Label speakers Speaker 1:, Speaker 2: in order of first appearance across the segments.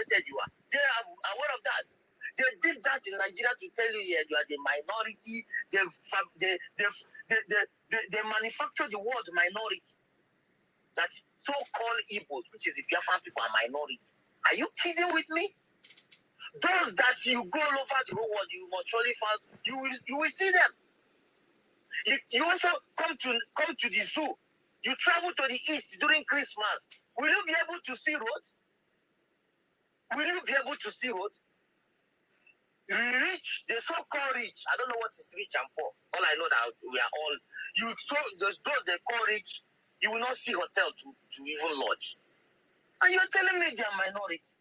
Speaker 1: educated you are. They are aware of that. They did that in Nigeria to tell you you are the minority. They manufacture the word minority. That so-called Igbos, which is the Biafra people, are minority. Are you kidding with me? Those that you go all over the whole world, you must surely find, you will see them. You also come to the zoo. You travel to the east during Christmas. Will you be able to see road? Will you be able to see road? Rich, the so-called rich. I don't know what is rich and poor. All I know that we are all those they call rich, you will not see hotel to even lodge. And you're telling me they are minority.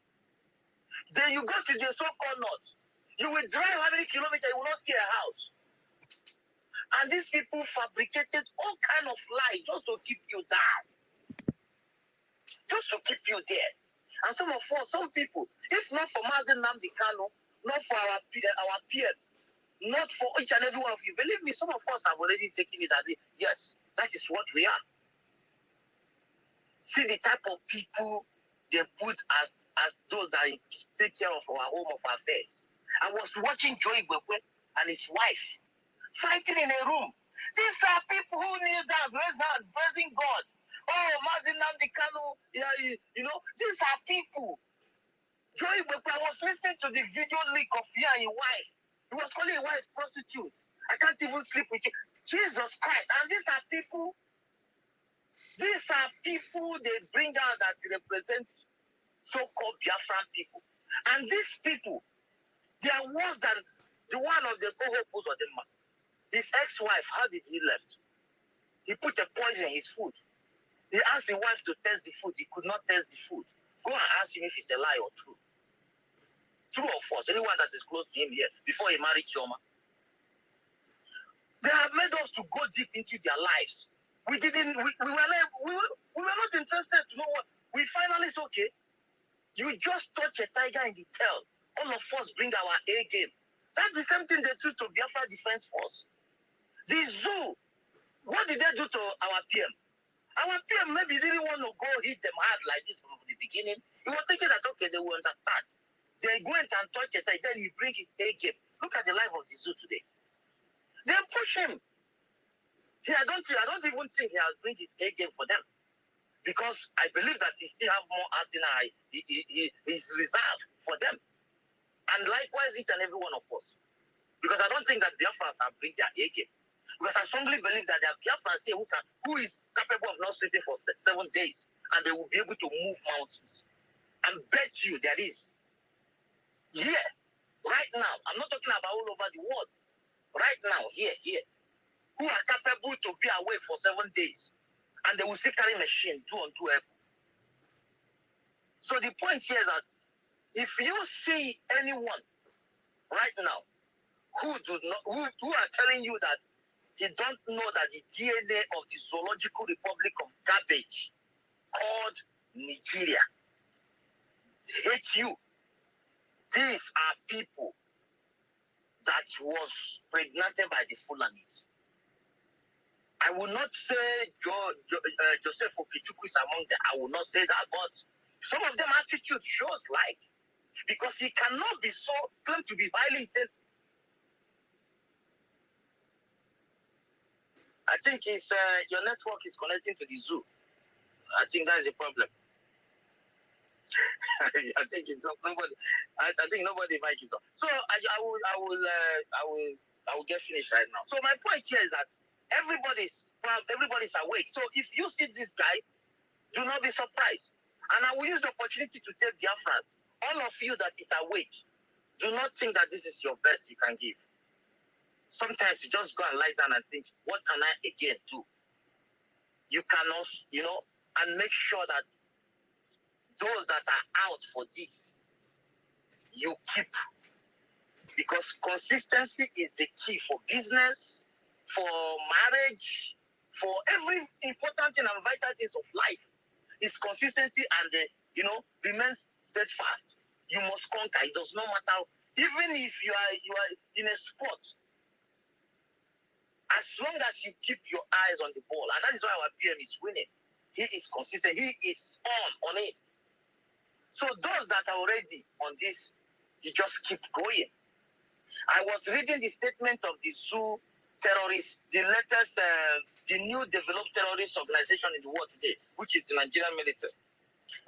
Speaker 1: Then you go to the so-called north. You will drive how many kilometers, you will not see a house. And these people fabricated all kind of lies just to keep you down. Just to keep you there. And some people, if not for Mazen Nnamdi Kanu, not for our peer, not for each and every one of you, believe me, some of us have already taken it as yes, that is what we are. See the type of people they put as those that take care of our home, of our affairs. I was watching Joy Gbekwe and his wife fighting in a room. These are people who kneel down, praising God. Oh, Mazen Nnamdi Kanu, these are people. Joy Gbekwe, I was listening to the video leak of you and your wife. He was calling your wife prostitute. I can't even sleep with you. Jesus Christ. And these are people they bring out that represent so-called Biafran people. And these people, they are worse than the one of the co-hosts of the man. His ex-wife, how did he left? He put a poison in his food. He asked the wife to test the food. He could not test the food. Go and ask him if it's a lie or true. True or false? Anyone that is close to him here before he married Chioma. They have made us to go deep into their lives. We were not interested to know what. We finally said, okay, you just touch a tiger in the tail. All of us bring our A game. That's the same thing they do to Biafra Defense Force. The zoo, what did they do to our PM? Our PM maybe didn't want to go hit them hard like this from the beginning. He was thinking that, okay, they will understand. They went and touch it, and then he bring his A game. Look at the life of the zoo today. They push him. I don't even think he has bring his A game for them. Because I believe that he still have more arsenal. He's reserved for them. And likewise, each and every one of us. Because I don't think that Biafrans have bring their A game. Because I strongly believe that there are Biafrans here who is capable of not sleeping for 7 days. And they will be able to move mountains. And bet you there is. Here, right now, I'm not talking about all over the world. Right now, here, who are capable to be away for 7 days. And they will still carry machine 2 on 2 airport. So the point here is that if you see anyone right now who are telling you that they don't know that the DNA of the Zoological Republic of Garbage called Nigeria hate you, these are people that was pregnanted by the Fulanis. I will not say Joseph Okechukwu is among them. I will not say that, but some of them attitude shows like, because he cannot be so claimed to be violent. I think it's your network is connecting to the zoo. I think that's the problem. I think nobody mic is on. So I will get finished right now. So my point here is that everybody's awake. So if you see these guys, do not be surprised. And I will use the opportunity to tell Biafrans, all of you that is awake, do not think that this is your best you can give. Sometimes you just go and lie down and think, what can I again do? You cannot, and make sure that those that are out for this, you keep. Because consistency is the key for business, for marriage, for every important thing and vital things of life. It's consistency and, remain steadfast. You must conquer. It does not matter. Even if you are in a sport, as long as you keep your eyes on the ball, and that is why our PM is winning. He is consistent. He is on it. So those that are already on this, you just keep going. I was reading the statement of the Zoo terrorists, the latest, the new developed terrorist organization in the world today, which is the Nigerian military.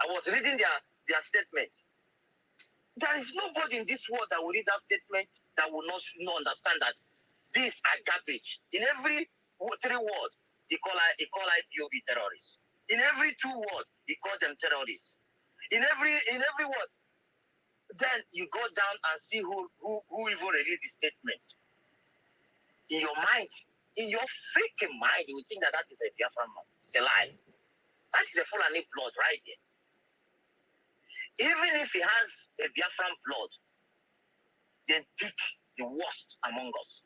Speaker 1: I was reading their statement. There is nobody in this world that will read that statement that will not understand that these are garbage. In every 3 words, they call IPOB terrorists. In every 2 words, they call them terrorists. In every word, then you go down and see who even released the statement. In your mind, in your freaking mind, you think that is a Biafra man. It's a lie. That is a Fulani blood right there. Even if he has a Biafran blood, they pick the worst among us.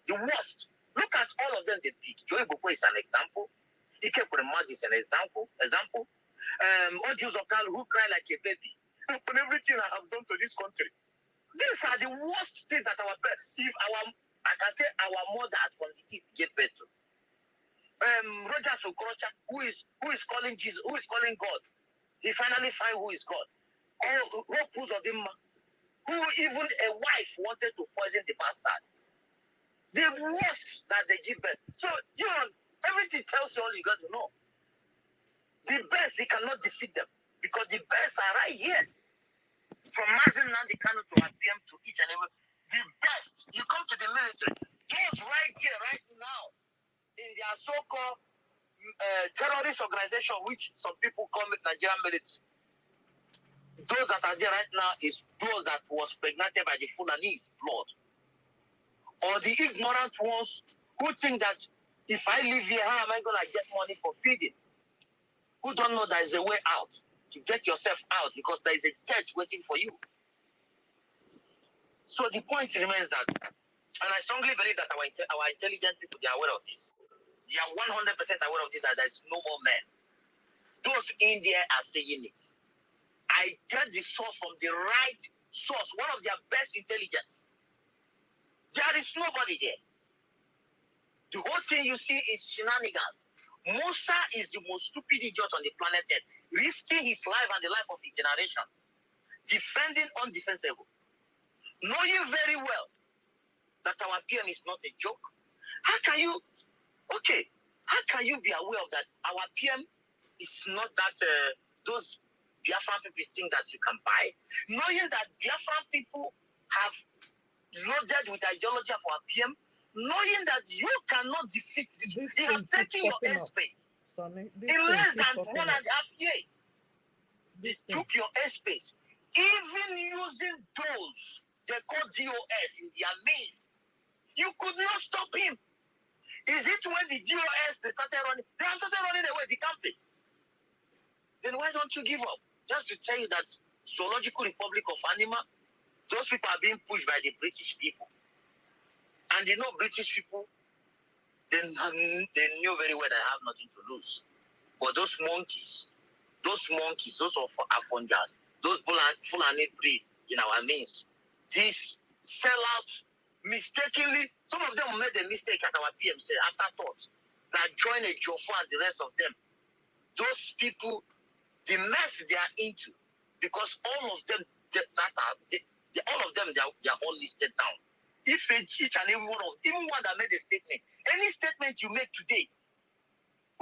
Speaker 1: The worst. Look at all of them they pick. Joey Boko is an example. Ike Kuremaz is an example. Odius Okal who cry like a baby. Upon everything I have done to this country. These are the worst things that I can say our mothers from the East get better. Roger Sokorocha, who is calling Jesus, who is calling God. He finally find who is God. Who's of him, who even a wife wanted to poison the bastard. The worst that they give birth. So, everything tells you all you got to know. The best, they cannot defeat them. Because the best are right here. From Mazin Nandikano to APM to each and every. The best. You come to the military. Those right here, right now, in their so-called terrorist organization, which some people call it Nigerian military. Those that are there right now is those that was pregnanted by the Fulani's blood. Or the ignorant ones who think that if I live here, how am I going to get money for feeding? Who don't know there is a way out to get yourself out because there is a death waiting for you. So the point remains that, and I strongly believe that our intelligent people, they are aware of this. They are 100% aware of this, that there is no more men. Those in there are saying it. I get the source from the right source, one of their best intelligence. There is nobody there. The whole thing you see is shenanigans. Musa is the most stupid idiot on the planet Earth, risking his life and the life of his generation, defending undefensible, knowing very well that our PM is not a joke. How can you be aware of that? Our PM is not that those Biafran people think that you can buy, knowing that Biafran people have loaded with ideology of our PM, knowing that you cannot defeat this. They have taken your airspace. In less than 1.5 years, they took your airspace. Even using those, they call DOS in their means. You could not stop him. Is it when the DOS they started running? They have started running away, the campaign. Then why don't you give up? Just to tell you that Zoological Republic of Anima, those people are being pushed by the British people. And they know British people, they knew very well they have nothing to lose. But those monkeys, those of Afonjas, those Fulani breed in our midst, these sellouts mistakenly, some of them made a mistake at our PMC afterthought, that joined a Jofa and the rest of them. Those people, the mess they are into, because all of them, they are all listed down. If each and every one of, even one that made a statement, any statement you make today,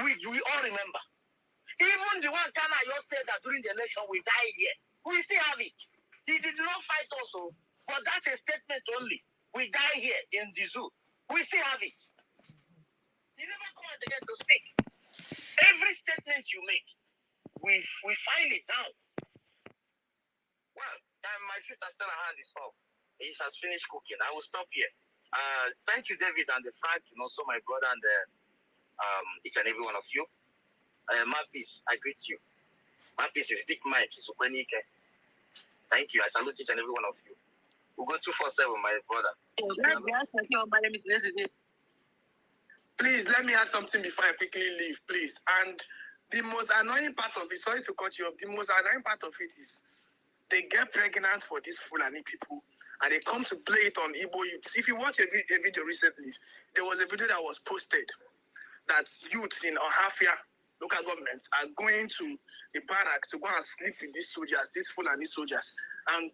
Speaker 1: we all remember. Even the one Kana Yo said that during the election we died here, we still have it. He did not fight also, but that's a statement only. We die here in the zoo. We still have it. He never come out again to speak. Every statement you make, we file it down. Well, my sister Stella hand is up. He has finished cooking. I will stop here. Thank you, David and the Frank, and also my brother and each and every one of you. Mapis, I greet you. Mapis, if you take my piece of money, thank you. I salute each and every one of you. We'll go 247, my brother.
Speaker 2: Please, let me add something before I quickly leave, please. And the most annoying part of it, sorry to cut you off, the most annoying part of it is they get pregnant for these Fulani people and they come to play it on Igbo youths. If you watch a video recently, there was a video that was posted that youths in Ohafia local governments are going to the barracks to go and sleep with these soldiers, these Fulani soldiers. And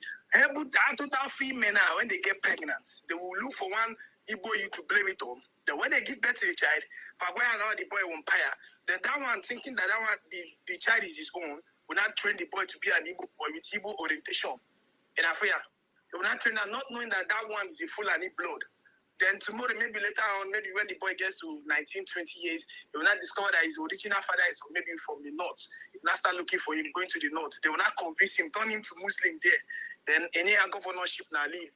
Speaker 2: total female now, when they get pregnant, they will look for one Igbo you to blame it on. Then when they give birth to the child, Papa allow the boy one pire. Then that one thinking that one the child is his own, will not train the boy to be an Igbo boy with Igbo orientation. In Africa, they will not train that, not knowing that that one is a Fulani blood. Then tomorrow, maybe later on, maybe when the boy gets to 19, 20 years, they will not discover that his original father is maybe from the north. They will not start looking for him, going to the north. They will not convince him, turn him to Muslim there. Then any governorship now leave,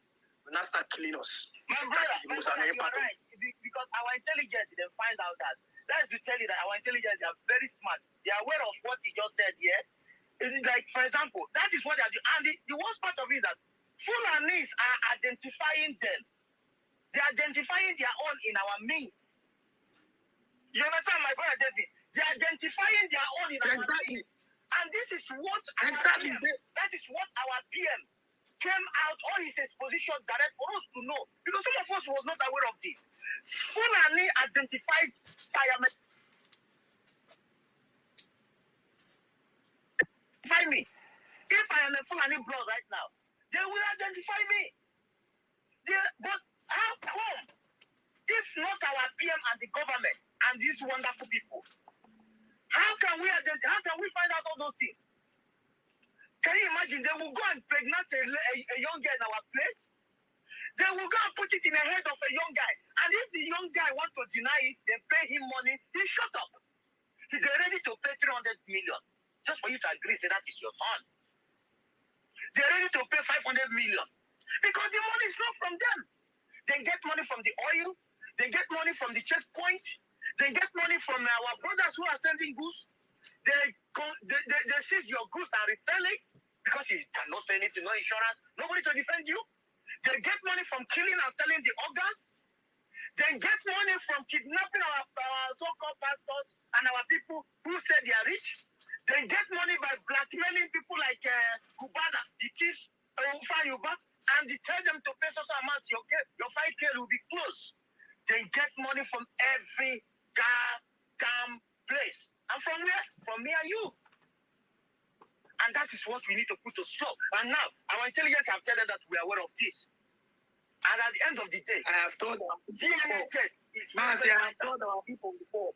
Speaker 2: will not start killing us.
Speaker 1: My brother, you are right. Because our intelligence, they find out that. That is to tell you that our intelligence, they are very smart. They are aware of what he just said here. It is like, for example, that is what they are doing. And the worst part of it is that Fulanis are identifying them. They are identifying their own in our means. You understand, my brother David? They are identifying their own in our means. And this is what our PM, that is what our PM came out, all his exposition direct for us to know. Because some of us was not aware of this. Fulani identified me. If I am a Fulani blood right now, they will identify me. But how come, if not our PM and the government and these wonderful people, how can we find out all those things? Can you imagine? They will go and pregnant a young girl in our place. They will go and put it in the head of a young guy. And if the young guy wants to deny it, they pay him money, he shut up. They're ready to pay 300 million just for you to agree, say that is your son. They're ready to pay 500 million because the money is not from them. They get money from the oil. They get money from the checkpoint. They get money from our brothers who are sending goods. They seize your goods and resell it because you cannot sell it to no insurance, nobody to defend you. They get money from killing and selling the organs. They get money from kidnapping our so-called pastors and our people who say they are rich. They get money by blackmailing people like Cubana, the chief, Ufayuba, and they tell them to pay social amount. Your fight here will be closed. They get money from every damn place. And from where? From me and you. And that is what we need to put to stop. And now, our intelligence have told them that we are aware of this. And at the end of the day,
Speaker 2: I have told our
Speaker 1: DNA test is
Speaker 2: I have told our people before.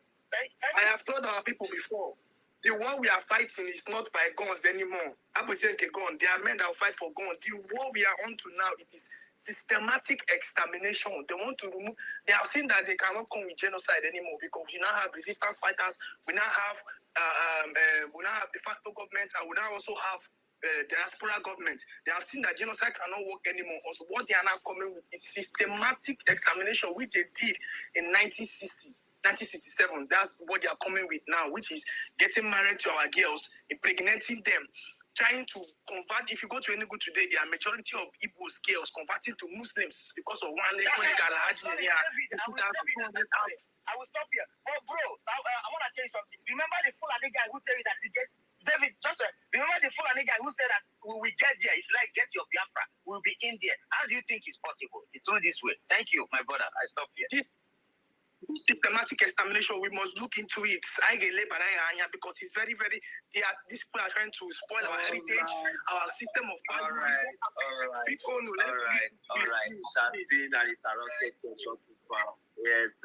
Speaker 2: I have told our people before. The war we are fighting is not by guns anymore. Gun. There are men that will fight for guns. The war we are on to now, it is systematic extermination. They want to remove. They have seen that they cannot come with genocide anymore because we now have resistance fighters. We now have de facto government, and we now also have diaspora government. They have seen that genocide cannot work anymore. Also, what they are now coming with is systematic extermination, which they did in 1960. 1967, that's what they are coming with now, which is getting married to our girls, impregnating them, trying to convert. If you go to Enugu today, there are majority of Igbo's girls converting to Muslims because of one
Speaker 1: I will stop here. But bro, I want to tell you something. Remember the Fulani guy who tell you that he get David, just remember the Fulani guy who said that we will get there. It's like get your Biafra. We'll be in there. How do you think it's possible? It's only this way. Thank you, my brother. I stop here.
Speaker 2: Systematic extermination, we must look into it. Because it's very, very. These people are trying to spoil our heritage, our system of.
Speaker 3: All right. It has been an interrupted session so far. Yes,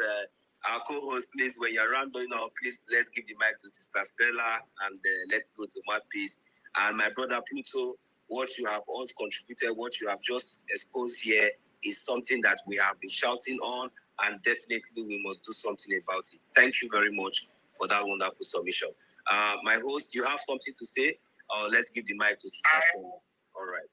Speaker 3: our co-host, please, when you're rounding up, please let's give the mic to Sister Stella and let's go to my piece. And my brother Pluto, what you have also contributed, what you have just exposed here is something that we have been shouting on. And definitely we must do something about it. Thank you very much for that wonderful submission. My host, you have something to say? Let's give the mic to Sister Stella. All right.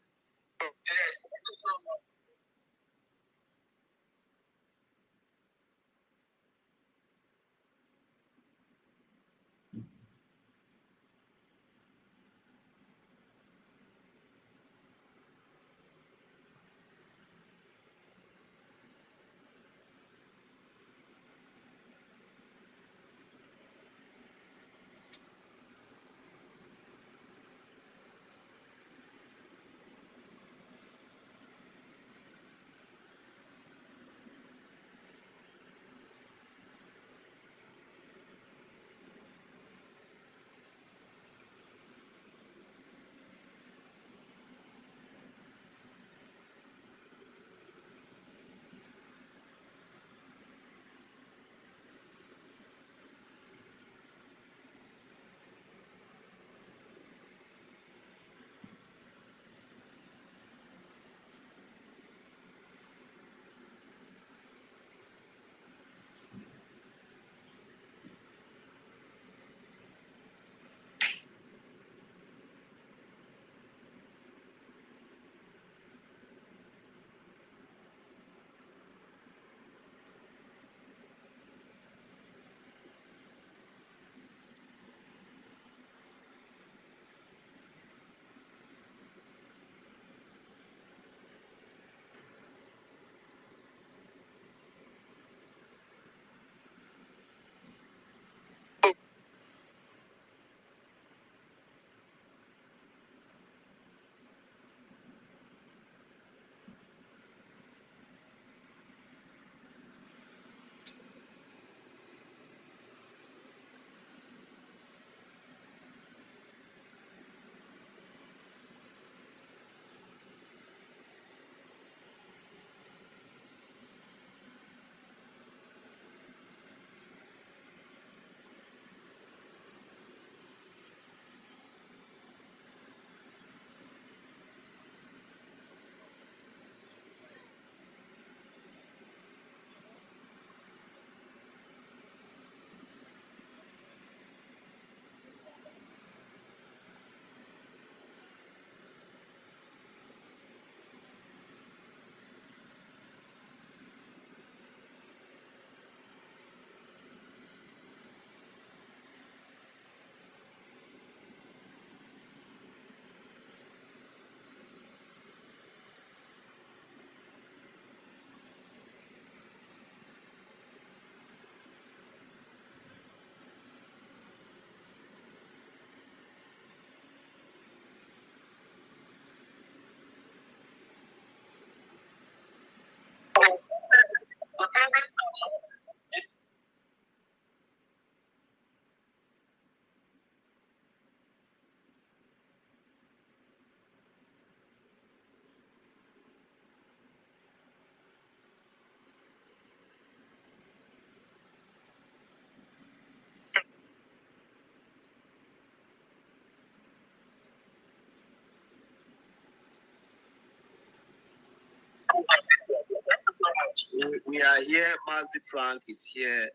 Speaker 3: We are here. Mazi Frank is here.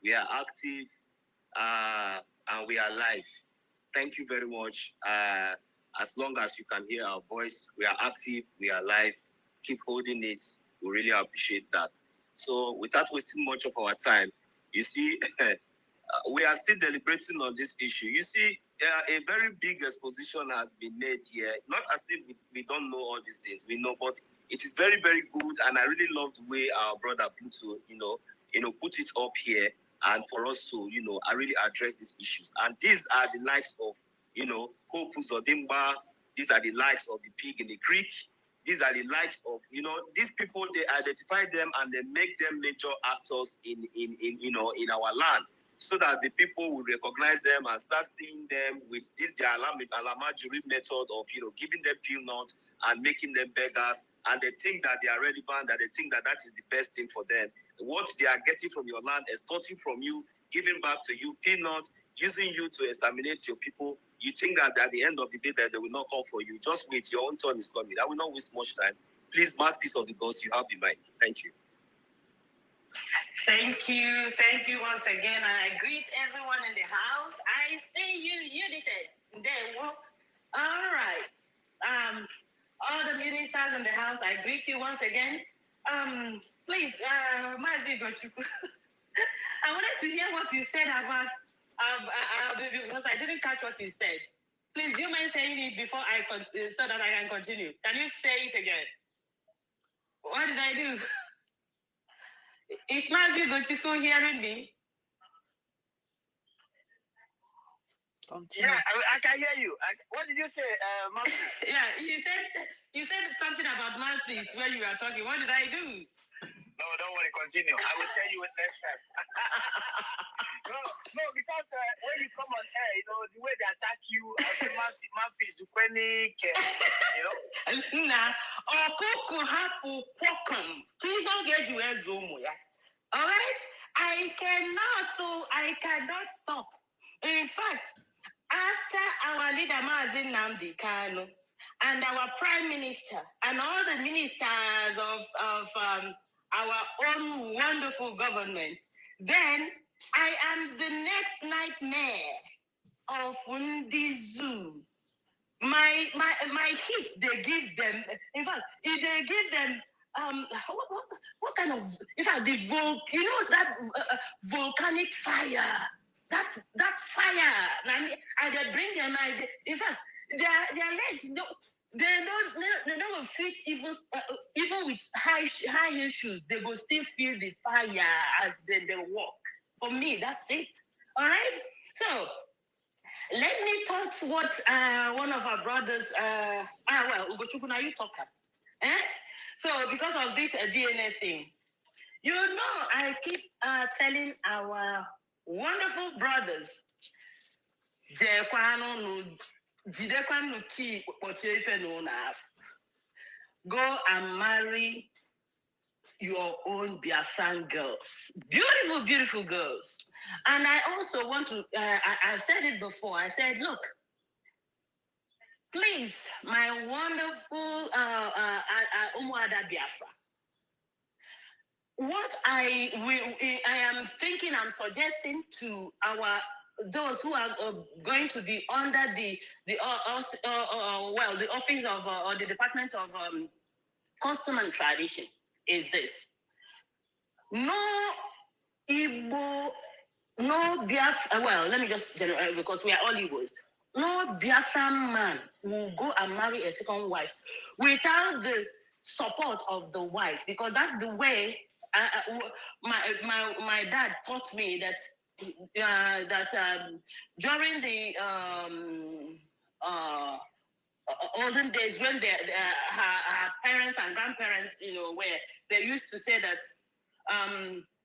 Speaker 3: We are active, and we are live. Thank you very much. As long as you can hear our voice, we are active. We are live. Keep holding it. We really appreciate that. So, without wasting much of our time, you see, we are still deliberating on this issue. You see, a very big exposition has been made here. Not as if we don't know all these things. We know, but it is very, very good, and I really love the way our brother Pluto, put it up here, and for us to, I really address these issues. And these are the likes of, Hope Uzodimba. These are the likes of the pig in the creek. These are the likes of, these people. They identify them and they make them major actors in our land, so that the people will recognize them and start seeing them with this their alamajuri method of giving them peanuts and making them beggars, and they think that they are relevant, that they think that that is the best thing for them. What they are getting from your land, extorting from you, giving back to you peanuts, using you to exterminate your people. You think that at the end of the day that they will not come for you. Just wait, your own turn is coming. I will not waste much time. Please, mouthpiece of the gods, you have the mic. Thank you.
Speaker 4: Thank you once again. I greet everyone in the house. I see you, Unity. There, well, all right. All the ministers in the house, I greet you once again. Please, Mazi Gochuku, I wanted to hear what you said about, because I didn't catch what you said. Please, do you mind saying it before so that I can continue? Can you say it again? What did I do? Is Mazi Gochuku hearing me?
Speaker 1: Yeah, I can hear you. What did you say, Mouthpiece?
Speaker 4: Yeah, you said something about Mouthpiece when you were talking. What did I do?
Speaker 1: No, don't worry, continue. I will tell you next time. no, because when you come on air, the way they attack you, Mouthpiece, you panic,
Speaker 4: Nah, Okoko hapu pokum. Please don't get you as Zomo, yeah. All right? I cannot stop. In fact, after our leader Mazi Nnamdi Kanu and our prime minister and all the ministers of our own wonderful government, then I am the next nightmare of Ndi Zoo. My heat they give them. In fact, if they give them what kind of, in fact, that volcanic fire. That fire, and they bring them. In fact, their legs they don't fit even with high heel shoes. They will still feel the fire as they walk. For me, that's it. All right. So let me talk what one of our brothers. Ugochukwu, now you talk. So because of this DNA thing, I keep telling our wonderful brothers, go and marry your own Biafran girls. Beautiful, beautiful girls. And I also want to, I've said it before, I said, look, please, my wonderful Umuada Biafra, what I am thinking, I'm suggesting to those who are going to be under the office of or the Department of Custom and Tradition is this: no Igbo, no Biafra. Well, let me just generalize because we are all Igbos. No Biafran man will go and marry a second wife without the support of the wife, because that's the way. My dad taught me that during the olden days, when her parents and grandparents, they used to say that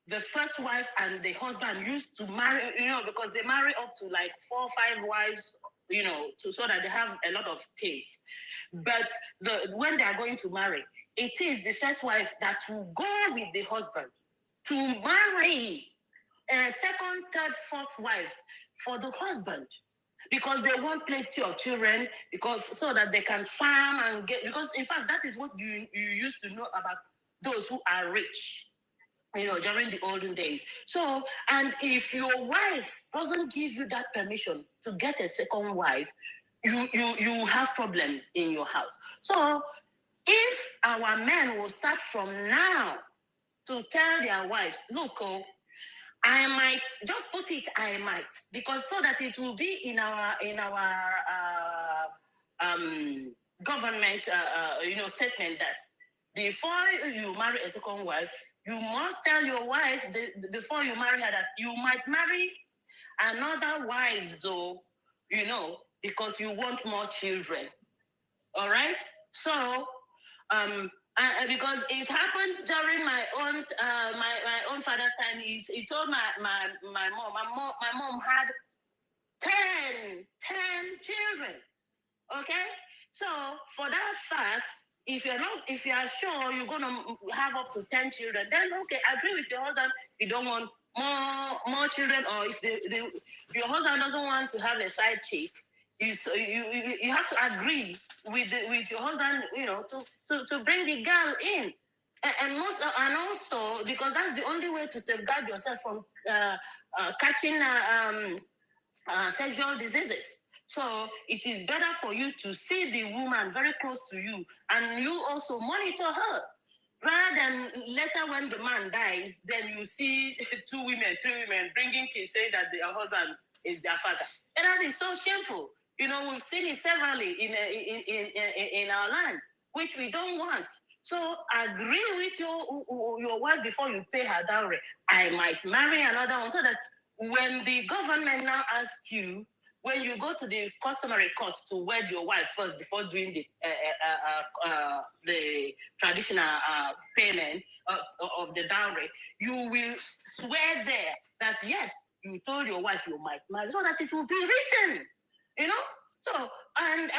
Speaker 4: the first wife and the husband used to marry, because they marry up to like 4 or 5 wives, so that they have a lot of kids. But when they are going to marry, it is the first wife that will go with the husband to marry a second, third, fourth wife for the husband, because they want plenty of children, so that they can farm and get. Because in fact, that is what you used to know about those who are rich. during the olden days. So, and if your wife doesn't give you that permission to get a second wife, you have problems in your house. So, if our men will start from now to tell their wives, look, oh, I might just put it, I might, because so that it will be in our government statement that before you marry a second wife, you must tell your wife before you marry her that you might marry another wife, so because you want more children. All right, so because it happened during my own father's time. He told my mom had 10 children. Okay, so for that fact, if you are sure you're gonna have up to 10 children, then okay, agree with your husband. You don't want more children, or if your husband doesn't want to have a side chick, you have to agree with your husband, to bring the girl in, and also because that's the only way to safeguard yourself from catching sexual diseases. So it is better for you to see the woman very close to you, and you also monitor her. Rather than later when the man dies, then you see three women bringing kids, saying that their husband is their father. And that is so shameful. We've seen it severally in our land, which we don't want. So agree with your wife before you pay her dowry. I might marry another one, so that when the government now asks you, when you go to the customary court to wed your wife first before doing the traditional payment of the dowry, you will swear there that yes, you told your wife you might marry, so that it will be written, So and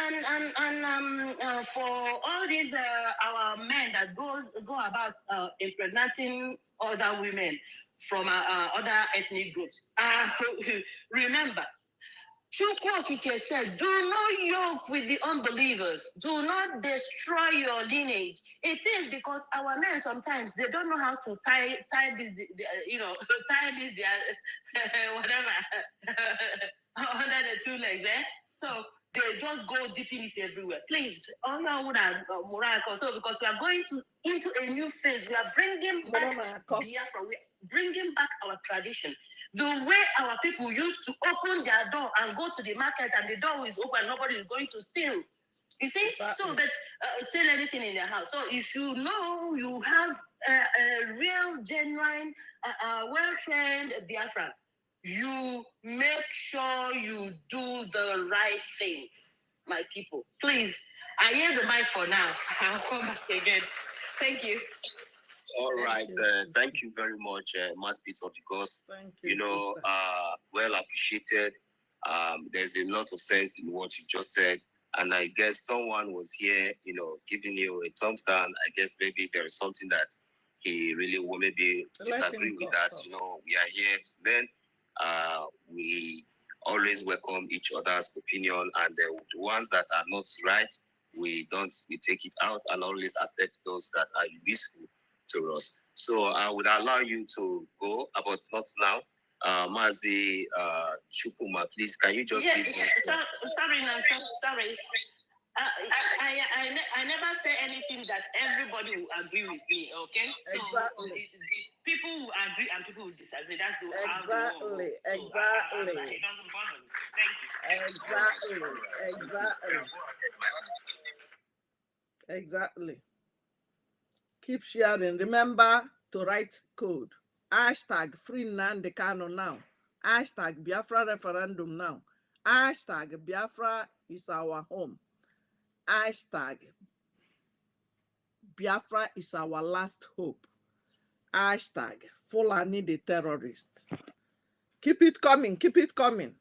Speaker 4: for all these our men that go about impregnating other women from other ethnic groups, remember, Chukwokike said, do not yoke with the unbelievers. Do not destroy your lineage. It is because our men sometimes, they don't know how to tie this, tie this, whatever, under the two legs, So they just go deep in it everywhere. Please, so because we are going into a new phase, we are bringing back Biafra, we are bringing back our tradition. The way our people used to open their door and go to the market, and the door is open, nobody is going to steal. You see? Exactly. So that steal anything in their house. So if you know you have a real, genuine, well-trained Biafran, you make sure you do the right thing, my people. Please, I hear the mic for now. I'll come back again. Thank you.
Speaker 3: All right. Thank you very much, Mouthpiece of the Gods.
Speaker 5: Thank you.
Speaker 3: Well appreciated. There's a lot of sense in what you just said. And I guess someone was here, giving you a thumbs down. I guess maybe there is something that he really will maybe disagree with that. We are here to learn. We always welcome each other's opinion, and the ones that are not right, we take it out and always accept those that are useful to us. So I would allow you to go, but not now. Mazi Chukuma, please, can you just...
Speaker 4: Sorry. I never say anything that everybody will agree with me, okay?
Speaker 5: Exactly.
Speaker 4: So people will agree and people will disagree. That's the
Speaker 5: exactly.
Speaker 4: It doesn't bother me. Thank you.
Speaker 5: Exactly. Keep sharing. Remember to write code. Hashtag free Nnamdi Kanu now. Hashtag Biafra referendum now. Hashtag Biafra is our home. Hashtag Biafra is our last hope. Hashtag Fulani the terrorist. Keep it coming. Keep it coming.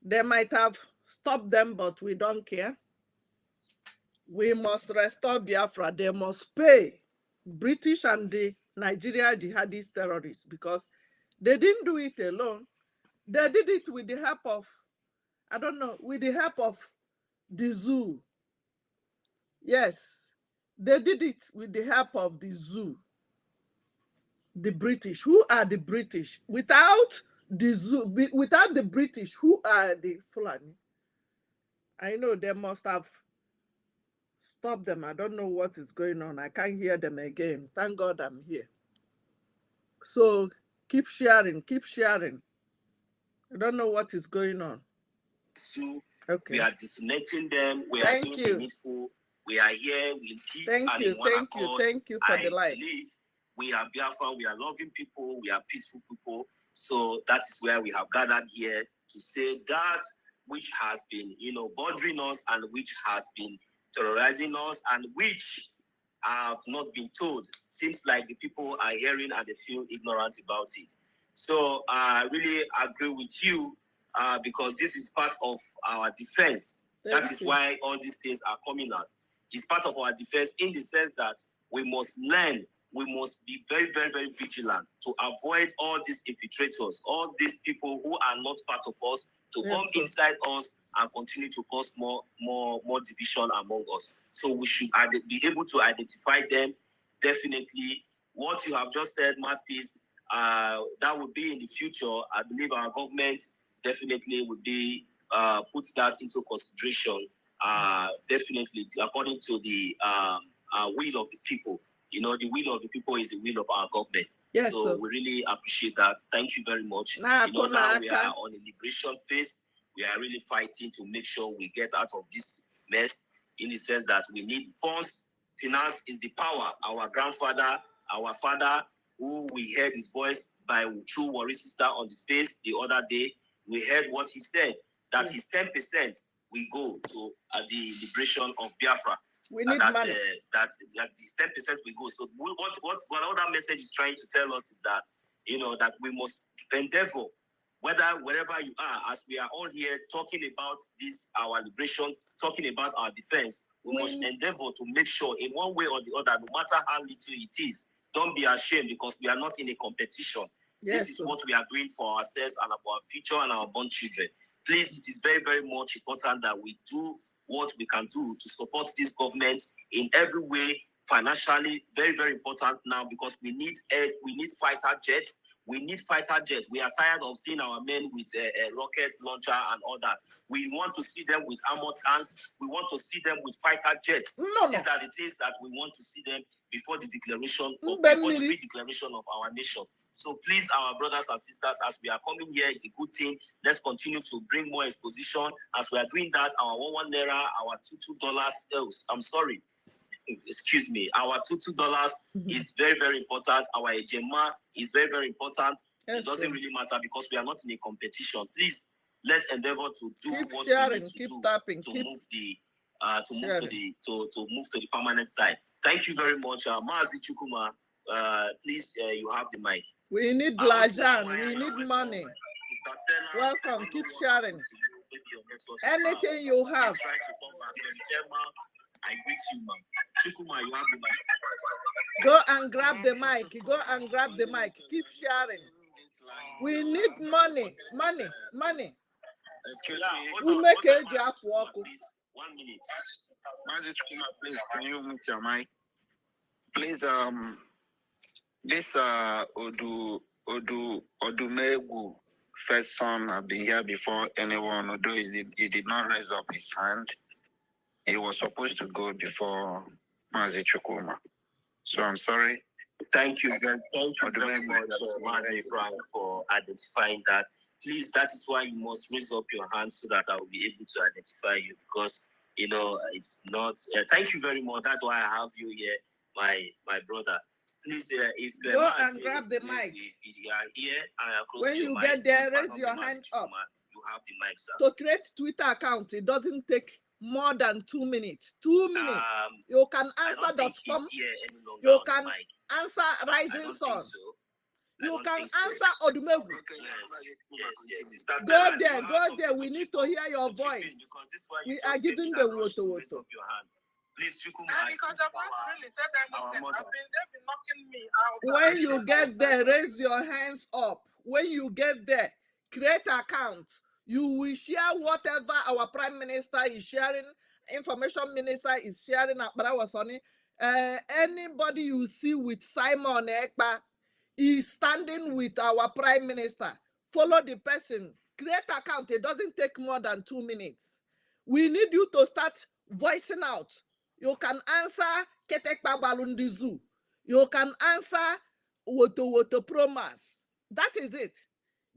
Speaker 5: They might have stopped them, but we don't care. We must restore Biafra. They must pay British and the Nigeria jihadist terrorists, because they didn't do it alone. They did it with the help of, with the help of the zoo. Yes, they did it with the help of the zoo. The British. Who are the British? Without without the British, who are the Fulani? I know they must have stopped them. I don't know what is going on. I can't hear them again. Thank God I'm here. So keep sharing, keep sharing. I don't know what is going on.
Speaker 3: So
Speaker 5: okay.
Speaker 3: We are disconnecting them. We are doing the needful. We are here with peace and in one accord.
Speaker 5: Thank you for the light.
Speaker 3: Believe we are Biafra. We are loving people. We are peaceful people. So that is where we have gathered here to say that which has been, bothering us and which has been terrorizing us and which have not been told. Seems like the people are hearing and they feel ignorant about it. So I really agree with you because this is part of our defense. That is why all these things are coming out. It's part of our defense in the sense that we must learn, we must be very, very, very vigilant to avoid all these infiltrators, all these people who are not part of us to come inside us and continue to cause more division among us. So we should be able to identify them. Definitely, what you have just said, Mouthpiece, that would be in the future. I believe our government definitely would be put that into consideration. Definitely, according to the will of the people. The will of the people is the will of our government. Yes, so we really appreciate that. Thank you very much. Now we are on a liberation phase. We are really fighting to make sure we get out of this mess in the sense that we need funds. Finance is the power. Our grandfather, our father, who we heard his voice by True Warrior Sister on the space the other day, we heard what he said, that his 10% will go to the liberation of Biafra.
Speaker 5: We need money.
Speaker 3: That these 10% will go. So what other message is trying to tell us is that, that we must endeavor, wherever you are, as we are all here talking about this, our liberation, talking about our defense, we must endeavor to make sure in one way or the other, no matter how little it is, don't be ashamed because we are not in a competition. Yes, this is what we are doing for ourselves and for our future and our born children. Please, it is very, very much important that we do what we can do to support this government in every way, financially, very, very important now because we need fighter jets. We need fighter jets. We are tired of seeing our men with a rocket launcher and all that. We want to see them with armored tanks. We want to see them with fighter jets. These are the things that we want to see them before the declaration, or before the re-declaration of our nation. So please, our brothers and sisters, as we are coming here, it's a good thing. Let's continue to bring more exposition. As we are doing that, our 1 naira, our $2, I'm sorry, excuse me, our $2 is very, very important. Our ejema is very, very important. Yes, it doesn't really matter because we are not in a competition. Please, let's endeavor to do what we need to do to move to the permanent side. Thank you very much, Maazi Chukuma. Please, you have the mic.
Speaker 5: We need Lajan. We need money. Welcome. Keep sharing. Anything you have.
Speaker 3: Try to come back. I greet you, ma'am. Chukuma, you have the mic.
Speaker 5: Go and grab the mic. Go and grab the mic. Keep sharing. We need money. Money.
Speaker 2: Excuse me.
Speaker 5: We make a job work.
Speaker 3: 1 minute.
Speaker 2: Maazi Chukuma, please, can you mute your mic? Please, this Odumegu first son have been here before anyone, although he did not raise up his hand. He was supposed to go before Maazi Chukuma. So I'm sorry.
Speaker 3: Thank you very much, Maazi Frank, for identifying that. Please, that is why you must raise up your hand so that I will be able to identify you because, it's not... thank you very much. That's why I have you here, my brother. Please, if
Speaker 5: go and grab the mic.
Speaker 3: If you are here and are close
Speaker 5: when
Speaker 3: to your
Speaker 5: you
Speaker 3: mic,
Speaker 5: get there, raise your hand up.
Speaker 3: You have the mic, sir.
Speaker 5: To create Twitter account, it doesn't take more than 2 minutes. 2 minutes. You can answer.com. You can answer Rising Sun. You can answer Odumegu.
Speaker 3: Yes.
Speaker 5: Go there. We need to hear your voice. We are giving the woto.
Speaker 3: Please, Chukuma.
Speaker 2: Because I've not really said anything. They've been knocking me out.
Speaker 5: When you get there, raise your hands up. When you get there, create account. You will share whatever our Prime Minister is sharing, Information Minister is sharing at Barawasoni. Anybody you see with Simon Ekpa, is standing with our prime minister. Follow the person, create account. It doesn't take more than 2 minutes. We need you to start voicing out. You can answer Ketekpa Balundi Zoo. You can answer Woto Promas. That is it.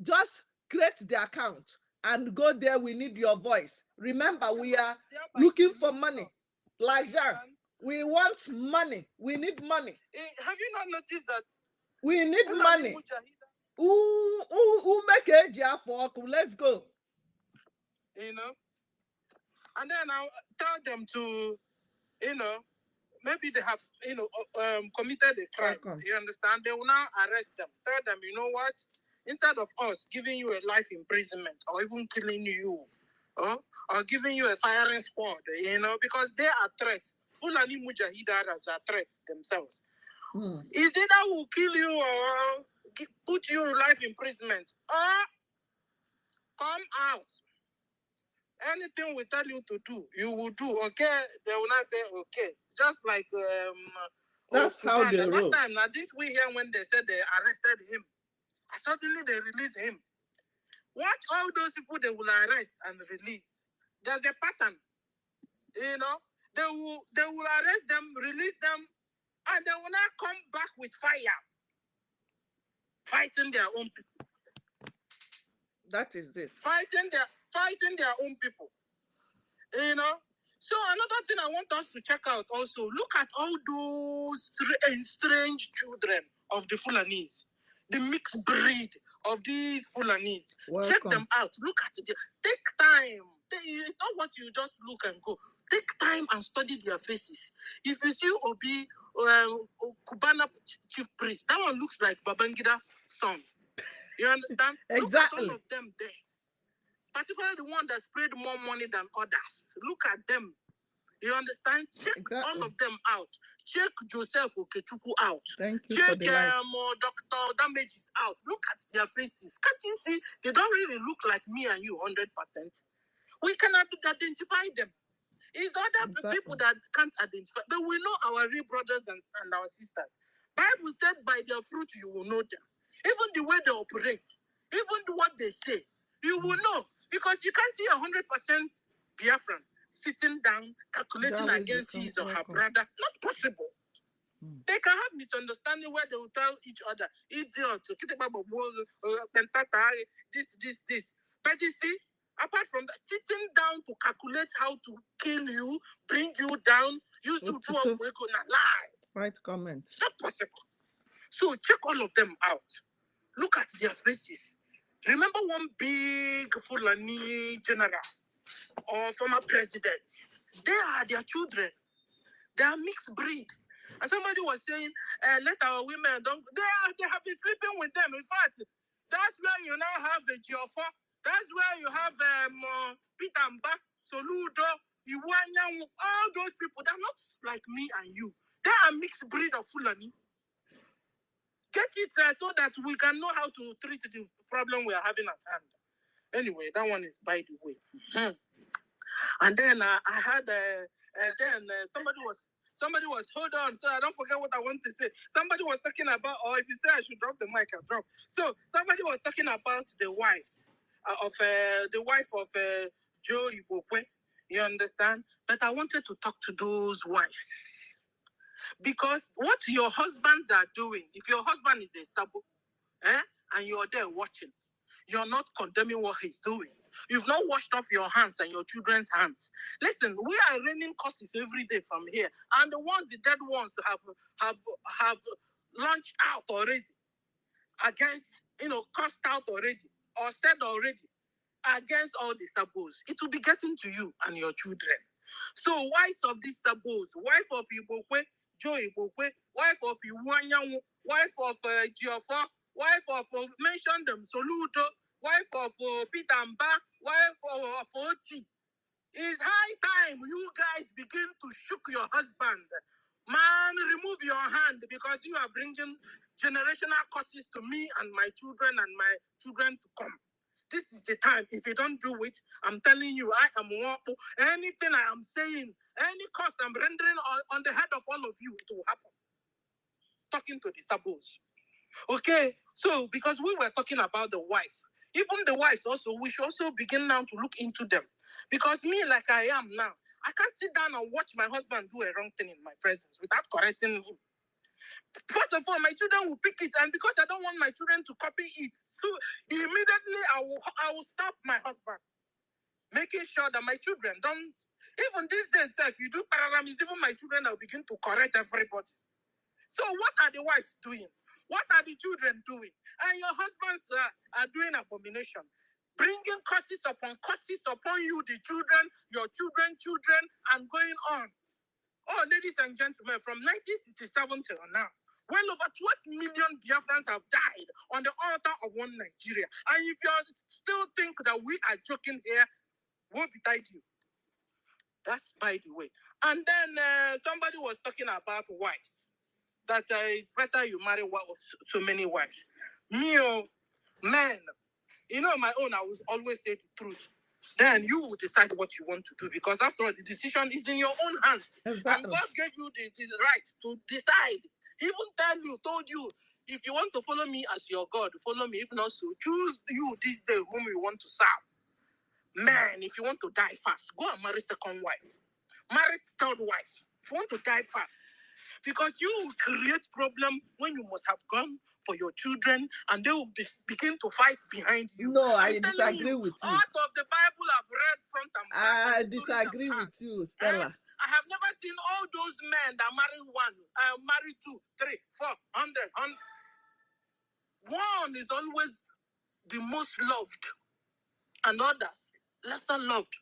Speaker 5: Just create the account and go there. We need your voice. Remember, we are looking for money. Like Jean, we want money. We need money.
Speaker 2: Have you not noticed that?
Speaker 5: We need money. Who make a job for? Let's go.
Speaker 2: You know, and then I'll tell them to, you know, maybe they have, you know, committed a crime. You understand? They will now arrest them. Tell them, you know what? Instead of us giving you a life imprisonment or even killing you, or giving you a firing squad, you know, because they are threats. Fulani Mujahidaras are threats themselves. Is it that will kill you or put you in life imprisonment? Or come out. Anything we tell you to do, you will do. Okay? They will not say okay. Just like
Speaker 5: that's how they roll.
Speaker 2: Last time, now didn't we hear when they said they arrested him? Suddenly they release him. Watch all those people they will arrest and release. There's a pattern. You know, they will arrest them, release them, and they will not come back with fire, fighting their own people.
Speaker 5: That is it.
Speaker 2: Fighting their own people. You know. So another thing I want us to check out also, look at all those strange children of the Fulanese, the mixed breed of these Fulanese.
Speaker 5: Welcome.
Speaker 2: Check them out. Look at it. Take time. It's not what you just look and go. Take time and study their faces. If you see Obi, Kubana chief priest, that one looks like Babangida's son. You understand?
Speaker 5: Exactly.
Speaker 2: Look at all of them there. Particularly the one that spread more money than others. Look at them. You understand? Check all of them out. Check Joseph Okechukwu out.
Speaker 5: Thank you.
Speaker 2: Check Dr. Damages out. Look at their faces. Can't you see? They don't really look like me and you 100%. We cannot identify them. It's other people that can't identify. But we know our real brothers and our sisters. Bible said by their fruit you will know them. Even the way they operate, even what they say, you will know. Because you can't see 100% Biafran sitting down, calculating against his or her brother. Not possible. They can have misunderstanding where they will tell each other, idiot, this. But you see, apart from that, sitting down to calculate how to kill you, bring you down, use you to we're gonna lie.
Speaker 5: Right comment.
Speaker 2: It's not possible. So check all of them out. Look at their faces. Remember one big Fulani general or former presidents? They are their children. They are mixed breed. And somebody was saying, let our women don't. They have been sleeping with them. In fact, that's where you now have a Geoffo. That's where you have Pitamba, Soludo, Iwanyan, all those people. They're not like me and you. They are mixed breed of Fulani. Get it so that we can know how to treat the problem we are having at hand. Anyway, that one is by the way. And then I had somebody was hold on, so I don't forget what I want to say. Somebody was talking about, or if you say I should drop the mic, I'll drop. So somebody was talking about the wives of Joe Ibokwe. You understand? But I wanted to talk to those wives. Because what your husbands are doing, if your husband is a sabo, and you're there watching, you're not condemning what he's doing. You've not washed off your hands and your children's hands. Listen, we are raining curses every day from here. And the dead ones have launched out already against, cursed out already, or said already against all the sabos. It will be getting to you and your children. So wives of these sabos, wife of Ibokwe, Joe Ibokwe, wife of Iwanyanwu, wife of Geoffo, wife of, mention them, Soludo, wife of Peter Mba, wife of Oti. It's high time you guys begin to shook your husband. Man, remove your hand because you are bringing generational curses to me and my children to come. This is the time. If you don't do it, I'm telling you, I am Wapo. Anything I am saying, any curse I'm rendering on the head of all of you, it will happen. Talking to the sabos.
Speaker 1: Okay, so because we were talking about the wives, even the wives also, we should also begin now to look into them. Because me, like I am now, I can't sit down and watch my husband do a wrong thing in my presence without correcting him. First of all, my children will pick it, and because I don't want my children to copy it, so immediately I will stop my husband, making sure that my children don't. Even these days, if you do paradigms, even my children will begin to correct everybody. So what are the wives doing? What are the children doing? And your husbands are doing abomination, bringing curses upon you, the children, your children, and going on. Oh, ladies and gentlemen, from 1967 till now, well over 12 million Biafrans have died on the altar of one Nigeria. And if you still think that we are joking here, we'll be tied you. That's by the way. And then somebody was talking about wives. That it's better you marry too many wives. Me, man, you know my own, I will always say the truth. Then you will decide what you want to do, because after all, the decision is in your own hands. Exactly. And God gave you the right to decide. He even told you, if you want to follow me as your God, follow me. If not, so choose you this day whom you want to serve. Man, if you want to die fast, go and marry second wife. Marry third wife. If you want to die fast. Because you will create problem when you must have gone for your children, and they will begin to fight behind you. No, I disagree with you. Out of the Bible I've read front and back. I disagree with you, Stella. I have never seen all those men that marry one, marry 2, 3, 4, 100. One is always the most loved, and others lesser loved.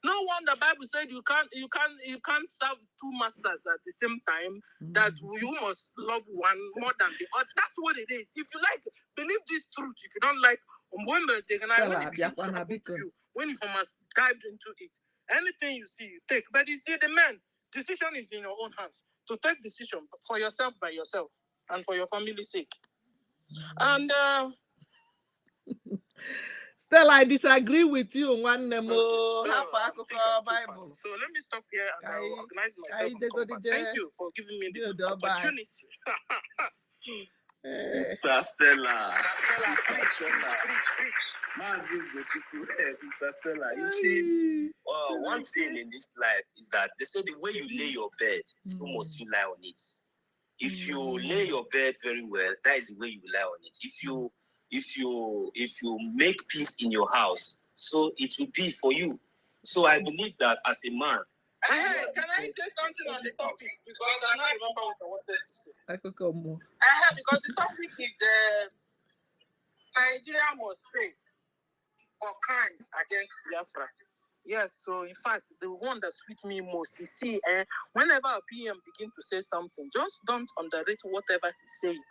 Speaker 1: No wonder the Bible said you can't serve two masters at the same time. That you must love one more than the other. That's what it is. If you like, believe this truth. If you don't like, when you must dive into it, anything you see, you take. But you see, the man, decision is in your own hands. To take decision for yourself, by yourself, and for your family's sake. And Stella, I disagree with you on one Bible. So let me stop here and I'll organize myself. Thank you for giving me the opportunity.
Speaker 3: Sister Stella. Sister Stella, you see, one thing in this life is that they say the way you lay your bed, so must you lie on it. If you lay your bed very well, that is the way you lie on it. If you make peace in your house, so it will be for you. So I believe that as a man.
Speaker 1: Hey, can I say something on the topic? Because I don't remember what I wanted to say. Because the topic is Nigeria must pay for crimes against Biafra. Yes, so in fact, the one that sweet me most, you see, whenever a PM begin to say something, just don't underrate whatever he's saying.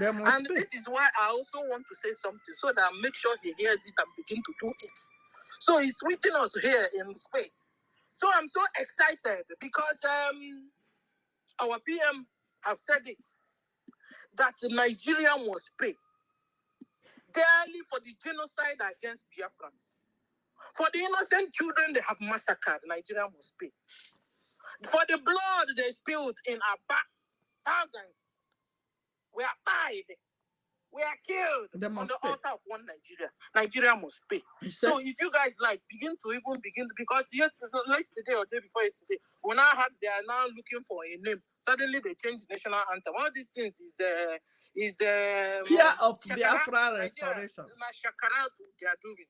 Speaker 1: And this is why I also want to say something, so that I make sure he hears it and begin to do it. So he's sweeting us here in space. So I'm so excited because our PM have said it, that Nigeria must pay dearly for the genocide against Biafrans. For the innocent children they have massacred, Nigeria must pay. For the blood they spilled in Aba, thousands were died. We are killed on the altar of one Nigeria. Nigeria must pay. So if you guys begin to because yesterday or day before yesterday, when I had, they are now looking for a name. Suddenly they changed the national anthem. All these things is fear of Biafra restoration. Shakara they are doing.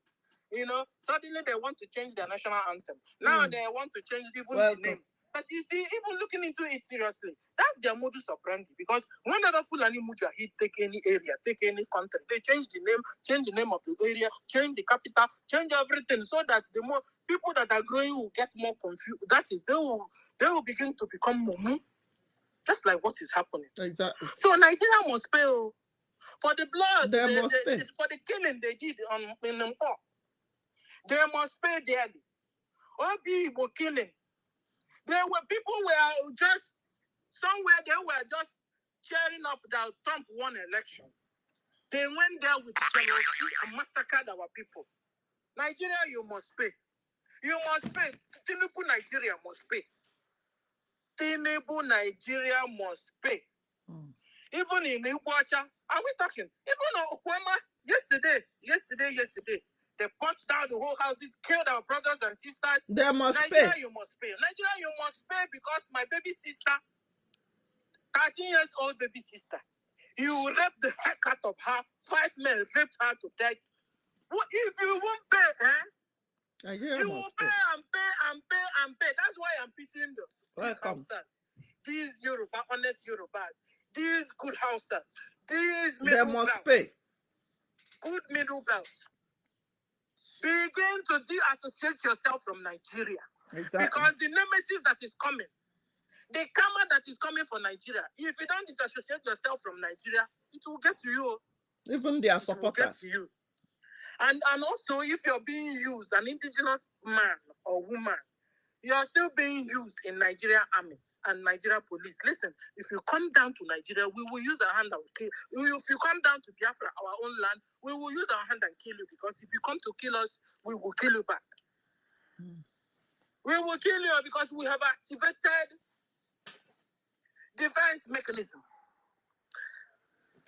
Speaker 1: You know, suddenly they want to change their national anthem. Now they want to change even the name. But you see, even looking into it seriously, that's their modus operandi. Because whenever Fulani Mujahid take any area, take any country, they change the name of the area, change the capital, change everything, so that the more people that are growing will get more confused. That is, they will begin to become mumu, just like what is happening. Exactly. So Nigeria must pay for the blood, for the killing they did in Mpo. They must pay dearly. Obi were killing. People were just somewhere, they were just cheering up that Trump won election. They went there with jealousy and massacred our people. Nigeria, you must pay. You must pay. Tinubu Nigeria must pay. Tinubu Nigeria must pay.
Speaker 2: Even in Iwacha, are we talking? Even in Okwama, yesterday, they punched down the whole houses, killed our brothers and sisters.
Speaker 5: They must
Speaker 2: Nigeria,
Speaker 5: pay.
Speaker 2: you must pay. Nigeria, you must pay because my baby sister, 13 years old baby sister, you raped the heck out of her. 5 men raped her to death. What if you won't pay,
Speaker 5: Nigeria
Speaker 2: you will pay and pay and pay and pay. That's why I'm pitying these houses. These Yoruba, honest Yorubas. These good houses. These middle
Speaker 5: They must
Speaker 2: belts.
Speaker 5: pay.
Speaker 2: Good middle belts. Begin to de-associate yourself from Nigeria.
Speaker 5: Exactly.
Speaker 2: Because the nemesis that is coming, the karma that is coming for Nigeria, if you don't disassociate yourself from Nigeria, it will get to you.
Speaker 5: Even their supporters.
Speaker 2: It will get to you. And also, if you're being used, an indigenous man or woman, you are still being used in Nigeria army and Nigeria police. Listen, if you come down to Nigeria, we will use our hand and kill you. If you come down to Biafra, our own land, we will use our hand and kill you, because if you come to kill us, we will kill you back. We will kill you because we have activated defense mechanism.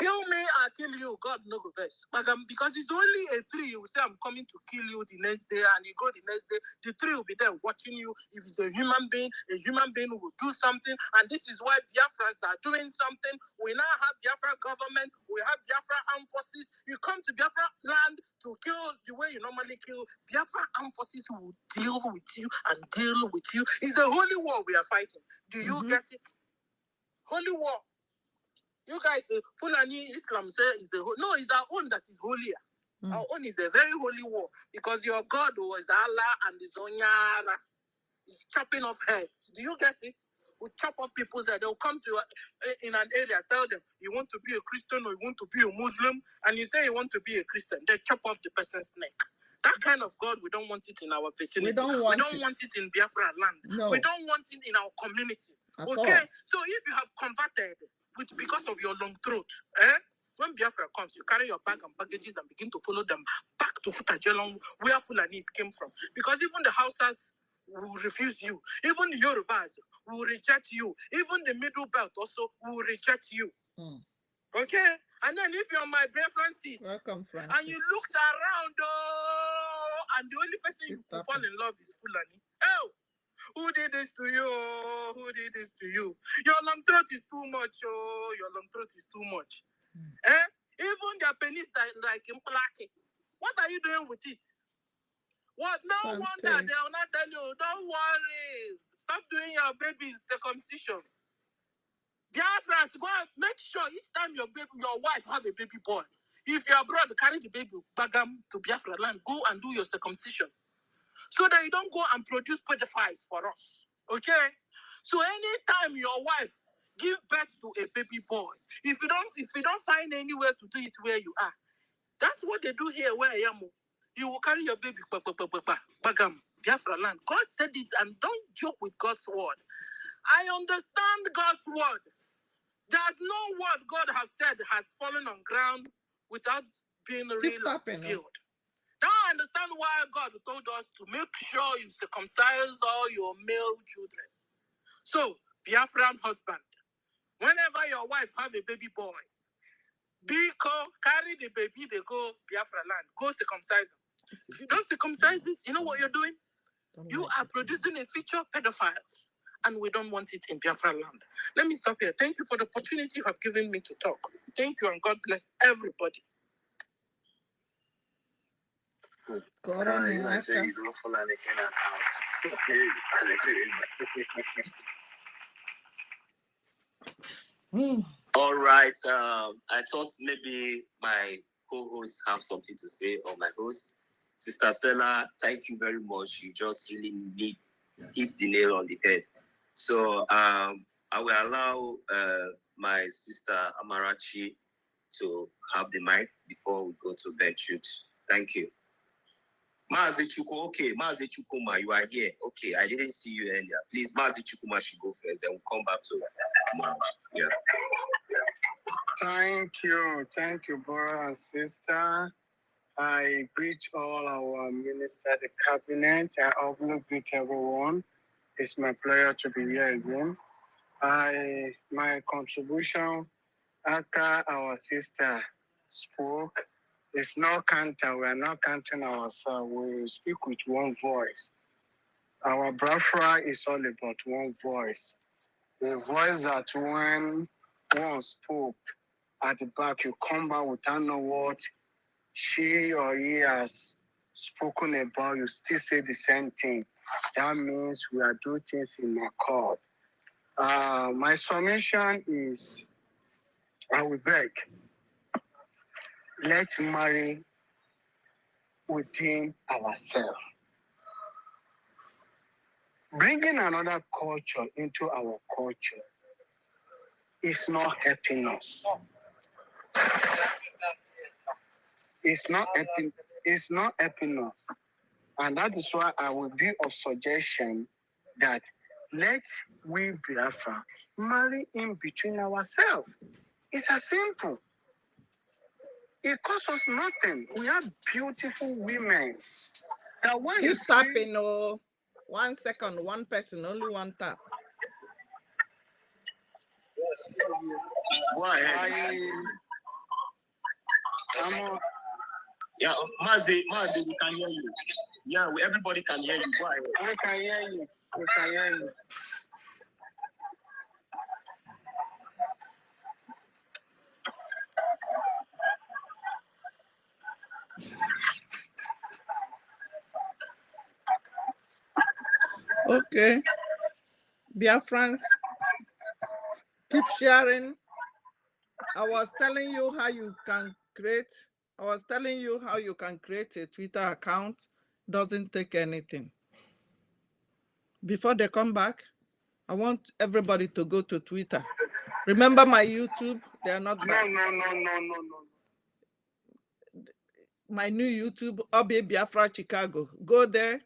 Speaker 2: Kill me, I'll kill you. God no go vex. Because it's only a tree. You say I'm coming to kill you the next day, and you go the next day. The tree will be there watching you. If it's a human being will do something. And this is why Biafrans are doing something. We now have Biafra government. We have Biafra armed forces. You come to Biafra land to kill the way you normally kill. Biafra armed forces will deal with you and deal with you. It's a holy war we are fighting. Do you get it? Holy war. You guys, Fulani Islam say it's no, it's our own that is holier. Our own is a very holy war, because your God was Allah and his Onyara. He's chopping off heads. Do you get it? We chop off people's head. They'll come to in an area, tell them you want to be a Christian or you want to be a Muslim, and you say you want to be a Christian. They chop off the person's neck. That kind of God, we don't want it in our vicinity. We don't want it in Biafra land. No. We don't want it in our community. Okay? So if you have converted because of your long throat, when Biafra comes, you carry your bag and baggages and begin to follow them back to Futajelong, where Fulanis came from. Because even the Hausas will refuse you. Even the Yorubas will reject you. Even the Middle Belt also will reject you. Okay? And then if you're my brother Francis,
Speaker 5: welcome, Francis,
Speaker 2: and you looked around, and the only person you could fall in love is Fulani. Oh! Who did this to you? Who did this to you? Your long throat is too much. Oh, your long throat is too much. Even their penis like in plaque. What are you doing with it? What? No wonder they will not tell you. Don't worry. Stop doing your baby's circumcision. Biafrans, go and make sure each time your wife have a baby boy. If you're abroad, carry the baby bagam to Biafra land. Go and do your circumcision, so that you don't go and produce pedophiles for us. Okay? So anytime your wife give birth to a baby boy, if you don't find anywhere to do it where you are, that's what they do here where I am. You will carry your baby bagam, Biafra land. God said it, and don't joke with God's word. I understand God's word. There's no word God has said has fallen on ground without being real and fulfilled. Now I understand why God told us to make sure you circumcise all your male children. So, Biafran husband, whenever your wife have a baby boy, carry the baby, they go Biafra land, go circumcise them. If you don't circumcise this, you know what you're doing? You are producing a future pedophiles, and we don't want it in Biafra land. Let me stop here. Thank you for the opportunity you have given me to talk. Thank you, and God bless everybody.
Speaker 1: I say you don't follow anything out.
Speaker 3: All right. I thought maybe my co-hosts have something to say, or my host, Sister Stella. Thank you very much. You just really hit the nail on the head. So I will allow my sister Amarachi to have the mic before we go to bench youth. Thank you. Mazi Chuku, okay, Mazi Chukuma, you are here. Okay, I didn't see you earlier. Please, Mazi Chukuma should go first, then we'll come back to Ma. Yeah.
Speaker 6: Thank you, brother and sister. I greet all our minister, the cabinet. I also greet everyone. It's my pleasure to be here again. My contribution After our sister spoke, it's no counter. We are not counting ourselves. We speak with one voice. Our Biafra is all about one voice. A voice that when one spoke at the back, you come back without know what she or he has spoken about, you still say the same thing. That means we are doing things in accord. My submission is, I will beg, let's marry within ourselves. Bringing another culture into our culture is not helping us. It's not helping us. And that is why I will be of suggestion that let we Biafra marry in between ourselves. It's as simple. It costs us nothing. We have beautiful women. Now when
Speaker 5: Keep
Speaker 6: you
Speaker 5: tapping, oh, 1 second, one person, only one tap.
Speaker 3: Go ahead. Yeah, Mazi, we can hear you. Yeah, everybody can hear you. Go ahead.
Speaker 6: We can hear you. We can hear you.
Speaker 5: Okay. Biafrans, keep sharing. I was telling you how you can create a Twitter account. Doesn't take anything. Before they come back, I want everybody to go to Twitter. Remember my YouTube? They are not back.
Speaker 6: No.
Speaker 5: My new YouTube, Obi Biafra Chicago. Go there,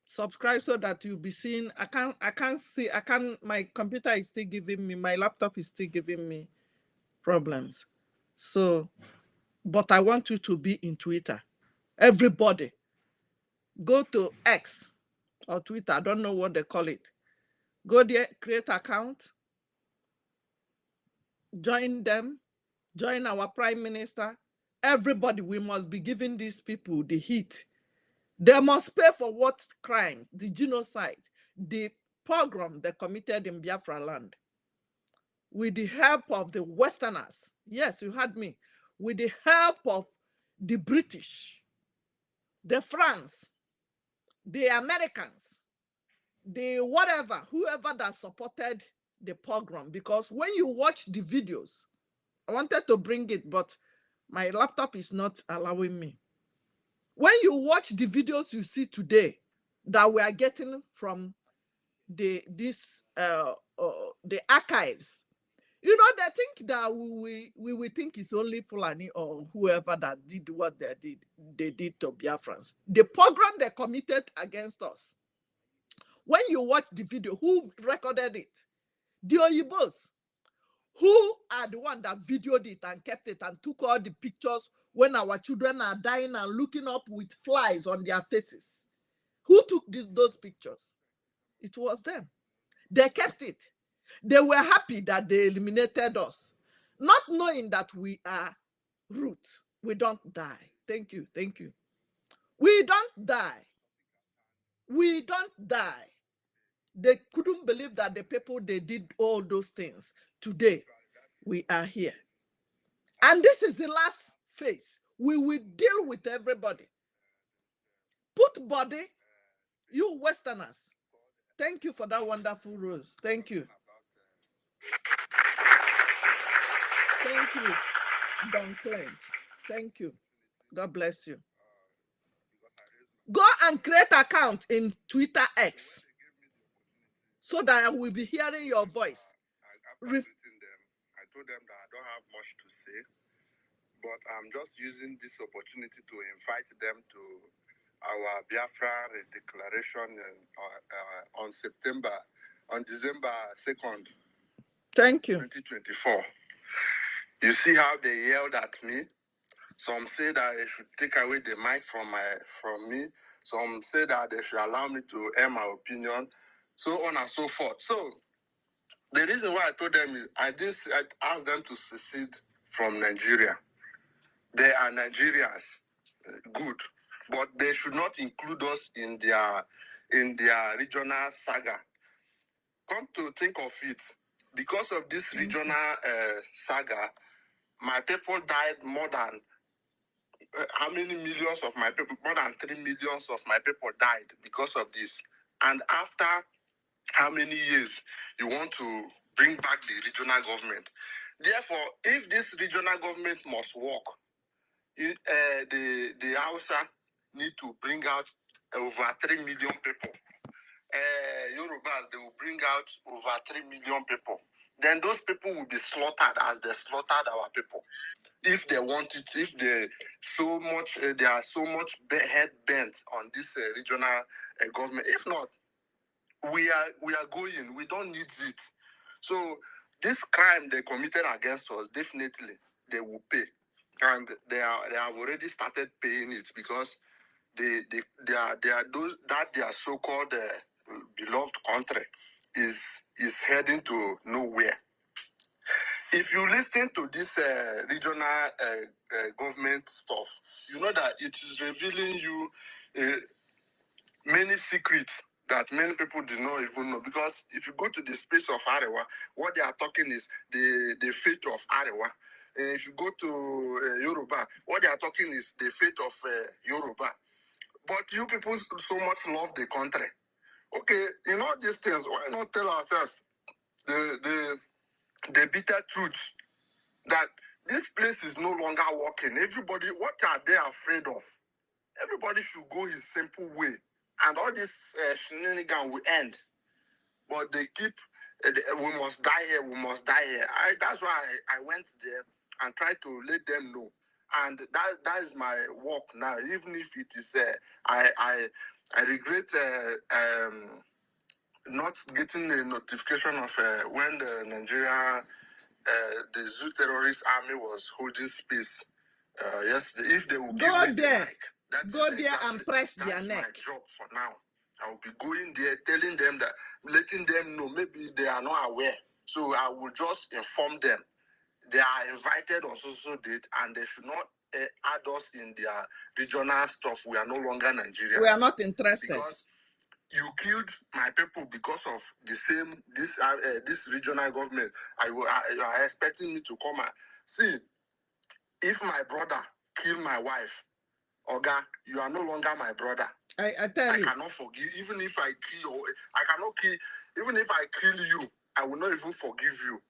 Speaker 5: subscribe so that you'll be seeing. My computer is still giving me, my laptop is still giving me problems. So, but I want you to be in Twitter. Everybody, go to X or Twitter. I don't know what they call it. Go there, create account, join them, join our prime minister. Everybody, we must be giving these people the heat. They must pay for what crimes, the genocide, the pogrom they committed in Biafra land. With the help of the Westerners, yes, you heard me, with the help of the British, the France, the Americans, the whatever, whoever that supported the pogrom. Because when you watch the videos, I wanted to bring it, but my laptop is not allowing me. When you watch the videos you see today that we are getting from the archives, you know, they think that we will think it's only Fulani or whoever that did what they did to Biafrans. The pogrom they committed against us. When you watch the video, who recorded it? The Oyibos, who are the one that videoed it and kept it and took all the pictures when our children are dying and looking up with flies on their faces. Who took those pictures? It was them. They kept it. They were happy that they eliminated us, not knowing that we are root. We don't die. Thank you. We don't die. We don't die. They couldn't believe that the people, they did all those things. Today, we are here. And this is the last phase. We will deal with everybody. Put body, you Westerners. Thank you for that wonderful rose. Thank you. Thank you, Don Clint. Thank you. God bless you. Go and create an account in Twitter X so that I will be hearing your voice.
Speaker 7: I told them that I don't have much to say, but I'm just using this opportunity to invite them to our Biafra declaration on December 2nd.
Speaker 5: Thank you.
Speaker 7: 2024. You see how they yelled at me? Some say that they should take away the mic from me. Some say that they should allow me to air my opinion, so on and so forth. So The reason why I told them is I asked them to secede from Nigeria. They are Nigerians, good, but they should not include us in their regional saga. Come to think of it, because of this regional saga, my people died more than how many millions of my people? More than 3 millions of my people died because of this. And after how many years you want to bring back the regional government? Therefore, if this regional government must work, the Hausa need to bring out over 3 million people. Yorubas, they will bring out over 3 million people. Then those people will be slaughtered as they slaughtered our people. If they want it, if they are so much head bent on this regional government. If not, we are going. We don't need it. So this crime they committed against us, definitely they will pay, and they have already started paying it because they are those that their so-called beloved country is heading to nowhere. If you listen to this regional government stuff, you know that it is revealing you many secrets that many people do not even know. Because if you go to the space of Arewa, what they are talking is the fate of Arewa. If you go to Yoruba, what they are talking is the fate of Yoruba. But you people so much love the country. Okay, you know these things. Why not tell ourselves the bitter truth that this place is no longer working? Everybody, what are they afraid of? Everybody should go his simple way, and all this shenanigan will end. But they keep, we must die here, we must die here. That's why I went there and tried to let them know. And that is my work now. Even if it is, I regret not getting a notification of when the Nigeria, the Zoo terrorist army was holding space yesterday. If they will give me the mic,
Speaker 5: go there and press their neck.
Speaker 7: That's my job for now. I will be going there, telling them that, letting them know. Maybe they are not aware, so I will just inform them. They are invited on so date, and they should not add us in their regional stuff. We are no longer Nigerians.
Speaker 5: We are not interested.
Speaker 7: Because you killed my people because of the same this regional government. You are expecting me to come and see. If my brother killed my wife, Oga, you are no longer my brother.
Speaker 5: I tell you,
Speaker 7: I cannot forgive. Even if I kill, I cannot kill. Even if I kill you, I will not even forgive you,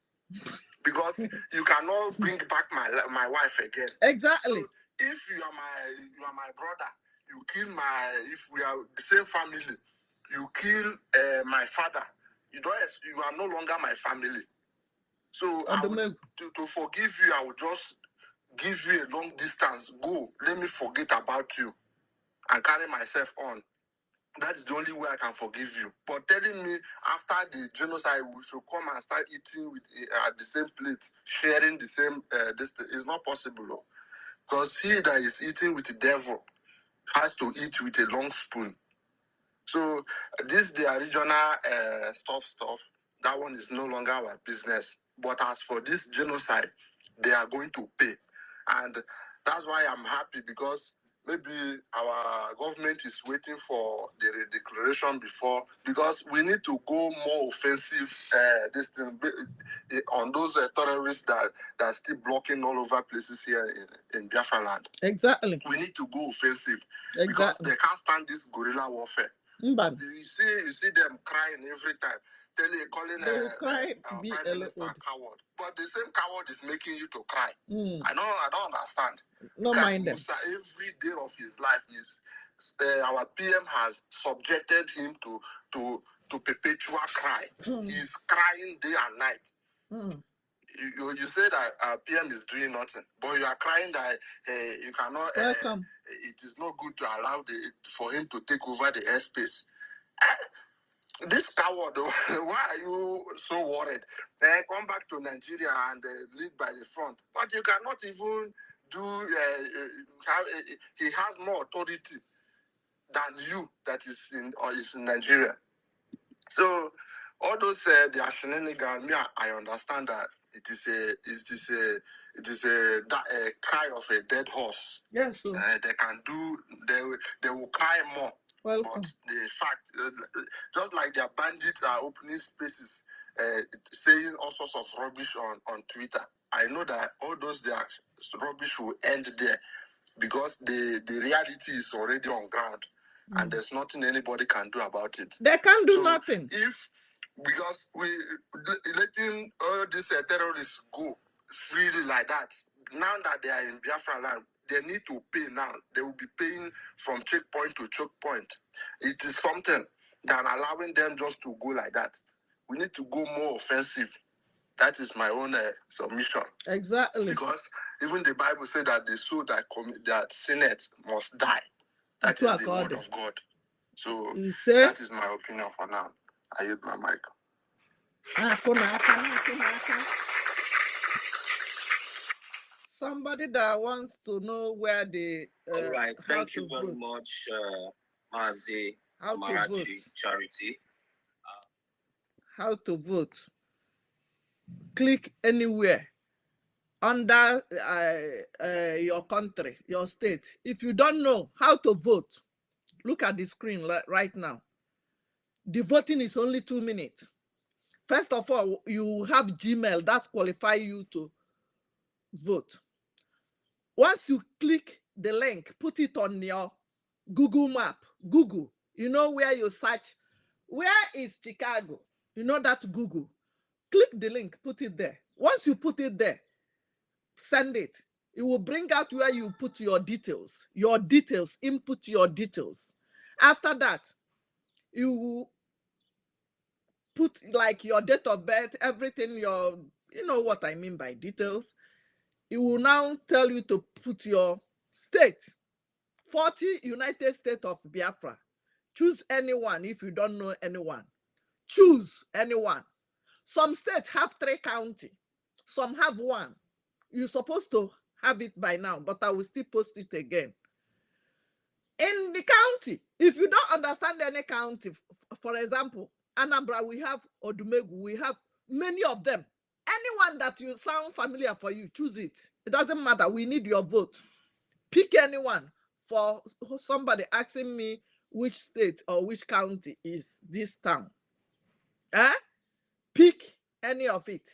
Speaker 7: because you cannot bring back my wife again.
Speaker 5: Exactly.
Speaker 7: So if you are my brother, you kill my. If we are the same family, you kill my father. You are no longer my family. So to forgive you, I will just give you a long distance. Go, let me forget about you and carry myself on. That is the only way I can forgive you. But telling me after the genocide we should come and start eating with at the same plate, sharing the same this is not possible. Because he that is eating with the devil has to eat with a long spoon. So this the regional stuff. That one is no longer our business. But as for this genocide, they are going to pay, and that's why I'm happy, because maybe our government is waiting for the declaration before, because we need to go more offensive this thing on those terrorists that are still blocking all over places here in Biafra land.
Speaker 5: Exactly.
Speaker 7: We need to go offensive, because they can't stand this guerrilla warfare. You see them crying every time. Calling Prime Minister a coward. But the same coward is making you to cry. I don't understand.
Speaker 5: No mind them.
Speaker 7: Every day of his life is our PM has subjected him to perpetual cry. He's crying day and night. You say that PM is doing nothing, but you are crying that you cannot. It is not good to allow for him to take over the airspace. This coward, why are you so worried? Come back to Nigeria and lead by the front. But you cannot even do. He has more authority than you that is in Nigeria. So all those they are shenanigans. Me, I understand that it is a cry of a dead horse.
Speaker 5: Yes, sir.
Speaker 7: They can do. They will cry more.
Speaker 5: Welcome.
Speaker 7: But the fact, just like their bandits are opening spaces, saying all sorts of rubbish on Twitter. I know that all those their rubbish will end there, because the reality is already on ground, and there's nothing anybody can do about it.
Speaker 5: They can't do nothing.
Speaker 7: Because we letting all these terrorists go freely like that, now that they are in Biafra land, they need to pay now. They will be paying from checkpoint to checkpoint. It is something than allowing them just to go like that. We need to go more offensive. That is my own submission.
Speaker 5: Exactly.
Speaker 7: Because even the Bible said that the soul that sinneth must die. That is the word of God. So that is my opinion for now. I hit my mic.
Speaker 5: Somebody that wants to know where the
Speaker 3: all right, thank you very much, Mazi Marachi Charity.
Speaker 5: How to vote? Click anywhere under your country, your state. If you don't know how to vote, look at the screen right now. The voting is only 2 minutes. First of all, you have Gmail that qualify you to vote. Once you click the link, put it on your Google map. Google, you know where you search, where is Chicago? You know that Google. Click the link, put it there. Once you put it there, send it. It will bring out where you put your details, input your details. After that, you will put like your date of birth, everything, you know what I mean by details. It will now tell you to put your state, 40 United States of Biafra. Choose anyone if you don't know anyone. Choose anyone. Some states have 3 counties. Some have 1. You're supposed to have it by now, but I will still post it again. In the county, if you don't understand any county, for example, Anambra, we have Odumegu, we have many of them. Anyone that you sound familiar for you, choose it. It doesn't matter. We need your vote. Pick anyone. For somebody asking me which state or which county is this town. Pick any of it.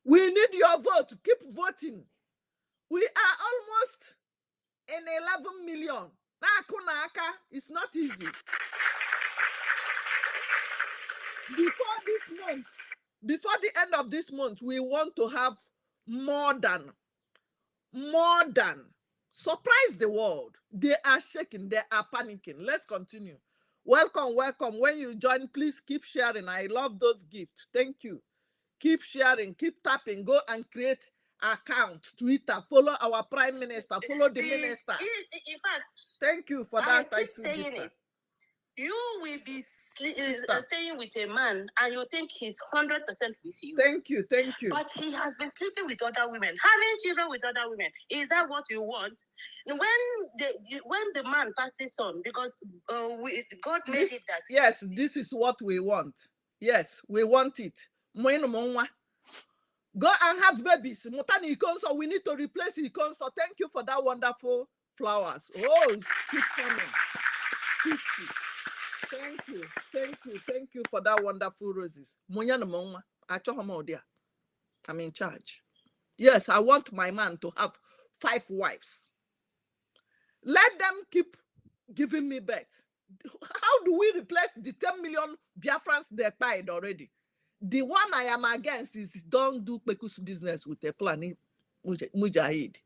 Speaker 5: We need your vote. Keep voting. We are almost in 11 million. It's not easy. Before the end of this month, we want to have more than. Surprise the world. They are shaking. They are panicking. Let's continue. Welcome. When you join, please keep sharing. I love those gifts. Thank you. Keep sharing. Keep tapping. Go and create account, Twitter. Follow our Prime Minister. Follow the Minister.
Speaker 4: In fact,
Speaker 5: thank you for that.
Speaker 4: I keep saying it. You will be staying with a man and you think he's 100% with you.
Speaker 5: Thank you.
Speaker 4: But he has been sleeping with other women, having children with other women. Is that what you want? When the man passes on, because God made it that.
Speaker 5: Yes, this is what we want. Yes, we want it. Go and have babies. So we need to replace Ikonso. So thank you for that wonderful flowers. Oh, keep coming. 50. Thank you for that wonderful roses. I'm in charge. Yes, I want my man to have 5 wives. Let them keep giving me birth. How do we replace the 10 million Biafrans they died already? The one I am against is don't do Pekus business with a Fulani Mujahid.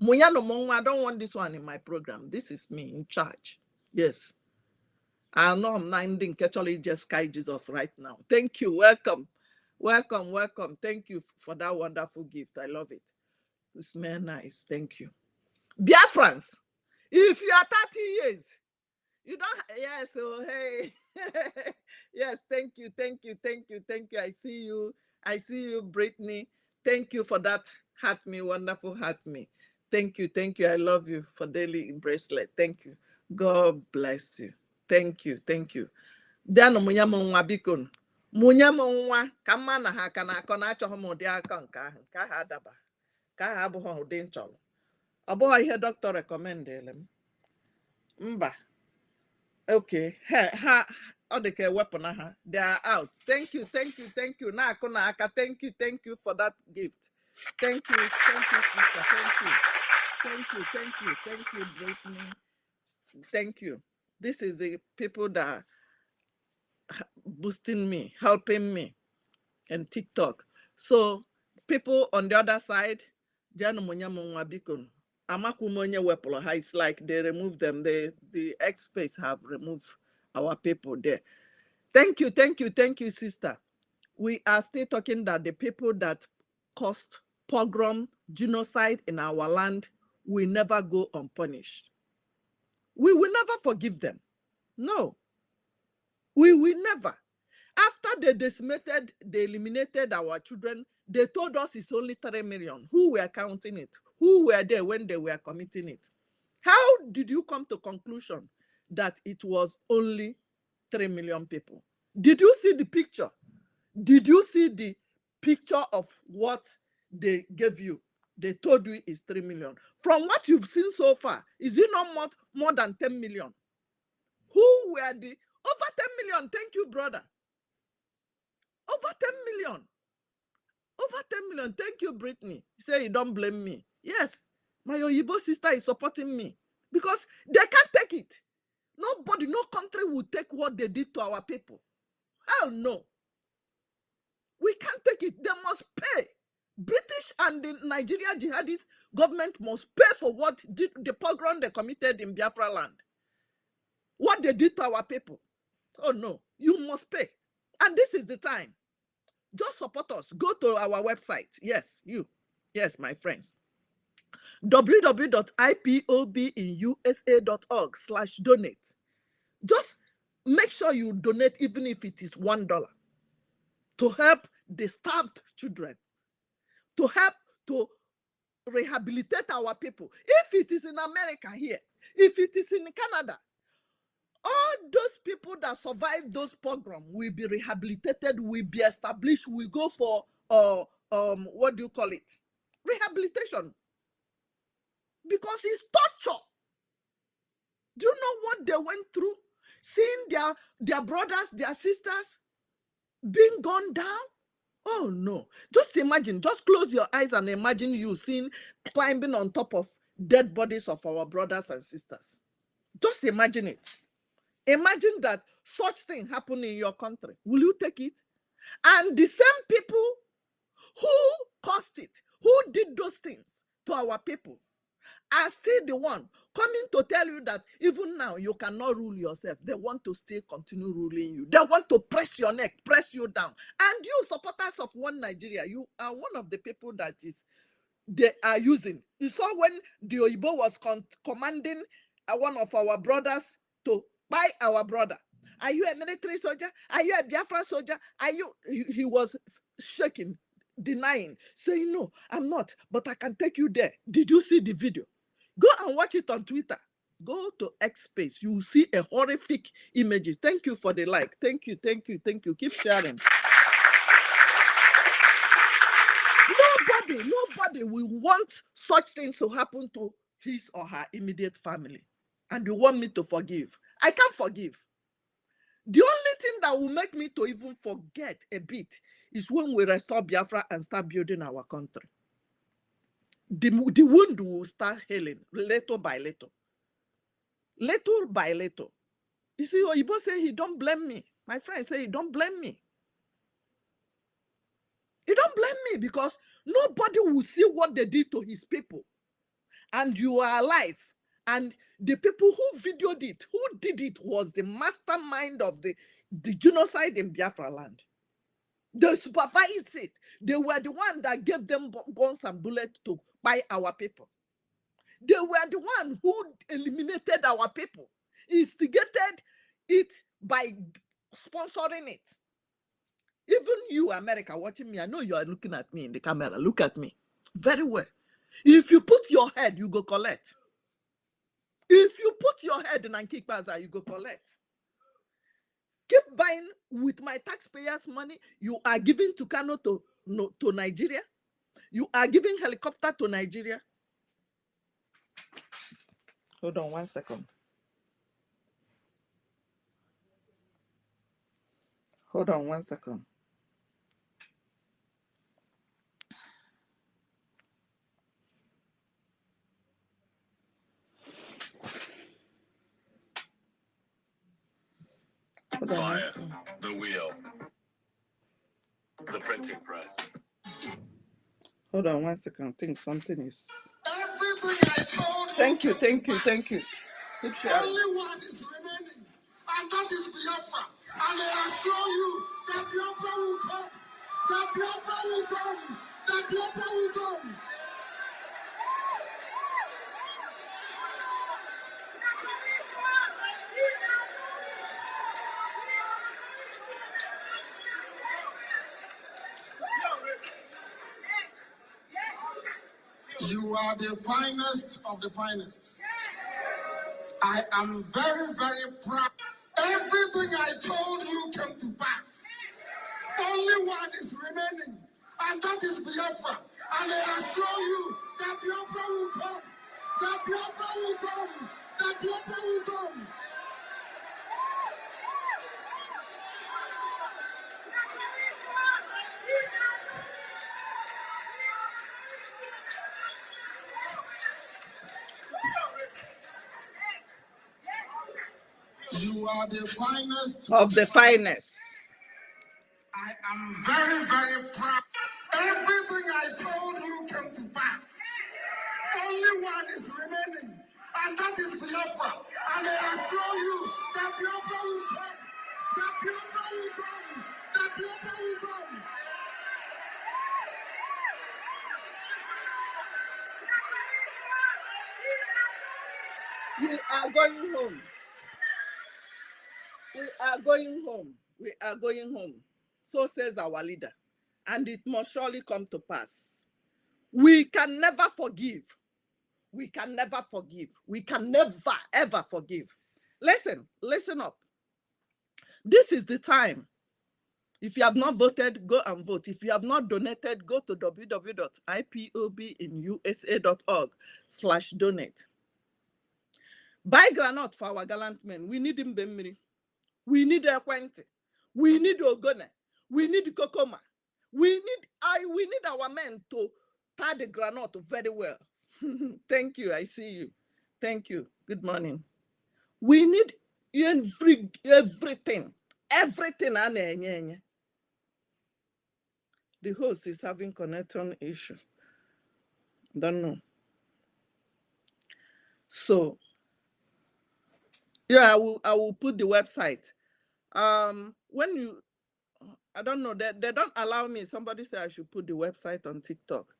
Speaker 5: I don't want this one in my program. This is me in charge. Yes. I know I'm minding actually just Sky Jesus right now. Thank you. Welcome. Thank you for that wonderful gift. I love it. It's very nice. Thank you. Biafrans, if you are 30 years, you don't. Yes. Oh, hey. Yes. Thank you. I see you, Brittany. Thank you for that. Heart me, wonderful heart me. Thank you. I love you for daily bracelet. Thank you. God bless you. Thank you. Diano Munyamon Bikon. Munyamon Kamana Hakana Konacho Homodia Kanka, Kahadaba, Kahabu Dinchol. A boy here doctor recommended them. Mba. Okay. Ha. Odeke weapon. They are out. Thank you. Na kona aka. Thank you for that gift. Thank you, sister. Thank you, Brittany. Thank you. This is the people that are boosting me, helping me, and TikTok. So people on the other side, it's like they removed them. The X space have removed our people there. Thank you, sister. We are still talking that the people that caused pogrom, genocide in our land will never go unpunished. We will never forgive them. No, we will never. After they decimated, they eliminated our children, they told us it's only 3 million. Who were counting it? Who were there when they were committing it? How did you come to conclusion that it was only 3 million people? Did you see the picture? Did you see the picture of what they gave you? They told you is 3 million. From what you've seen so far, is it not more than 10 million? Who were the over 10 million? Thank you, brother. Over 10 million. Over 10 million. Thank you, Brittany. You say you don't blame me. Yes, my Oyibo sister is supporting me because they can't take it. Nobody, no country will take what they did to our people. Hell no. We can't take it. They must pay. British and the Nigeria jihadist government must pay for what the pogrom they committed in Biafra land. What they did to our people. Oh no, you must pay. And this is the time. Just support us. Go to our website. Yes, you. Yes, my friends. www.ipobinusa.org/donate. Just make sure you donate even if it is $1 to help the starved children, to help to rehabilitate our people. If it is in America here, if it is in Canada, all those people that survived those pogroms will be rehabilitated, will be established, will go for what do you call it? Rehabilitation. Because it's torture. Do you know what they went through? Seeing their brothers, their sisters being gunned down? Oh no. Just imagine, just close your eyes and imagine you climbing on top of dead bodies of our brothers and sisters. Just imagine it. Imagine that such thing happened in your country. Will you take it? And the same people who caused it, who did those things to our people, are still the one coming to tell you that even now you cannot rule yourself. They want to still continue ruling you. They want to press your neck, press you down. And you supporters of One Nigeria, you are one of the people that they are using. You saw when the Oyibo was commanding one of our brothers to buy our brother. Are you a military soldier? Are you a Biafra soldier? Are you? He was shaking, denying, saying, no, I'm not, but I can take you there. Did you see the video? Go and watch it on Twitter. Go to X space. You will see a horrific images. Thank you for the like. Thank you. Keep sharing. Nobody will want such things to happen to his or her immediate family. And you want me to forgive. I can't forgive. The only thing that will make me to even forget a bit is when we restore Biafra and start building our country. The wound will start healing little by little. Little by little. You see, Oyibo say he don't blame me. My friend say he don't blame me. He don't blame me because nobody will see what they did to his people. And you are alive. And the people who videoed it, who did it, was the mastermind of the genocide in Biafra land. They supervised it. They were the one that gave them guns and bullets to buy our people. They were the one who eliminated our people, instigated it by sponsoring it. Even you, America, watching me, I know you are looking at me in the camera. Look at me very well. If you put your head, you go collect. If you put your head in Anki Plaza, you go collect. Keep buying with my taxpayers' money. You are giving to Kano to Nigeria. You are giving helicopter to Nigeria. Hold on 1 second. Hold on 1 second.
Speaker 8: Fire, the wheel, the printing press.
Speaker 5: Hold on 1 second. I think something is.
Speaker 7: Everything I told you.
Speaker 5: Thank you. Keep sharing.
Speaker 7: Only one is remaining, and that is Biafra. And I assure you that Biafra will come. That Biafra will come. That Biafra will come. You are the finest of the finest. I am very, very proud. Everything I told you came to pass. Only one is remaining, and that is Biafra. And I assure you that Biafra will come. That Biafra will come. That Biafra will come. You are the finest
Speaker 5: Of the finest.
Speaker 7: I am very, very proud. Everything I told you came to pass. Only one is remaining, and that is Biafra. And I assure you that Biafra will come. That Biafra will come. That Biafra will come.
Speaker 5: We are going home. We are going home. We are going home. So says our leader. And it must surely come to pass. We can never forgive. We can never forgive. We can never, ever forgive. Listen up. This is the time. If you have not voted, go and vote. If you have not donated, go to www.ipobinusa.org/donate. Buy granite for our gallant men. We need Mbemiri. We need Ekwenti. We need Ogone. We need Kokoma. We need our men to tie the granite very well. Thank you. I see you. Thank you. Good morning. We need everything. Everything. The host is having connection issue. Don't know. So yeah, I will put the website. When you, I don't know, they don't allow me. Somebody said I should put the website on TikTok.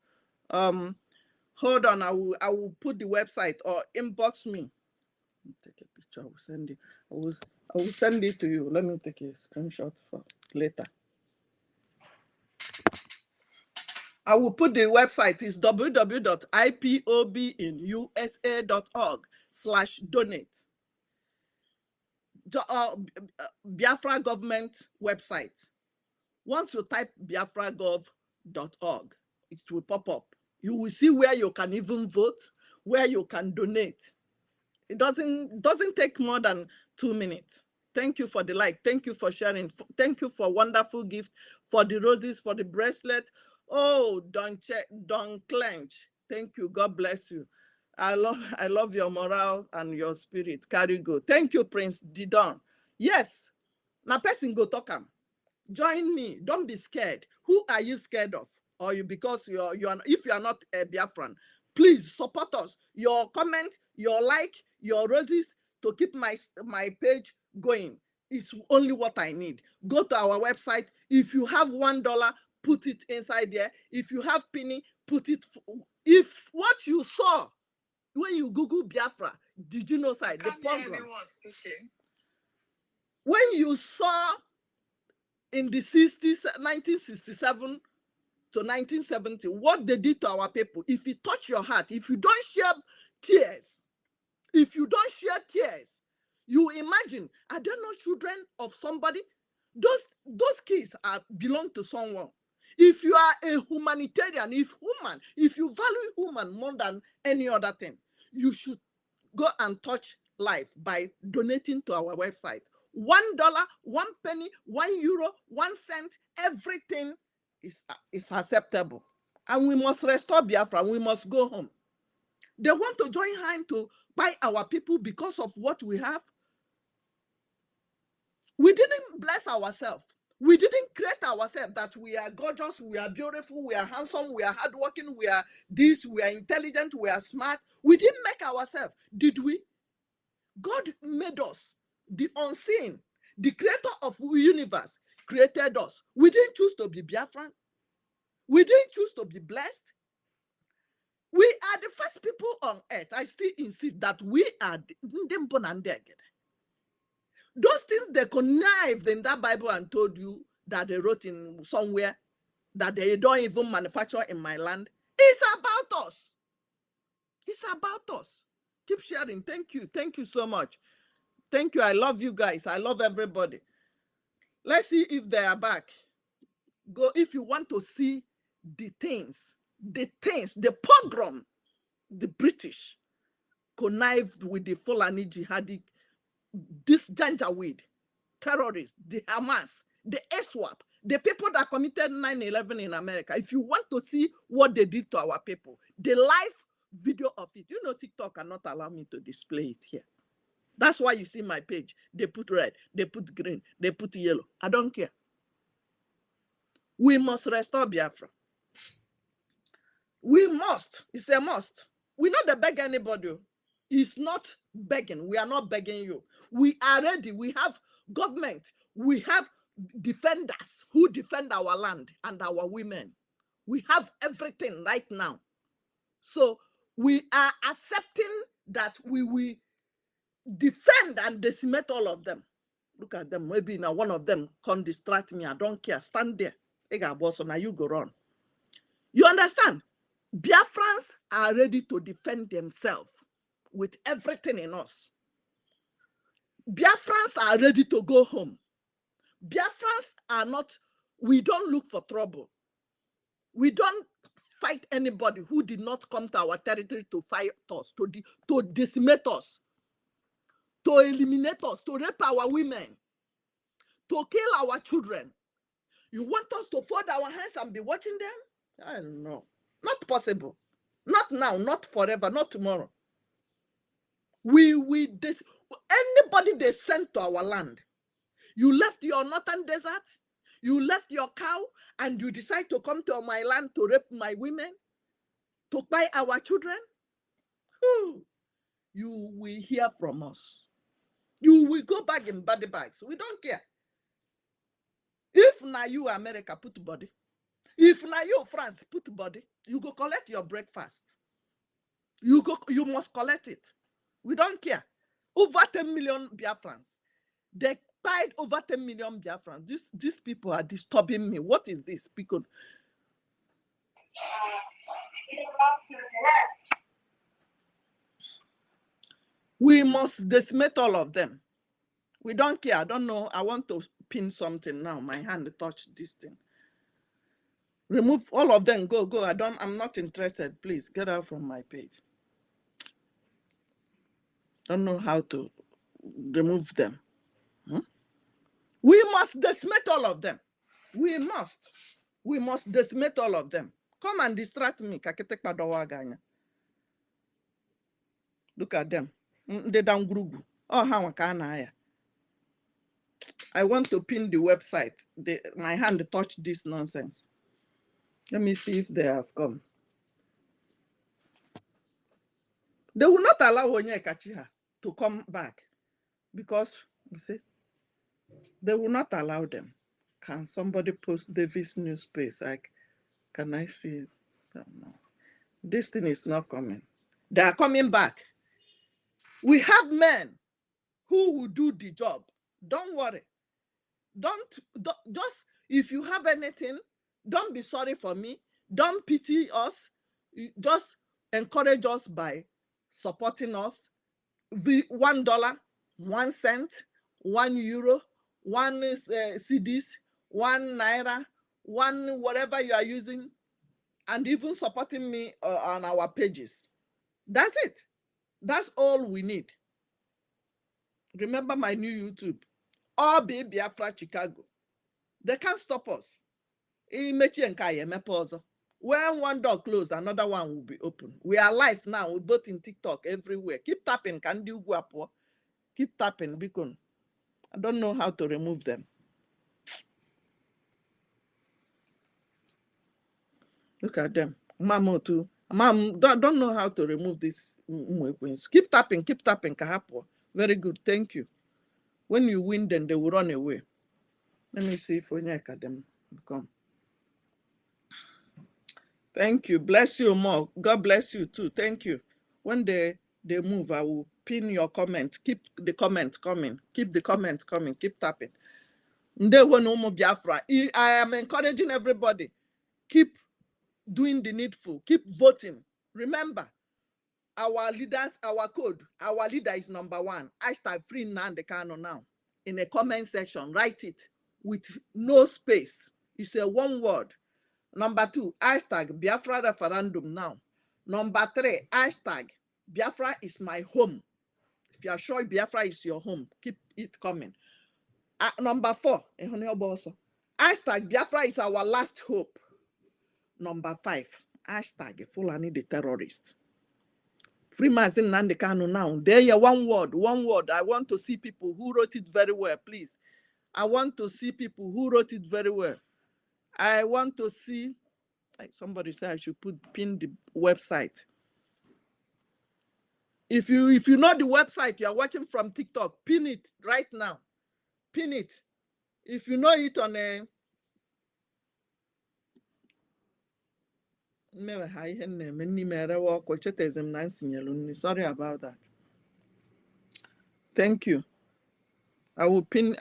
Speaker 5: Hold on, I will put the website, or inbox me. Take a picture. I will send it. I will send it to you. Let me take a screenshot for later. I will put the website. It's www.ipobinusa.org/donate. Biafra government website. Once you type biafragov.org, it will pop up. You will see where you can even vote, where you can donate. It doesn't take more than 2 minutes. Thank you for the like. Thank you for sharing. Thank you for wonderful gift, for the roses, for the bracelet. Oh, don't clench. Thank you. God bless you. I love your morals and your spirit. Carry go. Thank you, Prince Didon. Yes. Now person go talk am. Join me. Don't be scared. Who are you scared of? Or you, because if you are not a Biafran, please support us. Your comment, your like, your roses to keep my page going is only what I need. Go to our website. If you have $1, put it inside there. If you have penny, put it. If what you saw when you Google Biafra, the genocide, the pogrom, when you saw in the 60s, 1967 to 1970, what they did to our people, if it touch your heart, if you don't shed tears, You imagine, are there no children of somebody? Those kids belong to someone. If you are a humanitarian, if you value human more than any other thing, you should go and touch life by donating to our website. $1, 1 penny, €1, 1 cent, everything is acceptable. And we must restore Biafra. We must go home. They want to join hands to buy our people because of what we have. We didn't bless ourselves. We didn't create ourselves that we are gorgeous, we are beautiful, we are handsome, we are hardworking, we are this, we are intelligent, we are smart. We didn't make ourselves, did we? God made us, the unseen, the creator of the universe created us. We didn't choose to be Biafran. We didn't choose to be blessed. We are the first people on earth. I still insist that we are those things they connived in that Bible and told you that they wrote in somewhere that they don't even manufacture in my land. It's about us. It's about us. Keep sharing. Thank you. Thank you so much. Thank you. I love you guys. I love everybody. Let's see if they are back. Go if you want to see the things, the pogrom, the British connived with the Fulani jihadi, this Janjaweed, terrorists, the Hamas, the ISWAP, the people that committed 9/11 in America. If you want to see what they did to our people, the live video of it, you know, TikTok cannot allow me to display it here. That's why you see my page. They put red, they put green, they put yellow. I don't care. We must restore Biafra. We must. It's a must. We not beg anybody. It's not begging. We are not begging you. We are ready. We have government. We have defenders who defend our land and our women. We have everything right now. So we are accepting that we will defend and decimate all of them. Look at them. Maybe now one of them can distract me. I don't care. Stand there. So now you go on. You understand? Biafrans are ready to defend themselves with everything in us. Biafrans are ready to go home. Biafrans are not, we don't look for trouble. We don't fight anybody who did not come to our territory to fight us, to decimate us, to eliminate us, to rape our women, to kill our children. You want us to fold our hands and be watching them? I don't know. Not possible. Not now, not forever, not tomorrow. Anybody they sent to our land, you left your northern desert, you left your cow, and you decide to come to my land to rape my women, to buy our children, you will hear from us. You will go back in body bags. We don't care. If now you America put body, if now you France put body, you go collect your breakfast. You must collect it. We don't care. Over 10 million Biafrans. They paid over 10 million Biafrans. These people are disturbing me. What is this? Because we must decimate all of them. We don't care. I don't know. I want to pin something now. My hand touched this thing. Remove all of them. Go. I'm not interested. Please get out from my page. Don't know how to remove them. We must decimate all of them. We must decimate all of them. Come and distract me. Look at them. They down group. Oh, how can I? I want to pin the website. My hand touched this nonsense. Let me see if they have come. They will not allow Onye Kachiha to come back because, you see, they will not allow them. Can somebody post Davis News Space? Can I see it? No. This thing is not coming. They are coming back. We have men who will do the job. Don't worry. Don't just, if you have anything, don't be sorry for me. Don't pity us. Just encourage us by supporting us. $1, 1 cent, 1 euro, 1 CDs, 1 naira, 1 whatever you are using, and even supporting me on our pages. That's it. That's all we need. Remember my new YouTube, all be Biafra Chicago. They can't stop us. When one door closed, another one will be open. We are live now, we're both in TikTok everywhere. Keep tapping, can you go up? Keep tapping, because I don't know how to remove them. Look at them. Mama too. Mom, don't know how to remove this. Keep tapping, Kahapo. Very good, thank you. When you win, then they will run away. Let me see if Onyeka them come. Thank you. Bless you more. God bless you too. Thank you. When they move, I will pin your comment. Keep the comments coming. Keep the comments coming. Keep tapping. Biafra. I am encouraging everybody. Keep doing the needful. Keep voting. Remember, our leaders, our code, our leader is #1. Hashtag free Nnamdi Kanu now. In the comment section, write it with no space. It's a one word. #2, hashtag Biafra referendum now. #3, hashtag Biafra is my home. If you are sure Biafra is your home, keep it coming. #4, hashtag Biafra is our last hope. #5, hashtag Fulani the terrorist. Free Mazin Nnamdi Kanu now. There you one word. I want to see people who wrote it very well, please. I want to see people who wrote it very well. I want to see, like somebody said, I should pin the website. If you know the website, you are watching from TikTok, pin it right now. Pin it. If you know it on a sorry about that. Thank you. I will pin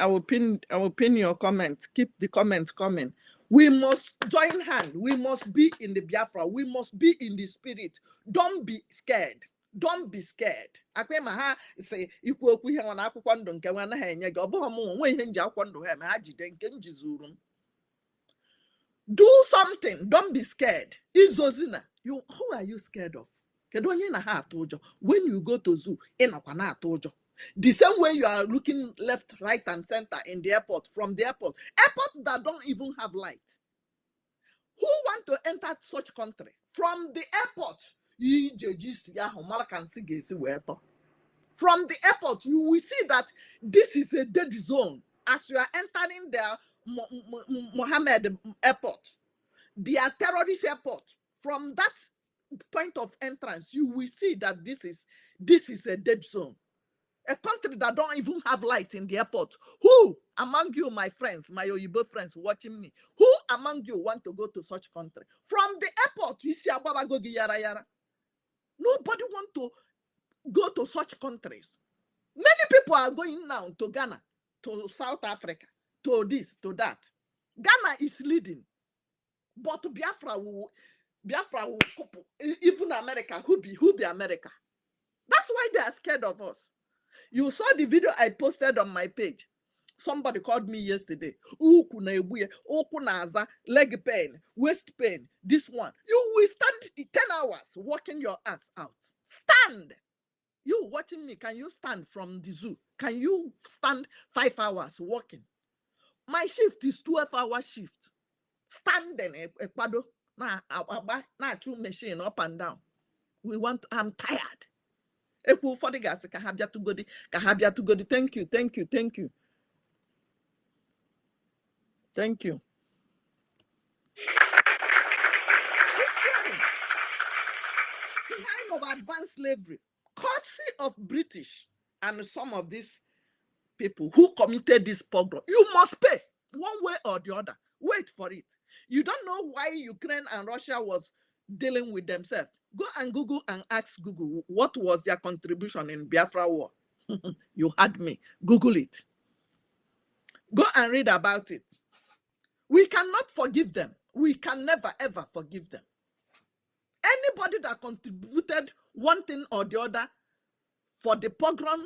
Speaker 5: your comments. Keep the comments coming. We must join hands. We must be in the Biafra. We must be in the spirit. Don't be scared. Don't be scared. Say do something. Don't be scared. Izozina. Who are you scared of? When you go to zoo, the same way you are looking left, right, and center in the airport, from the airport that don't even have light. Who want to enter such country? From the airport, from the airport, you will see that this is a dead zone. As you are entering the Mohammed airport, the terrorist airport, from that point of entrance, you will see that this is a dead zone. A country that don't even have light in the airport. Who among you, my friends, my Oyibo friends watching me, who among you want to go to such country? From the airport, you see Ababa Gogi Yara Yara. Nobody want to go to such countries. Many people are going now to Ghana, to South Africa, to this, to that. Ghana is leading. But Biafra will couple. Even America, who be America? That's why they are scared of us. You saw the video I posted on my page. Somebody called me yesterday. Leg pain, waist pain, this one. You will stand 10 hours walking your ass out. Stand. You watching me, can you stand from the zoo? Can you stand 5 hours walking? My shift is 12-hour shift. Standing, na two machine up and down. I'm tired. For the gas, Kahabia to go. Thank you. Thank you. Time of advanced slavery, courtesy of British and some of these people who committed this pogrom. You must pay one way or the other. Wait for it. You don't know why Ukraine and Russia was dealing with themselves. Go and Google and ask Google what was their contribution in Biafra war. You had me. Google it. Go and read about it. We cannot forgive them. We can never ever forgive them. Anybody that contributed one thing or the other for the pogrom,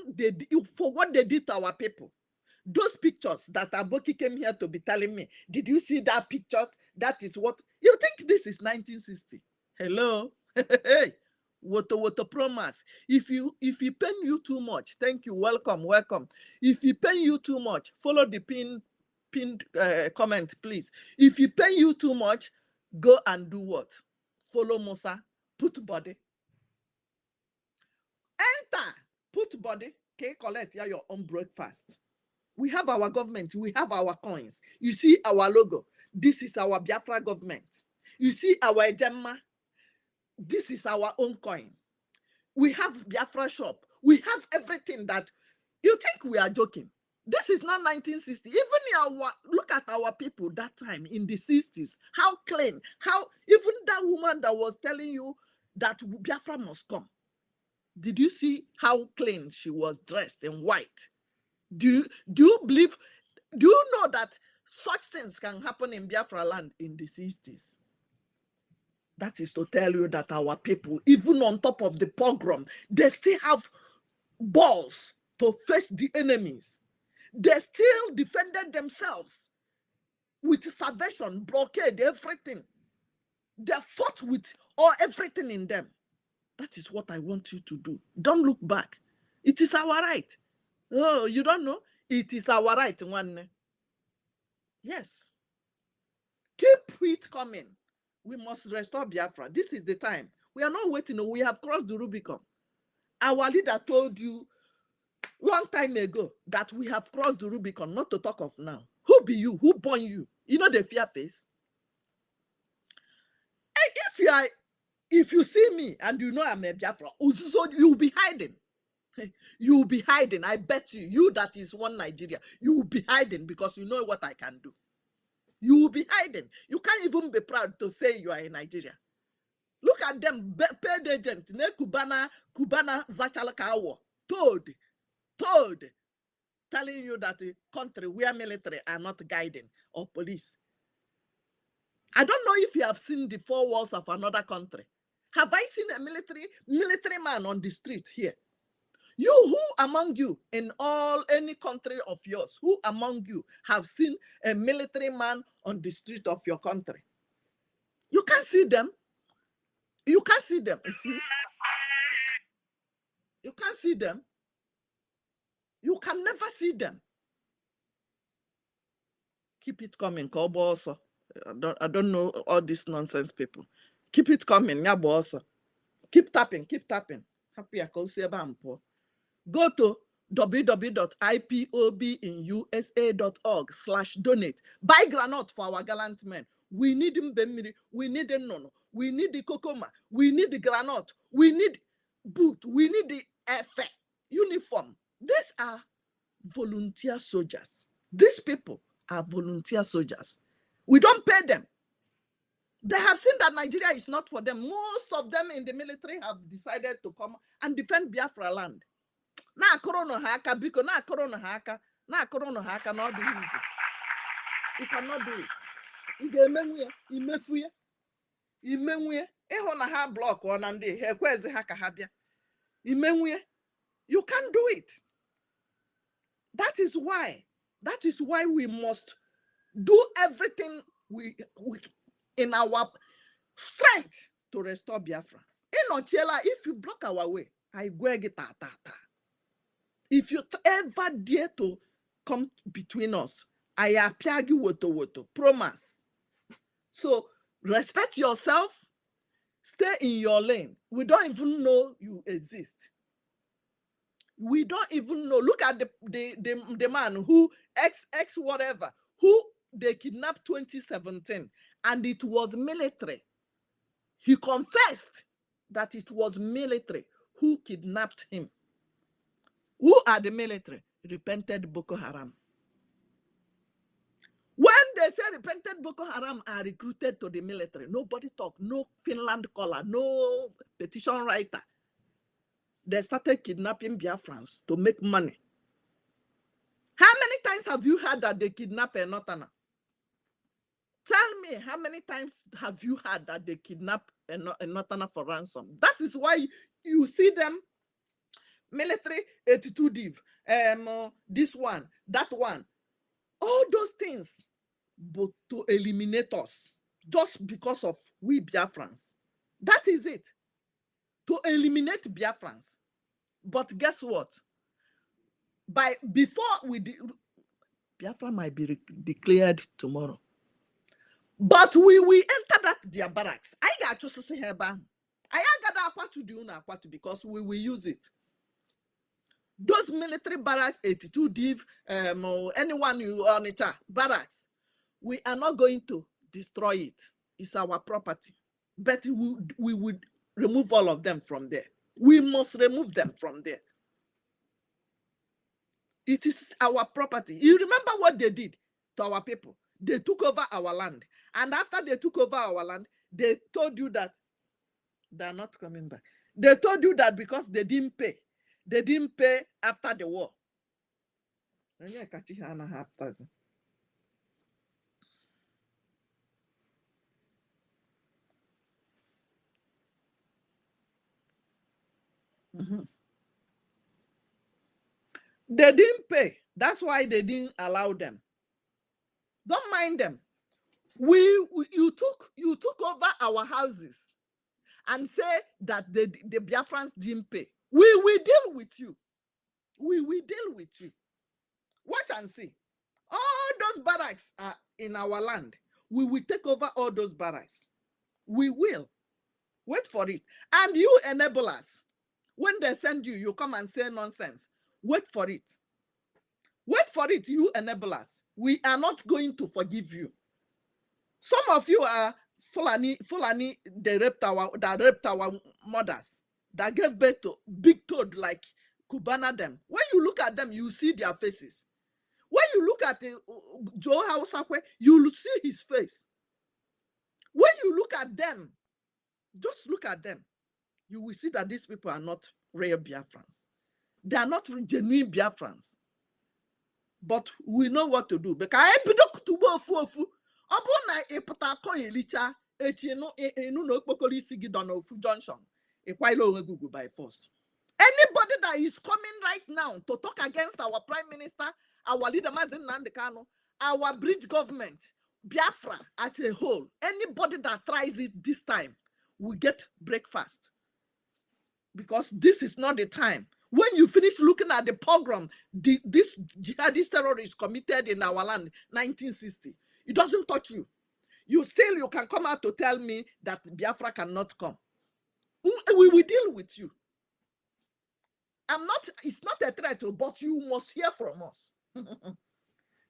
Speaker 5: for what they did to our people. Those pictures that Aboki came here to be telling me, did you see that pictures? That is what, you think this is 1960? Hello? Hey, what promise? If you pain you too much, thank you, welcome. If you pain you too much, follow the pinned comment, please. If you pain you too much, go and do what? Follow Musa, put body. Enter, put body, okay, collect your own breakfast. We have our government, we have our coins. You see our logo. This is our Biafra government. You see our Ejema. This is our own coin. We have Biafra shop. We have everything that you think we are joking. This is not 1960. Even look at our people that time in the 60s. How clean, how even that woman that was telling you that Biafra must come. Did you see how clean she was dressed in white? Do you believe, do you know that such things can happen in Biafra land in the 60s? That is to tell you that our people, even on top of the pogrom, they still have balls to face the enemies. They still defended themselves with salvation, blockade, everything. They fought with everything in them. That is what I want you to do. Don't look back. It is our right. Oh, you don't know? It is our right, one. Yes. Keep it coming. We must restore Biafra. This is the time. We are not waiting. We have crossed the Rubicon. Our leader told you long time ago that we have crossed the Rubicon, not to talk of now. Who be you? Who born you? You know the fear face? And if you see me and you know I'm a Biafra, so you'll be hiding. You will be hiding. I bet you. You that is one Nigeria. You will be hiding because you know what I can do. You will be hiding. You can't even be proud to say you are in Nigeria. Look at them, paid agent, ne Cubana Zachalakawa, told, telling you that the country where military are not guiding or police. I don't know if you have seen the four walls of another country. Have I seen a military man on the street here? Who among you in any country of yours, who among you have seen a military man on the street of your country? You can't see them. You can't see them. You see? You can't see them. You can never see them. Keep it coming, also. I don't know all these nonsense people. Keep it coming, yeah, boss. Keep tapping. Happy I can see about. Go to www.ipobinusa.org/donate. Buy granite for our gallant men. We need mbemiri. We need the nono. We need the kokoma. We need the granite. We need boot. We need the efe uniform. These are volunteer soldiers. These people are volunteer soldiers. We don't pay them. They have seen that Nigeria is not for them. Most of them in the military have decided to come and defend Biafra land. Na akorono haka biko na akorono haka na not do easy. You cannot do it. Imenwe ehona ha block one and day hekweze haka habia. Imenwe, you can't do it. That is why we must do everything we in our strength to restore Biafra. If you block our way, I go get ta. If you ever dare to come between us, I appear you woto. Promise. So respect yourself. Stay in your lane. We don't even know you exist. We don't even know. Look at the man who ex whatever who they kidnapped 2017, and it was military. He confessed that it was military who kidnapped him. Who are the military? Repented Boko Haram. When they say repented Boko Haram are recruited to the military, nobody talk, no Finland caller, no petition writer. They started kidnapping Biafrans to make money. How many times have you heard that they kidnap a Northerner? Tell me, how many times have you heard that they kidnap a Northerner for ransom? That is why you see them military 82 div, this one, that one, all those things, but to eliminate us just because of we Biafrans. That is it. To eliminate Biafrans. But guess what? Before we Biafra might be declared tomorrow. But we enter that their barracks. I got to say here, I got that to do now because we will use it. Those military barracks, 82 div, anyone you on it, barracks, we are not going to destroy it. It's our property. But we would remove all of them from there. We must remove them from there. It is our property. You remember what they did to our people? They took over our land. And after they took over our land, they told you that they're not coming back. They told you that because they didn't pay. They didn't pay after the war. They didn't pay. That's why they didn't allow them. Don't mind them. You took over our houses and say that the Biafrans didn't pay. We will deal with you. We will deal with you. Watch and see. All those barracks are in our land. We will take over all those barracks. We will. Wait for it. And you enable us. When they send you, you come and say nonsense. Wait for it. Wait for it, you enable us. We are not going to forgive you. Some of you are Fulani, that raped our mothers, that gave birth to big toad like Kubana them. When you look at them, you see their faces. When you look at Joe Hausakwe, you will see his face. When you look at them, just look at them, you will see that these people are not real Biafrans. They are not genuine Biafrans. But we know what to do. Because junction by force. Anybody that is coming right now to talk against our prime minister, our leader Mazen Nandekano, our bridge government, Biafra as a whole, anybody that tries it this time will get breakfast. Because this is not the time. When you finish looking at the pogrom this jihadist terrorist committed in our land, 1960, it doesn't touch you. You can come out to tell me that Biafra cannot come. We will deal with you. It's not a threat, but you must hear from us.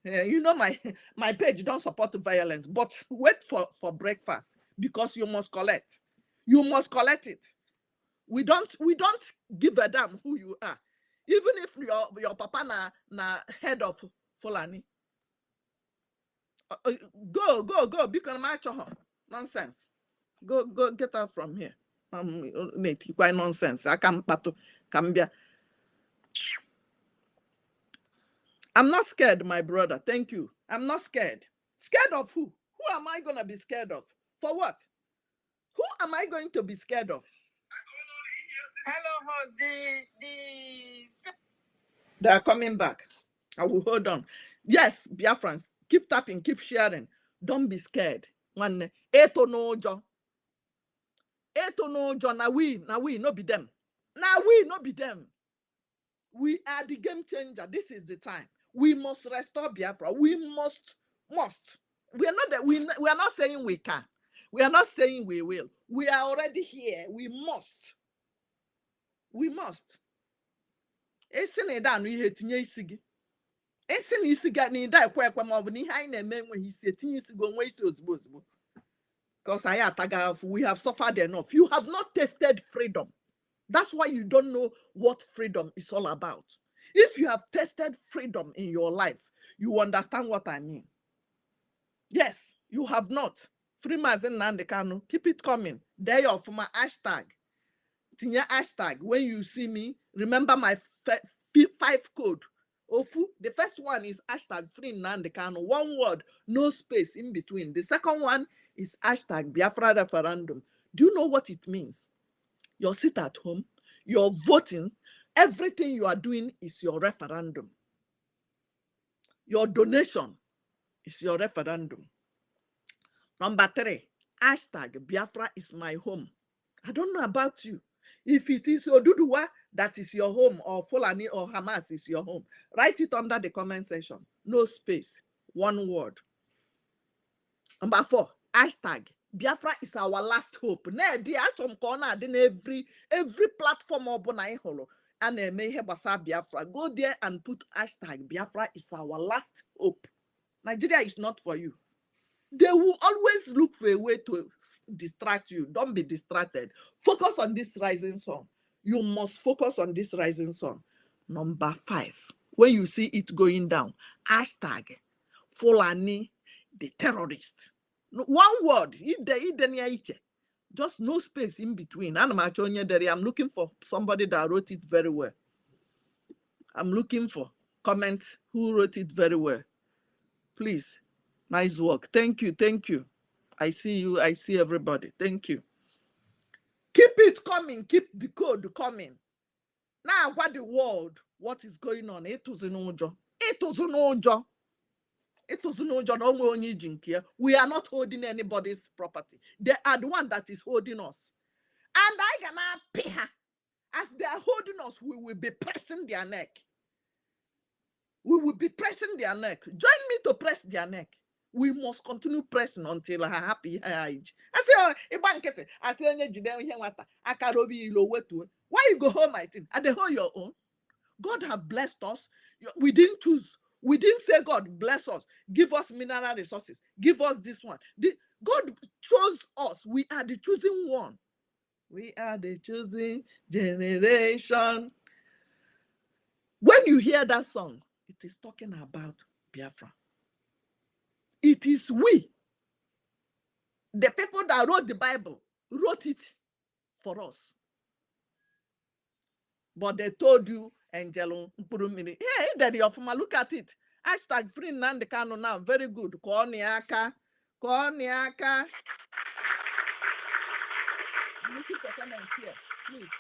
Speaker 5: You know my page don't support violence, but wait for breakfast because you must collect. You must collect it. We don't give a damn who you are. Even if your papa na head of Fulani. Go, because nonsense. Go get out from here. Quite nonsense. I can't cambia. I'm not scared, my brother. Thank you. I'm not scared. Scared of who? Who am I gonna be scared of? For what? Who am I going to be scared of?
Speaker 9: Hello, host.
Speaker 5: They are coming back. I will hold on. Yes, Biafrans, keep tapping, keep sharing. Don't be scared. One eto no jo. Now we no be them. Now we no be them. We are the game changer. This is the time. We must restore Biafra. We must. We are not that we are not saying we can. We are not saying we will. We are already here. We must. We must. Esene da no ihe tinye isi gi. Esene isi ga ni da ekwe ma obu ni ha na eme nwe isi tinye isi go nwe isi ozugbo. Because we have suffered enough. You have not tasted freedom. That's why you don't know what freedom is all about. If you have tasted freedom in your life, you understand what I mean. Yes, you have not. Freemason Nandekano, keep it coming. Day of my hashtag. Tinya hashtag. When you see me, remember my 5 code. Ofu. The first one is hashtag free Nandekano. One word, no space in between. The second one is hashtag Biafra referendum. Do you know what it means? You sit at home, you're voting, Everything you are doing is your referendum. Your donation is your referendum. Number 3, hashtag Biafra is my home. I don't know about you. If it is Oduduwa that is your home, or Fulani or Hamas is your home, write it under the comment section. No space. One word. Number 4, hashtag Biafra is our last hope. Every platform Biafra. Go there and put hashtag Biafra is our last hope. Nigeria is not for you. They will always look for a way to distract you. Don't be distracted. Focus on this rising sun. You must focus on this rising sun. Number 5, when you see it going down, hashtag Fulani the terrorist. One word. Just no space in between. I'm looking for somebody that wrote it very well. I'm looking for comments who wrote it very well. Please. Nice work. Thank you. Thank you. I see you. I see everybody. Thank you. Keep it coming. Keep the code coming. Now, what the world? What is going on? It was an ojo. It was an ojo. It was an ojo. We are not holding anybody's property. They are the one that is holding us. And I cannot pay her. As they are holding us, we will be pressing their neck. We will be pressing their neck. Join me to press their neck. We must continue pressing until her happy age. I say, I say, why you go home, my thing? At the whole your own. God have blessed us. We didn't choose. We didn't say God bless us. Give us mineral resources. Give us this one. God chose us. We are the chosen one. We are the chosen generation. When you hear that song, it is talking about Biafra. It is we, the people that wrote the Bible, wrote it for us. But they told you, Angelo, hey, Daddy of Fuma, look at it. Hashtag free Nnamdi Kanu now. Very good. Koniaka. Koniaka. I'm looking for comments here. Please.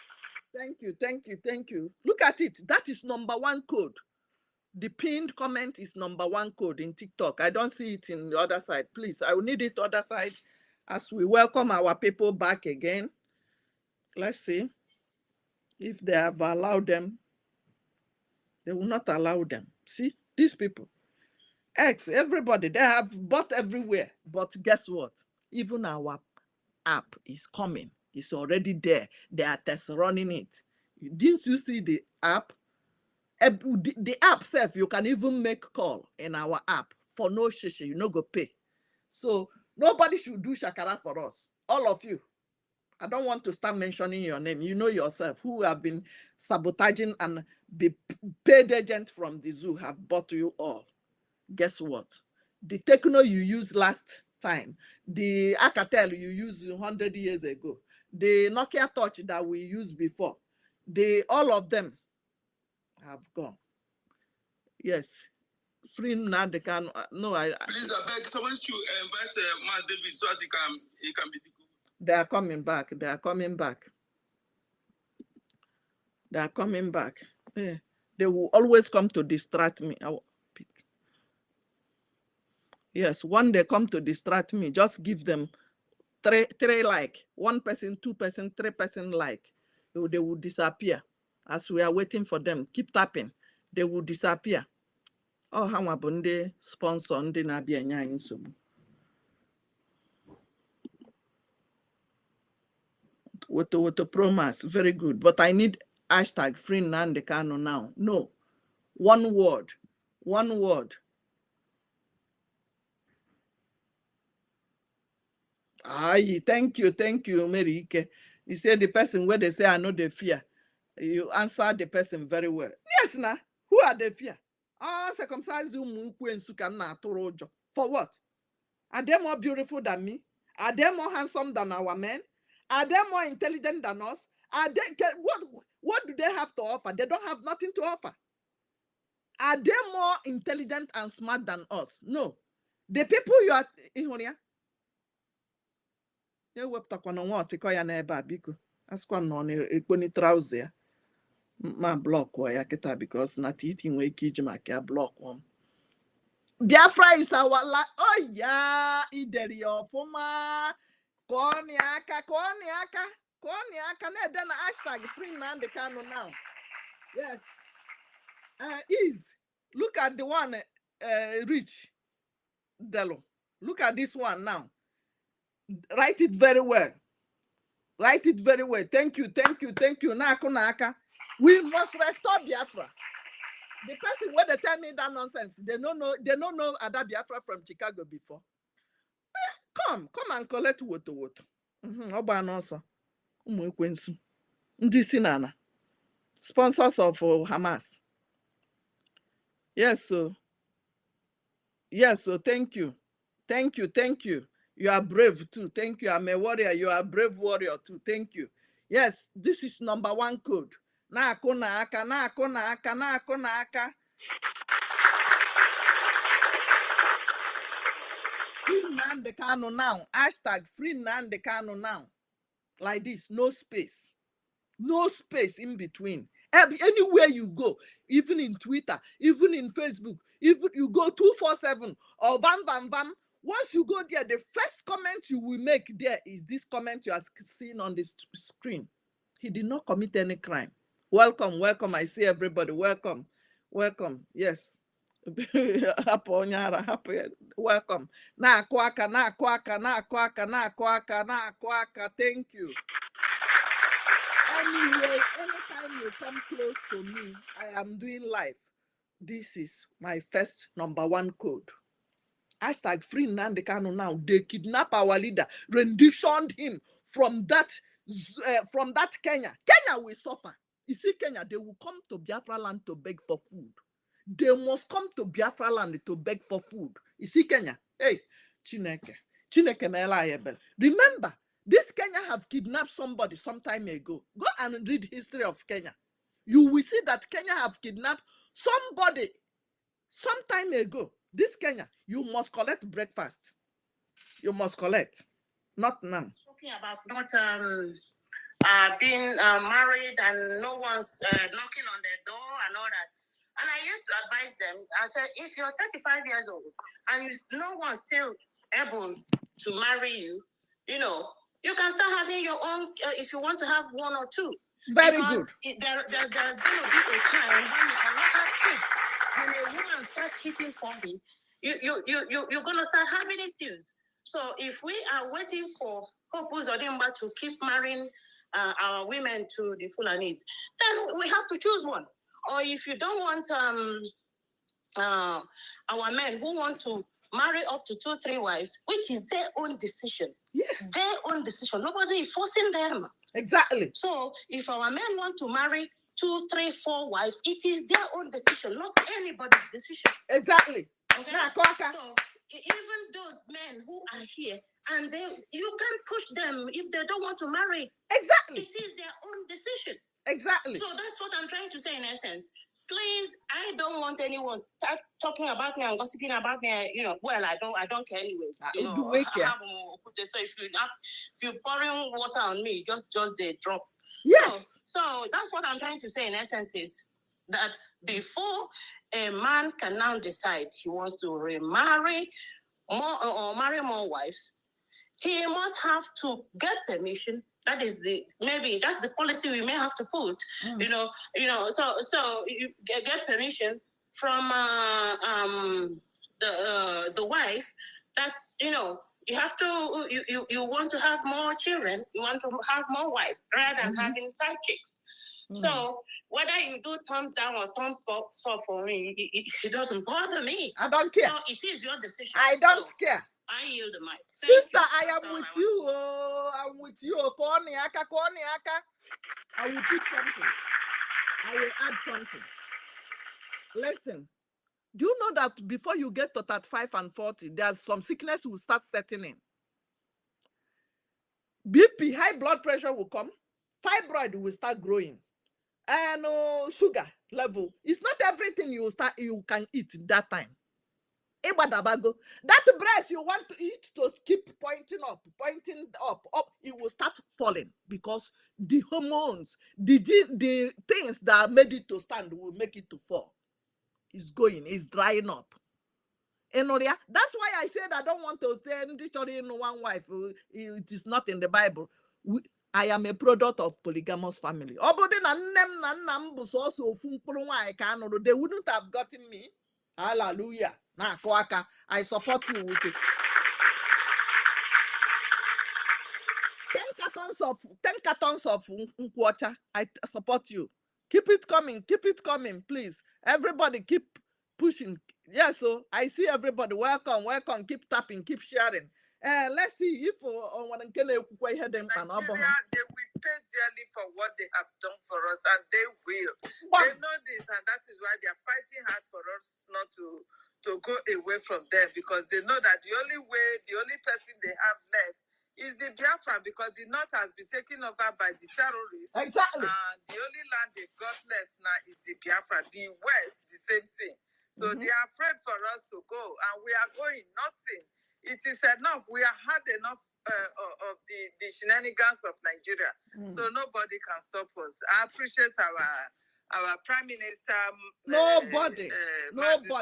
Speaker 5: Thank you. Thank you. Thank you. Look at it. That is #1 code. The pinned comment is #1 code in TikTok. I don't see it in the other side. Please, I will need it other side as we welcome our people back again. Let's see if they have allowed them. They will not allow them. See, these people. Everybody, they have bought everywhere. But guess what? Even our app is coming. It's already there. They are test running it. Didn't you see the app? The app self, you can even make call in our app for no shishi. You no go pay. So nobody should do shakara for us. All of you. I don't want to start mentioning your name. You know yourself who have been sabotaging and be paid agent from the zoo have bought you all. Guess what? The techno you used last time, the Alcatel you used 100 years ago, the Nokia Touch that we used before, all of them have gone. Yes. Free Nnamdi Kanu. No,
Speaker 2: Please, I beg somebody to invite Matt David so that he can be.
Speaker 5: They are coming back. They are coming back. They are coming back. Yeah. They will always come to distract me. Yes, when they come to distract me, just give them three like. 1 person, 2 person, 3 person like. They will disappear. As we are waiting for them, keep tapping. They will disappear. Oh, how about the sponsor on the Nabia Nsogbu? With the promise, very good. But I need hashtag free Nnamdi Kanu now. No. One word. One word. Aye, thank you, Merike. You said the person where they say I know the fear. You answer the person very well. Yes, now. Who are they fear? Circumcise you for what? Are they more beautiful than me? Are they more handsome than our men? Are they more intelligent than us? Are they what do they have to offer? They don't have nothing to offer. Are they more intelligent and smart than us? No. The people you are in you wepụtakwana nwa ọtịkọ ya n'ebe a biko asịkwa nọ n'ekponi trouser. Ma block wa ya kita because not eating we kijimaka block one. Biafra is our oh yeah, ideri ofuma. Koniaka. Then hashtag free Nnamdi Kanu now. Yes. Is look at the one Rich Delo. Look at this one now. Write it very well. Thank you. Naka. We must restore Biafra. The person where they tell me that nonsense, they don't know other Biafra from Chicago before. Come and collect woto. Oba nonsense. Umwekwensu. Ndi sinana. Sponsors of Hamas. Yes, so thank you. You are brave too. Thank you. I'm a warrior. You are a brave warrior too. Thank you. Yes, this is number 1 code. Na ako na aka. Free Nnamdi Kanu now. Hashtag free Nnamdi Kanu now. Like this, no space. No space in between. Anywhere you go, even in Twitter, even in Facebook, even you go 247 or vam. Once you go there, the first comment you will make there is this comment you are seeing on the screen. He did not commit any crime. Welcome. I see everybody. Welcome. Yes. Welcome. Na kwaka. Thank you. Anyway, anytime you come close to me, I am doing live. This is my first number 1 code. Hashtag free Nnamdi Kanu now. They kidnap our leader, renditioned him from that Kenya. Kenya will suffer. You see, Kenya, they will come to Biafra land to beg for food. They must come to Biafra land to beg for food. You see, Kenya. Hey, Chineke mela yebel. Remember, this Kenya have kidnapped somebody some time ago. Go and read history of Kenya. You will see that Kenya have kidnapped somebody some time ago. This Kenya, you must collect breakfast. You must collect. Not now.
Speaker 4: Talking about not being married and no one's knocking on their door and all that. And I used to advise them. I said, if you're 35 years old and no one's still able to marry you, you can start having your own, if you want to have 1 or 2.
Speaker 5: Very
Speaker 4: because
Speaker 5: good.
Speaker 4: There's going to be a time when you cannot have kids. When a woman starts hitting 40, you're going to start having issues. So if we are waiting for couples or Odimba to keep marrying our women to the Fulanis, then we have to choose one. Or if you don't want our men who want to marry up to 2, 3 wives, which is their own decision.
Speaker 5: Yes.
Speaker 4: Their own decision. Nobody is forcing them.
Speaker 5: Exactly.
Speaker 4: So if our men want to marry 2, 3, 4 wives, it is their own decision, not anybody's decision.
Speaker 5: Exactly.
Speaker 4: Okay. So even those men who are here, and you can't push them if they don't want to marry.
Speaker 5: Exactly.
Speaker 4: It is their own decision.
Speaker 5: Exactly.
Speaker 4: So that's what I'm trying to say in essence. Please, I don't want anyone start talking about me and gossiping about me. Well, I don't care anyways. So if you're pouring water on me, just they drop.
Speaker 5: Yes.
Speaker 4: So that's what I'm trying to say in essence is that before a man can now decide he wants to remarry more or marry more wives, he must have to get permission. That's the policy we may have to put. So you get permission from the wife. That's you have to you want to have more children. You want to have more wives rather than having side chicks. So whether you do thumbs down or thumbs up for me, it doesn't bother me.
Speaker 5: I don't care.
Speaker 4: So it is your decision.
Speaker 5: I don't care.
Speaker 4: I yield the mic.
Speaker 5: Sister, I am with you. I'm with you. Koniaka. I will put something. I will add something. Listen, do you know that before you get to 35 and 40, there's some sickness will start setting in? BP, high blood pressure will come. Fibroid will start growing. And sugar level. It's not everything you can eat that time. Ibadabago. That breast you want to eat to keep pointing up, up, it will start falling because the hormones, the things that made it to stand will make it to fall. It's drying up. That's why I said I don't want to turn this in one wife. It is not in the Bible. I am a product of polygamous family. They wouldn't have gotten me. Hallelujah. I support you with it. 10 cartons of water. I support you. Keep it coming, please. Everybody keep pushing. Yes, so I see everybody. Welcome. Keep tapping, keep sharing. Let's see if
Speaker 9: Nigeria, they will pay dearly for what they have done for us, and they will. They know this, and that is why they are fighting hard for us not to go away from them, because they know that the only person they have left is the Biafra, because the north has been taken over by the terrorists.
Speaker 5: Exactly.
Speaker 9: And the only land they've got left now is the Biafra. The west, the same thing. So they are afraid for us to go, and we are going. Nothing. It is enough. We have had enough of the shenanigans of Nigeria. So nobody can stop us. I appreciate our Prime Minister.
Speaker 5: Nobody.
Speaker 9: We appreciate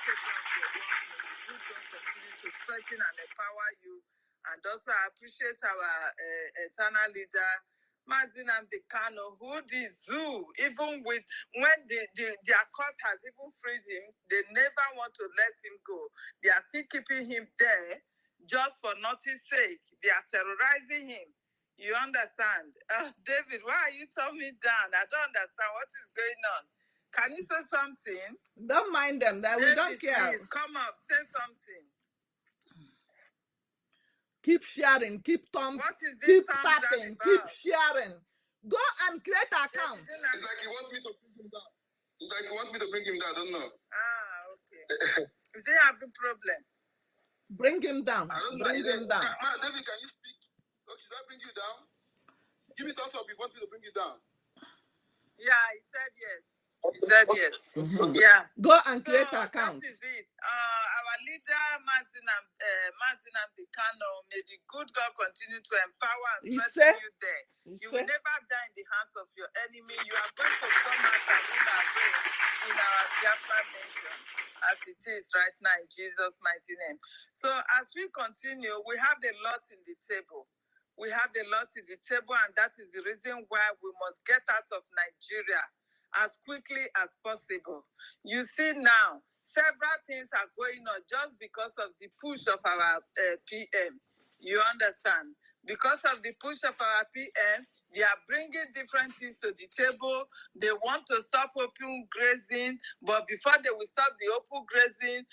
Speaker 9: everyone for your work. May the good God continue to strengthen and empower you. And also I appreciate our eternal leader, Mazin Amdekano, who the zoo, even with when their court has even freed him, they never want to let him go. They are still keeping him there just for nothing's sake. They are terrorizing him. You understand? David, why are you turning me down? I don't understand what is going on. Can you say something?
Speaker 5: Don't mind them. That we don't care.
Speaker 9: Please come up, say something.
Speaker 5: Keep sharing, keep tapping, keep sharing. Go and create an account.
Speaker 2: It's like you want me to bring him down. It's like you want me to bring him down. I don't know.
Speaker 9: Okay. Is he having problem?
Speaker 5: Bring him down.
Speaker 2: I don't know.
Speaker 5: Bring him down.
Speaker 2: David, can you speak? Oh, should I bring you down? Give me thumbs up if you want me to bring you down.
Speaker 9: Yeah, he said yes. He said yes. Yeah.
Speaker 5: Go and create an account.
Speaker 9: That is it. Our leader, Mazinam Dekano, may the good God continue to empower and strengthen you there. You will never die in the hands of your enemy. You are going to come out and win and reign in our Biafra nation, as it is right now in Jesus' mighty name. So as we continue, we have a lot in the table. We have a lot in the table, and that is the reason why we must get out of Nigeria as quickly as possible. You see now, several things are going on just because of the push of our PM. You understand? Because of the push of our PM, they are bringing different things to the table. They want to stop open grazing, but before they will stop the open grazing,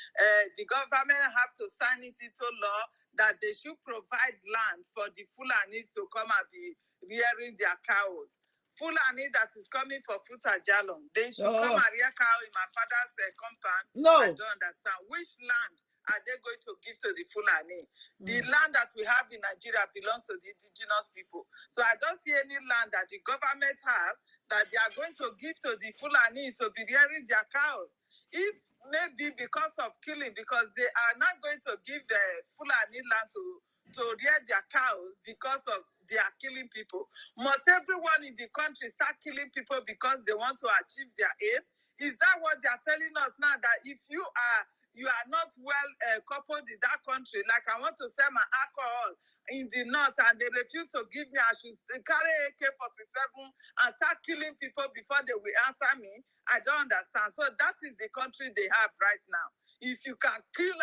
Speaker 9: the government have to sign it into law that they should provide land for the Fulanis to come and be rearing their cows. Fulani that is coming for fruit ajalon. They should come and rear cow in my father's compound.
Speaker 5: No.
Speaker 9: I don't understand. Which land are they going to give to the Fulani? The land that we have in Nigeria belongs to the indigenous people. So I don't see any land that the government have that they are going to give to the Fulani to be rearing their cows. If maybe because of killing, because they are not going to give the Fulani land to rear their cows because of they are killing people. Must everyone in the country start killing people because they want to achieve their aim? Is that what they are telling us now? That if you are not well coupled in that country, like I want to sell my alcohol in the north and they refuse to give me, I should carry AK-47 and start killing people before they will answer me? I don't understand. So that is the country they have right now. If you can kill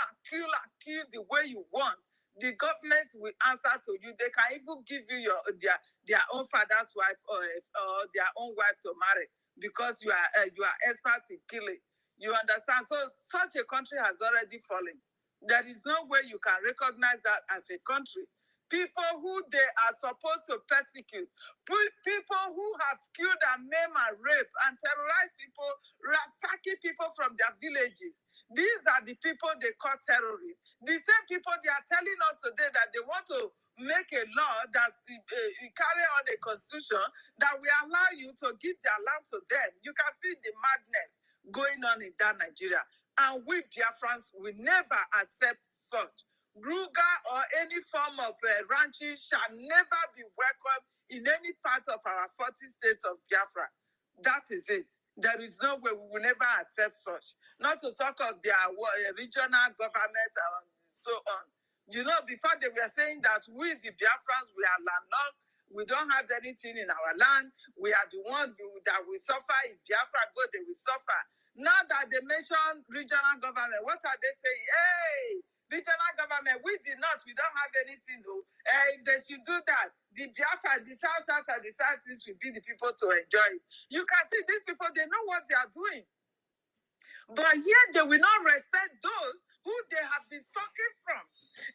Speaker 9: the way you want, the government will answer to you. They can even give you their own father's wife or their own wife to marry because you are expert in killing. You understand? So such a country has already fallen. There is no way you can recognize that as a country. People who they are supposed to persecute, people who have killed and maimed and raped and terrorized people, ransacking people from their villages. These are the people they call terrorists. The same people they are telling us today that they want to make a law that carry on a constitution that will allow you to give their land to them. You can see the madness going on in that Nigeria. And we Biafrans will never accept such. Ruga or any form of ranching shall never be welcome in any part of our 40 states of Biafra. That is it. There is no way we will never accept such. Not to talk of their regional government and so on. You know, before they were saying that we, the Biafrans, we are landlocked. We don't have anything in our land. We are the ones that will suffer. If Biafra go, they will suffer. Now that they mention regional government, what are they saying? Hey, regional government, we did not. We don't have anything, though. If they should do that, the Biafra, the South and the Southeast will be the people to enjoy it. You can see these people, they know what they are doing. But yet they will not respect those who they have been sucking from.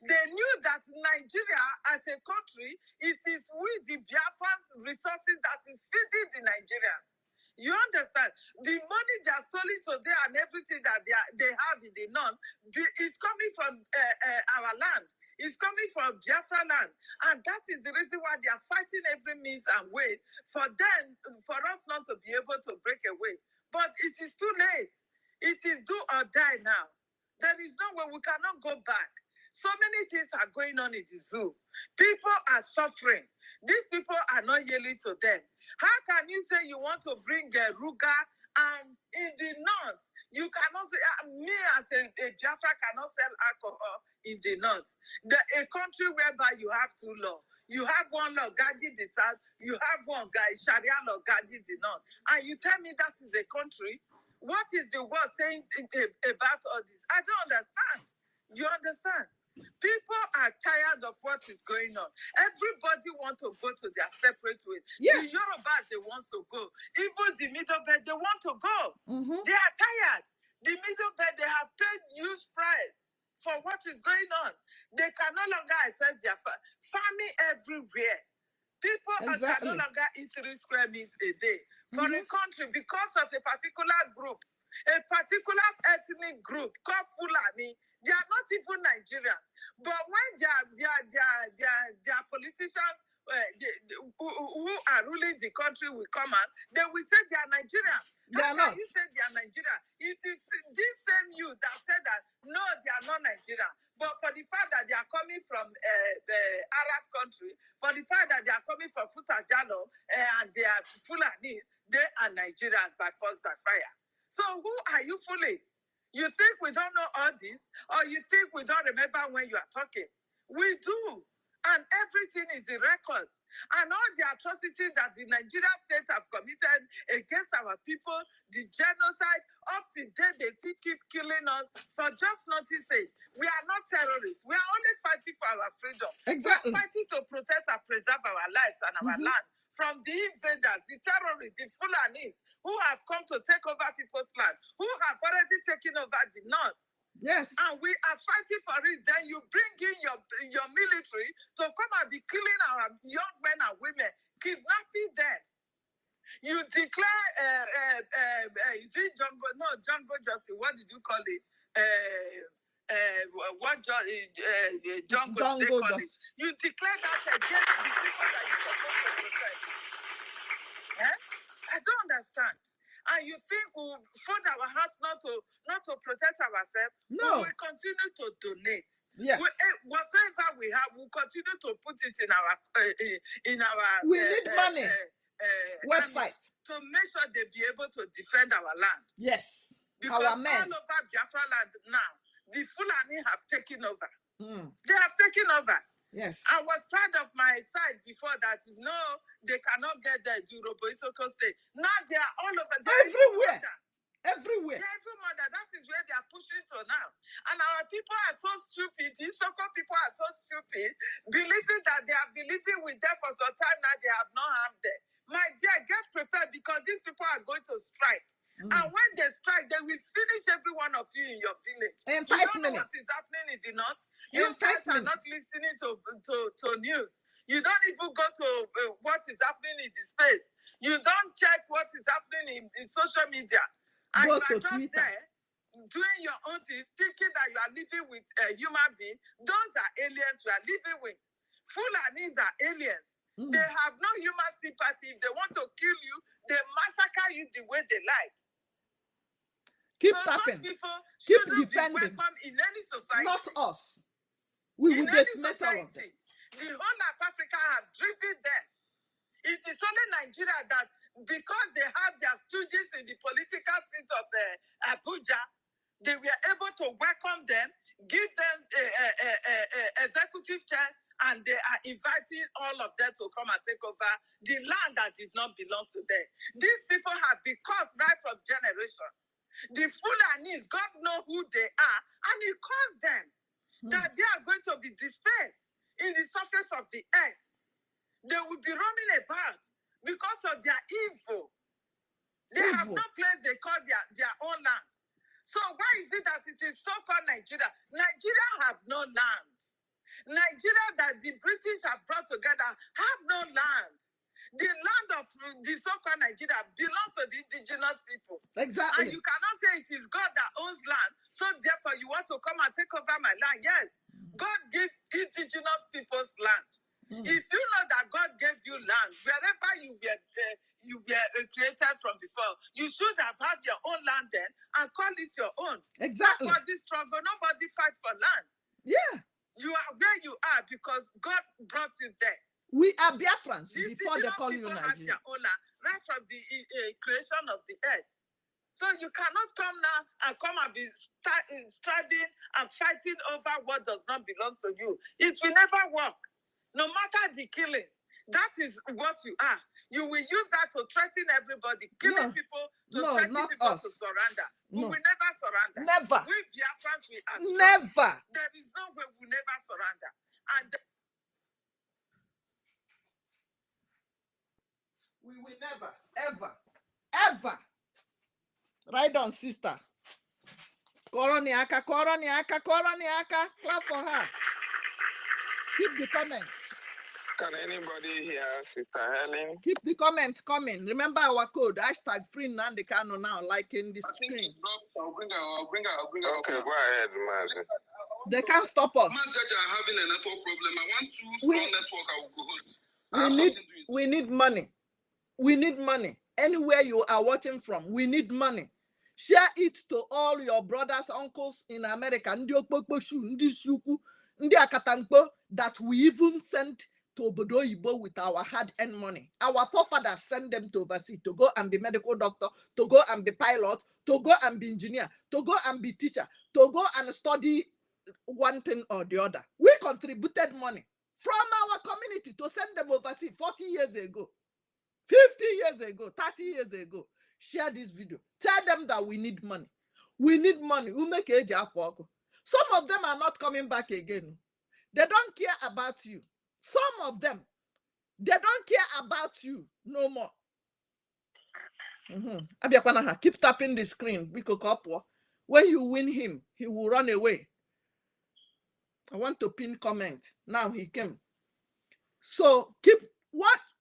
Speaker 9: They knew that Nigeria as a country, it is with the Biafran resources that is feeding the Nigerians. You understand? The money they are stealing today and everything that they have in the north is coming from our land. It's coming from Biafra land. And that is the reason why they are fighting every means and way for us not to be able to break away. But it is too late. It is do or die now. There is no way, we cannot go back. So many things are going on in the zoo. People are suffering. These people are not yielding to them. How can you say you want to bring a Ruga and in the north, you cannot say, me as a Biafra cannot sell alcohol in the north. A country whereby you have two laws. You have one law guarding the south, you have one guy, Sharia law guarding the north. And you tell me that is a country? What is the word saying about all this? I don't understand. You understand? People are tired of what is going on. Everybody wants to go to their separate way. Yes. The Yorubas, they want to go. Even the middle belt, they want to go. Mm-hmm. They are tired. The middle belt, they have paid huge price for what is going on. They can no longer access their farming everywhere. People can no longer eat 3 square meals a day. For a country, because of a particular group, a particular ethnic group called Fulani, they are not even Nigerians. But when their politicians who are ruling the country will come out, they will say they are Nigerians. How can you say they are Nigerians? It is this same you that said that, no, they are not Nigerian. But for the fact that they are coming from the Arab country, for the fact that they are coming from Futajano and they are Fulani, they are Nigerians by force, by fire. So who are you fooling? You think we don't know all this? Or you think we don't remember when you are talking? We do. And everything is in records. And all the atrocities that the Nigerian state have committed against our people, the genocide, up to date, they still keep killing us for just nothing's sake. We are not terrorists. We are only fighting for our freedom. Exactly. We are fighting to protect and preserve our lives and our land from the invaders, the terrorists, the Fulanis, who have come to take over people's land, who have already taken over the north. Yes. And we are fighting for it. Then you bring in your military to come and be killing our young men and women, kidnapping them. You declare, is it Jungle? No, Jungle Justice. What did you call it? Jungle they call it. You declare that against the people that you're supposed to protect. I don't understand. And you think we will fold our house not to protect ourselves? No. We will continue to donate. Yes. Whatever we have, we'll continue to put it in our we need money. Website. To make sure they be able to defend our land. Yes. Because our men. All over Biafra land now, the Fulani have taken over. They have taken over. Yes. I was proud of my side before that. No, they cannot get there to Urobo Isoko State. Now they are all over. Everywhere. Everywhere. Everywhere. That is where they are pushing to now. And our people are so stupid. The Isoko people are so stupid, believing that they are believing with them for some time now. They have not harmed them. My dear, get prepared because these people are going to strike. And when they strike, they will finish every one of you in your village. In 5 minutes. You don't know what is happening in the north. You guys are not listening to news. You don't even go to what is happening in the space. You don't check what is happening in social media. And you are just there doing your own things, thinking that you are living with a human being. Those are aliens we are living with. Fulanis are aliens. They have no human sympathy. If they want to kill you, they massacre you the way they like.
Speaker 5: Keep
Speaker 9: so
Speaker 5: tapping.
Speaker 9: those people
Speaker 5: Keep
Speaker 9: shouldn't
Speaker 5: defending.
Speaker 9: be welcome in any society.
Speaker 5: Not us. We will
Speaker 9: in any
Speaker 5: dismiss all of them.
Speaker 9: society. The whole of Africa have driven them. It is only Nigeria that, because they have their stooges in the political seat of Abuja, they were able to welcome them, give them a executive chair, and they are inviting all of them to come and take over the land that did not belong to them. These people have been caused right from generation. The Fulanis, God knows who they are, and He caused them that they are going to be dispersed in the surface of the earth. They will be roaming about because of their evil. They have no place they call their own land. So why is it that it is so-called Nigeria? Nigeria have no land. Nigeria that the British have brought together have no land. The land of the so-called Nigeria belongs to the indigenous people.
Speaker 5: Exactly.
Speaker 9: And you cannot say it is God that owns land, so therefore you want to come and take over my land. Yes, God gives indigenous people's land. If you know that God gave you land, wherever you were created from before, you should have had your own land then and call it your own.
Speaker 5: Exactly.
Speaker 9: Nobody struggle, nobody fight for land.
Speaker 5: Yeah.
Speaker 9: You are where you are because God brought you there.
Speaker 5: We are Biafrans
Speaker 9: The
Speaker 5: before they
Speaker 9: indigenous
Speaker 5: call you
Speaker 9: people have
Speaker 5: Nigeria.
Speaker 9: their own land right from the creation of the earth. So you cannot come now and come and be striving and fighting over what does not belong to you. It will never work. No matter the killings, that is what you are. You will use that to threaten everybody, killing people, to threaten people to surrender. We will never surrender.
Speaker 5: Never.
Speaker 9: We Biafrans, we are strong.
Speaker 5: Never.
Speaker 9: There is no way we will never surrender. And
Speaker 5: we will never, ever, ever. Right on, sister. Koroniaka, Koroniaka, Koroniaka. Clap for her. Keep the comment.
Speaker 2: Can anybody hear Sister Helen?
Speaker 5: Keep the comments coming. Remember our code, hashtag free Nandekano now, like in the screen.
Speaker 2: I'll bring her. Okay, go ahead, Mazi.
Speaker 5: They can't stop us.
Speaker 2: Man, Judge, are having a network problem. I want to strong network. I will co-host.
Speaker 5: We need money. We need money. Anywhere you are watching from, we need money. Share it to all your brothers, uncles in America, Ndi Okpokposhu, Ndi Shuku, Ndi Akatankpo, that we even sent to Obodo Oyibo with our hard-earned money. Our forefathers sent them to overseas to go and be medical doctor, to go and be pilot, to go and be engineer, to go and be teacher, to go and study one thing or the other. We contributed money from our community to send them overseas 40 years ago, 50 years ago, 30 years ago. Share this video. Tell them that we need money. We need money. We make age for. Some of them are not coming back again. They don't care about you. Some of them, they don't care about you no more. Keep tapping the screen. When you win him, he will run away. I want to pin comment. Now he came. So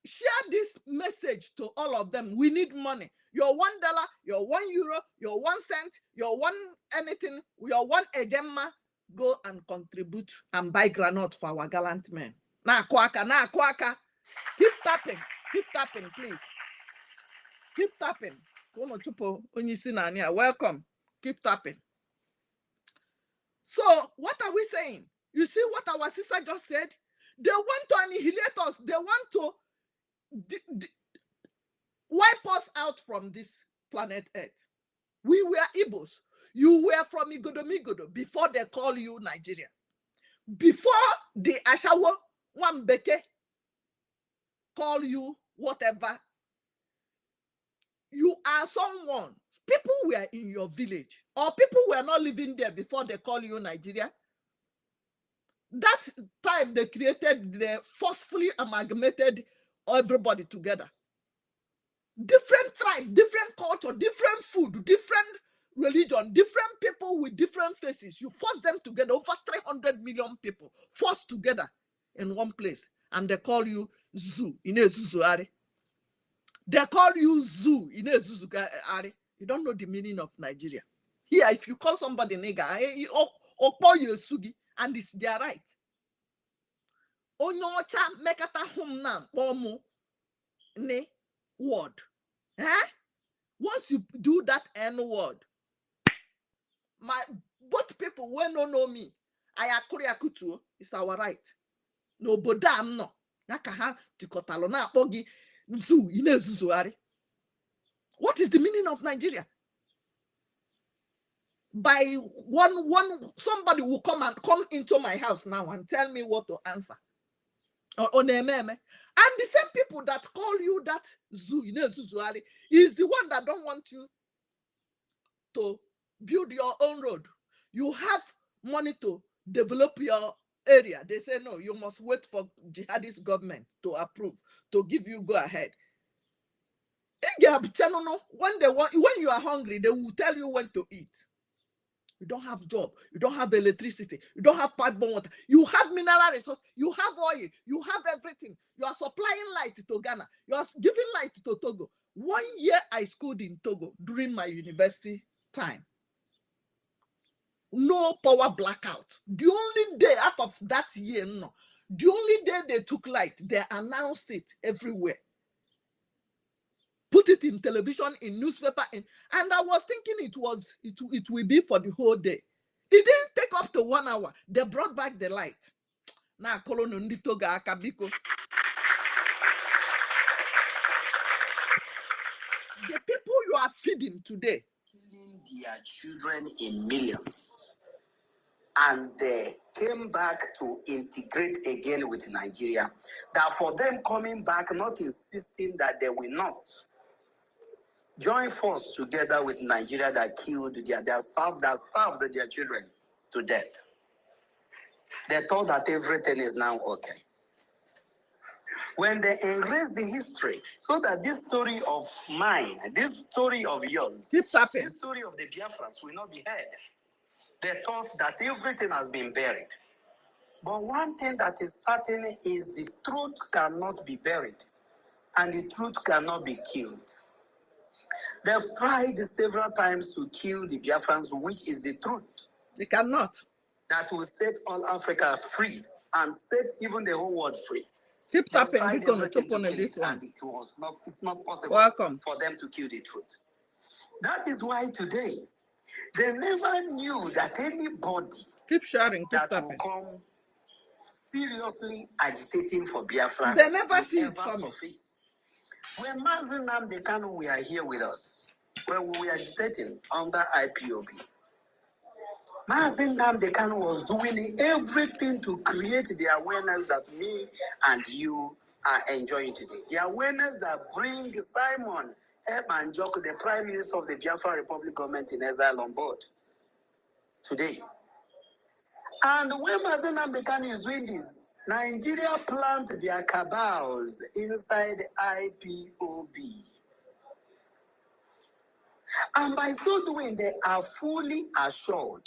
Speaker 5: share this message to all of them. We need money. Your $1, your €1, your 1 cent, your one anything, your one ejemma, go and contribute and buy granite for our gallant men. Na kwaka. Keep tapping, please. Keep tapping. Welcome. Keep tapping. So, what are we saying? You see what our sister just said? They want to annihilate us. They want to wipe us out from this planet Earth. We were Igbos. You were from Igodo before they call you Nigeria. Before the Ashawo Wambeke call you whatever. You are someone. People were in your village, or people were not living there before they call you Nigeria. That time they forcefully amalgamated everybody together. Different tribe, different culture, different food, different religion, different people with different faces. You force them together, over 300 million people forced together in one place, and they call you Zoo. They call you Zoo. You don't know the meaning of Nigeria. Here, if you call somebody nigger, and it's their right. Onyocha mekata hum na pomu ne word. Once you do that N word, both people when no know me, I akuri akutu, it's our right. No bodam no. Naka ha tikotalo na pogi zu inezuzuari. What is the meaning of Nigeria? By one somebody will come into my house now and tell me what to answer. And the same people that call you that zoo is the one that don't want you to build your own road. You have money to develop your area. They say no, you must wait for jihadist government to approve, to give you go ahead. When you are hungry, they will tell you when to eat. You don't have job, you don't have electricity, you don't have pipeline water, you have mineral resource, you have oil, you have everything. You are supplying light to Ghana, you are giving light to Togo. 1 year I schooled in Togo during my university time. No power blackout. The only day out of that year, no. The only day they took light, they announced it everywhere. Put it in television, in newspaper, and I was thinking it will be for the whole day. It didn't take up to 1 hour. They brought back the light. Now, Colonel Nditoga Akabiko. The people you are feeding today,
Speaker 1: killing their children in millions, and they came back to integrate again with Nigeria. That for them coming back, not insisting that they will not join force together with Nigeria that killed starved their children to death. They thought that everything is now okay. When they erase the history, so that this story of mine, this story of yours,
Speaker 5: keep tapping.
Speaker 1: This story of the Biafras will not be heard. They thought that everything has been buried. But one thing that is certain is the truth cannot be buried, and the truth cannot be killed. They've tried several times to kill the Biafrans, which is the truth.
Speaker 5: They cannot.
Speaker 1: That will set all Africa free and set even the whole world free.
Speaker 5: Keep
Speaker 1: They've
Speaker 5: tapping.
Speaker 1: tried everything to kill it,
Speaker 5: this one.
Speaker 1: and it's not possible
Speaker 5: Welcome.
Speaker 1: for them to kill the truth. That is why today, they never knew that anybody
Speaker 5: keep sharing, keep
Speaker 1: that
Speaker 5: tapping.
Speaker 1: will come seriously agitating for Biafra,
Speaker 5: they never see it coming.
Speaker 1: When Mazen Nnamdi Kanu were here with us, when we were agitating under IPOB, Mazen Nnamdi Kanu was doing everything to create the awareness that me and you are enjoying today. The awareness that brings Simon Ebanjoko, the Prime Minister of the Biafra Republic government in exile, on board today. And when Mazen Nnamdi Kanu is doing this, Nigeria plant their cabals inside IPOB. And by so doing, they are fully assured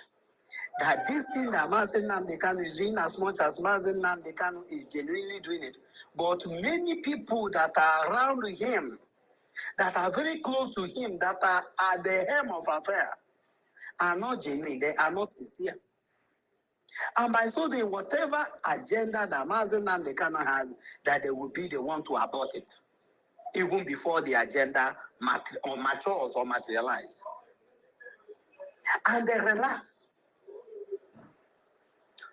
Speaker 1: that this thing that Mazen Nnamdi Kanu is doing, as much as Mazen Nnamdi Kanu is genuinely doing it, but many people that are around him, that are very close to him, that are at the helm of affair, are not genuine, they are not sincere. And by so doing, whatever agenda that Mazen Nnamdi Kanu has, that they will be the one to abort it, even before the agenda matures or materializes. And they relax.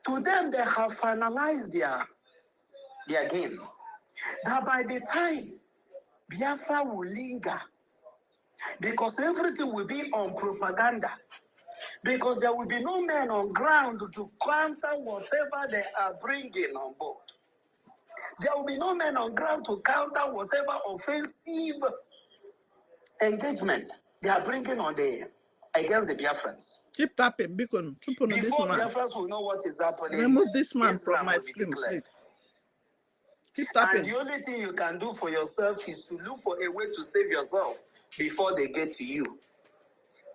Speaker 1: To them, they have finalized their game. That by the time Biafra will linger, because everything will be on propaganda, because there will be no men on ground to counter whatever they are bringing on board. There will be no men on ground to counter whatever offensive engagement they are bringing on against the Biafrans.
Speaker 5: Keep tapping, Before
Speaker 1: Biafrans will know what is happening,
Speaker 5: remove this man from my screen, please. Keep tapping.
Speaker 1: And the only thing you can do for yourself is to look for a way to save yourself before they get to you.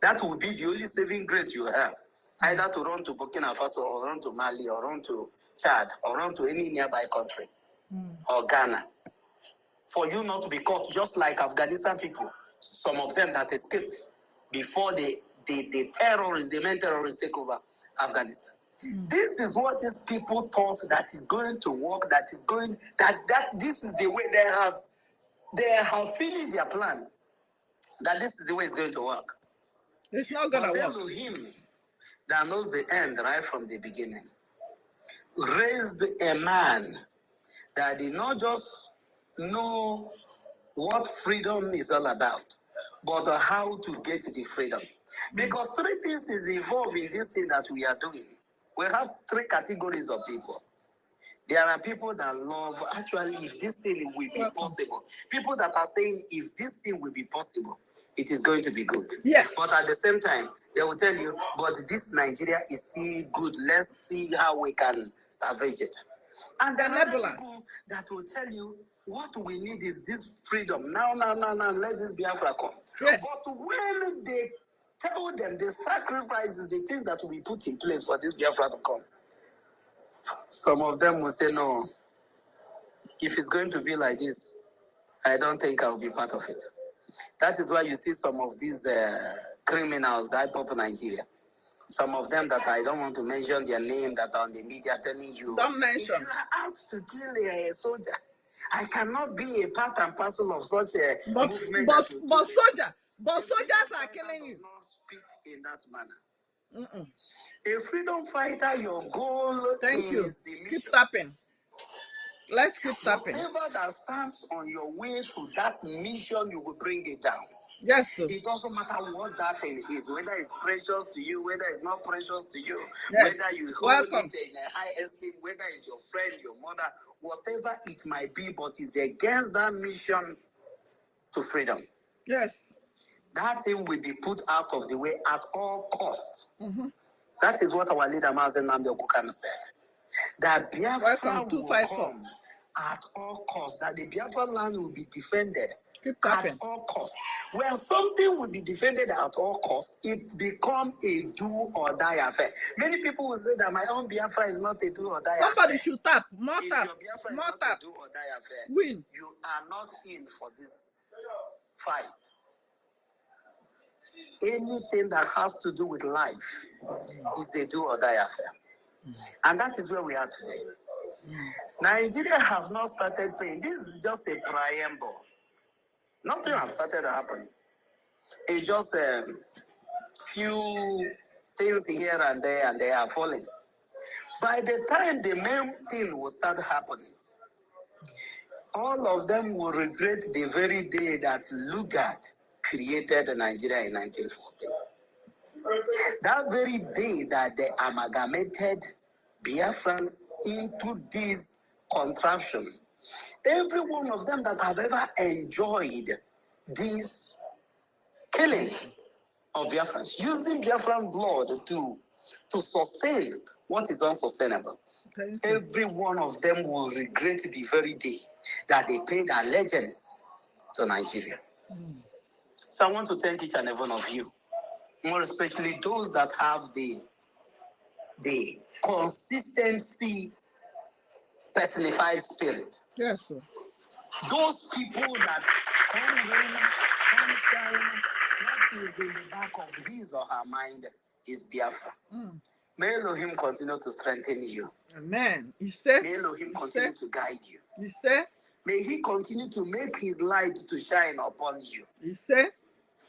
Speaker 1: That will be the only saving grace you have. Either to run to Burkina Faso, or run to Mali, or run to Chad, or run to any nearby country, or Ghana. For you not to be caught, just like Afghanistan people, some of them that escaped before the terrorists, the main terrorists take over Afghanistan. This is what these people thought that is going to work, that this is the way they have finished their plan, that this is the way it's going to work.
Speaker 5: It's not going to work.
Speaker 1: Elohim
Speaker 10: that knows the end right from the beginning, raised a man that did not just know what freedom is all about, but how to get the freedom. Because three things is involved in this thing that we are doing. We have three categories of people. There are people that love, actually, if this thing will be possible. People that are saying, if this thing will be possible, it is going to be good.
Speaker 5: Yes.
Speaker 10: But at the same time, they will tell you, but this Nigeria is still good. Let's see how we can salvage it. And there are other people that will tell you, what we need is this freedom. Now, let this Biafra come.
Speaker 5: Yes.
Speaker 10: But when they tell them the sacrifices, the things that we put in place for this Biafra to come, some of them will say, no, if it's going to be like this, I don't think I'll be part of it. That is why you see some of these criminals that pop in Nigeria. Some of them that I don't want to mention their name that are on the media telling you,
Speaker 5: don't mention.
Speaker 10: If you are out to kill a soldier, I cannot be a part and parcel of such a movement.
Speaker 5: But soldiers are killing you.
Speaker 10: Does not speak in that manner. A freedom fighter, your goal is the mission.
Speaker 5: Keep tapping. Let's keep tapping.
Speaker 10: Whatever that stands on your way to that mission, you will bring it down.
Speaker 5: Yes, sir.
Speaker 10: It doesn't matter what that thing is, whether it's precious to you, whether it's not precious to you,
Speaker 5: yes.
Speaker 10: Whether you hold it in a high esteem, whether it's your friend, your mother, whatever it might be, but it's against that mission to freedom.
Speaker 5: Yes.
Speaker 10: That thing will be put out of the way at all costs. That is what our leader, Mazen Nnamdi Okukan, said. That Biafra will come at all costs, that the Biafra land will be defended at all costs. When something will be defended at all costs, it becomes a do or die affair. Many people will say that my own Biafra is not a do or die affair.
Speaker 5: Somebody should tap. More
Speaker 10: if
Speaker 5: tap.
Speaker 10: Your Biafra
Speaker 5: More
Speaker 10: is not
Speaker 5: tap.
Speaker 10: a do or die affair,
Speaker 5: win.
Speaker 10: You are not in for this fight. Anything that has to do with life is a do or die affair. And that is where we are today. Nigeria have not started paying. This is just a preamble. Nothing has started happening. It's just a few things here and there, and they are falling. By the time the main thing will start happening, all of them will regret the very day that Lugard created Nigeria in 1940. That very day that they amalgamated Biafrans into this contraption. Every one of them that have ever enjoyed this killing of Biafrans, using Biafran blood to sustain what is unsustainable. Every one of them will regret the very day that they paid allegiance to Nigeria. So I want to thank each and every one of you, more especially those that have the consistency personified spirit.
Speaker 5: Yes, sir.
Speaker 10: Those people that come rain, come shine, what is in the back of his or her mind is Biafra. May Elohim continue to strengthen you.
Speaker 5: Amen. You say?
Speaker 10: May Elohim continue to guide you.
Speaker 5: You say?
Speaker 10: May he continue to make his light to shine upon you.
Speaker 5: You say?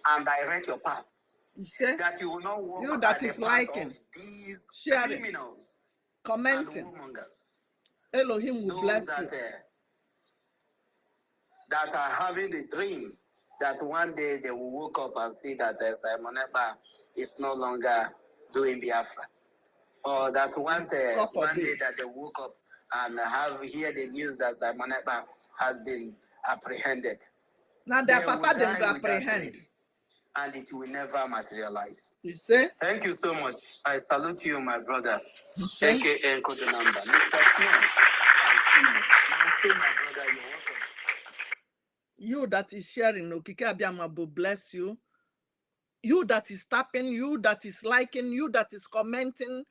Speaker 10: And direct your paths.
Speaker 5: You say?
Speaker 10: That you will not walk
Speaker 5: you that
Speaker 10: at
Speaker 5: is
Speaker 10: the path
Speaker 5: liking,
Speaker 10: of these
Speaker 5: sharing,
Speaker 10: criminals
Speaker 5: commenting.
Speaker 10: and warmongers.
Speaker 5: Elohim will
Speaker 10: Those
Speaker 5: bless
Speaker 10: that,
Speaker 5: you.
Speaker 10: That are having the dream that one day they will wake up and see that Simon Ekpa is no longer doing Biafra. Or that one day that they woke up and hear the news that Simon Ekpa has been apprehended.
Speaker 5: Now their papa didn't apprehend.
Speaker 10: And it will never materialize.
Speaker 5: You say?
Speaker 10: Thank you so much. I salute you, my brother. AKA Kodunamba. Mr. Snow, I see you. My brother, you're welcome.
Speaker 5: You that is sharing, Okike Abiamabo bless you. You that is tapping, you that is liking, you that is commenting.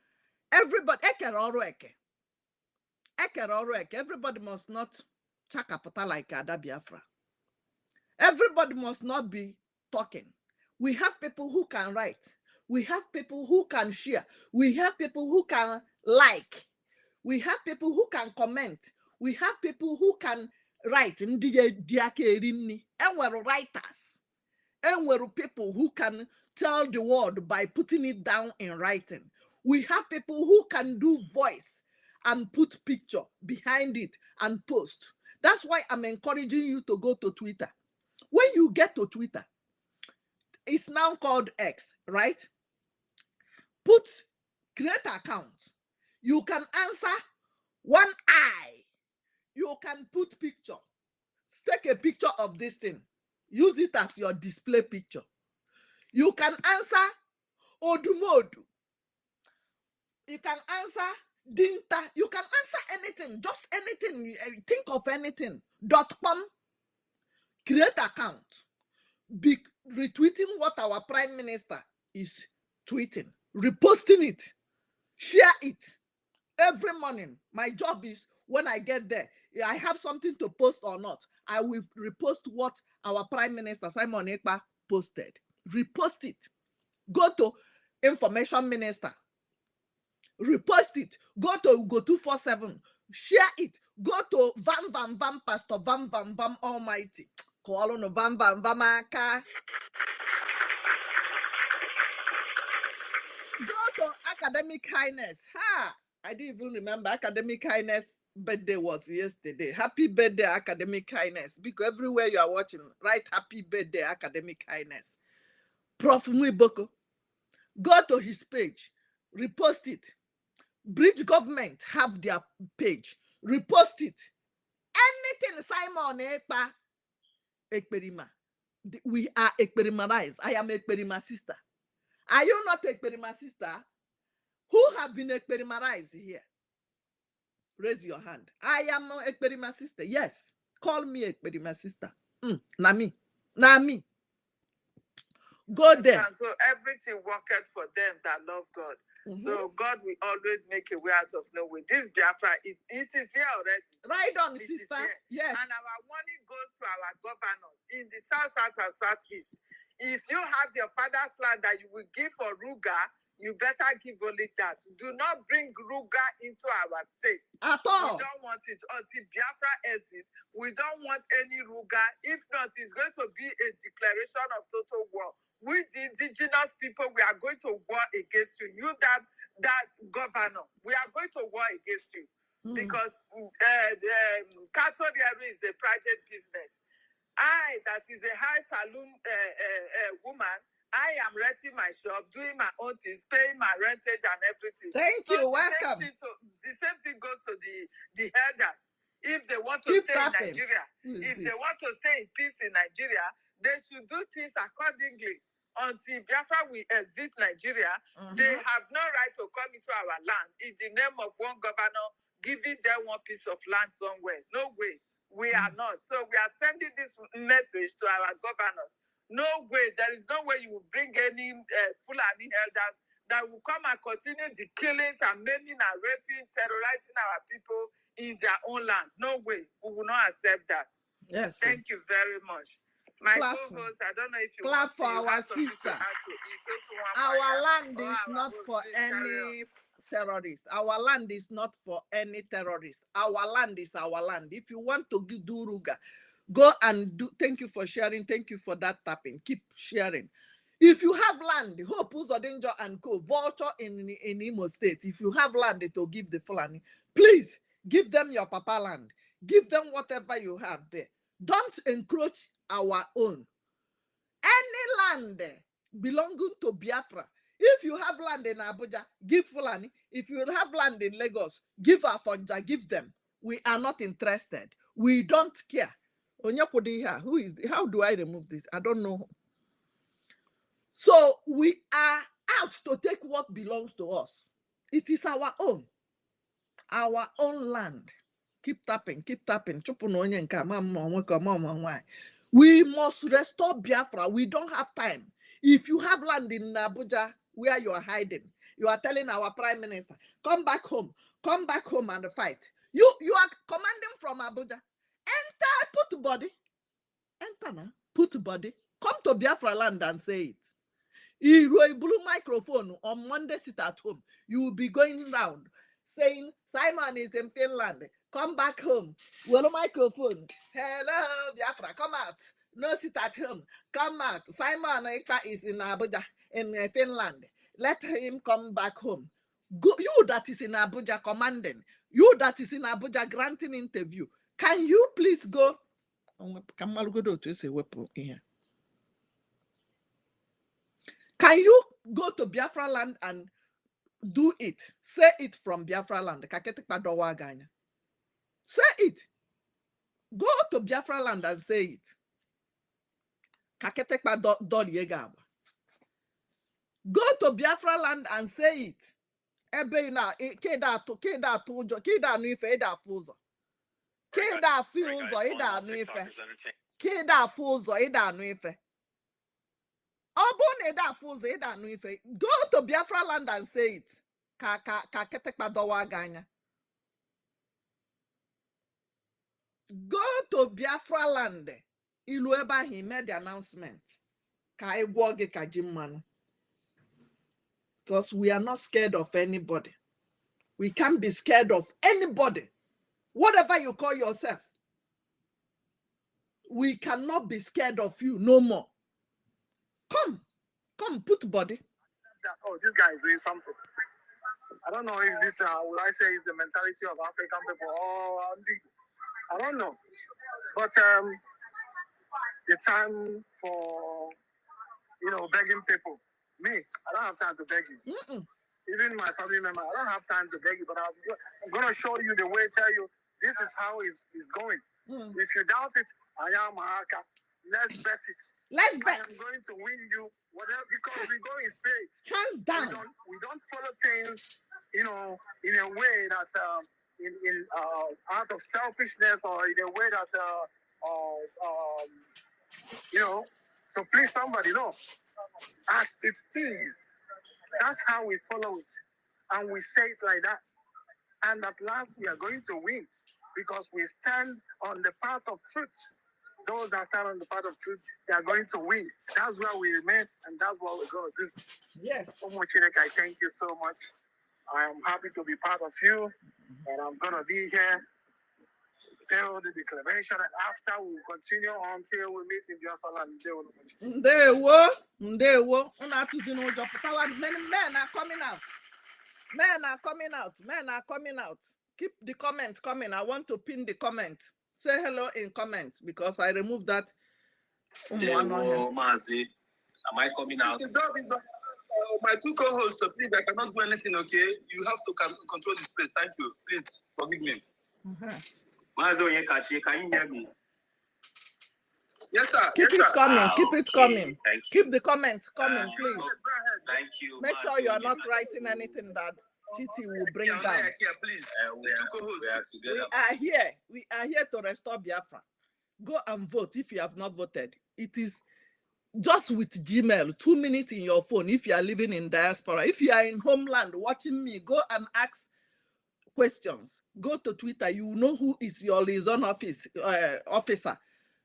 Speaker 5: Everybody, everybody must not chakapata like Ada Biafra. Everybody must not be talking. We have people who can write. We have people who can share. We have people who can like. We have people who can comment. We have people who can write. And we're writers. And we're people who can tell the world by putting it down in writing. We have people who can do voice and put picture behind it and post. That's why I'm encouraging you to go to Twitter. When you get to Twitter, it's now called X, right? Create account. You can answer one eye. You can put picture. Take a picture of this thing. Use it as your display picture. You can answer Odumodu. You can answer Dinta. You can answer anything. Just anything. Think of anything. .com. Create account. Be retweeting what our prime minister is tweeting. Reposting it. Share it. Every morning. My job is when I get there, I have something to post or not, I will repost what our prime minister Simon Ekpa posted. Repost it. Go to information minister. Repost it. Go to Go 247. Share it. Go to Vam Pastor Vam Almighty. Call on Vam Aka. Go to Academic Kindness. Ha! I didn't even remember Academic Kindness birthday was yesterday. Happy birthday, Academic Kindness. Because everywhere you are watching, write happy birthday, Academic Kindness. Prof Mwiboko. Go to his page. Repost it. Bridge government have their page. Repost it. Anything Simon Ekpa Ekperima. We are Ekperimanized. I am Ekperima sister. Are you not Ekperima sister? Who have been Ekperimanized here? Raise your hand. I am Ekperima sister. Yes. Call me Ekperima sister. Nami. Go there.
Speaker 9: And so everything worked for them that love God. So God will always make a way out of no way. This Biafra, it is here already.
Speaker 5: Right on, sister. Yes.
Speaker 9: And our warning goes to our governors in the south, and southeast. If you have your father's land that you will give for Ruga, you better give only that. Do not bring Ruga into our state.
Speaker 5: At all.
Speaker 9: We don't want it. Until Biafra exit, we don't want any Ruga. If not, it's going to be a declaration of total war. We, the indigenous people, we are going to war against you. You that governor, we are going to war against you. Because cattle dairy is a private business. I, that is a high saloon woman, I am renting my shop, doing my own things, paying my rentage and everything.
Speaker 5: Thank you. Welcome.
Speaker 9: The same thing goes to the elders. If they want to stay in Nigeria, if they want to stay in peace in Nigeria, they should do things accordingly. Until Biafra will exit Nigeria, they have no right to come into our land in the name of one governor giving them one piece of land somewhere. No way. We are not. So we are sending this message to our governors. No way. There is no way you will bring any Fulani elders that will come and continue the killings and maiming and raping, terrorizing our people in their own land. No way. We will not accept that.
Speaker 5: Yes.
Speaker 9: Thank you very much. My co-host, I don't know if you
Speaker 5: clap for
Speaker 9: want
Speaker 5: our sister. Our land is not for any terrorists. Our land is not for any terrorists. Our land is our land. If you want to do Ruga, go and do. Thank you for sharing. Thank you for that tapping. Keep sharing. If you have land, Hope Uzodinjo and Co. Vulture in Imo State. If you have land to give the Fulani, please give them your papa land. Give them whatever you have there. Don't encroach our own. Any land belonging to Biafra. If you have land in Abuja, give Fulani. If you have land in Lagos, give Afonja, give them. We are not interested. We don't care. Who is? How do I remove this? I don't know. So we are out to take what belongs to us. It is our own land. Keep tapping. We must restore Biafra. We don't have time. If you have land in Abuja where you are hiding, you are telling our prime minister, come back home and fight. You are commanding from Abuja. Enter, put body. Enter now, put body. Come to Biafra land and say it. You blue microphone on Monday, sit at home. You will be going round saying Simon is in Finland. Come back home. Well, microphone. Hello, Biafra. Come out. No, sit at home. Come out. Simon Ekpa is in Abuja, in Finland. Let him come back home. Go, you that is in Abuja commanding, you that is in Abuja granting interview, can you please go? Can you go to Biafra land and do it? Say it from Biafra land. Say it. Go to Biafra land and say it. Go to Biafra land and say it. Ebe na keda atu ujo keda anu ife eda afu uzo. Keda afu uzo eda anu ife. Keda afu uzo eda anu ife. Obon eda afu uzo eda anu ife. Go to Biafra land and say it. Ka ketekpa dowa ganya. Go to Biafra land. Ilu eba he made the announcement. Ka egwoge ka jimmanu. Because we are not scared of anybody. We can't be scared of anybody. Whatever you call yourself. We cannot be scared of you no more. Come, put body.
Speaker 6: Oh, this guy is doing something. I don't know if this, would I say, is the mentality of African people or I don't know. But the time for, begging people. Me, I don't have time to beg you. Even my family member, I don't have time to beg you, but I'm going to show you the way, tell you, this is how it's going. If you doubt it, I am Mahaka. Let's bet it.
Speaker 5: Let's bet.
Speaker 6: I am going to win you, whatever, because we go in spirit.
Speaker 5: Hands down.
Speaker 6: We don't follow things, in a way that, out of selfishness or in a way that, to please somebody. No. As it is, that's how we follow it. And we say it like that. And at last we are going to win because we stand on the path of truth. Those that stand on the path of truth, they are going to win. That's where we remain, and that's what we're going to do.
Speaker 5: Yes.
Speaker 6: I thank you so much. I am happy to be part of you, and I'm going to be here till the declaration, and after we will continue until we meet in Biafra land.
Speaker 5: Ndewo. Men are coming out. Men are coming out. Keep the comment coming. I want to pin the comment. Say hello in comments because I removed that.
Speaker 3: Mazi, am I coming out?
Speaker 2: The job is my two co-hosts, so please, I cannot do anything, okay? You have to control this place. Thank you. Please, forgive me.
Speaker 3: Mazi, can you hear me?
Speaker 2: Yes, sir.
Speaker 5: Keep it coming. Keep it coming.
Speaker 3: Thank you.
Speaker 5: Keep the comments coming, please.
Speaker 3: Thank you.
Speaker 5: Make sure you are not writing anything that Titi will bring down.
Speaker 2: Please.
Speaker 5: We are here to restore Biafra. Go and vote if you have not voted. It is just with Gmail, 2 minutes in your phone. If you are living in diaspora, if you are in homeland watching me, go and ask questions. Go to Twitter. You know who is your liaison officer.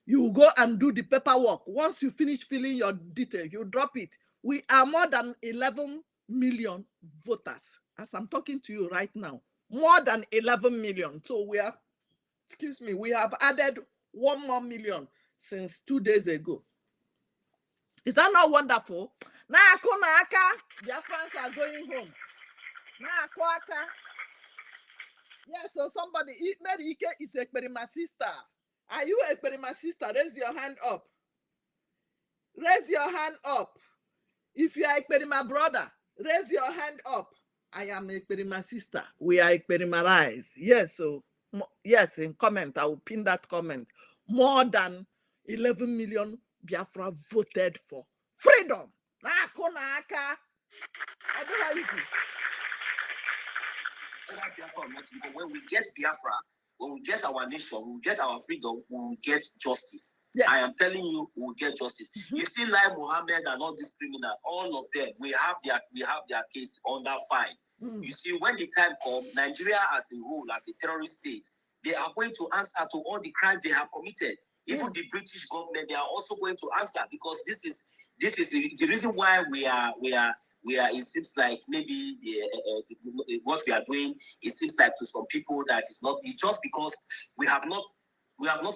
Speaker 5: You go and do the paperwork. Once you finish filling your details, you drop it. We are more than 11 million voters. As I'm talking to you right now, more than 11 million. So we have added 1 more million since 2 days ago. Is that not wonderful? Biafrans are going home. Yeah, so somebody, Mary Ike is my sister. Are you my sister? Raise your hand up. Raise your hand up. If you are my brother, raise your hand up. I am my sister. We are my Yes, so yes, in comment, I will pin that comment. More than 11 million Biafra voted for freedom.
Speaker 3: When we get Biafra, when we get our nation, when we get our freedom, we will get justice.
Speaker 5: Yes.
Speaker 3: I am telling you, we will get justice. You see, like Mohammed and all these criminals, all of them, we have their case under fine. You see, when the time comes, Nigeria as a whole, as a terrorist state, they are going to answer to all the crimes they have committed. Even the British government, they are also going to answer because this is the reason why we are. It seems like maybe what we are doing. It seems like to some people that it's not. It's just because we have not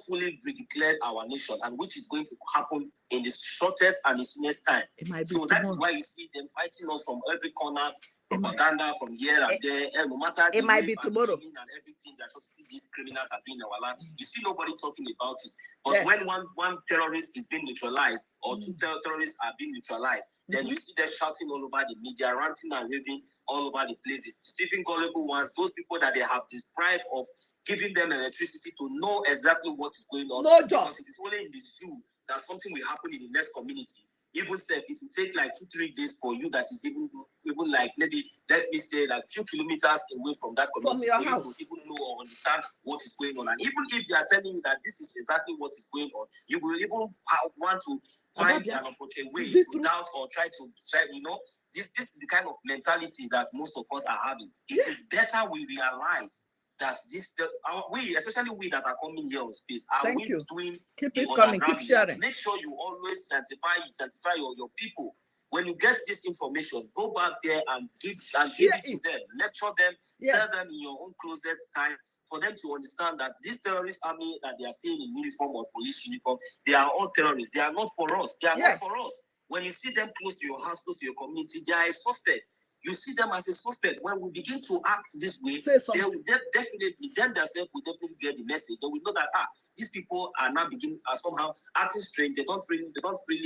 Speaker 3: fully declared our nation, and which is going to happen in the shortest and the soonest time. So that is why you see them fighting us from every corner, propaganda from here and there, and no matter
Speaker 5: it might be tomorrow.
Speaker 3: And everything that these criminals are doing in our land, you see nobody talking about it. But
Speaker 5: Yes.
Speaker 3: when one terrorist is being neutralized, or two terrorists are being neutralized, then you see them shouting all over the media, ranting and raving all over the places, deceiving gullible ones, those people that they have deprived of giving them electricity to know exactly what is going on.
Speaker 5: No job.
Speaker 3: Because it is only in the zoo that something will happen in the next community. Even said it will take like 2-3 days for you that is even like maybe, let me say, like few kilometers away from that community
Speaker 5: from your house
Speaker 3: to even know or understand what is going on. And even if they are telling you that this is exactly what is going on, you will even want to find a way to doubt or try, you know, this is the kind of mentality that most of us are having. It is better we realize that this, we, especially we that are coming here on space, are we doing
Speaker 5: keep
Speaker 3: the
Speaker 5: it coming, keep sharing.
Speaker 3: Make sure you always sanctify your people. When you get this information, go back there and give it to them, lecture them, tell them in your own closet time, for them to understand that this terrorist army that they are seeing in uniform or police uniform, they are all terrorists. They are not for us. They are not for us. When you see them close to your house, close to your community, they are a suspect. You see them as a suspect. When we begin to act this way, they will definitely, them themselves will definitely get the message. They will know that these people are now beginning somehow acting strange. They don't really,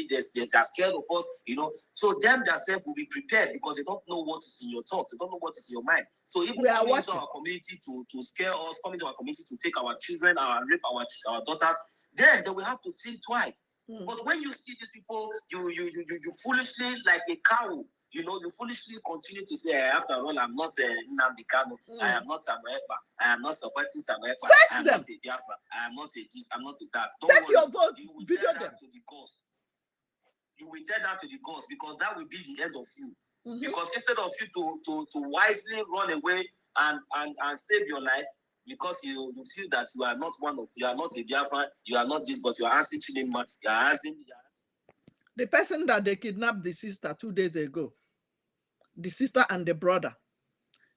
Speaker 3: they are scared of us, you know. So them themselves will be prepared because they don't know what is in your thoughts. They don't know what is in your mind. So even coming into our community to scare us, coming to our community to take our children, rape our daughters, then they will have to think twice. But when you see these people, you foolishly, like a cow, you know, you foolishly continue to say, after all, I'm not Nnamdi Kanu, I am not Samuel Ekpa, I am not supporting Samuel Ekpa, I am not a Biafra, I am not a this, I'm not a that. Don't
Speaker 5: take
Speaker 3: worry,
Speaker 5: your vote,
Speaker 3: you will
Speaker 5: video
Speaker 3: tell that to the gods. You will tell that to the gods because that will be the end of you. Because instead of you to wisely run away and save your life, because you feel that you are not you are not a Biafra, you are not this, but you are asking Chidinma, you are asking.
Speaker 5: The person that they kidnapped the sister 2 days ago, the sister and the brother,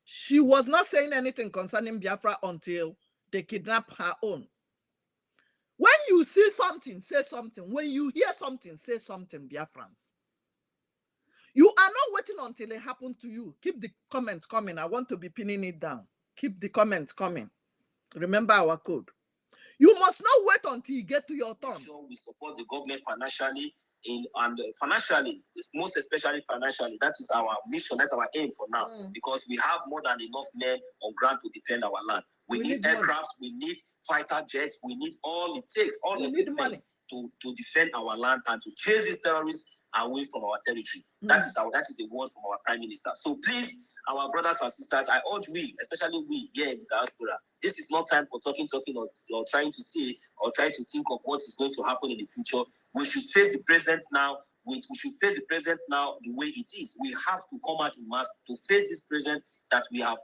Speaker 5: she was not saying anything concerning Biafra until they kidnapped her own. When you see something, say something. When you hear something, say something, Biafrans. You are not waiting until it happened to you. Keep the comments coming. I want to be pinning it down. Keep the comments coming. Remember our code. You must not wait until you get to your turn.
Speaker 3: Sure, we support the government financially, financially, it's most especially financially. That is our mission. That's our aim for now, because we have more than enough men on ground to defend our land. We need aircraft, we need fighter jets, we need all it takes, all the equipment to defend our land and to chase these terrorists away from our territory. That is a word from our Prime Minister. So please, our brothers and sisters, I urge we, especially we here in the diaspora, this is not time for talking or trying to see or trying to think of what is going to happen in the future. We should face the present now. We should face the present now the way it is. We have to come out in mass to face this present that we are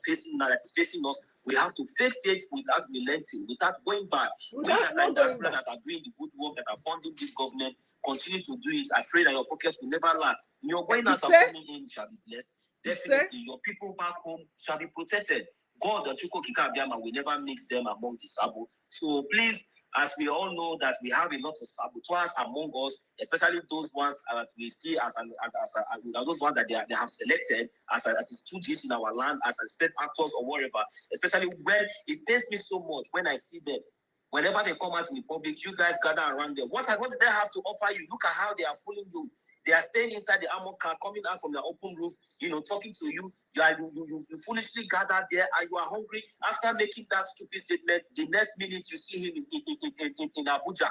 Speaker 3: facing now, that is facing us. We have to face it without relenting, without going back. We that are in diaspora that are doing the good work, that are funding this government, continue to do it. I pray that your pockets will never lack. Your going out and coming in shall be blessed. Definitely, your people back home shall be protected. God and Chuko Kika Abiyama will never mix them among the sabo. So please, as we all know that we have a lot of saboteurs among us, especially those ones that we see as those ones that they have selected as stooges in our land, as state actors or whatever. Especially when it pains me so much when I see them. Whenever they come out in the public, you guys gather around them. What do they have to offer you? Look at how they are fooling you. They are staying inside the armor car, coming out from the open roof, talking to you. You foolishly gather there and you are hungry. After making that stupid statement, the next minute you see him in Abuja,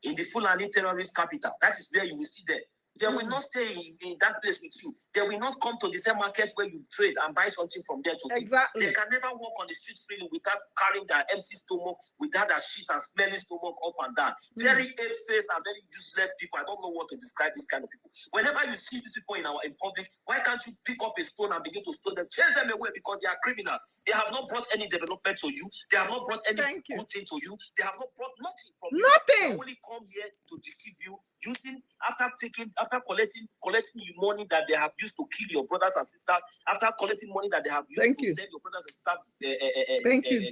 Speaker 3: in the Fulani terrorist capital. That is where you will see them. They will not stay in that place with you. They will not come to the same market where you trade and buy something from there to eat. They can never walk on the street freely without carrying their empty stomach, without their shit and smelling stomach up and down. Very ape-faced and very useless people. I don't know what to describe this kind of people. Whenever you see these people in public, why can't you pick up a stone and begin to stone them? Chase them away because they are criminals. They have not brought any development to you. They have not brought any good thing to you. They have not brought nothing from you. They only come here to deceive you, after collecting the money that they have used to kill your brothers and sisters, after collecting money that they have used to sell your brothers and sisters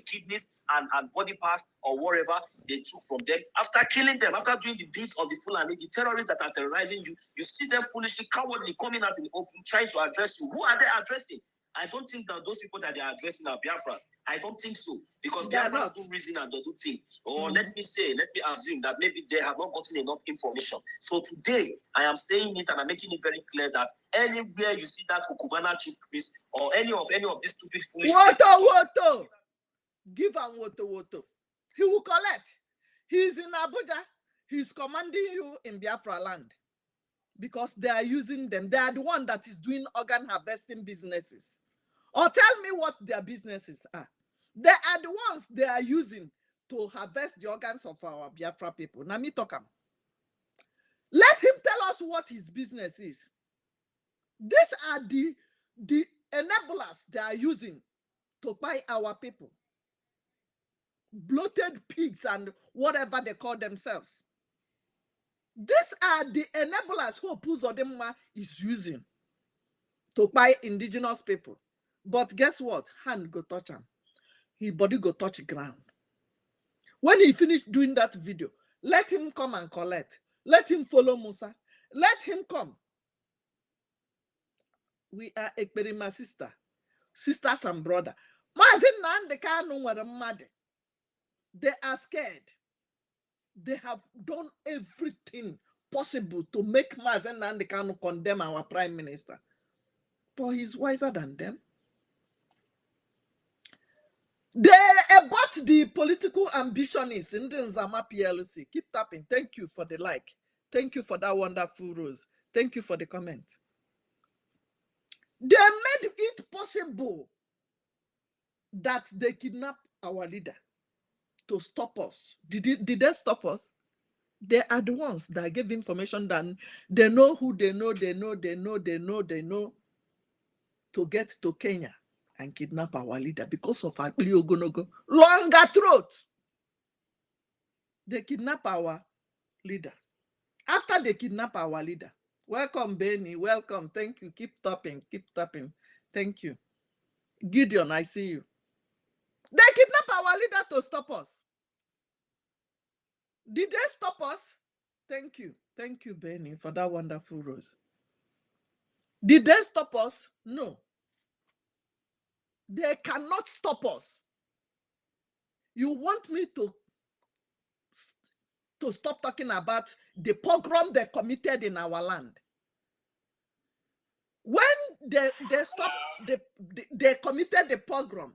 Speaker 3: kidneys and body parts or whatever they took from them, after killing them, after doing the deeds of the Fulani, the terrorists that are terrorizing you, you see them foolishly, cowardly coming out in the open, trying to address you. Who are they addressing? I don't think that those people that they are addressing are Biafras. I don't think so. Because Biafras do reason and they do think. Or let me assume that maybe they have not gotten enough information. So today, I am saying it and I'm making it very clear that anywhere you see that Ukubana chief priest or any of these stupid foolish
Speaker 5: Woto. Give him woto. He will collect. He's in Abuja. He's commanding you in Biafra land. Because they are using them. They are the one that is doing organ harvesting businesses. Or tell me what their businesses are. They are the ones they are using to harvest the organs of our Biafra people. Now me talk him. Let him tell us what his business is. These are the enablers they are using to buy our people. Bloated pigs and whatever they call themselves. These are the enablers who Uzodimma is using to buy indigenous people. But guess what? Hand go touch him. His body go touch ground. When he finished doing that video, let him come and collect. Let him follow Musa. Let him come. We are Ekperima sisters and brother. They are scared. They have done everything possible to make Mazen Nandekano condemn our prime minister. But he's wiser than them. They about the political ambitionists in the Nzama PLC. Keep tapping. Thank you for the like. Thank you for that wonderful rose. Thank you for the comment. They made it possible that they kidnap our leader to stop us. Did they stop us? They are the ones that gave information that they know who they know to get to Kenya and kidnap our leader because of our Ogonogo. Longer throat. They kidnap our leader. After they kidnap our leader. Welcome, Benny. Welcome. Thank you. Keep tapping. Keep tapping. Thank you. Gideon, I see you. They kidnap our leader to stop us. Did they stop us? Thank you. Thank you, Benny, for that wonderful rose. Did they stop us? No. They cannot stop us. You want me to stop talking about the pogrom they committed in our land? When they committed the pogrom,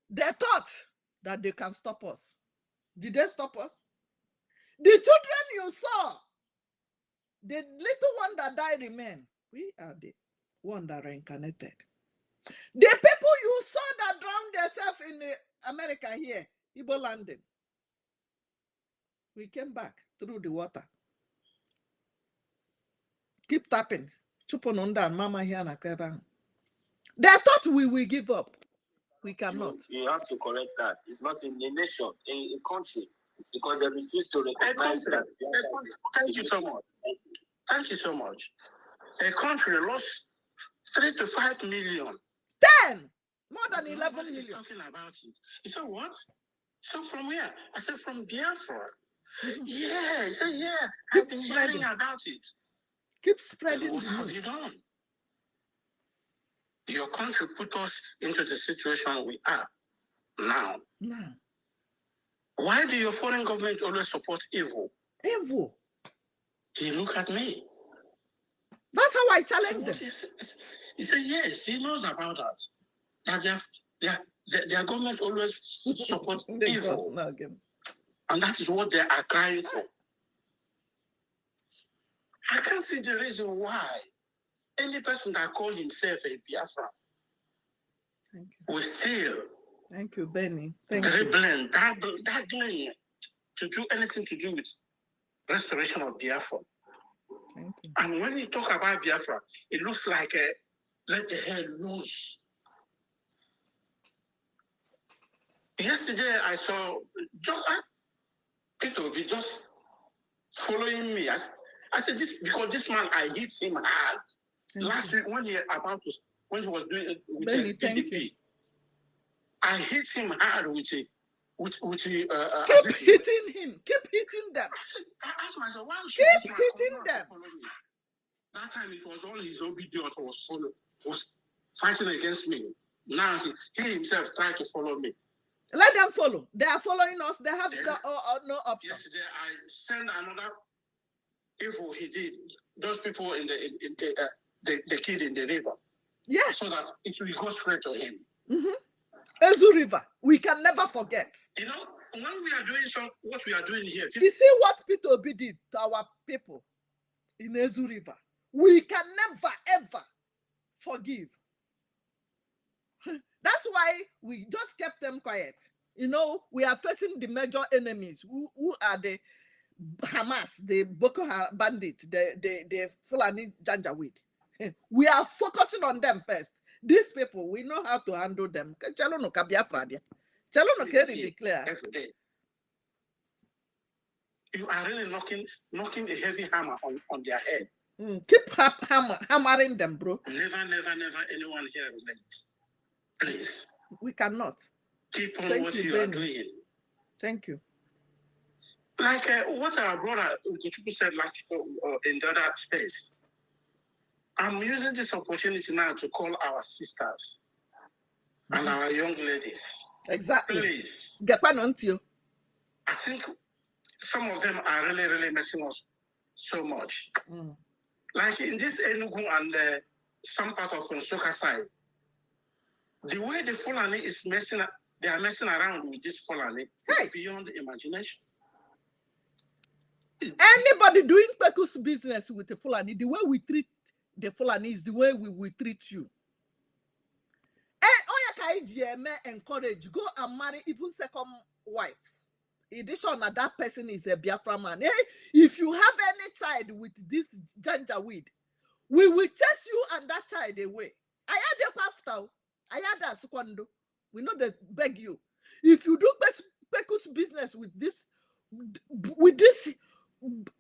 Speaker 5: they thought that they can stop us. Did they stop us? The children you saw, the little one that died remain. We are the one that reincarnated. The people you saw that drowned themselves in America here, Igbo landing. We came back through the water. Keep tapping. Chuponunda and Mama here na Kweba. They thought we will give up. We cannot.
Speaker 3: You have to correct that. It's not in a nation, a country, because they refuse to recognize that.
Speaker 2: Thank you so much. Thank you so much. A country lost 3 to 5 million.
Speaker 5: 10! More than 11 million.
Speaker 2: Talking about it. You said what? So from where? I said from Biafra. Yeah, I said yeah. I've been hearing about it.
Speaker 5: Keep spreading
Speaker 2: what have you done? Your country put us into the situation we are now. Why do your foreign government always support evil?
Speaker 5: Evil.
Speaker 2: He look at me.
Speaker 5: That's how I challenge them.
Speaker 2: He said yes, he knows about that. That their government always support evil. And that is what they are crying for. I can't see the reason why any person that calls himself a Biafra will still
Speaker 5: Thank you, Benny.
Speaker 2: dribbling to do anything to do with restoration of Biafra.
Speaker 5: Thank you.
Speaker 2: And when you talk about Biafra, it looks like let the hell loose. Yesterday I saw it will be just following me. I said this because this man, I hit him hard. Last week when he was doing it with the PDP, I hit him hard with
Speaker 5: keep hitting him. Keep hitting them.
Speaker 2: I asked myself, why should
Speaker 5: keep hitting them?
Speaker 2: That time it was all his obedience was fighting against me. Now he himself tried to follow me.
Speaker 5: Let them follow. They are following us. They have no option.
Speaker 2: Yesterday I sent another evil he did. Those people in the kid in the river.
Speaker 5: Yes.
Speaker 2: So that it will go straight to him.
Speaker 5: Ezu River. We can never forget.
Speaker 2: You know, when we are doing what we are doing here.
Speaker 5: You see what Peter Obi did to our people in Ezu River. We can never ever forgive. That's why we just kept them quiet. You know, we are facing the major enemies who are the Hamas, the Boko Haram bandits, the Fulani Janjaweed. We are focusing on them first. These people, we know how to handle them. Chalo ka Biafra dia. Chalo no carry declare.
Speaker 2: Every day. You are really knocking a heavy hammer on their head.
Speaker 5: Keep hammering them, bro.
Speaker 2: Never anyone here relent. Please.
Speaker 5: We cannot.
Speaker 2: Keep on what you are doing.
Speaker 5: Thank you.
Speaker 2: Like what our brother Ugochukwu said last in the other space. I'm using this opportunity now to call our sisters and our young ladies.
Speaker 5: Exactly.
Speaker 2: Please.
Speaker 5: I
Speaker 2: think some of them are really messing us so much. Like in this Enugu and some part of Nsukka side, the way the Fulani is they are messing around with this Fulani is beyond imagination.
Speaker 5: Anybody doing Pekus business with the Fulani, the way we treat the Fulani is the way we will treat you. And encourage, go and marry even second wife. In addition, that person is a Biafra man. Hey, if you have any child with this Janjaweed, we will chase you and that child away. I had a after. I had a secondo. We know they beg you. If you do Pekus business with this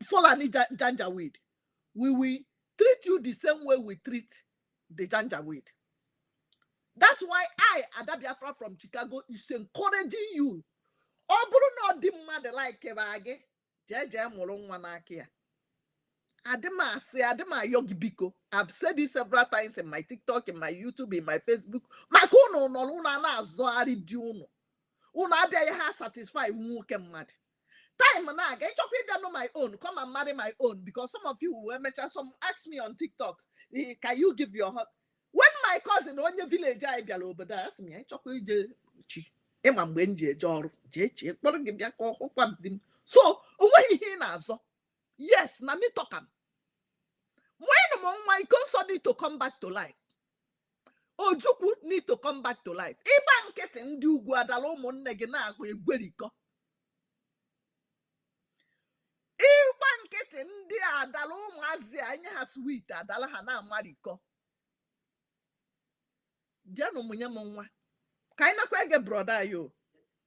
Speaker 5: Fulani Janjaweed, we will treat you the same way we treat the Janjaweed. That's why Ada Biafra from Chicago, is encouraging you. Oh, Bruno didn't like Kevage. Jaja Molonwanakia. Adema Yogi Biko. I've said this several times in my TikTok, in my YouTube, in my Facebook. Makono no luna na zoari diuno. Una abia ha satisfy unwoke mad. Time na get chocolate on my own. Come and marry my own. Because some of you will mention some ask me on TikTok. Can you give your husband? When my cousin on your village I be over there, ask me, chocolate chi. Emam wenje jor jechi. So when he nazo, yes, na me talk am. When my cousin need to come back to life. Ojukwu need to come back to life. Iba nkete ndi ugwu adala umunne gi na agwa egweriko. Iba nkete ndi adala umuazi anye ha sweet adala ha na amariko. Diano munye monwa. Kaina kwege brother yo.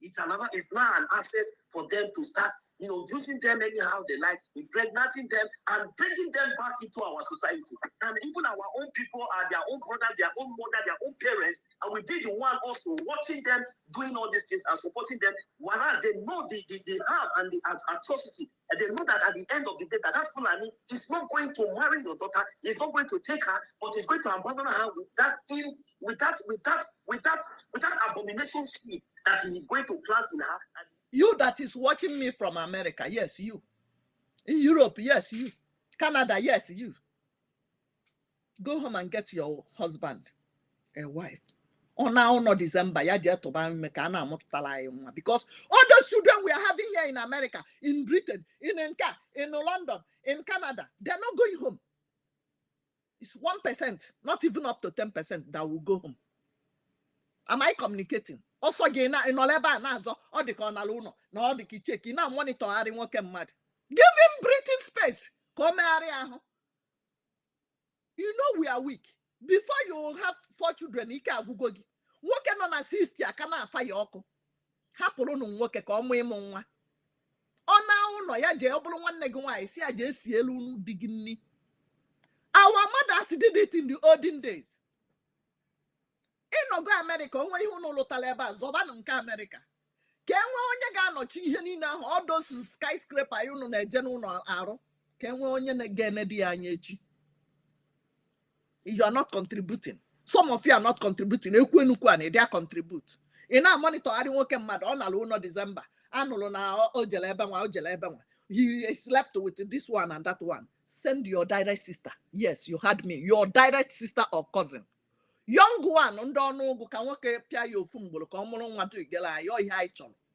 Speaker 3: It's not an access for them to start, using them anyhow they like, impregnating them and bringing them back into our society. And even our own people are their own brothers, their own mother, their own parents, and we be the one also watching them doing all these things and supporting them, whereas they know the harm and the atrocity. And they know that at the end of the day, that Fulani is not going to marry your daughter, is not going to take her, but is going to abandon her with that abomination seed that he is going to plant in her.
Speaker 5: You that is watching me from America, yes, you. In Europe, yes, you. Canada, yes, you. Go home and get your husband, a wife. Now, no December, because all those children we are having here in America, in Britain, in Enka, in London, in Canada, they're not going home. It's 1%, not even up to 10% that will go home. Am I communicating? Also, in Oleba Nazo, or the Cornaluno, no, the Kicheki, now monitoring what can mad. Give him breathing space. Come area. You know we are weak. Before you have 4 children, you can go. What can on assist ya? Can I fire oko? Hapolo no work a come way monwa. Oh, no ya je obulu nwanne gị nwanyị si aje esi elu unu di gị nni. Our mothers did it in the olden days. In Ogo America, onwe ihe unu lụtara ebe a zọbanụ nke America. Ka enwe onye ga-anọchi ihe niile ahụ, all those skyscraper unu na-eje n'ụlọ arụ. Ka enwe onye ga-enedi ya anya echi. You are not contributing. Some of you are not contributing. Ekwenukwu ani, they are contribute. In our monitor, I didn't work in mad on a December. Anolo na ojele ebe nwa. He slept with this one and that one. Send your direct sister. Yes, you heard me. Your direct sister or cousin. Young one,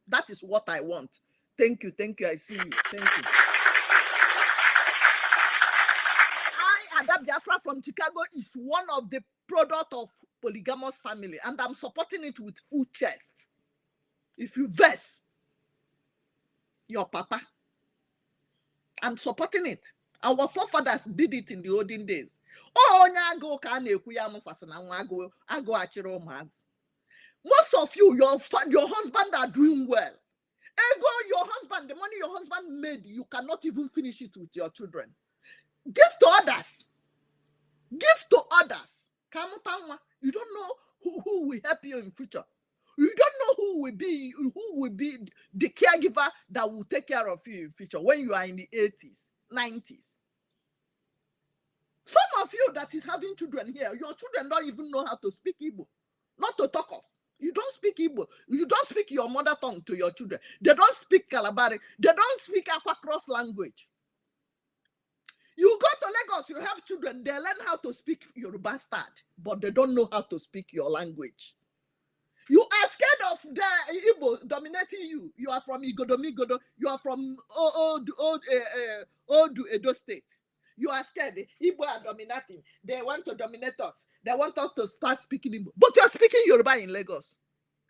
Speaker 5: that is what I want. Thank you, I see you. Thank you. Ada Biafra from Chicago is one of the product of polygamous family, and I'm supporting it with full chest. If you verse your papa, I'm supporting it. Our forefathers did it in the olden days. Oh, nyago ka na-ekwu ya mfasa na nwa ago achịrị ụmụazị. Most of you, your husband are doing well. Ego, your husband, the money your husband made, you cannot even finish it with your children. Give to others. Give to others. You don't know who will help you in future. You don't know who will be the caregiver that will take care of you in future when you are in the 80s, 90s. Some of you that is having children here, your children don't even know how to speak Igbo. Not to talk of. You don't speak Igbo. You don't speak your mother tongue to your children. They don't speak Kalabari. They don't speak Aqua Cross language. You go to Lagos, you have children, they learn how to speak Yoruba start, but they don't know how to speak your language. You are scared of the Igbo dominating you. You are from Igodomigodo. You are from old Edo State. You are scared. Igbo are dominating. They want to dominate us. They want us to start speaking Igbo. But you are speaking Yoruba in Lagos,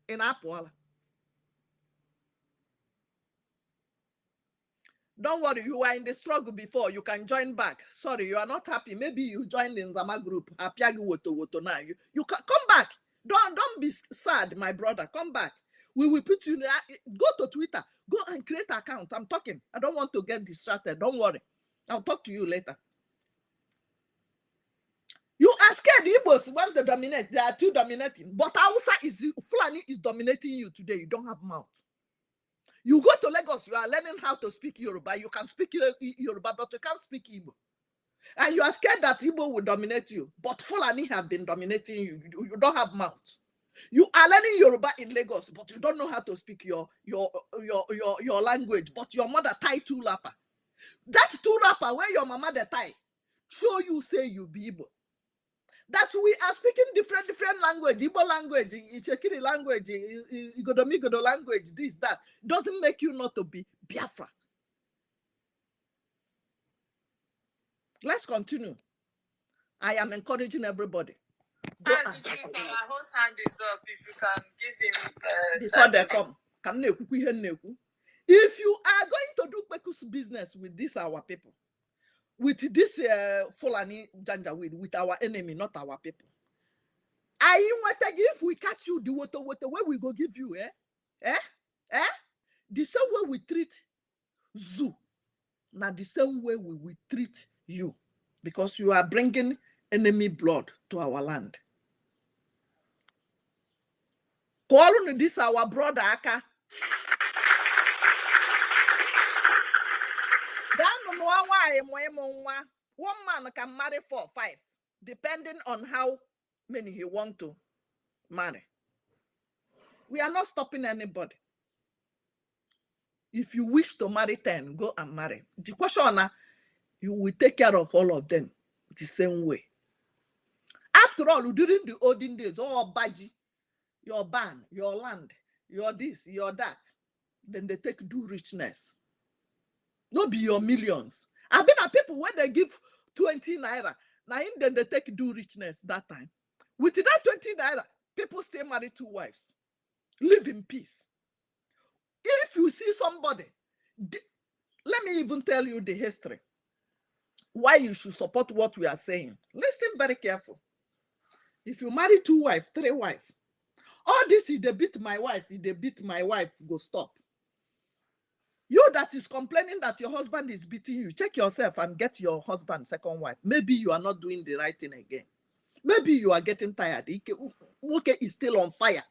Speaker 5: in Apuala. Don't worry, you were in the struggle before. You can join back. Sorry, you are not happy. Maybe you joined in Zama group. Now. You can come back. Don't be sad, my brother. Come back. We will put you. Go to Twitter. Go and create an account. I'm talking. I don't want to get distracted. Don't worry. I'll talk to you later. You are scared. Igbos want to dominate. They are too dominating. But Fulani is dominating you today. You don't have mouth. You go to Lagos, you are learning how to speak Yoruba. You can speak Yoruba, but you can't speak Igbo. And you are scared that Igbo will dominate you. But Fulani have been dominating you. You don't have mouth. You are learning Yoruba in Lagos, but you don't know how to speak your language. But your mother tie two rapper. That two rapper where your mama the tie, show you say you be Igbo. That we are speaking different language, Igbo language, Ichekiri language, Igodomigodo language, this, that, doesn't make you not to be Biafra. Let's continue. I am encouraging everybody. Go
Speaker 9: our host hand is up. If you can give him
Speaker 5: before they come. If you are going to do Bekus business with this our people, with this Fulani Janjaweed, with our enemy, not our people. If we catch you, the water, where we go give you, the same way we treat Zoo, now the same way we will treat you, because you are bringing enemy blood to our land. Calling this our brother Aka. One man can marry 4 or 5, depending on how many he want to marry. We are not stopping anybody. If you wish to marry 10, go and marry. The question, you will take care of all of them the same way. After all, during the olden days, oh, Baji, your ban, your land, your this, your that, then they take due richness. Not be your millions. I've been at people when they give 20 naira. Now then they take due richness that time. With that 20 naira, people stay married 2 wives. Live in peace. If you see somebody, let me even tell you the history. Why you should support what we are saying. Listen very careful. If you marry 2 wives, 3 wives, all this, if they beat my wife, go stop. You that is complaining that your husband is beating you, check yourself and get your husband second wife. Maybe you are not doing the right thing again. Maybe you are getting tired. Woke is still on fire.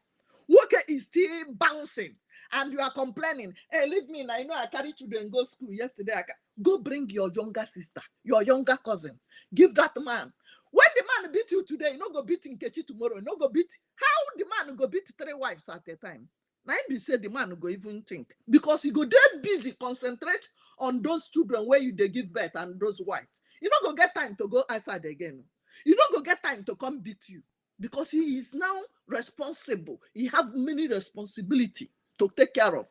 Speaker 5: Woke is still bouncing. And you are complaining. Hey, leave me. I know I carry children go school yesterday. Go bring your younger sister, your younger cousin. Give that man. When the man beat you today, you no go beat Nkechi tomorrow. You no go beat. How the man go beat 3 wives at a time? Now be say the man go even think. Because he go dead busy, concentrate on those children where you they give birth and those wives. You no go get time to go outside again. You don't go get time to come beat you because he is now responsible. He have many responsibility to take care of.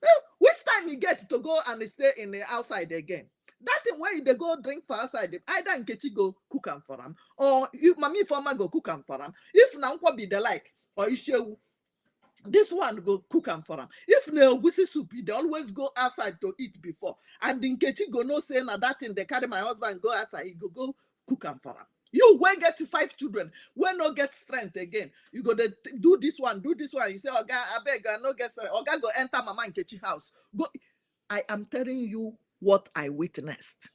Speaker 5: Well, which time he get to go and stay in the outside again? That thing where they go drink for outside, either Nkechi go cook am for him, or you, Mami Former go cook am for him. If now be the like, or Ishewu, this one go cook am for him. If no goosey soup, they always go outside to eat before. And Nkechi go no say na that thing they carry my husband go outside, he go cook am for him. You when get 5 children, when no get strength again, you go to do this one. You say, Oga, I beg, I no get strength. Oga go enter Mama Nkechi house. Go. I am telling you what I witnessed.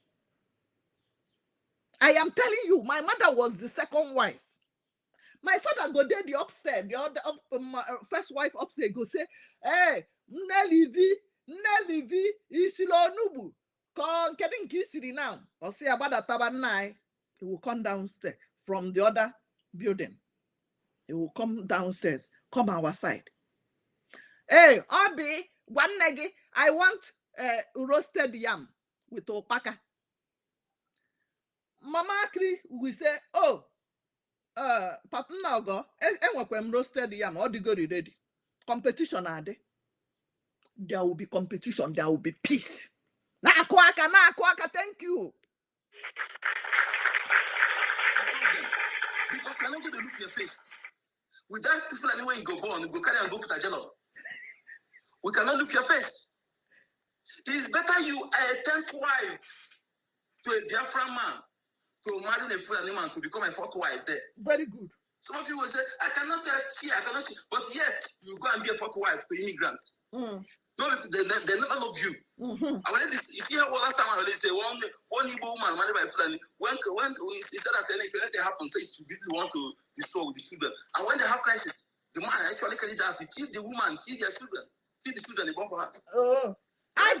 Speaker 5: I am telling you, my mother was the second wife. My father go there the upstairs, the other first wife upstairs go say, hey, Nelivi, Isilo Nubu, kon kedin kisiri now. Or say about that tabanai. He will come downstairs from the other building. He will come downstairs, come our side. Hey, Obi, one negi, I want roasted yam with opaka. Mama Akri will say, oh, Papa Nago, and roasted yam, all the good ready. Competition are there. There will be competition, there will be peace. Na kwaka, thank you.
Speaker 10: Because you're not going to look your face. Without people anywhere you go on, you go carry and go to the jail. We cannot look your face. It's better you are a 10th wife to a Biafra man to marry a Fulani man to become a 4th wife there.
Speaker 5: Very good.
Speaker 10: Some of you will say, I cannot cheat, I cannot cheat. But yet, you go and be a 4th wife to immigrants. No, they never love you. And when you see how last time they say one Igbo woman married by Fulani, when instead of anything happens, so you really want to destroy with the children. And when they have crisis, the man actually carry that to kill the woman, kill their children, kill the children they born for her.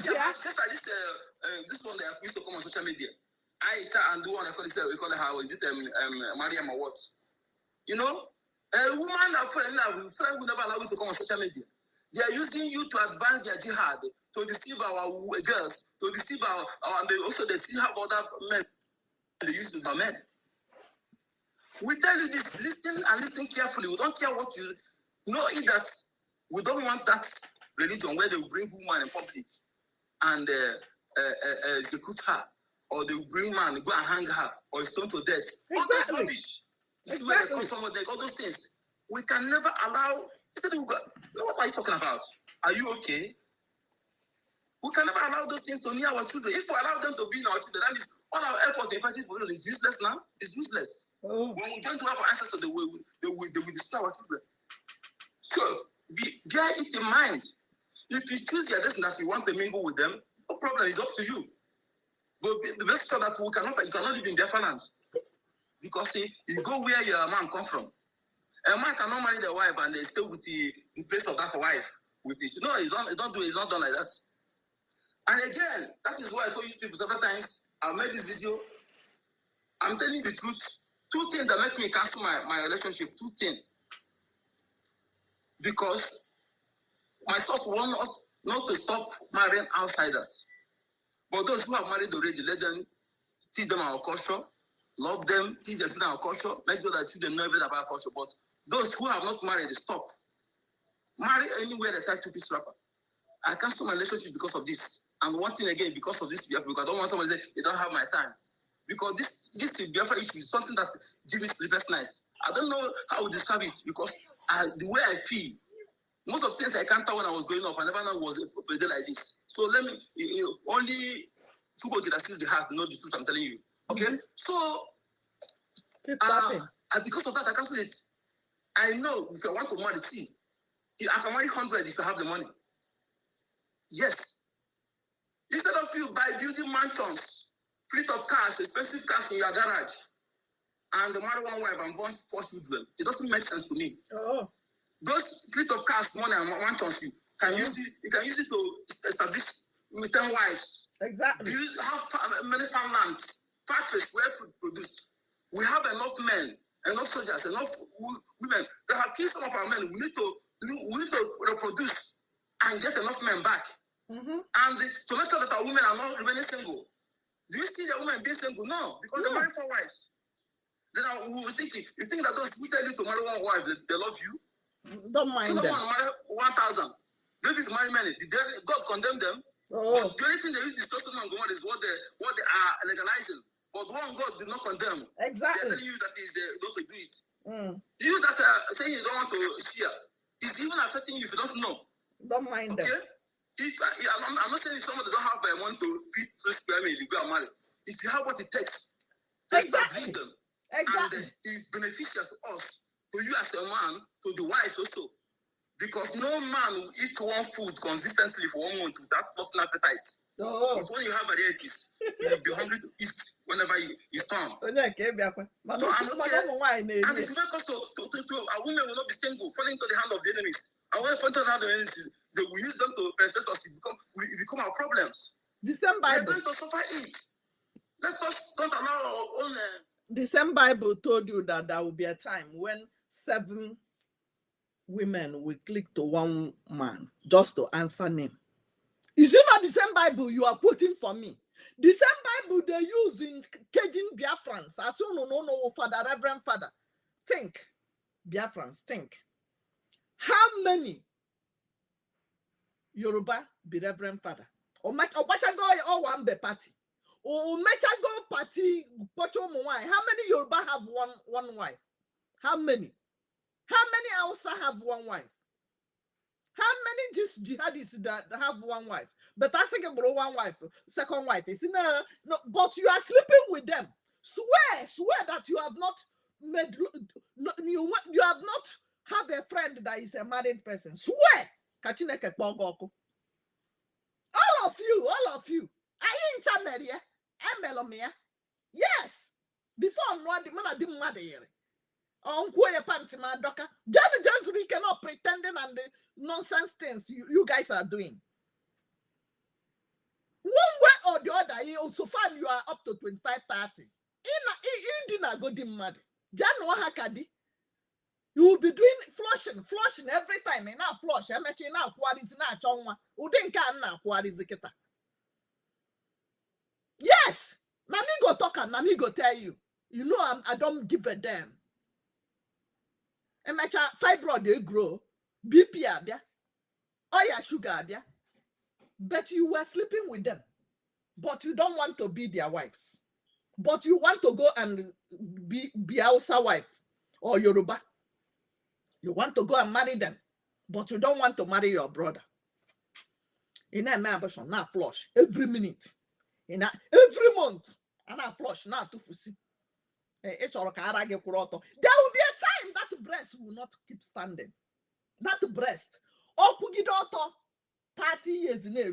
Speaker 10: Just like this one that used to come on social media. Aisha and the one I call it, we call it how is it Mariam or what? You know, a woman a friend will never allow you to come on social media. They are using you to advance their jihad, to deceive our girls, to deceive our and they also deceive other men. They use our men. We tell you this, listen and listen carefully. We don't care what you know. Either we don't want that religion where they will bring woman in public and execute her, or they will bring man, go and hang her, or stone to death. All those rubbish. This is where they come from. All those things. We can never allow. What are you talking about? Are you okay? We can never allow those things to near our children. If we allow them to be in our children, that means all our effort in fighting for them is useless now. It's useless. When we don't do our ancestors, they will destroy our children. So bear it in mind. If you choose your destiny that you want to mingle with them, no problem. It's up to you. But make sure that you cannot live in their land. Because you go where your man comes from. A man cannot marry the wife and they stay with the place of that wife. With it. No, it's not done like that. And again, that is why I told you people several times. I made this video. I'm telling you the truth. 2 things that make me cancel my relationship. 2 things. Because my source wants us not to stop marrying outsiders. But those who have married already, let them teach them our culture, love them, teach them our culture, make sure that children know everything about our culture. But those who have not married, stop. Marry anywhere they tie 2-piece wrapper. I cancel my relationship because of this. And one thing again, because of this, because I don't want someone to say, they don't have my time. Because this Biafra issue is something that gives me sleepless nights. I don't know how to describe it because the way I feel, most of the things I can't tell when I was growing up, I never know it was a day like this. So let me, only people that see the heart know the truth I'm telling you. Okay? So, because of that, I cancel it. I know if I want to marry, I can marry 100 if I have the money. Yes.
Speaker 2: mansions, fleet of cars, expensive cars in your garage, and marry one wife and born 4 children. It doesn't make sense to me.
Speaker 5: Oh.
Speaker 2: Those fleet of cars, money and mansions, you can use it to establish with 10 wives.
Speaker 5: Exactly.
Speaker 2: You have many farmlands, factories where food produced. We have enough men, enough soldiers, enough women. They have killed some of our men. We need to reproduce and get enough men back.
Speaker 5: Mm-hmm.
Speaker 2: And to make sure that our women are not remaining single. Do you see the women being single? No, because they marry 4 wives. Then we were thinking, you think that those who tell you to marry 1 wife, they love you?
Speaker 5: Don't mind them.
Speaker 2: Solomon married 1,000. David married many. Did God condemn them?
Speaker 5: Oh.
Speaker 2: But the only thing they use to Sodom and Gomorrah is what they are legalizing. But one God did not condemn.
Speaker 5: Exactly.
Speaker 2: They're telling you that is not to do it.
Speaker 5: Mm.
Speaker 2: You that saying you don't want to share, it's even affecting you if you don't know.
Speaker 5: Don't mind them.
Speaker 2: If I'm not saying if somebody don't have money to feed 2 square meals, you go and marry. If you have what it takes to establish them, and it's beneficial to us, to you as a man, to the wives also. Because no man will eat one food consistently for 1 month without lost appetite. Oh. Because when you have varieties, you'll be hungry to eat whenever you come. So and it will make us to a woman will not be single, falling into the hand of the enemies. And when fall into the hand of the enemies, they will use them to penetrate us. It become our problems.
Speaker 5: The same Bible.
Speaker 2: We're going to suffer it. Let's just don't allow our own.
Speaker 5: The same Bible told you that there will be a time when 7 women will click to 1 man just to answer name. Is it not the same Bible you are quoting for me? The same Bible they use in caging Biafrans. As you know, Father, Reverend Father. Think, Biafrans, think. How many Yoruba be Reverend Father? Or Machago or one be party? Or Machago party? How many Yoruba have one wife? How many? How many Hausa have 1 wife? How many jihadists that have 1 wife? But I think about 1 wife, 2nd wife. It's no, but you are sleeping with them. Swear that you have not made, you have not have a friend that is a married person. Swear. All of you. I ain't Maria. Melomia. Yes. Before no man didn't matter here. We cannot pretending and the nonsense things you guys are doing. One way or the other, so far you are up to 25, 30. In dinner go mad. You will be doing flushing every time. Now flush. I'm actually now quarries na chongwa. Udenka na quarries kita. Yes. Nami go talk and Nami go tell you. You know I don't give a damn. And my fibroid they grow, BP abia, oil sugar abia. But you were sleeping with them, but you don't want to be their wives, but you want to go and be Hausa wife or Yoruba. You want to go and marry them, but you don't want to marry your brother. In a abortion, now flush every minute, every month, and I flush now to fusi. There will be a time that breast will not keep standing. That breast. 30 years in a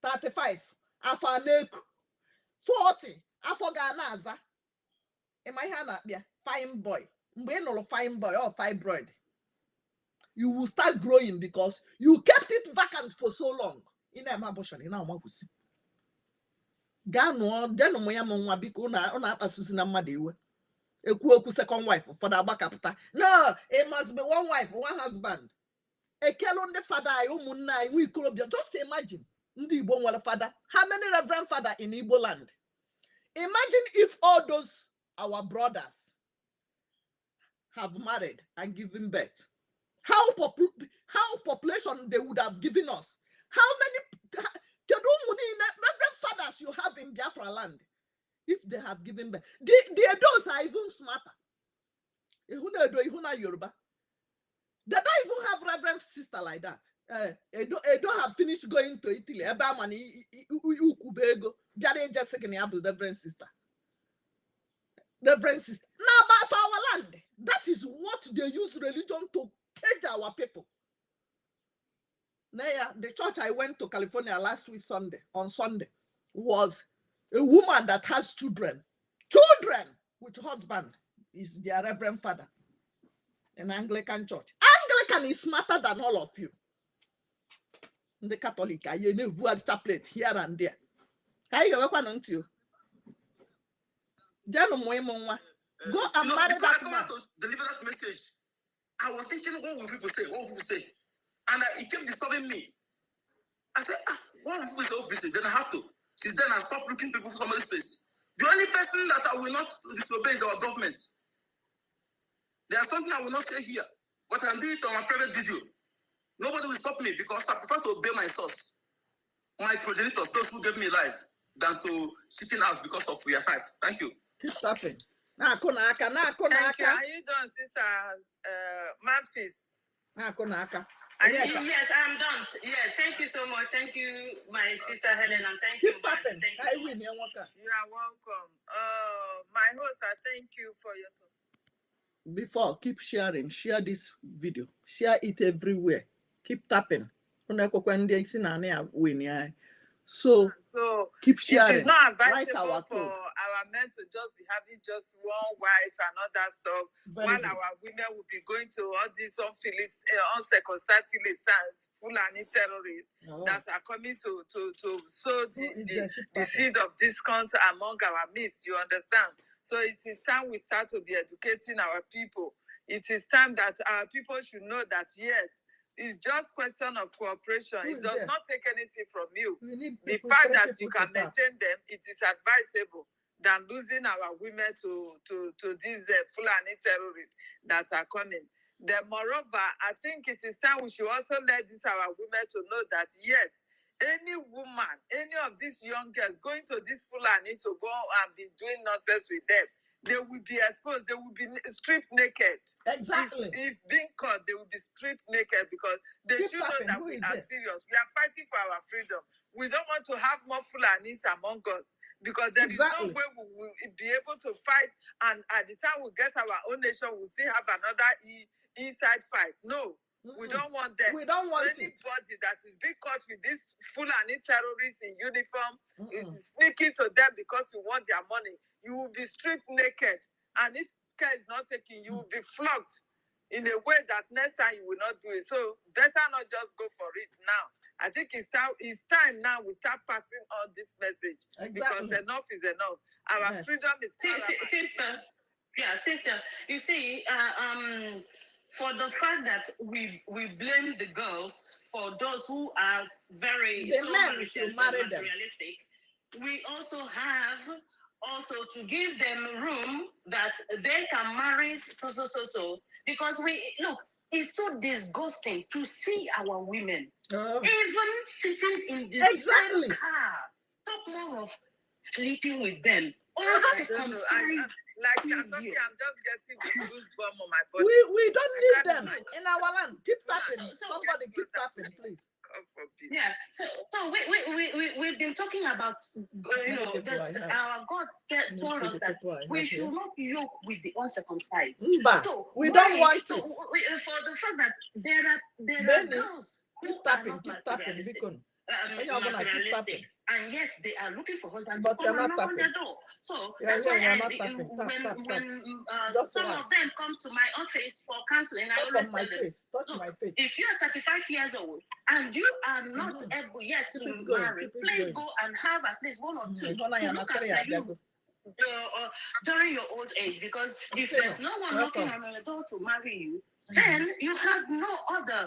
Speaker 5: 35. 40. Afoganaza. In my hand, fine boy. Fine boy or fibroid. You will start growing because you kept it vacant for so long. In a abortion, in our Mabusi. Gano, then moya monwa biko na asusi na mmadụ iwe. Ekwu 2nd wife for the agbakapụta. No, it must be 1 wife, 1 husband. Ekele ndị father ụmụnna iwu ikorobịa. Just imagine ndị Igbo nwere father. How many reverend father in Igbo land? Imagine if all those our brothers have married and given birth. How population they would have given us? How many reverend fathers you have in Biafra land, if they have given birth? The adults are even smarter. Yoruba. They don't even have reverend sister like that. They don't have finished going to Italy. Reverend sister. Reverend sister. Now about our land. That is what they use religion to cage our people. Now, the church I went to California last week on Sunday, was a woman that has children with husband, is their reverend father in Anglican church. Anglican is smarter than all of you. The Catholic, you know, chaplet here and there. How you going to you? Go and marry that man.
Speaker 11: To deliver that message, I was thinking, what will people say? What will people say? And it kept disturbing me. I said, what will people say? Then I have to. Since then, I stopped looking people for somebody's face. The only person that I will not disobey is our government. There's something I will not say here, but I'll do it on my private video. Nobody will stop me because I prefer to obey my source, my progenitors, those who gave me life, than to chicken out because of your attack. Thank you.
Speaker 5: Keep stopping.
Speaker 9: Thank you. Are you done, sister? Mouthpiece.
Speaker 4: Yes, I'm done. Yeah, thank you so much. Thank you, my sister Helen, and thank you, man. Thank you.
Speaker 9: You are welcome. My host, I thank you for your support.
Speaker 5: Before, keep sharing. Share this video. Share it everywhere. Keep tapping. So keep sharing.
Speaker 9: It is not advisable for our men to just be having just one wife and other stuff, while our women will be going to all these uncircumcised Philistines, Fulani terrorists that are coming to sow the seed of discounts among our midst. You understand? So it is time we start to be educating our people. It is time that our people should know that, yes, it's just question of cooperation. It does not take anything from you. The fact that you can maintain them, it is advisable than losing our women to these Fulani terrorists that are coming. Then, moreover, I think it is time we should also let our women to know that, yes, any woman, any of these young girls going to this Fulani to go and be doing nonsense with them, they will be exposed. They will be stripped naked.
Speaker 5: Exactly.
Speaker 9: If being caught, they will be stripped naked because they should know that we are serious. We are fighting for our freedom. We don't want to have more Fulanis among us because there is no way we will be able to fight. And at the time we get our own nation, we'll still have another inside fight. No. We don't want them.
Speaker 5: We don't want
Speaker 9: anybody that is being caught with these Fulani terrorists in uniform, sneaking to them because you want their money. You will be stripped naked. And if care is not taken, you will be flogged in a way that next time you will not do it. So better not just go for it now. I think it's time now we start passing on this message. Because enough is enough. Our freedom is paramount.
Speaker 4: Sister, you see, for the fact that we blame the girls for those who are very materialistic, we also have to give them room that they can marry so because it's so disgusting to see our women even sitting in the same car, talk more of sleeping with them.
Speaker 9: Like you're talking, I'm just getting the goosebumps on my body.
Speaker 5: We don't need them in our land. Keep tapping. Somebody keep tapping, please.
Speaker 4: Yeah. So we've been talking about that our God told us that we should not yoke with the uncircumcised. So
Speaker 5: we don't want to.
Speaker 4: For the fact that there are girls who are not materialistic. Materialistic, and yet they are looking for husbands to come and knock on their door. So that's why when some of them come to my office for counseling, I always tell them, look, if you are 35 years old and you are not able yet to marry, please go and have at least one or two to look after you during your old age. Because if there's no one knocking on your door to marry you, then you have no other.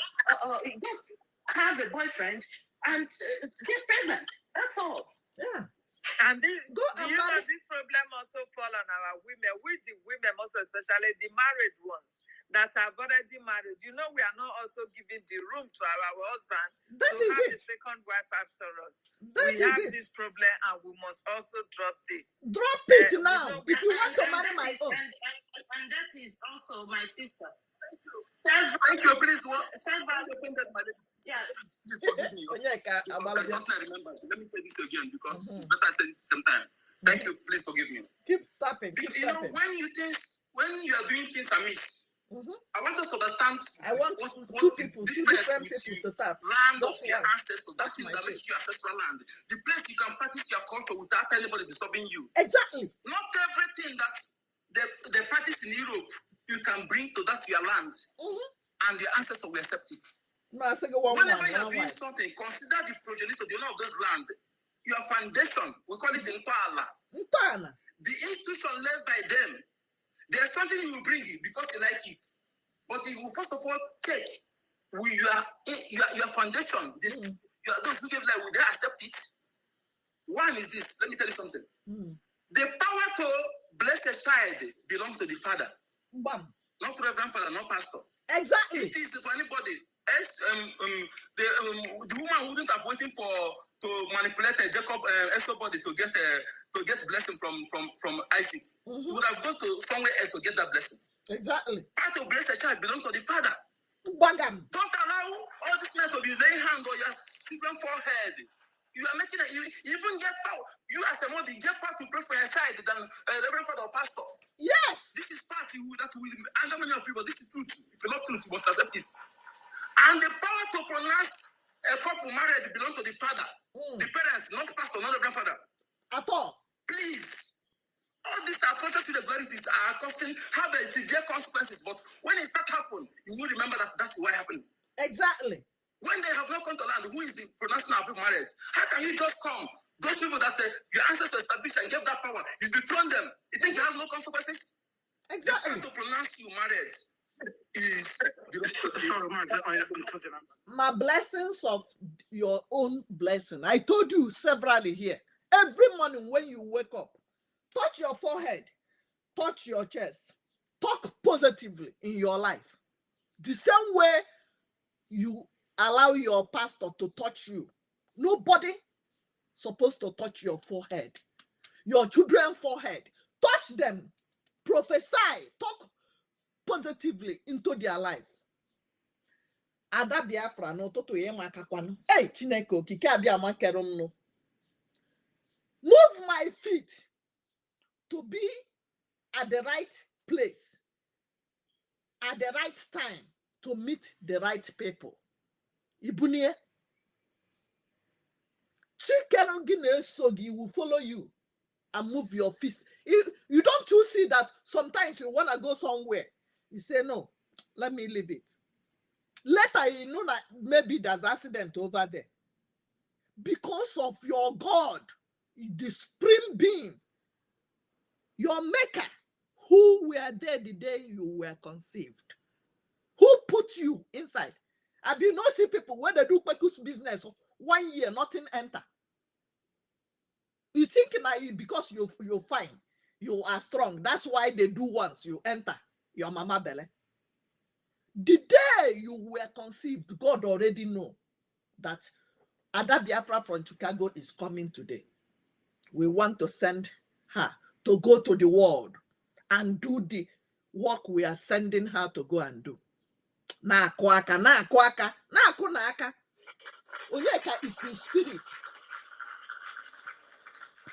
Speaker 4: Just have a boyfriend and get pregnant. That's all.
Speaker 5: Yeah.
Speaker 9: And this problem also fall on our women, with the women most especially the married ones that have already married. You know, we are not also giving the room to our husband to have a second wife after us. We have this problem and we must also drop this.
Speaker 5: Drop it now. If you want to marry my own.
Speaker 4: And that is also my sister.
Speaker 11: Thank you, please.
Speaker 4: Yeah.
Speaker 11: Please forgive me. Let me say this again because it's better I say this sometime. Thank you, please forgive me.
Speaker 5: Keep tapping.
Speaker 11: You know, when you are doing things amiss, I want us to understand.
Speaker 5: I want two different people to tap.
Speaker 11: Land of
Speaker 5: Just
Speaker 11: your
Speaker 5: one.
Speaker 11: ancestors. That is that makes you ancestral land. The place you can practice your culture without anybody disturbing you.
Speaker 5: Exactly.
Speaker 11: Not everything that they practice in Europe you can bring to that your land, and your ancestors will accept it. Whenever you are doing something, consider the progenitor, the owner of this land. Your foundation, we call it Ntala. The institution led by them. There's something you will bring it because you like it. But you will first of all check with your foundation. Those who give life, will they accept it? One is this. Let me tell you something. The power to bless a child belongs to the father.
Speaker 5: Bam.
Speaker 11: Not for Reverend Father, not pastor.
Speaker 5: Exactly.
Speaker 11: If it's for anybody else, the woman wouldn't have waiting to manipulate Jacob, somebody to get blessing from Isaac. He would have gone to somewhere else to get that blessing.
Speaker 5: Exactly.
Speaker 11: Part of bless a child belongs to the father.
Speaker 5: Bagam.
Speaker 11: Don't allow all this men to be laying hand on your children's forehead. You are making you even get power. You as a mother get power to pray for your child than Reverend Father or pastor.
Speaker 5: Yes.
Speaker 11: This is part that will anger many of you, but this is truth. If you love truth, you must accept it. And the power to pronounce a couple married belongs to the father. The parents, not pastor, not the grandfather.
Speaker 5: At all.
Speaker 11: Please. All these atrocious irregularities are causing have a severe consequences, but when it starts happening, you will remember that that's what happened.
Speaker 5: Exactly.
Speaker 11: When they have not come to land, who is pronouncing our people married? How can you just come? Those people that your ancestors established and gave that power, you dethrone them. You think you have no consequences?
Speaker 5: Exactly.
Speaker 11: The power to pronounce you married is
Speaker 5: my blessings of your own blessing. I told you severally here. Every morning when you wake up, touch your forehead, touch your chest, talk positively in your life. The same way you allow your pastor to touch you. Nobody supposed to touch your forehead, your children's forehead. Touch them, prophesy, talk positively into their life. Ada Biafra no toto ye makakwanu. Hey, Chineke okike abia makerum no. Move my feet to be at the right place, at the right time, to meet the right people. Ibunie. Chikerongine sogi will follow you and move your feet. You don't too see that sometimes you want to go somewhere. You say, no, let me leave it. Later, you know that maybe there's accident over there. Because of your God, the supreme being, your maker, who were there the day you were conceived, who put you inside. Have you not seen people when they do business 1 year, nothing enter? You think now because you're fine, you are strong. That's why they do once you enter your mama belly. The day you were conceived, God already know that Ada Biafra from Chicago is coming today. We want to send her to go to the world and do the work we are sending her to go and do. Na kwaka, na kwaka, na kunaka. Oyeka is in spirit.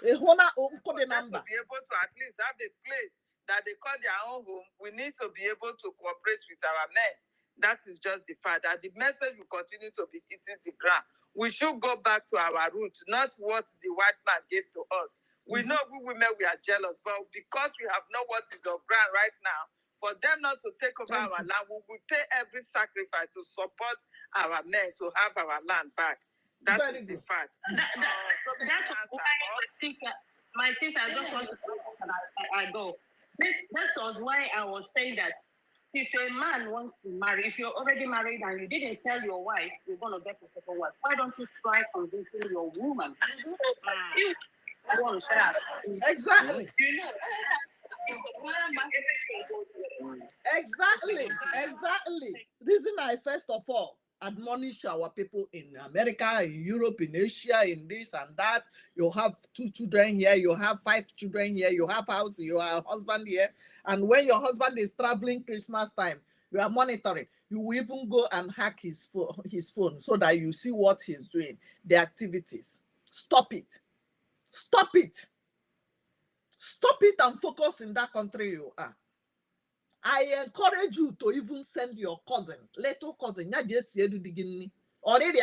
Speaker 5: A honor
Speaker 9: For them to be able to at least have a place that they call their own home, we need to be able to cooperate with our men. That is just the fact that the message will continue to be hitting the ground. We should go back to our roots, not what the white man gave to us. We know we women, we are jealous, but because we have known what is on ground right now, for them not to take over our land, we will pay every sacrifice to support our men to have our land back. That is the fact.
Speaker 4: That's why my sister, I just want to I go. That was why I was saying that if a man wants to marry, if you're already married and you didn't tell your wife you're going to get a second wife, why don't you try convincing your woman?
Speaker 5: Exactly. Exactly. Reason I first of all admonish our people in America, in Europe, in Asia, in this and that. You have 2 children here, you have 5 children here, you have house, you have husband here. And when your husband is traveling Christmas time, you are monitoring. You will even go and hack his phone so that you see what he's doing, the activities. Stop it. Stop it. Stop it and focus in that country you are. I encourage you to even send your cousin, little cousin, already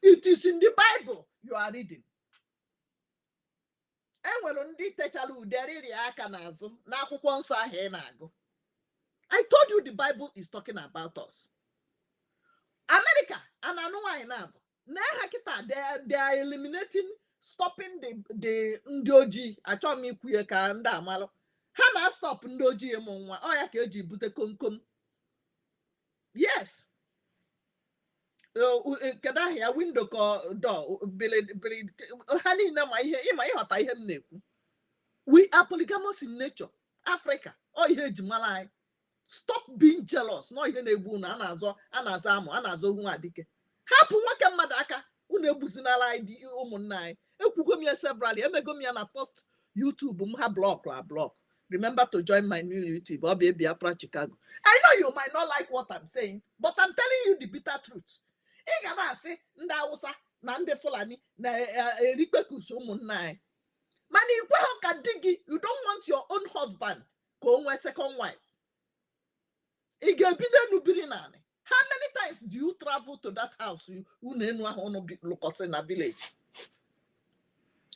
Speaker 5: it is in the Bible you are reading. And when ndị techalu uderiri aka n'azụ n'akwụkwọ nsọ ahụ ị na-agụ. I told you the Bible is talking about us. America and anụnwaanyị na-abụ na ha kịta they are eliminating, stopping the ndị ojii. Achọrọ m ikwu ya ka ndị amalụ. Ha na stop ndị ojii ịmụ nwa. Ọ ya ka eji bute komkom. Yes. Kedu ahụ ya window ka door ha niile ma ihe ịma ịghọta ihe m na-ekwu. We are polygamous in nature. Africa ọ ihe eji mara anyị. Stop being jealous. No ihe na-egbu unu a na-azọ amụ a na-azọ nwa adike. Hapụ nwoke mmadụ aka unu egbuzinala anyị ụmụnna anyị. Ekwugo m ya severally. Emego m ya na first YouTube m ha block. Remember to join my new YouTube. I'll be Biafra Chicago. I know you might not like what I'm saying, but I'm telling you the bitter truth. Ị ga na-asị ndị Hausa na ndị Fulani na erikpekus ụmụnna anyị. Mana ikwe ha ka di gị, you don't want your own husband ka o nwee second wife. Ị ga-ebido n'ubiri naanị. How many times do you travel to that house unu enu ahụ unu lụkọsị na village?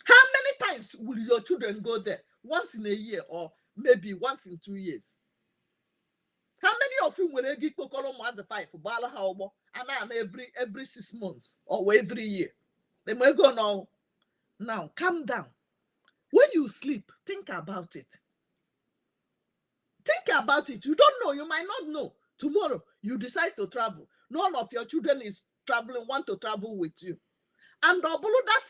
Speaker 5: How many times will your children go there? Once in a year or maybe once in 2 years? How many of you will get Kokolo as a 5 for Bala Haubo and every 6 months or every year? They may go now. Now calm down. When you sleep, think about it. Think about it. You don't know, you might not know. Tomorrow you decide to travel. None of your children is traveling, want to travel with you. And double that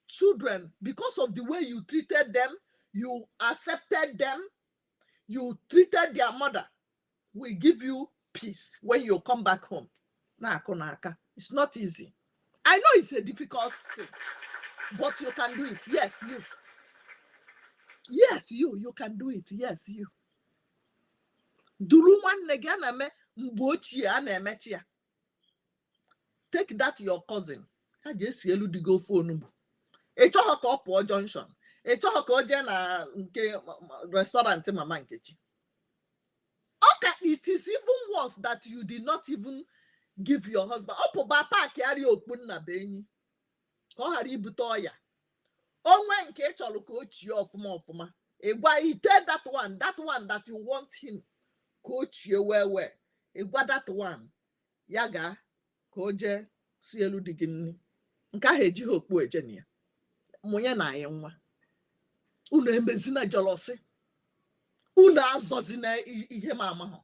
Speaker 5: children, because of the way you treated them, you accepted them, you treated their mother, will give you peace when you come back home. It's not easy. I know it's a difficult thing, but you can do it. Yes, you. Yes, you can do it. Yes, you. Take that to your cousin. I just see you go phone. It's all junction. It's all na restaurant Mama Nkechi. Okay, it is even worse that you did not even give your husband. Carry na benyi. Ko hari buto ya. Onwe nke chọrọ ka ochie ọfụma. He tell that one that you want him coach you well. That one. Yaga koje si elu digini. Nka heji hokpu ejenia. Mwenye na ye nwa. Unu emezina jealousy. Unu azọzina ihe mama ha.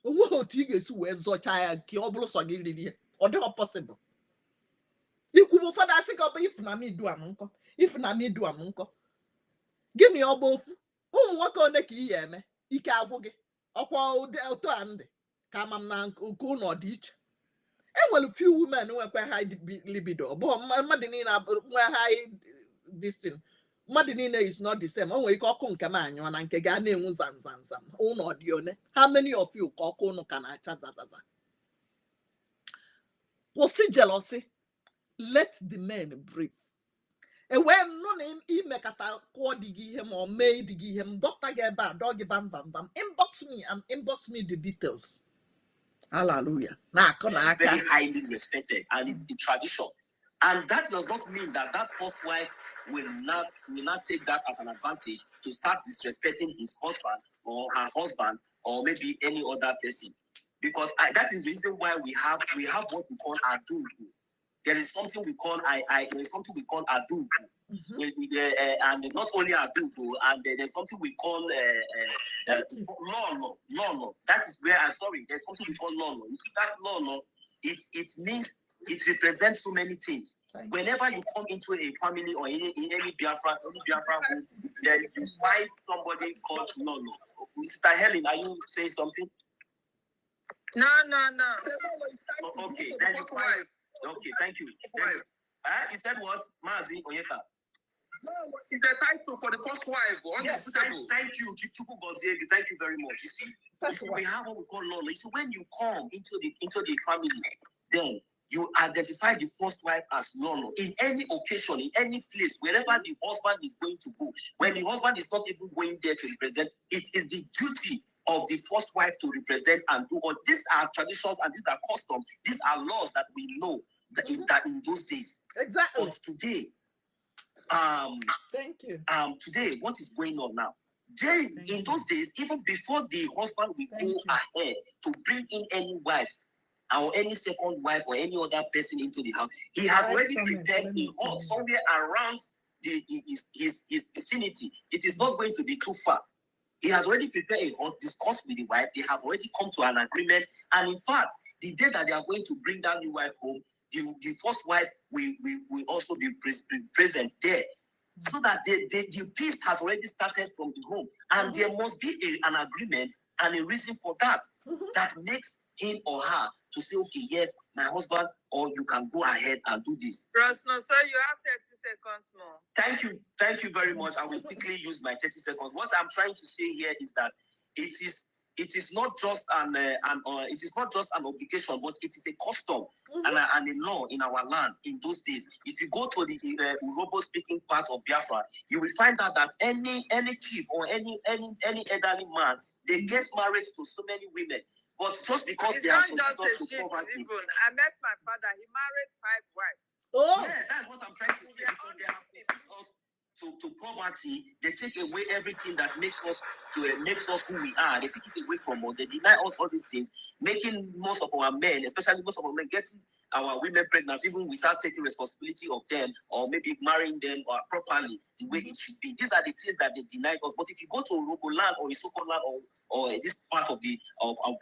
Speaker 5: Onwe otu ị ga-esi wee zọcha ya nke ọ bụrụ sọ gị riri ya. Ọ dịghị possible. Ikwu bụ fada asị ka ọ bụ if na me do am nkọ. Gịnị ọ bụ ofu? Ụmụ nwoke one ka ị ya eme? Ike agwụ gị. Ọkwa otu a ndị ka ama m na nke ụlọ dị iche. Enwere few women nwekwa high libido. But mmadụ niile nwe high this thing. Mmadụ niile is not the same. O nwere ike ọkụ nke m anyụọ na nke ga na-enwu zanzanzam. Ụlọ dị one. How many of you ka ọkụ ụnụ ka na-acha zazaza? Kwụsị jealousy. Let the men breathe. And when no name imekata kwa digi him or may digi him, Dr. Geba, doggy bam. Inbox me the details. Hallelujah.
Speaker 3: Very highly respected, and it's the tradition. And that does not mean that first wife will not take that as an advantage to start disrespecting his husband or her husband or maybe any other person. Because that is the reason why we have what we call adugu. There is something we call adugu. And not only adugu, and there's something we call lolo. That is where there's something we call lolo. You see that lolo, it means, it represents so many things. Whenever you come into a family or in any Biafra group, then you find somebody called lolo. Mr. Helen, are you saying something?
Speaker 9: No.
Speaker 3: Okay, then you find. Okay, thank you. You said what? Mazi Onyeka.
Speaker 11: No, it's a title for the first wife.
Speaker 3: Yes, thank you. Thank you very much. You see, we have what we call law. You see, when you come into the family, then you identify the first wife as Lolo in any occasion, in any place, wherever the husband is going to go. When the husband is not even going there to represent, it is the duty of the first wife to represent and do all. These are traditions and these are customs. These are laws that we know that in those days.
Speaker 5: Exactly.
Speaker 3: But today,
Speaker 5: thank you.
Speaker 3: Today, what is going on now? In those days, even before the husband will go ahead to bring in any wife or any second wife or any other person into the house, he has already prepared a hall somewhere around his vicinity. It is not going to be too far. He has already prepared a hall, discussed with the wife. They have already come to an agreement. And in fact, the day that they are going to bring that new wife home, the first wife will also be present there. So that the peace has already started from the home. And there must be an agreement and a reason for that that makes him or her to say, okay, yes, my husband, or you can go ahead and do this.
Speaker 9: Rosno, so you have 30 seconds more.
Speaker 3: Thank you very much. I will quickly use my 30 seconds. What I'm trying to say here is that it is not just an obligation, but it is a custom and a law in our land in those days. If you go to the Urobo speaking part of Biafra, you will find out that any chief or any elderly man, they get married to so many women. But just because they are so close to poverty.
Speaker 9: I met my father, he married 5 wives.
Speaker 5: Oh,
Speaker 3: yeah, that's what I'm trying to say. They are so close to poverty, they take away everything that makes us who we are. They take it away from us. They deny us all these things, making most of our men, especially most of our men, getting our women pregnant even without taking responsibility of them or maybe marrying them or properly the way it should be. These are the things that they deny us. But if you go to Urobo land or Isoko land or this part of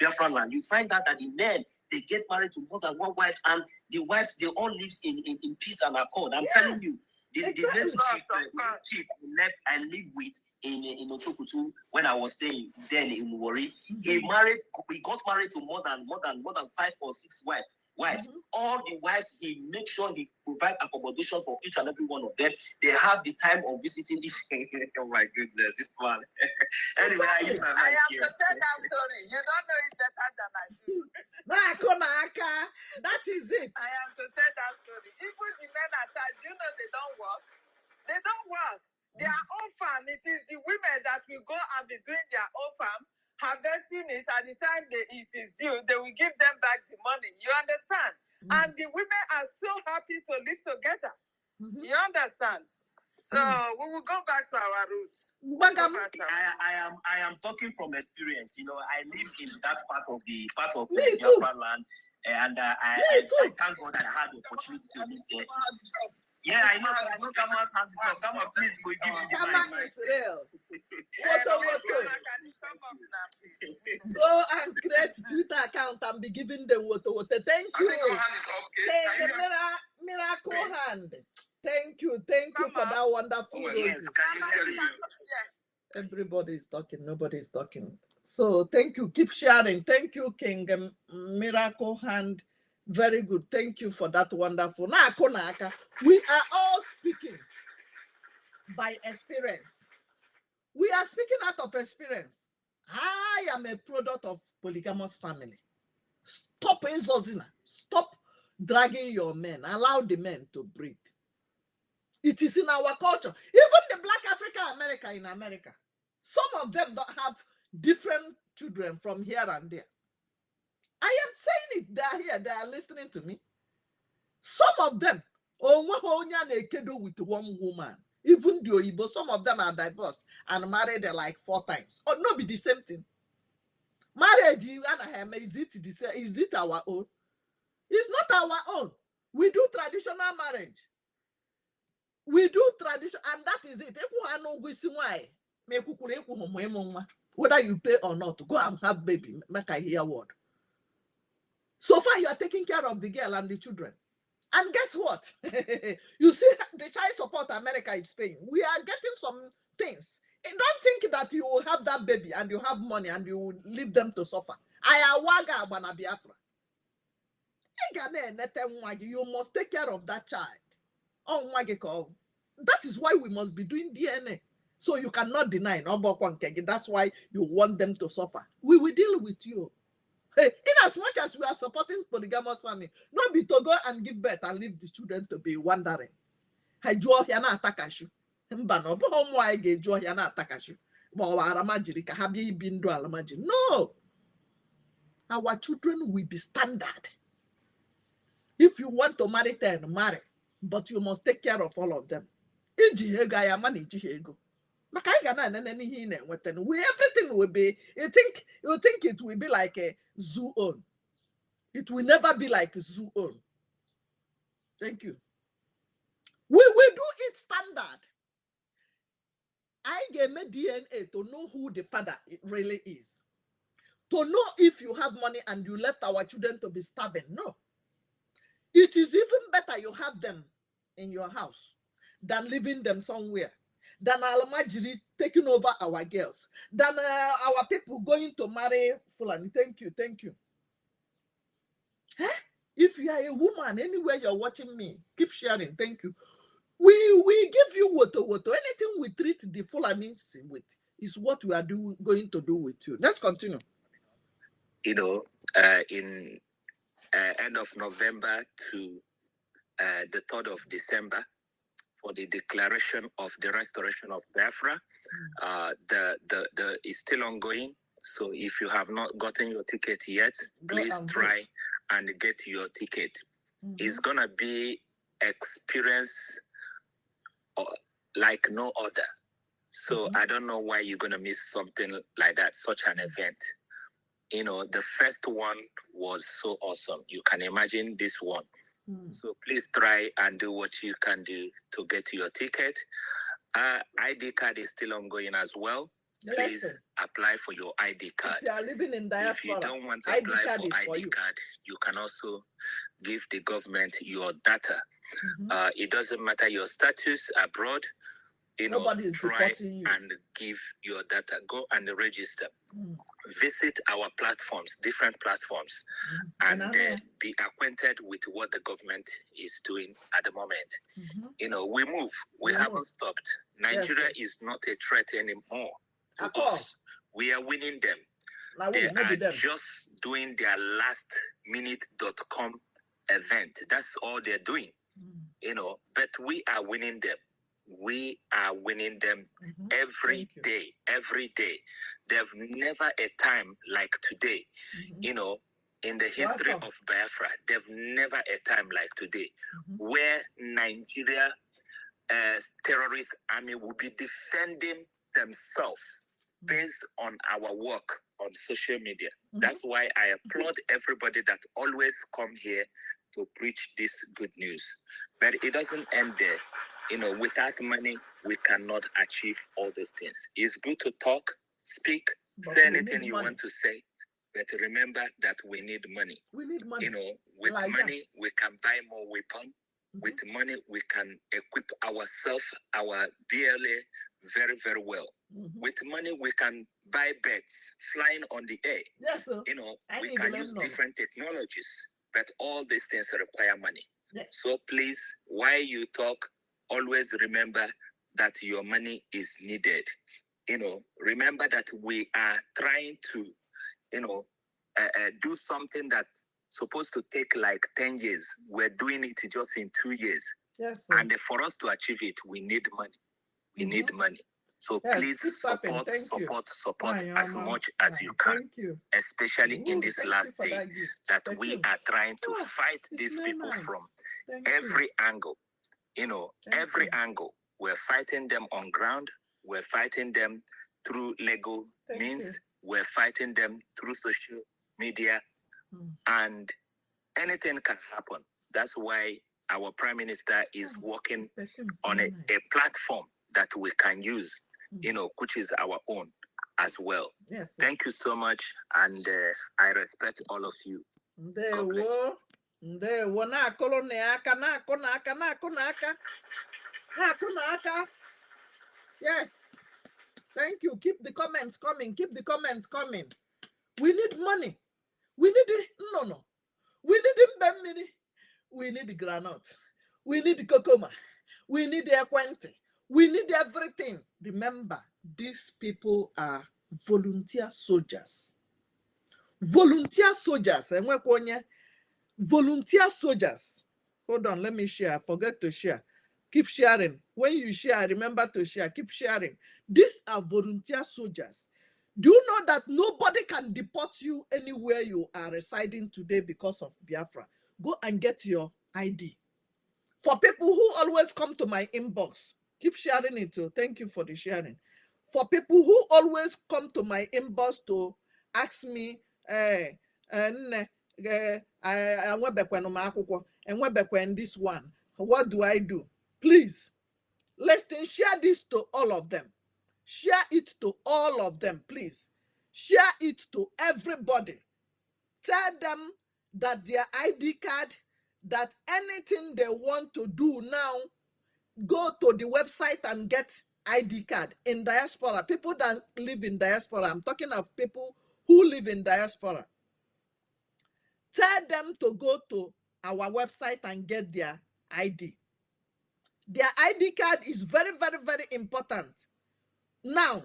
Speaker 3: Biafra land, you find out that the men, they get married to more than one wife, and the wives, they all live in peace and accord. I'm telling you. The next chief I lived with in Otokutu when I was saying then in Wari, he got married to more than 5 or 6 wives. All the wives, he makes sure he provides accommodation for each and every one of them. They have the time of visiting. Oh my goodness, this man. Anyway, I am to
Speaker 9: tell that story. You don't know it better than I do.
Speaker 5: That is it.
Speaker 9: I am to tell that story. Even the men at times, they don't work. They don't work. Their own farm, it is the women that will go and be doing their own farm, harvesting it. At the time it is due, they will give them back the money. You understand? And the women are so happy to live together. You understand? So we will go back to our roots.
Speaker 3: I am talking from experience. I live in that part of the Biafra land, and I thank God I had the opportunity to live there. Yeah, I know Kama's hand this up. Kama, please, we give you the mic.
Speaker 5: Kama is real. Go and create Twitter account and be giving them water. Thank you. Thank you, Miracle Hand. Thank you for that wonderful.
Speaker 2: Yes, can you hear you?
Speaker 5: Everybody is talking, nobody is talking. So thank you. Keep sharing. Thank you, King Miracle Hand. Very good. Thank you for that wonderful. We are all speaking by experience. We are speaking out of experience. I am a product of polygamous family. Stop Zozina. Stop dragging your men. Allow the men to breathe. It is in our culture. Even the Black African America in America, some of them don't have different children from here and there. I am saying it. They are here. They are listening to me. Some of them, with one woman. Even the Oyibo, some of them are divorced and married like 4 times. Or not be the same thing. Marriage, is it our own? It's not our own. We do traditional marriage. We do tradition, and that is it. Whether you pay or not, go and have baby. Make I hear word. So far, you are taking care of the girl and the children. And guess what? You see, the child support America is paying. We are getting some things. And don't think that you will have that baby and you have money and you will leave them to suffer. Biafra. You must take care of that child. That is why we must be doing DNA. So you cannot deny. That's why you want them to suffer. We will deal with you. Hey, in as much as we are supporting polygamous family, not be to go and give birth and leave the children to be wandering. I draw here na atakashu. Mbano, but how I get draw here na atakashu. But aramajiri ka habi bindo alamaji. No, our children will be standard. If you want to marry 10, marry, but you must take care of all of them. Iji ya mani iji ego. Maka I ga na anything everything will be. You think it will be like a zoo own. It will never be like a zoo own. Thank you. We will do it standard. I get my DNA to know who the father really is. To know if you have money and you left our children to be starving. No. It is even better you have them in your house than leaving them somewhere. Than Alamajiri taking over our girls. Than our people going to marry Fulani. Thank you. Thank you. Huh? If you are a woman, anywhere you're watching me, keep sharing. Thank you. We give you woto. Anything we treat the Fulani with is what we are going to do with you. Let's continue.
Speaker 12: You know, in end of November to the 3rd of December for the declaration of the restoration of Biafra. The is still ongoing. So if you have not gotten your ticket yet, please try and get your ticket. It's gonna be experience like no other. So I don't know why you're gonna miss something like that, such an event. You know, the first one was so awesome. You can imagine this one. So please try and do what you can do to get your ticket. ID card is still ongoing as well. Please apply for your ID card.
Speaker 5: If you are living in diaspora,
Speaker 12: if you don't want to apply for ID card, you can also give the government your data. It doesn't matter your status abroad. You know, try and give your data. Go and register. Visit our platforms, different platforms, and be acquainted with what the government is doing at the moment. You know, we move. We haven't stopped. Nigeria is not a threat anymore to us. We are winning them. They are just doing their lastminute.com event. That's all they're doing. You know, but we are winning them. We are winning them every day. There's never a time like today. You know, in the history of Biafra, there's never a time like today where Nigeria terrorist army will be defending themselves based on our work on social media. That's why I applaud everybody that always come here to preach this good news. But it doesn't end there. You know, without money, we cannot achieve all these things. It's good to talk, speak, say anything you want to say, but remember that we need money.
Speaker 5: We need money.
Speaker 12: You know, with money, we can buy more weapons. With money, we can equip ourselves, our BLA, very, very well. With money, we can buy birds flying on the air.
Speaker 5: Yes, sir.
Speaker 12: You know, we can use different technologies, but all these things require money.
Speaker 5: Yes.
Speaker 12: So please, while you talk, always remember that your money is needed. You know, remember that we are trying to, you know, do something that's supposed to take like 10 years. We're doing it just in 2 years.
Speaker 5: Yes, sir.
Speaker 12: And for us to achieve it, we need money. We need money. So please support as much as you can. Especially in this last day that we are trying to fight these people from every angle. You know, every angle. We're fighting them on ground. We're fighting them through legal means. We're fighting them through social media. And anything can happen. That's why our Prime Minister is working on a platform that we can use, you know, which is our own as well.
Speaker 5: Yes.
Speaker 12: Thank you so much. And I respect all of you. God bless you.
Speaker 5: Yes. Thank you. Keep the comments coming. Keep the comments coming. We need money. We need it. No. We need it. We need the granite. We need the kokoma. We need the equente. We need everything. Remember, these people are volunteer soldiers. Volunteer soldiers. Volunteer soldiers. Hold on, let me share. Forget to share. Keep sharing. When you share, remember to share. Keep sharing. These are volunteer soldiers. Do you know that nobody can deport you anywhere you are residing today because of Biafra? Go and get your ID. For people who always come to my inbox, keep sharing it too. Thank you for the sharing. For people who always come to my inbox to ask me, this one, what do I do? Please, listen, share this to all of them. Share it to all of them, please. Share it to everybody. Tell them that their ID card, that anything they want to do now, go to the website and get ID card in diaspora. People that live in diaspora, I'm talking of people who live in diaspora. Tell them to go to our website and get their ID. Their ID card is very, very, very important. Now,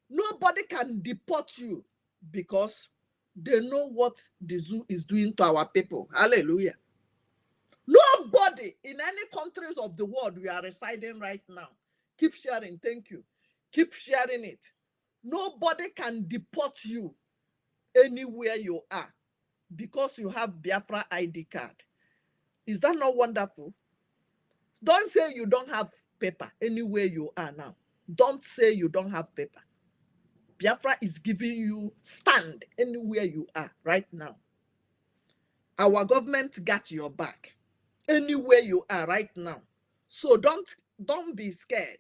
Speaker 5: nobody can deport you because they know what the zoo is doing to our people. Hallelujah. Nobody in any countries of the world we are residing right now. Keep sharing. Thank you. Keep sharing it. Nobody can deport you anywhere you are because you have Biafra ID card. Is that not wonderful? Don't say you don't have paper anywhere you are now. Don't say you don't have paper. Biafra is giving you stand anywhere you are right now. Our government got your back anywhere you are right now. So don't be scared.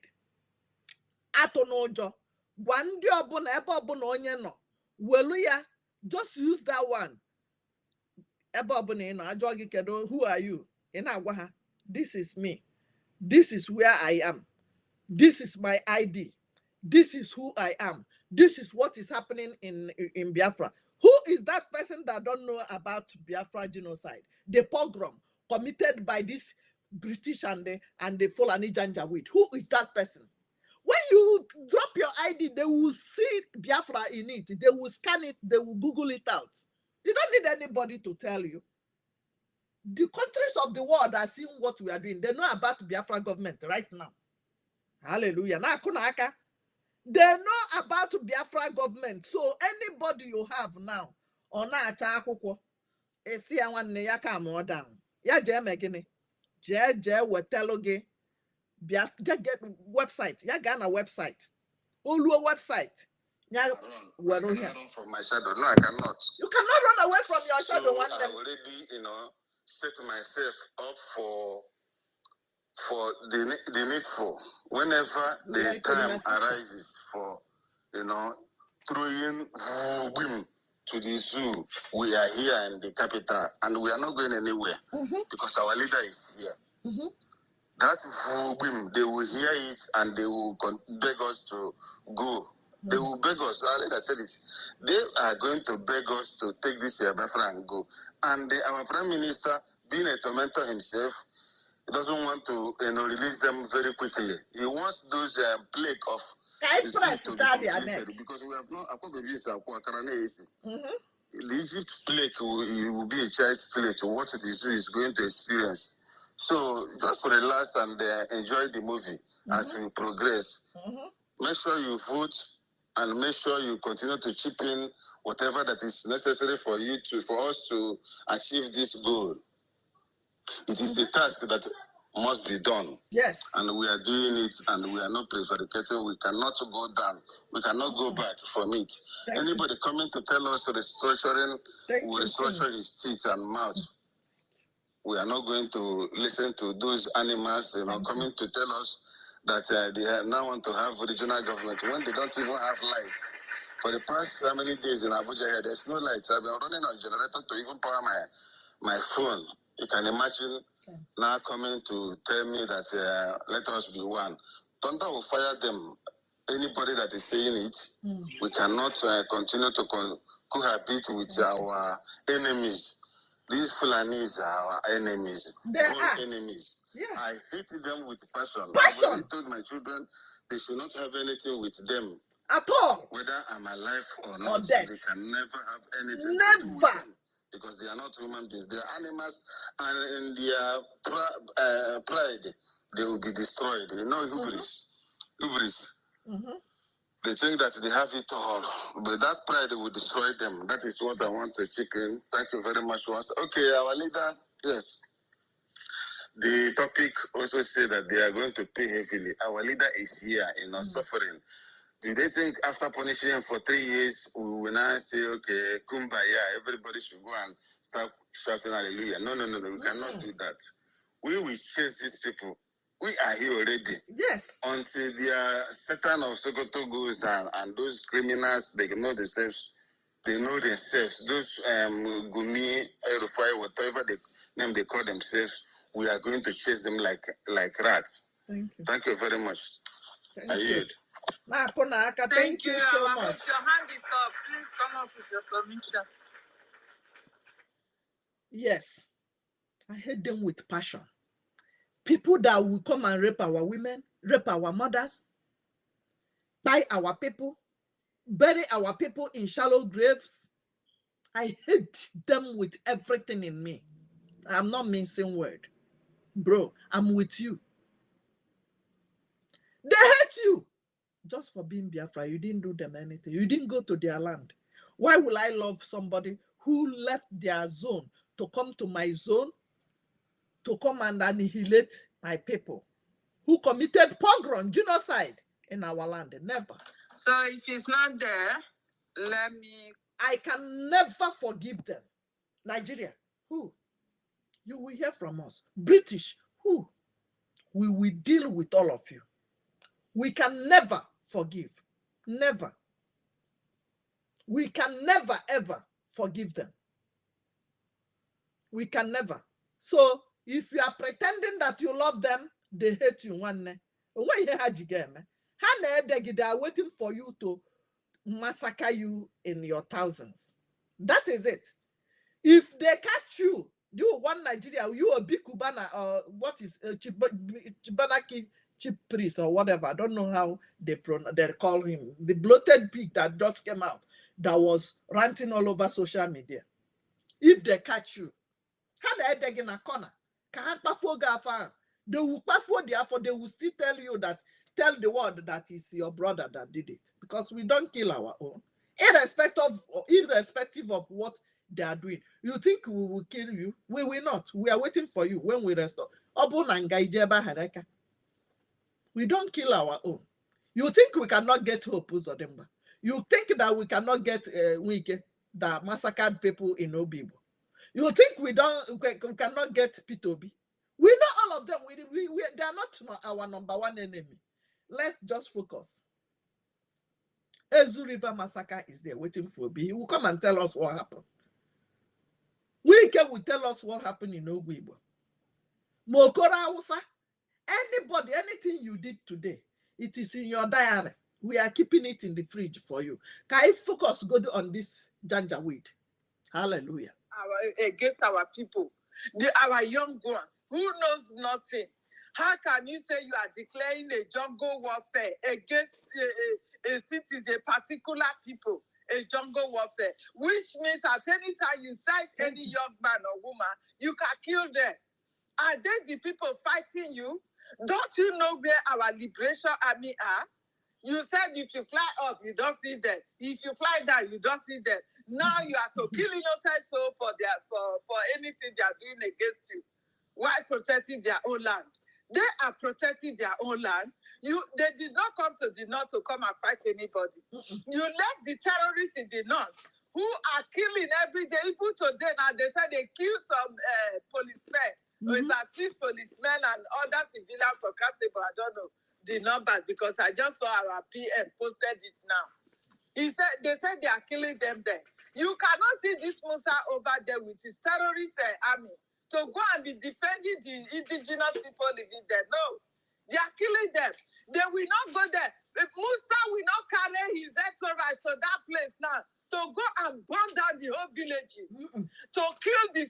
Speaker 5: Atonojo. Wandi obuna ebe obuna onye no. Weluya. Just use that one. Ebe obuna ino ajogi kedo. Who are you? Inagwaha. This is me. This is where I am. This is my ID. This is who I am. This is what is happening in Biafra. Who is that person that don't know about Biafra genocide? The pogrom committed by this British and the Fulani Janjaweed. Who is that person? When you drop your ID, they will see Biafra in it. They will scan it. They will Google it out. You don't need anybody to tell you. The countries of the world are seeing what we are doing. They know about Biafra government right now. Hallelujah. They know about Biafra government. So anybody you have now, on acha akwụkwọ, esi ya nwanne ya ka mo down. Ya je megini. Je wetelo gi Biafra get website. Ya ga na website. Oluo website. Ya
Speaker 7: I cannot run from my shadow. No, I cannot.
Speaker 5: You cannot run away from your shadow.
Speaker 7: So I already, set myself up for the needful. Whenever the time arises for, throwing women to the zoo, we are here in the capital and we are not going anywhere because our leader is here. That women, they will hear it and they will beg us to go. They will beg us. I already said it. They are going to beg us to take this Biafra and go. And our Prime Minister, being a tormentor himself, he doesn't want to release them very quickly. He wants those plague of to be completed because we have not. The Egypt plague will be a child's play to what the zoo is going to experience. So just relax and enjoy the movie as we progress. Make sure you vote and make sure you continue to chip in whatever that is necessary for us to achieve this goal. It is a task that must be done.
Speaker 5: Yes. And
Speaker 7: we are doing it and we are not prevaricating. We cannot go down. We cannot go back from it. Anybody coming to tell us restructuring will restructure his teeth and mouth. We are not going to listen to those animals, coming to tell us that they now want to have regional government when they don't even have light. For the past how many days in Abuja, there's no light. I've been running on generator to even power my phone. You can imagine now coming to tell me that let us be one. Thunder will fire them. Anybody that is saying it, we cannot continue to cohabit with our enemies. These Fulanis are our enemies.
Speaker 5: They are
Speaker 7: enemies.
Speaker 5: Yeah.
Speaker 7: I hate them with passion.
Speaker 5: Passion.
Speaker 7: I've already told my children they should not have anything with them.
Speaker 5: At all.
Speaker 7: Whether I'm alive or
Speaker 5: Or
Speaker 7: not,
Speaker 5: dead.
Speaker 7: they can never have anything to do with them. Because they are not human beings. They are animals, and in their pride, they will be destroyed. You know, hubris. Hubris. They think that they have it all, but that pride will destroy them. That is what I want to chip in. Thank you very much once. Okay, our leader, yes. The topic also said that they are going to pay heavily. Our leader is here in our suffering. Do they think after punishing him for 3 years, we will now say, okay, kumbaya, everybody should go and start shouting hallelujah? No, we cannot do that. We will chase these people. We are here already.
Speaker 5: Yes.
Speaker 7: Until their Satan of Sokoto goes down and those criminals, they know themselves. Those Gumi, Erufai, whatever name they call themselves, we are going to chase them like rats.
Speaker 5: Thank you.
Speaker 7: Thank you very much.
Speaker 5: Thank you. Thank you so much.
Speaker 9: Your hand is up. Please come up with your submission.
Speaker 5: Yes. I hate them with passion. People that will come and rape our women, rape our mothers, buy our people, bury our people in shallow graves. I hate them with everything in me. I'm not mincing word. Bro, I'm with you. They hate you. Just for being Biafra, you didn't do them anything. You didn't go to their land. Why will I love somebody who left their zone to come to my zone, to come and annihilate my people, who committed pogrom, genocide in our land? Never.
Speaker 9: So if he's not there,
Speaker 5: I can never forgive them. Nigeria, who? You will hear from us. British, who? We will deal with all of you. We can never forgive. Never. We can never, ever forgive them. We can never. So, if you are pretending that you love them, they hate you. They are waiting for you to massacre you in your thousands. That is it. If they catch you, you one Nigeria, you a big Cubana, or what is Chibanaki chief priest or whatever. I don't know how they call him. The bloated pig that just came out that was ranting all over social media. If they catch you, how they in a corner? They will still tell you that, tell the world that it's your brother that did it. Because we don't kill our own. Irrespective of what they are doing. You think we will kill you? We will not. We are waiting for you when we restore. We don't kill our own. You think we cannot get Hope Uzodimba? You think that we cannot get Wike that massacred people in Obibo? You think we cannot get P2B? We know all of them. They are not our number one enemy. Let's just focus. Ezu River massacre is there waiting for Obi. He will come and tell us what happened. Wike will tell us what happened in Obibo. Mokora Hausa. Anybody, anything you did today, it is in your diary. We are keeping it in the fridge for you. Can I focus good on this janjaweed? Hallelujah.
Speaker 9: Against our people, our young ones, who knows nothing. How can you say you are declaring a jungle warfare against a citizen, a particular people, a jungle warfare, which means at any time you sight any young man or woman, you can kill them. Are they the people fighting you? Don't you know where our liberation army are? You said if you fly up, you don't see them. If you fly down, you don't see them. Now you are to kill innocent soul for anything they are doing against you, while protecting their own land. They are protecting their own land. They did not come to the north to come and fight anybody. You left the terrorists in the north who are killing every day. Even today now, they said they killed some policemen. About 6 policemen and other civilians accountable. I don't know the numbers because I just saw our PM posted it now. They said they are killing them there. You cannot see this Musa over there with his terrorist army to go and be defending the indigenous people living there. No, they are killing them. They will not go there. Musa will not carry his entourage to that place now to go and burn down the whole villages, to kill the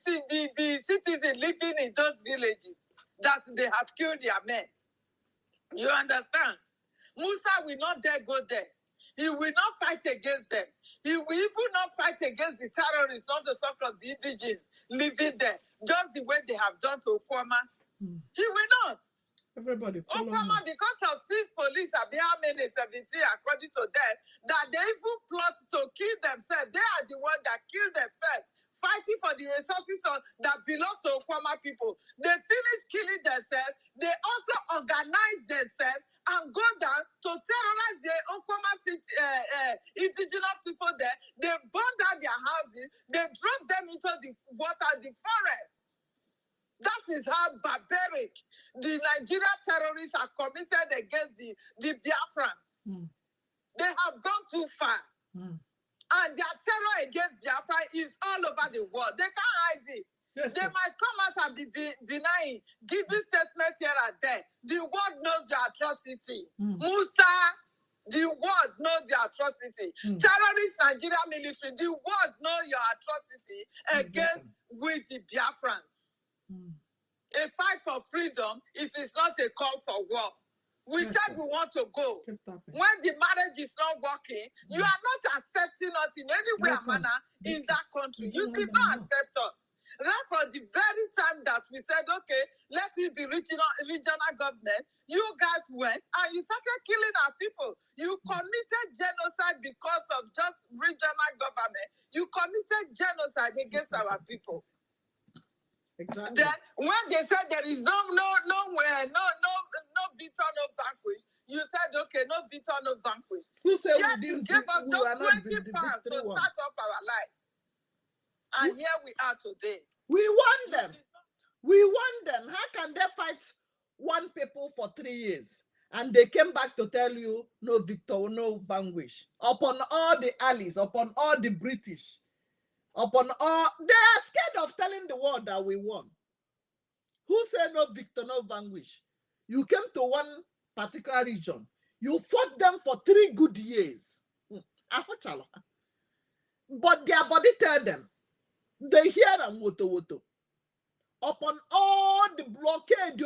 Speaker 9: citizens living in those villages that they have killed their men. You understand? Musa will not dare go there. He will not fight against them. He will even not fight against the terrorists, not to talk of the indigenous living there, just the way they have done to Okwama. He will not.
Speaker 5: Everybody follow
Speaker 9: Okwama, because of six police, how many 17, according to them, that they even plot to kill themselves. They are the ones that kill themselves, fighting for the resources that belong to Okwama people. They finish killing themselves. They also organize themselves and go down to terrorize the Okwama indigenous people there. They burn down their houses. They drop them into the water, the forest. That is how barbaric the Nigerian terrorists are committed against the Biafrans. They have gone too far. And their terror against Biafra is all over the world. They can't hide it. Yes, they might come out and be denying, giving statements here and there. The world knows your atrocity. Musa, the world knows your atrocity. Terrorist Nigerian military, the world knows your atrocity against with the Biafrans. A fight for freedom, it is not a call for war. We said we want to go. When the marriage is not working, you are not accepting us in any way or manner in that country. You did not accept us. Right from the very time that we said, okay, let it be regional government, you guys went and you started killing our people. You committed genocide because of just regional government. You committed genocide against our people. Exactly. Then when they said there is nowhere, no victor, no vanquish, you said, okay, no victor, no vanquish.
Speaker 5: Who said
Speaker 9: yet you gave us just 20 pounds to start up our lives. And here we are today.
Speaker 5: We want them. We want them. How can they fight one people for 3 years? And they came back to tell you, no victor, no vanquish. Upon all the allies, upon all the British, upon all, they are scared of telling the world that we won. Who said no victor, no vanquish? You came to one particular region. You fought them for 3 good years. But their body tell them, they hear them woto. Upon all the blockade,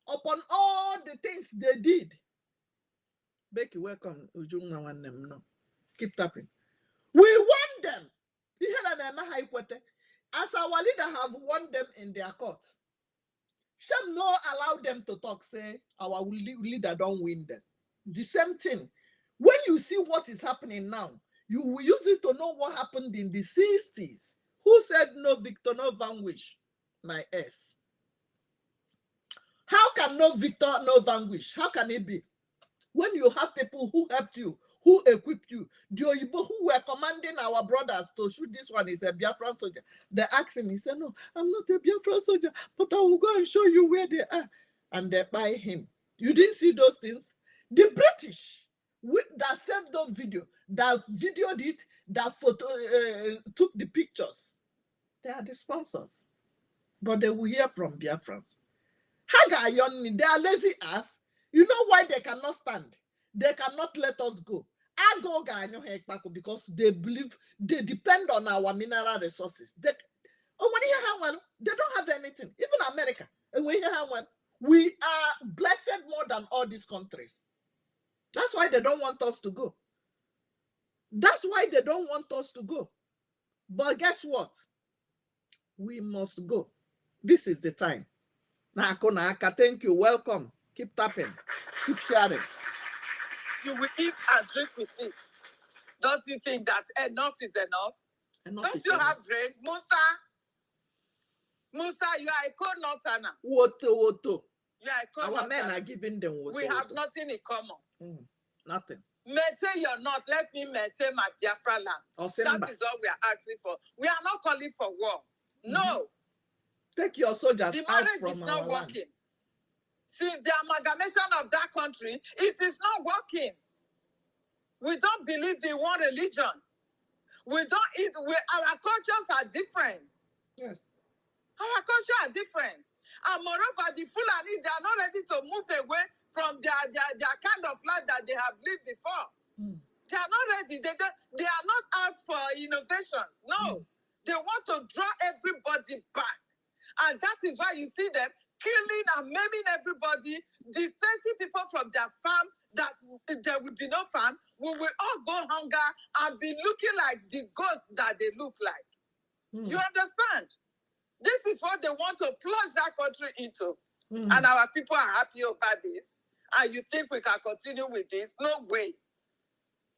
Speaker 5: upon all the things they did. Becky, welcome. Keep tapping. We want them. As our leader have won them in their court. Shall not allow them to talk, say our leader don't win them. The same thing. When you see what is happening now, you will use it to know what happened in the 60s. Who said no victor, no vanquish? My S. How can no victor, no vanquish? How can it be? When you have people who helped you, who equipped you, the Oyibo who were commanding our brothers to shoot this one is a Biafran soldier. They asked him, he said, no, I'm not a Biafran soldier, but I will go and show you where they are. And they buy him. You didn't see those things? The British that saved the video, that videoed it, that photo took the pictures. They are the sponsors. But they will hear from Biafrans. Haga Yonni, they are lazy ass. You know why they cannot stand? They cannot let us go. Because they believe they depend on our mineral resources. They don't have anything. Even America. And we are blessed more than all these countries. That's why they don't want us to go. That's why they don't want us to go. But guess what? We must go. This is the time. Naka, thank you. Welcome. Keep tapping. Keep sharing.
Speaker 9: You will eat and drink with it. Don't you think that enough is enough? Don't you have brain? Musa, you are a co-northerner.
Speaker 5: Woto.
Speaker 9: You are a co-northerner.
Speaker 5: Our men are giving them woto.
Speaker 9: We have nothing in common.
Speaker 5: Nothing.
Speaker 9: Maintain your north. Let me maintain my Biafra land. That is all we are asking for. We are not calling for war. No.
Speaker 5: Take your soldiers
Speaker 9: the
Speaker 5: out
Speaker 9: marriage
Speaker 5: from
Speaker 9: is not
Speaker 5: our
Speaker 9: working.
Speaker 5: land.
Speaker 9: Since the amalgamation of that country, it is not working. We don't believe in one religion. We don't eat. Our cultures are different.
Speaker 5: Yes.
Speaker 9: Our cultures are different. And moreover, the Fulanis, they are not ready to move away from their kind of life that they have lived before. They are not ready. They are not out for innovations. No. They want to draw everybody back. And that is why you see them killing and maiming everybody, dispensing people from their farm, that there will be no farm. We will all go hunger and be looking like the ghosts that they look like. You understand? This is what they want to plunge that country into. And our people are happy over this. And you think we can continue with this? No way.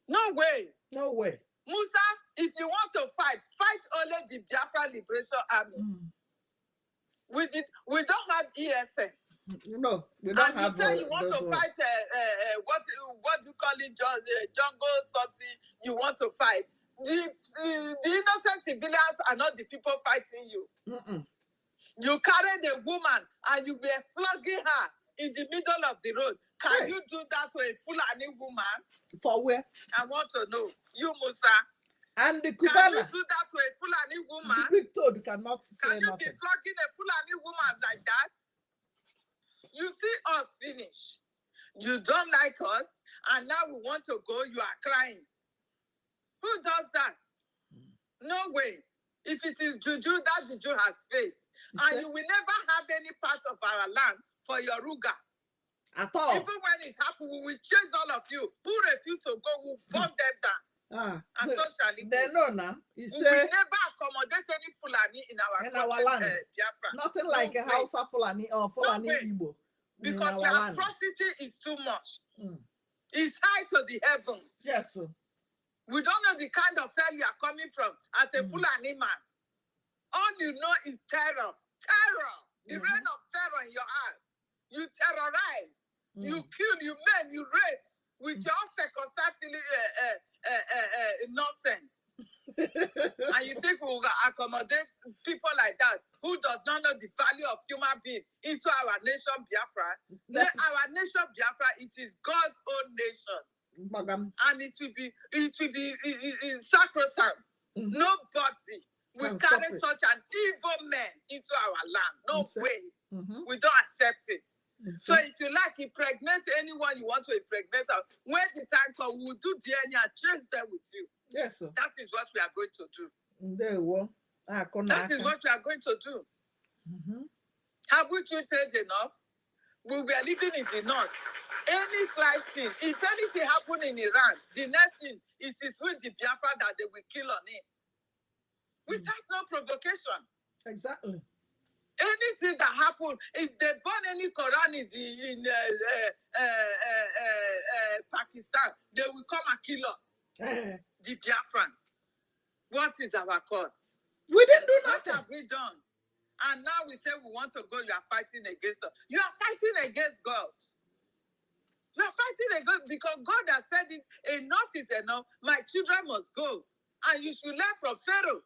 Speaker 9: No way.
Speaker 5: No way.
Speaker 9: Musa, if you want to fight only the Biafra Liberation Army. We don't have ESN.
Speaker 5: No, we don't have.
Speaker 9: And you say you want to fight what you call it, jungle something. You want to fight. The innocent civilians are not the people fighting you. You carried a woman and you were flogging her in the middle of the road. Can you do that to a Fulani woman?
Speaker 5: For where?
Speaker 9: I want to know. You, Musa.
Speaker 5: And the Kubana.
Speaker 9: Can you do that to a Fulani woman?
Speaker 5: The big toad cannot say
Speaker 9: Can you
Speaker 5: nothing.
Speaker 9: be flogging a Fulani woman like that? You see us finish. You don't like us, and now we want to go, you are crying. Who does that? No way. If it is juju, that juju has faith. And you will never have any part of our land for your ruga.
Speaker 5: At all.
Speaker 9: Even when it happens, we will chase all of you. Who refuse to go, we will burn them down. And so shall it
Speaker 5: they know now.
Speaker 9: We will never accommodate any Fulani in our
Speaker 5: land.
Speaker 9: Biafra.
Speaker 5: Nothing like a house of Fulani or Fulani Igbo.
Speaker 9: Because your atrocity is too much. It's high to the heavens.
Speaker 5: Yes, sir.
Speaker 9: We don't know the kind of hell you are coming from as a Fulani man. All you know is terror. Terror. The reign of terror in your heart. You terrorize. You kill, you maim, you rape with your circumstantial nonsense. And you think we will accommodate people like that who does not know the value of human being into our nation Biafra? Our nation Biafra, it is God's own nation. And it will be sacrosanct. Nobody will carry such an evil man into our land. No way. We don't accept it. So if you like, impregnate anyone you want to impregnate, when the time comes, we'll do DNA and chase them with you.
Speaker 5: Yes, sir.
Speaker 9: That is what we are going to do.
Speaker 5: There you go.
Speaker 9: That is what we are going to do. Have we treated enough? We were living in the north. Any slight thing, if anything happened in Iran, the next thing, it is with the Biafra that they will kill on it. Without no provocation.
Speaker 5: Exactly.
Speaker 9: Anything that happened, if they burn any Quran in Pakistan, they will come and kill us. The Biafrans. What is our cause?
Speaker 5: We didn't do nothing.
Speaker 9: What have we done? And now we say we want to go, you are fighting against us. You are fighting against God. You are fighting against, because God has said it, enough is enough. My children must go. And you should learn from Pharaoh.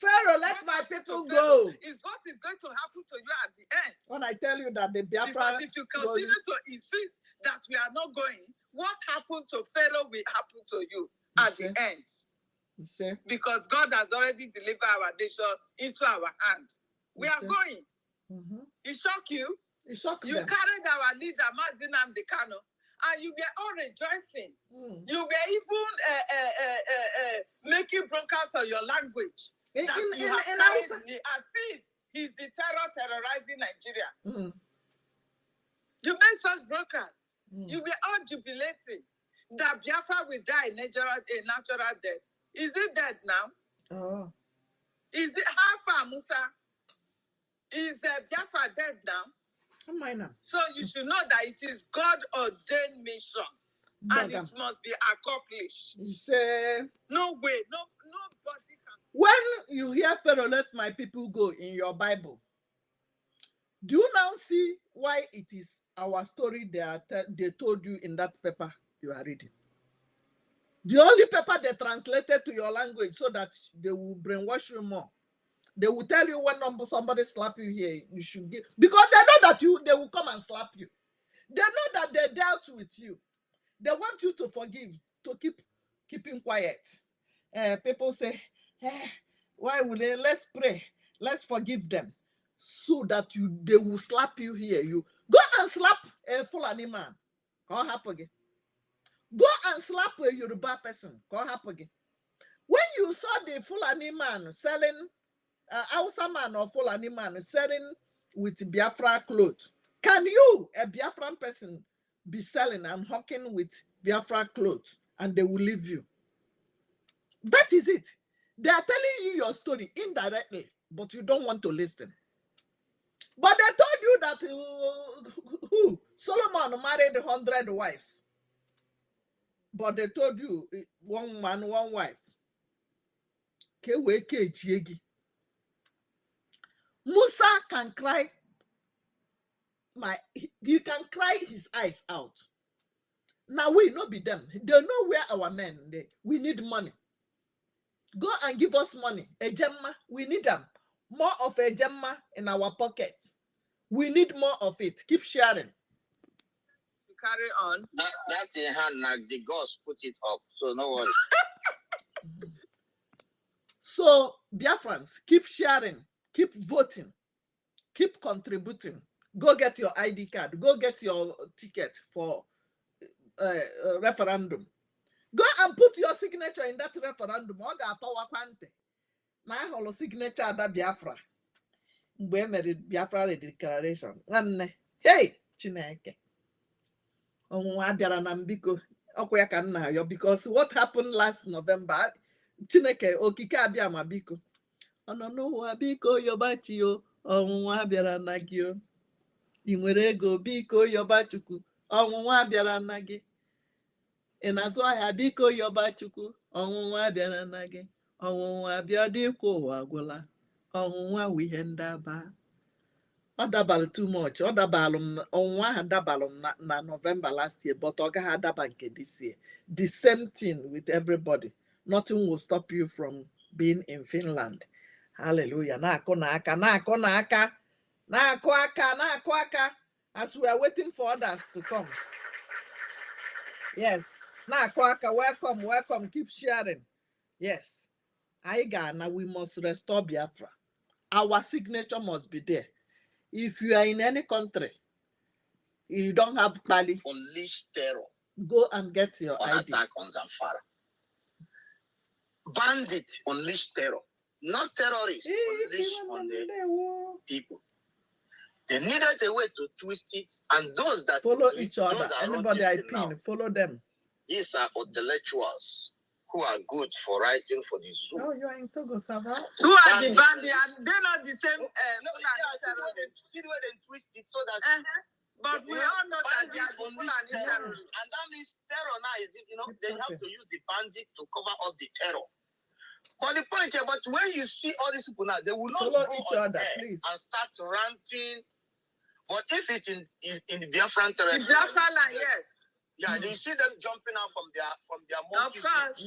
Speaker 5: Pharaoh, let my people go.
Speaker 9: Is what is going to happen to you at the end.
Speaker 5: When I tell you that the Biafra...
Speaker 9: Because if you continue to insist that we are not going, what happens to Pharaoh will happen to you at the end. Because God has already delivered our nation into our hand. We are going. It shocked you?
Speaker 5: It shocked
Speaker 9: you
Speaker 5: them.
Speaker 9: Carried our leader, Mazinam Dekano, and you were all rejoicing. You were even making broadcasts on your language. As if he's the terrorizing Nigeria. You made such broadcasts. You were all jubilating that Biafra will die a natural death. Is it dead now? Is it how far, Musa? Is Biafra dead now? So you should know that it is God-ordained mission. And it must be accomplished.
Speaker 5: You say...
Speaker 9: No way. Nobody can.
Speaker 5: When you hear Pharaoh, let my people go in your Bible, do you now see why it is our story they told you in that paper you are reading? The only paper they translated to your language so that they will brainwash you more. They will tell you when somebody slap you here, you should give, because they know that they will come and slap you. They know that they dealt with you. They want you to forgive, to keeping quiet. People say, why would they? Let's pray. Let's forgive them, so that they will slap you here. You go and slap a Fulani man. Can't happen again. Go and slap a Yoruba person. Can't happen again. When you saw the Fulani man selling, Hausa man or Fulani man selling with Biafra clothes. Can you, a Biafran person, be selling and hawking with Biafra clothes and they will leave you? That is it. They are telling you your story indirectly, but you don't want to listen. But they told you that who Solomon married 100 wives. But they told you one man, one wife. Musa can cry. You can cry his eyes out. Now we not be them. They know where our men. We need money. Go and give us money. A gemma, we need them. More of a gemma in our pockets. We need more of it. Keep sharing.
Speaker 9: Carry on.
Speaker 12: That's in hand. Now the ghost put it up. So no worry.
Speaker 5: So Biafrans, keep sharing. Keep voting. Keep contributing. Go get your ID card. Go get your ticket for referendum. Go and put your signature in that referendum. My signature that Biafra. We made Biafra declaration. Hey, Chineke. Because what happened last November? Chineke okike abịa ma biko. Ono n'ụwa biko yobachi yo. Ọnwụnwa bịara na gị o. I nwere ego biko yoba chukwu. Ọnwụnwa bịara na gị. Ị na-azụ ahịa biko yoba chukwu. Ọnwụnwa bịara na gị. Ọnwụnwa bịa dịkwa ụwa agwụla. Ọnwụnwa wụ ihe ndaba. Ọ dabalụ too much. Ọ dabalụ ọnwụnwa ahụ dabalụ na November last year, but ọ gaghị adaba nke this year. The same thing with everybody. Nothing will stop you from being in Finland. Hallelujah. As we are waiting for others to come. Yes. Welcome. Keep sharing. Yes. Now we must restore Biafra. Our signature must be there. If you are in any country, you don't have Kali.
Speaker 12: Unleash terror.
Speaker 5: Go and get your
Speaker 12: on
Speaker 5: ID.
Speaker 12: Attack on Zamfara. Bandits unleash terror. Not terrorists unleash on the people. They needed a way to twist it, and those that
Speaker 5: follow each other. Anybody I pin, follow them.
Speaker 12: These are intellectuals who are good for writing for the zoo.
Speaker 5: Oh, you are in Togo, Sava?
Speaker 9: Who are the bandits? They're not the same.
Speaker 12: See the way they twist it so that.
Speaker 9: But we all know that they are
Speaker 12: terror. And that means terror now is, they have to use the bandit to cover up the terror. But the point here, but when you see all these people now, they will not
Speaker 5: follow
Speaker 12: go
Speaker 5: each
Speaker 12: on
Speaker 5: other,
Speaker 12: there
Speaker 5: please.
Speaker 12: And start ranting. But if it's in the Biafran territory,
Speaker 9: the Biafran land, yes.
Speaker 12: Yeah, you see them jumping out from their monkeys.
Speaker 9: Of course.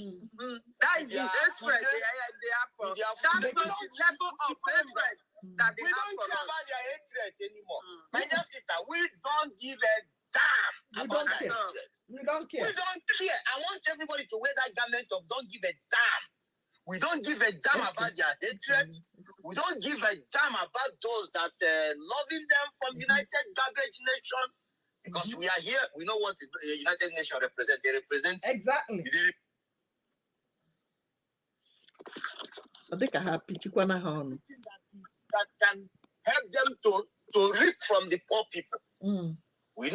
Speaker 9: That is the hatred they have for. That's the level of hatred that they have for us.
Speaker 12: We don't care about their hatred anymore. My dear sister, we don't give a damn about that hatred.
Speaker 5: We don't care.
Speaker 12: We don't care. I want everybody to wear that garment of don't give a damn. We don't give a damn about their hatred. We don't give a damn about those that loving them from United Garbage Nation. Because we are here, we know what the United Nations represent. They represent
Speaker 5: exactly. That
Speaker 12: can help them to reap from the poor people. We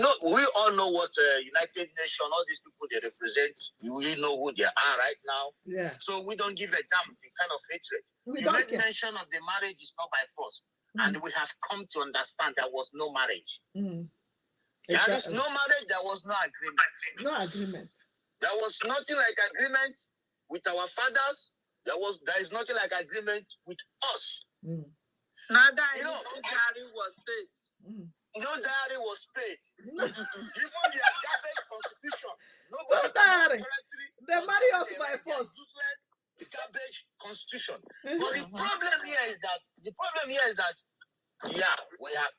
Speaker 12: all know what United Nations, all these people they represent. We know who they are right now.
Speaker 5: Yeah.
Speaker 12: So we don't give a damn the kind of hatred. You made mention of the marriage is not by force, and we have come to understand there was no marriage. Exactly. There is no marriage. There was no agreement.
Speaker 5: No agreement.
Speaker 12: There was nothing like agreement with our fathers. There is nothing like agreement with us.
Speaker 9: Neither diary was paid.
Speaker 12: No diary was paid. Even their garbage constitution.
Speaker 5: No diary. They marry us by force.
Speaker 12: Garbage constitution. But the problem here is that yeah,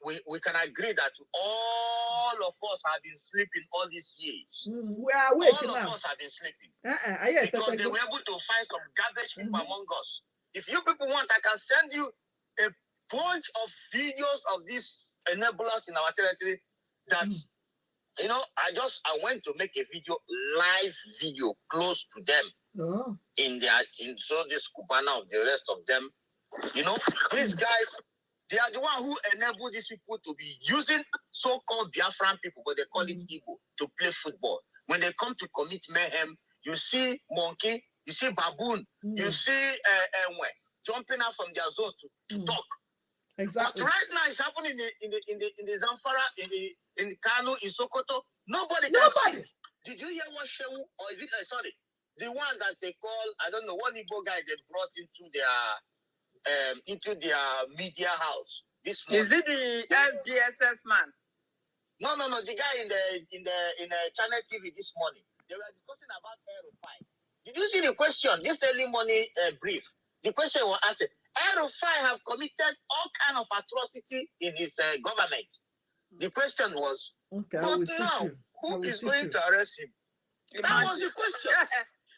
Speaker 12: we can agree that all of us have been sleeping all these years.
Speaker 5: We are awake
Speaker 12: all
Speaker 5: now.
Speaker 12: Of us have been sleeping.
Speaker 5: Yes,
Speaker 12: because they were able to find some garbage people among us. If you people want, I can send you a bunch of videos of these enablers in our territory that, I went to make a live video close to them in so this Cubana of the rest of them, these guys
Speaker 1: They are the one who enable these people to be using so-called Biafran people, but they call it Igbo, to play football. When they come to commit mayhem, you see monkey, you see baboon, you see jumping out from their zone to talk.
Speaker 5: Exactly.
Speaker 1: But right now, it's happening in the Zamfara, in Kano, in Sokoto. Nobody. Did you hear what Shehu, or is it, sorry, the one that they call, I don't know, one Igbo guy they brought into their media house this morning?
Speaker 9: Is it the FGSS man?
Speaker 1: No, the guy in the Channel TV this morning. They were discussing about Air-Rufai. Did you see the question, this early morning brief? The question was asked, Air-Rufai have committed all kind of atrocity in his government. The question was, but now, who is going to arrest him? That was the question.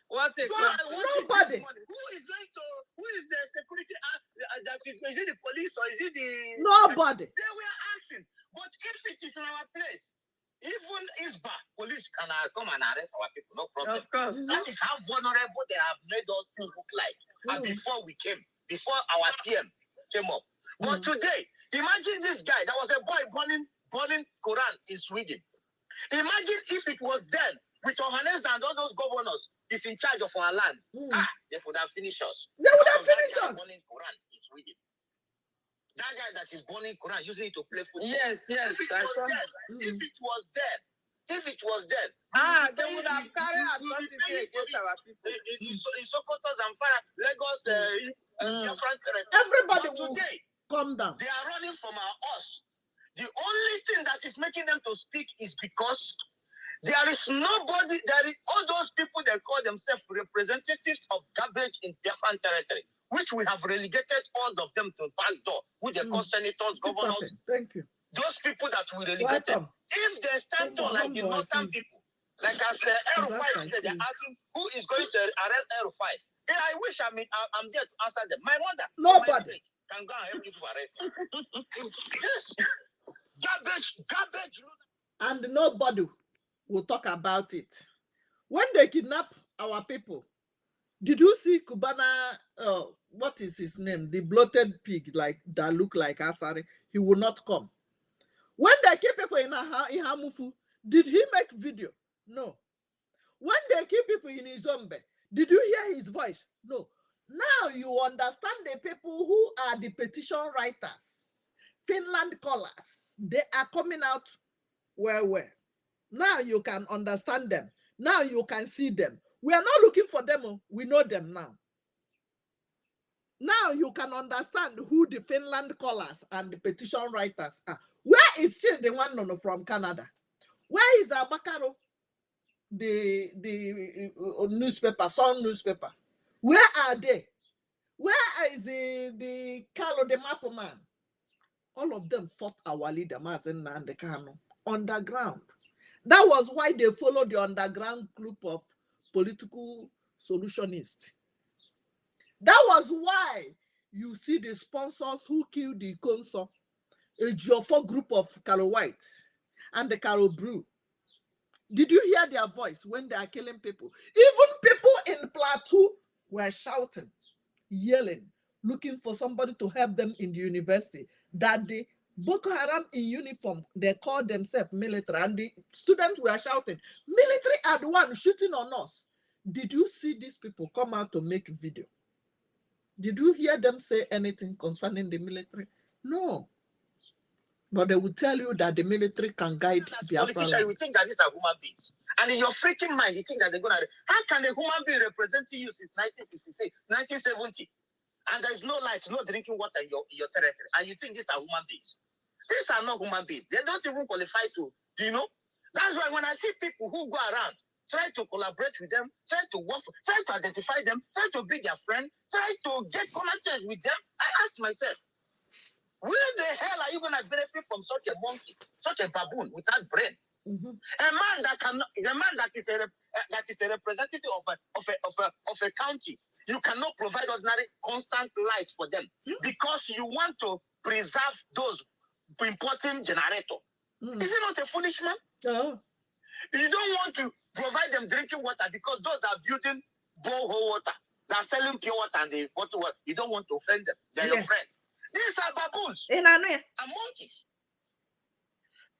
Speaker 9: What a
Speaker 5: nobody.
Speaker 1: Who is the security? Is it the police or is it the...
Speaker 5: Nobody.
Speaker 1: They were asking. But if it is in our place, even if police can come and arrest our people, no problem.
Speaker 9: Of course.
Speaker 1: That is how vulnerable they have made us look like. And before our PM came up. But today, imagine this guy. There was a boy burning Quran in Sweden. Imagine if it was then with Johannes and all those governors is in charge of our land. They would have finished us.
Speaker 5: They would have finished us.
Speaker 1: Burning Quran in Sweden. That guy that is burning Quran, using it to play football.
Speaker 9: Yes.
Speaker 1: If it was dead, they
Speaker 9: would have carried atrocity against our people.
Speaker 1: In Sokoto, Zamfara, Lagos,
Speaker 5: everybody will come down.
Speaker 1: They are running from us. The only thing that is making them to speak is because there is nobody, all those people that call themselves representatives of garbage in different territory, which we have relegated all of them to back door, who they call senators, governors.
Speaker 5: Thank you.
Speaker 1: Those people that we relegated. If they stand tall like the northern people, like as Air-Rufai said, they're asking who is going to arrest Air-Rufai. I wish I'm there to answer them. My mother,
Speaker 5: nobody
Speaker 1: can go and help you to arrest him. Yes. Garbage.
Speaker 5: And nobody will talk about it. When they kidnap our people, did you see Cubana, what is his name? The bloated pig that look like Asari. He will not come. When they keep people in Hamufu, did he make video? No. When they keep people in Izombe, did you hear his voice? No. Now you understand the people who are the petition writers, Finland callers. They are coming out where. Now you can understand them. Now you can see them. We are not looking for them. We know them now. Now you can understand who the Finland callers and the petition writers are. Where is still the one from Canada? Where is Abakaro? The newspaper, Sun newspaper. Where are they? Where is the Carlo the Mapo man? All of them fought our leader, Mazen and the Kano, underground. That was why they followed the underground group of political solutionists. That was why you see the sponsors who killed the Consul, a Geoffo group of Carol White and the Carol Brew. Did you hear their voice when they are killing people? Even people in Plateau were shouting, yelling, looking for somebody to help them in the university. That the Boko Haram in uniform, they called themselves military, and the students were shouting, military are the one shooting on us. Did you see these people come out to make video? Did you hear them say anything concerning the military? No. But they will tell you that the military can guide Biafra.
Speaker 1: You think that these are human beings. And in your freaking mind, you think that they're going to... How can a human being representing you since 1966, 1970? And there's no light, no drinking water in your territory. And you think these are human beings. These are not human beings. They don't even qualify to, That's why when I see people who go around, try to collaborate with them, try to work, try to identify them, try to be their friend, try to get connected with them, I ask myself, where the hell are you going to benefit from such a monkey, such a baboon without brain? A man that is a representative of a county. You cannot provide ordinary constant light for them because you want to preserve those importing generator. Is it not a foolish man? You don't want to provide them drinking water because those are building borehole water. They are selling pure water and they bottle water. You don't want to offend them. They're your friends. These are baboons
Speaker 5: and
Speaker 1: monkeys.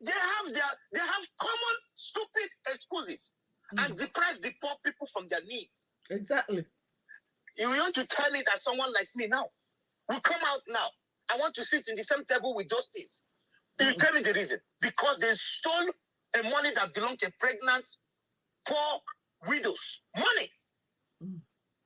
Speaker 1: They have common stupid excuses and deprive the poor people from their needs.
Speaker 5: Exactly.
Speaker 1: You want to tell me that someone like me now will come out now? I want to sit in the same table with justice. You tell me the reason. Because they stole the money that belonged to pregnant, poor widows. Money.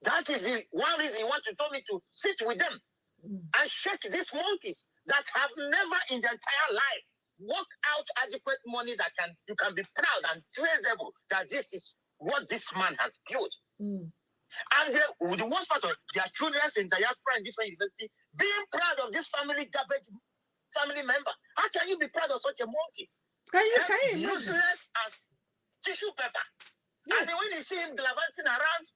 Speaker 1: That is the one reason you want to tell me to sit with them and shake these monkeys that have never in their entire life worked out adequate money that you can be proud and traceable that this is what this man has built. And the worst part of their children in diaspora and different universities being proud of this family member. How can you be proud of such a monkey?
Speaker 5: Can you
Speaker 1: useless as tissue paper? Yes. And then when you see him gallivanting around,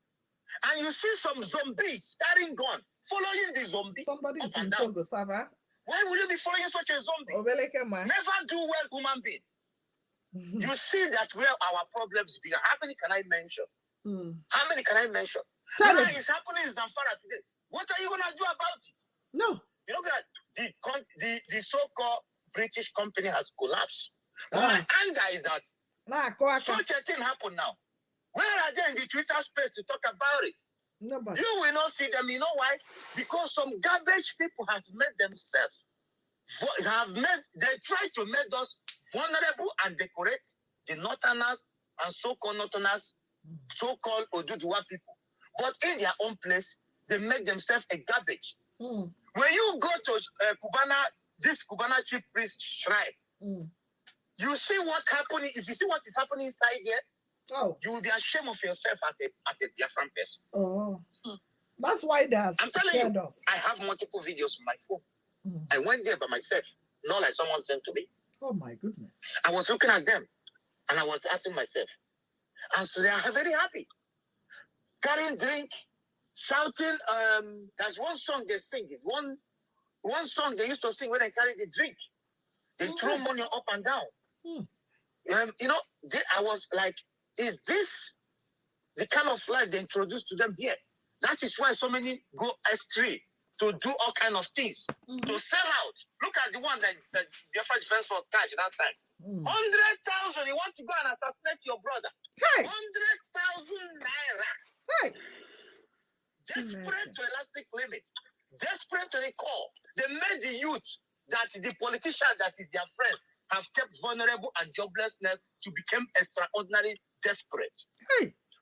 Speaker 1: and you see some zombies starting gun, following the zombie.
Speaker 5: Somebody is in Togo, Sava.
Speaker 1: Why would you be following such a zombie? Never do well, human being. You see that where our problems begin. How many can I mention? How many can I mention? What is happening in Zamfara today? What are you going to do about it?
Speaker 5: No.
Speaker 1: You know that the so-called British company has collapsed. My anger is that such a thing happened now. Where are they in the Twitter space to talk about it?
Speaker 5: Nobody.
Speaker 1: You will not see them. You know why? Because some garbage people have made themselves, they try to make us vulnerable and decorate the Northerners and so-called Northerners, so-called Oduduwa people. But in their own place, they make themselves a garbage. When you go to this Cubana chief priest shrine, you see what's happening. If you see what is happening inside here, you will be ashamed of yourself as a Biafran person.
Speaker 5: That's why there's
Speaker 1: I'm telling you, I have multiple videos on my phone. I went there by myself, not like someone sent to me.
Speaker 5: Oh my goodness.
Speaker 1: I was looking at them and I was asking myself. And so they are very happy. Carrying drink, shouting, there's one song they sing. One song they used to sing when they carry the drink. They throw money up and down. You know, I was like, is this the kind of life they introduced to them here? That is why so many go S3 to do all kind of things, to sell out. Look at the one that the Biafra Defense Force catch that time. 100,000. You want to go and assassinate your brother? 100,000 naira. Desperate to elastic limit. Desperate to the core. They made the youth that the politicians that is their friends have kept vulnerable and joblessness to become extraordinarily desperate.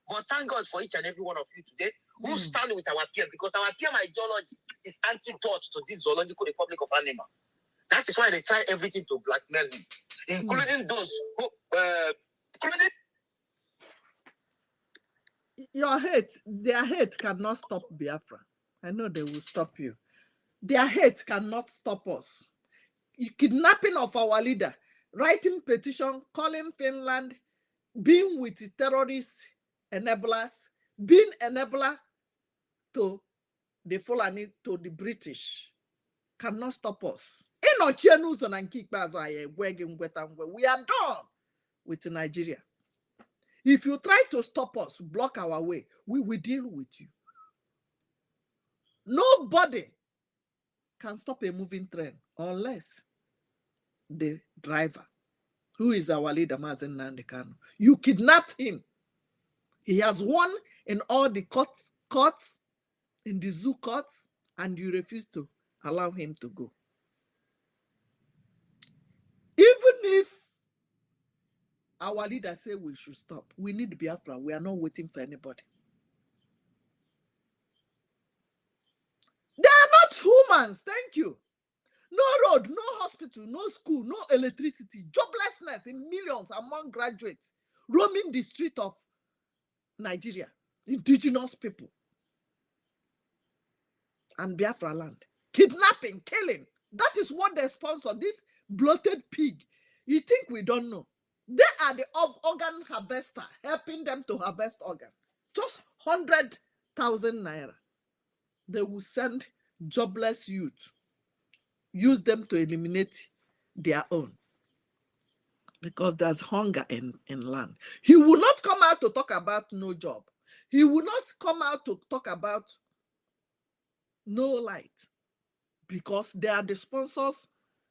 Speaker 1: But thank God for each and every one of you today who stand with our PM, because our PM ideology is antidote to this zoological republic of animals. That is why they try everything to blackmail him, including those who
Speaker 5: their hate cannot stop Biafra. I know they will stop you. Their hate cannot stop us. Kidnapping of our leader, writing petition, calling Finland, being with the terrorists, enablers, being enabler to the Fulani, to the British, cannot stop us. We are done with Nigeria. If you try to stop us, block our way, we will deal with you. Nobody can stop a moving train unless the driver, who is our leader, Mazen Nnamdi Kanu. You kidnapped him. He has won in all the courts, in the zoo courts, and you refuse to allow him to go. Even if our leader say we should stop, we need Biafra. We are not waiting for anybody. They are not humans. Thank you. No road, no hospital, no school, no electricity, joblessness in millions among graduates roaming the street of Nigeria, indigenous people, and Biafra land. Kidnapping, killing. That is what they sponsor, this bloated pig. You think we don't know? They are the organ harvester, helping them to harvest organ. Just 100,000 naira. They will send jobless youth, use them to eliminate their own, because there's hunger in land. He will not come out to talk about no job. He will not come out to talk about no light. because they are the sponsors.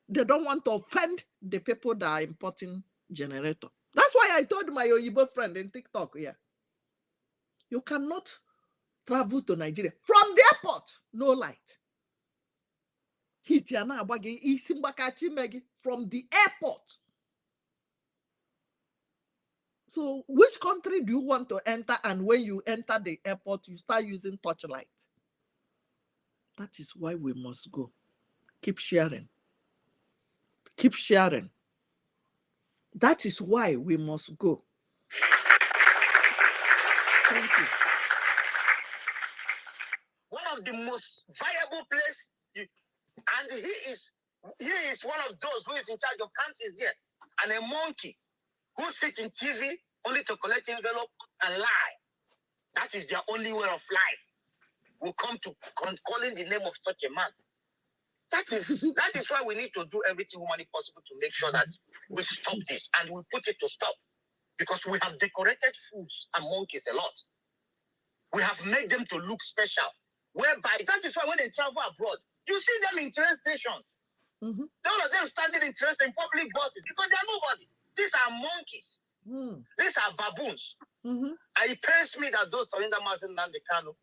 Speaker 5: They don't want to offend the people that are importing generator. That's why I told my Oyibo friend in TikTok, yeah, you cannot travel to Nigeria from the airport, no light. From the airport. So which country do you want to enter? And when you enter the airport, you start using torchlight. That is why we must go. Keep sharing. Keep sharing. That is why we must go. Thank you.
Speaker 1: One of the most viable places, and he is one of those who is in charge of countries here, and a monkey who sits in TV only to collect envelope and lie. That is their only way of life. Will come to calling the name of such a man. That is why we need to do everything humanly possible to make sure that we stop this and we put it to stop. Because we have decorated fools and monkeys a lot. We have made them to look special. Whereby, that is why when they travel abroad, you see them in train stations.
Speaker 5: Mm-hmm.
Speaker 1: All of them standing in trains in public buses because they are nobody. These are monkeys. These are baboons.
Speaker 5: Mm-hmm.
Speaker 1: And it pains me that those surrender masses and the Kano,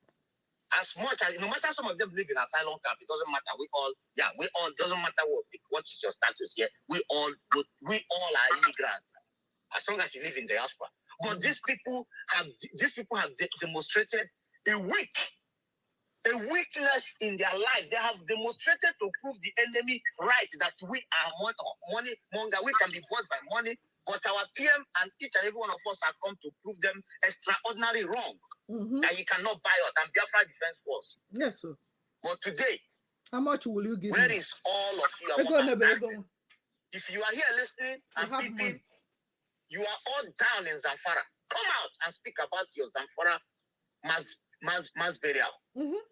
Speaker 1: as much as, no matter some of them live in asylum camp, it doesn't matter. We all, doesn't matter what is your status here. We all are immigrants, as long as you live in diaspora. But these people have demonstrated a weakness in their life. They have demonstrated to prove the enemy right that we are money monger. We can be bought by money, but our PM and each and every one of us have come to prove them extraordinarily wrong.
Speaker 5: Mm-hmm.
Speaker 1: That you cannot buy us and Biafra Defense Force.
Speaker 5: Yes, sir.
Speaker 1: But today,
Speaker 5: how much will you give?
Speaker 1: Where
Speaker 5: me?
Speaker 1: Is all of you? If you are here listening and peeping, you are all down in Zamfara. Come out and speak about your Zamfara mass burial.
Speaker 5: Mm-hmm.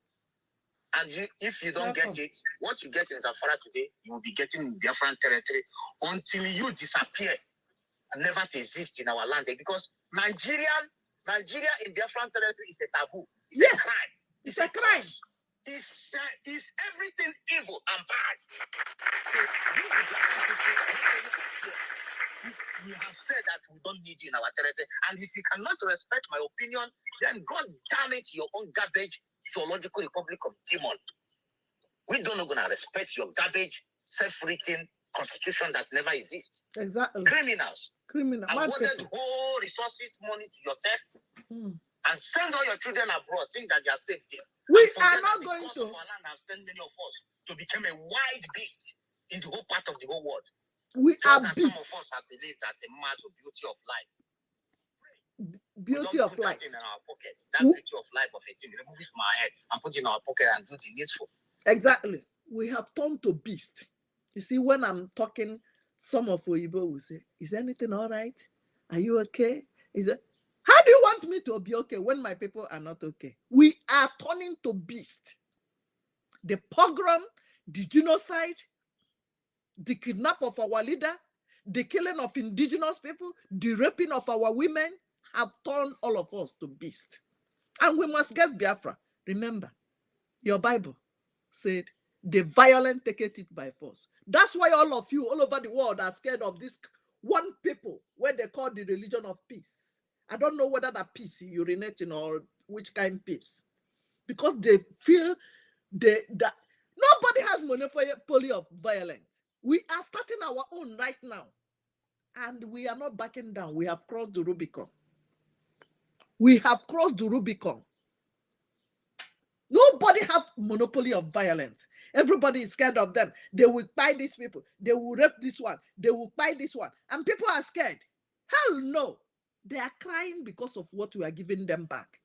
Speaker 1: And if you don't get it, what you get in Zamfara today, you will be getting in Biafran territory until you disappear and never to exist in our land. Because Nigeria in Biafran territory is a taboo. It's a crime.
Speaker 5: It's a crime.
Speaker 1: It's everything evil and bad. So you have said that we don't need you in our territory. And if you cannot respect my opinion, then God damn it, your own garbage zoological republic of demon. We don't gonna respect your garbage, self-written constitution that never exists.
Speaker 5: Exactly.
Speaker 1: Criminals. Awarded whole resources, money to yourself, and send all your children abroad, think that they are safe there.
Speaker 5: We are not going to.
Speaker 1: Our land have sent many of us to become a wild beast in the whole part of the whole world.
Speaker 5: We are beasts.
Speaker 1: Some of us have believed that the mad beauty of life.
Speaker 5: Beauty of life.
Speaker 1: In our pocket. That beauty of life of a thing, remove it from our head and put it in our pocket and do the needful.
Speaker 5: Exactly. We have turned to beast. You see, when I'm talking, some of Oyibo will say, "Is anything all right? Are you okay? How do you want me to be okay when my people are not okay?" We are turning to beast. The pogrom, the genocide, the kidnap of our leader, the killing of indigenous people, the raping of our women have turned all of us to beast. And we must get Biafra. Remember, your Bible said, the violent take it by force. That's why all of you all over the world are scared of this one people where they call the religion of peace. I don't know whether that peace is urinating or which kind of peace. Because they feel that nobody has monopoly of violence. We are starting our own right now. And we are not backing down. We have crossed the Rubicon. We have crossed the Rubicon. Nobody have monopoly of violence. Everybody is scared of them. They will buy these people. They will rape this one. They will buy this one. And people are scared. Hell no. They are crying because of what we are giving them back.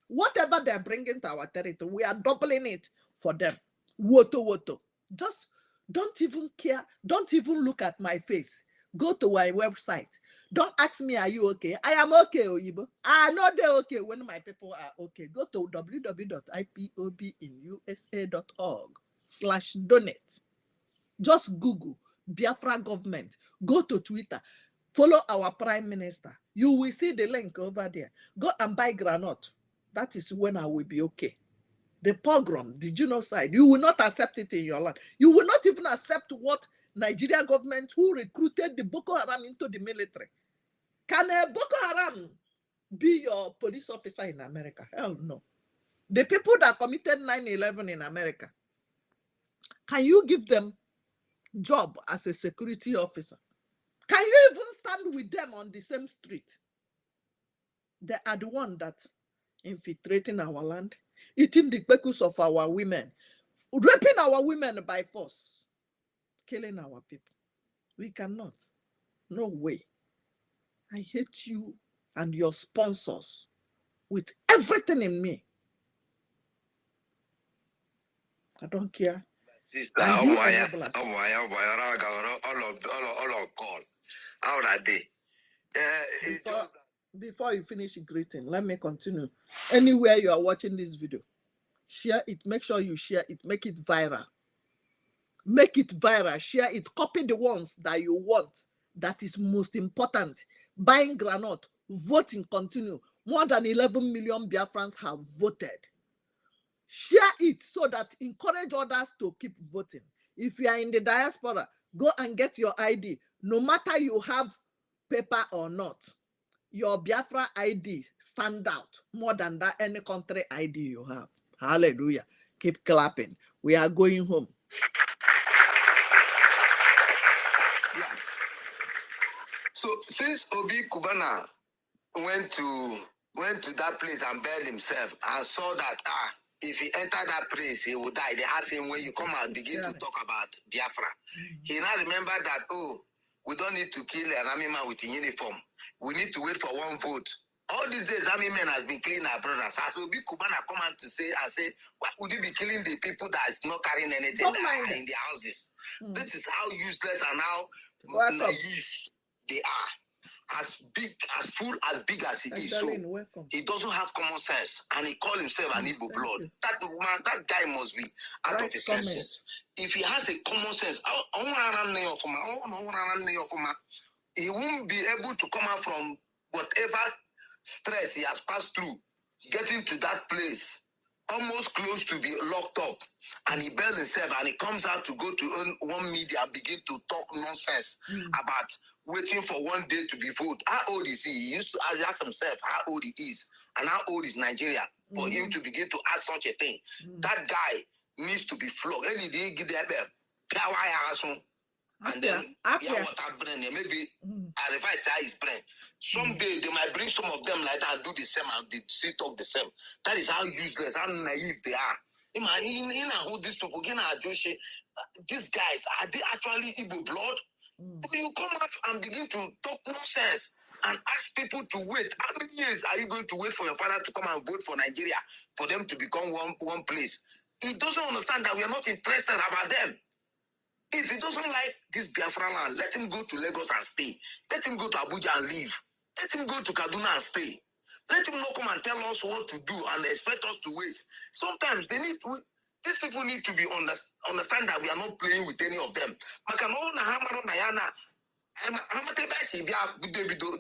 Speaker 5: Whatever they're bringing to our territory, we are doubling it for them. Woto. Just don't even care. Don't even look at my face. Go to my website. Don't ask me, are you okay? I am okay, Oyibo. I know they're okay when my people are okay. Go to www.ipobinusa.org/donate. Just Google Biafra government. Go to Twitter. Follow our Prime Minister. You will see the link over there. Go and buy granite. That is when I will be okay. the pogrom, the genocide. You will not accept it in your land. You will not even accept what Nigeria government who recruited the Boko Haram into the military. Can a Boko Haram be your police officer in America? Hell no. The people that committed 9/11 in America, can you give them job as a security officer? Can you even stand with them on the same street? They are the one that infiltrating our land, eating the bekus of our women, raping our women by force, killing our people. We cannot. No way. I hate you and your sponsors with everything in me. I don't care.
Speaker 7: Sister,
Speaker 5: And you enable us.
Speaker 7: all of God. How that day?
Speaker 5: Before you finish greeting, let me continue. Anywhere you are watching this video, share it. Make sure you share it. Make it viral. Make it viral. Share it. Copy the ones that you want. That is most important. Buying granite. Voting continue. More than 11 million Biafrans have voted. Share it so that encourage others to keep voting. If you are in the diaspora, go and get your ID. No matter you have paper or not, your Biafra ID stand out more than that any country ID you have. Hallelujah. Keep clapping. We are going home.
Speaker 7: Yeah. So since Obi Kubana went to that place and buried himself and saw that if he entered that place he would die, they asked him, when you come out begin to talk about Biafra. He now remembered that, oh, we don't need to kill an army man with a uniform. We need to wait for one vote. All these days, army men has been killing our brothers. As Obi Kubana come out to say, why would you be killing the people that is not carrying anything that are in their houses? This is how useless and how naive they are. As big as he is, so he doesn't have common sense, and he calls himself an Igbo blood. That guy must be out of his senses. If he has a common sense, he won't be able to come out from whatever stress he has passed through, getting to that place, almost close to be locked up, and he bells himself, and he comes out to go to one media and begin to talk nonsense about waiting for one day to be voted. How old is he? He used to ask himself how old he is and how old is Nigeria for him to begin to ask such a thing. That guy needs to be flogged. Any day, give that and then maybe I revise his brain. Someday they might bring some of them like that and do the same, and they still talk the same. That is how useless, how naive they are. Imagine who these people, these guys, are they actually Igbo blood? You come out and begin to talk nonsense and ask people to wait. How many years are you going to wait for your father to come and vote for Nigeria for them to become one place? He doesn't understand that we are not interested about them. If he doesn't like this Biafra land, let him go to Lagos and stay. Let him go to Abuja and leave. Let him go to Kaduna and stay. Let him not come and tell us what to do and expect us to wait. Sometimes these people need to be understand that we are not playing with any of them.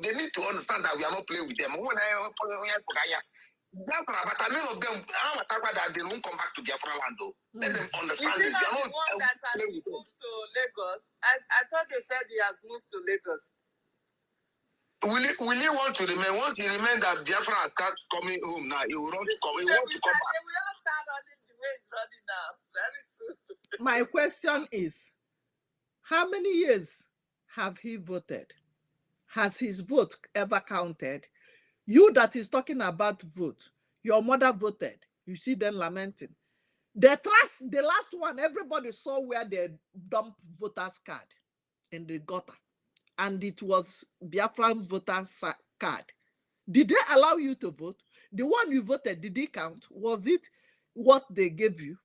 Speaker 7: They need to understand that we are not playing with them. But many of them, that they won't come back to Biafra land though. Let them understand this.
Speaker 9: Is he not the one that has moved to Lagos? I thought they said he has moved to Lagos.
Speaker 7: Will he want to remain? Once he remains that Biafra starts coming home now, he will want to come. He wants to come back.
Speaker 9: They will all start running the way it's running now. Very soon.
Speaker 5: My question is, how many years have he voted? Has his vote ever counted? You that is talking about vote, your mother voted. You see them lamenting. The last one, everybody saw where they dumped voters' card in the gutter. And it was Biafran voters' card. Did they allow you to vote? The one you voted, did it count? Was it what they gave you?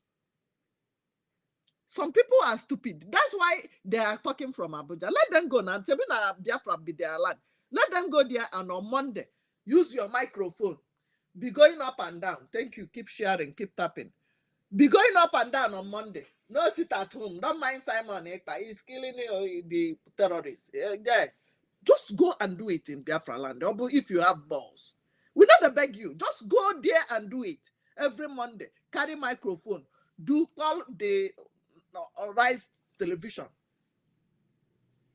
Speaker 5: Some people are stupid. That's why they are talking from Abuja. Let them go now. Biafra be their land. Let them go there, and on Monday, use your microphone. Be going up and down. Thank you. Keep sharing. Keep tapping. Be going up and down on Monday. No sit at home. Don't mind Simon Ekpa. He's killing the terrorists. Yes. Just go and do it in Biafra land. If you have balls. We don't beg you. Just go there and do it. every Monday, carry microphone, do call the Rise television.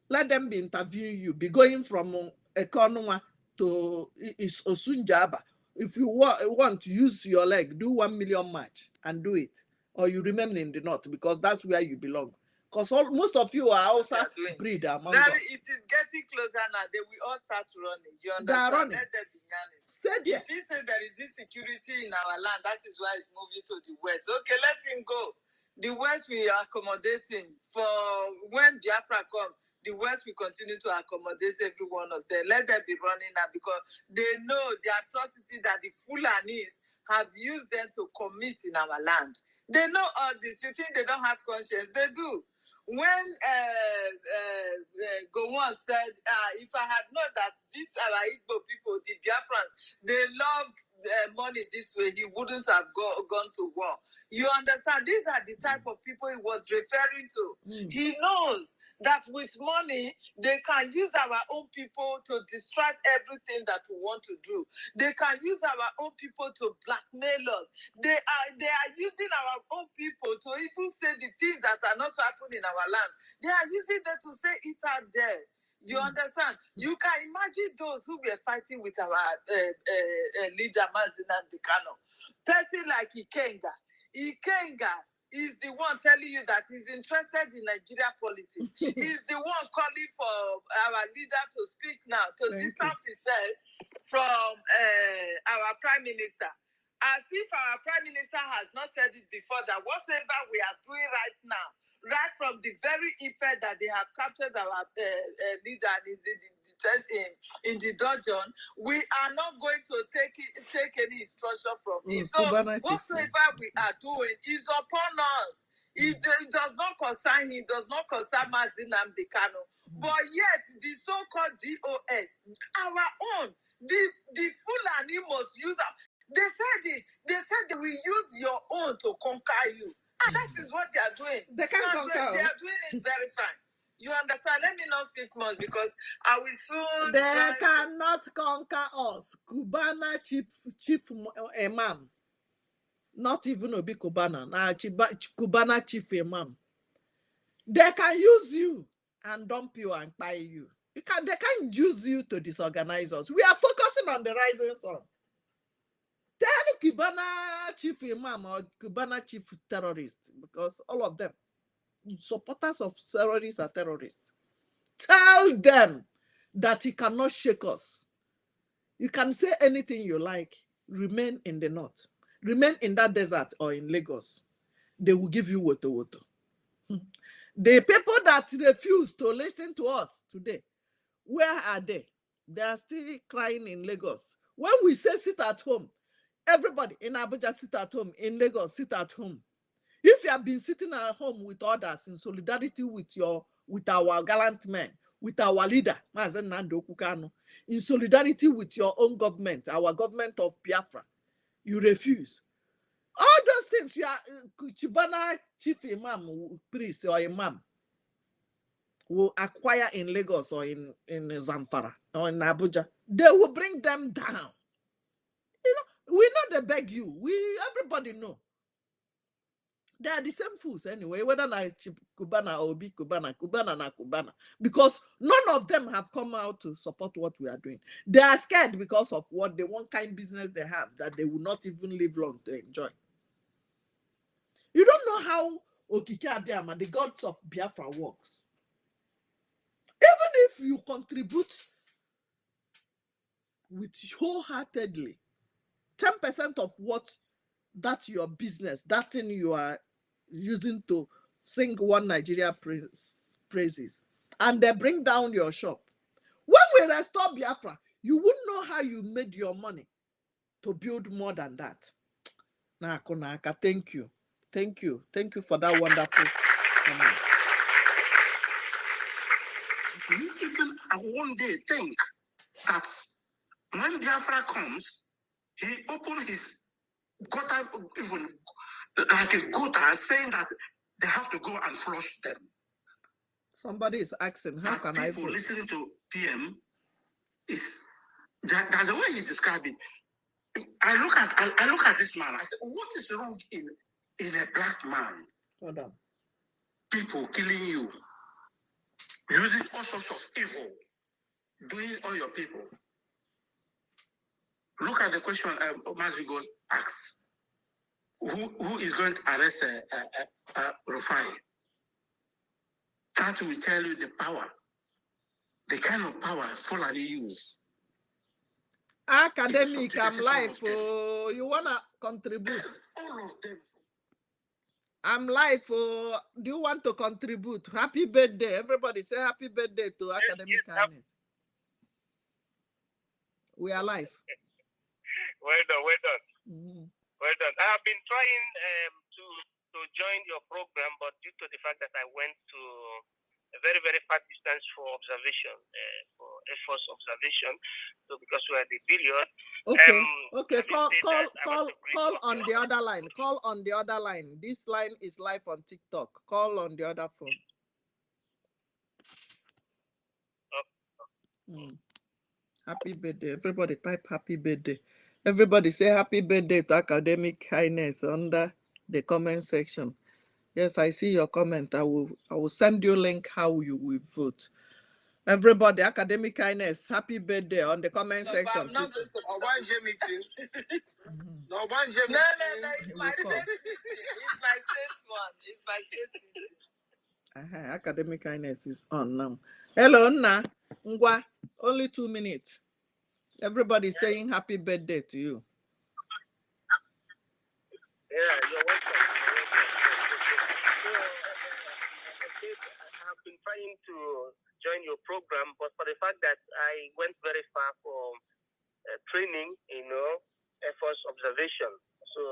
Speaker 5: Let them be interviewing you, be going from Ekonoma to Osunjaba. If you want to use your leg, do 1 million match and do it. Or you remain in the north because that's where you belong. Because most of you are also breed among us.
Speaker 9: It is getting closer now. They will all start running. You understand? Let them be running.
Speaker 5: Steady.
Speaker 9: If he said there is insecurity in our land, that is why he's moving to the west. Okay, let him go. The west we are accommodating for when Biafra comes. The West will continue to accommodate every one of them. Let them be running now because they know the atrocity that the Fulanis have used them to commit in our land. They know all this. You think they don't have conscience? They do. When Gowon said, if I had known that these are Igbo people, the Biafrans, they love money this way, he wouldn't have gone to war. You understand? These are the type of people he was referring to. He knows that with money, they can use our own people to distract everything that we want to do. They can use our own people to blackmail us. They are using our own people to even say the things that are not happening in our land. They are using them to say it out there. You understand? You can imagine those who were fighting with our leader, Mazinam Dikano. Person like Ikenga is the one telling you that he's interested in Nigeria politics. He's the one calling for our leader to speak now, to distance himself from our Prime Minister. As if our Prime Minister has not said it before, that whatever we are doing right now, right from the very effect that they have captured our leader and is in the dungeon, we are not going to take any instruction from him. So whatsoever we are doing is upon us. It does not concern him, does not concern Mazinam Dekano. But yet, the so-called DOS, our own, the Fulani must use up. They said they will use your own to conquer you. And that is what they are doing. They can't conquer us. They are doing it very fine. You understand? Let me not speak much because I will soon...
Speaker 5: They cannot conquer us. Cubana chief imam. Not even Obi Cubana. Cubana chief imam. They can use you and dump you and buy you. They can't use you to disorganize us. We are focusing on the rising sun. Tell Cubana chief imam or Cubana chief terrorist, because all of them, supporters of terrorists are terrorists. Tell them that he cannot shake us. You can say anything you like. Remain in the north. Remain in that desert or in Lagos. They will give you woto. The people that refuse to listen to us today, where are they? They are still crying in Lagos. When we say sit at home, everybody in Abuja sit at home, in Lagos sit at home. If you have been sitting at home with others in solidarity with our gallant men, with our leader, Mazen Nando Kukano, in solidarity with your own government, our government of Biafra, you refuse. All those things, you are Chibana chief imam, priest or imam, will acquire in Lagos or in Zamfara or in Abuja. They will bring them down. You know, we know they beg you. Everybody know. They are the same fools anyway, whether na Cubana or Obi Cubana, Cubana na Cubana, because none of them have come out to support what we are doing. They are scared because of what the one kind business they have that they will not even live long to enjoy. You don't know how Okike Abiyama, the gods of Biafra, works. Even if you contribute with wholeheartedly 10% of what that's your business, that thing you are using to sing one Nigeria praises, and they bring down your shop. When we restore Biafra, you wouldn't know how you made your money to build more than that. Naka, thank you. Thank you. Thank you for that wonderful comment.
Speaker 11: You even one day think that when Biafra comes, he opened his gutter, even like a gutter, saying that they have to go and flush them.
Speaker 5: Somebody is asking, how can I vote?
Speaker 11: People listening to PM, that's the way he described it. I look at this man. I said, what is wrong in a black man?
Speaker 5: Hold on.
Speaker 11: People killing you, using all sorts of evil, doing all your people. Look at the question Mazigo asked. Who is going to arrest Rufai? That will tell you the power, the kind of power Fulani use.
Speaker 5: Academic, I'm live. Oh, you wanna contribute?
Speaker 11: All of them.
Speaker 5: I'm live. Oh, do you want to contribute? Happy birthday. Everybody say happy birthday to Academic Kindness. We are live.
Speaker 1: Well done, well done. Well done. I have been trying to join your program, but due to the fact that I went to a very, very far distance for observation, for Air Force observation, so because we are the period.
Speaker 5: Okay. Call on the other line. Call on the other line. This line is live on TikTok. Call on the other phone. Happy birthday. Everybody type happy birthday. Everybody say happy birthday to Academic Kindness under the comment section. Yes, I see your comment. I will send you a link how you will vote. Everybody, Academic Kindness, happy birthday on the comment section.
Speaker 9: I'm not going to
Speaker 11: Obanje meeting. No, Obanje meeting.
Speaker 9: No, it's my state meeting. It's my state one. It's my state meeting.
Speaker 5: Academic Kindness is on now. Hello, Nna. Ngwa, only 2 minutes. Everybody saying happy birthday to you.
Speaker 1: Yeah, you're welcome. So, I have been trying to join your program, but for the fact that I went very far for training, Air Force observation. So,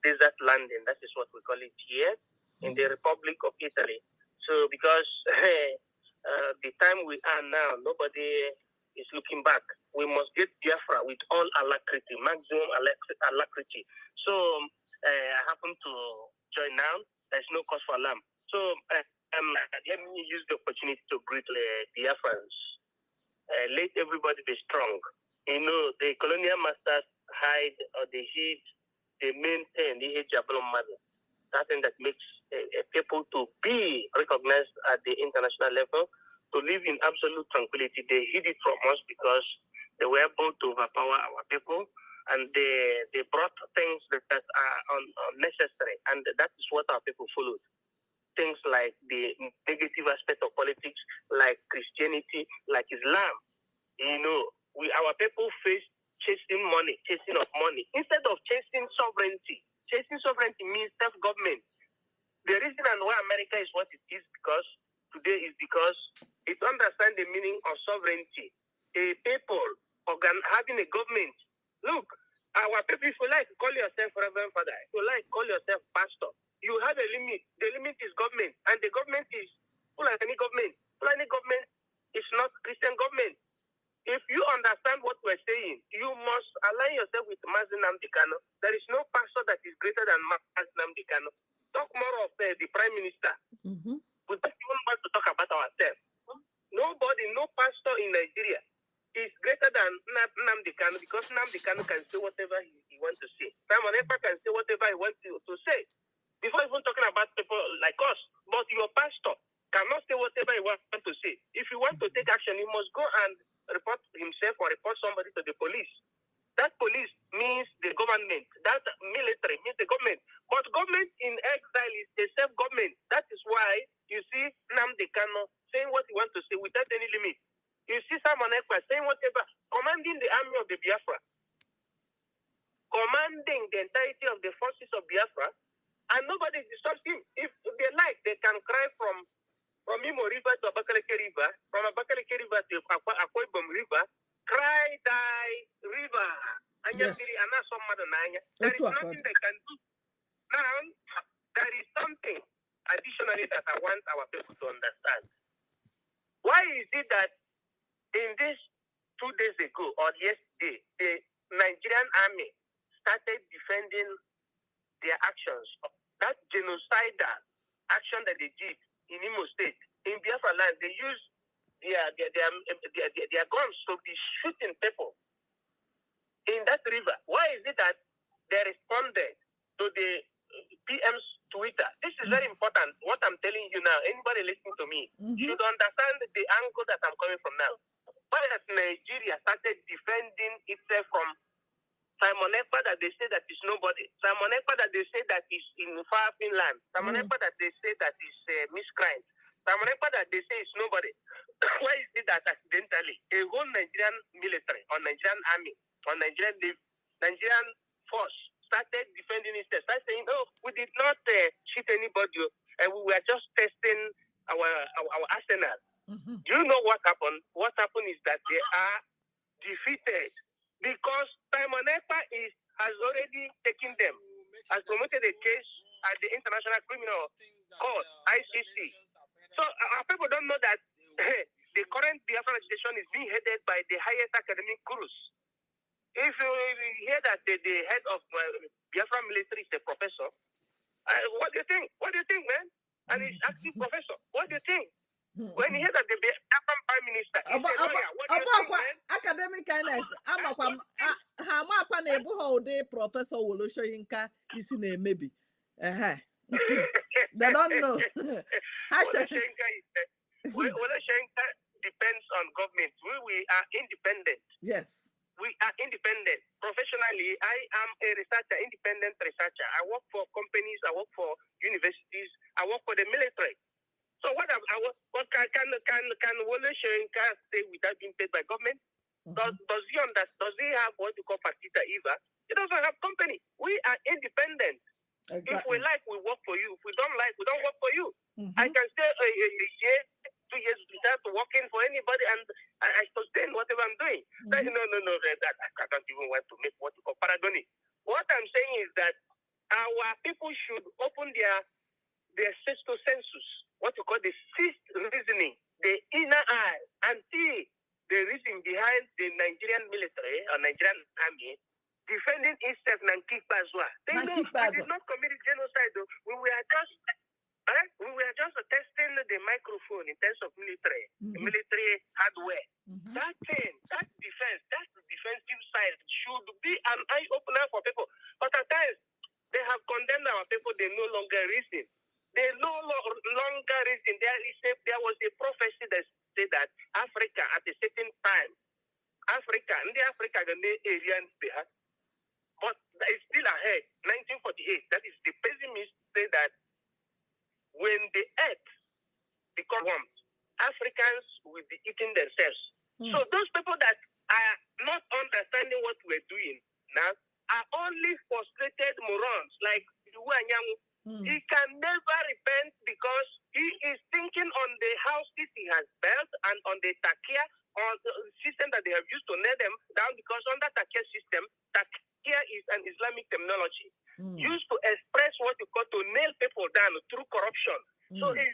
Speaker 1: desert landing, that is what we call it here in the Republic of Italy. So, because the time we are now, nobody is looking back. We must get Biafra with all alacrity, maximum alacrity. So, I happen to join now. There's no cause for alarm. So, let me use the opportunity to greet the Biafrans. Let everybody be strong. The colonial masters hide or they hid, they maintain the Jabal mother. Something that makes people to be recognized at the international level, to live in absolute tranquility. They hid it from us because they were able to overpower our people, and they brought things that are unnecessary, and that is what our people followed. Things like the negative aspect of politics, like Christianity, like Islam. Our people face chasing of money, instead of chasing sovereignty. Chasing sovereignty means self-government. The reason and why America is what it is today is because it understands the meaning of sovereignty. A people having a government. Look, our people, if you like, call yourself Reverend Father. If you like, call yourself Pastor. You have a limit. The limit is government. And the government is Fulani government. Fulani government is not Christian government. If you understand what we're saying, you must align yourself with Mazi Nnamdi Kanu. There is no pastor that is greater than Mazi Nnamdi Kanu. Talk more of the Prime Minister. We don't even want to talk about ourselves. Nobody, no pastor in Nigeria is greater than Nnamdi Kanu, because Nnamdi Kanu can say whatever he wants to say. Simon Ekpa can say whatever he wants to say. Before even talking about people like us. But your pastor cannot say whatever he wants to say. If you want to take action, you must go and report himself or report somebody to the police. That police means the government. That military means the government. But government in exile is a self-government. That is why you see Nnamdi Kanu saying what he wants to say without any limit. You see Simon Ekpa saying whatever, commanding the army of the Biafra, commanding the entirety of the forces of Biafra, and nobody disturbs him. If they like, they can cry from Imo River to Abakaliki River, from Abakaliki River to Akwa Ibom River, cry, die, river. Yes. There is nothing they can do. Now, there is something additionally that I want our people to understand. Why is it that in this 2 days ago or yesterday, the Nigerian army started defending their actions, that genocidal action that they did in Imo State, in Biafra land? They used their guns to be shooting people in that river. Why is it that they responded to the PM's Twitter? This is very important. What I'm telling you now, anybody listening to me should understand the angle that I'm coming from now. Why has Nigeria started defending itself from Simon Ekpa that they say that is nobody? Simon Ekpa that they say that is in far Finland. Simon Ekpa that they say that is miscreant. Simon Ekpa that they say is nobody. Why is it that accidentally a whole Nigerian military or Nigerian army or Nigerian force started defending itself, started saying, "Oh, we did not shoot anybody, and we were just testing our arsenal." Do you know what happened? What happened is that they are defeated because Simon Ekpa has already taken them, has promoted a case at the International Criminal Court, ICC. So our people don't know that the current Biafra legislation is being headed by the highest academic gurus. If you hear that the head of Biafra military is a professor, what do you think? What do you think, man? And he's active professor. What do you think? When you hear that the Biafran prime minister is a lawyer, what do you think, man?
Speaker 5: Academic kindness. Professor Woloshoyinka is in a maybe. They don't know.
Speaker 1: Woloshoyinka depends on government. We are independent.
Speaker 5: Yes.
Speaker 1: We are independent. Professionally, I am a researcher, independent researcher. I work for companies, I work for universities, I work for the military. So what can Wole Soyinka say without being paid by government? Does he have what you call partita IVA? He doesn't have company. We are independent. Exactly. If we like, we work for you. If we don't like, we don't work for you. I can stay a year, 2 years without working for anybody, and I sustain whatever I'm doing. No, that I don't even want to make what you call paragony. What I'm saying is that our people should open their sixth sensus, what you call the sixth reasoning, the inner eye, and see the reason behind the Nigerian military or Nigerian army defending itself and Kikbazwa. They know we did not commit genocide, though. We were just testing the microphone in terms of military hardware. That defense, that defensive side should be an eye opener for people. But at times, they have condemned our people. They no longer reason. They no longer reason. There was a prophecy that said that Africa at a certain time, Africa, the Aryans there, but it's still ahead. 1948. That is the pessimist say that when the earth becomes warm, Africans will be eating themselves. So those people that are not understanding what we're doing now are only frustrated morons like Iwanyangu. He can never repent because he is thinking on the houses he has built and on the takia or the system that they have used to nail them down, because on that takia system, takia is an Islamic terminology used to express what you call to nail people down through corruption. So if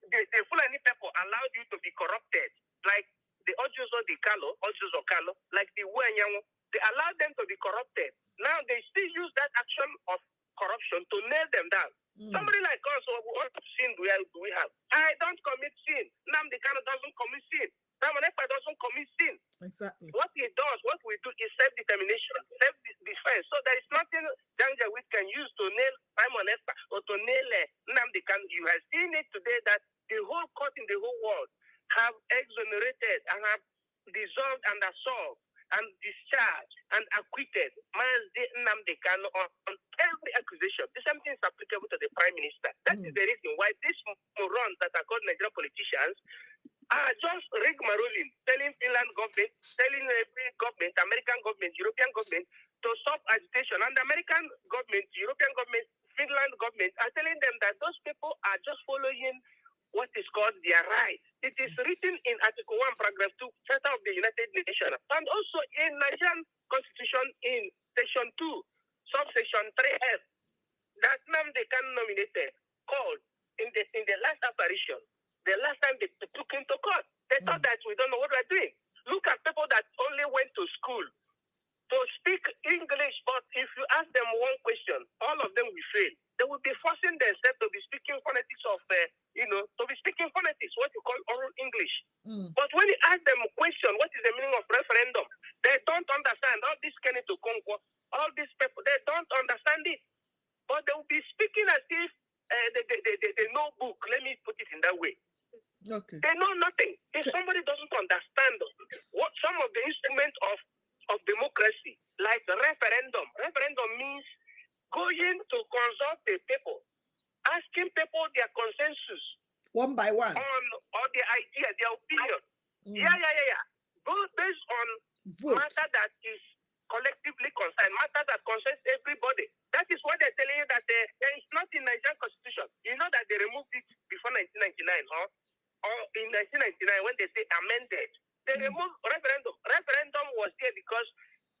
Speaker 1: the Fulani people allowed you to be corrupted, like the Ojuzo Kalo, like the Wanyangu, they allowed them to be corrupted. Now they still use that action of corruption to nail them down. Somebody like us, what sin do we have? I don't commit sin. Nnamdi Kanu doesn't commit sin. Simon Ekpa doesn't commit sin.
Speaker 5: Exactly.
Speaker 1: What he does, what we do is self-determination, self-defense. So there is nothing Janjaweed can use to nail Simon Ekpa or to nail Nnamdi Kanu. You have seen it today that the whole court in the whole world have exonerated and have dissolved and absolved and discharged and acquitted Nnamdi Kanu on every accusation. The same thing is applicable to the Prime Minister. That is the reason why these morons that are called Nigerian politicians are just rigmaroling, telling Finland government, telling every government, American government, European government to stop agitation. And the American government, European government, Finland government are telling them that those people are just following what is called their rights. It is written in Article 1, Paragraph 2, Charter of the United Nations, and also in Nigerian Constitution in Section 2, Subsection 3F, that Nnamdi Kanu nominated, called in the last apparition, the last time they took him to court. They thought that we don't know what we're doing. Look at people that only went to school to speak English, but if you ask them one question, all of them will fail. They will be forcing themselves to be speaking phonetics what you call oral English. But when you ask them a question, what is the meaning of referendum? They don't understand. All this Kenny to come
Speaker 5: Okay.
Speaker 1: They know nothing. If somebody doesn't understand what some of the instruments of democracy, like referendum means going to consult the people, asking people their consensus
Speaker 5: one by one
Speaker 1: on their idea, their opinion. Yeah. Both based on matter that is collectively concerned, matter that concerns everybody. That is what they're telling you, that there is not in Nigerian constitution. You know that they removed it before 1999, huh? Or in 1999 when they say amended, they removed referendum. Referendum was there because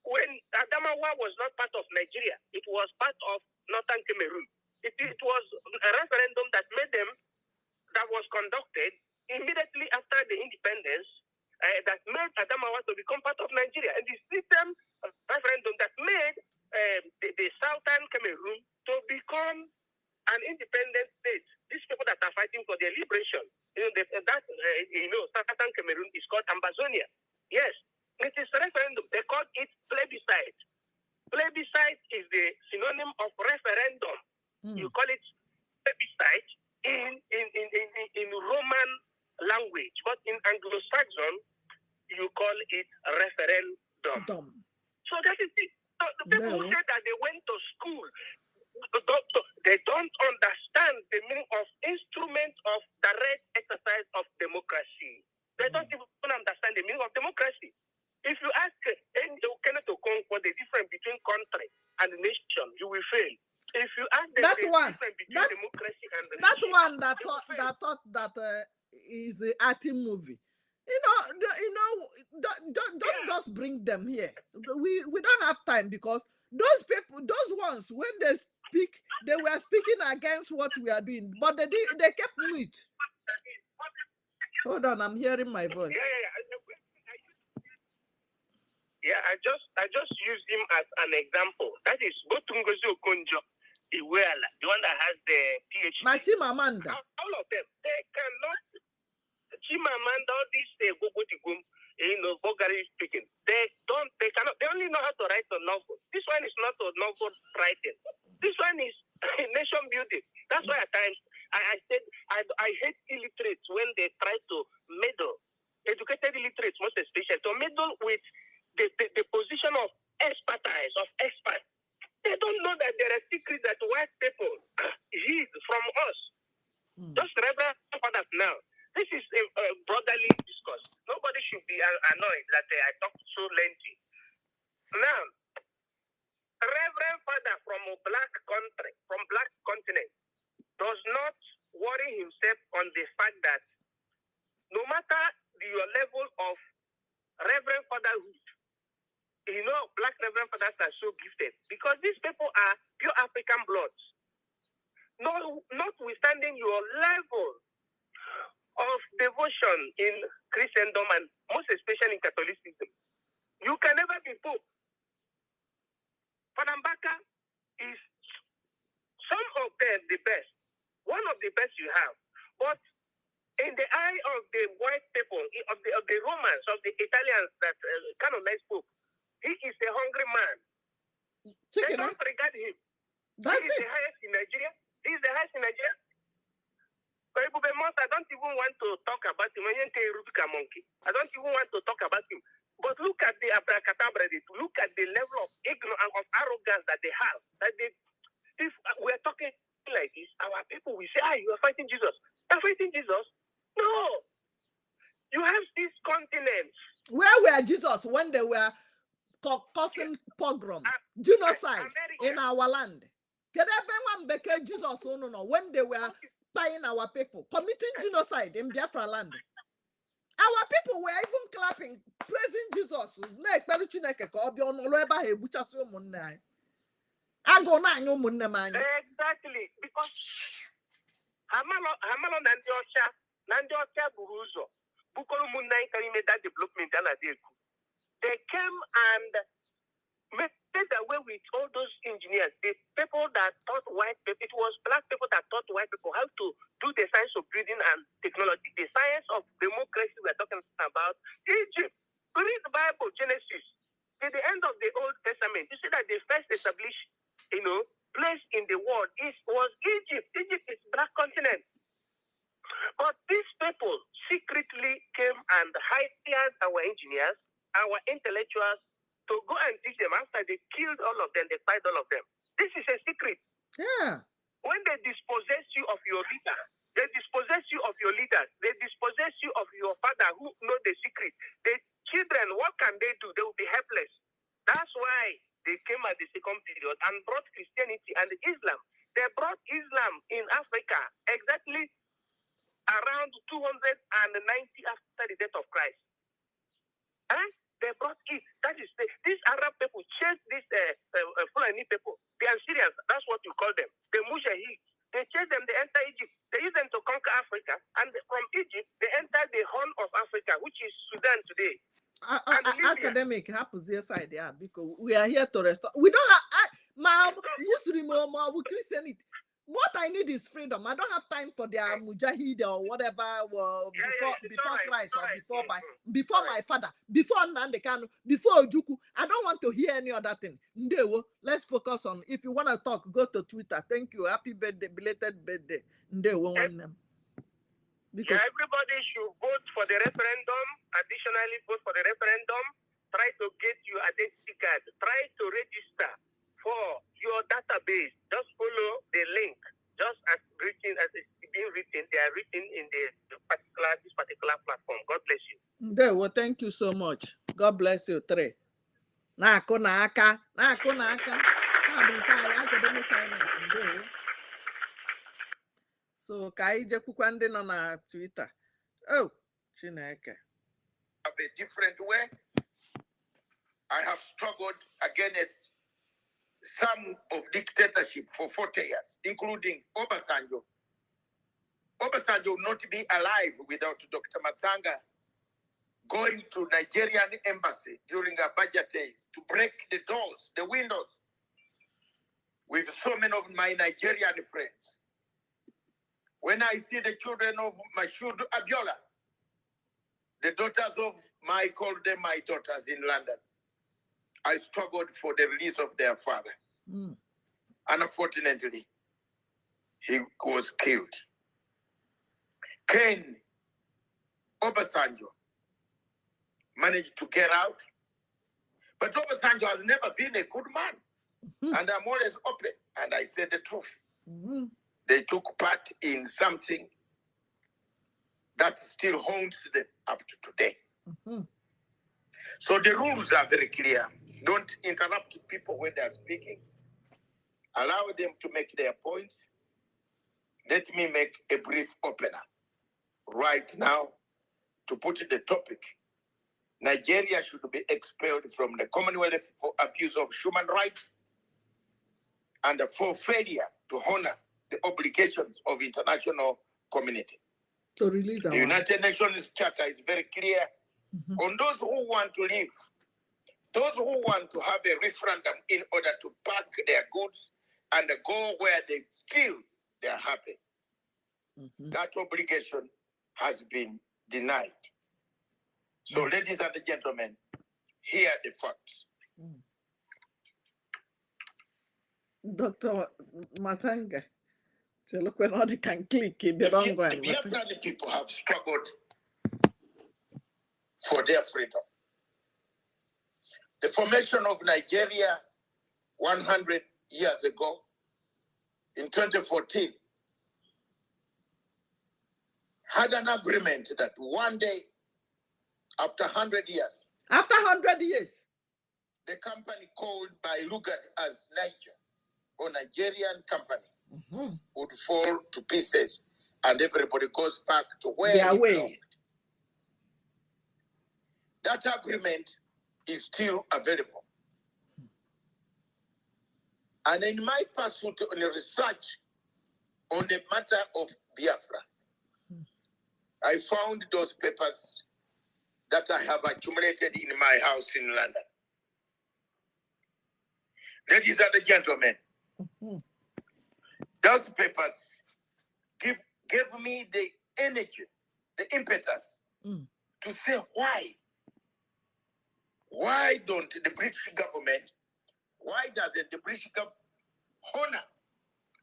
Speaker 1: when Adamawa was not part of Nigeria, it was part of Northern Cameroon. It was a referendum that made them, that was conducted immediately after the independence, that made Adamawa to become part of Nigeria. And the system referendum that made the Southern Cameroon to become an independent state. These people that are fighting for their liberation, Southern Cameroon is called Ambazonia. Yes, it is a referendum. They call it plebiscite. Plebiscite is the synonym of referendum. You call it plebiscite in Roman language, but in Anglo-Saxon, you call it referendum. So that is it. So the people who say that they went to school, they don't understand the meaning of instrument of direct exercise of democracy. They don't even understand the meaning of democracy. If you ask Kenneth Okonkwo the difference between country and nation, you will fail. If you ask the difference between democracy and nation,
Speaker 5: that one that thought that is an acting movie. Don't just bring them here. We don't have time, because those people, those ones, when they speak, they were speaking against what we are doing, but they kept mute. Hold on, I'm hearing my voice.
Speaker 1: Yeah, I just used him as an example. That is Botungozi Okonjo Iweala, the one that has the PhD.
Speaker 5: Machimamanda.
Speaker 1: All of them, they cannot. Chimamanda, all these Gogotigum, Bulgari speaking. They cannot. They only know how to write a novel. This one is not a novel writing. This one is nation building. That's why at times I said I hate illiterates when they try to meddle. Educated illiterates, most especially, to meddle with the position of expertise, of experts. They don't know that there are secrets that white people hid from us. Just Reverend Fathers now. This is a brotherly discourse. Nobody should be annoyed that I talk so lengthy. Now, Reverend Father from a black country, from black continent, does not worry himself on the fact that no matter your level of Reverend Fatherhood, black Reverend Fathers are so gifted because these people are pure African bloods. Notwithstanding your level of devotion in Christendom and most especially in Catholicism, you can never be Pope. Fanambaka is some of them the best, one of the best you have. But in the eye of the white people, of the Romans, of the Italians that canonize Pope, he is a hungry man. They don't regard him.
Speaker 5: That's
Speaker 1: he is the highest in Nigeria. He is the highest in Nigeria. I don't even want to talk about him. I don't even want to talk about him. But look at the abracadabra. Look at the level of ignorance, of arrogance that they have. If we are talking like this, our people will say, you are fighting Jesus. You are fighting Jesus? No. You have these continents.
Speaker 5: Where were Jesus when they were causing pogrom, genocide in our land? Jesus, when they were buying our people, committing genocide in Biafra land. Our people were even clapping, praising Jesus. Exactly,
Speaker 1: because Hamalo Nandiocha Buruzo, Bukolo Munai can make that development. They came and made away with all those engineers, the people that taught white people. It was black people that taught white people how to do the science of building and technology, the science of democracy we're talking about. Egypt, read the Bible, Genesis. At the end of the Old Testament, you see that the first established, place in the world was Egypt. Egypt is black continent. But these people secretly came and hired our engineers, our intellectuals, to go and teach them. After they killed all of them, they fired all of them. This is a secret.
Speaker 5: Yeah.
Speaker 1: When they dispossess you of your leader, they dispossess you of your leaders, they dispossess you of your father who know the secret. The children, what can they do? They will be helpless. That's why they came at the second period and brought Christianity and Islam. They brought Islam in Africa exactly around 290 after the death of Christ. Huh? They brought it. That is, these Arab people chased these Fulani people. The Assyrians, that's what you call them. The Mujahid. They chased them, they enter Egypt. They used them to conquer Africa. And from Egypt, they entered the Horn of Africa, which is Sudan today.
Speaker 5: Academic happens here side, yeah, because we are here to restore. We don't have Muslim or Christianity. What I need is freedom. I don't have time for their mujahid or whatever before Christ or before my father, before Nandekano, before Ojuku. I don't want to hear any other thing. Ndewo, let's focus on. If you want to talk, go to Twitter. Thank you. Happy birthday, belated birthday. Ndewo.
Speaker 1: Yeah, everybody should vote for the referendum. Additionally, vote for the referendum. Try to get your identity card. Try to register for your database. Just follow the link. Just as written, as it's being written, they are written in this particular platform. God bless you.
Speaker 5: Well, thank you so much. God bless you. Three. So kai jekwukwa ndị nọ na Twitter. Oh, Chineke.
Speaker 13: Have a different way. I have struggled against some of dictatorship for 40 years, including Obasanjo. Obasanjo would not be alive without Dr. Matsanga going to Nigerian embassy during a budget days to break the doors, the windows, with so many of my Nigerian friends. When I see the children of Mashoud Abiola, the daughters of I called them my daughters in London, I struggled for the release of their father. Unfortunately, he was killed. Ken Obasanjo managed to get out, but Obasanjo has never been a good man. And I'm always open, and I say the truth. They took part in something that still haunts them up to today. So the rules are very clear. Don't interrupt people when they're speaking. Allow them to make their points. Let me make a brief opener right now to put the topic. Nigeria should be expelled from the Commonwealth for abuse of human rights and for failure to honor the obligations of international community.
Speaker 5: To release
Speaker 13: the United Nations Charter is very clear on those who want to live, those who want to have a referendum in order to pack their goods and go where they feel they are happy. That obligation has been denied. So, ladies and gentlemen, here are the facts.
Speaker 5: Dr. Masanga, so look when all they can click in the wrong one.
Speaker 13: The Biafran people have struggled for their freedom. The formation of Nigeria 100 years ago, in 2014, had an agreement that one day, after 100 years, the company called by Lugard as Niger, or Nigerian company, would fall to pieces and everybody goes back to where it belonged. That agreement is still available. And in my pursuit on research on the matter of Biafra, I found those papers that I have accumulated in my house in London. Ladies and gentlemen, those papers gave me the energy, the impetus to say why. Why don't the British government, why doesn't the British government honor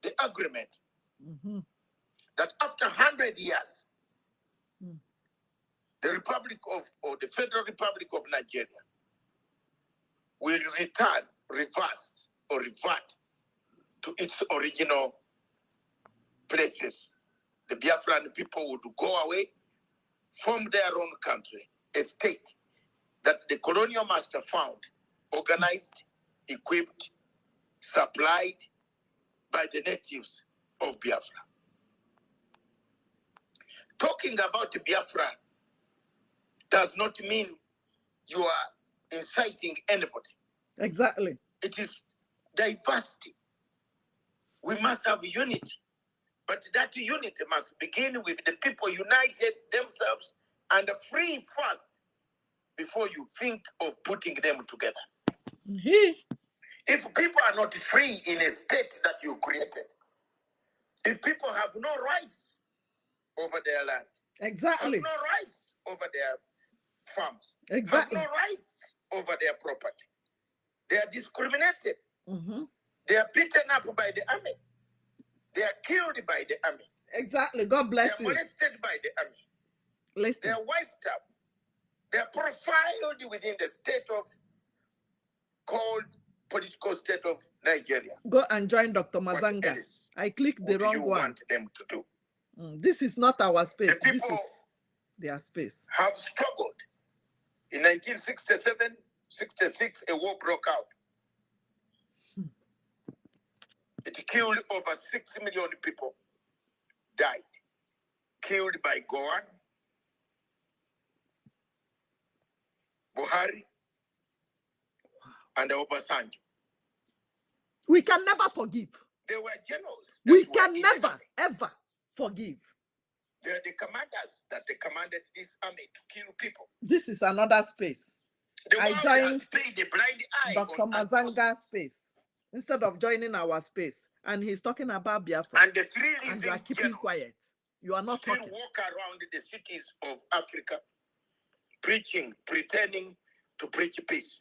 Speaker 13: the agreement that after 100 years, the Republic of, or the Federal Republic of Nigeria will reverse or revert to its original places. The Biafran people would go away, form their own country, a state that the colonial master found, organized, equipped, supplied by the natives of Biafra. Talking about Biafra does not mean you are inciting anybody.
Speaker 5: Exactly.
Speaker 13: It is diversity. We must have unity. But that unity must begin with the people united themselves and free first before you think of putting them together. If people are not free in a state that you created, if people have no rights over their land,
Speaker 5: exactly,
Speaker 13: have no rights over their farms,
Speaker 5: exactly,
Speaker 13: have no rights over their property, they are discriminated.
Speaker 5: Mm-hmm.
Speaker 13: They are beaten up by the army. They are killed by the army.
Speaker 5: Exactly. God bless you.
Speaker 13: They are molested by the army.
Speaker 5: Listen.
Speaker 13: They are wiped up. They are profiled within the state of called political state of Nigeria.
Speaker 5: Go and join Dr. Mazanga. I clicked the wrong one.
Speaker 13: What do you want them to do?
Speaker 5: This is not our space.
Speaker 13: The people
Speaker 5: this is their space.
Speaker 13: Have struggled. In 1967, 66, a war broke out. It killed over 6 million people. Died. Killed by Goan, Buhari, and Obasanjo.
Speaker 5: We can never forgive.
Speaker 13: They were generals.
Speaker 5: We can never, ever forgive.
Speaker 13: They are the commanders that they commanded this army to kill people.
Speaker 5: This is another space. I joined
Speaker 13: the blind eye
Speaker 5: Dr. Mazanga's space instead of joining our space. And he's talking about Biafra.
Speaker 13: And the three living
Speaker 5: and you are keeping quiet. You are not
Speaker 13: still
Speaker 5: talking.
Speaker 13: Walk around the cities of Africa, preaching, pretending to preach peace.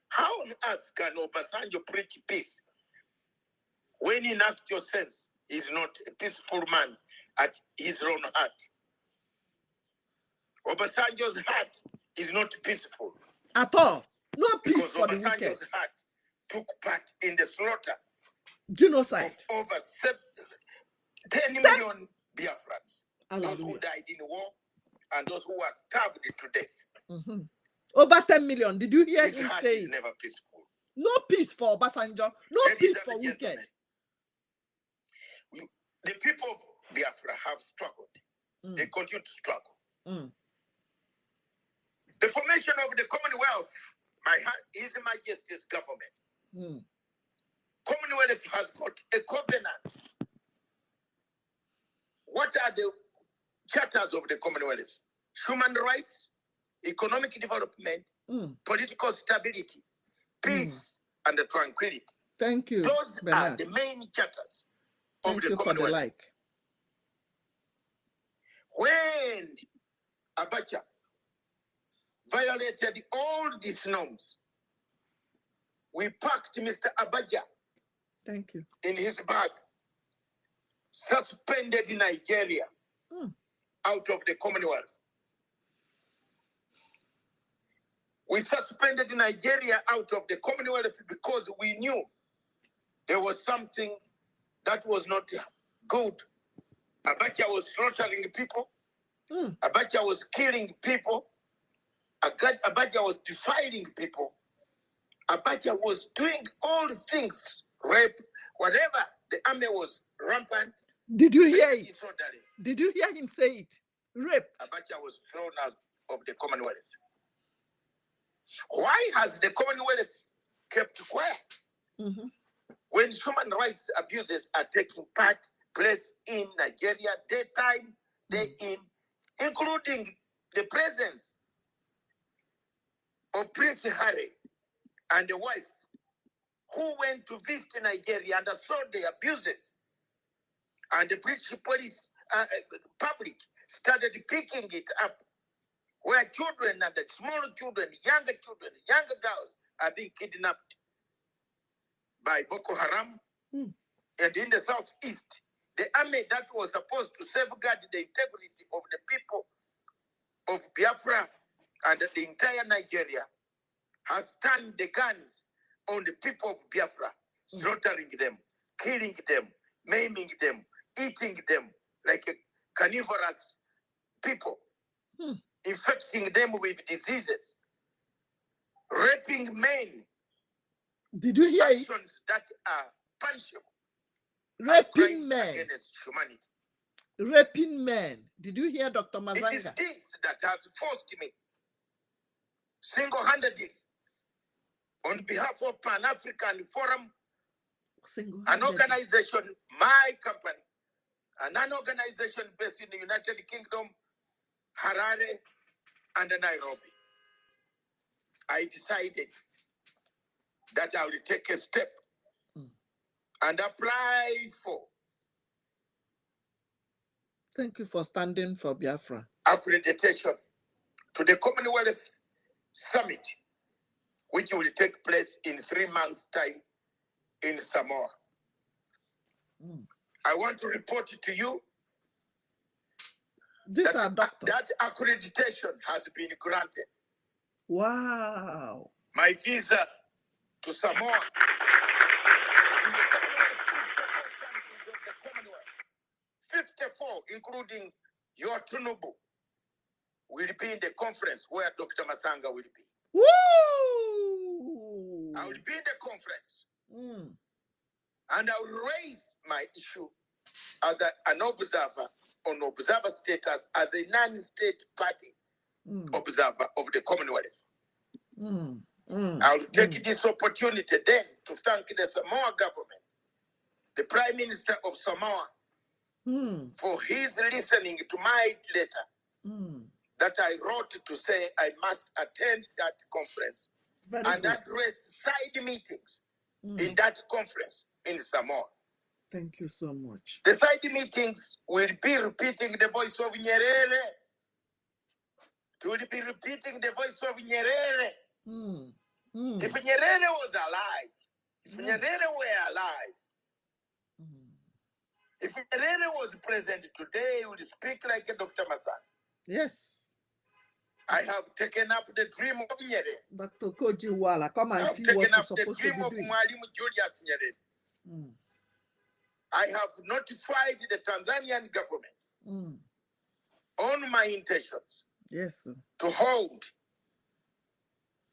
Speaker 13: How on earth can Obasanjo preach peace when in actual sense he's not a peaceful man at his own heart? Obasanjo's heart is not peaceful.
Speaker 5: At all. No peace
Speaker 13: because
Speaker 5: for the wicked.
Speaker 13: Obasanjo's heart took part in the slaughter
Speaker 5: genocide
Speaker 13: of over 10 million Biafrans. Those who died in war and those who were stabbed to death.
Speaker 5: Mm-hmm. Over 10 million. Did you hear him say
Speaker 13: is never peaceful.
Speaker 5: No peace for Obasanjo. No peace for wicked.
Speaker 13: The people of Biafra have struggled. They continue to struggle. The formation of the Commonwealth by His Majesty's government. Commonwealth has got a covenant. What are the charters of the Commonwealth? Human rights, economic development, political stability, peace, and the tranquility.
Speaker 5: Thank you.
Speaker 13: Those
Speaker 5: Bernard.
Speaker 13: are the main charters of
Speaker 5: Thank
Speaker 13: the
Speaker 5: you for
Speaker 13: Commonwealth.
Speaker 5: the like.
Speaker 13: When Abacha violated all these norms, we packed Mr. Abacha
Speaker 5: Thank you.
Speaker 13: in his bag, suspended Nigeria out of the Commonwealth. We suspended Nigeria out of the Commonwealth because we knew there was something that was not good. Abacha was slaughtering people. Abacha was killing people. Abacha was defiling people. Abacha was doing all the things, rape, whatever. The army was rampant.
Speaker 5: Did you hear it? Disorderly. Did you hear him say it? Rape.
Speaker 13: Abacha was thrown out of the Commonwealth. Why has the Commonwealth kept quiet? When human rights abuses are taking place in Nigeria, daytime, day in, including the presence of Prince Harry and the wife who went to visit Nigeria and saw the abuses. And the British police, public started picking it up, where children and the small children, younger girls are being kidnapped by Boko Haram. And in the southeast, the army that was supposed to safeguard the integrity of the people of Biafra and the entire Nigeria has turned the guns on the people of Biafra, slaughtering them, killing them, maiming them, eating them like a carnivorous people, infecting them with diseases, raping men.
Speaker 5: Did you hear
Speaker 13: actions that are punishable?
Speaker 5: Raping men.
Speaker 13: Against humanity.
Speaker 5: Raping men. Did you hear Dr. Mazanga?
Speaker 13: It is this that has forced me single-handedly on behalf of Pan-African Forum, an organization, my company, and an organization based in the United Kingdom, Harare, and Nairobi. I decided that I will take a step and apply for.
Speaker 5: Thank you for standing for Biafra.
Speaker 13: Accreditation to the Commonwealth Summit, which will take place in 3 months' time in Samoa. I want to report to you that accreditation has been granted.
Speaker 5: Wow.
Speaker 13: My visa to Samoa, 54, including your Tunubu, will be in the conference where Dr. Masanga will be.
Speaker 5: Woo!
Speaker 13: I will be in the conference. And I will raise my issue as an observer on observer status as a non-state party observer of the Commonwealth. I will take this opportunity then to thank the Samoa government, the Prime Minister of Samoa, for his listening to my letter that I wrote to say I must attend that conference and address side meetings in that conference in Samoa.
Speaker 5: Thank you so much.
Speaker 13: The side meetings will be repeating the voice of Nyerere. It will be repeating the voice of Nyerere. If Nyerere was alive, if Nyerere were alive, if Nyerere was present today, he would speak like a Dr. Masan.
Speaker 5: Yes.
Speaker 13: I have taken up the dream of Nyerere.
Speaker 5: Dr. Kojiwala, come and see what you're supposed to be doing. I have taken up the dream of Mwalimu Julius Nyerere. I have notified the Tanzanian government on my intentions to hold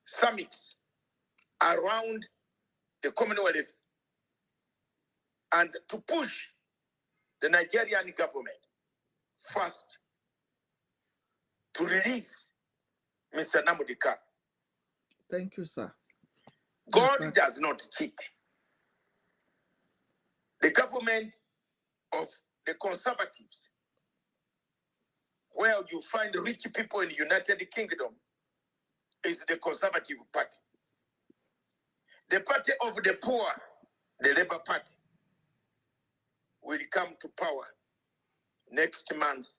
Speaker 5: summits around the Commonwealth and to push the Nigerian government first to release Mr. Nnamdi Kanu. Thank you, sir.
Speaker 13: God does not cheat. The government of the conservatives, where you find rich people in the United Kingdom, is the Conservative Party. The party of the poor, the Labour Party, will come to power next month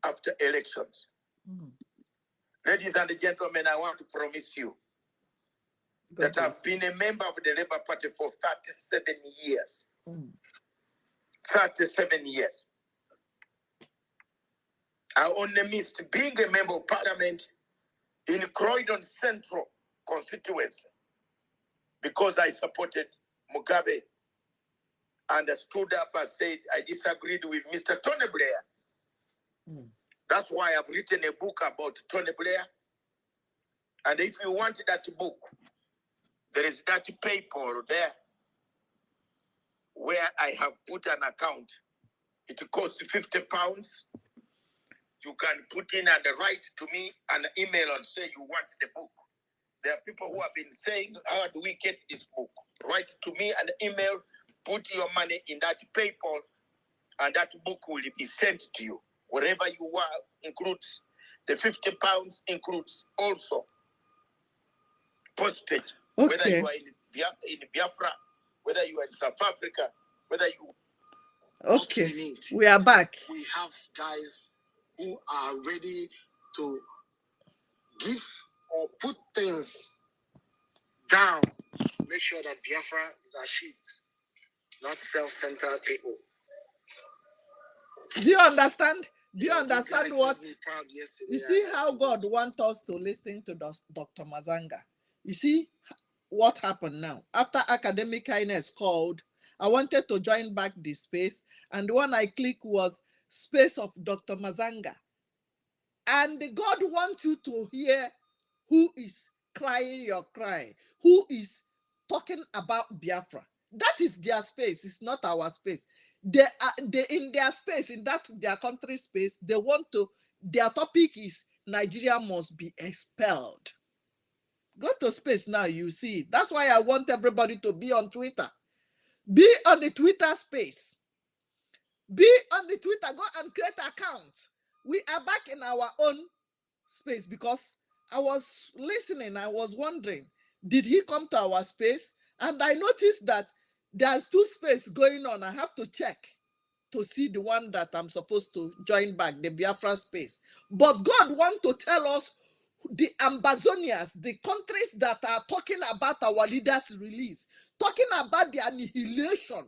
Speaker 13: after elections. Ladies and gentlemen, I want to promise you that I've been a member of the Labour Party for 37 years. 37 years. I only missed being a member of parliament in Croydon Central constituency because I supported Mugabe and I stood up and said I disagreed with Mr. Tony Blair. That's why I've written a book about Tony Blair. And if you want that book, there is that paper there where I have put an account. It costs £50. You can put in and write to me an email and say you want the book. There are people who have been saying, how do we get this book? Write to me an email, put your money in that paper, and that book will be sent to you. Wherever you are, includes the £50, includes also postage.
Speaker 5: Okay.
Speaker 13: Whether you are in Biafra, whether you are in South Africa, whether you...
Speaker 5: Okay, we are back.
Speaker 6: We have guys who are ready to give or put things down to make sure that Biafra is achieved, not self-centered people.
Speaker 5: Do you understand? Do you understand what? You see how God wants us to listen to Dr. Mazanga? You see what happened now? After Academic Kindness called, I wanted to join back the space, and the one I clicked was space of Dr. Mazanga. And God wants you to hear who is crying your cry, who is talking about Biafra. That is their space. It's not our space. They in their space, in that their country space, they want to, their topic is Nigeria must be expelled. Go to space now, you see it. That's why I want everybody to be on Twitter. Be on the Twitter space. Be on the Twitter. Go and create accounts. We are back in our own space, because I was listening. I was wondering, did he come to our space? And I noticed that there's two spaces going on. I have to check to see the one that I'm supposed to join back, the Biafra space. But God wants to tell us the Ambazonians, the countries that are talking about our leaders' release, talking about the annihilation,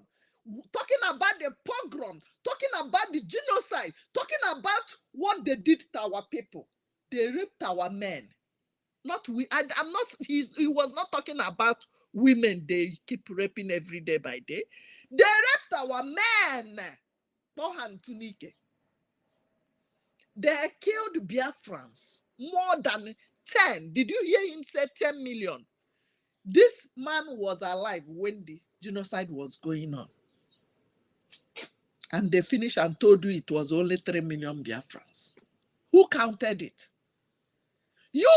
Speaker 5: talking about the pogrom, talking about the genocide, talking about what they did to our people. They raped our men. Not we. I'm not. He was not talking about women. They keep raping every day by day. They raped our men. Tohan Tunike. They killed Biafrans. More than 10. Did you hear him say 10 million? This man was alive when the genocide was going on. And they finished and told you it was only 3 million Biafrans. Who counted it?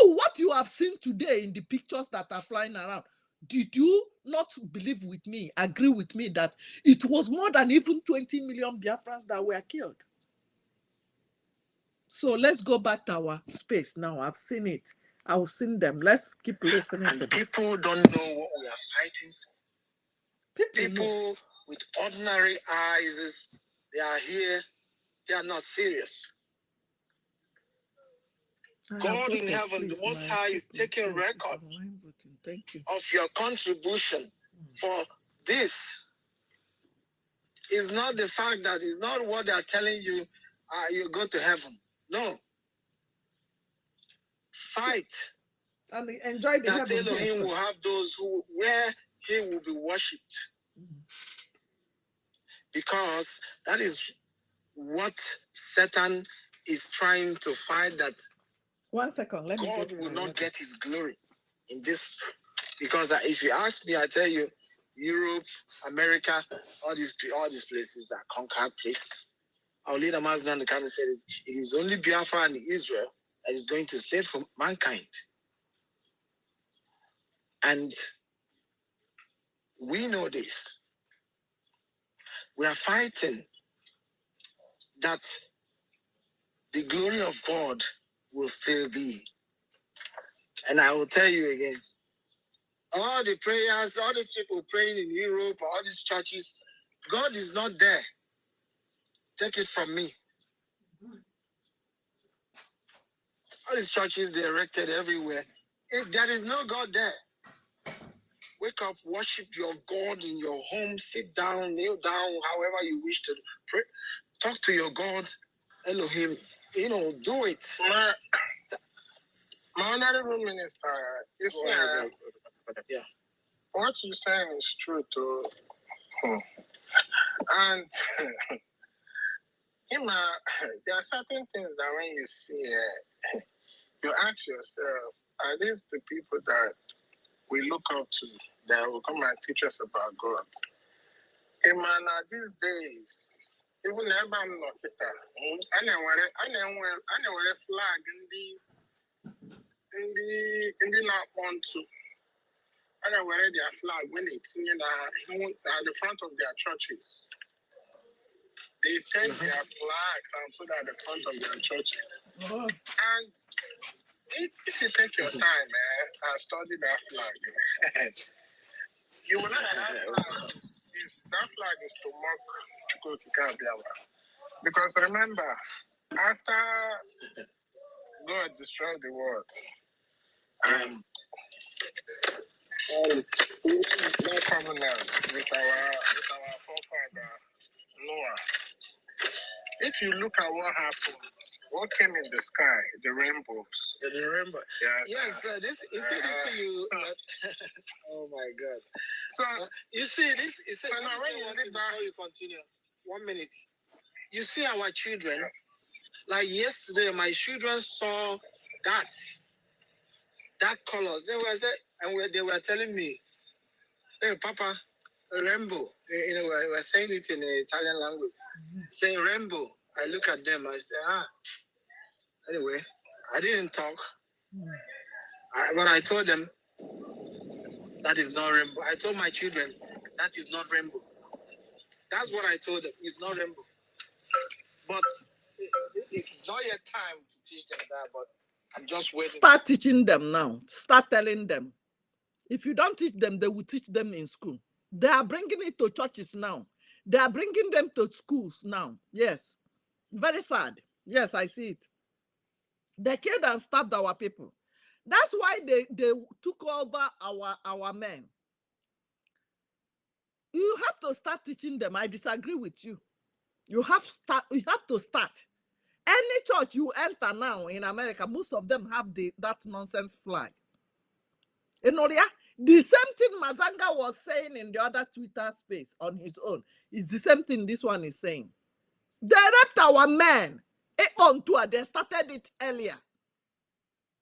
Speaker 5: What you have seen today in the pictures that are flying around, did you not believe with me, agree with me that it was more than even 20 million Biafrans that were killed? So let's go back to our space now. I've seen it. I've seen them. Let's keep listening.
Speaker 11: And people don't know what we are fighting for. People with ordinary eyes, they are here. They are not serious. God in heaven, the Most High, is taking record of your contribution for this. It's not the fact that it's not what they are telling you, you go to heaven. No. Fight. And enjoy the heaven. That Elohim will have those who, where he will be worshipped. Because that is what Satan is trying to find, that
Speaker 5: 1 second, let me
Speaker 11: God will not get his glory in this. Because if you ask me, I tell you, Europe, America, all these places are conquered places. Our leader Mazda and the Khan said it is only Biafra and Israel that is going to save from mankind. And we know this. We are fighting that the glory of God will still be. And I will tell you again, all the prayers, all these people praying in Europe, all these churches, God is not there. Take it from me. All these churches, they erected everywhere. There is no God there. Wake up, worship your God in your home, sit down, kneel down, however you wish to pray. Talk to your God, Elohim. Do it.
Speaker 2: My honorable minister, you see, what you're saying is true too. And there are certain things that when you see, you ask yourself, are these the people that we look up to, that will come and teach us about God? These days, even I'm not I know a flag in the not want to. I know where their flag when it's at the front of their churches. They take their flags and put at the front of their churches. And if you take your time, and study that flag, you will not have that flag. That flag is to mock Biafra. Because remember, after God destroyed the world, and that covenant with our forefather Noah. If
Speaker 6: if you look at what happened, what came in the sky, the rainbows. The rainbow. Yes, this is it. You. Oh my God. So you see this. So now when you read before you continue, 1 minute. You see our children. Like yesterday, my children saw that colors. They were saying, they were telling me, "Hey, Papa, a rainbow." You know, we were saying it in the Italian language. Say rainbow. I look at them. I say, Anyway, I didn't talk. But I told them that is not rainbow. I told my children that is not rainbow. That's what I told them. It's not rainbow. But it's not yet time to teach them that. But I'm just waiting. Start teaching them now. Start telling them. If you don't teach them, they will teach them in school. They are bringing it to churches now. They are bringing them to schools now. Yes. Very sad. Yes, I see it. They killed and stabbed our people. That's why they took over our men. You have to start teaching them. I disagree with you. You have to start. Any church you enter now in America, most of them have that nonsense flag. You know, the same thing Mazanga was saying in the other Twitter space on his own is the same thing this one is saying. They raped our men. They started it earlier.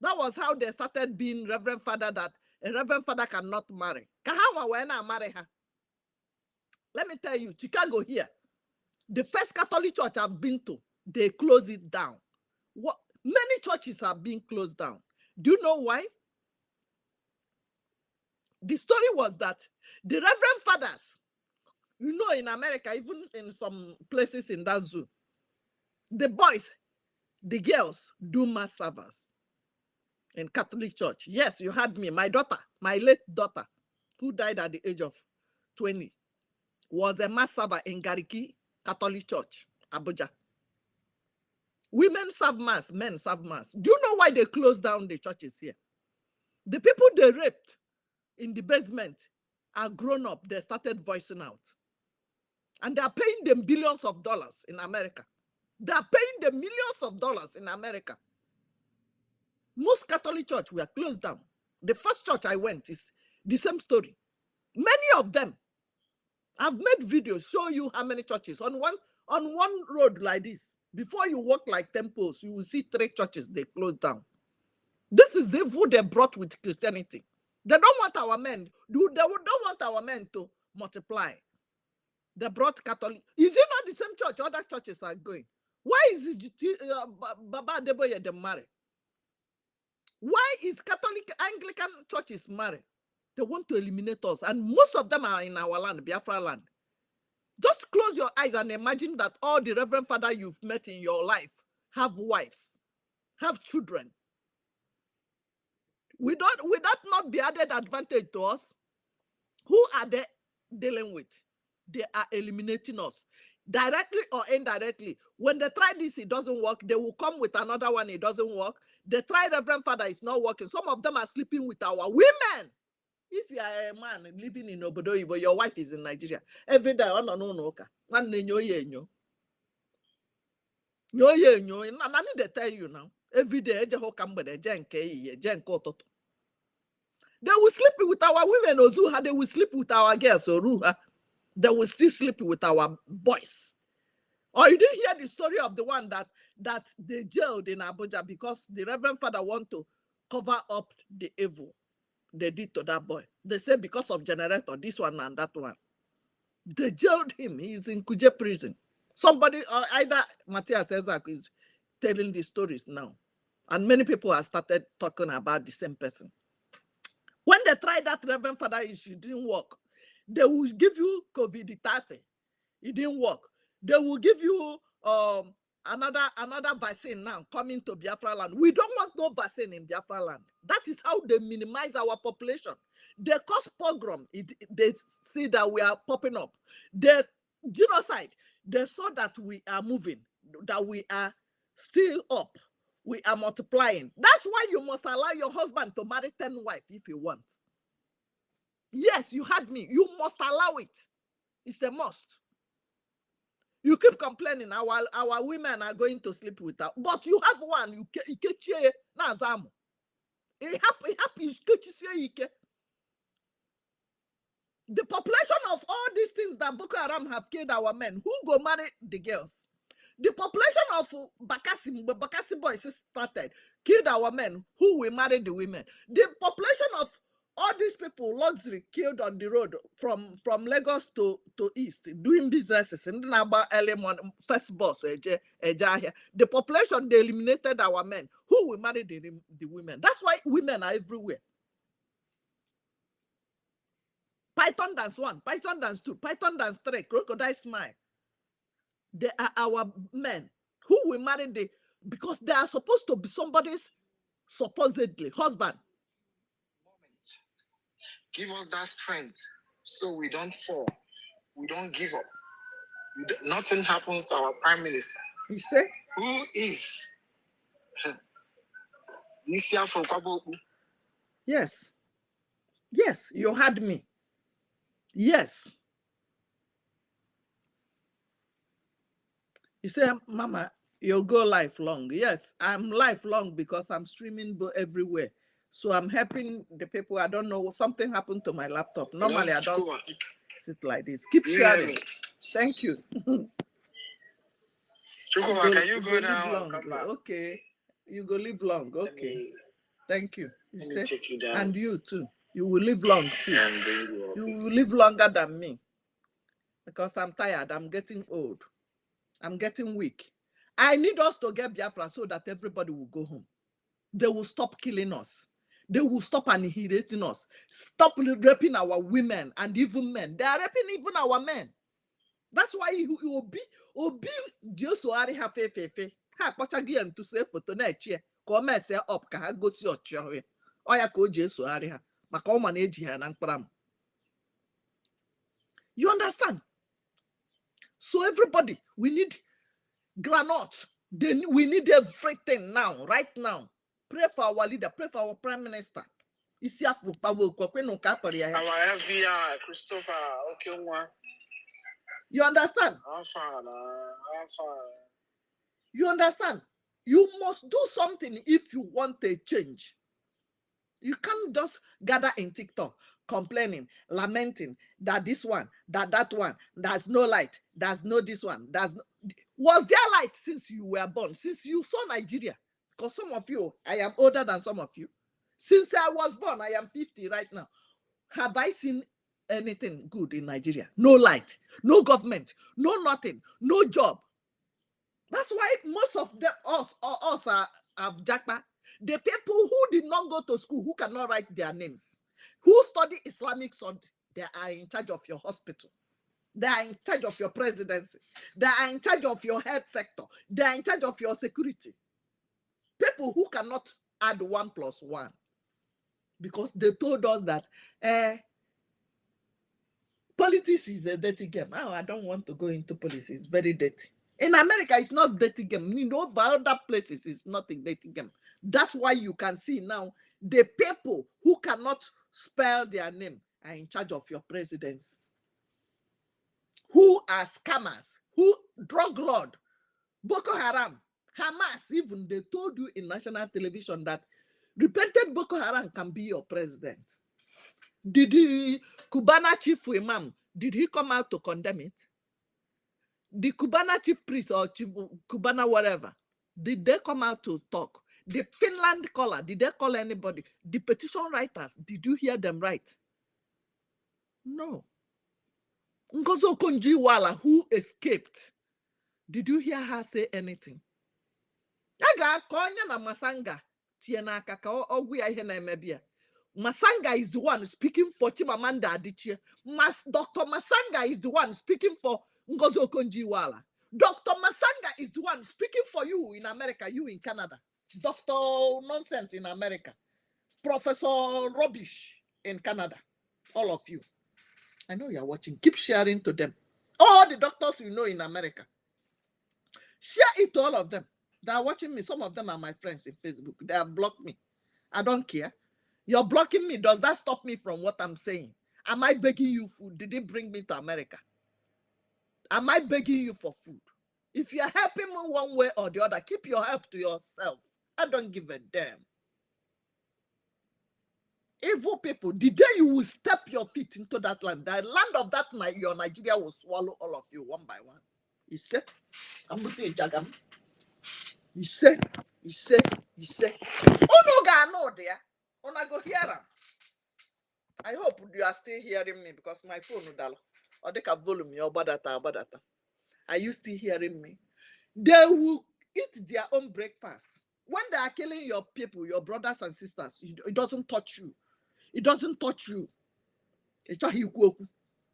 Speaker 6: That was how they started being Reverend Father, that a Reverend Father cannot marry. Marry her. Let me tell you, Chicago here, the first Catholic church I've been to, they closed it down. Many churches are being closed down. Do you know why? The story was that the Reverend Fathers, you know, in America, even in some places in that zoo, the boys, the girls do mass service in Catholic Church. Yes, you heard me. My daughter, my late daughter, who died at the age of 20, was a mass server in Gariki Catholic Church, Abuja. Women serve mass, men serve mass. Do you know why they closed down the churches here? The people they raped in the basement are grown up. They started voicing out. And they are paying them billions of dollars in America. They are paying them millions of dollars in America. Most Catholic church were closed down. The first church I went is the same story. Many of them. I've made videos show you how many churches. On one road like this, before you walk like temples, you will see 3 churches they closed down. This is the food they brought with Christianity. They don't want our men. They don't want our men to multiply. They brought Catholic. Is it not the same church other churches are going? Why is Baba Adeboye them married? Why is Catholic Anglican churches married? They want to eliminate us. And most of them are in our land, Biafra land. Just close your eyes and imagine that all the Reverend Father you've met in your life have wives, have children. Would that not be added advantage to us? Who are they dealing with? They are eliminating us. Directly or indirectly. When they try this, it doesn't work. They will come with another one, it doesn't work. They try Reverend Father, it's not working. Some of them are sleeping with our women. If you are a man living in Obodo, but your wife is in Nigeria, every day, they tell you now, every day, they will sleep with our women, Ozuha, they will sleep with our girls, Oruha. They will still sleep with our boys. Or you didn't hear the story of the one that they jailed in Abuja because the Reverend Father want to cover up the evil they did to that boy. They say because of generator, this one and that one. They jailed him. He's in Kuje prison. Somebody, either Matthias Ezak is telling the stories now. And many people have started talking about the same person. When they tried that Reverend Father issue, it didn't work. They will give you COVID-30. It didn't work. They will give you another vaccine now coming to Biafra land. We don't want no vaccine in Biafra land. That is how they minimize our population. They cause pogrom. They see that we are popping up. The genocide, they saw that we are moving, that we are still up. We are multiplying. That's why you must allow your husband to marry 10 wives if you want. Yes, you heard me. You must allow it. It's a must.
Speaker 5: You keep complaining our women are going to sleep without, but you have one. You catch Nazamu. It happens. The population of all these things that Boko Haram have killed our men, who go marry the girls? The population of Bakassi boys started, killed our men, who will marry the women. The population of all these people, luxury, killed on the road from Lagos to East, doing businesses, in the early morning, first bus, the population, they eliminated our men, who will marry the women. That's why women are everywhere. Python dance 1, Python dance 2, Python dance 3, crocodile smile. They are our men who will marry because they are supposed to be somebody's supposedly husband.
Speaker 6: Give us that strength so we don't fall. We don't give up. Nothing happens to our prime minister.
Speaker 5: He said,
Speaker 6: who is this year for Kwaboku?
Speaker 5: Yes. Yes, you heard me. Yes. You say, Mama, you'll go lifelong. Yes, I'm lifelong because I'm streaming everywhere. So I'm helping the people. I don't know, something happened to my laptop. Normally, I don't sit like this. Keep sharing. Thank you.
Speaker 6: Chukuma, can you go now?
Speaker 5: Long. Okay. You go live long. Okay. Thank you. You say, take you down. And you too. You will live long too. You will live longer than me. Because I'm tired. I'm getting old. I'm getting weak. I need us to get Biafra so that everybody will go home. They will stop killing us. They will stop annihilating us. Stop raping our women and even men. They are raping even our men. That's why Obi Josuari have fefe. Ha Pochagian to say photo na chair. Come say up ka go see ochio. Oya ko Josuari ha. Maka o manage ha na nkpram. You understand? So everybody, we need granite. We need everything now, right now. Pray for our leader. Pray for our prime minister. Our
Speaker 6: FBI, Christopher, okay, one.
Speaker 5: You understand? You understand? You must do something if you want a change. You can't just gather in TikTok complaining, lamenting that this one, that one, there's no light, there's no this one, there's no... Was there light since you were born, since you saw Nigeria? Because some of you, I am older than some of you. Since I was born, I am 50 right now. Have I seen anything good in Nigeria? No light, no government, no nothing, no job. That's why most of them, us are Jackpa. The people who did not go to school, who cannot write their names, who study Islamic study, they are in charge of your hospital. They are in charge of your presidency. They are in charge of your health sector. They are in charge of your security. People who cannot add 1 + 1. Because they told us that politics is a dirty game. Oh, I don't want to go into politics. It's very dirty. In America, it's not dirty game. You know, other places, it's not a dirty game. That's why you can see now the people who cannot spell their name are in charge of your presidency. Who are scammers, who drug lord, Boko Haram, Hamas, even they told you in national television that repentant Boko Haram can be your president. Did the Cubana chief imam, did he come out to condemn it? The Cubana chief priest or chief Cubana whatever, did they come out to talk? The Finland caller, did they call anybody? The petition writers, did you hear them write? No. Ngozo Konji-Iweala, who escaped, did you hear her say anything? Masanga Masanga is the one speaking for Chimamanda Adichie. Dr. Masanga is the one speaking for Ngozi Okonjo-Iweala. Dr. Masanga is the one speaking for you in America, you in Canada. Dr. Nonsense in America. Professor Rubbish in Canada. All of you. I know you're watching. Keep sharing to them. All the doctors you know in America. Share it to all of them. They are watching me. Some of them are my friends in Facebook. They have blocked me. I don't care. You're blocking me. Does that stop me from what I'm saying? Am I begging you food? Did it bring me to America? Am I begging you for food? If you're helping me one way or the other, keep your help to yourself. I don't give a damn. Evil people, the day you will step your feet into that land, the land of that your Nigeria will swallow all of you one by one. He said, Jagam. He said. Oh no, God, no, there. Oh, I go hear him. I hope you are still hearing me because my phone will or they can volume me or data. Are you still hearing me? They will eat their own breakfast. When they are killing your people, your brothers and sisters, it doesn't touch you. It doesn't touch you. It's just you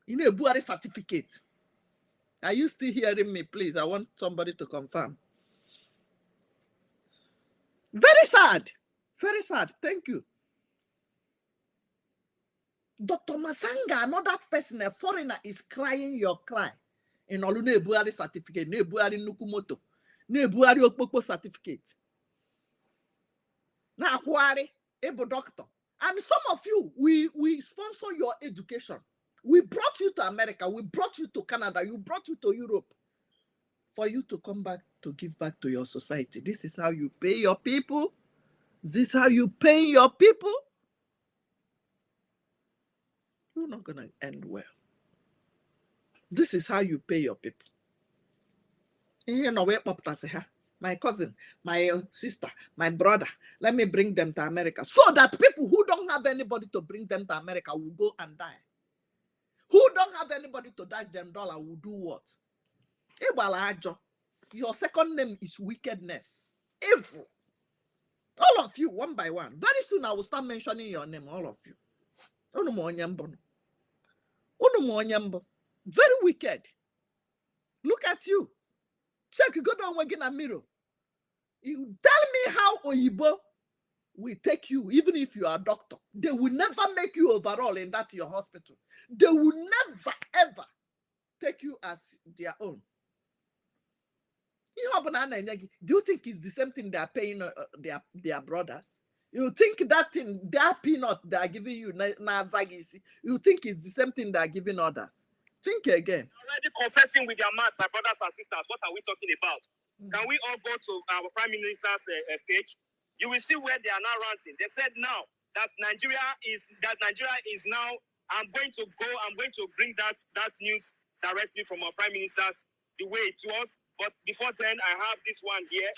Speaker 5: know a Buhari certificate. Are you still hearing me? Please, I want somebody to confirm. Very sad. Very sad. Thank you. Dr. Masanga, another person, a foreigner, is crying your cry. In Olune Buhari certificate, ne Buhari Nukumoto, ne Buhari Okpoko certificate. Na Akwari, able doctor. And some of you, we sponsor your education. We brought you to America. We brought you to Canada. We brought you to Europe for you to come back to give back to your society. This is how you pay your people. This is how you pay your people. You're not going to end well. This is how you pay your people. You know, my cousin, my sister, my brother, let me bring them to America. So that people who don't have anybody to bring them to America will go and die. Who don't have anybody to dash them dollar will do what? Your second name is wickedness. Evil. All of you, one by one. Very soon I will start mentioning your name, all of you. Very wicked. Look at you. Check, go down again a mirror. You tell me how Oyibo will take you, even if you are a doctor. They will never make you overall in that your hospital. They will never, ever take you as their own. Do you think it's the same thing they are paying their brothers? You think that thing, that peanut they are giving you, you think it's the same thing they are giving others? Think again.
Speaker 1: Already confessing with their mouth, my brothers and sisters. What are we talking about? Can we all go to our Prime Minister's page? You will see where they are now ranting. They said now that Nigeria is now. I'm going to bring that news directly from our Prime Minister's the way it was. But before then, I have this one here.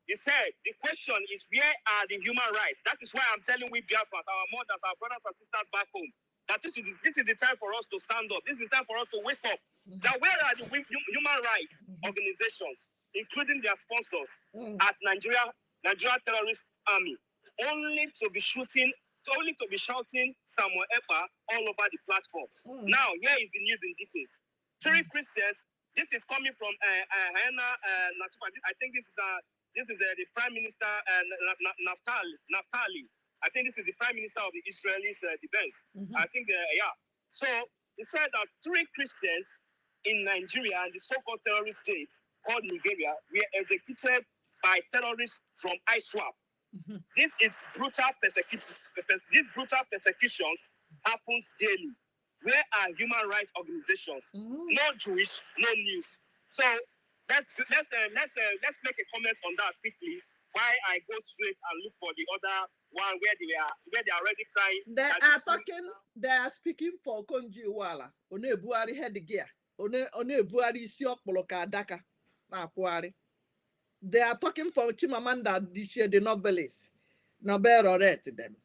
Speaker 1: He said, the question is, where are the human rights? That is why I'm telling we Biafrans, our mothers, our brothers and sisters back home, that this is the time for us to stand up. This is the time for us to wake up. Now, where are the human rights organizations, including their sponsors, at Nigeria Terrorist Army, only to be shouting Samuel Epa all over the platform? Now, here is the news in details. 3 Christians. This is coming from Hannah Natupa. I think this is the Prime Minister Naftali. I think this is the Prime Minister of the Israeli defense. I think So he said that 3 Christians in Nigeria and the so-called terrorist state called Nigeria were executed by terrorists from ISWAP. This is brutal persecution. These brutal persecutions happens daily. Where are human rights organizations? No Jewish, no news. So let's make a comment on that quickly. Why I go straight and look for the other one where they are already crying.
Speaker 5: They are speaking for Konji Wala. One Buhari headgear. One Buhari Siokpoloka Daka. They are talking for Chimamanda this year, the novelist. Nobel Loretta them.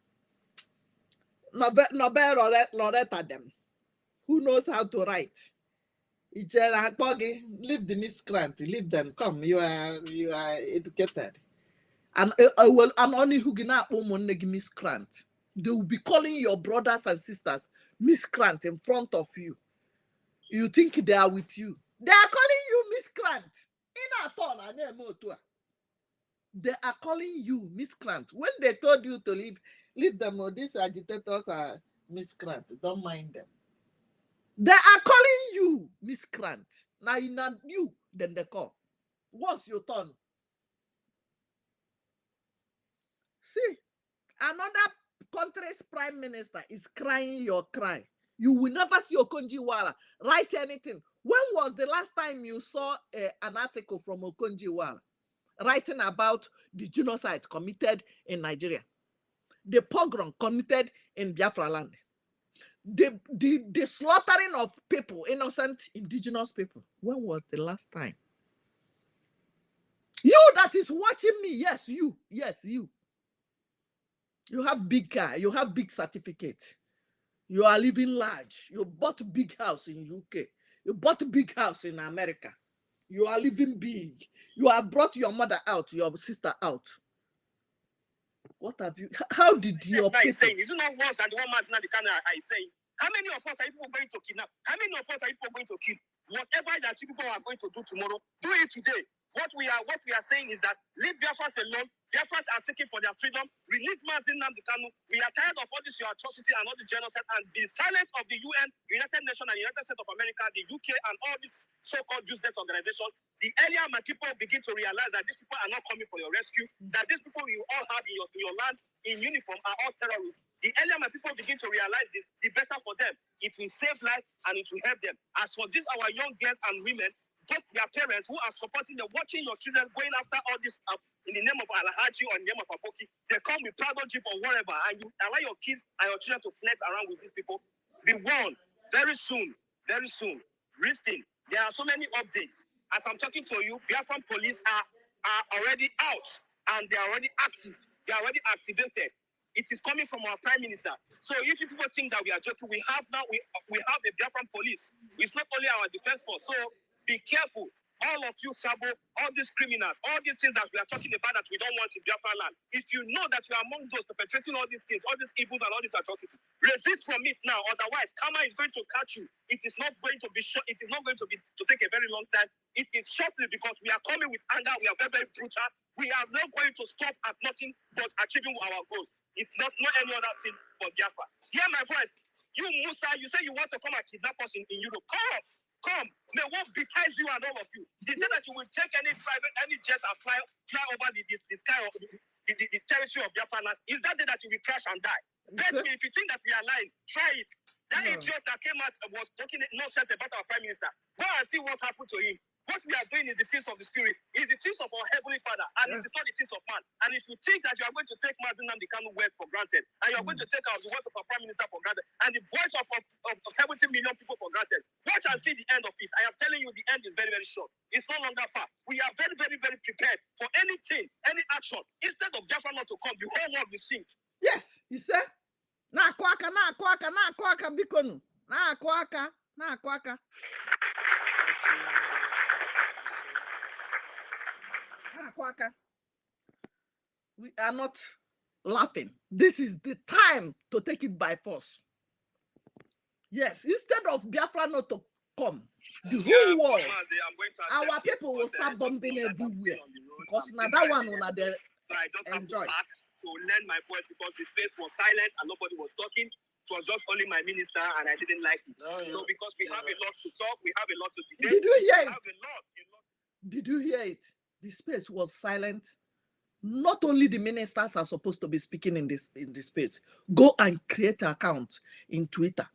Speaker 5: Nobel Loretta them. Who knows how to write? Leave the miscreant, leave them. Come, you are educated. And only who can miscreant. They will be calling your brothers and sisters miscreant in front of you. You think they are with you. They are calling you miscreant. They are calling you miscreant. When they told you to leave them, these agitators are miscreant. Don't mind them. They are calling you miscreant. Now you not you, then they call. What's your turn? See, another country's prime minister is crying your cry. You will never see Okonji-Iweala write anything. When was the last time you saw an article from Okonjo-Iweala writing about the genocide committed in Nigeria, the pogrom committed in Biafra land, the slaughtering of people, innocent indigenous people? When was the last time? You that is watching me, yes, you. You have big car, you have big certificate, you are living large, you bought a big house in UK, you bought a big house in America, you are living big, you have brought your mother out, your sister out. What have you, how did your people...
Speaker 1: Saying, is it not worse than the one Martin and the Canada is saying? How many of us are people going to kidnap? How many of us are people going to kill? Whatever that you people are going to do tomorrow, do it today. What we are saying is that leave Biafras alone. Biafras are seeking for their freedom. Release Mazin Nnamdi Kanu. We are tired of all this your atrocity and all this genocide, and be silent of the UN, United Nations and United States of America, the UK, and all these so-called useless organizations. The earlier my people begin to realize that these people are not coming for your rescue, that these people you all have in your land in uniform are all terrorists. The earlier my people begin to realize this, the better for them. It will save life and it will help them. As for these our young girls and women, both their parents who are supporting them, watching your children going after all this in the name of Alhaji or in the name of Aboki, they come with Prado Jeep or whatever, and you allow your kids and your children to flex around with these people. Be warned, very soon, listen, there are so many updates. As I'm talking to you, Biafran police are already out and they are already active. They are already activated. It is coming from our prime minister. So if you people think that we are joking, we have the Biafran police. It's not only our defense force. So be careful. All of you, Sabo, all these criminals, all these things that we are talking about that we don't want in Biafra land. If you know that you are among those perpetrating all these things, all these evils and all these atrocities, resist from it now. Otherwise, karma is going to catch you. It is not going to be short. It is not going to take a very long time. It is shortly, because we are coming with anger. We are very, very brutal. We are not going to stop at nothing but achieving our goal. It's not any other thing for Biafra. Hear my voice. You, Musa, you say you want to come and kidnap us in Europe. Come. May what betides you and all of you. The day that you will take any jet and fly over the sky of the territory of Biafra land, is that day that you will crash and die. Bet me, if you think that we are lying, try it. That idiot that came out was talking nonsense about our prime minister. Go and see what happened to him. What we are doing is the things of the spirit, is the things of our heavenly Father, and it is not the things of man. And if you think that you are going to take Mazin Nnamdi Kanu words for granted, and you are going to take the words of our prime minister for granted, and the voice of 70 million people for granted, watch and see the end of it. I am telling you, the end is very, very short. It's no longer far. We are very, very, very prepared for anything, any action. Instead of Biafra not to come, the whole world will sink.
Speaker 5: Yes, you said. Na kwaka, bikonu. Na kwaka. We are not laughing. This is the time to take it by force. Yes, instead of Biafra not to come, the whole world, our people will start bombing everywhere. Because now that one will not enjoy.
Speaker 1: To lend my voice, because the space was silent and nobody was talking. It was just only my minister, and I didn't like it. So because we have a lot to talk, we have a lot to debate.
Speaker 5: Did you hear it?
Speaker 1: We have a lot.
Speaker 5: Did you hear it? The space was silent. Not only the ministers are supposed to be speaking in this space. Go and create an account in Twitter.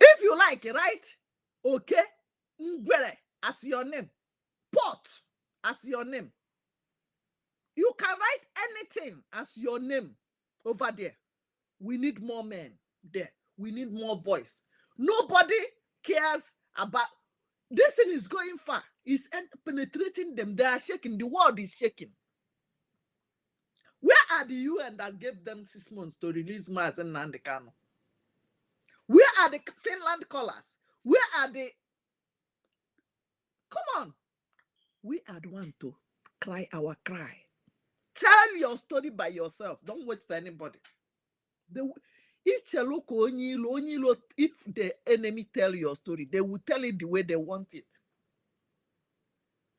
Speaker 5: If you like, right? Okay. Ngwere as your name. Pot as your name. You can write anything as your name over there. We need more men there. We need more voice. Nobody cares about this thing. Is going far. It's penetrating them. They are shaking. The world is shaking. Where are the UN that gave them 6 months to release Mazin Nnamdi Kanu? Where are the Finland callers? Where are the... Come on. We are the one to cry our cry. Tell your story by yourself. Don't wait for anybody. If the enemy tell your story, they will tell it the way they want it.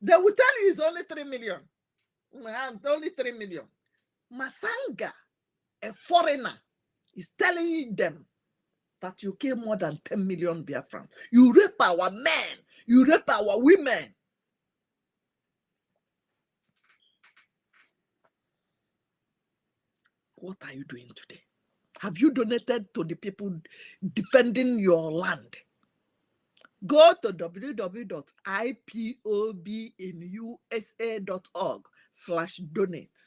Speaker 5: They will tell you it's only 3 million. Only 3 million. Masanga, a foreigner, is telling them that you kill more than 10 million Biafrans. You rape our men. You rape our women. What are you doing today? Have you donated to the people defending your land? Go to www.ipobinusa.org/donate.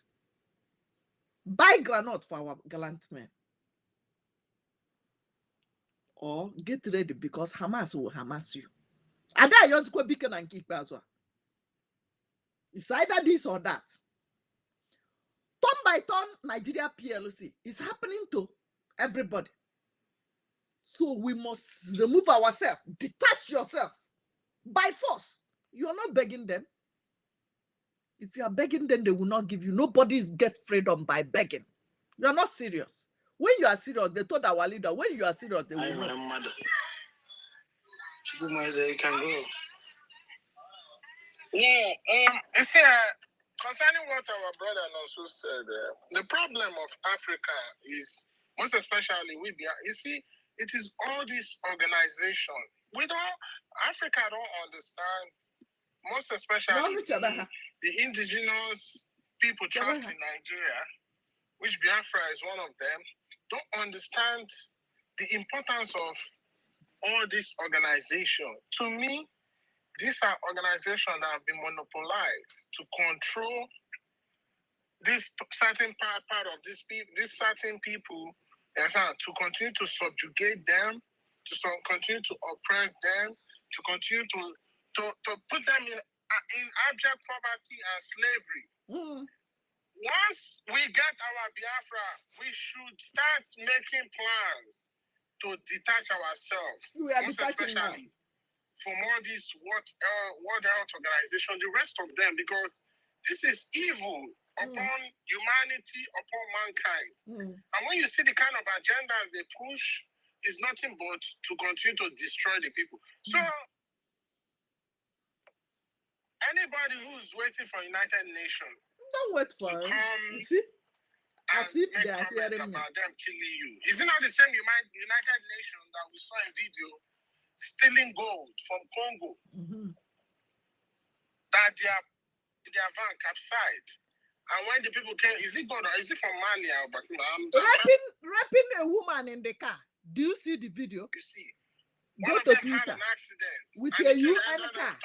Speaker 5: Buy granite for our gallant men. Or get ready because Hamas will Hamas you. Ada yonzikwe beacon and keep as well. It's either this or that. Turn by turn, Nigeria PLC is happening to everybody. So we must remove ourselves, detach yourself by force. You are not begging them. If you are begging them, they will not give you. Nobody get freedom by begging. You are not serious. When you are serious, they told our leader, when you are serious, they will not.
Speaker 2: You can go.
Speaker 14: Yeah, you see, concerning what our brother also said, the problem of Africa is, most especially with you see, it is all this organization. Africa don't understand, most especially the indigenous people trapped in Nigeria, which Biafra is one of them, don't understand the importance of all this organization. To me, these are organizations that have been monopolized to control this certain part of this certain people, to continue to subjugate them, to continue to oppress them, to continue to put them in abject poverty and slavery. Once we get our Biafra, we should start making plans to detach ourselves, most especially from all this World Health Organization, the rest of them, because this is evil upon humanity, upon mankind. And when you see the kind of agendas they push, it's nothing but to continue to destroy the people. So anybody who's waiting for United Nations,
Speaker 5: don't wait for
Speaker 14: to
Speaker 5: it.
Speaker 14: come,
Speaker 5: You see? As if
Speaker 14: make
Speaker 5: they are hearing
Speaker 14: about them killing you. Is it not the same United Nations that we saw in video stealing gold from Congo? That their van capsized. And when the people came, is it gold or is it from Mali?
Speaker 5: Rapping a woman in the car. Do you see the video?
Speaker 14: You see.
Speaker 5: Go to Twitter with a UN car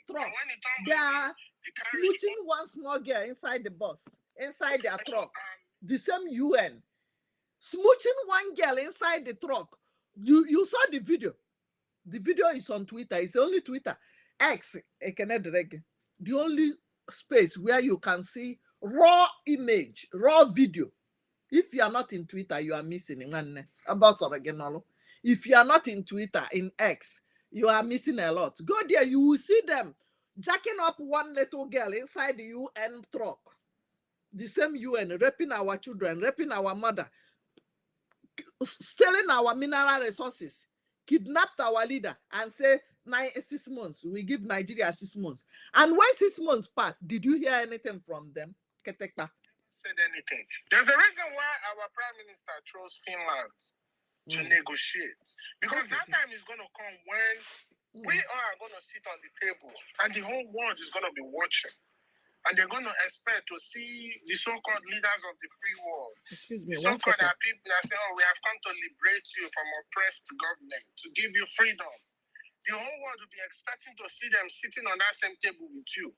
Speaker 5: truck. They are smooching one small girl inside the bus, inside their truck. The same UN smooching one girl inside the truck. You saw the video. The video is on Twitter. It's only Twitter. X, the only space where you can see raw image, raw video. If you are not in Twitter, you are missing. If you are not in Twitter, in X, you are missing a lot. Go there, you will see them jacking up one little girl inside the UN truck. The same UN, raping our children, raping our mother, stealing our mineral resources, kidnapped our leader, and say 6 months, we give Nigeria 6 months. And when 6 months passed, did you hear anything from them? Ketekpa
Speaker 14: said anything. There's a reason why our Prime Minister chose Finland to negotiate. Because that time is going to come when we are going to sit on the table and the whole world is going to be watching. And they're going to expect to see the so-called leaders of the free world.
Speaker 5: Excuse me,
Speaker 14: the so-called people that say, we have come to liberate you from oppressed government, to give you freedom. The whole world will be expecting to see them sitting on that same table with you.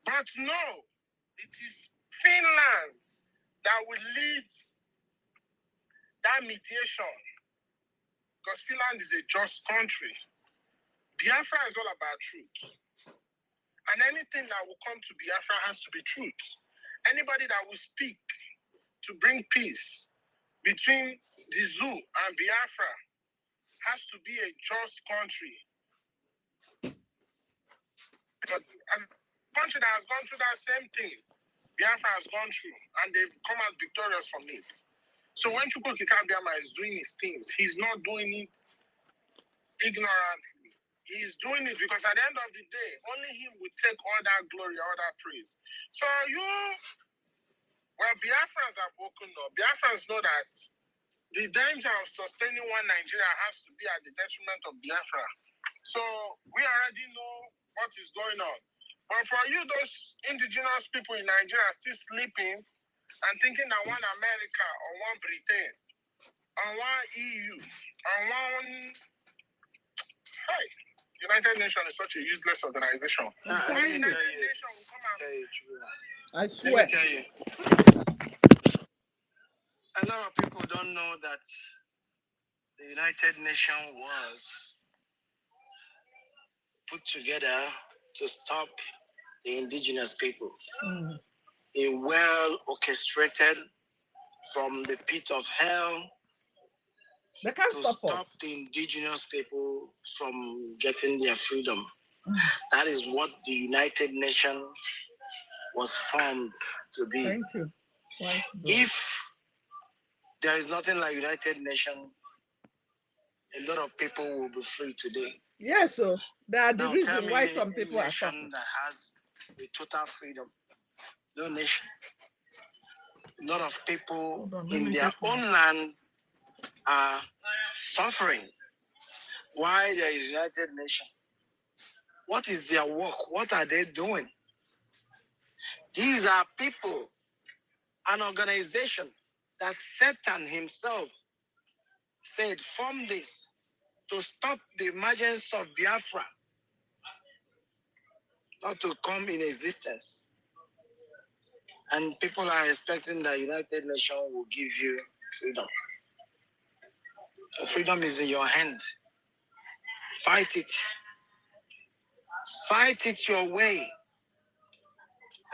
Speaker 14: But no, it is Finland that will lead that mediation. Because Finland is a just country. Biafra is all about truth. And anything that will come to Biafra has to be truth. Anybody that will speak to bring peace between the zoo and Biafra has to be a just country. But as a country that has gone through that same thing, Biafra has gone through, and they've come out victorious from it. So when Chukwuka Biama is doing his things, he's not doing it ignorantly. He's doing it because at the end of the day, only him will take all that glory, all that praise. So Biafrans are woken up. Biafrans know that the danger of sustaining one Nigeria has to be at the detriment of Biafra. So we already know what is going on. But for you, those indigenous people in Nigeria still sleeping and thinking that one America or one Britain or one EU or one... Hey. United Nations is such a useless organization.
Speaker 6: Let me
Speaker 14: United
Speaker 6: tell you.
Speaker 14: Nations will come out.
Speaker 6: Tell you true.
Speaker 5: I
Speaker 6: Let
Speaker 5: swear.
Speaker 6: me tell you. A lot of people don't know that the United Nations was put together to stop the indigenous people. A well orchestrated from the pit of hell
Speaker 5: they can't
Speaker 6: to
Speaker 5: stop
Speaker 6: stop
Speaker 5: us.
Speaker 6: the indigenous people from getting their freedom. That is what the United Nations was formed to be.
Speaker 5: Thank you.
Speaker 6: If there is nothing like United Nations, a lot of people will be free today.
Speaker 5: Yes, so that are the
Speaker 6: Now,
Speaker 5: reason why some people are
Speaker 6: nation
Speaker 5: suffering.
Speaker 6: that has a total freedom. No nation. A lot of people in their own land are suffering. Why there is United Nations? What is their work? What are they doing? These are people, an organization that Satan himself said, form this to stop the emergence of Biafra, not to come in existence. And people are expecting that United Nations will give you freedom. The freedom is in your hand. Fight it. Fight it your way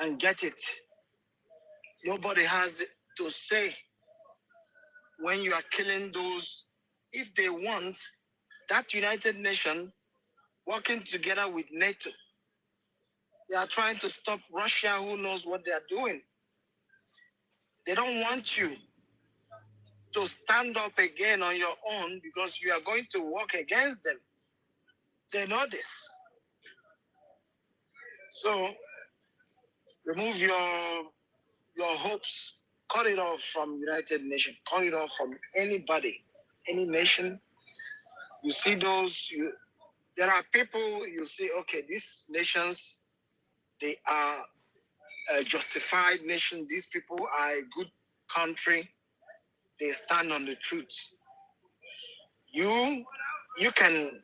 Speaker 6: and get it. Nobody has to say when you are killing those. If they want that United Nations working together with NATO, they are trying to stop Russia, who knows what they are doing. They don't want you to stand up again on your own because you are going to work against them. They know this. So remove your hopes. Cut it off from United Nations. Cut it off from anybody, any nation. You see those, there are people you see, okay, these nations, they are a justified nation. These people are a good country. They stand on the truth. You can,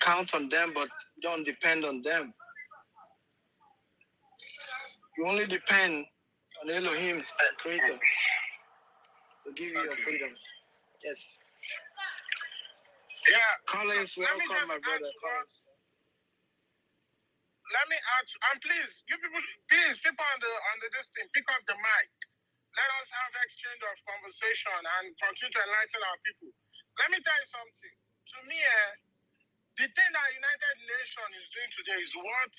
Speaker 6: count on them, but don't depend on them. You only depend on Elohim, the Creator, to give you your freedom. Yes.
Speaker 14: Yeah.
Speaker 6: Collins, welcome, my brother. Collins.
Speaker 14: Let me add, and please, you people, people on the this thing, pick up the mic. Let us have exchange of conversation and continue to enlighten our people. Let me tell you something. To me, the thing that United Nations is doing today is what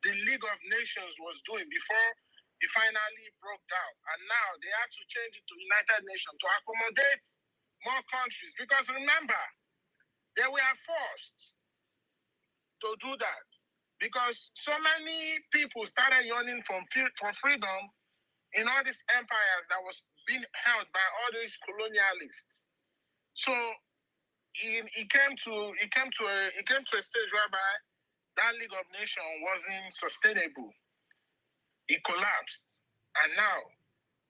Speaker 14: the League of Nations was doing before it finally broke down. And now they have to change it to United Nations to accommodate more countries. Because remember, they were forced to do that. Because so many people started yearning for freedom in all these empires that was being held by all these colonialists. So it came to a stage whereby that League of Nations wasn't sustainable. It collapsed, and now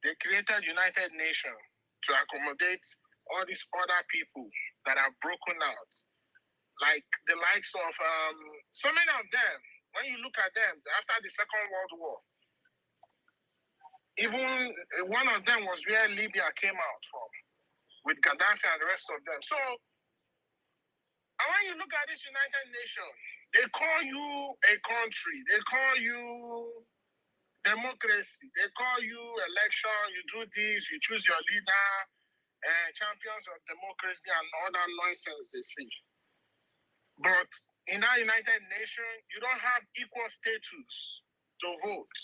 Speaker 14: they created United Nations to accommodate all these other people that are broken out. Like the likes of so many of them, when you look at them after the Second World War, even one of them was where Libya came out from, with Gaddafi and the rest of them. So, and when you look at this United Nations, they call you a country, they call you democracy, they call you election, you do this, you choose your leader, champions of democracy and all that nonsense they say. But in that United Nations, you don't have equal status to vote.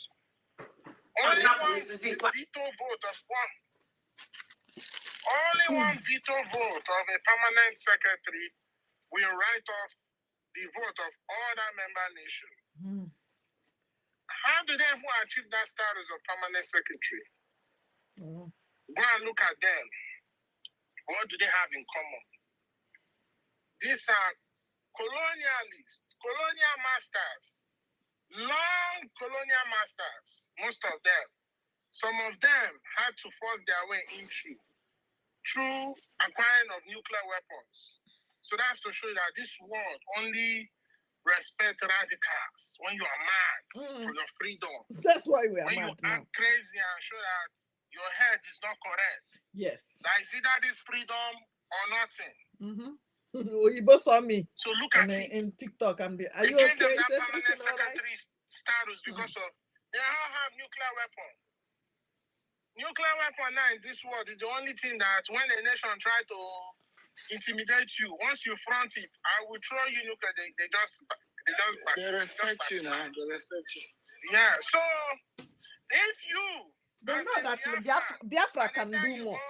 Speaker 14: Only one veto vote of one. Only one veto vote of a permanent secretary will write off the vote of other member nations. How do they even achieve that status of permanent secretary? Go and look at them. What do they have in common? These are colonialists, colonial masters, long colonial masters, most of them. Some of them had to force their way in through acquiring of nuclear weapons. So that's to show you that this world only respect radicals, when you are mad for your freedom.
Speaker 5: That's why we are
Speaker 14: when
Speaker 5: mad
Speaker 14: you act crazy and show that your head is not correct.
Speaker 5: Yes.
Speaker 14: That is either this freedom or nothing.
Speaker 5: You saw me.
Speaker 14: So look at it.
Speaker 5: In TikTok, are
Speaker 14: they
Speaker 5: you
Speaker 14: gave
Speaker 5: okay?
Speaker 14: them that permanent secretary status because of they all have nuclear weapon. Nuclear weapon now in this world is the only thing that when a nation try to intimidate you, once you front it, I will throw you nuclear. They
Speaker 6: respect you now. They respect you.
Speaker 14: Yeah. So if you
Speaker 5: they know that Biafra can do more.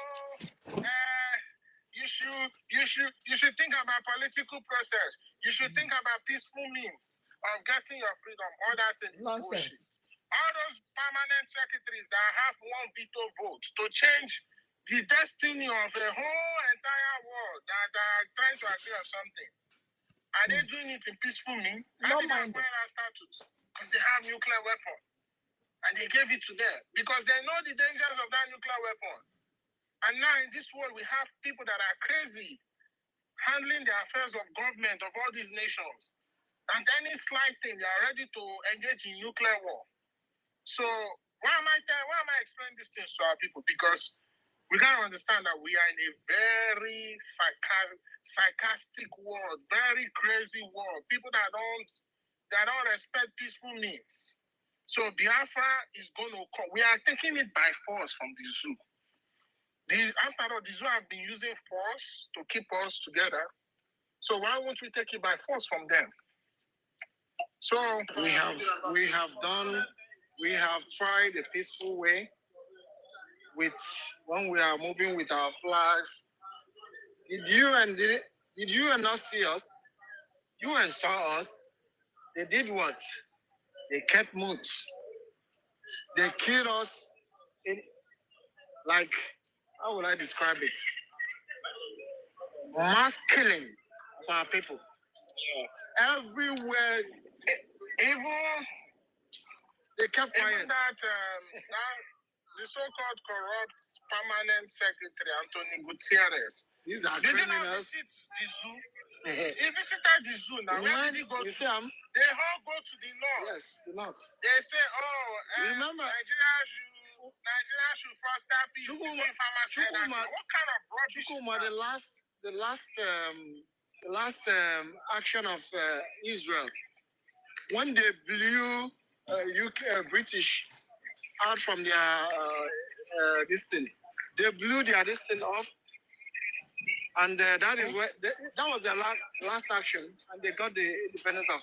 Speaker 14: You should think about political process. You should think about peaceful means of getting your freedom. All that is bullshit. All those permanent secretaries that have one veto vote to change the destiny of a whole entire world that are trying to agree on something. Are they doing it in peaceful means?
Speaker 5: No mind.
Speaker 14: Status because they have nuclear weapon. And they gave it to them because they know the dangers of that nuclear weapon. And now in this world, we have people that are crazy handling the affairs of government of all these nations. And any slight thing, they are ready to engage in nuclear war. So why am I explaining these things to our people? Because we gotta understand that we are in a very sarcastic world, very crazy world. People that don't respect peaceful means. So Biafra is going to come. We are taking it by force from the zoo. After all, the zoo have been using force to keep us together. So why won't we take it by force from them? So
Speaker 6: we have tried a peaceful way when we are moving with our flags. Did you not see us? You and saw us. They did what? They kept mute. They killed us in, like, how would I describe it? Mass killing of our people. Yeah. Everywhere.
Speaker 14: Even
Speaker 6: they kept quiet.
Speaker 14: Even that the so-called corrupt permanent secretary, Antonio Gutierrez.
Speaker 6: These are
Speaker 14: they
Speaker 6: criminals.
Speaker 14: Visit the zoo. He visited the zoo now. Where did he go to? They all go to the north.
Speaker 6: Yes, the north.
Speaker 14: They say,
Speaker 6: remember,
Speaker 14: Nigeria should foster peace between farmers and what kind of rubbish is that?
Speaker 6: The last action of Israel, when they blew British out from their this thing, they blew their this thing off, and that is where that was their last action, and they got the independence of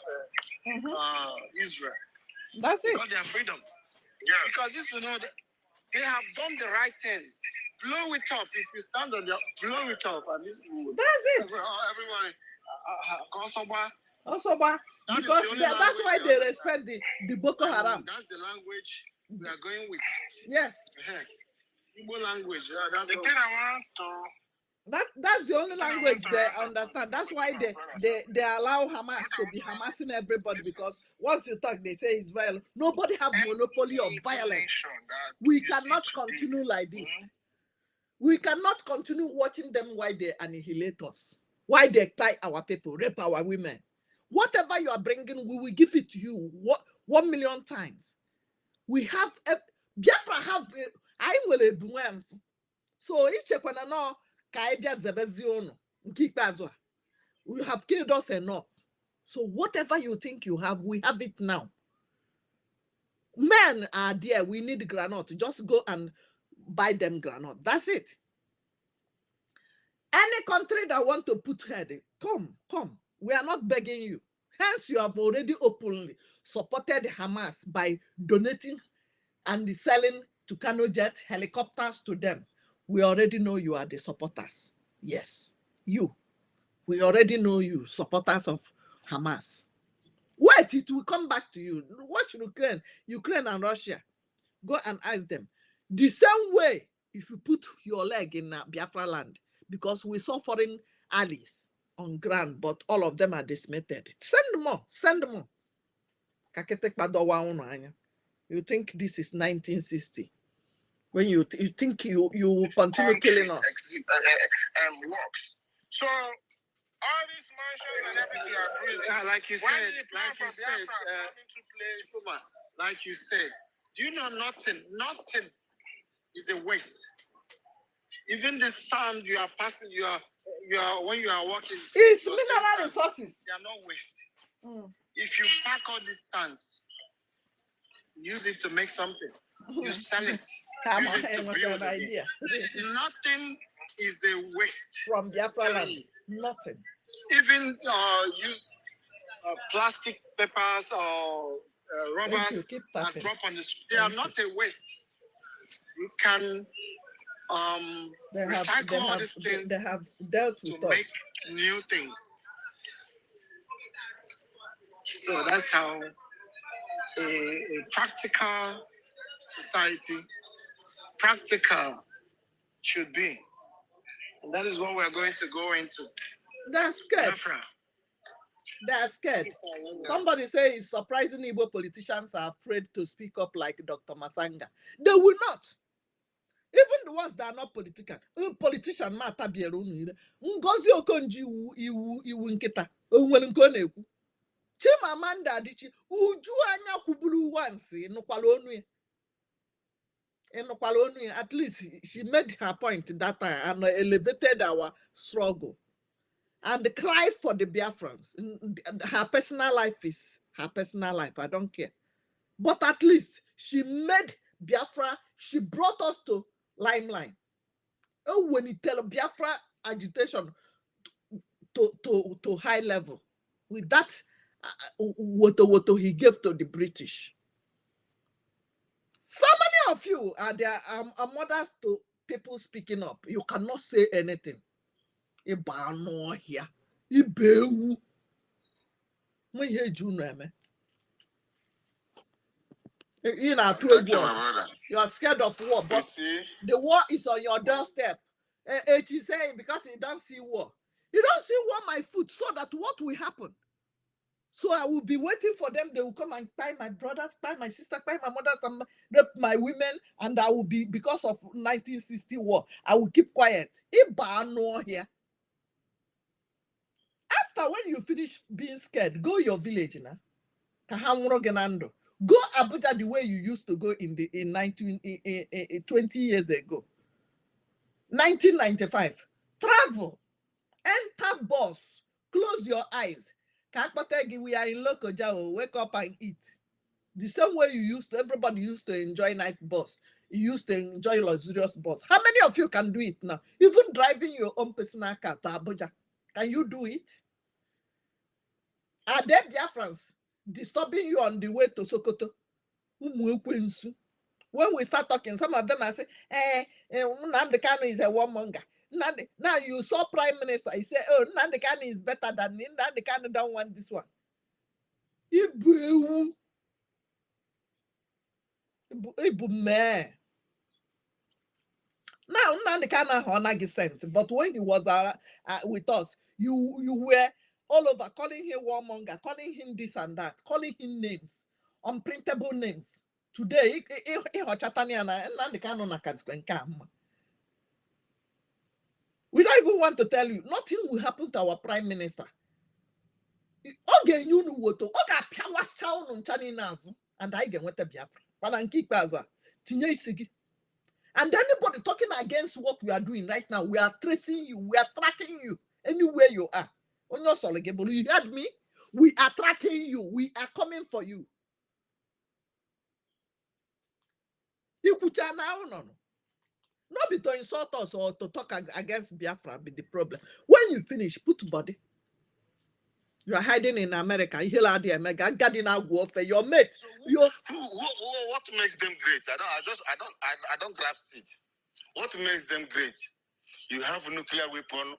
Speaker 6: Israel.
Speaker 5: That's it.
Speaker 6: They got their freedom.
Speaker 14: Yes.
Speaker 6: Because this, they have done the right thing. Blow it up. If you stand on the blow it up, and this would.
Speaker 5: That's it.
Speaker 6: Everybody.
Speaker 5: Osoba. Because that's why they respect the Boko Haram.
Speaker 6: That's the language we are going with.
Speaker 5: Yes.
Speaker 6: Igbo language.
Speaker 14: That's the thing I want to.
Speaker 5: That's the only language they understand. That's why they allow Hamas to be Hamasing everybody, because once you talk, they say it's violent. Nobody have monopoly of violence. We cannot continue like this. We cannot continue watching them while they annihilate us, why they tie our people, rape our women. Whatever you are bringing, we will give it to you 1 million times. We have Biafra have I will a so it's a no. We have killed us enough. So whatever you think you have, we have it now. Men are there. We need granite. Just go and buy them granite. That's it. Any country that want to put head, come. We are not begging you. Hence, you have already openly supported Hamas by donating and selling Tucano jet helicopters to them. We already know you are the supporters. Yes, you. We already know you, supporters of Hamas. Wait, it will come back to you. Watch Ukraine and Russia. Go and ask them. The same way, if you put your leg in Biafra land, because we saw foreign allies on ground, but all of them are decimated. Send more. You think this is 1960? When you think you will continue killing us?
Speaker 14: Works. So All these mansions and everything you are doing.
Speaker 6: Like you
Speaker 14: When
Speaker 6: said,
Speaker 14: did the plan for Biafra come into place?
Speaker 6: like you said, do you know nothing is a waste. Even the sand you are passing, you are when you are walking,
Speaker 5: it's mineral resources.
Speaker 6: They are not waste. If you pack all these sands, use it to make something, you sell it. Use it to build an idea. Nothing is a waste.
Speaker 5: From Biafra land, nothing.
Speaker 6: Even use plastic papers or rubbers that drop on the street. They are not a waste. You can recycle all these things.
Speaker 5: They have dealt with
Speaker 6: to make new things. So that's how a practical society, practical should be. And that is what we're going to go into.
Speaker 5: They're scared.
Speaker 6: Biafra.
Speaker 5: They're scared. Somebody says it's surprising Igbo politicians are afraid to speak up like Dr. Masanga. They will not. Even the ones that are not political. Politician matter be Ngozi Okonji iwu nkita. Onwere nke ọ na-ekwu. Chimamanda Adichie uju anya kwuburu once ịnụkwala onu ya. At least she made her point that time and elevated our struggle. And cry for the Biafrans. Her personal life is her personal life. I don't care. But at least she made Biafra, she brought us to limelight. Oh, when you tell Biafra agitation to high level, with that, what he gave to the British. So many of you are there are mothers to people speaking up. You cannot say anything. Ibano here. Ibewu. You know, you are scared of war, but the war is on your doorstep. She saying because you don't see war. You don't see war my foot, so that what will happen? So I will be waiting for them. They will come and buy my brothers, buy my sister, buy my mothers, and rape my women, and I will be, because of 1960 war, I will keep quiet. Ibano here. After when you finish being scared, go your village now. Go Abuja the way you used to go in 20 years ago. 1995. Travel. Enter bus. Close your eyes. We are in Lokoja. Wake up and eat. The same way you used to, everybody used to enjoy night bus. You used to enjoy luxurious bus. How many of you can do it now? Even driving your own personal car to Abuja. Can you do it? Are there Biafrans disturbing you on the way to Sokoto? When we start talking, some of them are saying, Nnamdi Kanu is a warmonger. Now you saw Prime Minister, he said, oh, Nnamdi Kanu is better than me. Nnamdi Kanu don't want this one. Now Nnamdi Kanu honor sent, but when he was with us, you were all over calling him warmonger, calling him this and that, calling him names, unprintable names. Today, we don't even want to tell you. Nothing will happen to our Prime Minister. And I get what the Biafra. And anybody talking against what we are doing right now, we are tracing you, we are tracking you anywhere you are. You heard me? We are tracking you, we are coming for you. Not be to insult us or to talk against Biafra be the problem. When you finish, put body. You are hiding in America. Your mate.
Speaker 13: What makes them great? I don't grasp it. What makes them great? You have a nuclear weapon.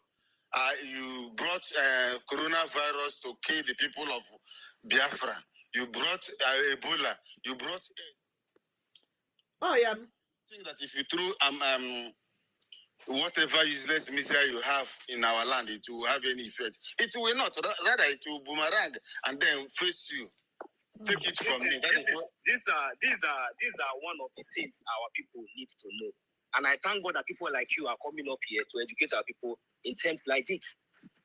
Speaker 13: You brought coronavirus to kill the people of Biafra. You brought Ebola. You brought.
Speaker 5: Oh yeah.
Speaker 13: I think that if you threw whatever useless missile you have in our land, it will have any effect. It will not. Rather, it will boomerang and then face you. Take it from me.
Speaker 1: These are one of the things our people need to know. And I thank God that people like you are coming up here to educate our people in terms like this.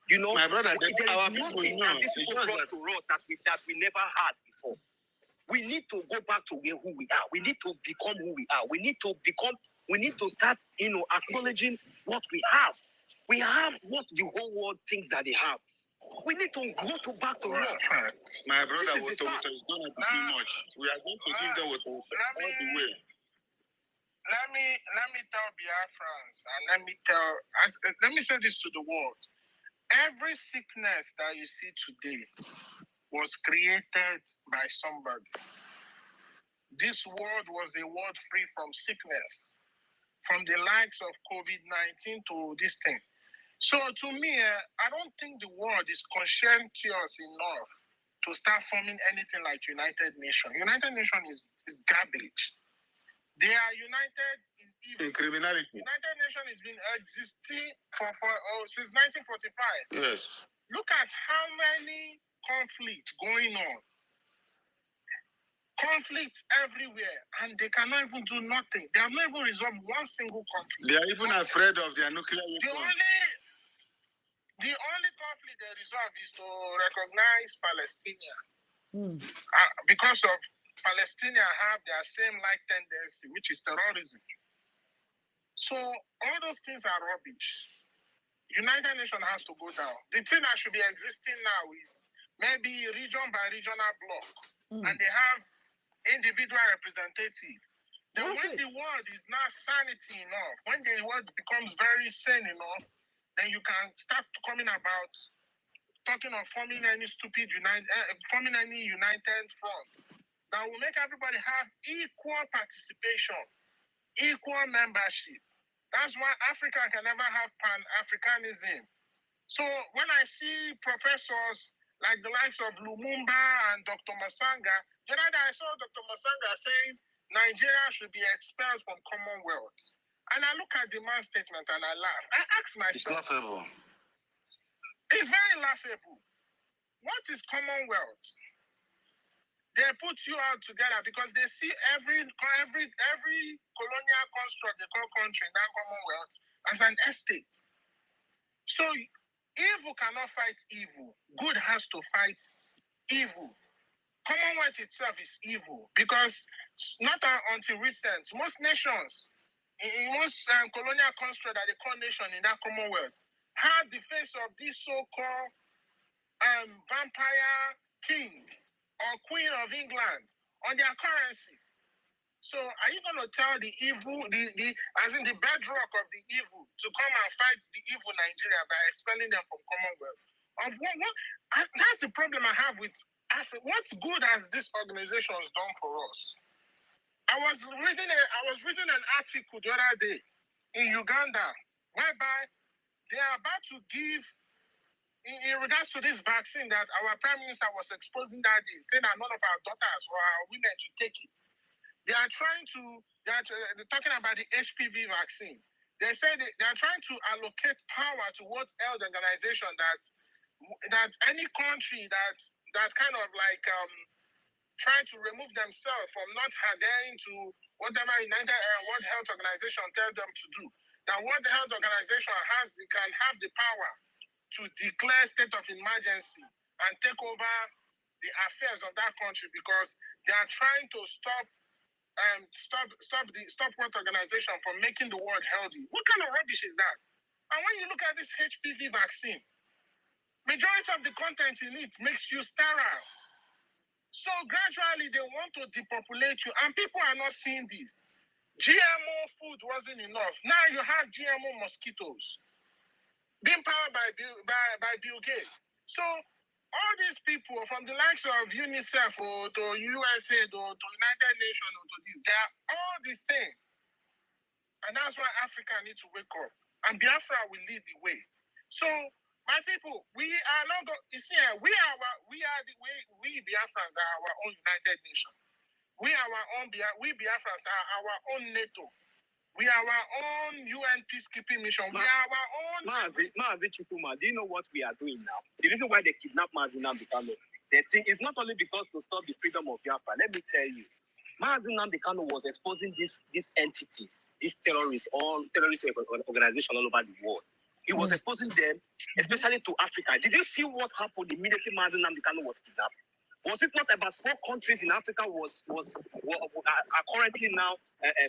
Speaker 1: You know,
Speaker 13: my brother,
Speaker 1: there is nothing that these people brought to us that we never had before. We need to go back to who we are. We need to become who we are. We need to start, acknowledging what we have. We have what the whole world thinks that they have. We need to go back to work.
Speaker 13: My brother, is going to be too much. We are going to give them all the way.
Speaker 14: Let me tell Biafrans, and let me say this to the world. Every sickness that you see today was created by somebody. This world was a world free from sickness, from the likes of COVID-19 to this thing. So to me, I don't think the world is conscientious enough to start forming anything like United Nations. United Nations is garbage. They are united in evil.
Speaker 13: In criminality.
Speaker 14: United Nations has been existing since 1945.
Speaker 13: Yes.
Speaker 14: Look at how many conflicts going on. Conflicts everywhere, and they cannot even do nothing. They have not even resolved one single conflict.
Speaker 13: They are even afraid of their nuclear weapons.
Speaker 14: The only conflict they resolve is to recognize Palestinian. Because of Palestinians have their same tendency, which is terrorism. So all those things are rubbish. United Nations has to go down. The thing that should be existing now is maybe region by regional block, and they have individual representative. Then when the world is not sanity enough, when the world becomes very sane enough, then you can start talking of forming any forming any united front that will make everybody have equal participation, equal membership. That's why Africa can never have Pan-Africanism. So when I see professors like the likes of Lumumba and Dr. Masanga, the other day I saw Dr. Masanga saying Nigeria should be expelled from Commonwealth. And I look at the man's statement and I laugh. I ask myself.
Speaker 13: It's laughable.
Speaker 14: It's very laughable. What is Commonwealth? They put you all together because they see every colonial construct they call country in that Commonwealth as an estate. So evil cannot fight evil. Good has to fight evil. Commonwealth itself is evil because not until recent, most nations, in most colonial construct that they call nation in that Commonwealth, had the face of this so-called vampire king or queen of England on their currency. So are you going to tell the evil, as in the bedrock of the evil, to come and fight the evil Nigeria by expelling them from Commonwealth? That's the problem I have with Africa. What good has this organization done for us? I was reading an article the other day in Uganda, whereby they are about to give, in regards to this vaccine that our Prime Minister was exposing that day, saying that none of our daughters or our women should take it. They're talking about the HPV vaccine. They say they are trying to allocate power towards health organization that any country that kind of trying to remove themselves from not adhering to whatever World Health Organization tells them to do. That World Health Organization can have the power to declare state of emergency and take over the affairs of that country because they are trying to stop World Organization from making the world healthy. What kind of rubbish is that? And when you look at this HPV vaccine, majority of the content in it makes you sterile. So gradually they want to depopulate you, and people are not seeing this. GMO food wasn't enough. Now you have GMO mosquitoes being powered by Bill Gates. So all these people, from the likes of UNICEF or to USAID or to United Nations or to this, they are all the same. And that's why Africa needs to wake up. And Biafra will lead the way. So, my people, we are not going. You see, we Biafrans are our own United Nation. We Biafrans are our own NATO. We are our own UN peacekeeping mission. We are our own.
Speaker 1: Mazi Chukuma, do you know what we are doing now? The reason why they kidnapped Mazi Nnamdi Kanu, the thing is not only because to stop the freedom of Biafra. Let me tell you, Mazi Nnamdi Kanu was exposing these entities, these terrorist organizations all over the world. He was exposing them, especially to Africa. Did you see what happened immediately Mazi Nnamdi Kanu was kidnapped? Was it not about 4 countries in Africa are currently now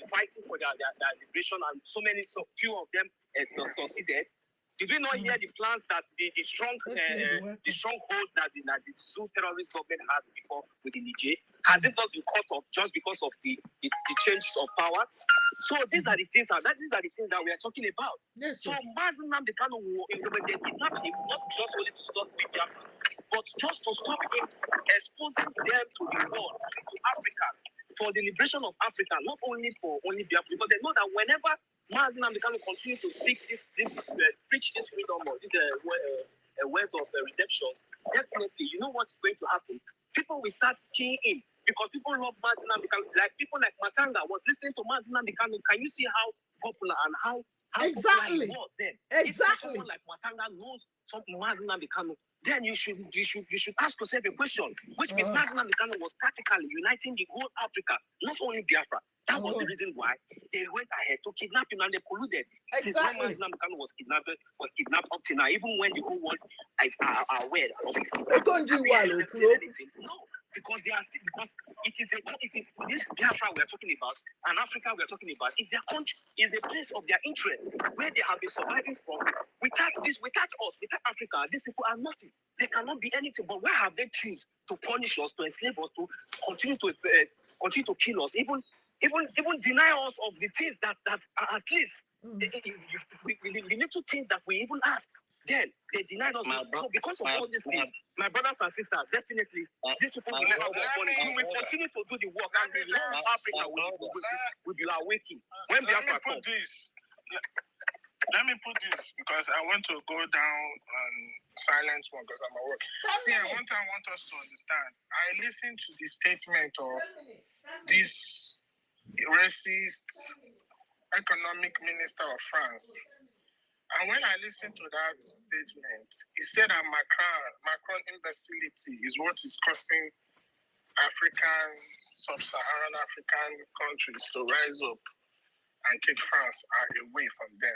Speaker 1: fighting for their liberation, and so few of them succeeded? Did we not hear the plans that the stronghold that the Zoo terrorist government had before with the Niger? Has it not been cut off just because of the change of powers? So these are the things that we are talking about. Yes, so Mazi Nnamdi Kanu, they kidnapped him not just only to stop the Biafrans, but just to stop him exposing them to the world, to Africans, for the liberation of Africa, not only for Biafra, because they know that whenever Mazi Nnamdi Kanu continue to speak preach this freedom or this words of redemption, definitely, you know what's going to happen? People will start keying in because people love Mazi Nnamdi Kanu. Like people like Matanga was listening to Mazi Nnamdi Kanu. Can you see how popular and how popular he was then? If someone like Matanga knows some Mazi Nnamdi Kanu, then you should ask yourself a question, which means Mazi Nnamdi Kanu was practically uniting the whole Africa, not only Biafra. That was the reason why they went ahead to kidnap him, and they colluded. Since when Mazi Nnamdi Kanu was kidnapped up to now, even when the whole world is aware of his kidnapping. No, because they are still, because it is this Biafra we are talking about, and Africa we are talking about, is their country, is a place of their interest where they have been surviving from. Without Africa, these people are nothing. They cannot be anything. But why have they choose to punish us, to enslave us, to continue to kill us, even deny us of the things that at least the little things that we even ask? Then they denied us. So because of all these things, my brothers and sisters, definitely these people will never work on it. We will continue to do the work, and the whole Africa will be awakening when Biafra comes.
Speaker 14: Let me put this, because I want to go down on silent one because I'm at work. See, I want us to understand. I listened to the statement of this racist economic minister of France. And when I listened to that statement, he said that Macron imbecility is what is causing sub-Saharan African countries to rise up and kick France away from them.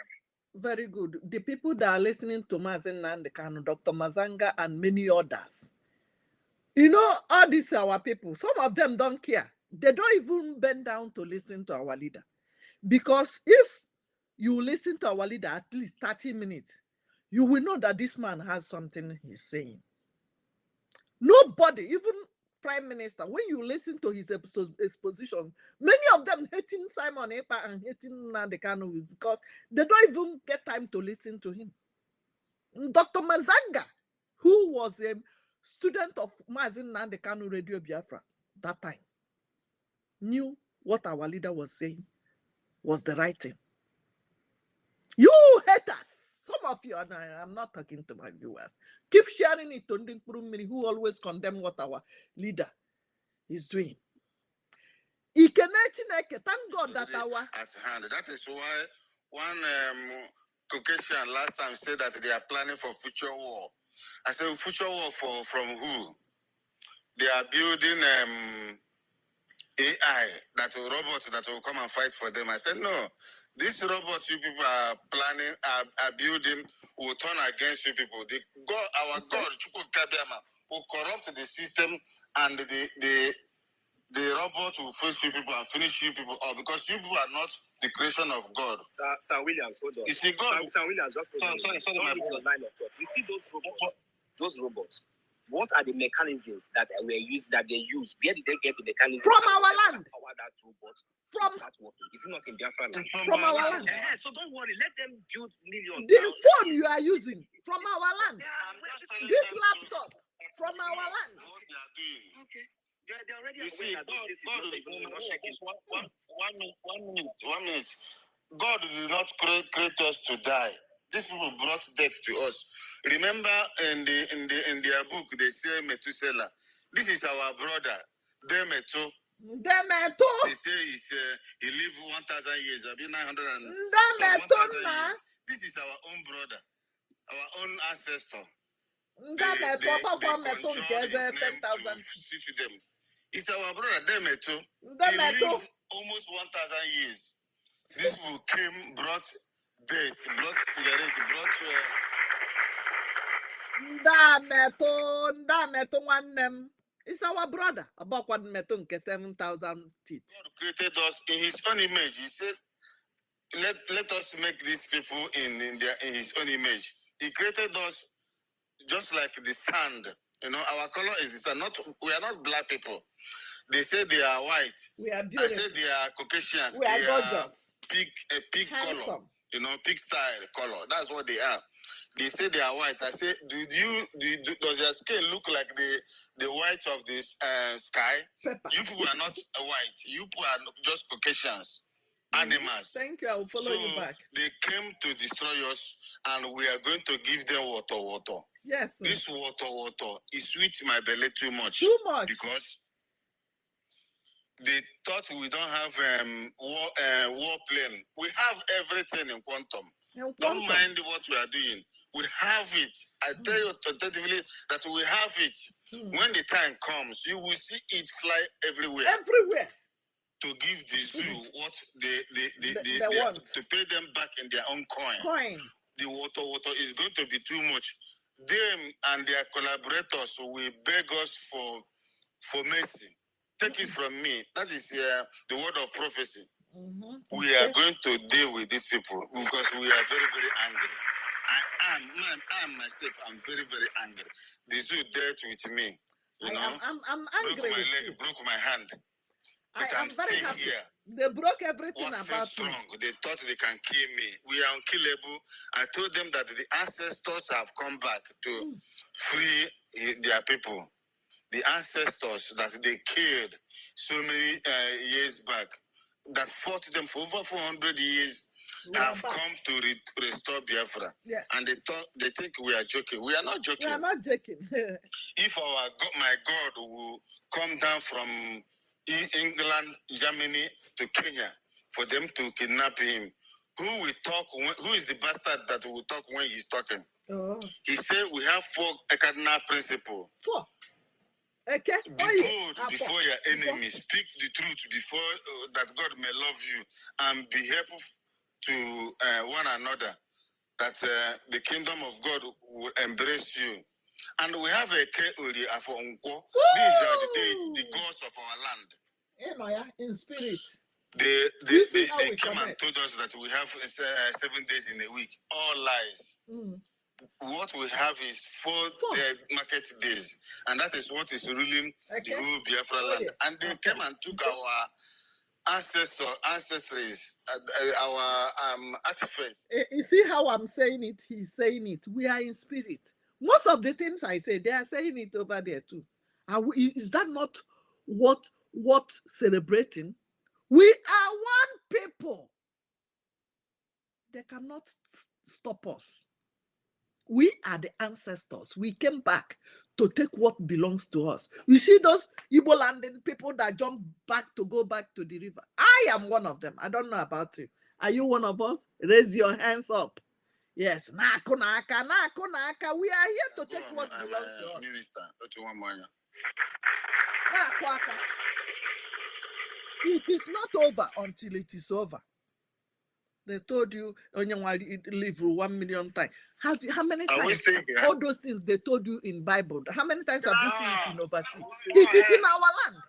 Speaker 5: Very good. The people that are listening to Mazi Nnamdi Kanu, Dr. Mazanga, and many others, you know, all these are our people. Some of them don't care. They don't even bend down to listen to our leader. Because if you listen to our leader at least 30 minutes, you will know that this man has something he's saying. Nobody, even Prime Minister, when you listen to his exposition, many of them hating Simon Ekpa and hating Nnamdi Kanu because they don't even get time to listen to him. Dr. Mazanga, who was a student of Mazi Nnamdi Kanu Radio Biafra that time, knew what our leader was saying was the right thing. You haters, some of you, and I'm not talking to my viewers, keep sharing it to Ndinkurumiri, who always condemn what our leader is doing. Thank God that our
Speaker 7: at hand. That is why one Caucasian last time said that they are planning for future war. I said, future war from who? They are building AI, robots that will come and fight for them. I said, no. These robots you people are planning, are building, will turn against you people. Our God, will corrupt the system, and the robot will face you people and finish you people off, because you people are not the creation of God.
Speaker 1: Sir Williams, hold on.
Speaker 7: You see, God.
Speaker 1: Sir Williams, just hold on. Sorry, my line of thought. You see those robots. What are the mechanisms that they use? Where did they get the mechanisms?
Speaker 5: From our land.
Speaker 1: Power that robot
Speaker 5: from
Speaker 1: start working. Is it not in Biafra land?
Speaker 5: From our land.
Speaker 1: So don't worry. Let them build millions.
Speaker 5: The phone you are using from our land. This laptop from our land.
Speaker 1: Okay. They're already
Speaker 7: aware that this is not shaking. One minute. God did not create us to die. These people brought death to us. Remember, in their book, they say Methuselah. This is our brother, Demeto. They say he lived 1,000 years. I've been 900 and so 1,000 years. This is our own brother, our own ancestor. They conjured his name to sit with them. It's our brother, Demeto. He lived almost 1,000 years. These people came, brought date, brought cigarette, brought.
Speaker 5: Ndameto one them. It's our brother. About what meto nke 7,000 teeth.
Speaker 7: God created us in His own image. He said, "Let us make these people in His own image." He created us just like the sand. You know, our color is the sand. We are not black people. They say they are white.
Speaker 5: We are beautiful.
Speaker 7: I say they are Caucasians.
Speaker 5: We are gorgeous.
Speaker 7: Are pig color. You know, pig style color. That's what they are. They say they are white. I say, does their skin look like the white of this sky? Pepper. You people are not white. You people are just Caucasians, animals.
Speaker 5: Thank you. I will follow you back.
Speaker 7: They came to destroy us, and we are going to give them water.
Speaker 5: Yes. Sir.
Speaker 7: This water is sweet my belly too much.
Speaker 5: Too much.
Speaker 7: Because they thought we don't have war plane. We have everything in quantum. Don't mind what we are doing. We have it. I tell you tentatively that we have it. When the time comes, you will see it fly everywhere.
Speaker 5: Everywhere.
Speaker 7: To give the zoo what they want. To pay them back in their own coin. The water is going to be too much. Them and their collaborators will beg us for mercy. Take it from me. That is the word of prophecy. We are going to deal with these people because we are very, very angry. I myself, I'm very, very angry. The zoo dealt with me. You know,
Speaker 5: I'm angry.
Speaker 7: Broke my leg, broke my hand. But I'm very happy. Here.
Speaker 5: They broke everything about
Speaker 7: strong.
Speaker 5: Me.
Speaker 7: They thought they can kill me. We are unkillable. I told them that the ancestors have come back to free their people. The ancestors that they killed so many years back, that fought them for over 400 years, have come to restore Biafra.
Speaker 5: Yes.
Speaker 7: And they think we are joking. We are not joking.
Speaker 5: We are not joking.
Speaker 7: If my God will come down from England, Germany to Kenya for them to kidnap him, who will talk? Who is the bastard that will talk when he's talking?
Speaker 5: Oh.
Speaker 7: He said we have 4 cardinal principles.
Speaker 5: 4. Okay.
Speaker 7: Be bold before your enemies. Speak the truth before that God may love you, and be helpful to one another. That the kingdom of God will embrace you. And we have a Keori for Unko. These are the gods of our land.
Speaker 5: In spirit.
Speaker 7: They came and told us that we have 7 days in a week. All lies. What we have is 4 market days, and that is what is ruling the whole Biafra land. And they came and took our ancestries, our artifacts.
Speaker 5: You see how I'm saying it? He's saying it. We are in spirit. Most of the things I say, they are saying it over there too. Is that not what celebrating? We are one people. They cannot stop us. We are the ancestors. We came back to take what belongs to us. You see those Igbo landing people that jump back to go back to the river. I am one of them. I don't know about you. Are you one of us? Raise your hands up. Yes. We are here to take what belongs to us.
Speaker 7: Minister,
Speaker 5: it is not over until it is over. They told you live 1 million times. How many times? All those things they told you in Bible. How many times have you seen it in overseas? It is in our land.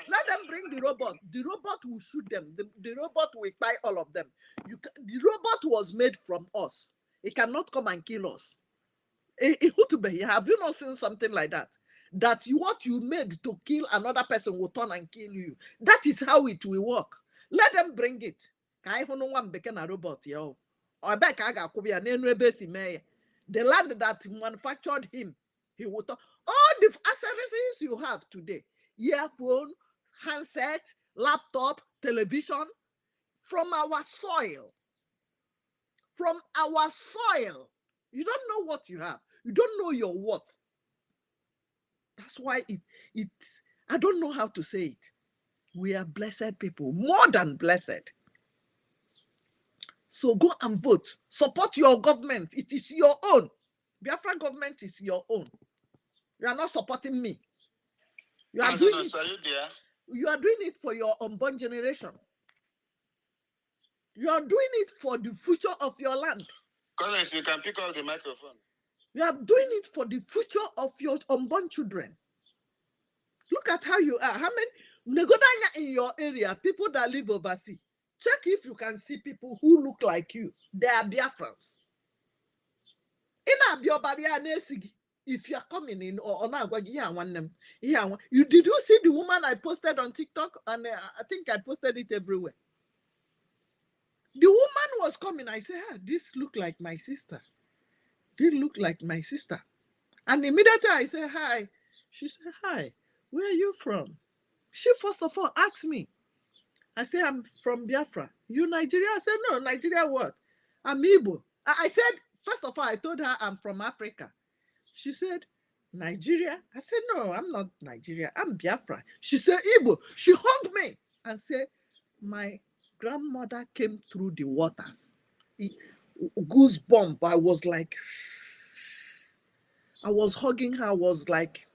Speaker 5: Let them bring the robot. The robot will shoot them. The robot will buy all of them. The robot was made from us. It cannot come and kill us. Have you not seen something like that? That what you made to kill another person will turn and kill you. That is how it will work. Let them bring it. Robot, yo. The land that manufactured him, he will talk. All the accessories you have today, earphone, handset, laptop, television, from our soil. From our soil. You don't know what you have. You don't know your worth. That's why I don't know how to say it. We are blessed people, more than blessed. So go and vote. Support your government. It is your own. Biafra government is your own. You are not supporting me. You are doing it for your unborn generation. You are doing it for the future of your land.
Speaker 13: Collins, you can pick up the microphone.
Speaker 5: You are doing it for the future of your unborn children. Look at how you are. How many in your area, people that live overseas? Check if you can see people who look like you. They are Biafrans. If you are coming in or not, you did you see the woman I posted on TikTok? And I think I posted it everywhere. The woman was coming. I said, this look like my sister. This look like my sister. And immediately I said, hi. She said, hi. Where are you from? She first of all asked me. I said, I'm from Biafra. You Nigeria? I said, no, Nigeria what? I'm Igbo. I said, first of all, I told her I'm from Africa. She said, Nigeria? I said, no, I'm not Nigeria. I'm Biafra. She said, Igbo. She hugged me and said, my grandmother came through the waters. Goosebump. I was like, I was hugging her. I was like,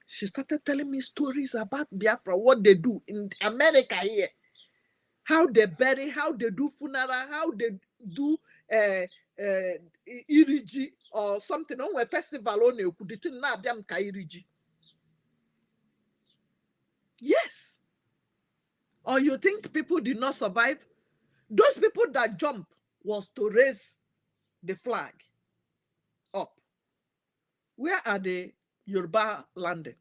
Speaker 5: she started telling me stories about Biafra, what they do in America here. How they bury, how they do funeral, how they do iriji or something on a festival on iriji. Yes. Or you think people did not survive? Those people that jump was to raise the flag up. Where are the Yoruba landed?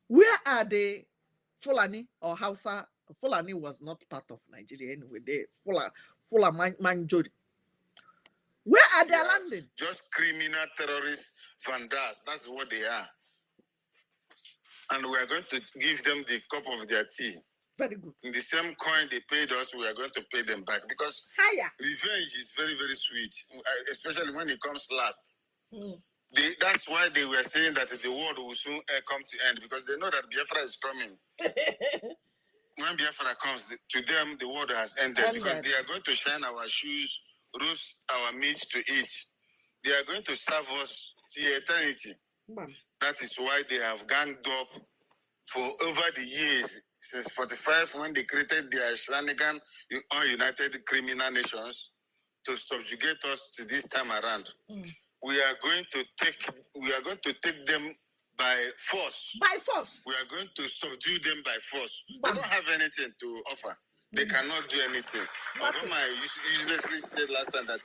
Speaker 5: Where are the Fulani or Hausa? Fulani was not part of Nigeria anyway. They Fulani Manjori. Where are they landing?
Speaker 13: Just criminal terrorists, vandals. That's what they are. And we are going to give them the cup of their tea.
Speaker 5: Very good.
Speaker 13: In the same coin they paid us, we are going to pay them back because revenge is very, very sweet, especially when it comes last. That's why they were saying that the world will soon come to end because they know that Biafra is coming. When Biafra comes, to them, the world has ended because they are going to shine our shoes, roast our meat to eat. They are going to serve us to eternity. That is why they have ganged up for over the years, since 45, when they created their shenanigan United Criminal Nations to subjugate us to this time around. We are going to take them by force.
Speaker 5: By force.
Speaker 13: We are going to subdue them by force. They don't have anything to offer. They cannot do anything. Obama usually said last time that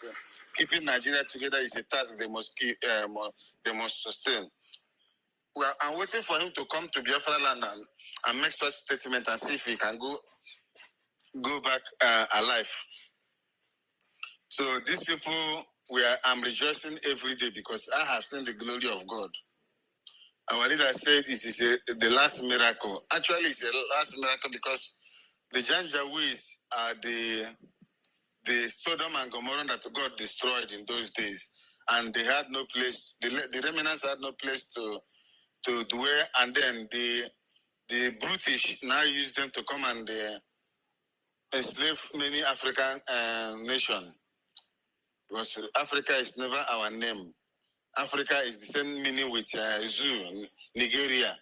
Speaker 13: keeping Nigeria together is a task they must keep, they must sustain. Well, I'm waiting for him to come to Biafra land and make such statement and see if he can go back alive. So these people, I'm rejoicing every day because I have seen the glory of God. Our leader said it is the last miracle. Actually, it's the last miracle because the Janjaweeds are the Sodom and Gomorrah that God destroyed in those days. And they had no place, the remnants had no place to dwell, and then the British now use them to come and enslave many African nations. Because Africa is never our name. Africa is the same meaning with Zoo, Nigeria.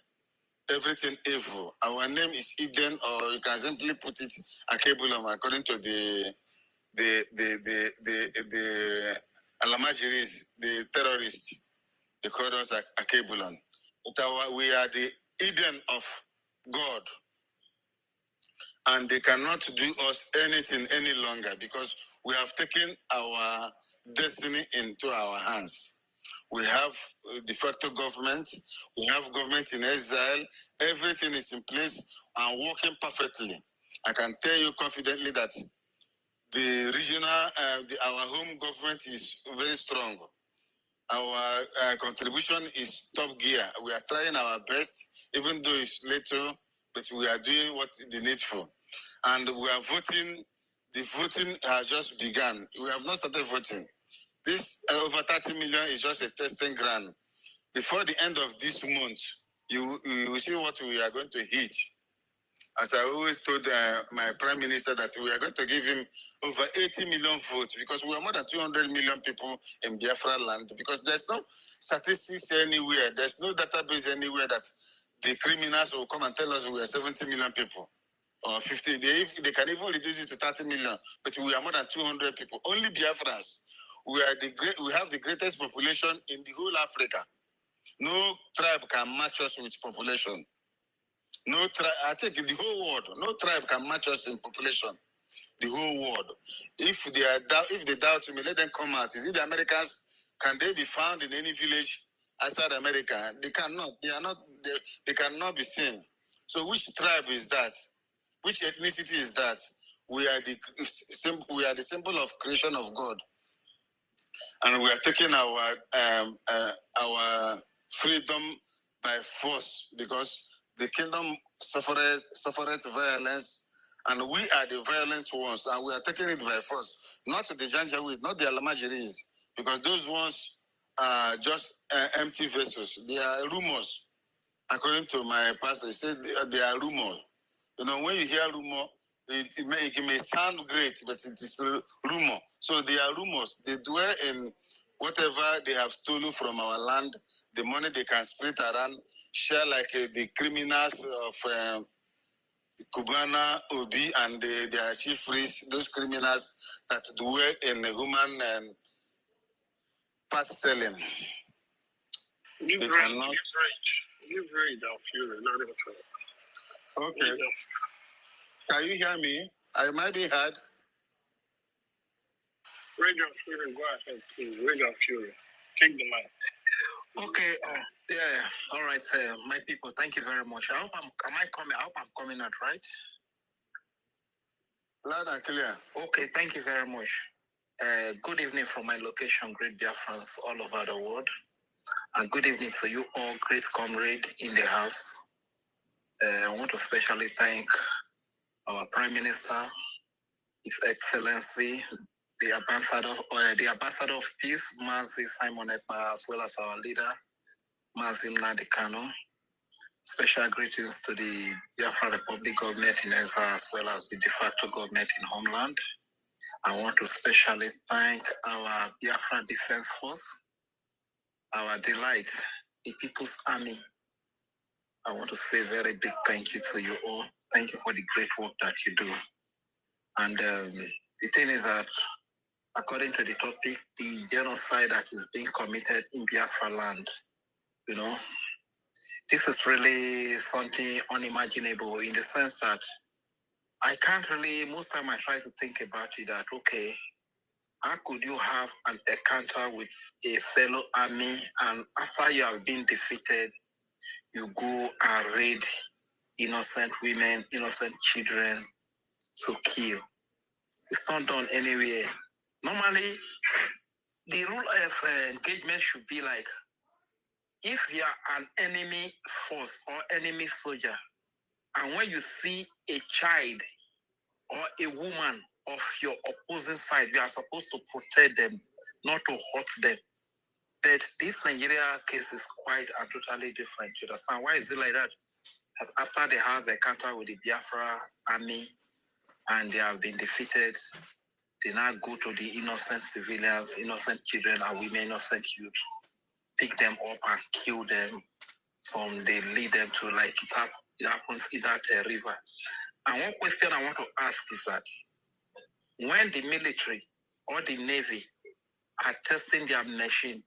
Speaker 13: Everything evil. Our name is Eden, or you can simply put it Akebulum, according to the Alamajiris, the terrorists. They call us Akebulum. We are the Eden of God, and they cannot do us anything any longer because we have taken our destiny into our hands. We have de facto government, we have government in exile, everything is in place and working perfectly. I can tell you confidently that the regional, our home government is very strong. Our contribution is top gear. We are trying our best, even though it's little, but we are doing what the needful. And we are voting. The voting has just begun. We have not started voting. This over 30 million is just a testing ground. Before the end of this month, you will see what we are going to hit. As I always told my prime minister that we are going to give him over 80 million votes because we are more than 200 million people in Biafra land because there's no statistics anywhere. There's no database anywhere that the criminals will come and tell us we are 70 million people.
Speaker 15: or 50. They can even reduce it to 30 million. But we are more than 200 people. Only Biafrans. We have the greatest population in the whole Africa. No tribe can match us with population. No tribe, I think in the whole world, no tribe can match us in population. The whole world. If they doubt me, let them come out. Is it the Americans? Can they be found in any village outside America? They cannot. They are not. They cannot be seen. So which tribe is that? Which ethnicity is that? We are the symbol of creation of God, and we are taking our freedom by force because the kingdom suffered violence. And we are the violent ones, and we are taking it by force. Not the Janjaweed, not the Alamajiris, because those ones are just empty vessels. They are rumors. According to my pastor, he said they are rumors. You know, when you hear rumor, it may sound great, but it is rumor. So they are rumors. They dwell in whatever they have stolen from our land, the money they can split around, share like the criminals of Cubana, Obi, and their chief priests, those criminals that dwell in human part selling.
Speaker 14: Give rage and fury, not even talk.
Speaker 15: Okay. Can you hear me? I might be heard.
Speaker 14: Rage and fury, go ahead, please. Rage and fury. Take the mic.
Speaker 16: Okay, yeah, all right, my people, thank you very much. I hope I'm coming out, right?
Speaker 15: Loud and clear.
Speaker 16: Okay, thank you very much. Good evening from my location, great Biafrans all over the world. And good evening to you all, great comrade in the house. I want to especially thank our Prime Minister, His Excellency, the Ambassador of Peace, Mazi Simon Ekpa, as well as our leader, Mazi Nnamdi Kanu. Special greetings to the Biafra Republic government in Ezra, as well as the de facto government in Homeland. I want to especially thank our Biafra Defense Force, our delight, the People's Army. I want to say a very big thank you to you all. Thank you for the great work that you do. And the thing is that, according to the topic, the genocide that is being committed in Biafra land, you know, this is really something unimaginable in the sense that I can't really, most time I try to think about it that, okay, how could you have an encounter with a fellow army and after you have been defeated, you go and raid innocent women, innocent children to kill? It's not done anywhere. Normally, the rule of engagement should be like, if you are an enemy force or enemy soldier, and when you see a child or a woman of your opposing side, you are supposed to protect them, not to hurt them. But this Nigeria case is quite and totally different. You understand? Why is it like that? After they have a encounter with the Biafra army and they have been defeated, they now go to the innocent civilians, innocent children and women, innocent youth, pick them up and kill them. Some they lead them to like it happens in that river. And one question I want to ask is that when the military or the Navy are testing their machine,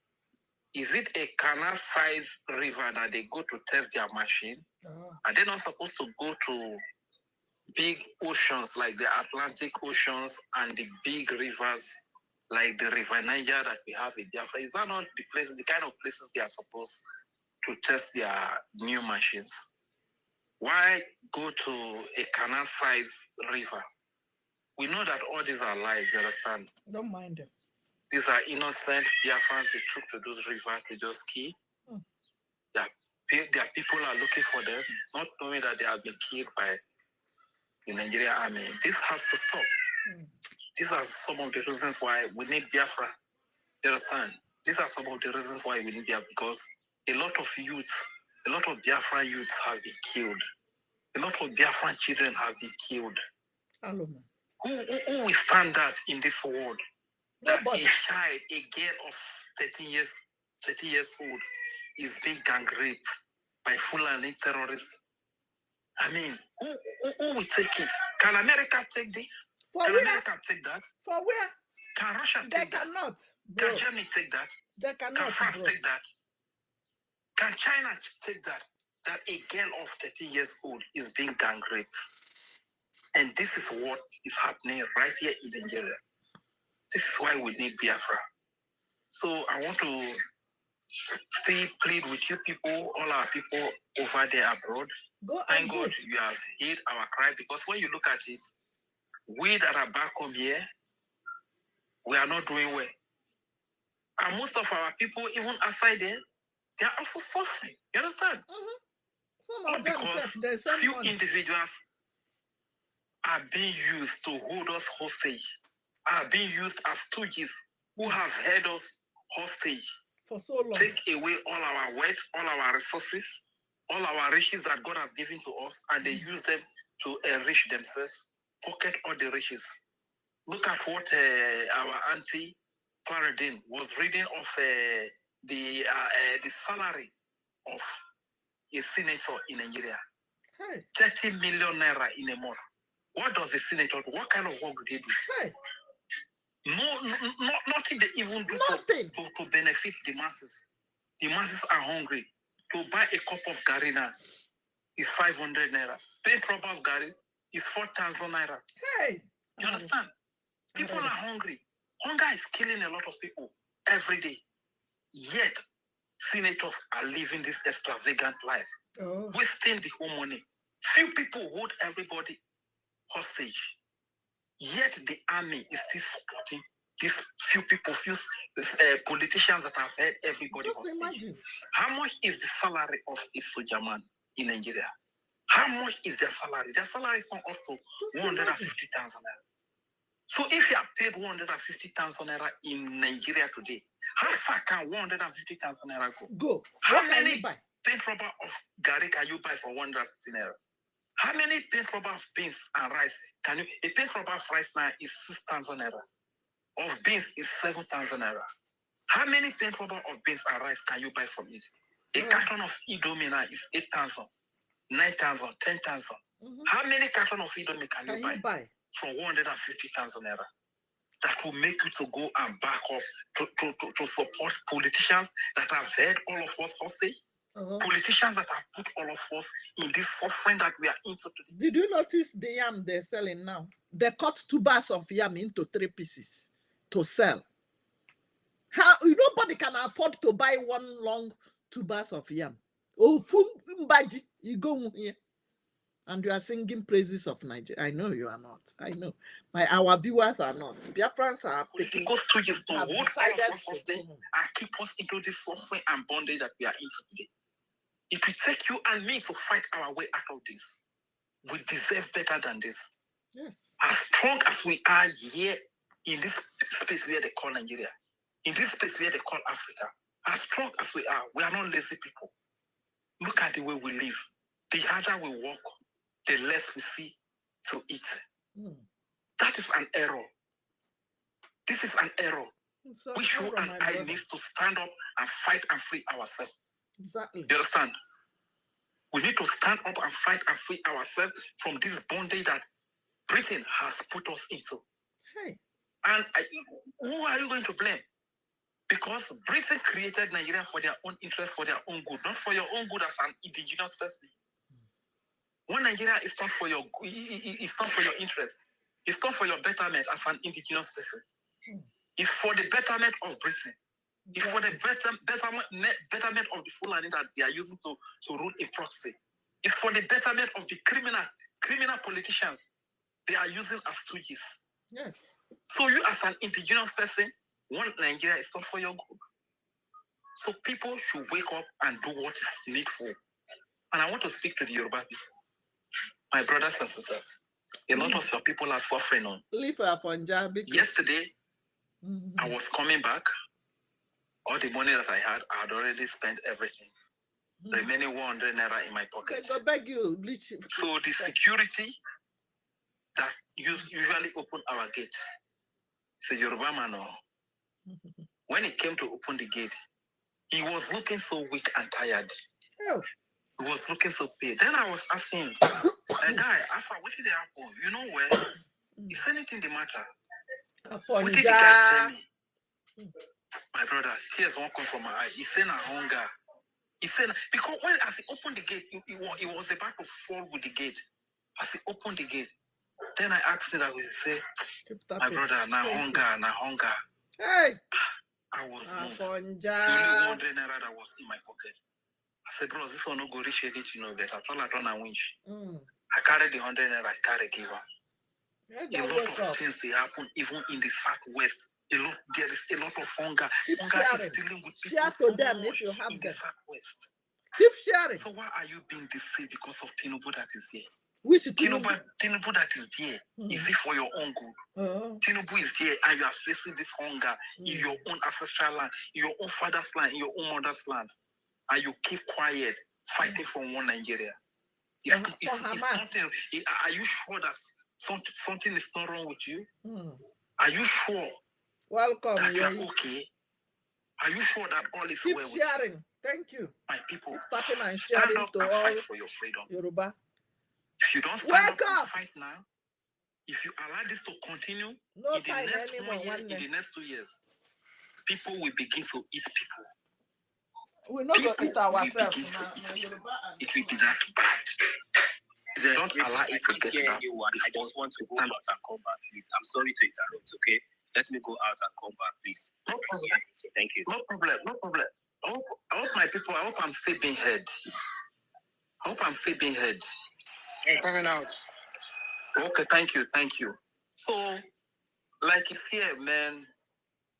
Speaker 16: is it a canal-sized river that they go to test their machine? Oh. Are they not supposed to go to big oceans like the Atlantic Oceans and the big rivers like the River Niger that we have in Biafra? Is that not the kind of places they are supposed to test their new machines? Why go to a canal-sized river? We know that all these are lies, you understand?
Speaker 5: Don't mind them.
Speaker 16: These are innocent Biafrans they took to those rivers to just kill. Their people are looking for them, not knowing that they have been killed by the Nigerian army. This has to stop. These are some of the reasons why we need Biafra. You understand? These are some of the reasons why we need Biafra, because a lot of youth, a lot of Biafran youths have been killed. A lot of Biafran children have been killed. Hello, man. Who will stand that in this world? That a child, a girl of 13 years old, is being gang raped by Fulani terrorists. I mean, who will take it? Can America take this? Can America take that?
Speaker 5: For where?
Speaker 16: Can Russia take that?
Speaker 5: They cannot.
Speaker 16: Can Germany take that?
Speaker 5: They cannot.
Speaker 16: Can France take that? Can China take that? That a girl of 13 years old is being gang raped. And this is what is happening right here in Nigeria. This is why we need Biafra. So I want to plead with you people, all our people over there abroad. Thank God you have heard our cry, because when you look at it, we that are back home here, we are not doing well. And most of our people, even outside there, they are also suffering. You understand?
Speaker 5: Some of them,
Speaker 16: because few individuals are being used to hold us hostage, are being used as stooges who have held us hostage
Speaker 5: for so long.
Speaker 16: Take away all our wealth, all our resources, all our riches that God has given to us, and they use them to enrich themselves, pocket all the riches. Look at what our auntie Claridine was reading of the salary of a senator in Nigeria. 30 million naira in a month. What does the senator do? What kind of work do they do? Nothing they even do to benefit the masses. The masses are hungry. To buy a cup of gari now is 500 naira. Pay proper of gari is 4,000 naira. You understand? People are hungry. Hunger is killing a lot of people every day. Yet, senators are living this extravagant life, wasting the whole money. Few people hold everybody hostage. Yet the army is still supporting these few people, few politicians that have held everybody hostage. Imagine. How much is the salary of a soldier man in Nigeria? How much is their salary? Their salary is not up to 150,000 naira. So if you are paid 150,000 naira in Nigeria today, how far can 150,000 naira go? How many paint rubber of gari can you buy for 150 naira? How many paint rubber of beans and rice can you? A paint rubber of rice now is 6,000 naira. Of beans is 7,000 naira. How many paint rubber of beans and rice can you buy from it? A carton of Indomie now is 8,000, 9,000, 10,000. How many carton of Indomie can you buy? From 150,000 naira? That will make you to go and back off to support politicians that have held all of us hostage. Politicians that have put all of us in this suffering that we are into today.
Speaker 5: Did you notice the yam they're selling now? They cut 2 bars of yam into 3 pieces to sell. How nobody can afford to buy 1 long 2 bars of yam. Oh, Fumbaji, you go here. And you are singing praises of Nigeria. I know you are not. I know. Our viewers are not. Biafrans are picking.
Speaker 16: Because to just hold all of us hostage and keep us into this suffering and bondage that we are into today. It will take you and me to fight our way out of this. We deserve better than this.
Speaker 5: Yes.
Speaker 16: As strong as we are here in this space where they call Nigeria, in this space where they call Africa, as strong as we are not lazy people. Look at the way we live. The harder we work, the less we see to eat. That is an error. This is an error. We should and I need to stand up and fight and free ourselves.
Speaker 5: Exactly.
Speaker 16: You understand? We need to stand up and fight and free ourselves from this bondage that Britain has put us into. And who are you going to blame? Because Britain created Nigeria for their own interest, for their own good, not for your own good as an indigenous person. When Nigeria is not for your, it's not for your interest. It's not for your betterment as an indigenous person. It's for the betterment of Britain. It's for the betterment of the Fulani that they are using to rule a proxy. It's for the betterment of the criminal politicians they are using as stooges.
Speaker 5: Yes.
Speaker 16: So you as an indigenous person want Nigeria is not for your good. So people should wake up and do what is needful. And I want to speak to the Yoruba people. My brothers and sisters, a lot of your people are suffering on. Yesterday, I was coming back. All the money that I had already spent everything. Remaining 100 naira in my pocket.
Speaker 5: I beg you,
Speaker 16: so the security that usually open our gate, it's a Yoruba man. When he came to open the gate, he was looking so weak and tired. He was looking so paid. Then I was asking, a guy, Alpha, what did happen? You know where? Is anything the matter? What did the guy tell me? My brother, tears won't come from my eye. He said, hunger. He said, because when as he opened the gate, he was about to fall with the gate. As he opened the gate, then I asked him, I will say, my brother, na hunger.
Speaker 5: Hey!
Speaker 16: I was moved. The only 100 naira that was in my pocket. I said, bro, this one no go reach anything, you know, but I thought I don't know winch. I carried the 100 naira, I carried give her. A lot of things they happen even in the southwest. There is a lot of hunger. Hunger is dealing with people
Speaker 5: share
Speaker 16: so
Speaker 5: to them
Speaker 16: much
Speaker 5: if you have
Speaker 16: in
Speaker 5: them.
Speaker 16: the southwest.
Speaker 5: Keep sharing.
Speaker 16: So why are you being deceived because of Tinubu that is here?
Speaker 5: Which
Speaker 16: Tinubu that is here? Is it for your own good? Tinubu is here and you are facing this hunger in your own ancestral land, in your own father's land, in your own mother's land. And you keep quiet, fighting for one Nigeria. It's nothing. Are you sure that something is not wrong with you? Are you sure
Speaker 5: Welcome,
Speaker 16: that you are okay? Are you sure that all is
Speaker 5: keep
Speaker 16: well
Speaker 5: sharing.
Speaker 16: with you?
Speaker 5: Thank you.
Speaker 16: My people,
Speaker 5: And
Speaker 16: stand up and fight for your freedom.
Speaker 5: Yoruba.
Speaker 16: If you don't stand up and fight now, if you allow this to continue, in the next 1 year, in the next 2 years, people will begin to eat people.
Speaker 5: We're not going to eat ourselves.
Speaker 16: It will be that bad. Don't allow it to get that.
Speaker 3: I just want to go out and come back, please. I'm sorry to interrupt, okay? Let me go out and come back, please.
Speaker 16: No problem.
Speaker 3: Thank you.
Speaker 16: No problem. I hope my people, I hope I'm still being heard.
Speaker 6: I'm coming out.
Speaker 16: Okay, thank you. So, like it's here, man,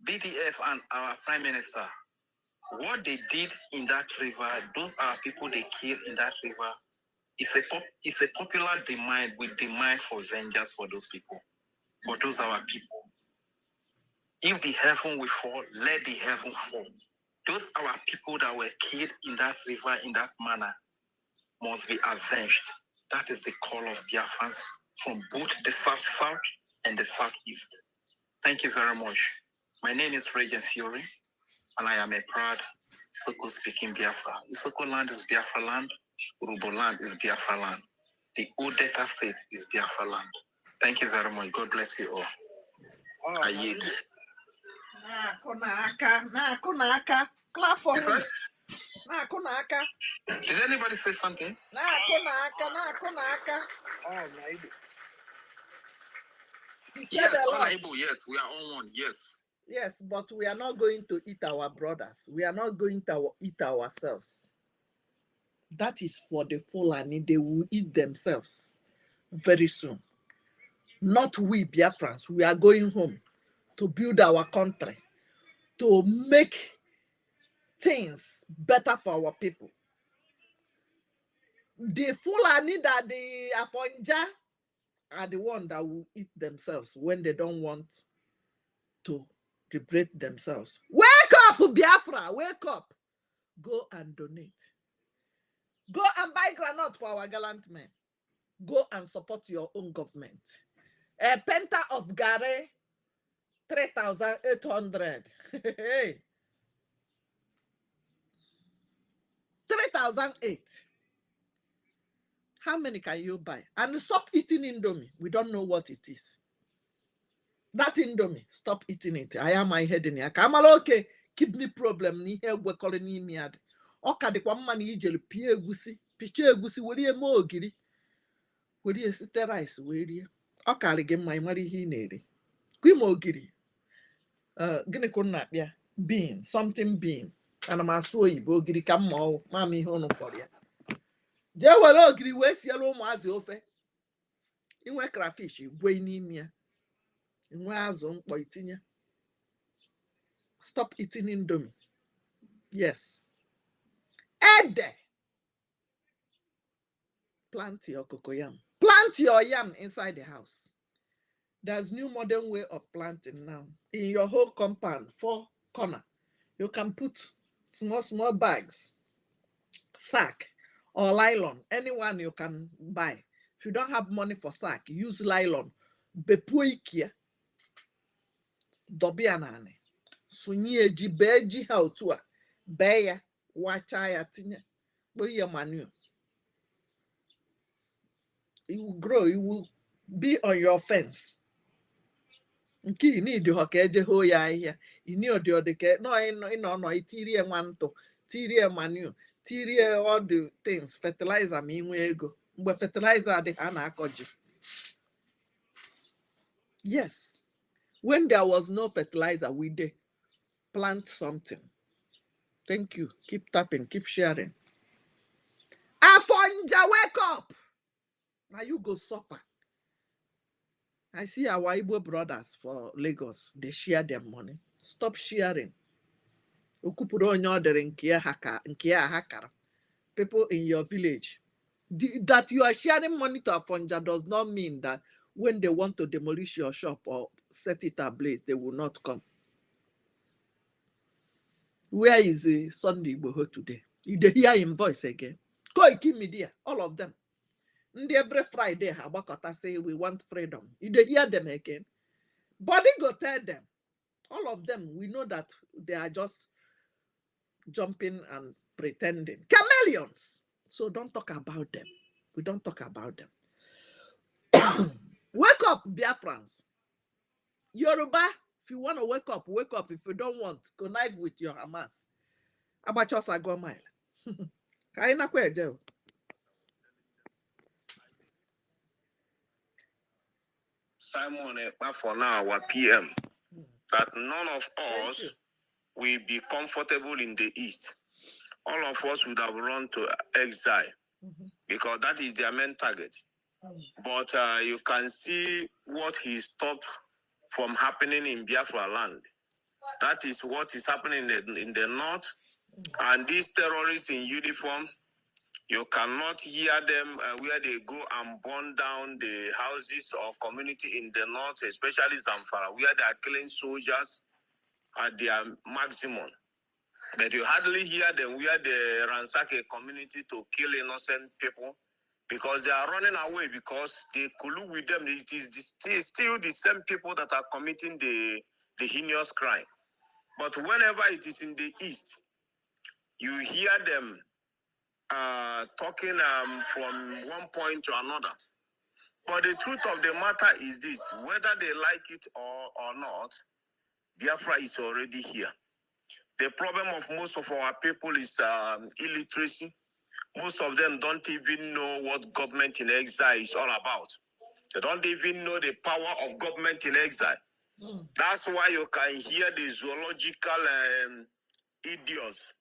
Speaker 16: BDF and our Prime Minister, what they did in that river, those are people they killed in that river. It's a popular demand. We demand for vengeance for those people. For those our people. If the heaven will fall, let the heaven fall. Those our people that were killed in that river in that manner must be avenged. That is the call of Biafrans from both the south and the southeast. Thank you very much. My name is Regent Fury, and I am a proud Isoko speaking Biafra. Isoko land is Biafra land. Urubo land is Biafra land. The old Delta state is Biafra land. Thank you very much. God bless you all. I yield.
Speaker 5: Nakunaka. Clap for him. Nakunaka.
Speaker 16: Did anybody say something?
Speaker 5: Nakunaka.
Speaker 6: Oh, my.
Speaker 16: Yes, all able. Yes, we are all one. Yes.
Speaker 5: Yes, but we are not going to eat our brothers. We are not going to eat ourselves. That is for the Fulani. They will eat themselves very soon. Not we, Biafrans. We are going home to build our country, to make things better for our people. The Fulani that the Afonja are the one that will eat themselves when they don't want to liberate themselves. Wake up, Biafra! Wake up! Go and donate. Go and buy granite for our gallant men. Go and support your own government. A penta of Gare, 3,800. 3,008. How many can you buy? And stop eating Indomie. We don't know what it is. That Indomie, stop eating it. I am my head in here. Kamala, okay, kidney problem. Ni here we're calling me. Oka de kwa mani ijeli pie egusi. Piche egusi, weri e mo ogiri. Weri e site rice, weri. Oka alige my mari hi neri. Kwi mo ogiri. Gini kuna ya? Bean, something bean. And I'm a soy, ogiri kamo, mami hono korea. Jewelo ogiri we sielo mazi ofe. Inwe crayfish, gwe n'ime ya. Inwe azụ mkpọ itinye. Stop eating Indomie. Yes. Ede. Plant your cocoyam. Plant your yam inside the house. There's new modern way of planting now. In your whole compound, 4 corner, you can put small bags, sack, or nylon. Anyone you can buy. If you don't have money for sack, use nylon. Bepuikia. Dobianane. Sunye ji beji ha otua. Beya. Wacha ya tinye. Boye manure. it will grow, it will be on your fence. Nke you need the hokeje ho ya here. You need the ke no itirie manto, tirie manu, tirie all the things, fertilizer mi nwe ego. Mgbe fertilizer dị ha na-akọji. Yes. When there was no fertilizer, we did plant something. Thank you. Keep tapping, keep sharing. Afonja, wake up. Now you go suffer. I see our Igbo brothers for Lagos. They share their money. Stop sharing. People in your village. That you are sharing money to Afonja does not mean that when they want to demolish your shop or set it ablaze, they will not come. Where is the Sunday Igboho today? You hear him voice again. Koiki Media, all of them. And every Friday, Habakota say we want freedom. You hear them again. Body go tell them. All of them, we know that they are just jumping and pretending. Chameleons. So don't talk about them. We don't talk about them. Wake up, Biafrans. Yoruba, if you want to wake up, wake up. If you don't want, connive with your Hamas. Abachos go mile. Kaina kweje.
Speaker 17: Simon, for now, our PM, that none of us will be comfortable in the East. All of us would have run to exile because that is their main target. But you can see what he stopped from happening in Biafra land. That is what is happening in the north. And these terrorists in uniform, you cannot hear them where they go and burn down the houses or community in the north, especially Zamfara, where they are killing soldiers at their maximum. But you hardly hear them where they ransack a community to kill innocent people because they are running away because they collude with them. It is still the same people that are committing the heinous crime. But whenever it is in the east, you hear them talking from one point to another. But the truth of the matter is this: whether they like it or not, Biafra is already here. The problem of most of our people is illiteracy. Most of them don't even know what government in exile is all about. They don't even know the power of government in exile. That's why you can hear the zoological idiots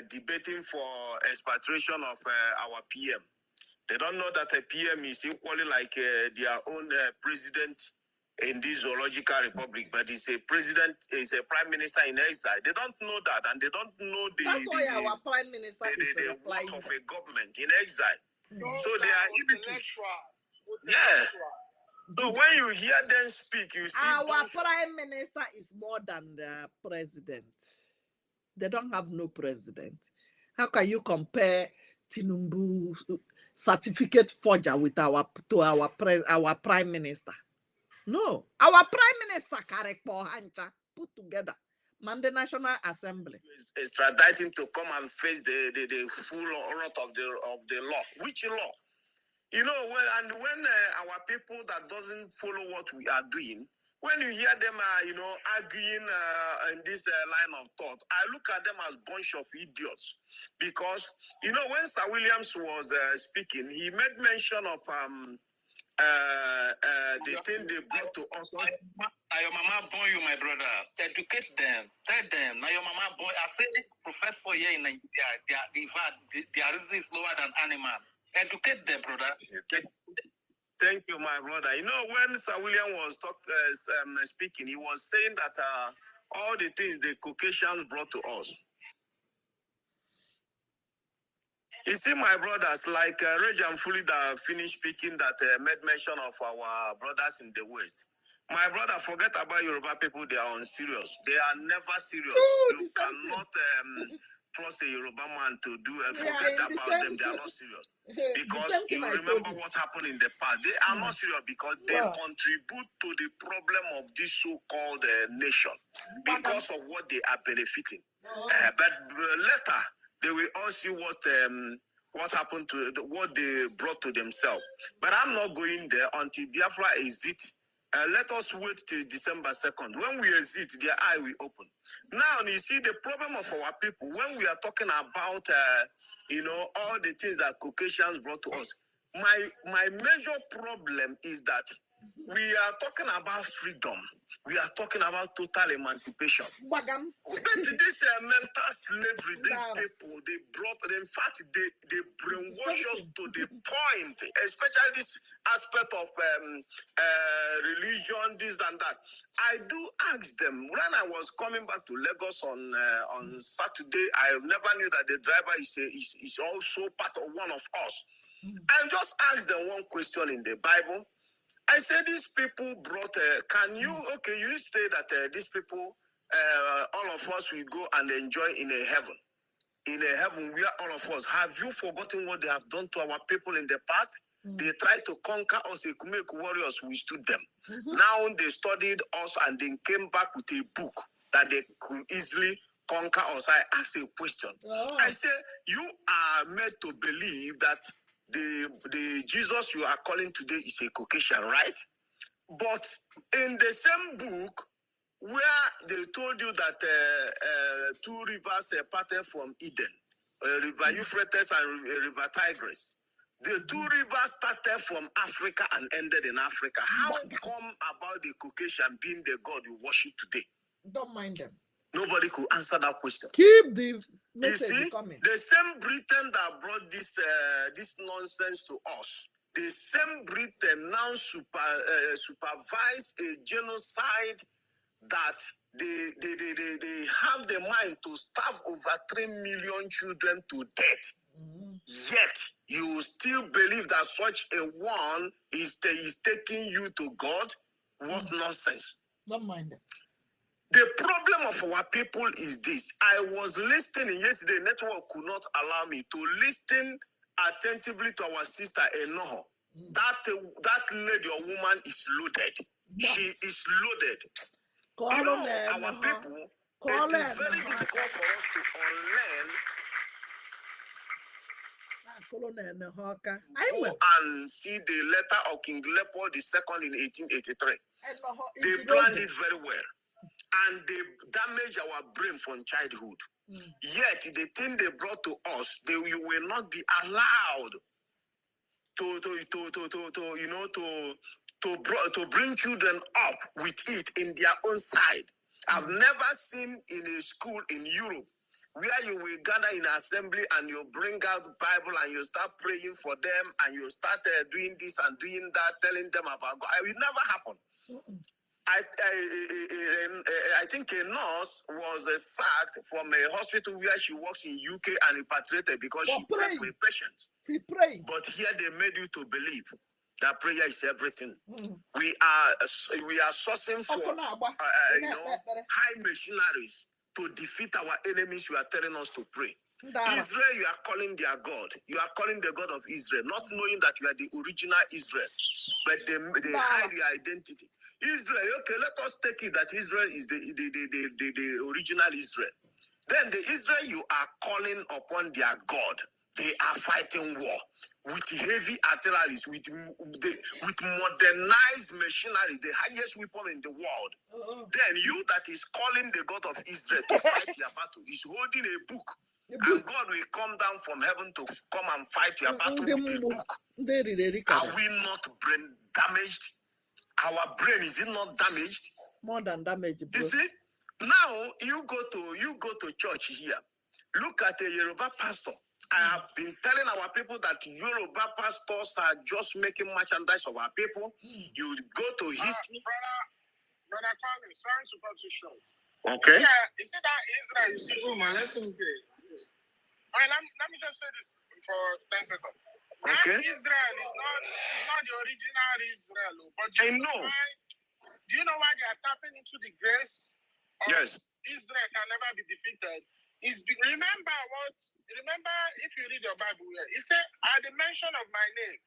Speaker 17: debating for expatriation of our PM. They don't know that a PM is equally like their own president in this zoological republic, but it's a president, is a prime minister in exile. They don't know that, and they don't know
Speaker 5: That's why our prime minister is
Speaker 17: the worth of a government in exile.
Speaker 14: So
Speaker 17: they are
Speaker 14: intellectuals.
Speaker 17: Yes. So when you hear them speak, you see
Speaker 5: our prime minister is more than the president. They don't have no president. How can you compare Tinubu certificate forger with our prime minister? No, our prime minister put together Monday National Assembly
Speaker 17: extraditing to come and face the full wrath of the law. Which law? You know, when our people that doesn't follow what we are doing, when you hear them, arguing in this line of thought, I look at them as a bunch of idiots. Because, when Sir Williams was speaking, he made mention of the thing they brought to us.
Speaker 16: Now your mama born you, my brother. Educate them. Tell them. Now your mama born. I say professor here in Nigeria, their reason is lower than animal. Educate them, brother.
Speaker 17: Thank you, my brother. When Sir William was speaking, he was saying that all the things the Caucasians brought to us. You see, my brothers, like Rejan Fulida finished speaking that made mention of our brothers in the West. My brother, forget about Yoruba people. They are unserious. They are never serious. You cannot trust a Yoruba man to do and forget about them. They are not serious. Because you remember what happened in the past. They are not serious because they contribute to the problem of this so-called nation because of what they are benefiting. But later, they will all see what what happened to what they brought to themselves. But I'm not going there until Biafra exit. Let us wait till December 2nd. When we exit, their eye will open. Now, you see, the problem of our people, when we are talking about, all the things that Caucasians brought to us, my major problem is that we are talking about freedom. We are talking about total emancipation. But this mental slavery, these people, they brought, in fact, they brainwash us to the point, especially this aspect of religion, this and that. I do ask them, when I was coming back to Lagos on Saturday, I never knew that the driver is also part of one of us. I just asked them one question in the Bible. I said, these people brought, you say that these people, all of us will go and enjoy in a heaven. In a heaven where all of us, have you forgotten what they have done to our people in the past? They tried to conquer us, they could make warriors, we stood them. Now they studied us and they came back with a book that they could easily conquer us. I asked a question. I said, you are made to believe that the Jesus you are calling today is a Caucasian, right? But in the same book where they told you that two rivers parted from Eden, River Euphrates and River Tigris, the two rivers started from Africa and ended in Africa. How come about the Caucasian being the God you worship today?
Speaker 5: Don't mind them.
Speaker 17: Nobody could answer that question.
Speaker 5: Keep the message coming.
Speaker 17: The same Britain that brought this nonsense to us, the same Britain now supervise a genocide that they have the mind to starve over 3 million children to death. Yet you still believe that such a one is taking you to God? What nonsense.
Speaker 5: Don't mind them.
Speaker 17: The problem of our people is this. I was listening yesterday, network could not allow me to listen attentively to our sister Enoho. That lady or woman is loaded. She is loaded. Our people, it is very difficult for us to unlearn and see the letter of King Leopold II in 1883. They planned it very well. And they damage our brain from childhood. Yet the thing they brought to us, you will not be allowed to bring children up with it in their own side. I've never seen in a school in Europe where you will gather in assembly and you bring out the Bible and you start praying for them and you start doing this and doing that, telling them about God. It will never happen. I think a nurse was sacked from a hospital where she works in UK and repatriated because she prayed for a patient. But here they made you to believe that prayer is everything. We are sourcing for high machineries to defeat our enemies. You are telling us to pray. Israel, you are calling their God. You are calling the God of Israel, not knowing that you are the original Israel, but they hide your identity. Israel, okay, let us take it that Israel is the original Israel. Then the Israel you are calling upon their God, they are fighting war with heavy artillery, with modernized machinery, the highest weapon in the world. Then you that is calling the God of Israel to fight your battle is holding a book. And God will come down from heaven to come and fight your battle with a book. Are we not brain damaged? Our brain, is it not damaged?
Speaker 5: More than damaged, bro.
Speaker 17: You see, now you go to church here. Look at a Yoruba pastor. I have been telling our people that Yoruba pastors are just making merchandise of our people. You go to history.
Speaker 14: Brother Colin, sorry to cut you short.
Speaker 17: Okay.
Speaker 14: You see that Israel, you see, let me just say this for 10 seconds.
Speaker 17: Okay.
Speaker 14: That Israel is not the original Israel. But
Speaker 17: I know.
Speaker 14: Do you know why they are tapping into the grace of Israel can never be defeated? Remember if you read your Bible here, it said, at the mention of my name,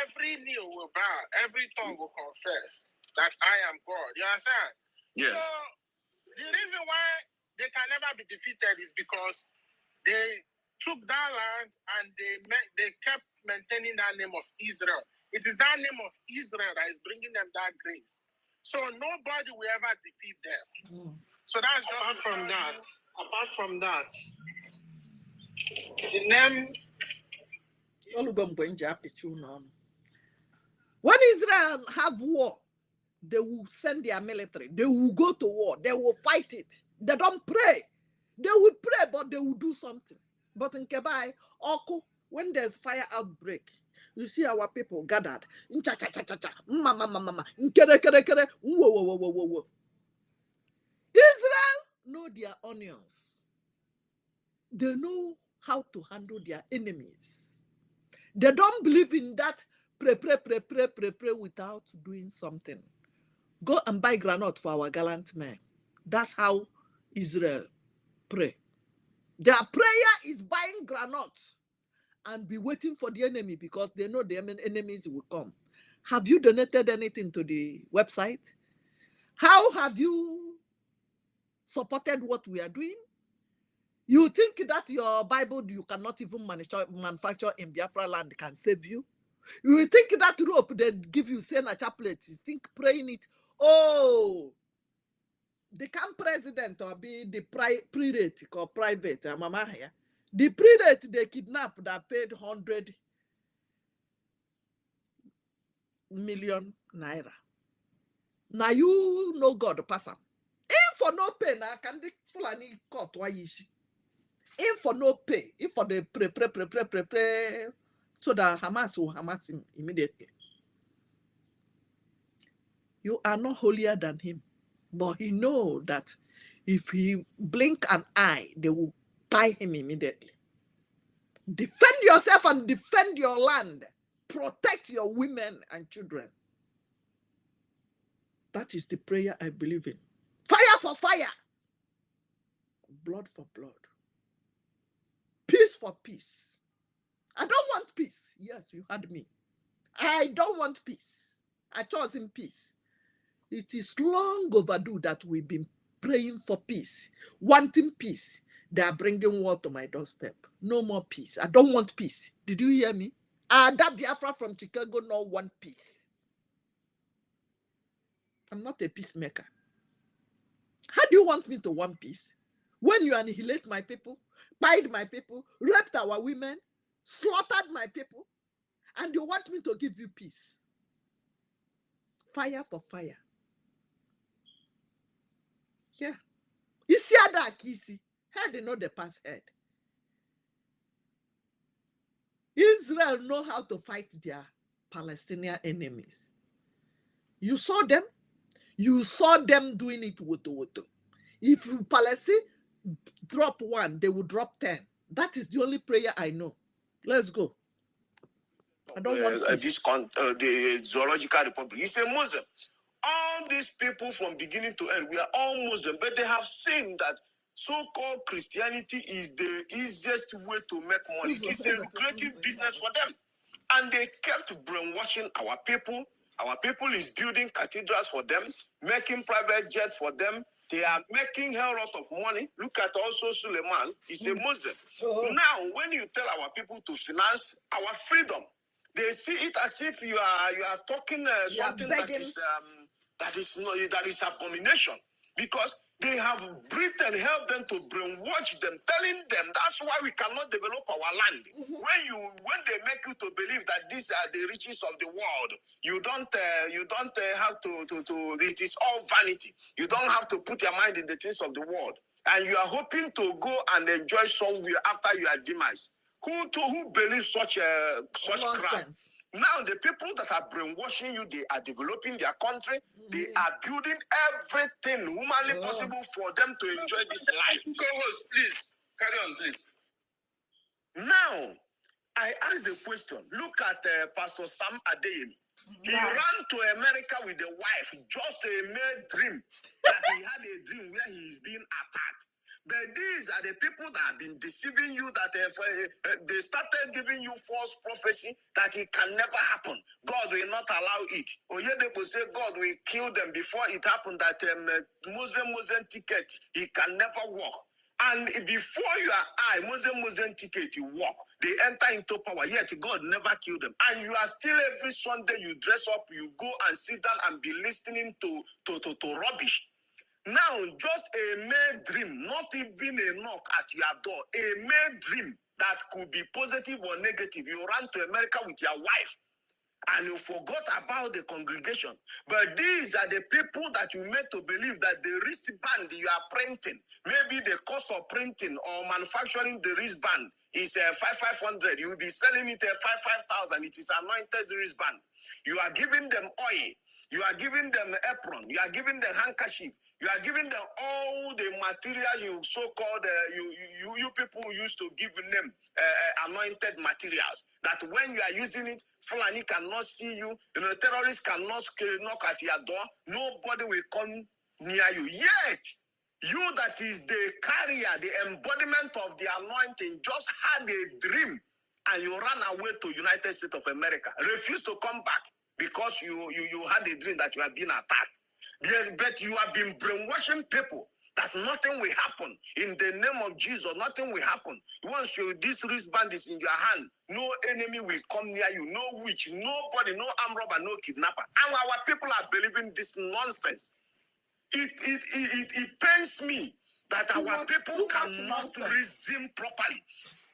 Speaker 14: every knee will bow, every tongue will confess that I am God. You understand?
Speaker 17: Yes.
Speaker 14: So the reason why they can never be defeated is because they took that land and they kept maintaining that name of Israel. It is that name of Israel that is bringing them that grace. So nobody will ever defeat them. So that's just
Speaker 6: apart from that, the name.
Speaker 5: When Israel have war, they will send their military. They will go to war. They will fight it. They don't pray. They will pray, but they will do something. But in Kebai, Oko, when there's fire outbreak, you see our people gathered. Israel know their onions. They know how to handle their enemies. They don't believe in that pray without doing something. Go and buy granite for our gallant men. That's how Israel pray. Their prayer is buying granite and be waiting for the enemy because they know the enemies will come. Have you donated anything to the website? How have you supported what we are doing? You think that your Bible you cannot even manufacture in Biafra land can save you? You think that rope they give you Sena chaplet, you think praying it, oh, the camp president or be the prelate or private, mama here. The prelate they kidnapped that paid 100 million naira. Now you know God person. If for no pay, now can the Fulani court why is she? If for no pay, if for the pray, so that Hamas will Hamas him immediately. You are not holier than him. But he knows that if he blink an eye, they will tie him immediately. Defend yourself and defend your land. Protect your women and children. That is the prayer I believe in. Fire for fire. Blood for blood. Peace for peace. I don't want peace. Yes, you heard me. I don't want peace. I chose in peace. It is long overdue that we've been praying for peace, wanting peace. They are bringing war to my doorstep. No more peace. I don't want peace. Did you hear me? That Biafra from Chicago no want peace. I'm not a peacemaker. How do you want me to want peace? When you annihilate my people, bite my people, raped our women, slaughtered my people, and you want me to give you peace? Fire for fire. Yeah. You see that kisi? Head they know the past head. Israel know how to fight their Palestinian enemies. You saw them. You saw them doing it woto. If Palestine drop one, they will drop 10. That is the only prayer I know. Let's go. I don't want
Speaker 17: the Zoological Republic. He's a Muslim. All these people from beginning to end, we are all Muslim, but they have seen that so-called Christianity is the easiest way to make money. It is a lucrative business for them. And they kept brainwashing our people. Our people is building cathedrals for them, making private jets for them. They are making a lot of money. Look at also Suleiman. He's a Muslim. Now, when you tell our people to finance our freedom, they see it as if you are talking something that is abomination, because they have Britain helped them to brainwash them, telling them that's why we cannot develop our land. When they make you to believe that these are the riches of the world, you don't have to it is all vanity. You don't have to put your mind in the things of the world, and you are hoping to go and enjoy somewhere after your demise. Who believes such crap? Now the people that are brainwashing you, they are developing their country. They are building everything humanly possible for them to enjoy this life.
Speaker 11: Co-host, please carry on, please.
Speaker 17: Now, I ask the question. Look at Pastor Sam Adeyemi. He ran to America with a wife, just a mere dream that he had a dream where he is being attacked. But these are the people that have been deceiving you, that they started giving you false prophecy that it can never happen. God will not allow it. Oyedepo say God will kill them before it happened, that Muslim ticket, he can never walk. And before your eye, Muslim ticket, you walk. They enter into power, yet God never killed them. And you are still every Sunday, you dress up, you go and sit down and be listening to rubbish. Now, just a mere dream, not even a knock at your door, a mere dream that could be positive or negative. You ran to America with your wife. And you forgot about the congregation. But these are the people that you made to believe that the wristband you are printing, maybe the cost of printing or manufacturing the wristband is 5,500. You will be selling it at 5,000. It is anointed wristband. You are giving them oil. You are giving them apron. You are giving them handkerchief. You are giving them all the materials you so-called, you people used to give them anointed materials. That when you are using it, Fulani cannot see you. Terrorists cannot knock at your door. Nobody will come near you. Yet, you that is the carrier, the embodiment of the anointing, just had a dream and you ran away to United States of America. Refuse to come back because you had a dream that you are being attacked. Yes, but you have been brainwashing people that nothing will happen. In the name of Jesus, nothing will happen. Once this wristband is in your hand, no enemy will come near you, no witch, nobody, no armed robber, no kidnapper. And our people are believing this nonsense. It pains me that our people cannot reason properly.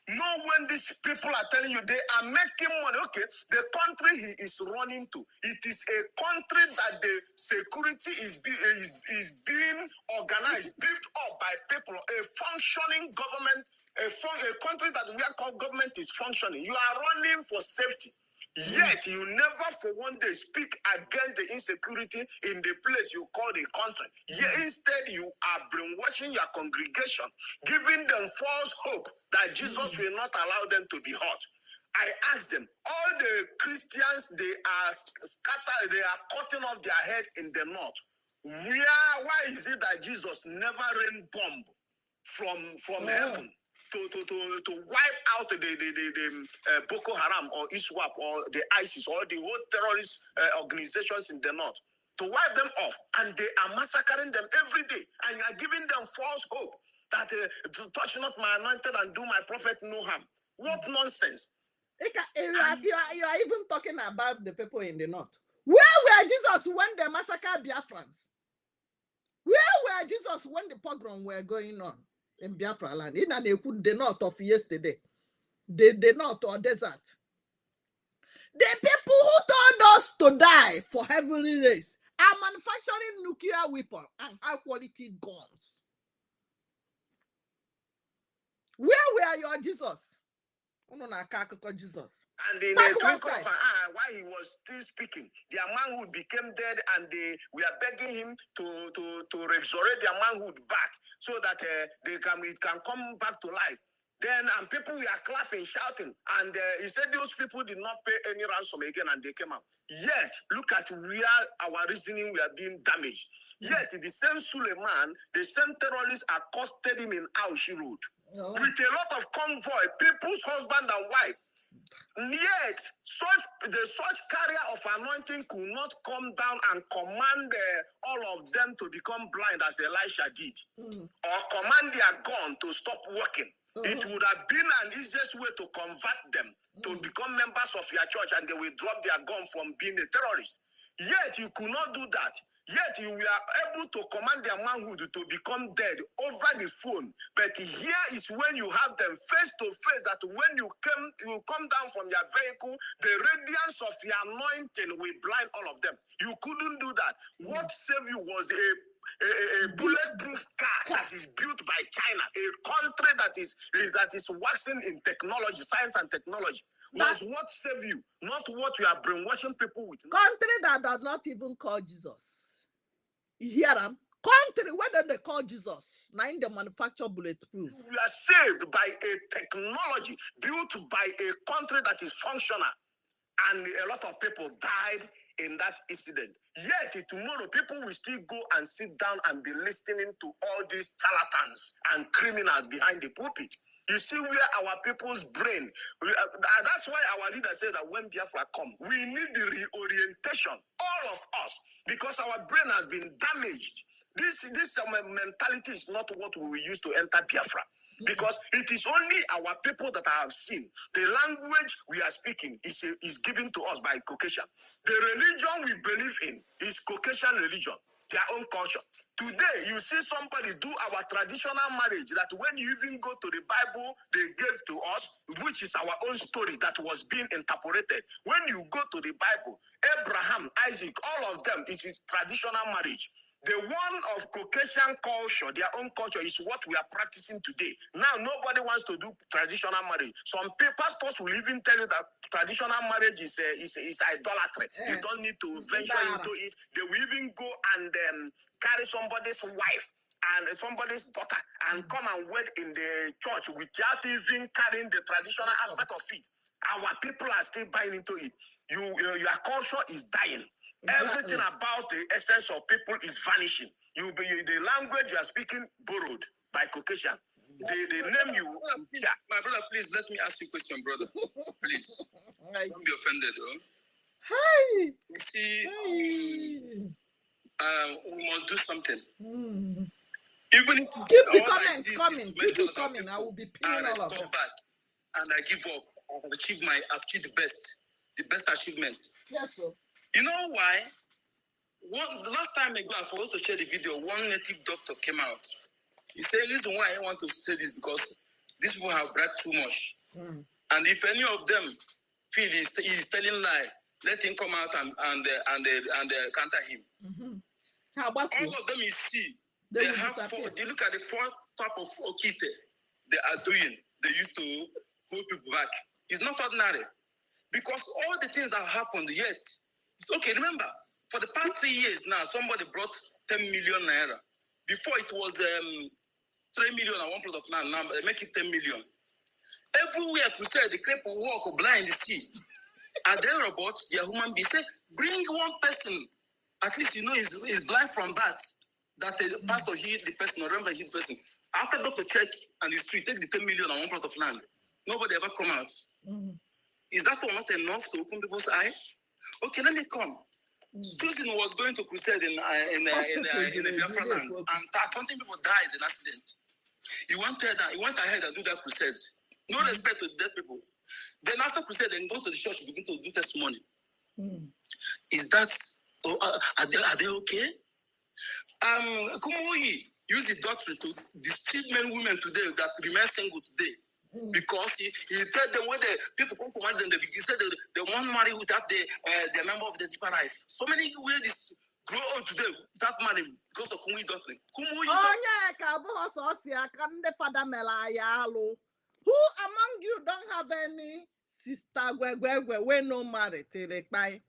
Speaker 17: No, when these people are telling you they are making money, okay, the country he is running to, it is a country that the security is being organized, built up by people, a functioning government, a country that we are called government is functioning. You are running for safety. Yet you never for one day speak against the insecurity in the place you call the country. Yet instead you are brainwashing your congregation, giving them false hope that Jesus will not allow them to be hurt. I asked them, all the Christians, they are scattered, they are cutting off their head in the north. Why is it that Jesus never rained bomb from heaven to wipe out the Boko Haram or ISWAP or the ISIS or the whole terrorist organizations in the north, to wipe them off, and they are massacring them every day, and you are giving them false hope that to touch not my anointed and do my prophet no harm. What nonsense!
Speaker 5: You are even talking about the people in the north. Where were Jesus when they massacred Biafrans? Where were Jesus when the pogrom were going on in Biafra land? In the north of yesterday, the north or desert. The people who told us to die for heavenly race are manufacturing nuclear weapons and high quality guns. Where were your Jesus? Jesus.
Speaker 17: And in a twinkle of an eye, while he was still speaking, their manhood became dead, and we are begging him to resurrect their manhood back so that it can come back to life. Then people were clapping, shouting, and he said those people did not pay any ransom again, and they came out. Yet, look at where our reasoning we are being damaged. Yet, the same Suleiman, the same terrorists accosted him in Aushi Road with a lot of convoy, people's husband and wife. Yet, such carrier of anointing could not come down and command all of them to become blind as Elisha did, or command their gun to stop working. It would have been an easiest way to convert them to become members of your church, and they will drop their gun from being a terrorist. Yet, you could not do that. Yet you were able to command their manhood to become dead over the phone. But here is when you have them face to face, that when you come down from your vehicle, the radiance of your anointing will blind all of them. You couldn't do that. What saved you was a bulletproof car that is built by China, a country that is waxing in technology, science and technology. Was what saved you, not what you are brainwashing people with.
Speaker 5: Country that does not even call Jesus. You hear them? Country where they call Jesus. Now in the manufacture bulletproof.
Speaker 17: We are saved by a technology built by a country that is functional. And a lot of people died in that incident. Yet tomorrow people will still go and sit down and be listening to all these charlatans and criminals behind the pulpit. You see where our people's brain, that's why our leader said that when Biafra come, we need the reorientation, all of us, because our brain has been damaged. This mentality is not what we will use to enter Biafra. Because it is only our people that I have seen. The language we are speaking is given to us by Caucasian. The religion we believe in is Caucasian religion, their own culture. Today, you see somebody do our traditional marriage that when you even go to the Bible they gave to us, which is our own story that was being interpreted. When you go to the Bible, Abraham, Isaac, all of them, it is traditional marriage. The one of Caucasian culture, their own culture, is what we are practicing today. Now, nobody wants to do traditional marriage. Some pastors will even tell you that traditional marriage is idolatry. You don't need to venture into it. They will even go and carry somebody's wife and somebody's daughter and come and wed in the church without even carrying the traditional aspect of it. Our people are still buying into it. Your culture is dying. Everything about the essence of people is vanishing. The language you are speaking borrowed by Caucasian. The name you.
Speaker 11: My brother, please let me ask you a question, brother. Please. Don't be offended, though.
Speaker 5: Hi.
Speaker 11: You see, we must do something. Even if
Speaker 5: keep the comments coming. Keep it coming. I will be pinning all of them.
Speaker 11: Back and I give up. I've achieved the best achievement.
Speaker 5: Yes, sir.
Speaker 11: You know why? The last time ago, I forgot to share the video. One native doctor came out. He said, "The reason why I want to say this because these people have bribed too much. And if any of them feel he's telling lie, let him come out and counter him."
Speaker 5: How about
Speaker 11: all of them you see? They look at the 4 type of okite they are doing. They used to hold people back. It's not ordinary. Because all the things that happened yet, it's okay. Remember, for the past 3 years now, somebody brought 10 million naira. Before it was 3 million at one plot of land. Now they make it 10 million. Everywhere crusade, the cripple walk or blind see. Are they robots? They are human beings. Say, bring one person. At least you know he's blind from birth. That the pastor healed the person or remember his person. After doctor check and the street, take the 10 million on one plot of land. Nobody ever come out. Is that not enough to open people's eye? Okay, let me come. Susan was going to crusade in the Biafra land, and 20 people died in accidents. He went ahead and do that crusade. No respect to dead people. Then after crusade, then go to the church, begin to do testimony. Is that are they okay? Kumuyi used the doctrine to deceive men, women today that remain single today. Because he said the way the people come to marry them, he said they won't marry without the member of the deeper life. So many ladies grow old today without marrying because of Kumuyi doctrine.
Speaker 5: Who among you don't have any sister we no marry till they buy?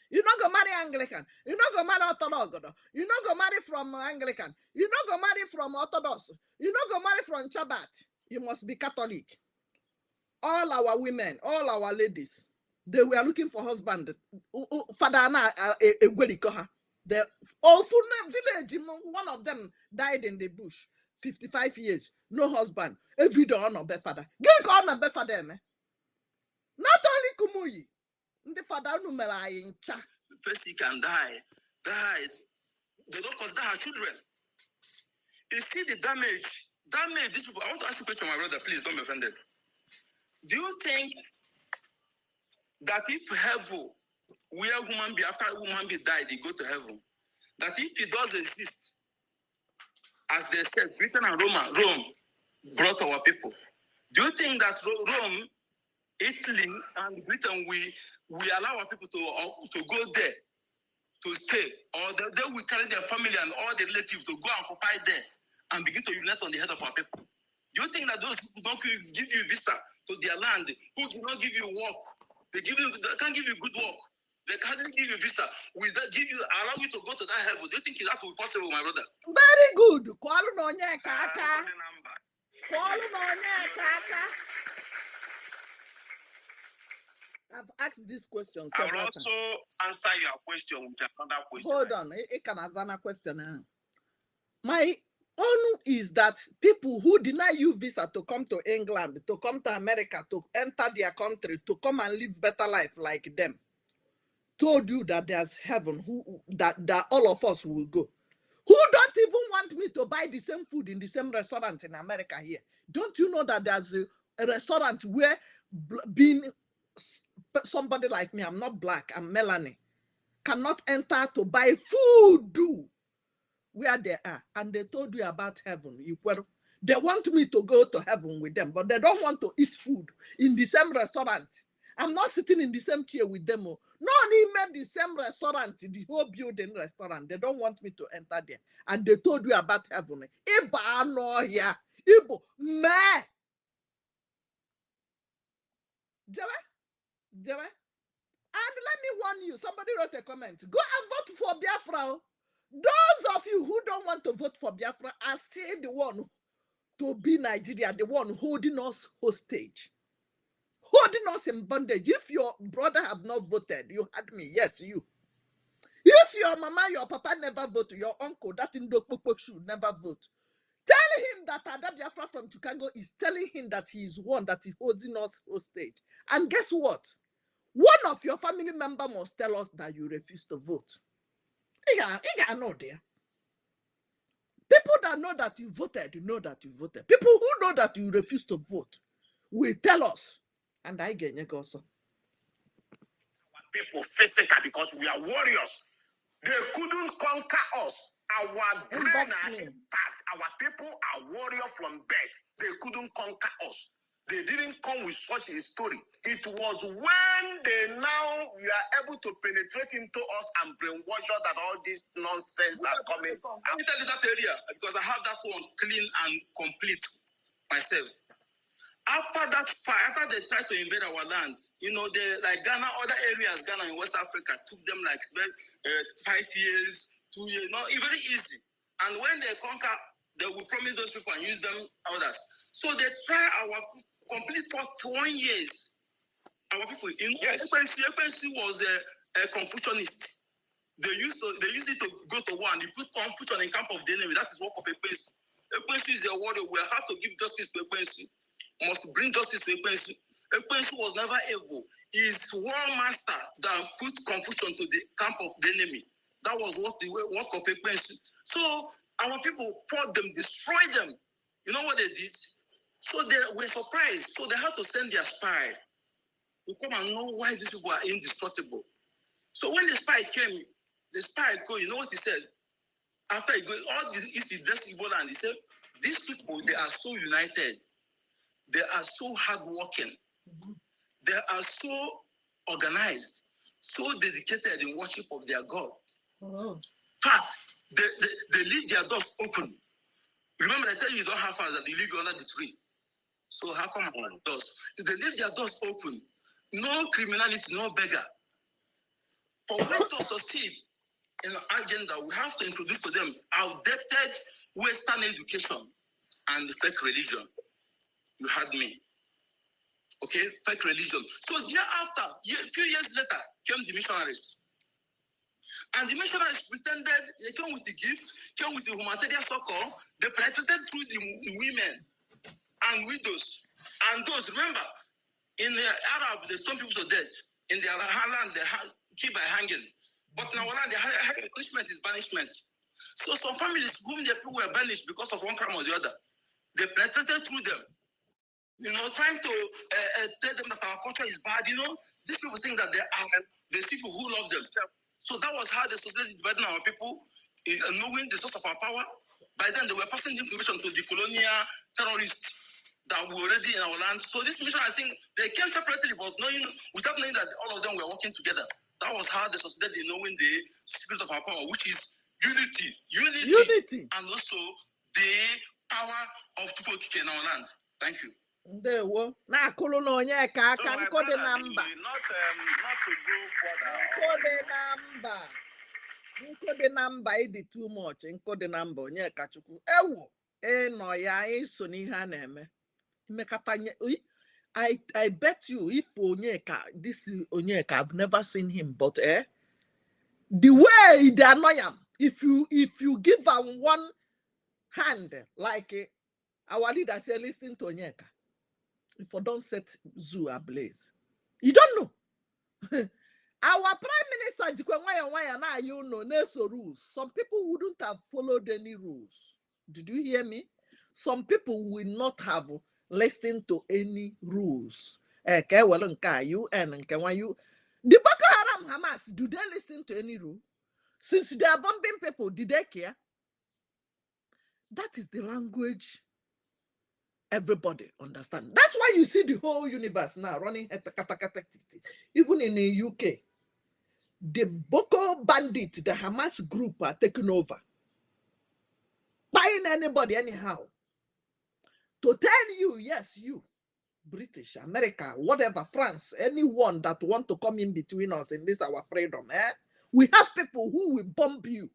Speaker 5: You not go marry Anglican. You not go marry Orthodox. You not go marry from Anglican. You not go marry from Orthodox. You not go marry from Chabad. You must be Catholic. All our women, all our ladies, they were looking for husband. Father Anna, the old village, one of them died in the bush. 55 years, no husband. Every day on a father. Get on a father, man. Not only Kumuyi. The father
Speaker 11: first he can die. They don't consider her children. You see the damage. These people. I want to ask you a question, my brother. Please don't be offended. Do you think that if heaven, where human be after human be died, they go to heaven? That if it does exist, as they said, Britain and Rome brought our people. Do you think that Rome, Italy, and Britain we allow our people to go there to stay, or they will carry their family and all the relatives to go and occupy there and begin to unite on the head of our people? Do you think that those people don't give you visa to their land, who do not give you work? They can't give you good work. They can't give you visa. Will that allow you to go to that heaven? Do you think that will be possible, my brother?
Speaker 5: Very good. I've asked this question.
Speaker 17: I will also answer your question with another question.
Speaker 5: Hold on, it can answer a question. My own is that people who deny you visa to come to England, to come to America, to enter their country, to come and live better life like them, told you that there's heaven, that all of us will go. Who don't even want me to buy the same food in the same restaurant in America here? Don't you know that there's a restaurant where being somebody like me, I'm not black, I'm Melanie, cannot enter to buy food where they are? And they told you about heaven. They want me to go to heaven with them, but they don't want to eat food in the same restaurant. I'm not sitting in the same chair with them. No, even the same restaurant, the whole building restaurant. They don't want me to enter there. And they told you about heaven. Iba no here. Ibo me. And let me warn you, somebody wrote a comment. Go and vote for Biafra. Those of you who don't want to vote for Biafra are still the one to be Nigeria, the one holding us hostage, holding us in bondage. If your brother have not voted, you had me, yes, you. If your mama, your papa never vote, your uncle, that in Dokpokpok should never vote, tell him that Ada Biafra from Chicago is telling him that he is one that is holding us hostage. And guess what? One of your family member must tell us that you refuse to vote. You know there. People that know that you voted, you know that you voted. People who know that you refuse to vote will tell us. And I get you also.
Speaker 17: People physical because we are warriors. They couldn't conquer us. Our brain are intact. Our people are warriors from birth. They couldn't conquer us. They didn't come with such a story. It was when they now we are able to penetrate into us and brainwash us that all this nonsense are coming.
Speaker 11: Let me tell you that area because I have that one clean and complete myself. After that fight, after they tried to invade our lands, you know, they like Ghana, other areas, Ghana in West Africa, took them like 5 years, 2 years, not very easy. And when they conquer, they will promise those people and use them others. So they try our complete for 20 years. Our people, you know, yes. FNC was a Confucianist. They used it to go to war and they put Confucian in camp of the enemy. That is work of FNC. FNC is the warrior. We have to give justice to FNC. Must bring justice to Ekwensu. Ekwensu was never evil. He's war master that put confusion to the camp of the enemy. That was what the work of Ekwensu. So our people fought them, destroyed them. You know what they did? So they were surprised. So they had to send their spy to come and know why these people are indestructible. So when the spy came, the spy go, you know what he said? After he go, all this is just Ebola, and he said, these people, they are so united. They are so hardworking. They are so organized, so dedicated in worship of their God. In fact, they leave their doors open. Remember, I tell you, you don't have fans that they leave you under the tree. So how come on doors? They leave their doors open. No criminality, no beggar. For we to succeed in our agenda, we have to introduce to them outdated Western education and fake religion. You had me. Okay, fake religion. So thereafter, a few years later, came the missionaries. And the missionaries pretended they came with the gift, came with the humanitarian succor, they penetrated through the women and widows. And those, remember, in the Arab, they stone people to death. In their land, they keep by hanging. But in our land, the punishment is banishment. So some families whom the people were banished because of one crime or the other, they penetrated through them. You know, trying to tell them that our culture is bad. You know, these people think that they are the people who love them. So that was how the society divided our people, in knowing the source of our power. By then, they were passing the information to the colonial terrorists that were already in our land. So this mission, I think, they came separately, but without knowing that all of them were working together. That was how the society, knowing the spirit of our power, which is unity, and also the power of people in our land. Thank you.
Speaker 5: Ndewo na-akụrụ na onye ka aka nkụ dị na mba nkụ dị na mba ịdị too much nkụ dị na mba onye ka Chukwu ewu ịnọ ya iso n'ihe a na-eme mmekọta I bet you if Onyeka, this Onyeka, I've never seen him, but the way they annoy him, if you give him one hand, like our leader say, listen to Onyeka. If I don't set zoo ablaze, you don't know. Our Prime Minister, now you know, no rules. Some people wouldn't have followed any rules. Did you hear me? Some people will not have listened to any rules. Okay, well, UN, you. The Boko Haram Hamas, do they listen to any rule? Since they are bombing people, did they care? That is the language everybody understand. That's why you see the whole universe now running. Even in the UK, the Boko bandit, the Hamas group are taking over. Buying anybody anyhow. To tell you, yes, you, British, America, whatever, France, anyone that want to come in between us in this our freedom, we have people who will bomb you.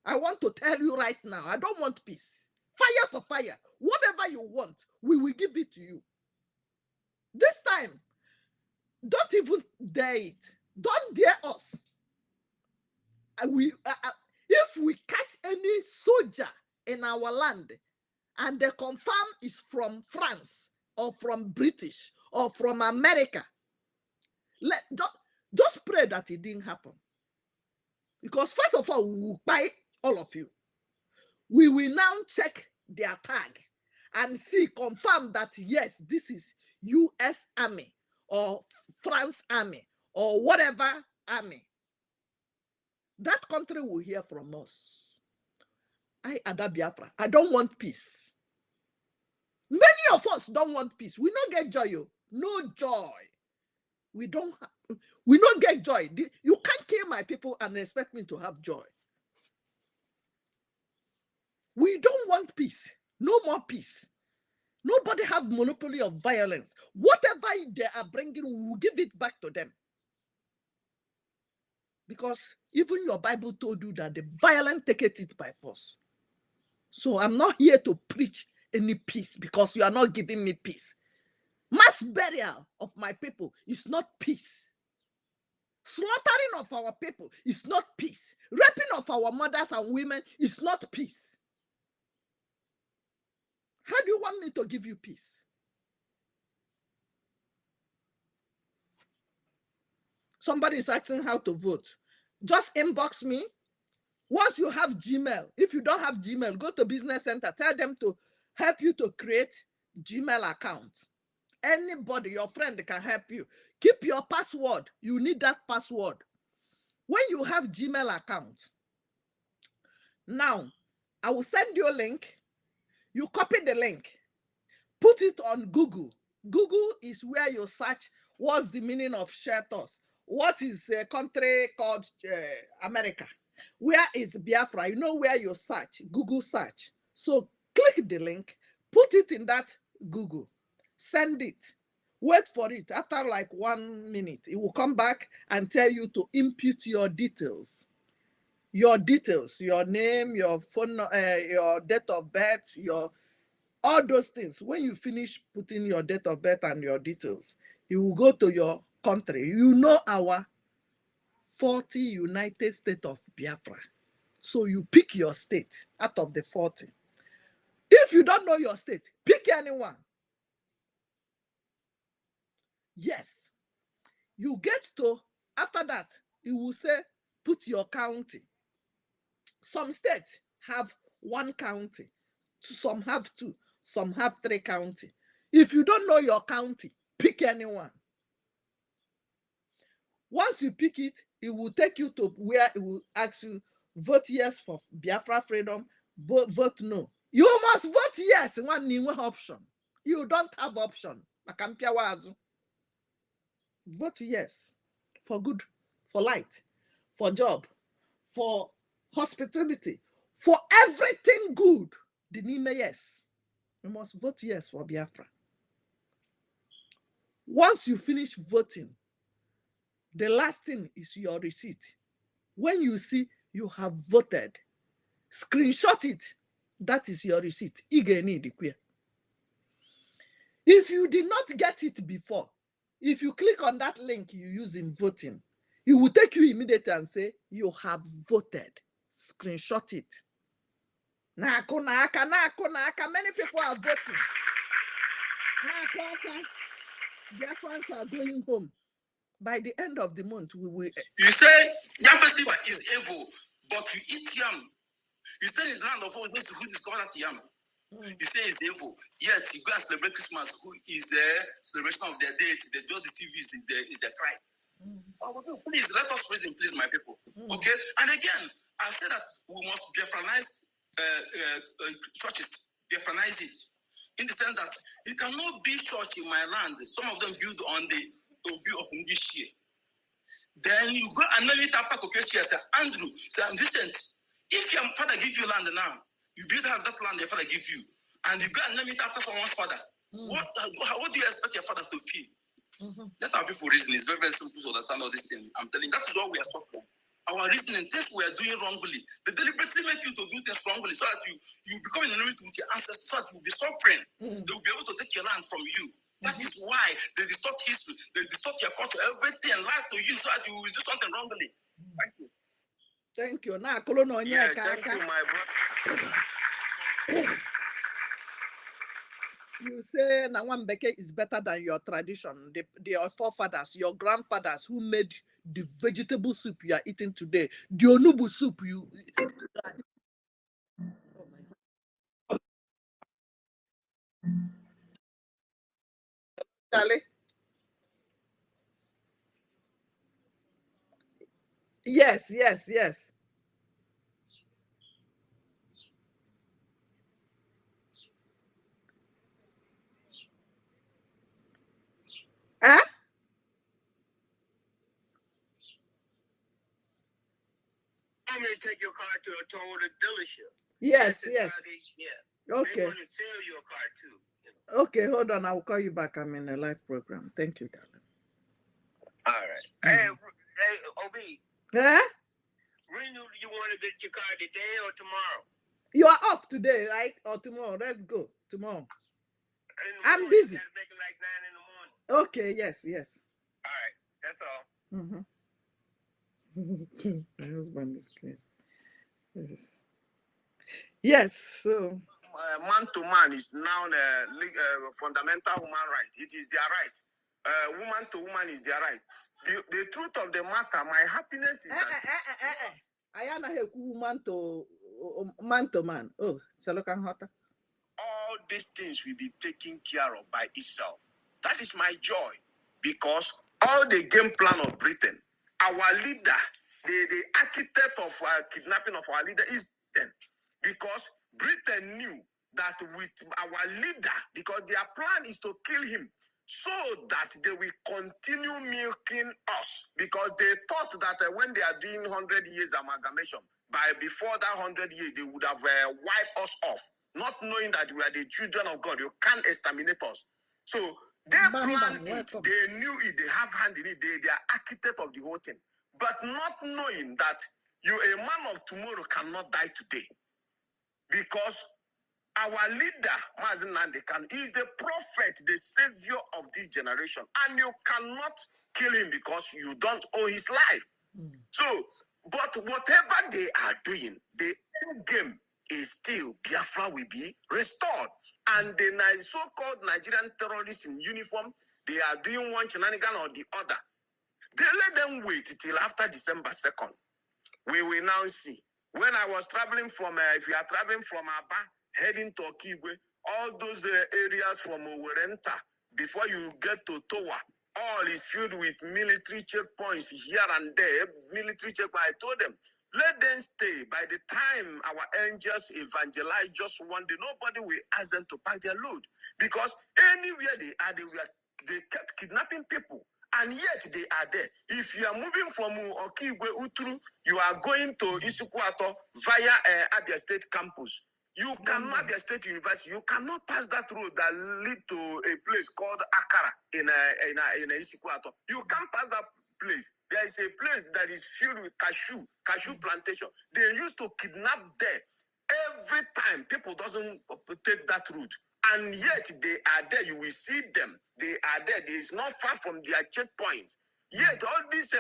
Speaker 5: I want to tell you right now, I don't want peace. Fire for fire. Whatever you want, we will give it to you. This time, don't even dare it. Don't dare us. If we catch any soldier in our land and they confirm is from France or from British or from America, just pray that it didn't happen. Because first of all, we will buy all of you. We will now check their tag and see, confirm that yes, this is US Army or France Army or whatever army. That country will hear from us. Ada Biafra, I don't want peace. Many of us don't want peace. We don't get joy. No joy. We don't get joy. You can't kill my people and expect me to have joy. We don't want peace. No more peace. Nobody have monopoly of violence. Whatever they are bringing, we will give it back to them. Because even your Bible told you that the violent take it by force. So I'm not here to preach any peace because you are not giving me peace. Mass burial of my people is not peace. Slaughtering of our people is not peace. Raping of our mothers and women is not peace. How do you want me to give you peace? Somebody is asking how to vote. Just inbox me. Once you have Gmail, if you don't have Gmail, go to Business Center. Tell them to help you to create Gmail account. Anybody, your friend can help you. Keep your password. You need that password. When you have Gmail account, now I will send you a link. You copy the link. Put it on Google. Google is where you search what's the meaning of shelters. What is a country called America? Where is Biafra? You know where you search, Google search. So click the link, put it in that Google, send it, wait for it. After like 1 minute, it will come back and tell you to input your details. Your details, your name, your phone, your date of birth, all those things. When you finish putting your date of birth and your details, you will go to your country. You know our 40 United States of Biafra. So you pick your state out of the 40. If you don't know your state, pick anyone. Yes. You get to, after that, it will say, put your county. Some states have 1 county. Some have 2. Some have 3 county. If you don't know your county, pick anyone. Once you pick it, it will take you to where it will ask you, vote yes for Biafra freedom, vote no. You must vote yes in one option. You don't have option. Vote yes for good, for light, for job, for hospitality, for everything good. The name yes. You must vote yes for Biafra. Once you finish voting, the last thing is your receipt. When you see you have voted, screenshot it. That is your receipt. If you did not get it before, if you click on that link you use in voting, it will take you immediately and say you have voted. Screenshot it. Many people are voting. Their friends are going home. By the end of the month, we will.
Speaker 11: You say yam festival is evil, but you eat yam. You say in the land of all those who discover that yam. You say it's evil. Yes, you go and celebrate Christmas, who is a celebration of their deity. The God the TV is a Christ. Please, let us praise him, please, my people. Okay? And again, I say that we must Biafranize churches. Biafranize it. In the sense that you cannot be church in my land. Some of them build on the view of English here. Then you go and name it after Kokechi. Say, Andrew, say, listen, if your father gives you land now, you build out that land your father gives you, and you go and name it after someone's father. What do you expect your father to feel? Let our people reason. It's very, very simple to understand all these things. I'm telling you, that is what we are suffering. Our reasoning, things we are doing wrongly, they deliberately make you to do things wrongly so that you become in enemy with your ancestors, so that you will be suffering. They will be able to take your land from you. That is why they distort history, they distort your culture, everything, lie to you so that you will do something wrongly. Thank you.
Speaker 5: Thank you. Now,
Speaker 3: yeah, thank you, my brother.
Speaker 5: You say Nawambeke is better than your tradition, your forefathers, your grandfathers who made the vegetable soup you are eating today, the onubu soup you. Charlie? Yes. Huh?
Speaker 7: I'm going to take your car to a Toyota dealership.
Speaker 5: Yes.
Speaker 7: Yeah.
Speaker 5: Okay.
Speaker 7: They want to sell your car too.
Speaker 5: Okay, hold on. I'll call you back. I'm in a live program. Thank you, darling.
Speaker 7: All right. Hey, OB.
Speaker 5: Huh?
Speaker 7: When you want to get your car today or tomorrow?
Speaker 5: You are off today, right? Or tomorrow? Let's go. Tomorrow. I'm busy.
Speaker 7: You got to make it like 9 in the morning.
Speaker 5: Okay, yes.
Speaker 7: All right. That's all.
Speaker 5: My husband is crazy. Yes, so.
Speaker 17: Man to man is now the fundamental human right. It is their right. Woman to woman is their right. The truth of the matter, my happiness is that.
Speaker 5: I am a woman to man. Oh, Salokan Hota.
Speaker 17: All these things will be taken care of by itself. That is my joy. Because all the game plan of Britain, our leader, the architect of kidnapping of our leader is Britain. Because Britain knew that with our leader, because their plan is to kill him, so that they will continue milking us. Because they thought that when they are doing 100 years amalgamation, before that 100 years, they would have wiped us off. Not knowing that we are the children of God, you can't exterminate us. So they planned it, they knew it, they have hand in it, they are architect of the whole thing. But not knowing that a man of tomorrow cannot die today. Because our leader, Mazen Nandekan, is the prophet, the savior of this generation. And you cannot kill him because you don't owe his life. So, but whatever they are doing, the end game is still Biafra will be restored. And the so-called Nigerian terrorists in uniform, they are doing one shenanigan or the other. They let them wait till after December 2nd. We will now see. When I was traveling from, if you are traveling from Aba, heading to Okigwe, all those areas from Owerenta, before you get to Towa, all is filled with military checkpoints here and there. Military checkpoints. I told them, let them stay. By the time our angels evangelize just one day, nobody will ask them to pack their load. Because anywhere they are, they kept kidnapping people. And yet they are there. If you are moving from Okigwe Utru, you are going to Isukwato via Abia State campus. You cannot, Abia State University, you cannot pass that road that lead to a place called Akara in Isukwato. You can't pass that place. There is a place that is filled with cashew plantation. They used to kidnap there. Every time people doesn't take that route. And yet they are there. You will see them. They are there. They is not far from their checkpoints. Yet all this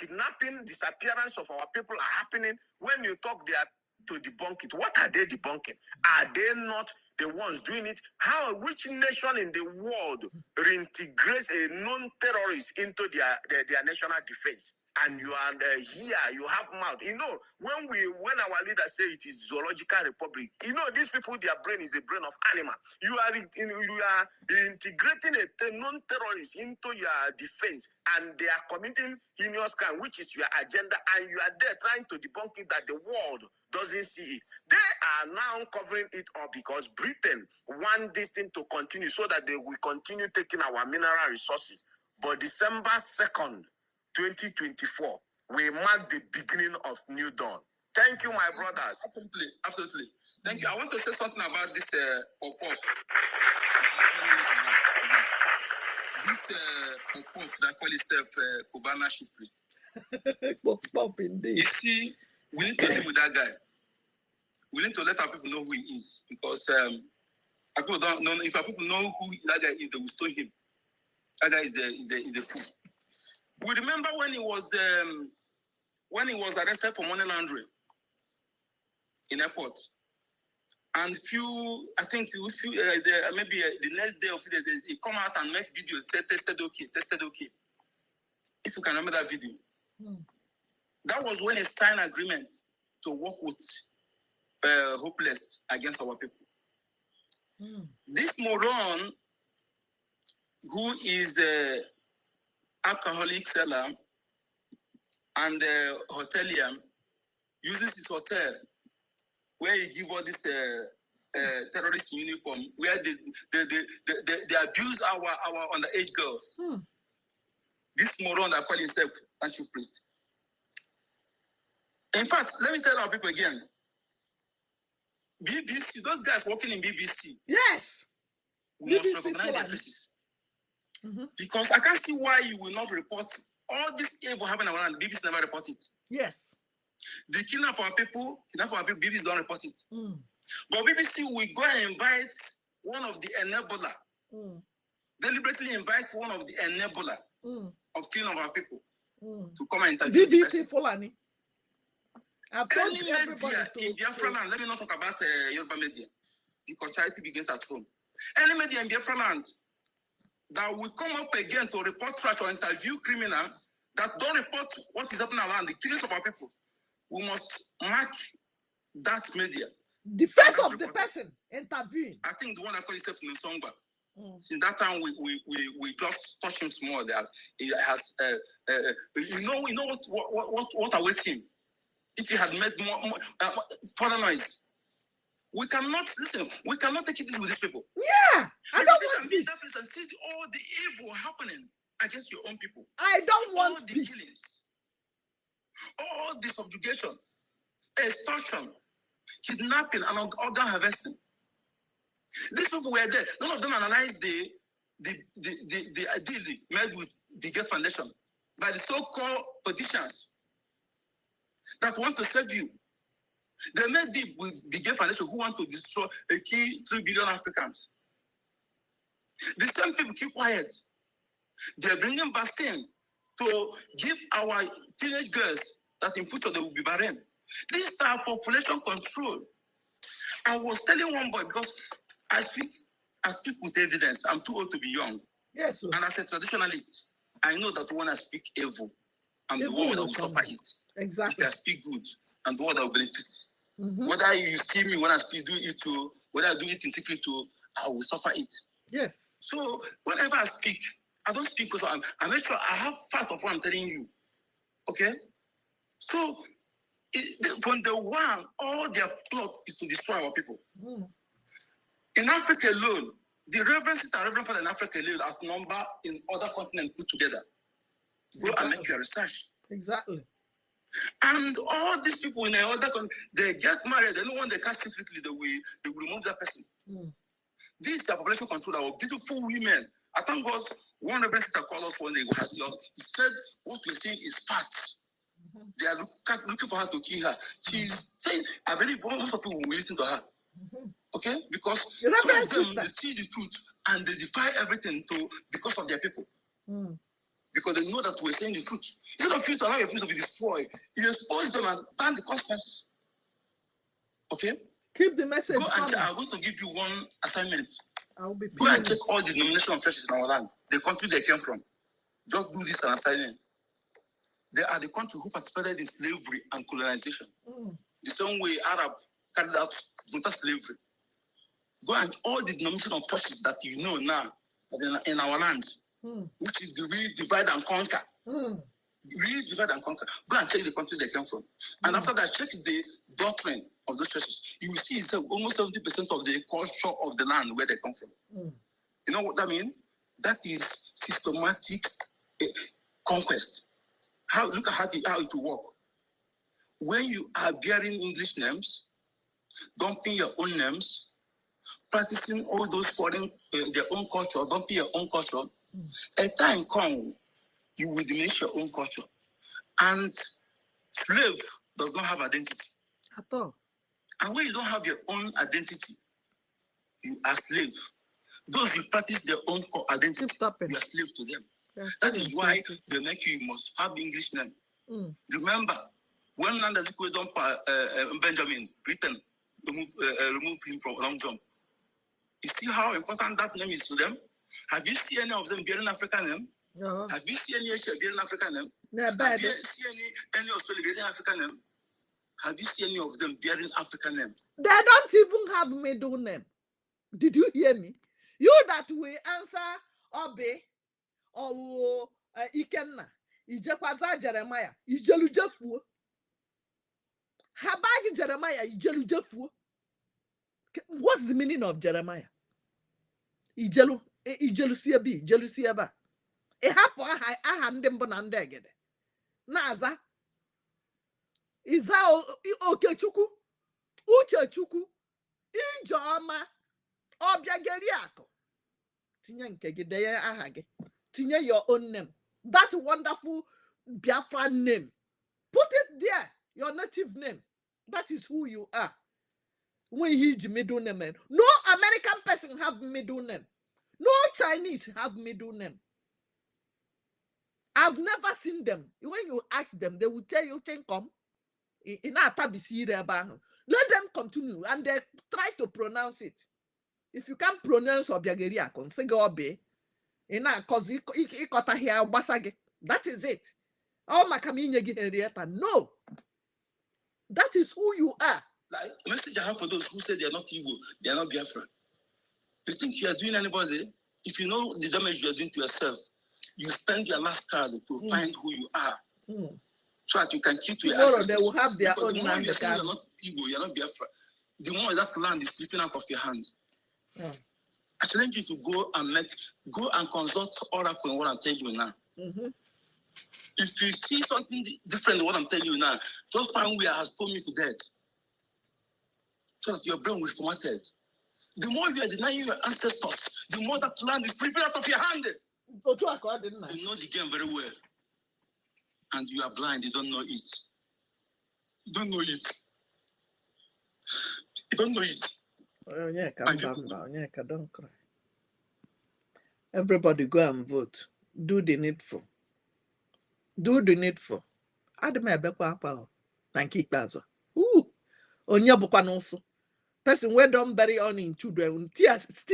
Speaker 17: kidnapping, disappearance of our people are happening. When you talk, they are to debunk it. What are they debunking? Are they not the ones doing it. How, which nation in the world reintegrates a non-terrorist into their national defense? And you are here, you have mouth. You know, when our leaders say it is zoological republic, you know, these people, their brain is the brain of animal. You are integrating a non-terrorist into your defense, and they are committing heinous crime, which is your agenda, and you are there trying to debunk it that the world doesn't see it. They are now covering it up because Britain want this thing to continue so that they will continue taking our mineral resources. But December 2nd, 2024, we mark the beginning of new dawn. Thank you, my brothers.
Speaker 11: Absolutely, absolutely. Thank you. I want to say something about this purpose. This purpose that call itself Cubana chief priest.
Speaker 5: Indeed.
Speaker 11: You see, we need to deal with that guy. We need to let our people know who he is, because our people don't know. If our people know who that guy is, they will stone him. That guy is a fool. We remember when he was arrested for money laundering in airport, and maybe the next day of it, he come out and make video, say tested okay. If you can remember that video, that was when he signed agreements to work with hopeless against our people. This moron, who is alcoholic seller and hotelier, uses his hotel where he give all this terrorist uniform, where they abuse our underage girls. This moron that call himself chief priest. In fact, let me tell our people again. BBC, those guys working in BBC.
Speaker 5: Yes.
Speaker 11: We must recognize their faces. Because I can't see why you will not report all this evil happening around. The BBC never report it.
Speaker 5: Yes.
Speaker 11: The killing of our people, BBC don't report it. But BBC will go and invite one of the enabler. Deliberately invite one of the enabler of killing of our people to come and interview.
Speaker 5: BBC Fulani.
Speaker 11: Any media in Biafra land, let me not talk about Yoruba media, because charity begins at home. Any media in Biafra land that will come up again to report trash or interview criminal that don't report what is happening around the killings of our people, we must mark that media.
Speaker 5: The face of the person interviewing.
Speaker 11: I think the one that called himself Nsongba. Since that time, we just touch him small. That he has, you know what awaits him if he had made more further noise. We cannot listen. We cannot take it with these people.
Speaker 5: Yeah, I don't want this.
Speaker 11: And see all the evil happening against your own people.
Speaker 5: I don't want
Speaker 11: all the killings, all the subjugation, extortion, kidnapping, and organ harvesting. These people were there. None of them analyzed the deal made with the Gates Foundation by the so-called politicians that want to serve you. They made deal with the Gates Foundation who want to destroy a key 3 billion Africans. The same people keep quiet. They're bringing vaccine to give our teenage girls that in future they will be barren. These are population control. I was telling one boy, because I speak with evidence. I'm too old to be young.
Speaker 5: Yes, sir.
Speaker 11: And as a traditionalist, I know that when I speak evil, I'm the one that will suffer it.
Speaker 5: Exactly.
Speaker 11: If I speak good, I'm the one that will benefit. Whether you see me when I speak, do it too, whether I do it in secret too, I will suffer it.
Speaker 5: Yes.
Speaker 11: So whenever I speak, I don't speak because I make sure I have fact of what I'm telling you. Okay? So from the one, all their plot is to destroy our people. In Africa alone, the Reverend Sister and Reverend Father in Africa alone outnumber in other continents put together. Go and make your research.
Speaker 5: Exactly.
Speaker 11: And all these people in other countries, they get married. Anyone they catch secretly, they will remove that person. This is population control. Our beautiful women. I thank God. One Reverend Sister called us one day. He said, "What we're seeing is facts." They are looking for her to kill her. She's saying, I believe most of you will listen to her. Okay? Because some of them, they see the truth and they defy everything because of their people. Because they know that we're saying the truth. Instead of you to allow your people to be destroyed, you expose them and ban the consequences. Okay?
Speaker 5: Keep the message
Speaker 11: Go
Speaker 5: coming.
Speaker 11: and I'm going to give you one assignment.
Speaker 5: I'll be
Speaker 11: Go and check all the denomination of churches in our land, the country they came from. Just do this and assignment. They are the country who participated in slavery and colonization. The same way Arab carried out brutal slavery. Go and all the denomination of churches that you know now in our land, which is the real divide and conquer. Real divide and conquer. Go and check the country they came from. And after that, check the doctrine of those churches. You will see almost 70% of the culture of the land where they come from. You know what that means? That is systematic conquest. Look at how it will work. When you are bearing English names, dumping your own names, practicing all those foreign, their own culture, dumping your own culture, a time comes, you will diminish your own culture. And slave does not have identity.
Speaker 5: At all.
Speaker 11: And when you don't have your own identity, you are slave. Those who practice their own identity, you are slave to them. That is why they make you must have English name. Remember, when Nanda Zikwe Benjamin, Britain, remove him from Long Jump. You see how important that name is to them? Have you seen any of them bearing African name? No. Have you seen any Asia bearing African name? No, have you seen any Australia bearing African name? Have you seen any of them bearing African name?
Speaker 5: They don't even have middle name. Did you hear me? You that will answer Obe or Ikenna, Ijekwaza Jeremiah, Ijelu Jefu. Habagi Jeremiah, Ijelu Jefu. What's the meaning of Jeremiah? Ijelu Siabi, Ijelu Siaba. E hapo aha ndembo na ndegede. Naza. Iza Okechukwu, Uchechukwu, Ijeoma, Obiageri ako. Tinye nke gị deye aha gị. Tinye your own name. That wonderful Biafra name. Put it there. Your native name. That is who you are. When he's middle name. No American person have middle name. No Chinese have middle name. I've never seen them. When you ask them, they will tell you, come. Let them continue and they try to pronounce it. If you can't pronounce Obiageri, that is it. No. That is who you are.
Speaker 11: Like, the message I have for those who say they are not Igbo, they are not Biafra. You think you are doing anybody? If you know the damage you are doing to yourself, you spend your last card to find who you are. So that you can keep to your ancestors.
Speaker 5: They will have their
Speaker 11: because
Speaker 5: own
Speaker 11: the
Speaker 5: land.
Speaker 11: You're not Igbo, you're not Biafra. The more that land is slipping out of your hand. I challenge you to go and consult Oracle in what I'm telling you now. If you see something different than what I'm telling you now, just find where has told me to death. So that your brain will be formatted. The more you are denying your ancestors, the more that land is slipping out of your hand. You know the game very well. And you are blind, you don't know it. You don't know it. You don't know it.
Speaker 5: Oh, yeah, don't cry. Everybody go and vote. Do the needful. Do the needful. Adame bekwa akwa na nke ikpeazụ. Onye bụkwa n'ụsụ. Person where don't bury on in children. Tears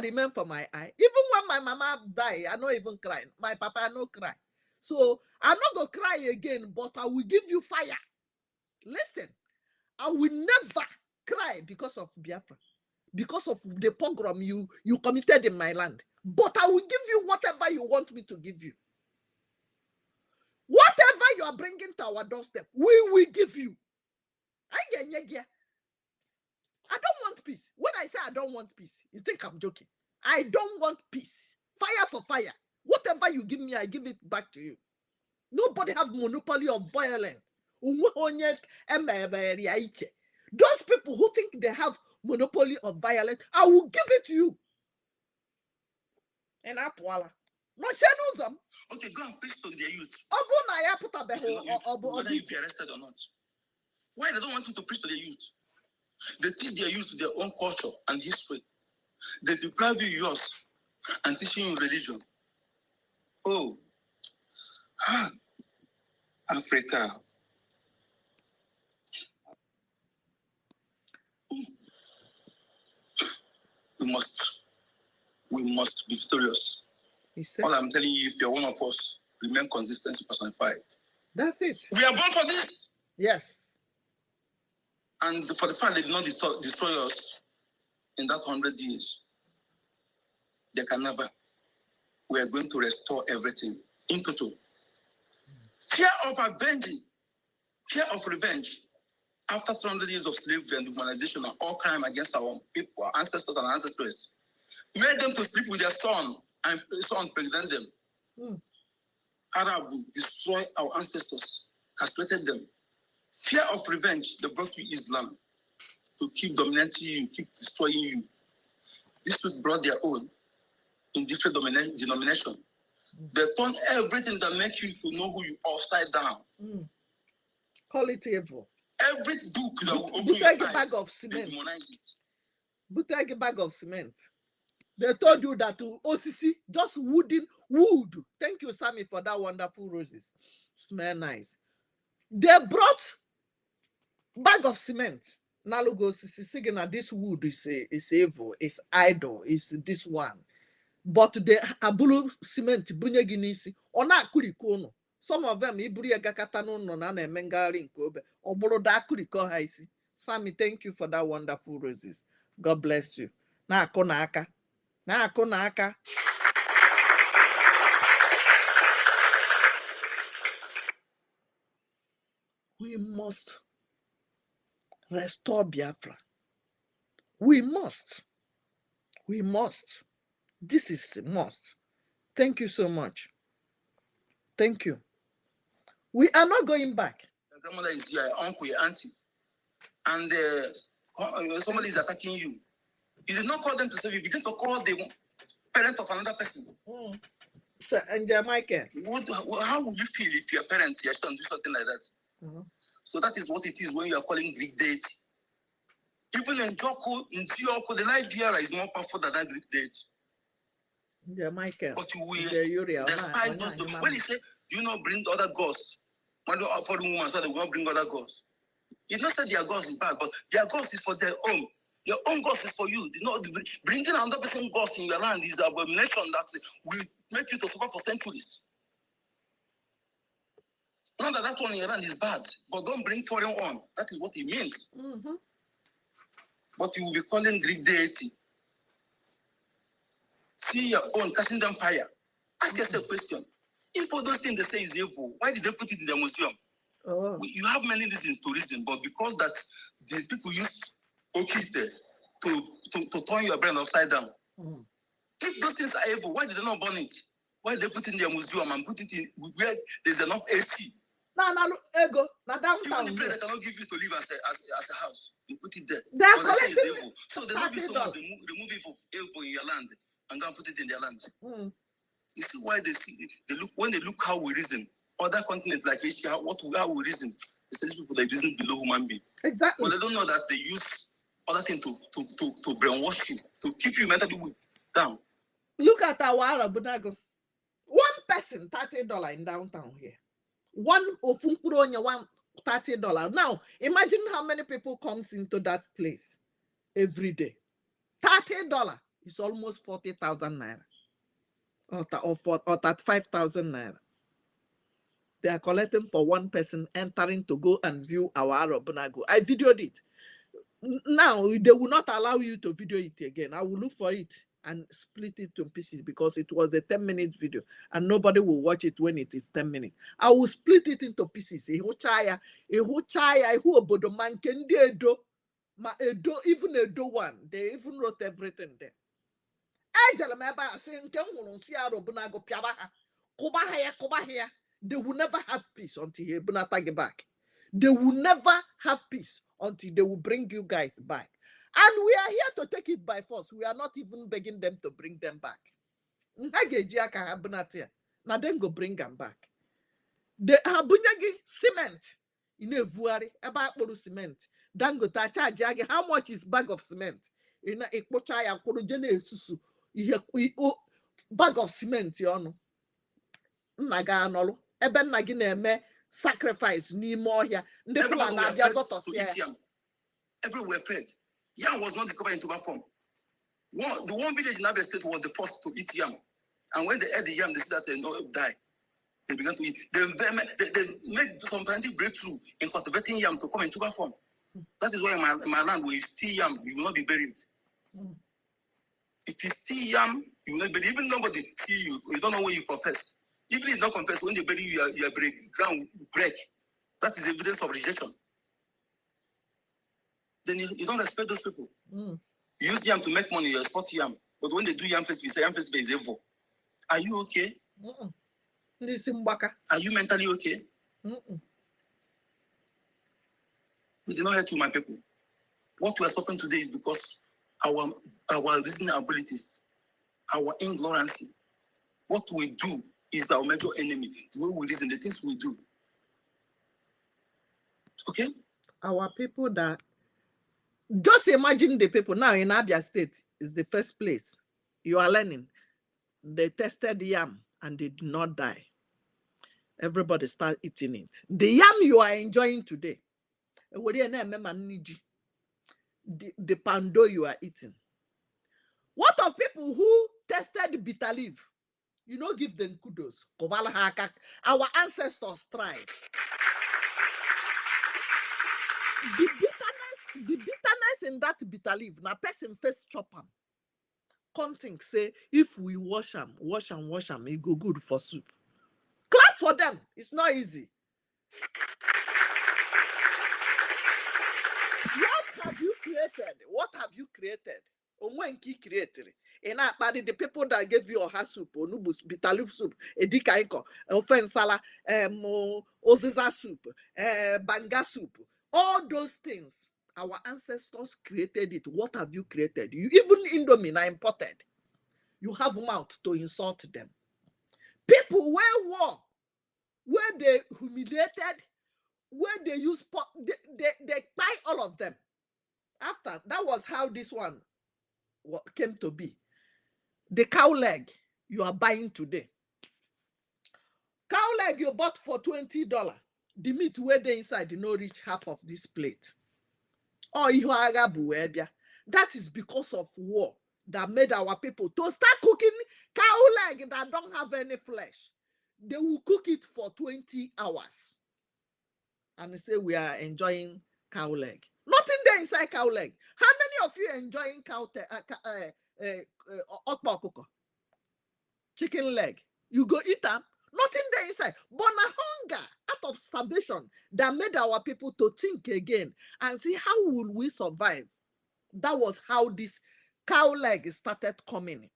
Speaker 5: remain for my eye. Even when my mama die, I not even cry. My papa I no cry. So I'm not gonna cry again, but I will give you fire. Listen, I will never cry because of Biafra, because of the pogrom you committed in my land. But I will give you whatever you want me to give you. Whatever you are bringing to our doorstep, we will give you. I don't want peace. When I say I don't want peace, you think I'm joking. I don't want peace. Fire for fire. Whatever you give me, I give it back to you. Nobody have monopoly of violence. Those people who think they have monopoly of violence, I will give it to you. And I voila. No channels.
Speaker 11: Okay, go and preach to their youth.
Speaker 5: Whether
Speaker 11: you be arrested or not. Why they don't want you to preach to their youth? They teach their youth their own culture and history. They deprive you yours and teach you religion. Oh, Africa. we must be victorious. All I'm telling you, if you're one of us, remain consistent, personified.
Speaker 5: That's it.
Speaker 11: We are born for this.
Speaker 5: Yes.
Speaker 11: And for the fact they did not destroy us in that 100 years, they can never. We are going to restore everything in total. Fear of avenging, fear of revenge, after 200 years of slavery and dehumanization and all crime against our people, our ancestors and ancestors, made them to sleep with their son and son pregnant them. Arab will destroy our ancestors, castrated them. Fear of revenge, they brought you Islam to keep dominating you, keep destroying you. These people brought their own in different denominations. They turn everything that makes you to know who you are upside down.
Speaker 5: Call it evil.
Speaker 11: Every book that will open your eyes,
Speaker 5: bag of cement.
Speaker 11: they demonize it.
Speaker 5: But take a bag of cement. They told you that to OCC, just wood. Thank you, Sammy, for that wonderful roses. Smell nice. They brought bag of cement. Now look, OCC, saying this wood is evil, it's idol, it's this one. But the abulu cement bunyaginisi or not kurikono. Some of them Iburia Gakatano Nona and Mengari in Kobe or Boroda Kuriko Haisi. Sammy, thank you for that wonderful roses. God bless you. Na konaka. Na konaka. We must restore Biafra. We must. We must. This is a must. Thank you so much. Thank you. We are not going back.
Speaker 11: Your grandmother is your uncle, your auntie, and somebody is attacking you. You did not call them to save you. You begin to call the parent of another person.
Speaker 5: So, and Jamaica.
Speaker 11: How would you feel if your parents, your son, do something like that? So that is what it is when you are calling Greek deity. Even in Joko, the Nigeria is more powerful than that Greek deity.
Speaker 5: Jamaica.
Speaker 11: But despite those, when he said, do you not bring other gods? When you offer the woman, so they will not bring other gods. He did not say their gods is bad, but their gods is for their own. Your own gods is for you. Bringing another person's gods in your land is an abomination that will make you to suffer for centuries. Not that one in your land is bad, but don't bring foreign one. That is what it means. But you will be calling Greek deity. See your own, casting them fire. Ask yourself a question. If all those things they say is evil, why did they put it in the museum? You have many reasons to reason, but because that these people use Okite to turn your brain upside down. If those things are evil, why did they not burn it? Why did they put it in their museum and put it in where there's enough AC?
Speaker 5: Now, ego. Now, downtown.
Speaker 11: Even the place they cannot give you to live as a house, they put it there.
Speaker 5: They're
Speaker 11: but they say it's evil. So they
Speaker 5: not
Speaker 11: love it so much, they remove evil in your land and go and put it in their land. You see why when they look how we reason, other continents like Asia, how we reason, they say these people they reason below human being.
Speaker 5: Exactly.
Speaker 11: But they don't know that they use other things to brainwash you, to keep you mentally down.
Speaker 5: Look at our Arabunago. One person, $30 in downtown here. One of $30. Now, imagine how many people comes into that place every day. $30 is almost 40,000 naira. Or 35,000 naira. They are collecting for one person entering to go and view our Arabunago. I videoed it. Now, they will not allow you to video it again. I will look for it and split it to pieces because it was a 10-minute video and nobody will watch it when it is 10 minutes. I will split it into pieces. Even Edo one, they even wrote everything there. They will never have peace until he get back. They will never have peace until they will bring you guys back. And we are here to take it by force. We are not even begging them to bring them back. Now then go bring them back. The Habunyagi cement in a vuari about cement. Dangote charge how much is bag of cement? In a pochaya susu. Bag of cement, you know. Naga nolo. Eben nagine sacrifice ni more here.
Speaker 11: Everywhere fed. Yam was not discovered in Toba form. The one village in Abia State was the first to eat yam. And when they ate the yam, they said that they don't die. They began to eat. They made some kind of breakthrough in cultivating yam to come in tuber form. That is why in my land, when you steal yam, you will not be buried. If you steal yam, you will not be buried. Even nobody see you, you don't know when you confess. Even if you don't confess, when they bury you, your ground break. That is evidence of rejection. Then you don't respect those people. You use yam to make money, you export yam. But when they do yam festival, you say yam festival is evil. Are you okay? Are you mentally okay? We did not hurt you, my people. What we are suffering today is because our reasoning abilities, our ignorance. What we do is our major enemy. The way we reason, the things we do. Okay?
Speaker 5: Our people that just imagine the people now in Abia State is the first place. You are learning. They tested yam and they did not die. Everybody start eating it. The yam you are enjoying today, the pando you are eating. What of people who tested bitter leaf? You know, give them kudos. Our ancestors tried. The bitterness in that bitter leaf, na person first chop am. Conting say, if we wash them, it go good for soup. Clap for them. It's not easy. What have you created? What have you created? Omwenki created. And the people that gave you oha soup, onubus, bitter leaf soup, edikaiko, ofensala, oziza soup, banga soup, all those things. Our ancestors created it. What have you created? You even Indomie are imported. You have mouth to insult them. People where war, where they humiliated, where they use they buy all of them. After that was how this one came to be. The cow leg you are buying today. Cow leg you bought for $20. The meat where they inside you no reach half of this plate. Oh, that is because of war that made our people to start cooking cow leg that don't have any flesh. They will cook it for 20 hours. And they say we are enjoying cow leg. Nothing there inside cow leg. How many of you enjoying chicken leg? You go eat them. Nothing there inside. But a hunger out of starvation that made our people to think again and see how will we survive. That was how this cow leg started coming.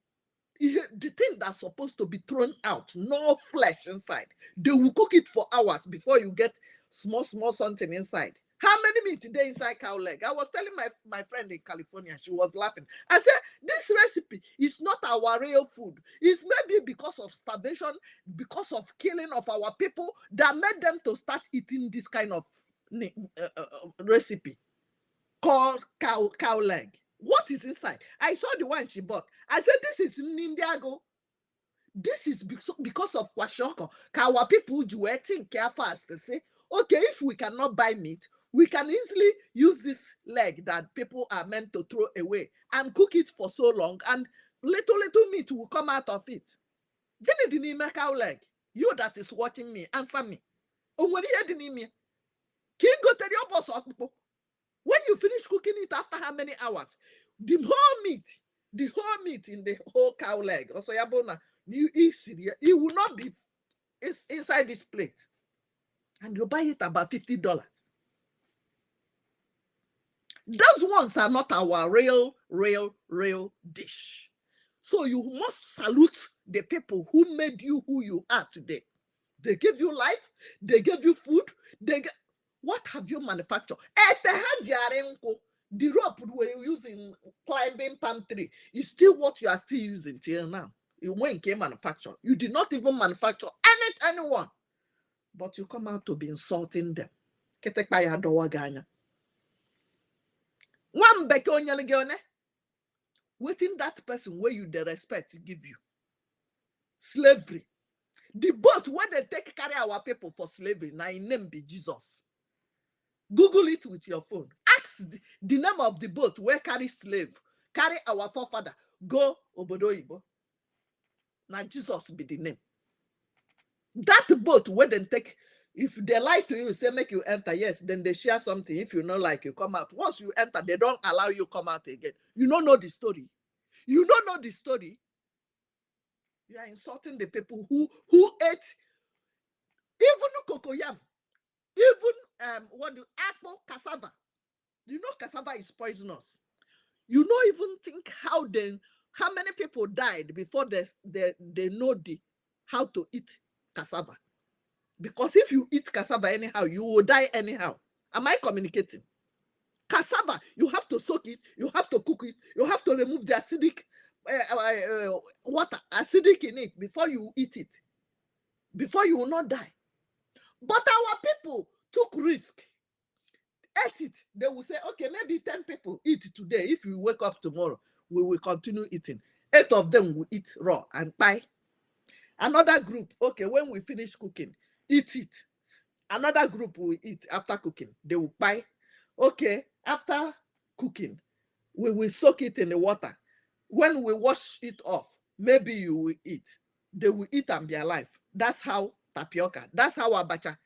Speaker 5: The thing that's supposed to be thrown out, no flesh inside. They will cook it for hours before you get small something inside. How many meat today inside cow leg? I was telling my friend in California, she was laughing. I said, this recipe is not our real food. It's maybe because of starvation, because of killing of our people that made them to start eating this kind of recipe called cow leg. What is inside? I saw the one she bought. I said, this is Nindiago. This is because of Kwashoko. Our people were think care fast to say, okay, if we cannot buy meat, we can easily use this leg that people are meant to throw away and cook it for so long, and little meat will come out of it. Then the cow leg. You that is watching me, answer me. When you go to your boss of people. When you finish cooking it after how many hours? The whole meat in the whole cow leg, also yabona, it will not be inside this plate. And you buy it about $50. Those ones are not our real dish. So you must salute the people who made you who you are today. They gave you life, they gave you food, what have you manufactured? The rope we were using climbing palm tree is still what you are still using till now. When it came manufactured, you did not even manufacture anyone, but you come out to be insulting them. One waiting that person where you the respect give you. Slavery. The boat where they carry our people for slavery, now in name be Jesus. Google it with your phone. Ask the name of the boat where carry slave. carry our forefather, go obodo oyibo. Now Jesus be the name. That boat where they take, if they lie to you, say make you enter, yes, then they share something. If you not like, you come out. Once you enter, they don't allow you come out again. You don't know the story. You don't know the story. You are insulting the people who ate even cocoyam, even apple cassava. You know cassava is poisonous. You don't even think how many people died before they know how to eat cassava. Because if you eat cassava anyhow, you will die anyhow. Am I communicating? Cassava, you have to soak it, you have to cook it, you have to remove the acidic water, acidic in it before you eat it. Before you will not die. But our people took risk, ate it. They will say, okay, maybe 10 people eat today. If we wake up tomorrow, we will continue eating. 8 of them will eat raw and pie. Another group, okay, when we finish cooking, eat it. Another group will eat after cooking. They will buy. Okay, after cooking, we will soak it in the water. When we wash it off, maybe you will eat. They will eat and be alive. That's how tapioca, that's how abacha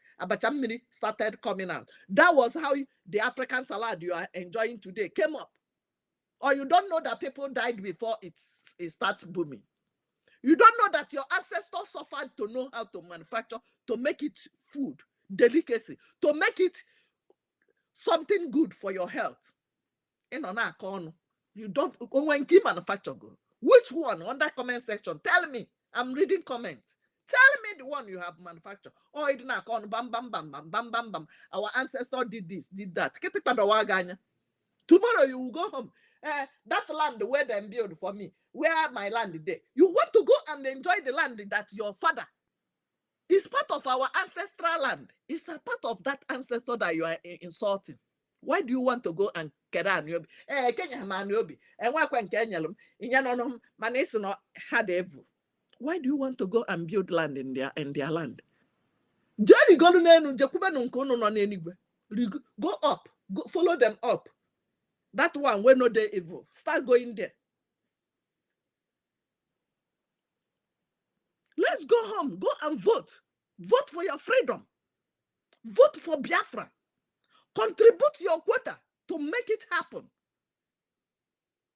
Speaker 5: mini started coming out. That was how the African salad you are enjoying today came up. Or you don't know that people died before it starts booming. You don't know that your ancestors suffered to know how to manufacture, to make it food, delicacy, to make it something good for your health. You don't, when you manufacture, which one? On that comment section, tell me. I'm reading comments. Tell me the one you have manufactured. Oh, it not on bam bam bam bam bam bam bam. Our ancestor did this, did that. Tomorrow you will go home. That land where they build for me, where my land is there. You want to go and enjoy the land that your father is part of our ancestral land. It's a part of that ancestor that you are insulting. Why do you want to go and Kenya maniobi? Why do you want to go and build land in their land? Go up, go follow them up. That one when no they evil. Start going there. Let's go home. Go and vote. Vote for your freedom. Vote for Biafra. Contribute your quota to make it happen.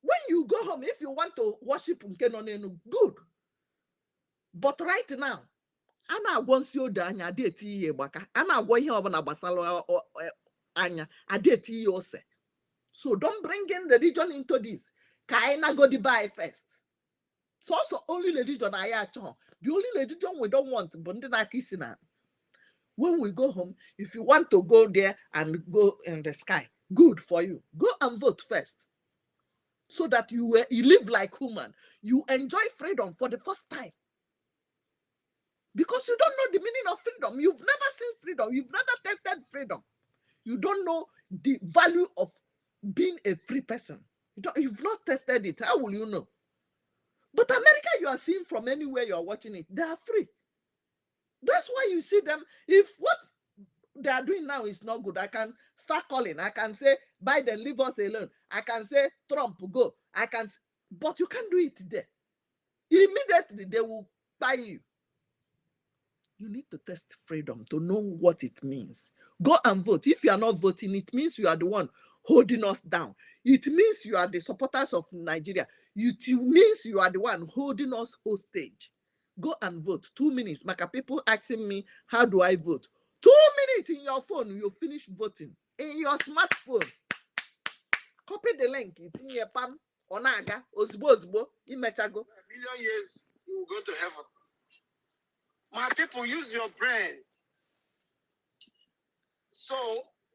Speaker 5: When you go home, if you want to worship Nkenonenu, good. But right now, Ana wants you the anya deti ye baka. Ana go here obana basalo anya adeti yose. So don't bring in religion into this. Kaina go the buy first. So also only religion I actually. The only religion we don't want, Bundina. When we go home, if you want to go there and go in the sky, good for you. Go and vote first. So that you live like human. You enjoy freedom for the first time. Because you don't know the meaning of freedom. You've never seen freedom. You've never tested freedom. You don't know the value of being a free person. You've not tested it. How will you know? But America, you are seeing from anywhere you are watching it, they are free. That's why you see them. If what they are doing now is not good, I can start calling. I can say, Biden, leave us alone. I can say, Trump, go. But you can't do it there. Immediately, they will buy you. You need to test freedom to know what it means. Go and vote. If you are not voting, it means you are the one holding us down. It means you are the supporters of Nigeria. It means you are the one holding us hostage. Go and vote. 2 minutes. Maka people asking me, how do I vote? 2 minutes in your phone, you finish voting. In your smartphone. Copy the link. It's in your palm. Onaga, ozbo, imechago.
Speaker 6: A million years, you will go to heaven. My people, use your brain. So,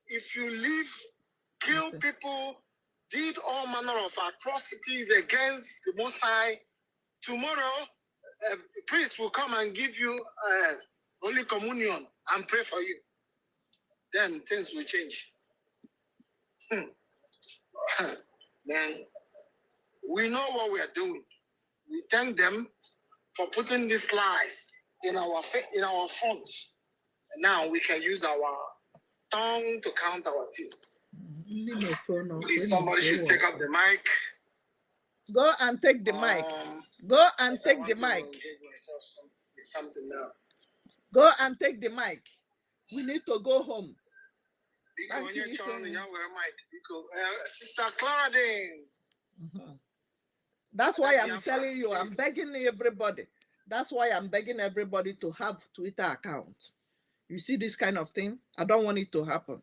Speaker 6: if you kill people, did all manner of atrocities against the Most High, tomorrow, a priest will come and give you Holy Communion and pray for you. Then things will change. Man, we know what we are doing. We thank them for putting these lies in our phones. And now we can use our tongue to count our teeth. Please, somebody should take up the mic
Speaker 5: Go and take the mic. Go and take the mic.
Speaker 11: Something now.
Speaker 5: Go and take the mic. We need to go home. Thank you.
Speaker 14: Sister Claudine.
Speaker 5: That's why I'm telling you, I'm begging everybody. That's why I'm begging everybody to have Twitter account. You see this kind of thing? I don't want it to happen.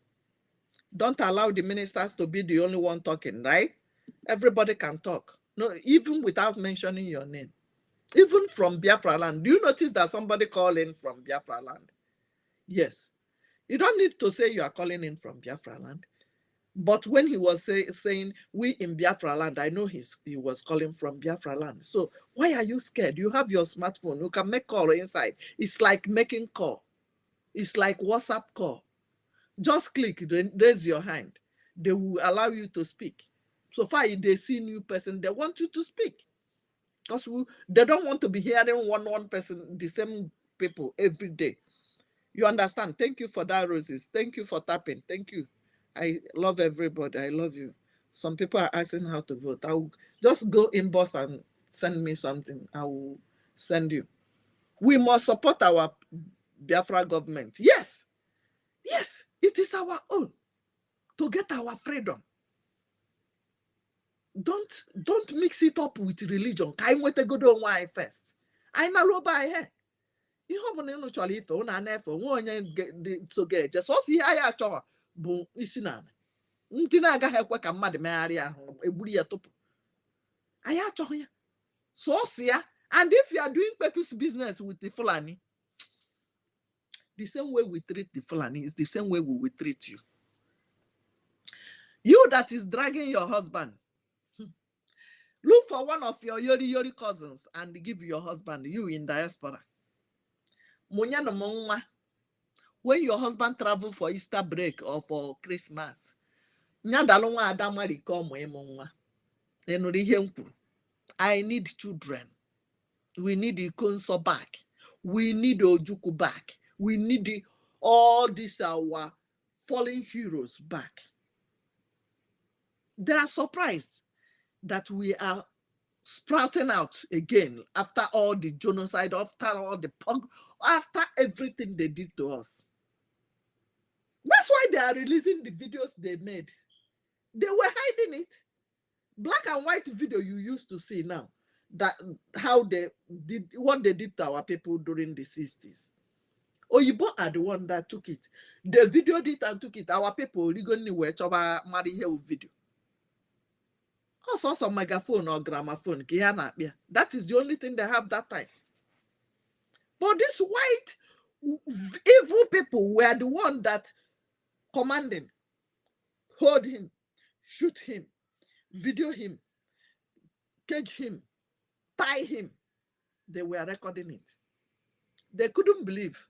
Speaker 5: Don't allow the ministers to be the only one talking, right? Everybody can talk. No, even without mentioning your name. Even from Biafra land. Do you notice that somebody called in from Biafra land? Yes. You don't need to say you are calling in from Biafra land. But when he was saying we in Biafra land, I know he was calling from Biafra land. So why are you scared? You have your smartphone. You can make call inside. It's like making call. It's like WhatsApp call. Just click, raise your hand. They will allow you to speak. So far, if they see new person, they want you to speak. Because they don't want to be hearing one person, the same people every day. You understand? Thank you for that, Roses. Thank you for tapping. Thank you. I love everybody. I love you. Some people are asking how to vote. I will just go inbox and send me something. I will send you. We must support our Biafra government. Yes. Yes. It is our own to get our freedom. Don't mix it up with religion. Ka anyị nweta godo onwe anyị first. Anyị na loba ihe. Ihe ọ bụla unu chọrọ ife unu na-efe onwe onye so ga-eje sọsọ ihe anyị achọghị bụ isi n'ala. Ndị na-agaghị ekwe ka mmadụ megharịa ahụ egburu ya tupu. Anyị achọghị ya. Sọsọ ya. And if you are doing petus business with the Fulani, the same way we treat the Fulani is the same way we will treat you. You that is dragging your husband, look for one of your yori cousins and give your husband, you in diaspora. When your husband travel for Easter break or for Christmas, I need children. We need Ikonso back. We need Ojuku back. We need all these our fallen heroes back. They are surprised that we are sprouting out again after all the genocide, after all the punk, after everything they did to us. That's why they are releasing the videos they made. They were hiding it. Black and white video you used to see now, that how they did what they did to our people during the 60s. Oyibo are the one that took it. They videoed it and took it. Our people legally were video. Also some megaphone or gramophone. That is the only thing they have that time. But these white evil people were the one that commanding, hold him, shoot him, video him, cage him, tie him. They were recording it. They couldn't believe.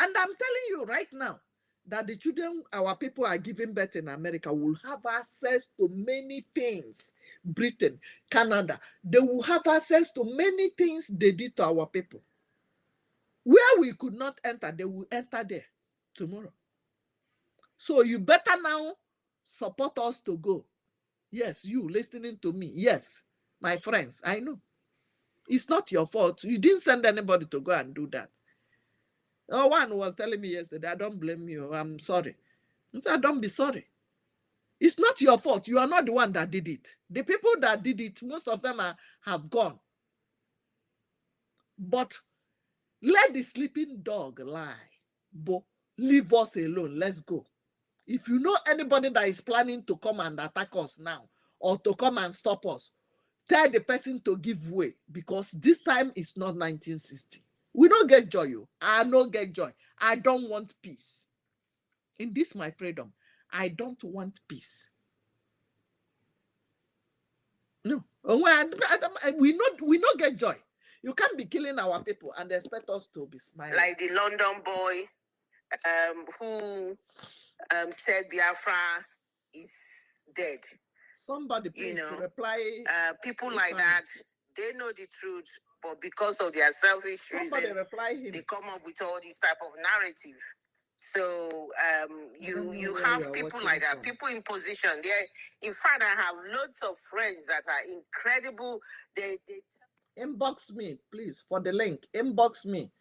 Speaker 5: And I'm telling you right now that the children our people are giving birth in America will have access to many things. Britain, Canada, they will have access to many things they did to our people. Where we could not enter, they will enter there tomorrow. So you better now support us to go. Yes, you listening to me. Yes, my friends, I know. It's not your fault. You didn't send anybody to go and do that. Oh, one was telling me yesterday, I don't blame you. I'm sorry. I said, don't be sorry. It's not your fault. You are not the one that did it. The people that did it, most of them have gone. But let the sleeping dog lie. But leave us alone. Let's go. If you know anybody that is planning to come and attack us now or to come and stop us, tell the person to give way, because this time is not 1960. We don't get joy. I don't get joy. I don't want peace. In this, my freedom, I don't want peace. No. We not get joy. You can't be killing our people and expect us to be smiling.
Speaker 18: Like the London boy who said Biafra is dead.
Speaker 5: Somebody please reply.
Speaker 18: People like that, they know the truth, but because of their selfish reason, they come up with all this type of narrative. So you have people like that, people in position. In fact, I have loads of friends that are incredible. They
Speaker 5: inbox me, please, for the link. Inbox me.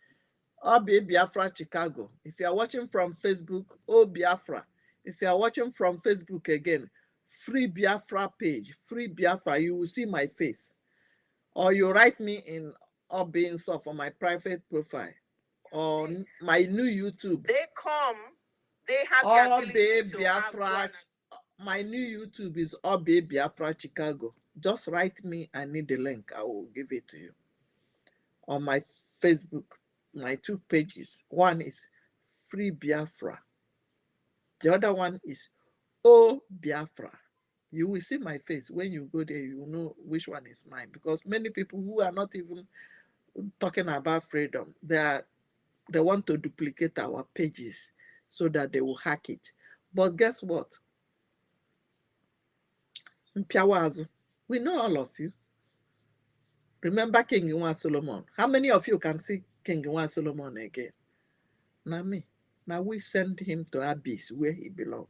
Speaker 5: Obi Biafra Chicago. If you are watching from Facebook, O Biafra. If you are watching from Facebook again, Free Biafra page, Free Biafra, you will see my face. Or you write me in Obi Inso for my private profile. Or my new YouTube.
Speaker 18: They come, they have the ability to
Speaker 5: Biafra.
Speaker 18: have
Speaker 5: My new YouTube is Obi Biafra Chicago. Just write me. I need the link. I will give it to you. On my Facebook, my 2 pages. One is Free Biafra. The other one is O Biafra. You will see my face. When you go there, you will know which one is mine. Because many people who are not even talking about freedom, they want to duplicate our pages so that they will hack it. But guess what? Mpiawazu, we know all of you. Remember King Iwan Solomon? How many of you can see King Iwan Solomon again? Now me. Now we send him to abyss where he belongs.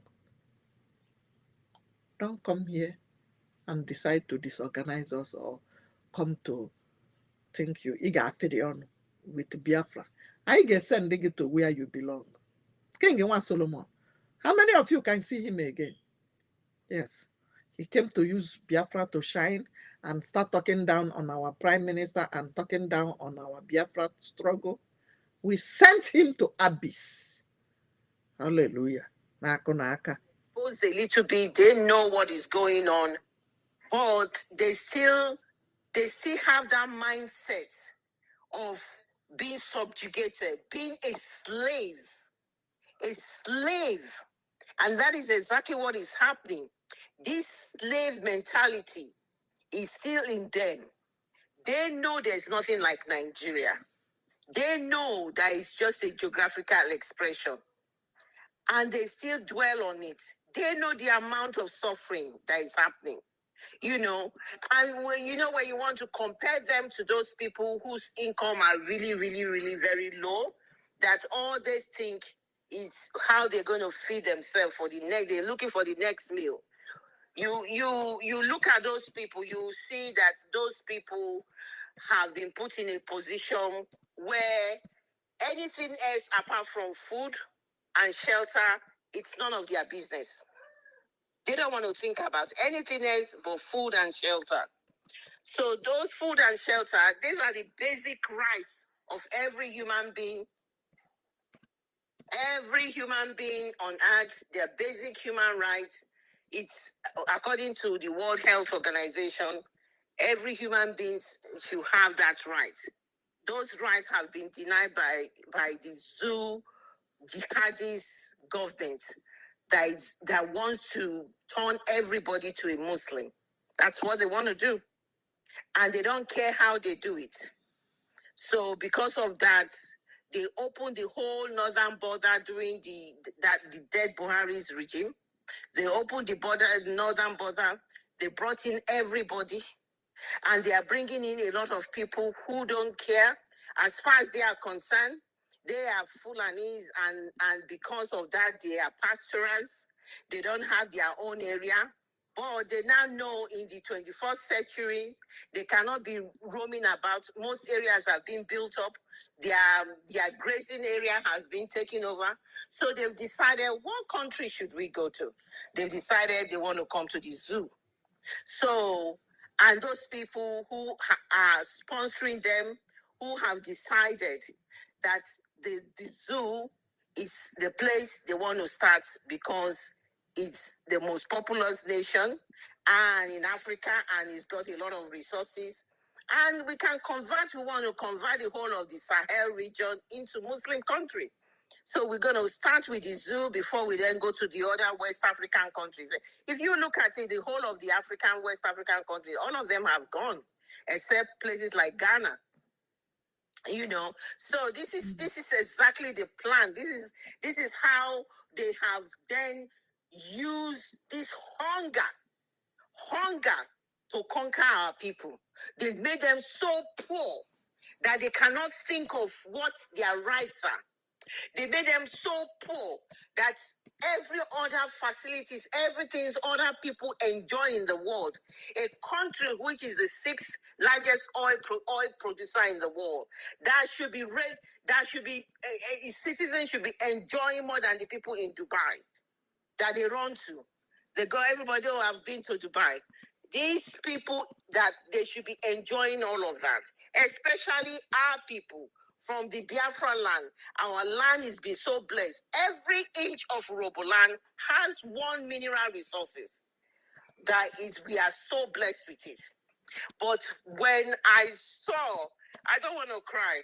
Speaker 5: Don't come here and decide to disorganize us or come to think you on with Biafra. I get sending it to where you belong. King Iwan Solomon. How many of you can see him again? Yes. He came to use Biafra to shine and start talking down on our prime minister and talking down on our Biafra struggle. We sent him to abyss. Hallelujah.
Speaker 18: Suppose a little bit, they know what is going on, but they still have that mindset of being subjugated, being a slave. And that is exactly what is happening. This slave mentality is still in them. They know there's nothing like Nigeria. They know that it's just a geographical expression. And they still dwell on it. They know the amount of suffering that is happening. And when you want to compare them to those people whose income are really, really, really very low, that all they think is how they're going to feed themselves for the next. They're looking for the next meal. You look at those people, you see that those people have been put in a position where anything else apart from food and shelter, it's none of their business. They don't want to think about anything else but food and shelter. So those food and shelter, these are the basic rights of every human being. Every human being on earth, their basic human rights. It's according to the World Health Organization, every human being should have that right. Those rights have been denied by the zoo jihadist government that wants to turn everybody to a Muslim. That's what they want to do. And they don't care how they do it. So because of that, they opened the whole northern border during the dead Buhari's regime. They opened the northern border. They brought in everybody. And they are bringing in a lot of people who don't care. As far as they are concerned, they are Fulanis, and because of that, they are pastorals. They don't have their own area. But they now know in the 21st century, they cannot be roaming about. Most areas have been built up. Their grazing area has been taken over. So they've decided, what country should we go to? They've decided they want to come to the zoo. So, and those people who are sponsoring them, who have decided that the zoo is the place they want to start because it's the most populous nation and in Africa, and it's got a lot of resources. And we want to convert the whole of the Sahel region into Muslim country. So we're going to start with the zoo before we then go to the other West African countries. If you look at it, the whole of the West African countries, all of them have gone, except places like Ghana. So this is exactly the plan. This is how they have then used this hunger to conquer our people. They've made them so poor that they cannot think of what their rights are. They made them so poor that every other facilities, everything other people enjoy in the world. A country which is the sixth largest oil producer in the world, citizens should be enjoying more than the people in Dubai that they run to. Everybody who have been to Dubai. These people that they should be enjoying all of that, especially our people from the Biafra land. Our land is being so blessed. Every inch of Roboland has one mineral resources we are so blessed with it. But when I don't want to cry,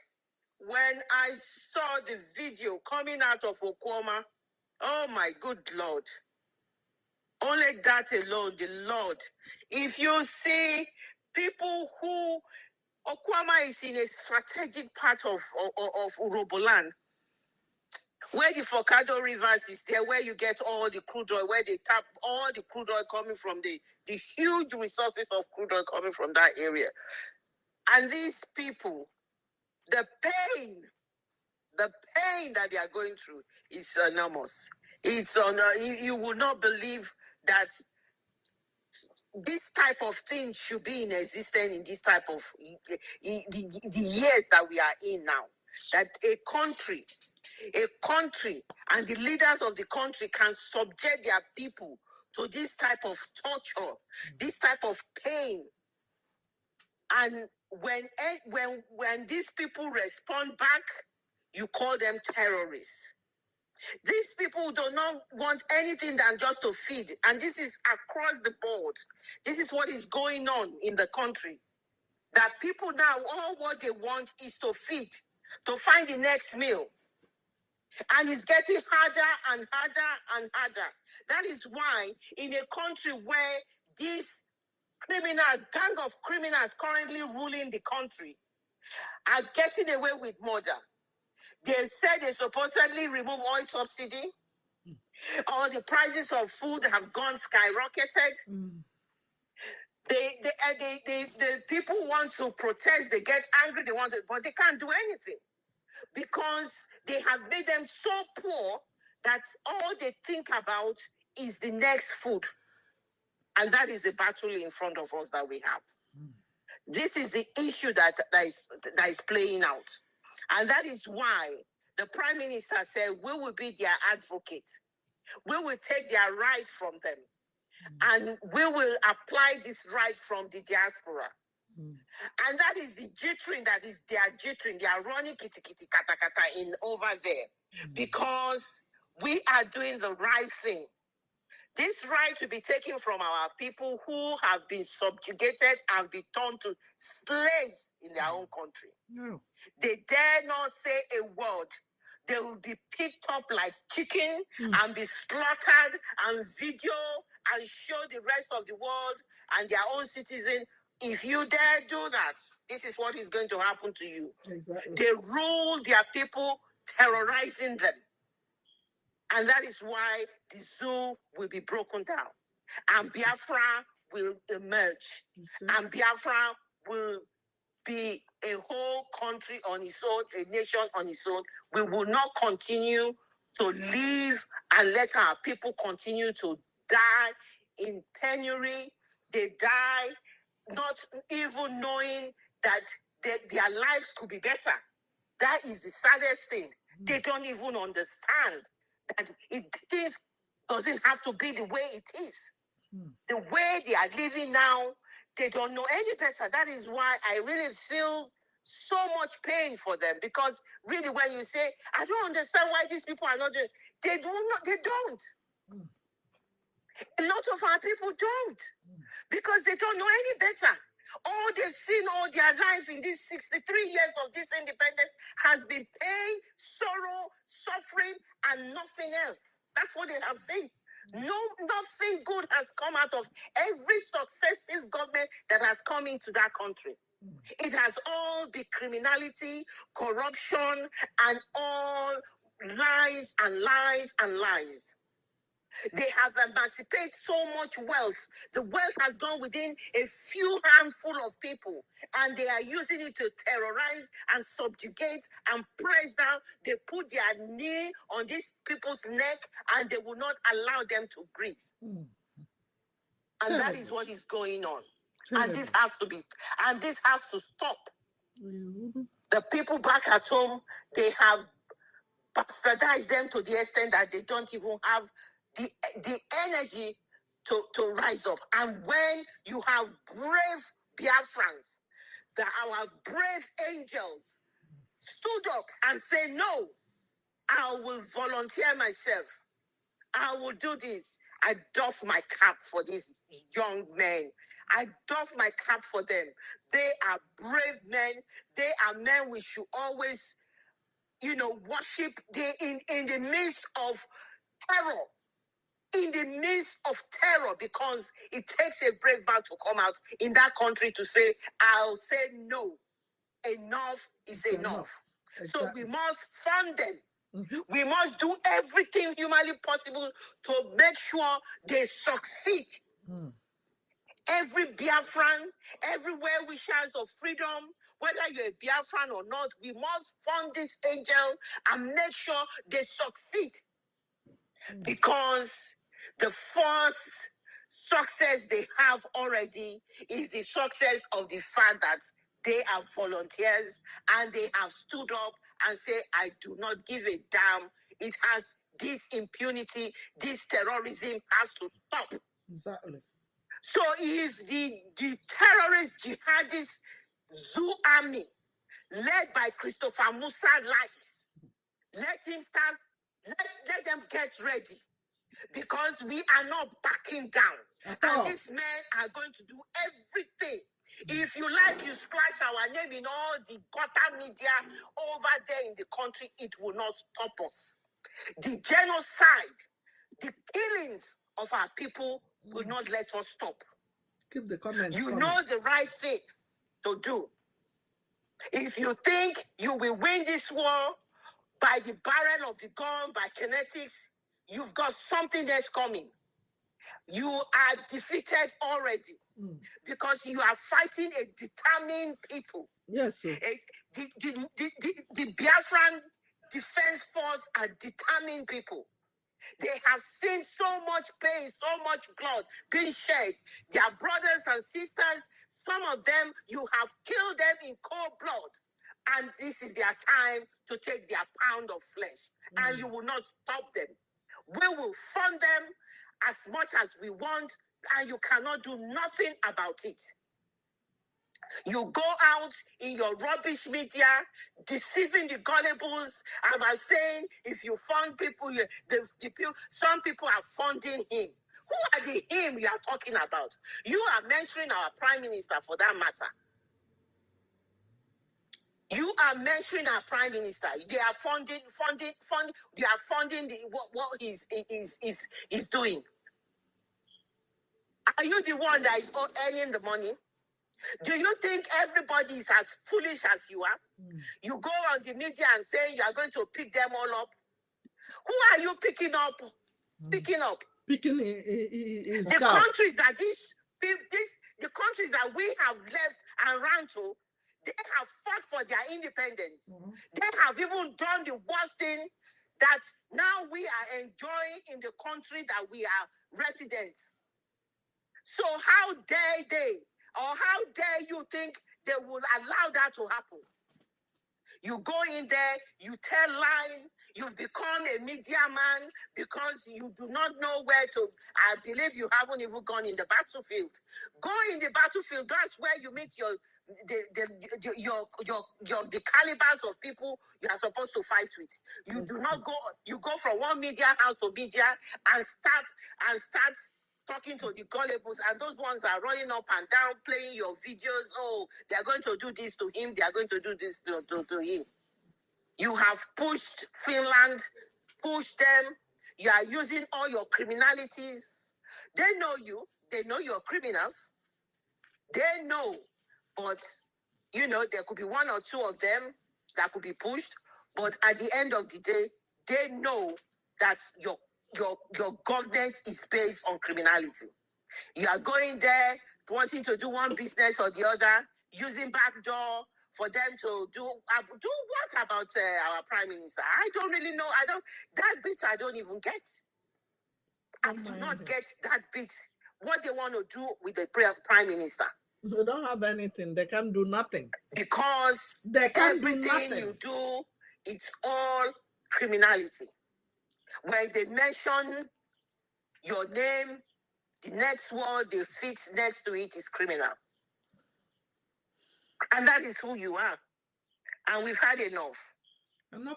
Speaker 18: when I saw the video coming out of Okwama, oh my good Lord. Only that alone, the Lord. If you see people who Okwama is in a strategic part of Uroboland, where the Focado Rivers is there, where you get all the crude oil, where they tap all the crude oil coming from the huge resources of crude oil coming from that area. And these people, the pain that they are going through is enormous. It's you will not believe that this type of thing should be in existence in this type of the years that we are in now. That a country and the leaders of the country can subject their people to this type of torture, this type of pain. And when these people respond back, you call them terrorists. These people do not want anything than just to feed. And this is across the board. This is what is going on in the country. That people now, all what they want is to feed, to find the next meal. And it's getting harder and harder and harder. That is why in a country where this gang of criminals currently ruling the country are getting away with murder, they said they supposedly remove oil subsidy. All the prices of food have gone skyrocketed. The people want to protest, they get angry, but they can't do anything because they have made them so poor that all they think about is the next food. And that is the battle in front of us that we have. This is the issue that is playing out. And that is why the Prime Minister said, we will be their advocate. We will take their right from them. And we will apply this right from the diaspora. And that is the jittering that is their jittering. They are running kitty kitty kata kata in over there. Because we are doing the right thing. This right will be taken from our people who have been subjugated and be turned to slaves in their own country. No. They dare not say a word. They will be picked up like chicken and be slaughtered and video and show the rest of the world and their own citizens. If you dare do that, this is what is going to happen to you. Exactly. They rule their people, terrorizing them. And that is why the zoo will be broken down. And Biafra will emerge. And Biafra will be a whole country on its own, a nation on its own. We will not continue to live and let our people continue to die in penury. They die not even knowing that their lives could be better. That is the saddest thing. They don't even understand that things doesn't have to be the way it is. The way they are living now, they don't know any better. That is why I really feel so much pain for them. Because really, when you say, I don't understand why these people are not doing, they don't. A lot of our people don't. Because they don't know any better. All they've seen all their life in these 63 years of this independence has been pain, sorrow, suffering, and nothing else. That's what they have seen. Nothing good has come out of every successive government that has come into that country. It has all been criminality, corruption, and all lies and lies and lies. They have emancipated so much wealth. The wealth has gone within a few handful of people, and they are using it to terrorize and subjugate and press down. They put their knee on these people's neck, and they will not allow them to breathe. And that is what is going on. And this has to be, and this has to stop. The people back at home, they have bastardized them to the extent that they don't even have the energy to rise up. And when you have brave Biafrans, our brave angels stood up and say, no, I will volunteer myself. I will do this. I doff my cap for these young men. I doff my cap for them. They are brave men. They are men we should always, worship. They in the midst of terror. In the midst of terror, because it takes a brave man to come out in that country to say, I'll say no. Enough is enough. Exactly. So we must fund them. We must do everything humanly possible to make sure they succeed. Every Biafran, everywhere we shout of freedom, whether you're a Biafran or not, we must fund this angel and make sure they succeed. Because the first success they have already is the success of the fact that they are volunteers and they have stood up and say, I do not give a damn. It has this impunity, this terrorism has to stop. Exactly. So is the terrorist jihadist Zoo army led by Christopher Musa likes. Let him start, let them get ready. Because we are not backing down. And these men are going to do everything. If you like, you splash our name in all the gutter media over there in the country, it will not stop us. The genocide, the killings of our people will not let us stop. Keep the comments. You know the right thing to do. If you think you will win this war by the barrel of the gun, by kinetics, you've got something that's coming. You are defeated already because you are fighting a determined people. Yes, sir. The Biafran Defense Force are determined people. They have seen so much pain, so much blood being shed. Their brothers and sisters, some of them, you have killed them in cold blood. And this is their time to take their pound of flesh. And you will not stop them. We will fund them as much as we want, and you cannot do nothing about it. You go out in your rubbish media, deceiving the gullibles, and by saying if you fund people, some people are funding him. Who are the him you are talking about? You are mentioning our prime minister for that matter. You are mentioning our prime minister. They are funding. They are funding what he's doing. Are you the one that is earning the money? Do you think everybody is as foolish as you are? You go on the media and say you are going to pick them all up. Who are you picking up? Picking up. Picking is the countries that the countries that we have left and ran to, they have fought for their independence. They have even done the worst thing that now we are enjoying in the country that we are residents. So how dare they, or how dare you think they will allow that to happen? You go in there, you tell lies, you've become a media man because you do not know where to. I believe you haven't even gone in the battlefield. Go in the battlefield, that's where you meet the calibers of people you are supposed to fight with. You do not go, you go from one media house to media and start talking to the gullibles, and those ones are running up and down, playing your videos. Oh, they are going to do this to him. They are going to do this to him. You have pushed Finland, pushed them. You are using all your criminalities. They know you. They know you're criminals. They know. But, there could be one or two of them that could be pushed. But at the end of the day, they know that your government is based on criminality. You are going there wanting to do one business or the other, using backdoor for them to do what about our prime minister? I don't really know. That bit I don't even get. I do not get that bit. What they want to do with the prime minister.
Speaker 5: They don't have anything. They can't do nothing.
Speaker 18: Because everything you do, it's all criminality. When they mention your name, the next word they fix next to it is criminal. And that is who you are. And we've had enough.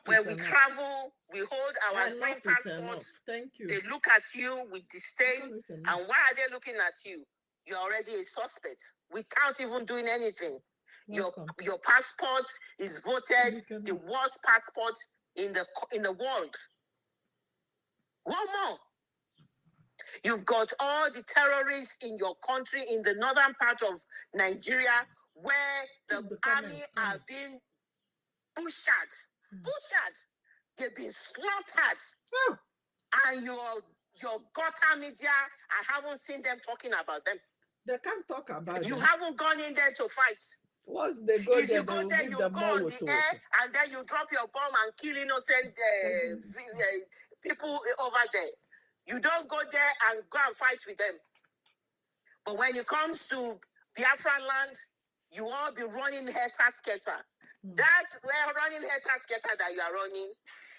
Speaker 18: When we travel, we hold our green passport.
Speaker 5: Thank you.
Speaker 18: They look at you with disdain. And why are they looking at you? You're already a suspect without even doing anything. Your passport is voted the worst passport in the world. One more. You've got all the terrorists in your country, in the northern part of Nigeria, where the army are being butchered. They've been slaughtered. And your gutter media, I haven't seen them talking about them.
Speaker 5: They can't talk about
Speaker 18: You
Speaker 5: them.
Speaker 18: haven't gone in there to fight.
Speaker 5: Once they go
Speaker 18: if
Speaker 5: there,
Speaker 18: you go there, you go on the air and then you drop your bomb and kill innocent people over there. You don't go there and go and fight with them. But when it comes to Biafra land, you all be running hair-scatter. That's where running hair-scatter that you are running.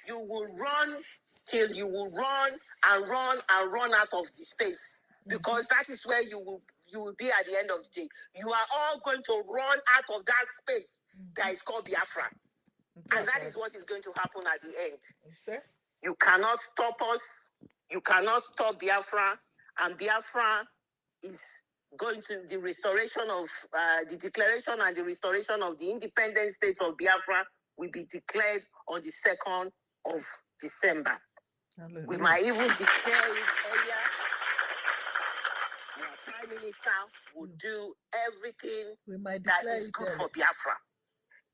Speaker 18: You will run till you will run and run and run out of the space. Because that is where you will be at the end of the day. You are all going to run out of that space that is called Biafra. And that is what is going to happen at the end. You cannot stop us. You cannot stop Biafra. And Biafra is going to the restoration of the declaration and the restoration of the independent state of Biafra will be declared on the 2nd of December. Hallelujah. We might even declare it earlier. Our Prime Minister will do everything that is good for Biafra.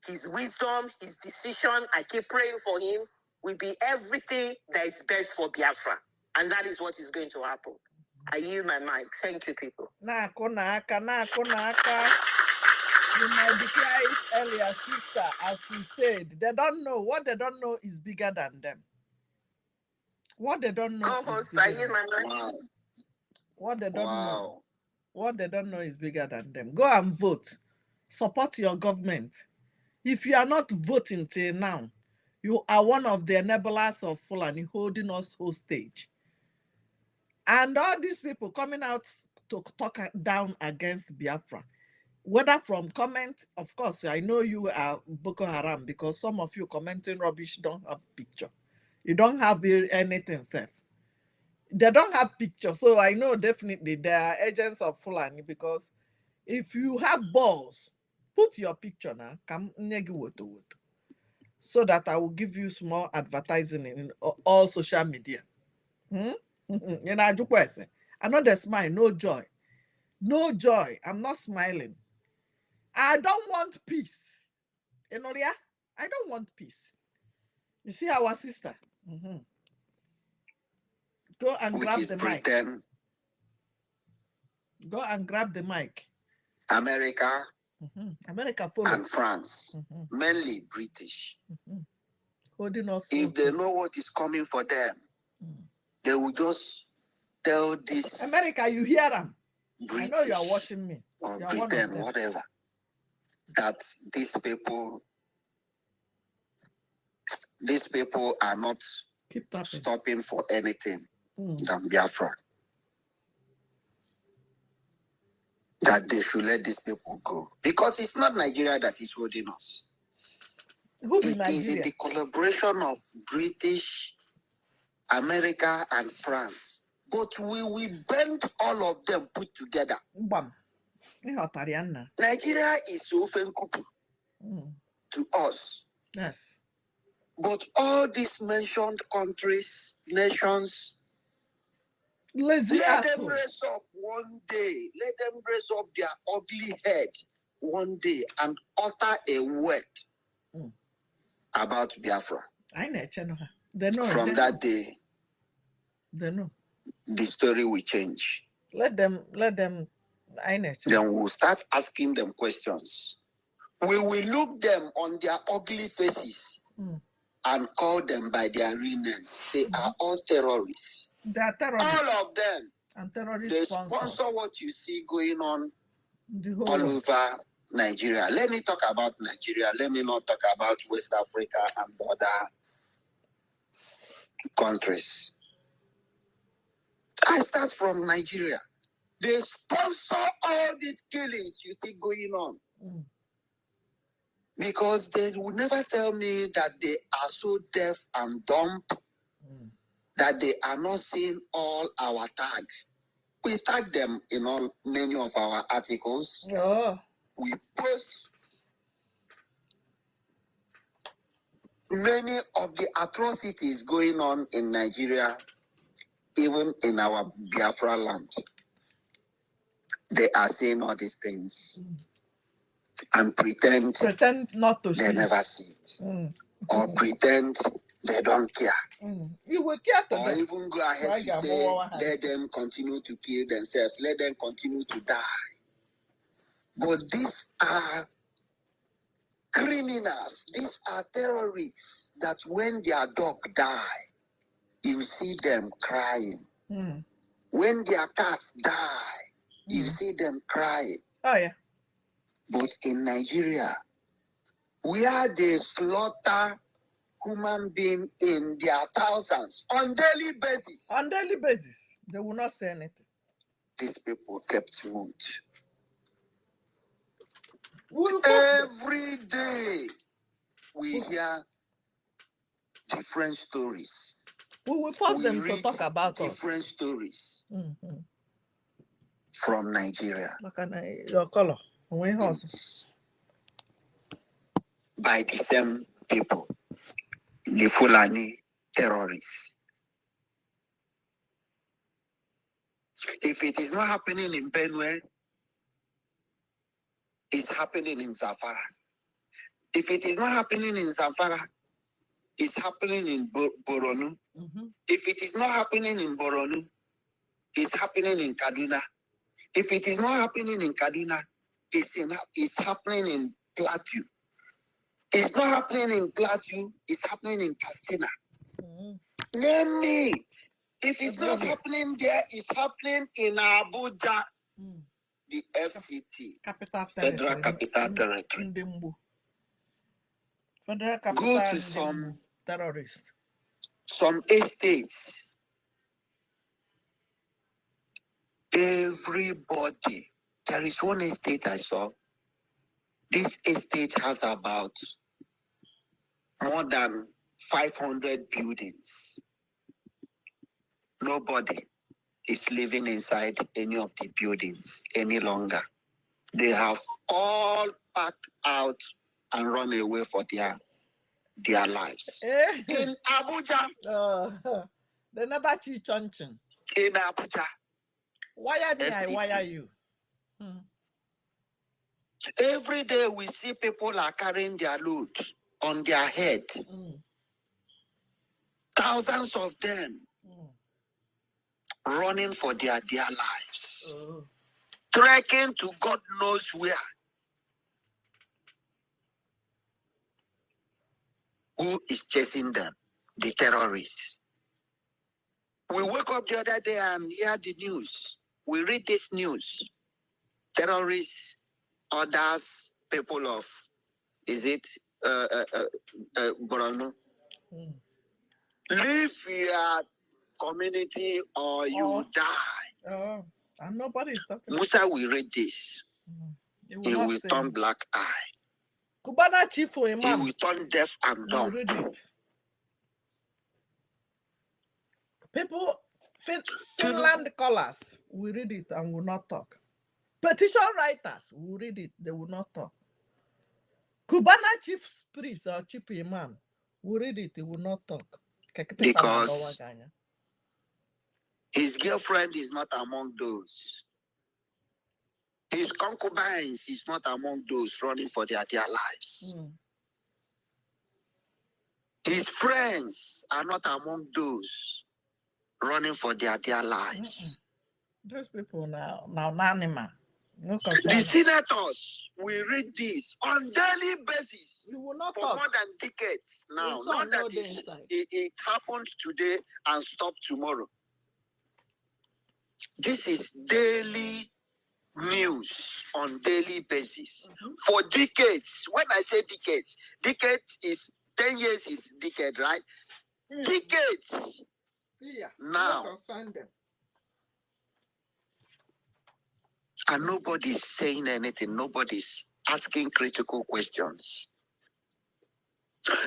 Speaker 18: His wisdom, his decision, I keep praying for him, will be everything that is best for Biafra. And that is what is going to happen. I yield my mic. Thank you, people.
Speaker 5: You might declare it earlier, sister, as you said. They don't know. What they don't know is bigger than them. What they don't know is bigger than them. What they don't know. What they don't know is bigger than them. Go and vote. Support your government. If you are not voting till now, you are one of the enablers of Fulani holding us hostage. And all these people coming out to talk down against Biafra, whether from comment, of course, I know you are Boko Haram because some of you commenting rubbish don't have picture. You don't have anything safe. They don't have picture, so I know definitely they are agents of Fulani because if you have balls, put your picture now, so that I will give you small advertising in all social media. You know, I know the smile, no joy. No joy. I'm not smiling. I don't want peace. You know, yeah? I don't want peace. You see our sister? Go and grab the mic. Go and grab the mic.
Speaker 19: America,
Speaker 5: America follow.
Speaker 19: and France, mainly British.
Speaker 5: Holding us.
Speaker 19: If they know what is coming for them, they will just tell this.
Speaker 5: America, you hear them?
Speaker 19: British,
Speaker 5: I know you are watching me.
Speaker 19: Or
Speaker 5: you
Speaker 19: Britain, whatever. That these people are not stopping for anything than Biafra. That they should let these people go. Because it's not Nigeria that is holding us. It is in the collaboration of British, America, and France. But we will bend all of them put together. Nigeria is often to us.
Speaker 5: Yes.
Speaker 19: But all these mentioned countries, nations, let them raise up one day. Let them raise up their ugly head one day and utter a word about Biafra.
Speaker 5: I know. They know.
Speaker 19: From that day,
Speaker 5: They know.
Speaker 19: The story will change.
Speaker 5: Let them. I know.
Speaker 19: Then we'll start asking them questions. We will look them on their ugly faces and call them by their real names. They are all terrorists.
Speaker 5: They are terrorists.
Speaker 19: All of them.
Speaker 5: And terrorists
Speaker 19: They sponsor what you see going on all
Speaker 5: world.
Speaker 19: over Nigeria. Let me talk about Nigeria. Let me not talk about West Africa and other countries. I start from Nigeria. They sponsor all these killings you see going on. Because they would never tell me that they are so deaf and dumb that they are not seeing all our tags. We tag them in many of our articles.
Speaker 5: Oh.
Speaker 19: We post many of the atrocities going on in Nigeria, even in our Biafra land. They are saying all these things and pretend
Speaker 5: not to
Speaker 19: they never see it. Or pretend they don't care.
Speaker 5: You will care to
Speaker 19: or
Speaker 5: them.
Speaker 19: even go ahead to say, let them continue to kill themselves, let them continue to die. But these are criminals, these are terrorists that when their dog die, you see them crying. When their cats die, you see them crying.
Speaker 5: Oh, yeah.
Speaker 19: But in Nigeria, where they slaughter human beings in their thousands on daily basis.
Speaker 5: On daily basis, they will not say anything.
Speaker 19: These people kept mute. Every day we hear different stories.
Speaker 5: We will force them to talk about
Speaker 19: different
Speaker 5: us.
Speaker 19: Stories from Nigeria.
Speaker 5: Your color.
Speaker 19: By the same people, the Fulani terrorists. If it is not happening in Benue, it's happening in Zamfara. If it is not happening in Zamfara, it's happening in Boronu. If it is not happening in Boronu, it's happening in Kaduna. If it is not happening in Kaduna, it's happening in Plateau. It's not happening in Plateau, it's happening in Katsina. Name it. If it's not happening there, it's happening in Abuja, the FCT, Federal Capital Territory.
Speaker 5: Federal Capital.
Speaker 19: Go to some
Speaker 5: terrorists.
Speaker 19: Some estates. Everybody. There is one estate I saw. This estate has about more than 500 buildings. Nobody is living inside any of the buildings any longer. They have all packed out and run away for their lives. In Abuja.
Speaker 5: They never cheat chunching.
Speaker 19: In Abuja.
Speaker 5: Why are me? Why are you?
Speaker 19: Every day we see people are carrying their load on their head. Thousands of them running for their dear lives. Trekking to God knows where. Who is chasing them? The terrorists. We woke up the other day and hear the news. We read this news. Terrorists, others, people of, is it Borno? Leave your community or you die.
Speaker 5: And nobody is talking.
Speaker 19: Musa will read this. He will turn black eye.
Speaker 5: Kubana chief for a man.
Speaker 19: He will turn deaf and dumb.
Speaker 5: Read it. People, Finland callers will read it and will not talk. Petition writers will read it, they will not talk. Cubana chief priest or chief imam will read it, he will not talk.
Speaker 19: Because his girlfriend is not among those. His concubines is not among those running for their dear lives. His friends are not among those running for their dear lives.
Speaker 5: Those people now animal. No
Speaker 19: The
Speaker 5: concern.
Speaker 19: senators will read this on daily basis
Speaker 5: We will not
Speaker 19: for
Speaker 5: talk.
Speaker 19: more than decades now. Not that it happens today and stop tomorrow. This is daily news on daily basis for decades. When I say decades, decades is 10 years is decade, right? Decades.
Speaker 5: Yeah.
Speaker 19: Now.
Speaker 5: Them.
Speaker 19: And nobody's saying anything. Nobody's asking critical questions.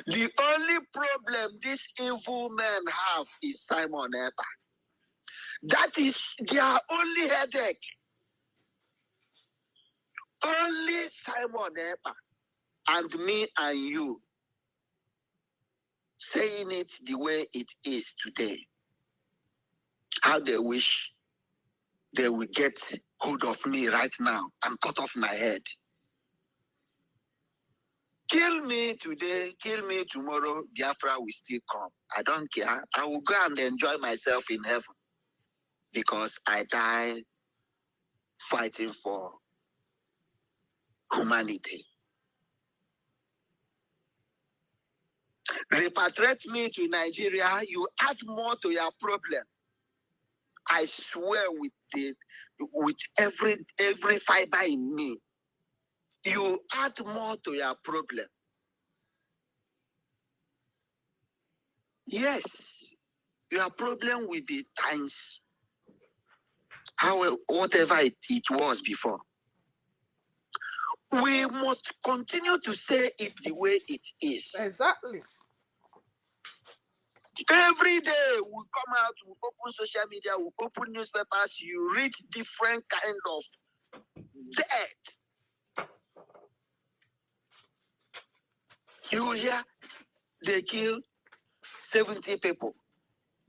Speaker 19: The only problem these evil men have is Simon Eber. That is their only headache. Only Simon Eber and me and you saying it the way it is today. How they wish they will get hold of me right now and cut off my head. Kill me today, kill me tomorrow, Biafra will still come. I don't care. I will go and enjoy myself in heaven because I died fighting for humanity. Repatriate me to Nigeria, you add more to your problem. I swear with every fiber in me, you add more to your problem. Yes, your problem will be times whatever it was before. We must continue to say it the way it is.
Speaker 5: Exactly.
Speaker 19: Every day we come out, we open social media, we open newspapers, you read different kind of death. You hear they kill 70 people.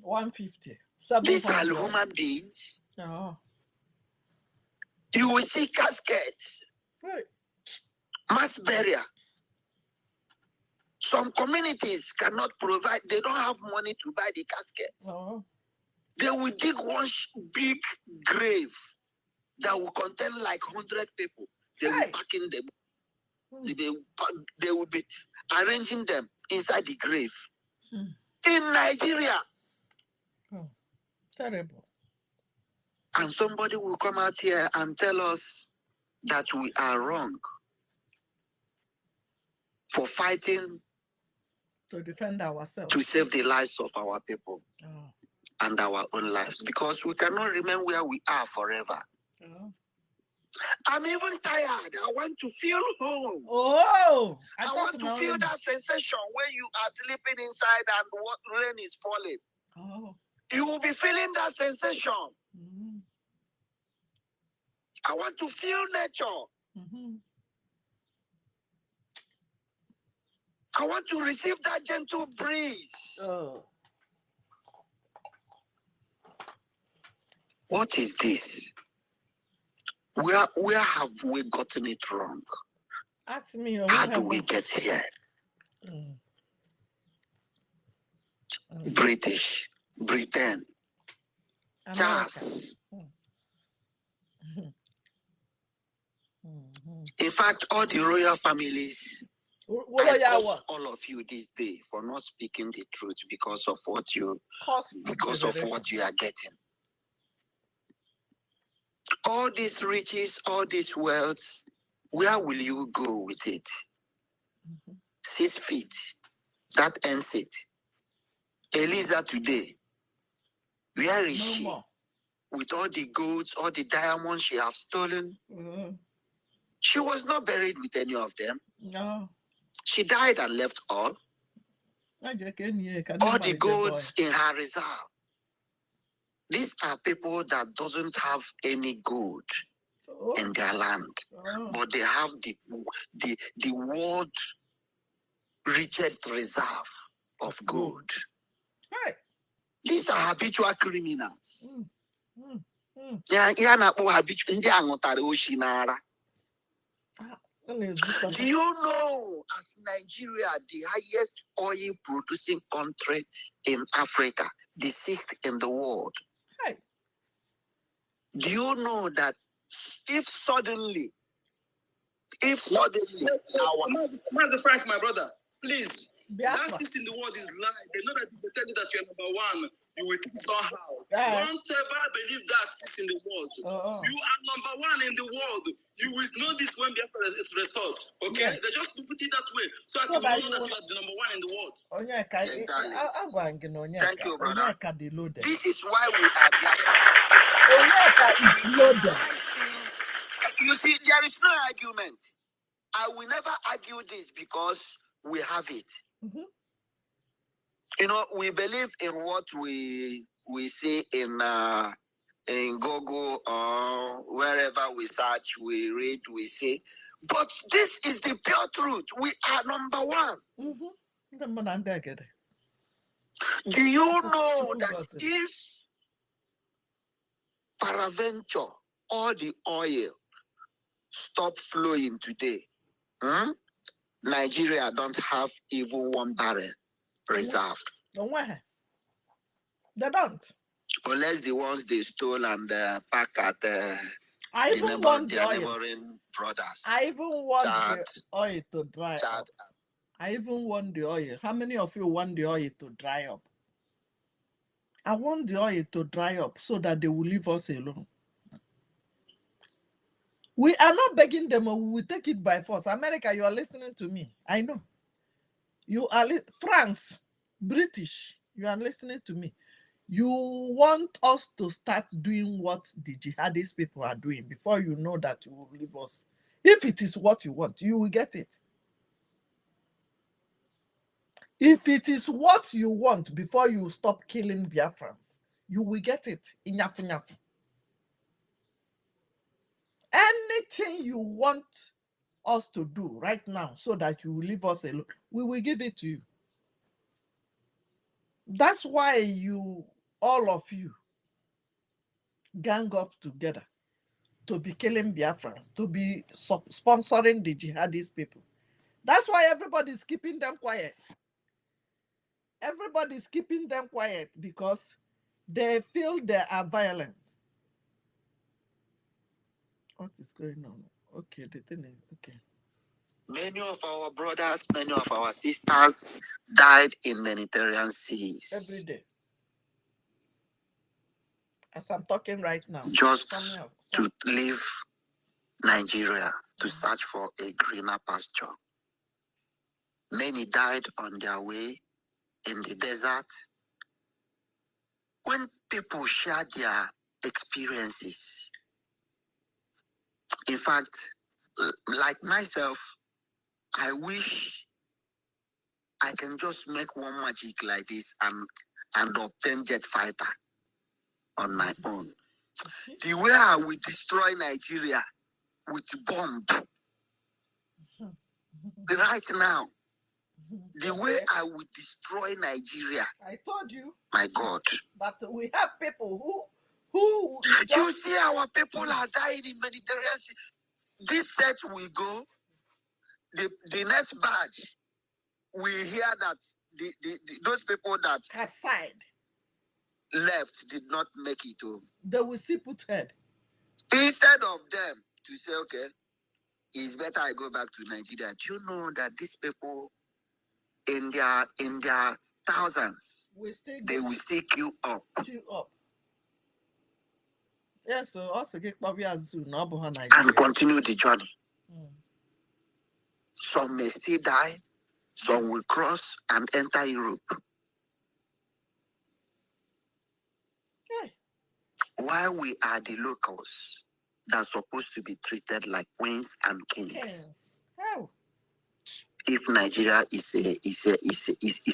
Speaker 5: 150.
Speaker 19: These are human beings.
Speaker 5: Oh.
Speaker 19: You will see caskets.
Speaker 5: Right.
Speaker 19: Mass burial. Some communities cannot provide, they don't have money to buy the caskets.
Speaker 5: Oh.
Speaker 19: They will dig one big grave that will contain like 100 people. They will pack in them. They will be arranging them inside the grave. In Nigeria.
Speaker 5: Oh. Terrible.
Speaker 19: And somebody will come out here and tell us that we are wrong for fighting
Speaker 5: to defend ourselves,
Speaker 19: to save the lives of our people and our own lives, because we cannot remain where we are forever. I'm even tired. I want to feel home.
Speaker 5: Oh,
Speaker 19: I want to feel that sensation when you are sleeping inside and what rain is falling.
Speaker 5: Oh.
Speaker 19: You will be feeling that sensation. I want to feel nature. I want to receive that gentle breeze.
Speaker 5: Oh.
Speaker 19: What is this? Where have we gotten it wrong?
Speaker 5: Ask me.
Speaker 19: How do we get here? British, Britain, Charles. In fact, all the royal families, I curse all of you this day for not speaking the truth because of what you are getting. All these riches, all these wealth, where will you go with it? 6 feet. That ends it. Eliza today, where is she?
Speaker 5: More.
Speaker 19: With all the golds, all the diamonds she has stolen. She was not buried with any of them.
Speaker 5: No.
Speaker 19: She died and left all. All the golds in her reserve. These are people that doesn't have any gold in their land, but they have the world richest reserve of gold.
Speaker 5: Right.
Speaker 19: These are habitual criminals. Do you know, as Nigeria, the highest oil producing country in Africa, the 6th in the world?
Speaker 5: Hey.
Speaker 19: Do you know that if suddenly
Speaker 11: Master Frank, my brother, please.
Speaker 5: Biafra.
Speaker 11: That 6th in the world is lie. They know that if they tell you that you're number one, you will think somehow.
Speaker 5: Yeah.
Speaker 11: Don't ever believe that 6th in the world. You are number one in the world. You will know this when Biafra is restored. Okay?
Speaker 5: Yes.
Speaker 11: They just put it that way. So
Speaker 5: So
Speaker 11: that you know that you are the number one in the world.
Speaker 19: Thank you, brother.
Speaker 5: Loaded.
Speaker 19: This is why we are Biafra.
Speaker 5: Is loaded.
Speaker 19: You see, there is no argument. I will never argue this because we have it.
Speaker 5: Mm-hmm.
Speaker 19: You know, we believe in what we see in Google or wherever we search, we read, we see. But this is the pure truth. We are number one.
Speaker 5: Mm-hmm.
Speaker 19: Do you know that if peradventure all the oil stop flowing today, Nigeria don't have even 1 barrel reserved?
Speaker 5: They don't.
Speaker 19: Unless the ones they stole and pack at
Speaker 5: I even want the oil.
Speaker 19: neighboring brothers.
Speaker 5: I even want the oil to dry up. I even want the oil. How many of you want the oil to dry up? I want the oil to dry up so that they will leave us alone. We are not begging them, or we will take it by force. America, you are listening to me. I know. You are France, British, you are listening to me. You want us to start doing what the jihadist people are doing before you know that you will leave us. If it is what you want, you will get it. If it is what you want before you stop killing Biafrans, you will get it. Enough, enough. Anything you want us to do right now so that you will leave us alone, we will give it to you. That's why all of you, gang up together to be killing Biafrans, to be sponsoring the jihadist people. That's why everybody's keeping them quiet. Everybody's keeping them quiet because they feel they are violent. What is going on? Okay, the thing is, okay.
Speaker 19: Many of our brothers, many of our sisters died in Mediterranean seas.
Speaker 5: Every day. As I'm talking right now.
Speaker 19: Just to leave Nigeria to search for a greener pasture. Many died on their way in the desert. When people share their experiences, in fact, like myself, I wish I can just make one magic like this and obtain jet fighter on my own. The way I will destroy Nigeria with bomb right now, the way I will destroy Nigeria.
Speaker 5: I told you.
Speaker 19: My God.
Speaker 5: But we have people who
Speaker 19: you see our people are dying in Mediterranean Sea. This set we go, the next batch, we hear that those people that
Speaker 5: outside
Speaker 19: left did not make it home.
Speaker 5: They will see put head.
Speaker 19: Instead of them to say, okay, it's better I go back to Nigeria. Do you know that these people in their thousands, they will still queue up.
Speaker 5: Yes, so also get
Speaker 19: and continue the journey. Some may still die, some will cross and enter Europe.
Speaker 5: Okay.
Speaker 19: While we are the locals that are supposed to be treated like queens and kings.
Speaker 5: How?
Speaker 19: If Nigeria is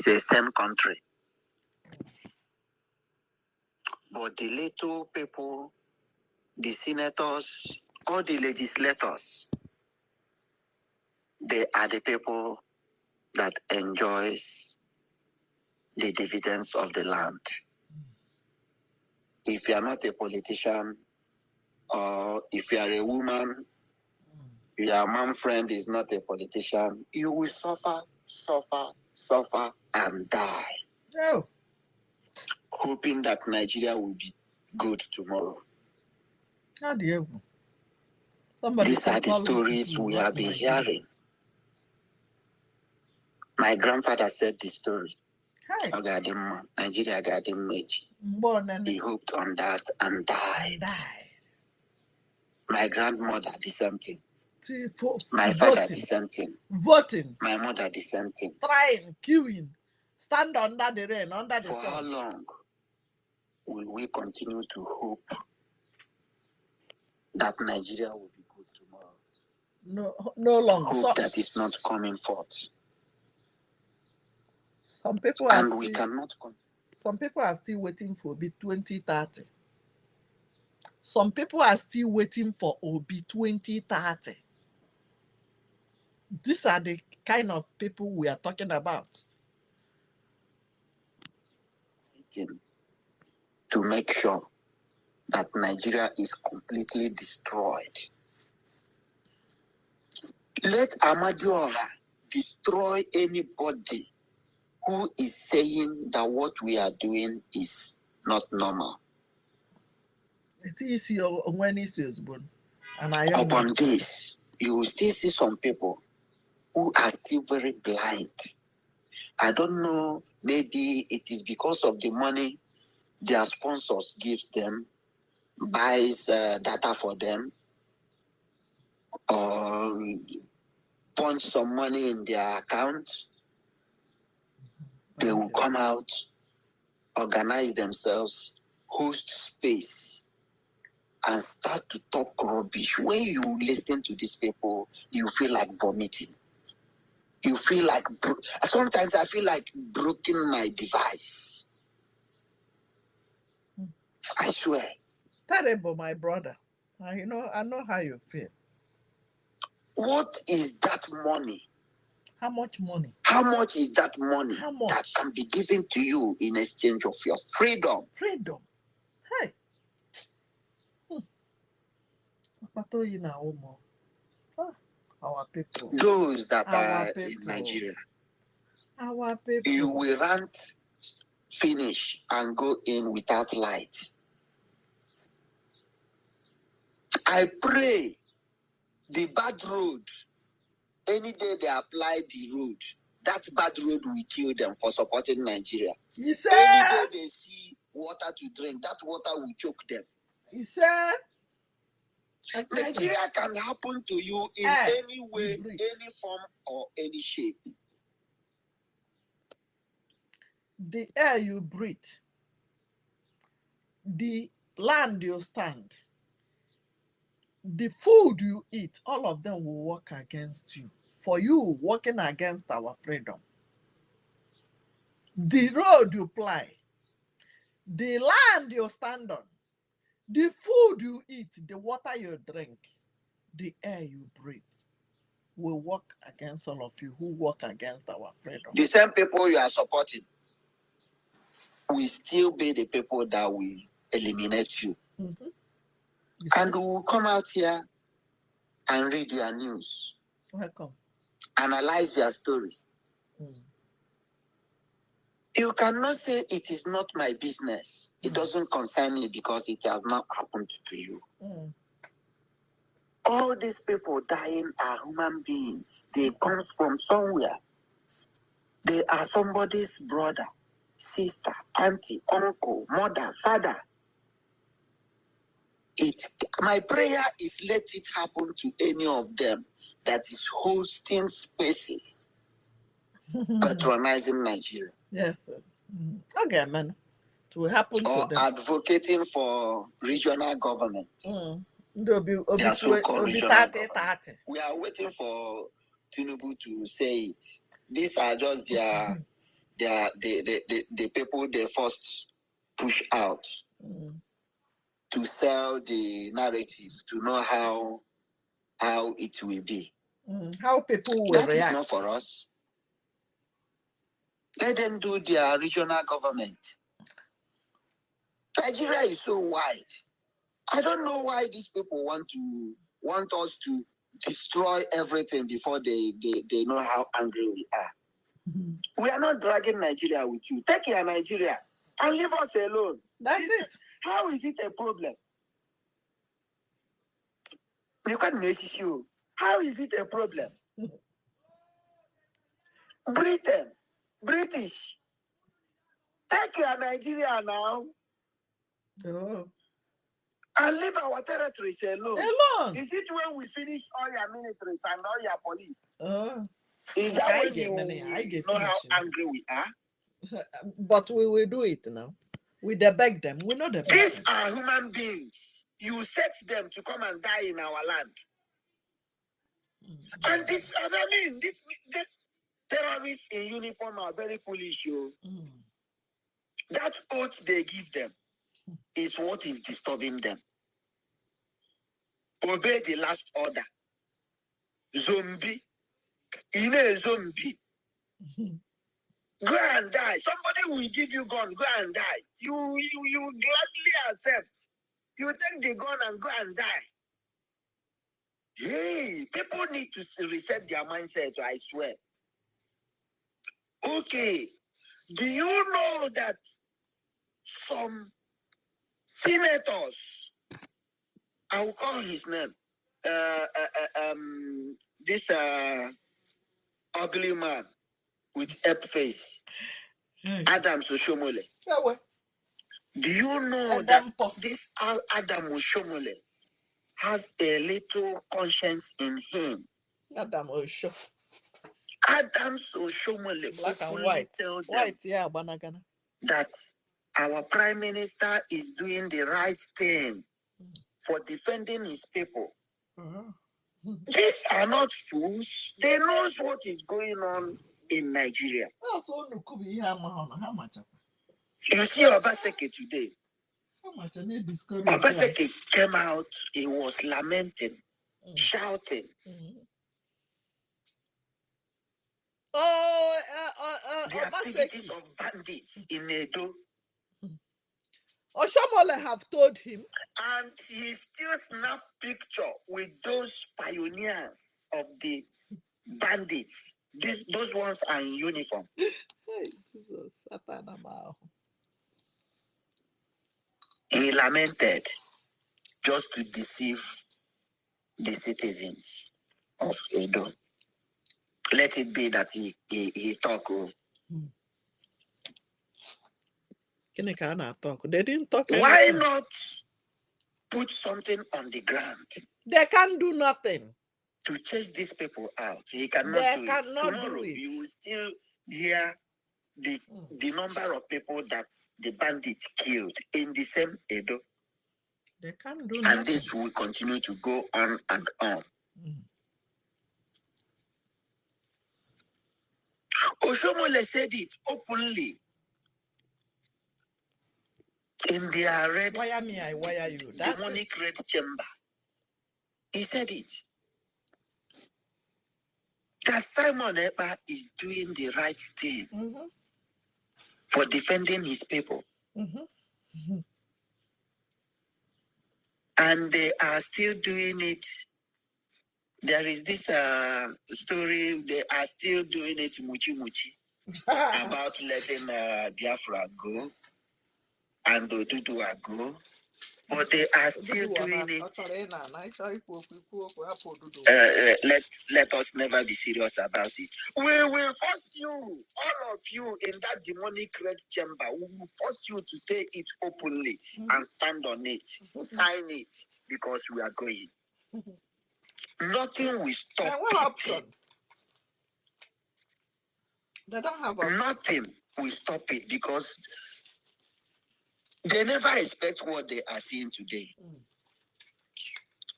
Speaker 19: a same country. But the little people, the senators, or the legislators, they are the people that enjoys the dividends of the land. If you are not a politician, or if you are a woman, your man friend is not a politician, you will suffer, and die.
Speaker 5: Oh.
Speaker 19: Hoping that Nigeria will be good tomorrow.
Speaker 5: How do you?
Speaker 19: These are the stories we have been hearing. My grandfather said this story. Nigeria got him rich. He hooked on that and died. My grandmother, the same thing. My father, the same thing.
Speaker 5: Voting.
Speaker 19: My mother, the same thing.
Speaker 5: Trying, queuing, stand under the rain, under the sun.
Speaker 19: For how long will we continue to hope that Nigeria will be good tomorrow?
Speaker 5: No longer.
Speaker 19: Hope that is not coming forth.
Speaker 5: Some people are still, we cannot continue. Some people are still waiting for Obi 2030. Some people are still waiting for Obi 2030. These are the kind of people we are talking about.
Speaker 19: To make sure that Nigeria is completely destroyed. Let Amadioha destroy anybody who is saying that what we are doing is not normal.
Speaker 5: It is your when issues, and
Speaker 19: upon this, you will still see some people who are still very blind. I don't know, maybe it is because of the money their sponsors gives them, buys data for them, or punch some money in their account. They will come out, organize themselves, host space, and start to talk rubbish. When you listen to these people, you feel like vomiting. You feel like, sometimes I feel like broken my device. I swear.
Speaker 5: Terrible, my brother. I know how you feel.
Speaker 19: What is that money?
Speaker 5: How much money?
Speaker 19: How much is that money that can be given to you in exchange of your freedom?
Speaker 5: Freedom. Hey. Our people.
Speaker 19: Those that are in Nigeria.
Speaker 5: Our people.
Speaker 19: You will rant, finish, and go in without light. I pray the bad road, any day they apply the road, that bad road will kill them for supporting Nigeria.
Speaker 5: You say?
Speaker 19: Any day they see water to drink, that water will choke them.
Speaker 5: You say?
Speaker 19: Nigeria can happen to you in any way, any form, or any shape.
Speaker 5: The air you breathe, the land you stand, the food you eat, all of them will work against you. For you, working against our freedom. The road you ply, the land you stand on, the food you eat, the water you drink, the air you breathe will work against all of you who work against our freedom.
Speaker 19: The same people you are supporting will still be the people that will eliminate you.
Speaker 5: Mm-hmm.
Speaker 19: And we will come out here and read your news.
Speaker 5: Welcome.
Speaker 19: Analyze your story. You cannot say it is not my business. It doesn't concern me because it has not happened to you. All these people dying are human beings. They come from somewhere. They are somebody's brother, sister, auntie, uncle, mother, father. My prayer is let it happen to any of them that is hosting spaces patronizing Nigeria.
Speaker 5: Yes, sir. Okay, man. It will happen to them.
Speaker 19: Or advocating for regional government.
Speaker 5: Their
Speaker 19: so-called regional government. We are waiting for Tinubu to say it. These are just the people they first push out to sell the narrative, to know how it will be.
Speaker 5: How people will
Speaker 19: react. That is not for us. Let them do their regional government. Nigeria is so wide. I don't know why these people want us to destroy everything before they know how angry we are. We are not dragging Nigeria with you. Take your Nigeria and leave us alone.
Speaker 5: That's it.
Speaker 19: How is it a problem? You can't make issue. How is it a problem? Britain, British, take your Nigeria now.
Speaker 5: Oh.
Speaker 19: And leave our territories alone.
Speaker 5: Alone.
Speaker 19: Is it when we finish all your militaries and all your police? Is
Speaker 5: I
Speaker 19: that when
Speaker 5: get
Speaker 19: you
Speaker 5: money. I get
Speaker 19: know how
Speaker 5: finish.
Speaker 19: angry we are?
Speaker 5: But we will do it now. We beg them. We know the beg
Speaker 19: These
Speaker 5: them.
Speaker 19: are human beings. You set them to come and die in our land. And this, I mean, this terrorists in uniform are very foolish. That oath they give them is what is disturbing them. Obey the last order. Zombie. You know a zombie. Go and die. Somebody will give you gun. Go and die. You gladly accept. You take the gun and go and die. Hey, people need to reset their mindset, I swear. Okay. Do you know that some senators, I will call his name, this ugly man with ape face, Adam Soshomole. Do you know that this Adam Soshomole has a little conscience in him?
Speaker 5: Adam Osho.
Speaker 19: Adam Soshomole,
Speaker 5: black and white. White, yeah, Banagana.
Speaker 19: That our prime minister is doing the right thing for defending his people. These are not fools. They know what is going on in Nigeria. You see Obaseki today. Obaseki came out, he was lamenting, shouting. The activities of bandits in Edo.
Speaker 5: Oshomole have told him.
Speaker 19: And he still snap picture with those pioneers of the bandits. Those ones are in uniform.
Speaker 5: Hey, Jesus.
Speaker 19: He lamented just to deceive the citizens of Edo. Let it be that he talk.
Speaker 5: They didn't talk.
Speaker 19: Why
Speaker 5: anything.
Speaker 19: not put something on the ground?
Speaker 5: They can't do nothing.
Speaker 19: To chase these people out. He cannot
Speaker 5: they
Speaker 19: do it.
Speaker 5: Cannot
Speaker 19: Tomorrow,
Speaker 5: do it.
Speaker 19: you will still hear the number of people that the bandits killed in the same Edo.
Speaker 5: They can't do
Speaker 19: and
Speaker 5: nothing.
Speaker 19: This will continue to go on and on. Oshomole said it openly in their red demonic red chamber. He said it. That Simon Ekpa is doing the right thing for defending his people. And they are still doing it. There is this story, they are still doing it muchi about letting Biafra go and Oduduwa go. But they are still doing it. Let us never be serious about it. We will force you, all of you in that demonic red chamber, we will force you to say it openly and stand on it. Sign it because we are going. Nothing will stop.
Speaker 5: What option? They don't have option.
Speaker 19: Nothing will stop it because they never expect what they are seeing today.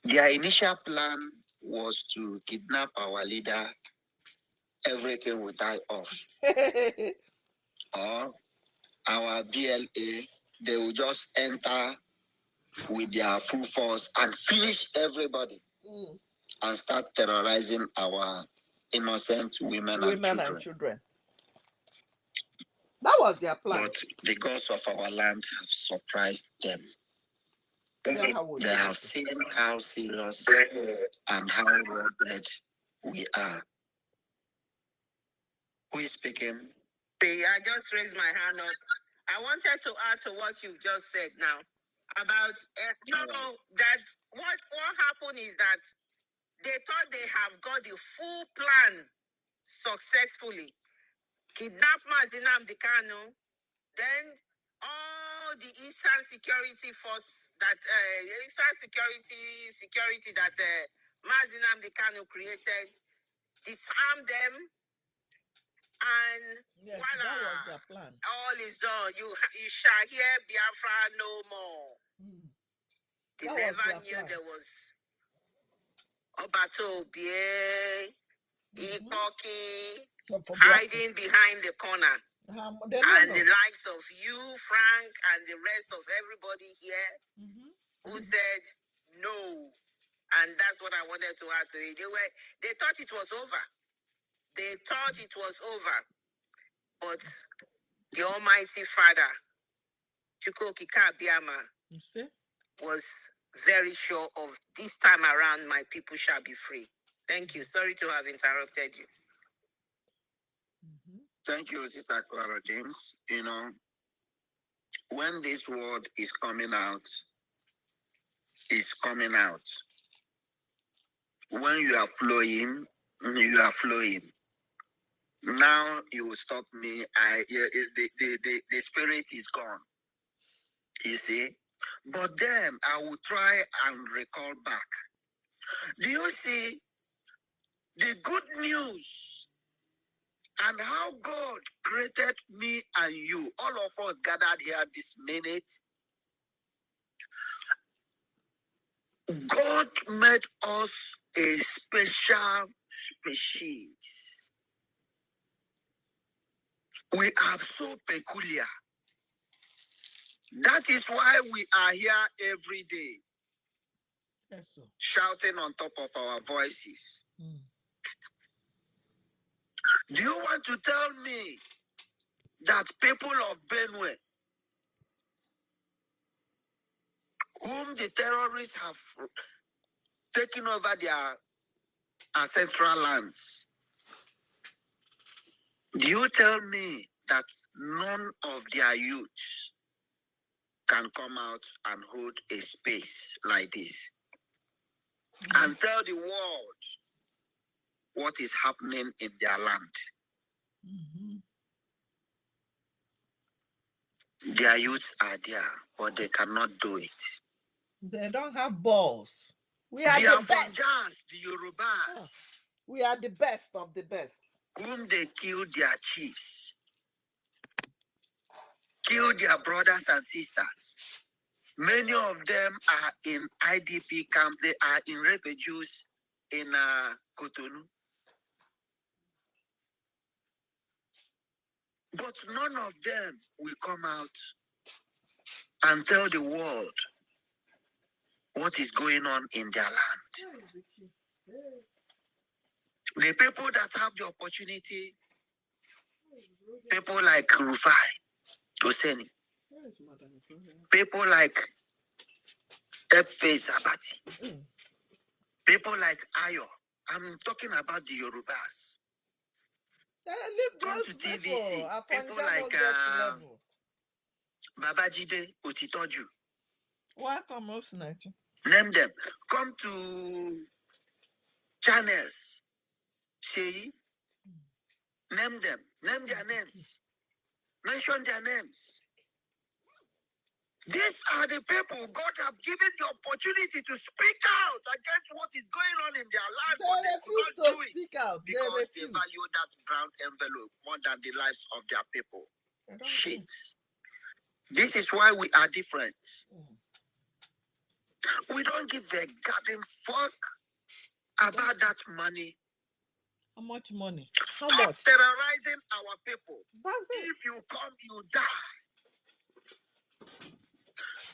Speaker 19: Their initial plan was to kidnap our leader. Everything will die off. Or our BLA, they will just enter with their full force and finish everybody and start terrorizing our innocent women and children.
Speaker 5: That was their plan.
Speaker 19: But the gods of our land have surprised them. They have seen how serious and how well-bred we are. Who is speaking?
Speaker 18: I just raised my hand up. I wanted to add to what you just said now about that what happened is that they thought they have got the full plan successfully. Kidnap Madinam Dikano, then all the Eastern Security Force that Eastern Security that Madinam Dikano created, disarm them, and
Speaker 5: yes,
Speaker 18: voila,
Speaker 5: that was their plan.
Speaker 18: all is done. You shall hear Biafra no more. They never knew there was Obato Bie, Ikoki, hiding behind the corner. And the likes of you, Frank, and the rest of everybody here who said no. And that's what I wanted to add to it. They thought it was over. They thought it was over. But the Almighty Father, Chukwokika Abiyama, was very sure of this time around my people shall be free. Thank you. Sorry to have interrupted you.
Speaker 19: Thank you, Sister Clara James. You know, when this word is coming out, it's coming out. When you are flowing, you are flowing. Now you will stop me. The spirit is gone. You see? But then I will try and recall back. Do you see the good news and how God created me and you, all of us gathered here this minute? God made us a special species. We are so peculiar. That is why we are here every day. Yes, sir. Shouting on top of our voices. Do you want to tell me that people of Benue, whom the terrorists have taken over their ancestral lands, do you tell me that none of their youths can come out and hold a space like this and tell the world what is happening in their land? Their youths are there, but they cannot do it.
Speaker 5: They don't have balls. We are the best.
Speaker 19: The Yorubas.
Speaker 5: Oh, we are the best of the best.
Speaker 19: Whom they killed their chiefs, killed their brothers and sisters. Many of them are in IDP camps. They are in refugees in Cotonou. But none of them will come out and tell the world what is going on in their land. The people that have the opportunity, people like Rufai, Hosseini, people like Efe Zabati, people like Ayo. I'm talking about the Yorubas. Come to TVC. People like Babajide Otitoju.
Speaker 5: Welcome, Osinachi.
Speaker 19: Name them. Come to channels. Shei. Name them. Name their names. Mention their names. These are the people God have given the opportunity to speak out against what is going on in their life.
Speaker 5: They refuse to speak out.
Speaker 19: Because they value that brown envelope more than the lives of their people. Shit. This is why we are different. We don't give a goddamn fuck about that money.
Speaker 5: How much money?
Speaker 19: Stop terrorizing our people. If you come, you die.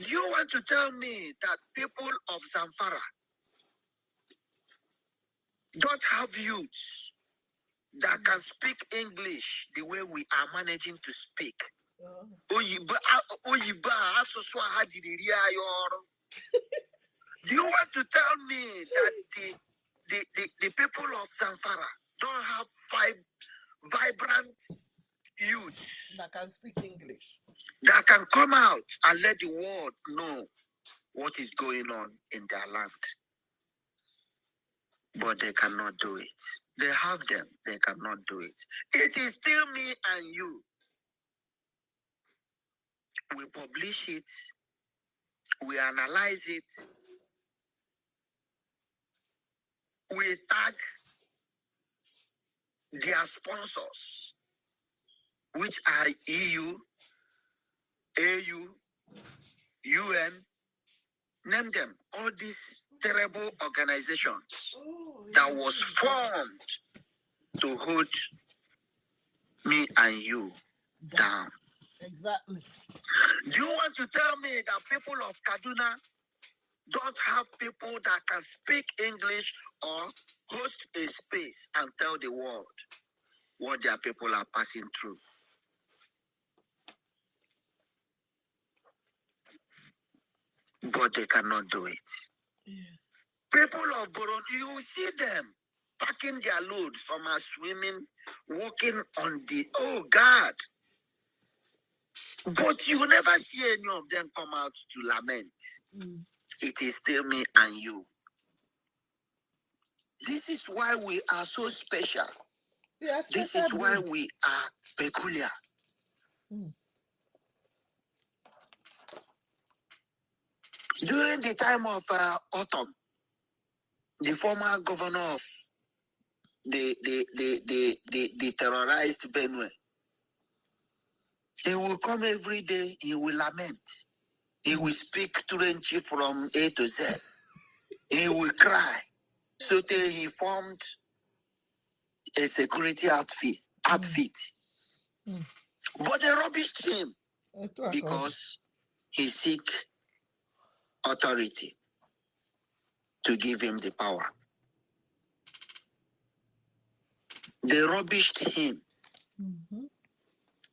Speaker 19: You want to tell me that people of Zamfara don't have youths that can speak English the way we are managing to speak? Do you want to tell me that the people of Zamfara don't have vibrant youth
Speaker 5: that can speak English,
Speaker 19: that can come out and let the world know what is going on in their land? But they cannot do it. They have them, they cannot do it. It is still me and you. We publish it, we analyze it, we tag their sponsors, which are EU, AU, UN, name them, all these terrible organizations that was formed to hold me and you down.
Speaker 5: Exactly.
Speaker 19: Do you want to tell me that people of Kaduna don't have people that can speak English or host a space and tell the world what their people are passing through? But they cannot do it. Yeah. People of Burundi, you see them packing their load, some are swimming, walking on the, oh God. But you never see any of them come out to lament. It is still me and you. This is why we are so special. Yes, this is why we are peculiar. During the time of autumn, the former governor of the terrorized Benue, he will come every day, he will lament. He will speak Turenchi from A to Z. He will cry. So he formed a security outfit. But they rubbished him because he seek authority to give him the power. They rubbished him.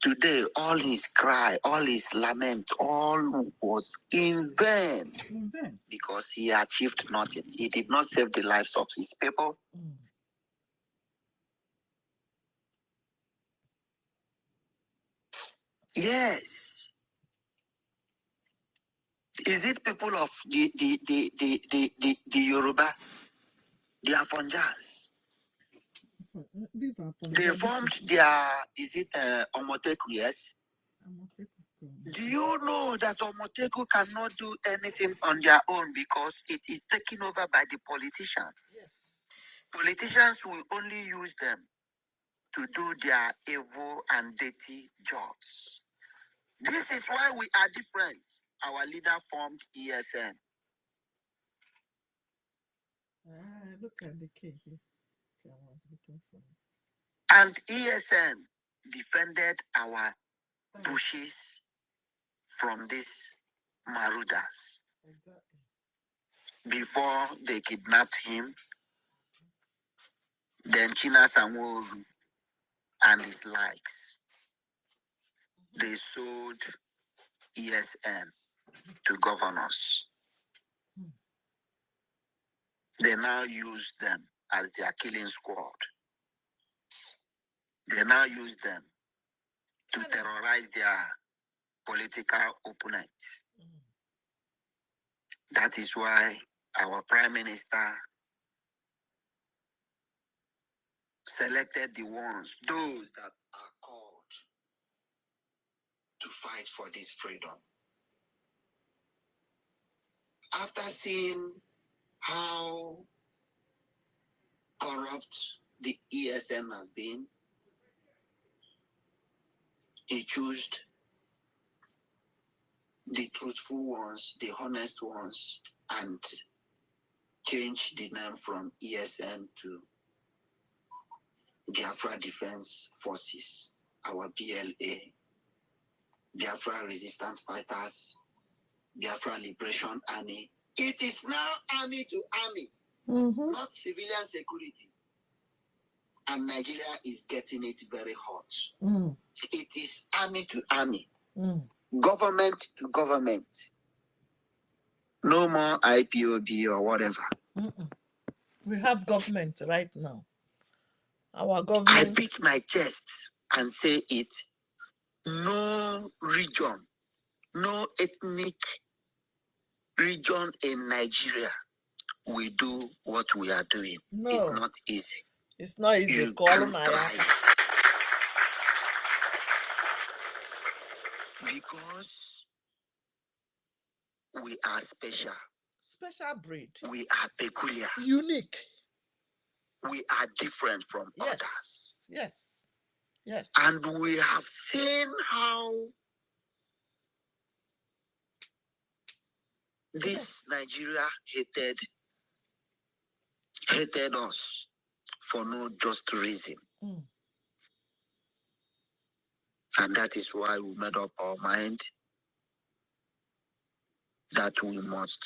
Speaker 19: Today, all his cry, all his lament, all was in vain. Because he achieved nothing. He did not save the lives of his people. Yes. Is it people of the Yoruba? They are Fonjas. They formed their, is it Omoteku, yes? Do you know that Omoteku cannot do anything on their own because it is taken over by the politicians? Yes. Politicians will only use them to do their evil and dirty jobs. This is why we are different. Our leader formed ESN.
Speaker 5: Look at the cake.
Speaker 19: And ESN defended our bushes from these marauders. Exactly. Before they kidnapped him, then China Samuel and his likes, they sold ESN to governors. They now use them as their killing squad. They now use them to terrorize their political opponents. That is why our Prime Minister selected those that are called to fight for this freedom. After seeing how corrupt the ESN has been, he chose the truthful ones, the honest ones, and changed the name from ESN to Biafra Defense Forces, our BLA, Biafra Resistance Fighters, Biafra Liberation Army. It is now army to army, not civilian security. And Nigeria is getting it very hot. It is army to army, government to government. No more IPOB or whatever.
Speaker 5: We have government right now. Our government.
Speaker 19: I beat my chest and say it. No region, no ethnic region in Nigeria will do what we are doing.
Speaker 5: No.
Speaker 19: It's not easy.
Speaker 5: It's not easy.
Speaker 19: You can't try. Because we are special.
Speaker 5: Special breed.
Speaker 19: We are peculiar.
Speaker 5: Unique.
Speaker 19: We are different from others.
Speaker 5: Yes. Yes.
Speaker 19: And we have seen how this Nigeria hated us for no just reason. And that is why we made up our mind that we must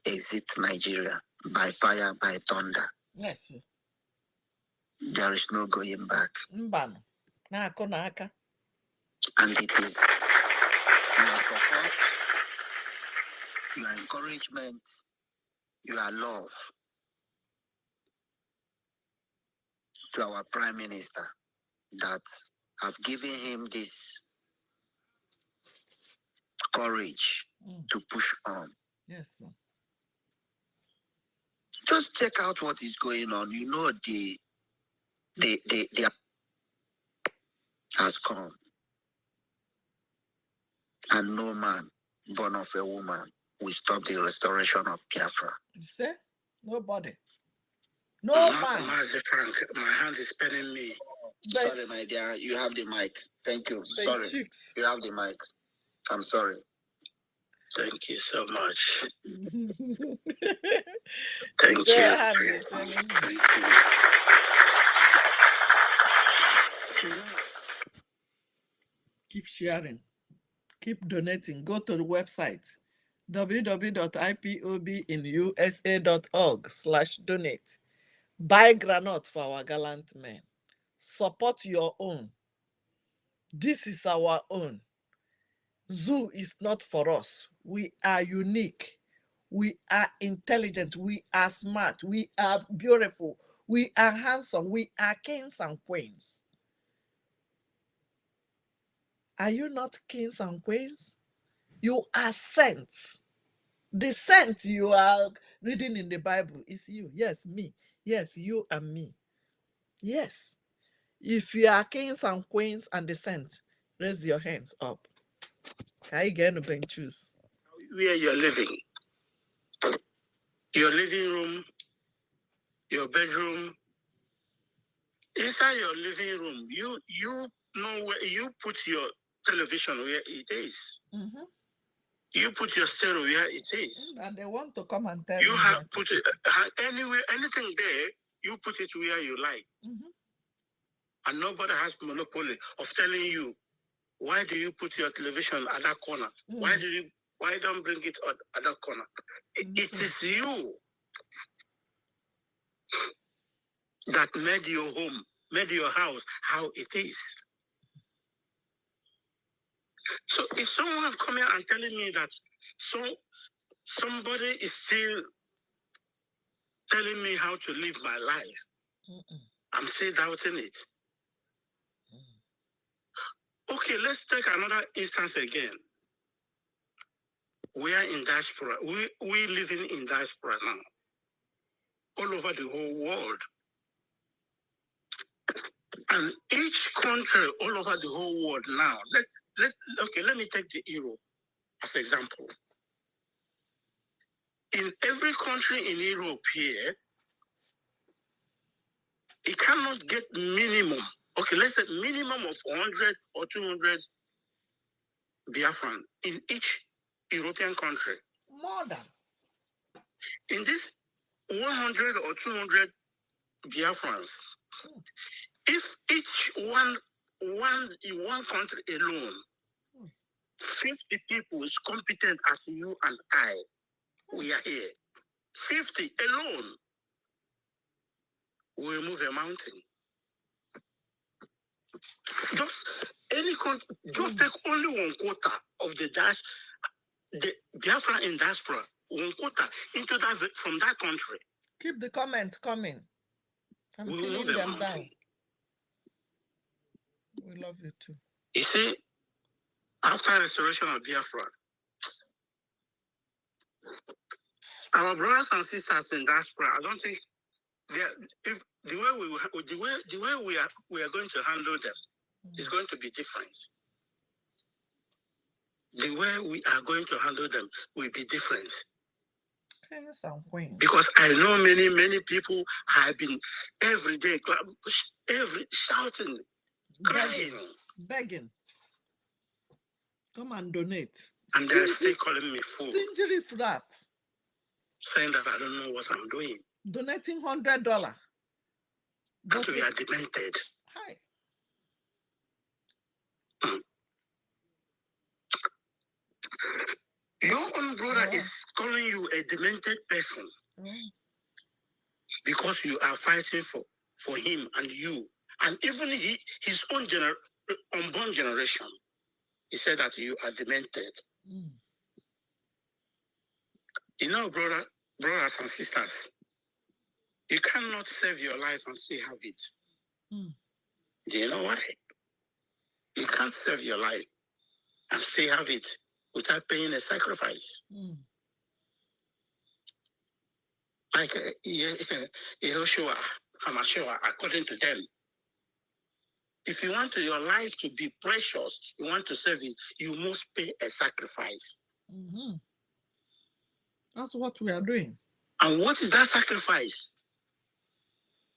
Speaker 19: exit Nigeria by fire, by thunder.
Speaker 5: Yes, sir.
Speaker 19: There is no going back.
Speaker 5: And
Speaker 19: it is your support, your encouragement, your love to our Prime Minister that have given him this courage to push on.
Speaker 5: Yes, sir.
Speaker 19: Just check out what is going on. You know the has come. And no man born of a woman will stop the restoration of Biafra.
Speaker 5: You say? Nobody. No man.
Speaker 2: Master Frank, my hand is paining me.
Speaker 19: Sorry, my dear. You have the mic. Thank you. Sorry.
Speaker 5: Chicks.
Speaker 19: You have the mic. I'm sorry.
Speaker 2: Thank you so much.
Speaker 5: Thank
Speaker 2: you.
Speaker 5: Thank you. Keep sharing. Keep donating. Go to the website www.ipobinusa.org/donate. Buy granite for our gallant men. Support your own. This is our own. Zoo is not for us. We are unique. We are intelligent. We are smart. We are beautiful. We are handsome. We are kings and queens. Are you not kings and queens? You are saints. The saint you are reading in the Bible is you. Yes, me. Yes, you and me. Yes. If you are kings and queens and the saints, raise your hands up. How you going to choose?
Speaker 2: Where you're living, your living room, your bedroom, inside your living room, you know where you put your television where it is.
Speaker 5: Mm-hmm.
Speaker 2: You put your stereo where it is.
Speaker 5: And they want to come and tell
Speaker 2: you
Speaker 5: me.
Speaker 2: You have put it anywhere, anything there, you put it where you like.
Speaker 5: Mm-hmm.
Speaker 2: And nobody has monopoly of telling you, why do you put your television at that corner?
Speaker 5: Mm.
Speaker 2: Why don't bring it at that corner? It is you that made your home, made your house how it is. So if someone coming and telling me that somebody is still telling me how to live my life, I'm still doubting it. Okay, let's take another instance again. We are in diaspora. We living in diaspora now, all over the whole world. And each country all over the whole world now. Let me take the euro as an example. In every country in Europe here, it cannot get minimum. Okay, let's say minimum of 100 or 200 Biafran in each European country.
Speaker 5: More than.
Speaker 2: In this 100 or 200 Biafrans, if each one in one country alone, 50 people is competent as you and I, we are here. 50 alone will move a mountain. Just any country, just take only 1/4 of the Biafra in diaspora
Speaker 20: one quota into that from that country.
Speaker 5: Keep the comments coming. I'm pinning them down. We love you too.
Speaker 20: You see, after restoration of Biafra, our brothers and sisters in diaspora, I don't think if the way we are going to handle them is going to be different. The way we are going to handle them will be different. Because I know many people have been every day shouting, crying,
Speaker 5: begging. Come and donate.
Speaker 20: And they're still calling me fool.
Speaker 5: Sinjiri frat.
Speaker 20: Saying that I don't know what I'm doing.
Speaker 5: Donating $100.
Speaker 20: But we are demented.
Speaker 5: Hi.
Speaker 20: Your own brother is calling you a demented person because you are fighting for him and you. And even his own unborn generation, he said that you are demented. You know, brothers and sisters, you cannot save your life and still have it. Do you know why? You can't save your life and still have it without paying a sacrifice. Like Yehoshua, Hamashua, according to them. If you want your life to be precious, you want to save it, you must pay a sacrifice.
Speaker 5: That's what we are doing.
Speaker 20: And what is that sacrifice?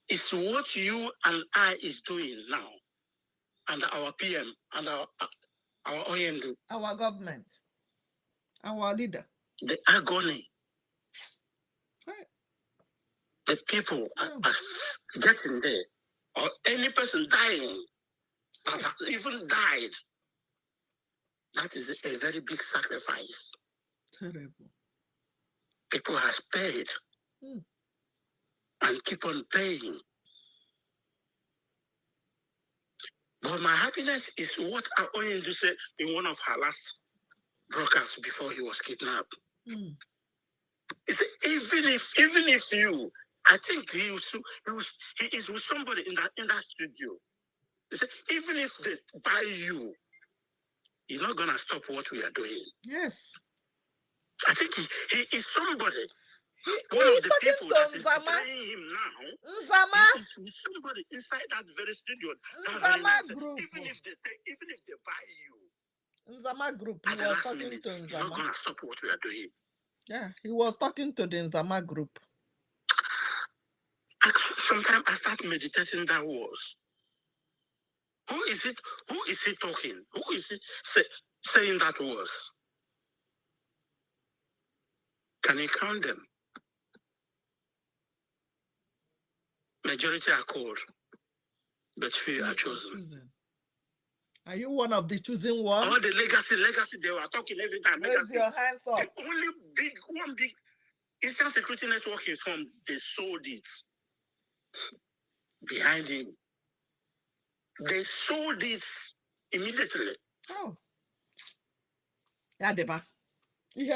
Speaker 20: It's what you and I is doing now. And our PM and our OND.
Speaker 5: Our government. Our leader.
Speaker 20: The agony.
Speaker 5: Right.
Speaker 20: The people are getting there. Or any person dying, that has even died. That is a very big sacrifice.
Speaker 5: Terrible.
Speaker 20: People has paid and keep on paying. But my happiness is what I only do say in one of her last broadcasts before he was kidnapped. Even if you, I think he is with somebody in that studio. He said, even if they buy you, you're not gonna stop what we are doing.
Speaker 5: Yes.
Speaker 20: I think he is somebody.
Speaker 5: One of the people that is
Speaker 20: betraying him now.
Speaker 5: Nzama.
Speaker 20: He is with somebody inside that very studio.
Speaker 5: Nzama group.
Speaker 20: Even if they buy you.
Speaker 5: Nzama group. He was talking to Nzama.
Speaker 20: You're not gonna stop what we are doing.
Speaker 5: Yeah, he was talking to the Nzama group.
Speaker 20: Sometimes I start meditating that words. Who is he talking? Who is he saying that words? Can you count them? Majority are called, but few are chosen.
Speaker 5: Are you one of the chosen ones?
Speaker 20: All the legacy, they were talking every time.
Speaker 5: Raise your hands up.
Speaker 20: The only one big Eastern Security Network is from, they sold it behind him. They sold it immediately.
Speaker 5: Oh. Yadeba.
Speaker 20: Is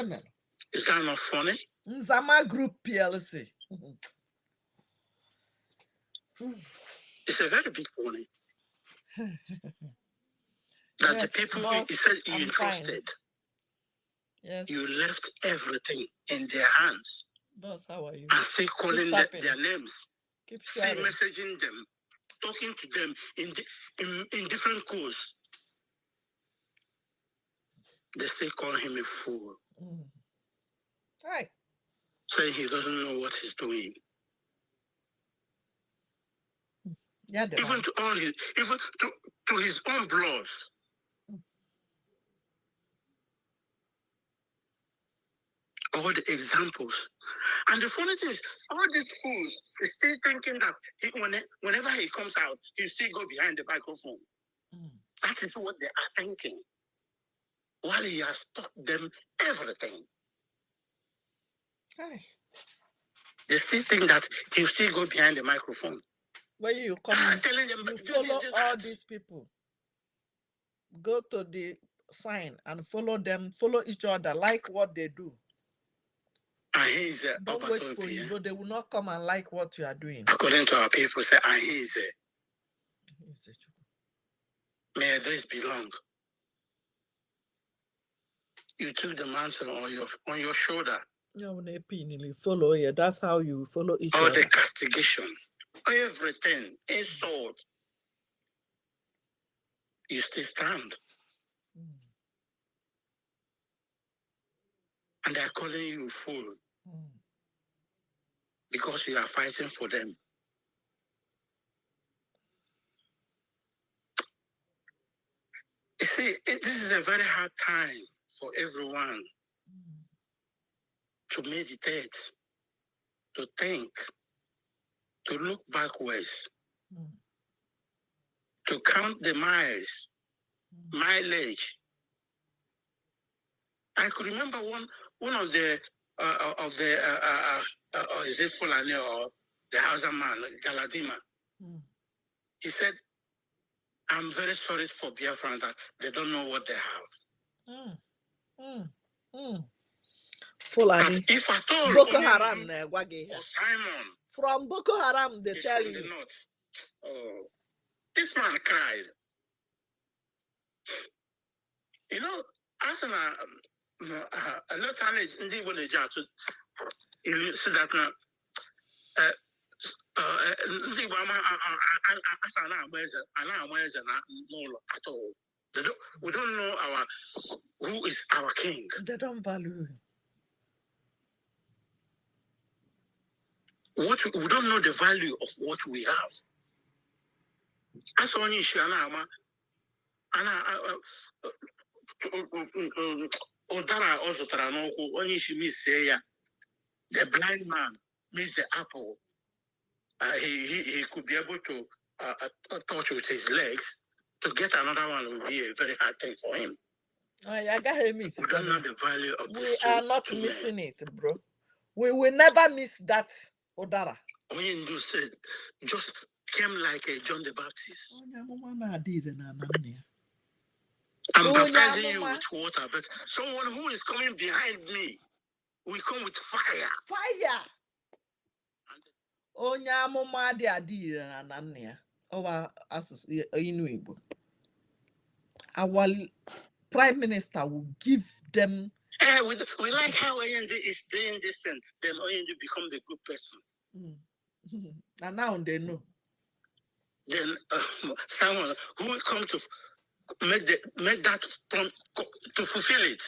Speaker 20: that not funny?
Speaker 5: Nzama Group PLC.
Speaker 20: It's a very big funny. That yes, the people boss, you said you entrusted.
Speaker 5: Yes.
Speaker 20: You left everything in their hands.
Speaker 5: Boss, how are you?
Speaker 20: And still calling their names.
Speaker 5: Keep
Speaker 20: still messaging them, talking to them in different codes. They still call him a fool.
Speaker 5: Right.
Speaker 20: Saying he doesn't know what he's doing.
Speaker 5: Yeah,
Speaker 20: even to all his, even to his own bloods. All the examples. And the funny thing is, all these fools is still thinking that whenever he comes out, he'll still go behind the microphone. That is what they are thinking. While he has taught them everything.
Speaker 5: Hey.
Speaker 20: They still think that he'll still go behind the microphone.
Speaker 5: When you come,
Speaker 20: telling them,
Speaker 5: you follow all these people. Go to the sign and follow them, follow each other, like what they do. Don't wait for you, but they will not come and like what you are doing.
Speaker 20: According to our people, say, may this belong. You took the mantle on your shoulder.
Speaker 5: Follow you. That's how you follow each
Speaker 20: other.
Speaker 5: All
Speaker 20: the castigation, everything, insult. You still stand. And they are calling you fool. Because you are fighting for them. You see, this is a very hard time for everyone to meditate, to think, to look backwards, to count the mileage. I could remember one of the is it Fulani or the Hausa man, Galadima? He said, I'm very sorry for Biafra that they don't know what they have.
Speaker 5: Fulani.
Speaker 20: If at all,
Speaker 5: Boko Haram,
Speaker 20: Simon
Speaker 5: from Boko Haram, they tell you.
Speaker 20: The north. Oh, this man cried. You know, as a lot of people in the you see that now. We don't know who is our king.
Speaker 5: They don't value him.
Speaker 20: We don't know the value of what we have. As only Shana, Odara also Tarano, only she miss say the blind man missed the apple. He could be able to touch with his legs. To get another one will be a very hard thing for him.
Speaker 5: I got him.
Speaker 20: We don't know the value of
Speaker 5: we are not missing it, bro. We will never miss that Odara.
Speaker 20: When you said just came like a John the Baptist. I'm baptizing you with water, but someone who is coming behind me will come with fire.
Speaker 5: Fire. Onyamuma di adire na nania. Our Igbo. Our prime minister will give them.
Speaker 20: We like how Oyende is doing this, and then Oyende become the good person.
Speaker 5: And now they know.
Speaker 20: Then someone who will come to make that to fulfill it.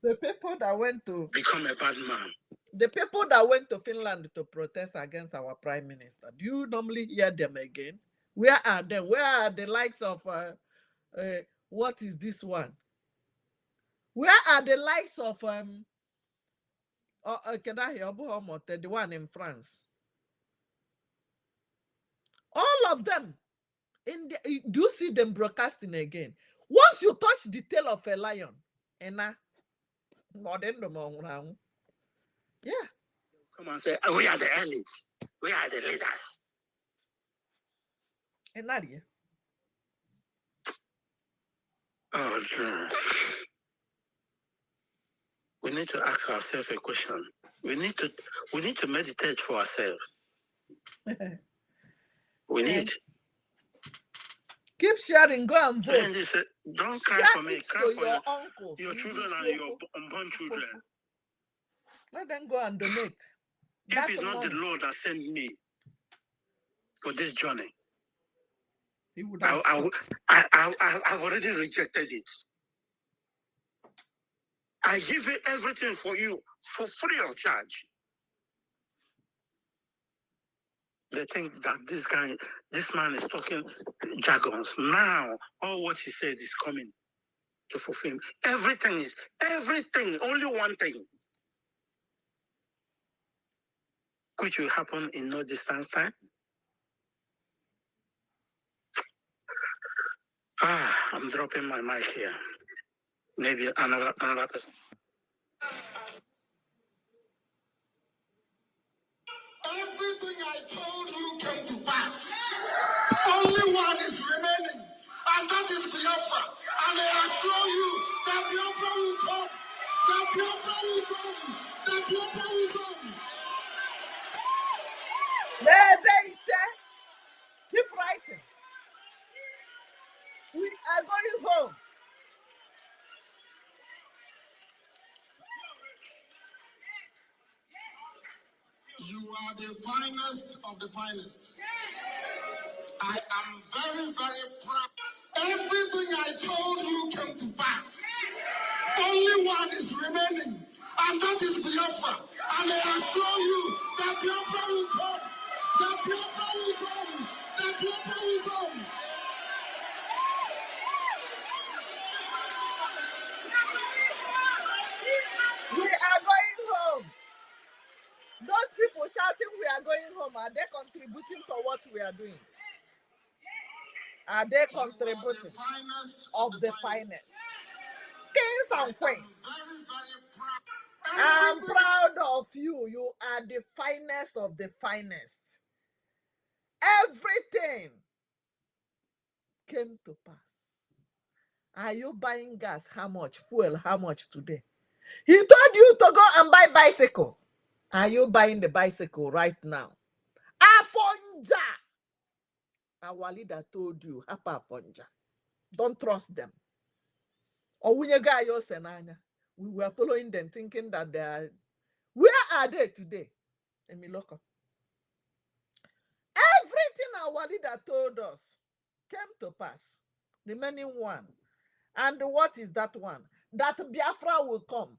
Speaker 5: The people that went to
Speaker 20: become a bad man.
Speaker 5: The people that went to Finland to protest against our prime minister, do you normally hear them again? Where are them? Where are the likes of what is this one? Where are the likes of the one in France? All of them. Do you see them broadcasting again? Once you touch the tail of a lion, yeah.
Speaker 20: Come on, say, we are the elites. We are the leaders.
Speaker 5: And Nadia.
Speaker 20: Oh, God. We need to ask ourselves a question. We need to meditate for ourselves. We need.
Speaker 5: Keep sharing, go and vote.
Speaker 20: Don't cry for me. Cry for
Speaker 5: your uncles,
Speaker 20: your children and your unborn children.
Speaker 5: Let them go and donate.
Speaker 20: If it's not the Lord that sent me for this journey, I've already rejected it. I give it everything for you for free of charge. They think that this man is talking jargons. Now, all what he said is coming to fulfill. Everything, only one thing, which will happen in no distance time. I'm dropping my mic here. Maybe another person.
Speaker 21: Everything I told you came to pass. Only one is remaining, and that is Biafra. And I assure you that Biafra will come. that Biafra will come, that Biafra will come.
Speaker 5: There they say, keep writing. We are going home.
Speaker 21: You are the finest of the finest. I am very, very proud. Everything I told you came to pass. Only one is remaining, and that is Biafra. And I assure you that Biafra will come. That Biafra will come. That Biafra will come.
Speaker 5: We are going home. Those people shouting we are going home, are they contributing to what we are doing? Are they contributing of the finest? Kings and queens. I'm proud of you. You are the finest of the finest. Everything came to pass. Are you buying gas? How much? Fuel? How much today? He told you to go and buy bicycle. Are you buying the bicycle right now? Afonja. Our leader told you, Hapa Afonja. Don't trust them. We were following them, thinking that they are. Where are they today? Emiloko. Everything our leader told us came to pass. Remaining one. And what is that one? That Biafra will come.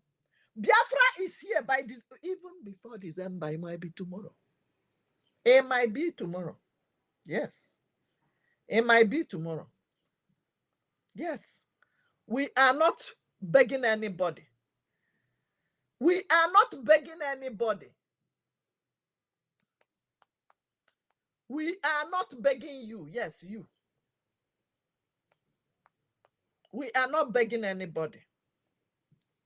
Speaker 5: Biafra is here by this, even before December. It might be tomorrow. It might be tomorrow. Yes. It might be tomorrow. Yes. We are not begging anybody. We are not begging anybody. We are not begging you. Yes, you. We are not begging anybody.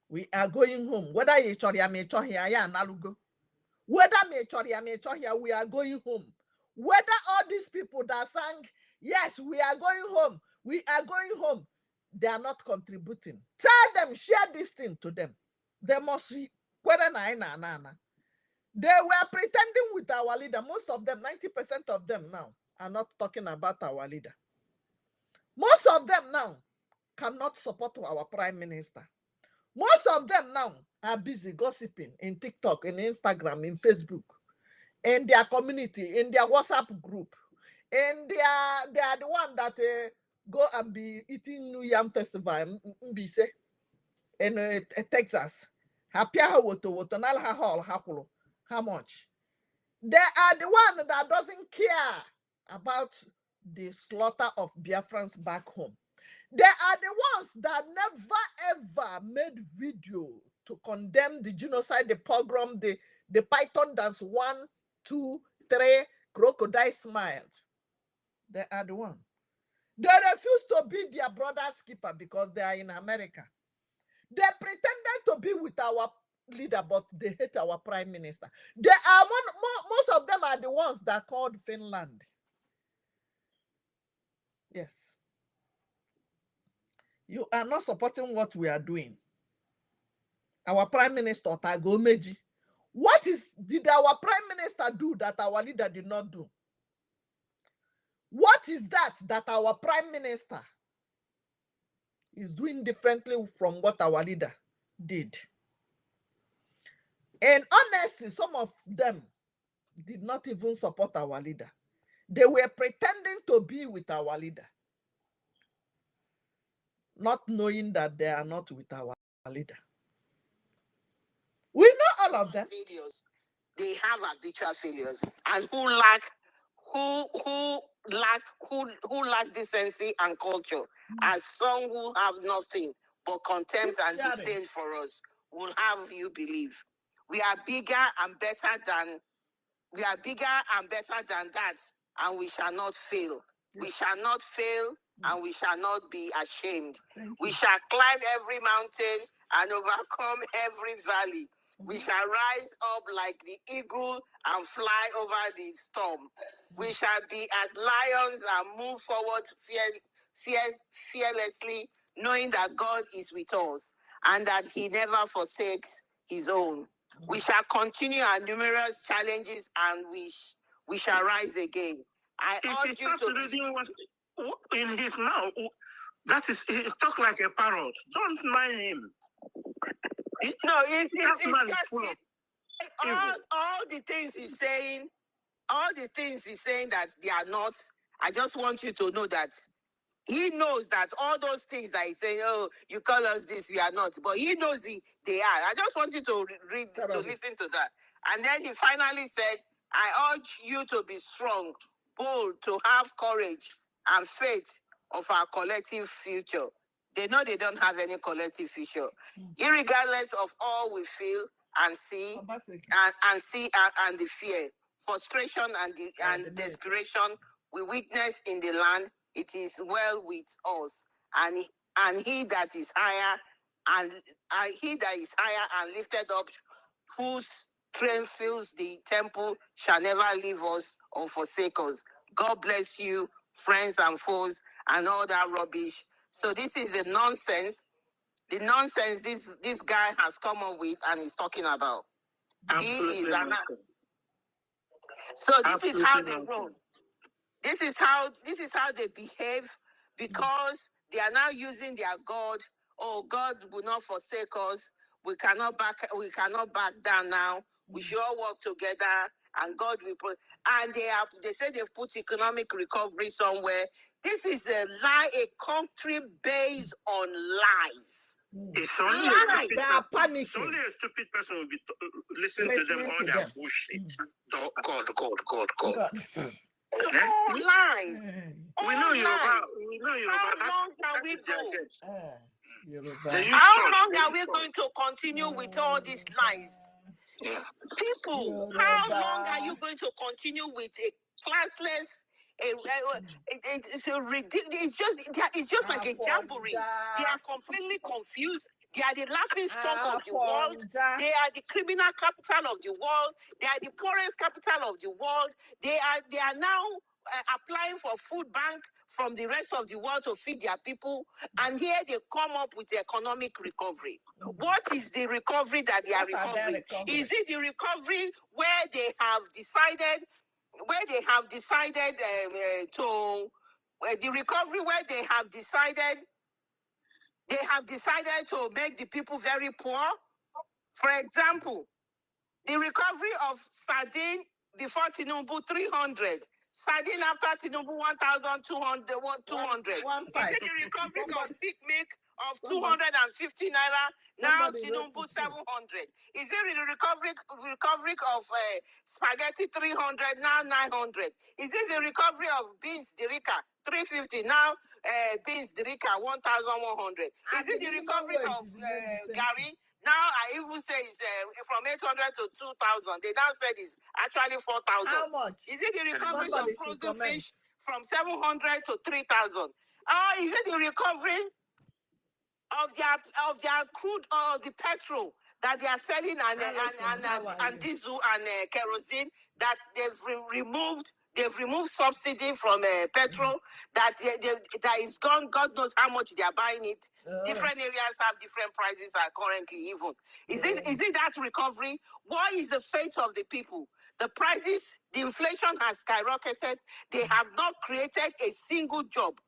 Speaker 5: We are going home. Whether you nalugo. Whether we are going home. Whether all these people that sang, yes, we are going home. We are going home. They are not contributing. Tell them, share this thing to them. They must see. They were pretending with our leader. Most of them, 90% of them now, are not talking about our leader. Most of them now cannot support our prime minister. Most of them now are busy gossiping in TikTok, in Instagram, in Facebook, in their community, in their WhatsApp group. And they are the one that go and be eating New Yam Festival in Texas. How much? They are the one that doesn't care about the slaughter of Biafrans back home. They are the ones that never ever made video to condemn the genocide, the pogrom, the Python dance 1, 2, 3, crocodile smiled. They are the one. They refuse to be their brother's keeper because they are in America. They pretended to be with our leader, but they hate our prime minister. They are most of them are the ones that called Finland. Yes. You are not supporting what we are doing. Our prime minister, Tagomeji. What did our prime minister do that our leader did not do? What is that our prime minister is doing differently from what our leader did? And honestly, some of them did not even support our leader. They were pretending to be with our leader, not knowing that they are not with our leader. We know all of them.
Speaker 18: Failures. They have habitual failures, and who lack decency and culture, as some who have nothing but contempt and disdain for us will have you believe. We are bigger and better than that, and we shall not fail. Yes. We shall not fail, and we shall not be ashamed. We shall climb every mountain and overcome every valley. We shall rise up like the eagle and fly over the storm. We shall be as lions and move forward fearlessly, knowing that God is with us. and that he never forsakes his own. We shall continue our numerous challenges, and we shall rise again. I urge you to
Speaker 20: reading what in his mouth. That is, he talks like a parrot. Don't mind him.
Speaker 18: It's just all the things he's saying. All the things he's saying that they are not. I just want you to know that he knows that all those things that he's saying, oh, you call us this, we are not. But he knows they are. I just want you to listen to that. And then he finally said, I urge you to be strong, bold, to have courage and faith of our collective future. They know they don't have any collective future. Irregardless of all we feel and see, and the fear, frustration and desperation we witness in the land, it is well with us, and he that is higher and lifted up, whose train fills the temple, shall never leave us or forsake us. God bless you, friends and foes, and all that rubbish. So this is the nonsense this guy has come up with and is talking about. Absolutely. So this is how they roll. This is how they behave, because they are now using their God. Oh, God will not forsake us. We cannot back down now. We should all work together, and God will and they say they've put economic recovery somewhere. This is a lie, a country based on lies.
Speaker 20: It's only a stupid person will be listening to them all their bullshit. God.
Speaker 18: Lies.
Speaker 20: We know Yoruba.
Speaker 18: How long can we go? How long are we going to continue with all these lies? People, how long are you going to continue with a classless? It's ridiculous. It's just like a jamboree. They are completely confused. They are the laughing stock of the world. They are the criminal capital of the world. They are the poorest capital of the world. They are now applying for food bank from the rest of the world to feed their people. And here they come up with economic recovery. What is the recovery that they are recovering? Is it the recovery where they have decided? The recovery where they have decided to make the people very poor. For example, the recovery of sardine before Tinubu 300, sardine after Tinubu 1,200. Is it the recovery of big milk of 250 naira, now Tinubu 700? Is it the recovery of spaghetti 300, now 900? Is it the recovery of beans Dirika 350, now beans Dirika 1,100? Is it the recovery of Gary? Now I even say it's from 800 to 2,000. They now said it's actually 4,000. How much? Is it the recovery of frozen fish from 700 to 3,000? Is it the recovery of their crude oil, the petrol that they are selling and diesel and kerosene, that they've removed? They've removed subsidy from petrol, that is gone. God knows how much they are buying it. Different areas have different prices currently even. Is it that recovery? What is the fate of the people? The prices, the inflation has skyrocketed. They have not created a single job.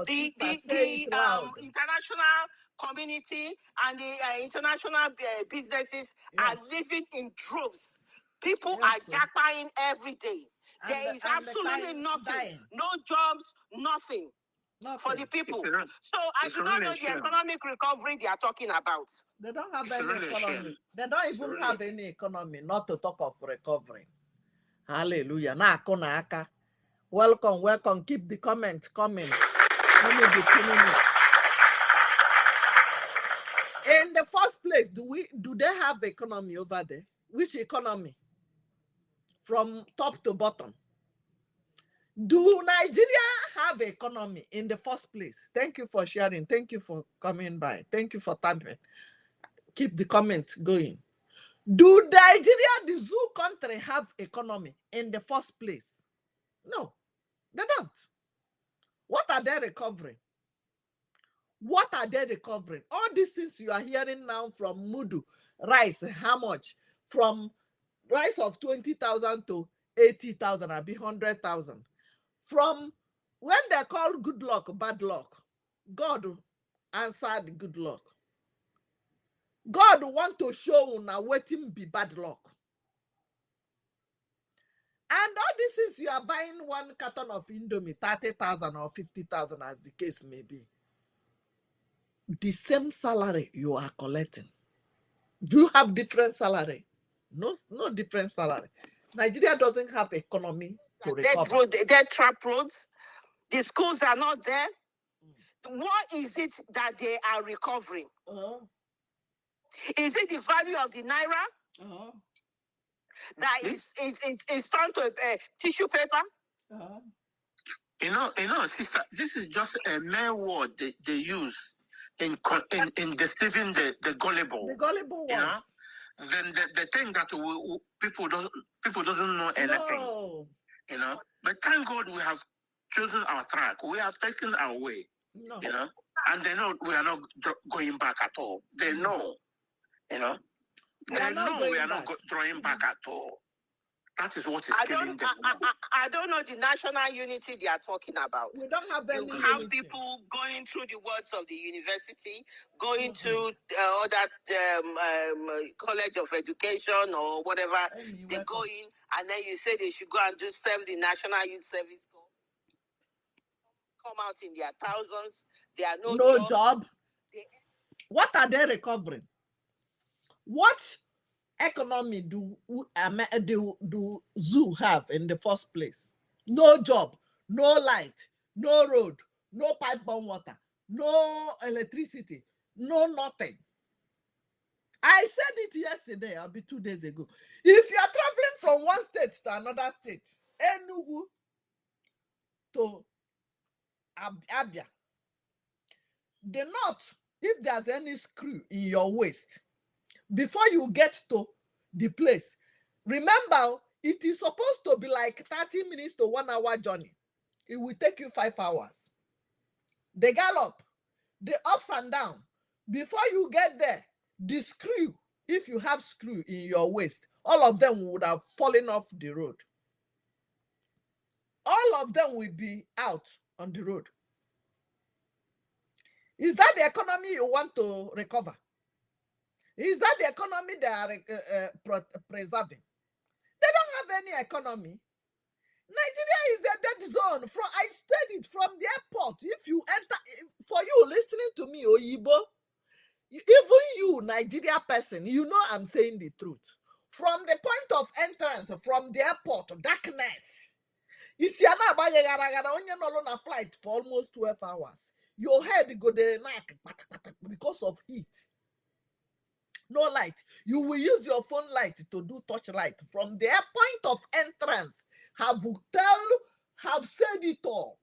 Speaker 18: The international community and the international businesses are living in droves. People are jackpotting every day. There is absolutely nothing. No jobs, nothing for the people. So I do not know the economic recovery they are talking about.
Speaker 5: They don't have any economy. They don't even have any economy, not to talk of recovery. Hallelujah. Welcome. Keep the comments coming. Let me be tuning it. In the first place, do they have economy over there? Which economy? From top to bottom. Do Nigeria have economy in the first place? Thank you for sharing. Thank you for coming by. Thank you for tapping. Keep the comments going. Do Nigeria, the zoo country, have economy in the first place? No, they don't. What are they recovering? What are they recovering? All these things you are hearing now from Mudu, rice, how much? From rice of 20,000 to 80,000, or 100,000. From when they call good luck, bad luck, God answered good luck. God want to show now waiting be bad luck. And all this is you are buying one carton of Indomie, 30,000 or 50,000 as the case may be. The same salary you are collecting. Do you have different salary? No different salary. Nigeria doesn't have economy to recover.
Speaker 18: Dead trap roads. The schools are not there. What is it that they are recovering? Is it the value of the naira? That is turned to tissue paper?
Speaker 20: You know, sister, this is just a mere word they use in deceiving the gullible.
Speaker 5: The gullible ones.
Speaker 20: You know? Then the thing that people doesn't know anything.
Speaker 5: No.
Speaker 20: You know, but thank God we have chosen our track. We have taken our way.
Speaker 5: No.
Speaker 20: You know, and they know we are not going back at all. They know. You know, they know we are not drawing back at all. That is what is killing them.
Speaker 18: I don't know the national unity they are talking about.
Speaker 5: We don't have any
Speaker 18: You have
Speaker 5: unity.
Speaker 18: people going through the words of the university, going to other college of education or whatever. They go in, and then you say they should go and serve the National Youth Service Corps. Come out in their thousands. There are no
Speaker 5: job. What are they recovering? What economy do zoo have in the first place? No job, no light, no road, no pipe-borne water, no electricity, no nothing. I said it yesterday, or 2 days ago. If you are traveling from one state to another state, Enugu to Abia, the north, if there's any screw in your waist, before you get to the place, remember, it is supposed to be like 30 minutes to 1 hour journey. It will take you 5 hours. The gallop, the ups and down. Before you get there, the screw, if you have screw in your waist, all of them would have fallen off the road. All of them will be out on the road. Is that the economy you want to recover? Is that the economy they are preserving? They don't have any economy. Nigeria is a dead zone. I studied from the airport. If you enter, for you listening to me, Oyibo, even you, Nigeria person, you know I'm saying the truth. From the point of entrance, from the airport, darkness. You see, I'm on a flight for almost 12 hours. Your head go there because of heat. No light. You will use your phone light to do touch light. From their point of entrance, have said it all.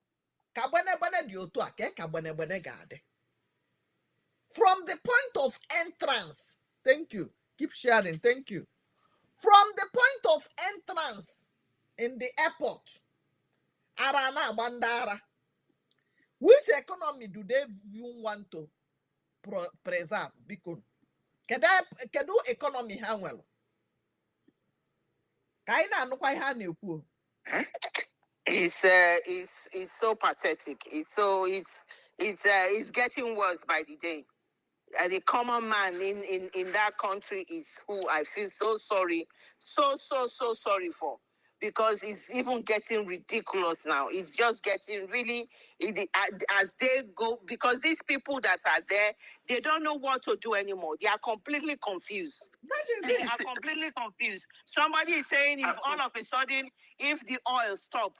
Speaker 5: From the point of entrance, thank you. Keep sharing, thank you. From the point of entrance in the airport, Arana Bandara, which economy do they even want to preserve? Because kedu economy ha nwere ka anyị na-anụkwa ihe a na-ekwu.
Speaker 18: It's so pathetic. It's getting worse by the day. The common man in that country is who I feel so sorry sorry for, because it's even getting ridiculous now. It's just getting really, as they go, because these people that are there, they don't know what to do anymore. They are completely confused. They are completely confused. Somebody is saying if all of a sudden, if the oil stop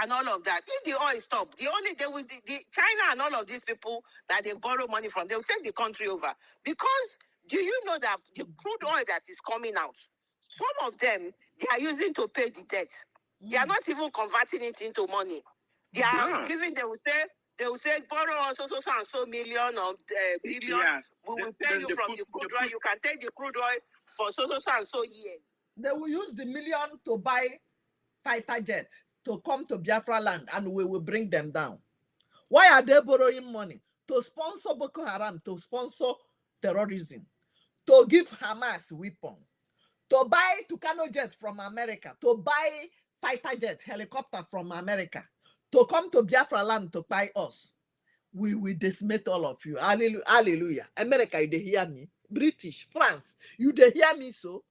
Speaker 18: and all of that, if the oil stop, China and all of these people that they've borrowed money from, they'll take the country over. Because do you know that the crude oil that is coming out, some of them, they are using to pay the debt. They are not even converting it into money. They are giving, they will say, borrow us so million or billion. We will pay you from the crude oil. You can take the crude oil for so years.
Speaker 5: They will use the million to buy fighter jets to come to Biafra land, and we will bring them down. Why are they borrowing money? to sponsor Boko Haram, to sponsor terrorism, to give Hamas weapon, to buy Tucano jet from America, to buy fighter jet, helicopter from America, to come to Biafra land to buy us. We will decimate all of you. Hallelujah. Hallelujah. America, you dey hear me? British, France, you dey hear me so?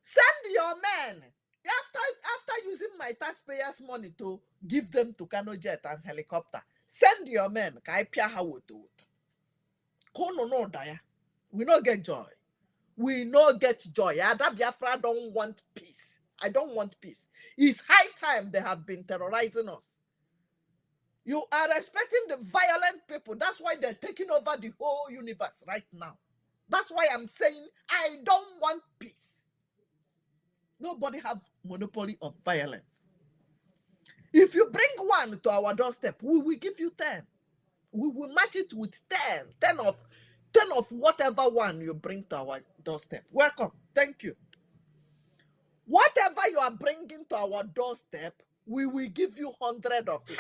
Speaker 5: Send your men. After using my taxpayers' money to give them Tucano jet and helicopter, send your men. We no get joy. We no get joy. Ada Biafra don't want peace. I don't want peace. It's high time they have been terrorizing us. You are respecting the violent people. That's why they're taking over the whole universe right now. That's why I'm saying I don't want peace. Nobody have monopoly of violence. If you bring one to our doorstep, we will give you 10. We will match it with 10. 10 of whatever one you bring to our doorstep. Welcome. Thank you. Whatever you are bringing to our doorstep, we will give you 100 of it.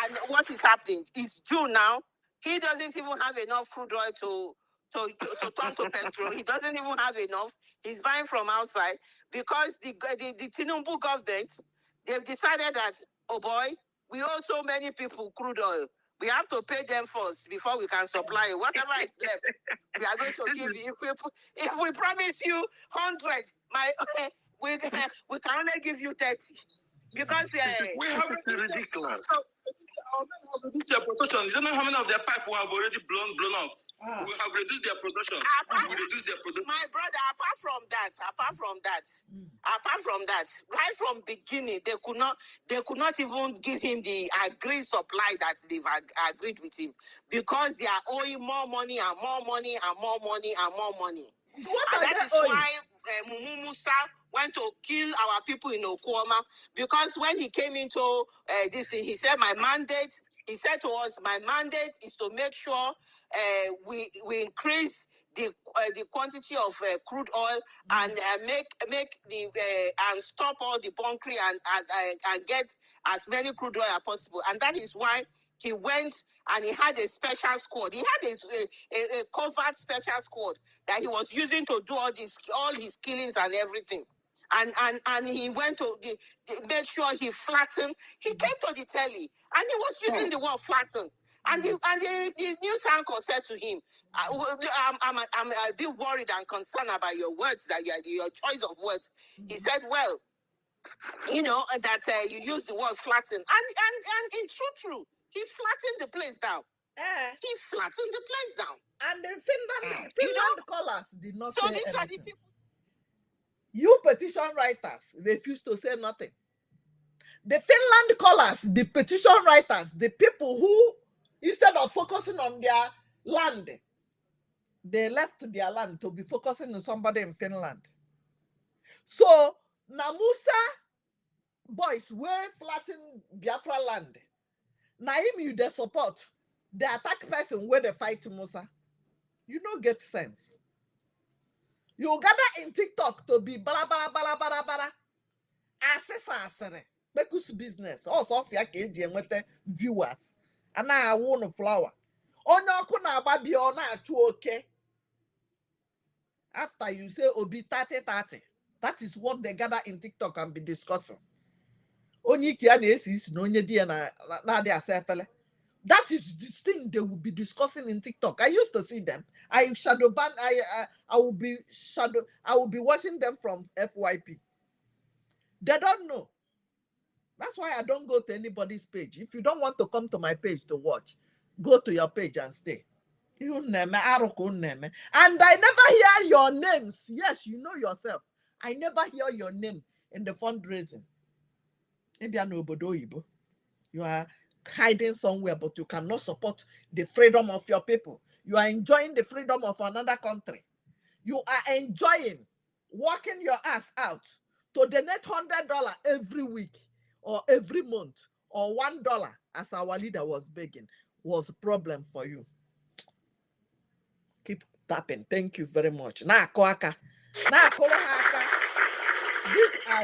Speaker 18: And what is happening? It's June now. He doesn't even have enough crude oil to turn to petrol. He doesn't even have enough. He's buying from outside because the Tinubu government, they've decided that, oh boy, we owe so many people crude oil. We have to pay them first before we can supply it. Whatever is left, we are going to give you. If we promise you 100, we can only give you 30 because
Speaker 11: we have ridiculous. Our men have reduced their production. You don't know how many of their pipe we have already blown off. We have reduced their production.
Speaker 18: My brother, apart from that, right from beginning, they could not even give him the agreed supply that they've agreed with him because they are owing more money and more money and more money and more money. And that is why Mumu Musa went to kill our people in Okwama because when he came into this, he said, he said to us, my mandate is to make sure we increase the quantity of crude oil and make the and stop all the bunkering and get as many crude oil as possible. And that is why he went and he had a special squad. He had a covert special squad that he was using to do all his killings and everything. And he went to make sure he flattened. He came to the telly and he was using the word flatten. And the news anchor said to him, I'm a bit worried and concerned about your words, that your choice of words. He said, well, you know, that you use the word flatten. And in true, he flattened the place down. He flattened the place down.
Speaker 5: And the Finland callers did not say anything. Are the people. You petition writers refuse to say nothing. The Finland callers, the petition writers, the people who, instead of focusing on their land, they left their land to be focusing on somebody in Finland. So, Namusa boys were flattening Biafra land. Naim, you the support. The attack person where they fight Musa. You don't get sense. You gather in TikTok to be bala. Asesasere. Bekus business. Also, see a viewers. And I want a flower. On your kuna baby or not okay. After you say Obi 30. That is what they gather in TikTok and be discussing. Only kiani is no na they are. That is the thing they will be discussing in TikTok. I used to see them. I shadow ban. I will be watching them from FYP. They don't know. That's why I don't go to anybody's page. If you don't want to come to my page to watch, go to your page and stay. And I never hear your names. Yes, you know yourself. I never hear your name in the fundraising. Maybe I know Bodoibo. You are hiding somewhere, but you cannot support the freedom of your people. You are enjoying the freedom of another country. You are enjoying working your ass out to donate $100 every week or every month or $1, as our leader was begging, was a problem for you. Keep tapping. Thank you very much. These are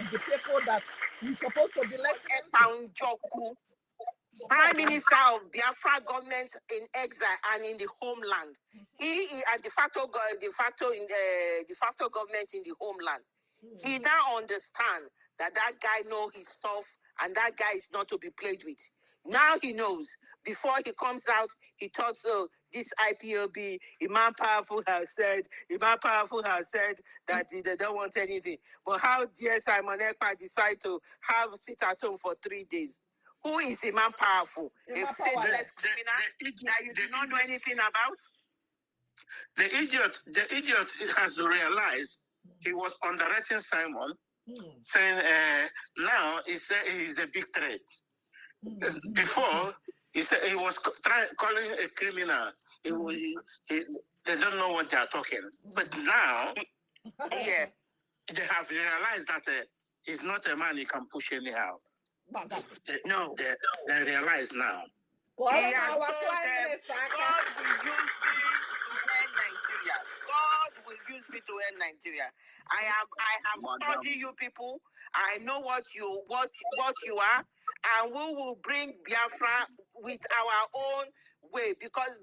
Speaker 5: the people that you're supposed to be listening to.
Speaker 18: Prime Minister of Biafra government in exile and in the homeland. He is a de facto government in the homeland. He now understands that guy knows his stuff and that guy is not to be played with. Now he knows. Before he comes out, he thought, so this IPOB, Imam Powerful has said that they don't want anything. But how dare Simon Ekpa decide to sit at home for 3 days? Who is Imam Powerful? A faceless criminal that you do not know anything about?
Speaker 20: The idiot has realized he was underrating Simon, saying now he's a big threat. Before, he said he was calling a criminal. They don't know what they are talking. But now,
Speaker 18: yeah,
Speaker 20: they have realized that he's not a man you can push anyhow.
Speaker 18: No.
Speaker 20: They realize now.
Speaker 18: He has told them, God will use me to end Nigeria. God will use me to end Nigeria. I have studied you people. I know what you are, and we will bring Biafra with our own way, because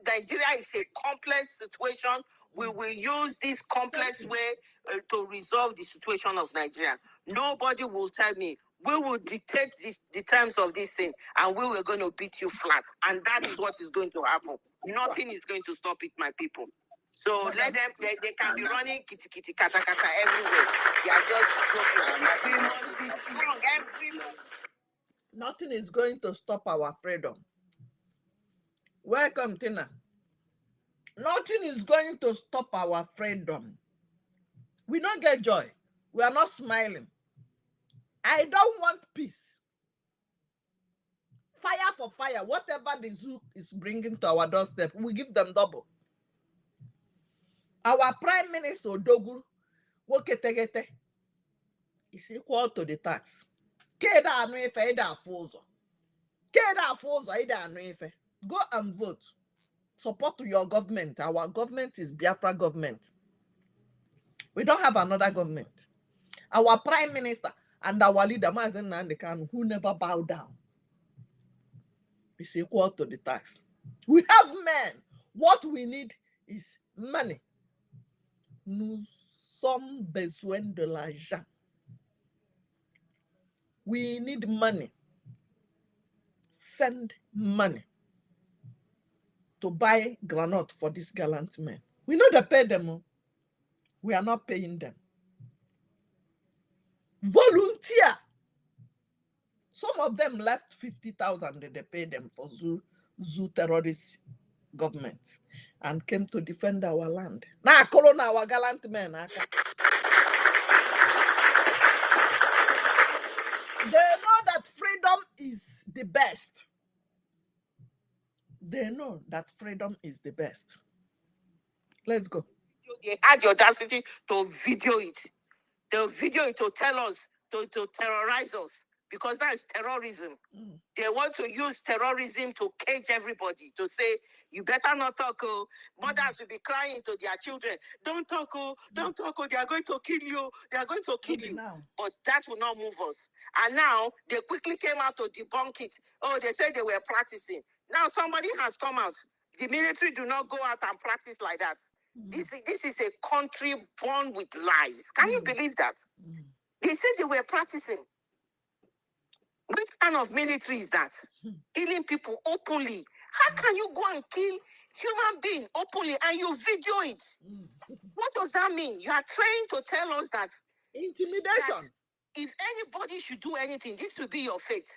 Speaker 18: Nigeria is a complex situation. We will use this complex way to resolve the situation of Nigeria. Nobody will tell me. We will dictate the terms of this thing, and we were going to beat you flat. And that is what is going to happen. Nothing is going to stop it, my people. So let them, they can be running kitty kitty kata kata everywhere. They are just joking. We must be strong everywhere.
Speaker 5: Nothing is going to stop our freedom. Welcome, Tina. Nothing is going to stop our freedom. We don't get joy. We are not smiling. I don't want peace. Fire for fire. Whatever the zoo is bringing to our doorstep, we give them double. Our Prime Minister, Odogwu, Woketegete, is equal to the tax. Go and vote. Support your government. Our government is Biafra government. We don't have another government. Our Prime Minister and our leader, Mazen Nandekan, who never bow down, is equal to the tax. We have men. What we need is money. Nous sommes besoin de l'argent. We need money. Send money to buy granite for these gallant men. We know they pay them. We are not paying them. Volunteer. Some of them left 50,000 they paid them for zoo terrorist government and came to defend our land. Now, Corona, our gallant men. They know that freedom is the best. They know that freedom is the best. Let's go.
Speaker 18: They had the audacity to video it. They'll video it to tell us, to terrorize us, because that is terrorism. They want to use terrorism to cage everybody, to say, you better not talk. Mothers will be crying to their children. Don't talk. Don't talk. They are going to kill you. They are going to kill you. But that will not move us. And now they quickly came out to debunk it. Oh, they said they were practicing. Now somebody has come out. The military do not go out and practice like that. This is a country born with lies. Can you believe that? They said they were practicing. Which kind of military is that? Killing people openly. How can you go and kill human being openly and you video it? What does that mean? You are trying to tell us that
Speaker 5: intimidation.
Speaker 18: That if anybody should do anything, this will be your fate.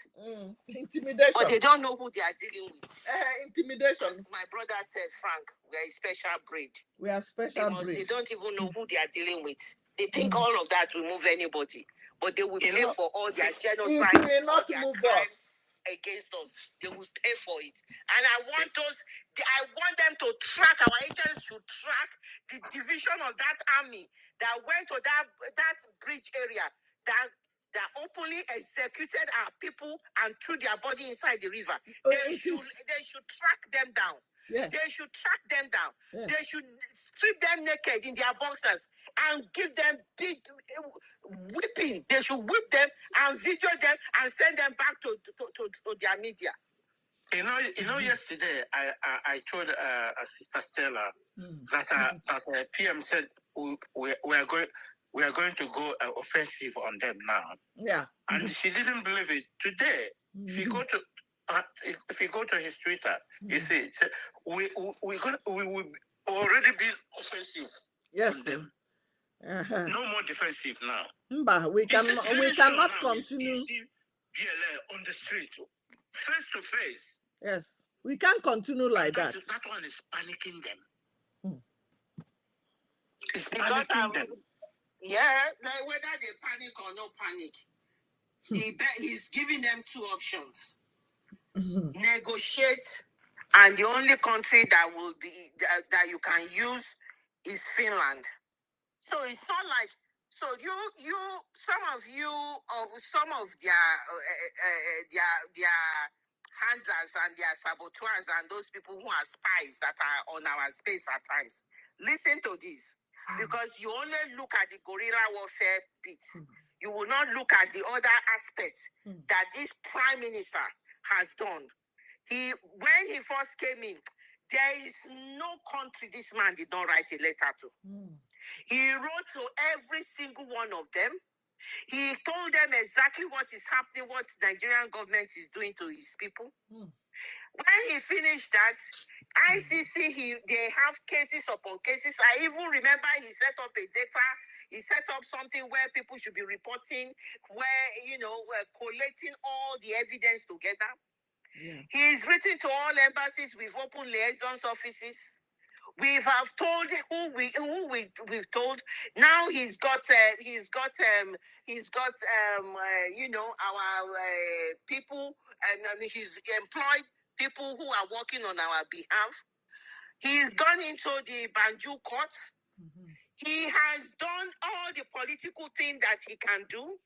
Speaker 5: Intimidation.
Speaker 18: But they don't know who they are dealing with.
Speaker 5: Intimidation.
Speaker 18: As my brother said, Frank, we are a special breed.
Speaker 5: We are special breed.
Speaker 18: They don't even know who they are dealing with. They think all of that will move anybody. But they will pay for all their genocide.
Speaker 5: It will not move us
Speaker 18: against us. They will pay for it. And I want them to track, our agents should track the division of that army that went to that bridge area that openly executed our people and threw their body inside the river. They should track them down.
Speaker 5: Yes.
Speaker 18: They should track them down.
Speaker 5: Yes.
Speaker 18: They should strip them naked in their boxers and give them big whipping. They should whip them and video them and send them back to their media.
Speaker 20: You know, yesterday I told Sister Stella that PM said we are going to go offensive on them now.
Speaker 5: Yeah.
Speaker 20: And she didn't believe it. Today, if you go to his Twitter, you see, we will already be offensive.
Speaker 5: Yes.
Speaker 20: Them. No more defensive now.
Speaker 5: But we cannot continue.
Speaker 20: You see BLA on the street, face to face.
Speaker 5: Yes, we can't continue like that.
Speaker 20: That one is panicking them.
Speaker 18: It's panicking them. Yeah, like whether they panic or no panic, he's giving them two options: negotiate, and the only country that will be that you can use is Finland. So it's not like some of their handlers and their saboteurs and those people who are spies that are on our space at times. Listen to this, because you only look at the guerrilla warfare bits. You will not look at the other aspects that this prime minister has done. When he first came in, there is no country this man did not write a letter to. He wrote to every single one of them. He told them exactly what is happening, what the Nigerian government is doing to his people. When he finished that, ICC, they have cases upon cases. I even remember he set up a data. He set up something where people should be reporting, where, collating all the evidence together. Yeah. He's written to all embassies. We've opened liaisons offices. We have told we've told. Now he's got our people, and he's employed people who are working on our behalf. He's gone into the Banjul court. He has done all the political thing that he can do,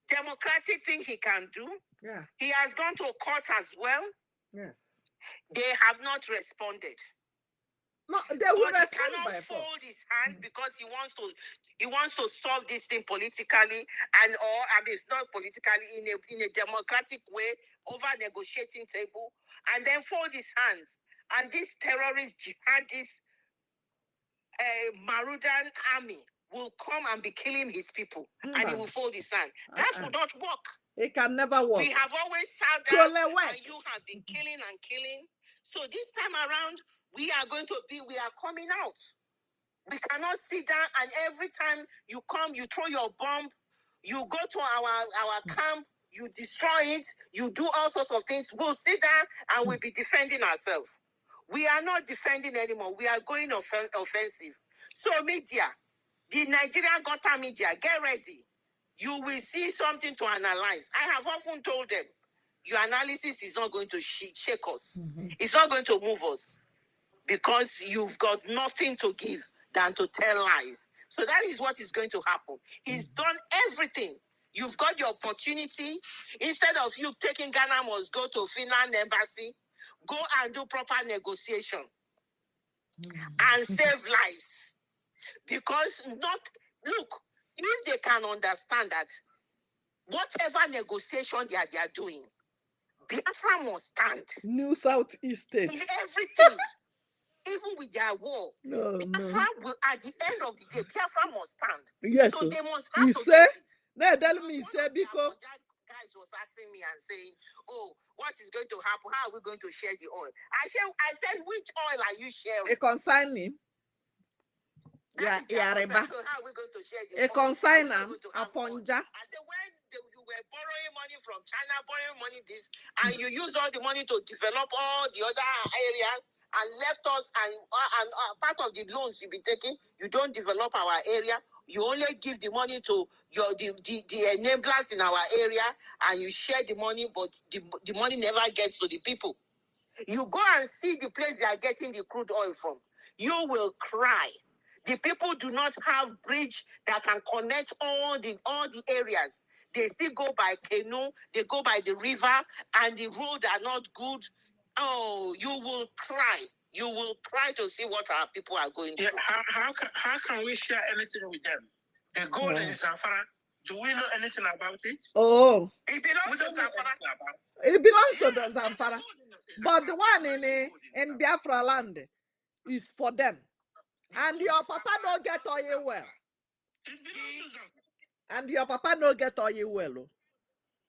Speaker 18: democratic thing he can do. Yeah. He has gone to court as well. Yes. They have not responded.
Speaker 5: No, they will respond
Speaker 18: he cannot
Speaker 5: by
Speaker 18: fold
Speaker 5: force.
Speaker 18: his hand because he wants to solve this thing politically it's not politically in a democratic way over negotiating table, and then fold his hands. And this terrorist jihadist Marudan army will come and be killing his people, and he will fold his hand. That will not work.
Speaker 5: It can never work.
Speaker 18: We have always sat down and you have been killing and killing. So this time around, we are coming out. We cannot sit down and every time you come, you throw your bomb, you go to our camp, you destroy it, you do all sorts of things. We'll sit down and we'll be defending ourselves. We are not defending anymore. We are going offensive. So media, the Nigerian Gota media, get ready. You will see something to analyze. I have often told them, your analysis is not going to shake us. It's not going to move us because you've got nothing to give than to tell lies. So that is what is going to happen. He's done everything. You've got the opportunity. Instead of you taking Ghana must go to Finland embassy, go and do proper negotiation and save lives. Because look, if they can understand that whatever negotiation they are doing, Biafra must stand.
Speaker 5: New Southeast State.
Speaker 18: Everything. Even with their war, Biafra will, at the end of the day, Biafra must stand.
Speaker 5: Yes,
Speaker 18: so they must have to do this.
Speaker 5: Tell me, because
Speaker 18: guys was asking me and saying, "Oh, what is going to happen? How are we going to share the oil?" I said, "Which oil are you sharing?"
Speaker 5: A consignment. Yeah, Reba.
Speaker 18: So how are we going to share the oil?
Speaker 5: A consignment. A ponja.
Speaker 18: I said, when you were borrowing money from China, borrowing money this, and you use all the money to develop all the other areas. And left us, and part of the loans you be taking, you don't develop our area. You only give the money to the enablers in our area, and you share the money, but the money never gets to the people. You go and see the place they are getting the crude oil from. You will cry. The people do not have bridge that can connect all the areas. They still go by canoe. They go by the river, and the roads are not good. Oh, you will cry. you will try to see what our people are going through.
Speaker 20: How can we share anything with them? The gold in Zamfara, do we know anything about it?
Speaker 5: Oh.
Speaker 18: It belongs to Zamfara.
Speaker 5: It belongs to the Zamfara. But the one in Biafra land is for them. And your papa don't get oil well. And your papa don't get oil well.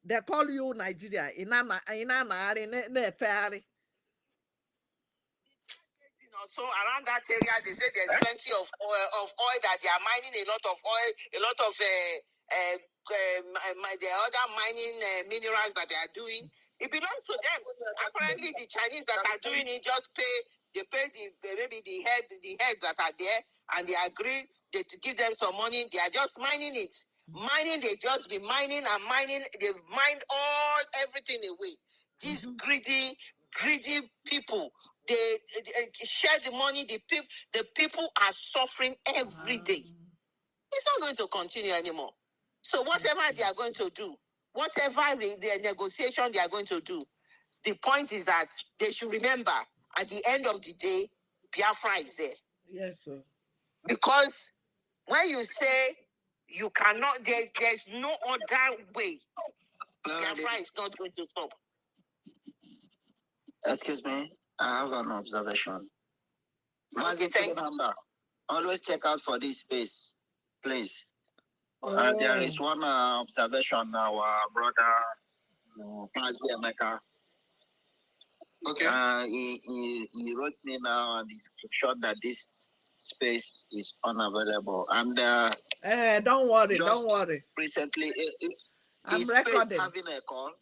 Speaker 5: They call you Nigeria.
Speaker 18: So around that area, they say there's plenty of oil that they are mining, a lot of oil, a lot of the other mining minerals that they are doing. It belongs to them. Apparently, the Chinese that are doing it just pay. They pay maybe the heads that are there, and they agree to give them some money. They are just mining it. Mining, they just be mining and mining. They've mined everything away. These greedy people. They share the money. The people are suffering every day. It's not going to continue anymore. So whatever they are going to do, whatever the negotiation they are going to do, the point is that they should remember at the end of the day, Biafra is there.
Speaker 5: Yes, sir.
Speaker 18: Because when you say you cannot, there's no other way. Biafra is not going to stop.
Speaker 19: Excuse me, I have an observation.
Speaker 18: Okay, thank you.
Speaker 19: Always check out for this space, please. There is one observation our brother Mazi Emeka.
Speaker 11: Okay.
Speaker 19: He wrote me now on the description that this space is unavailable. And
Speaker 5: don't worry.
Speaker 19: Recently,
Speaker 5: I'm recording.
Speaker 19: Space having a call.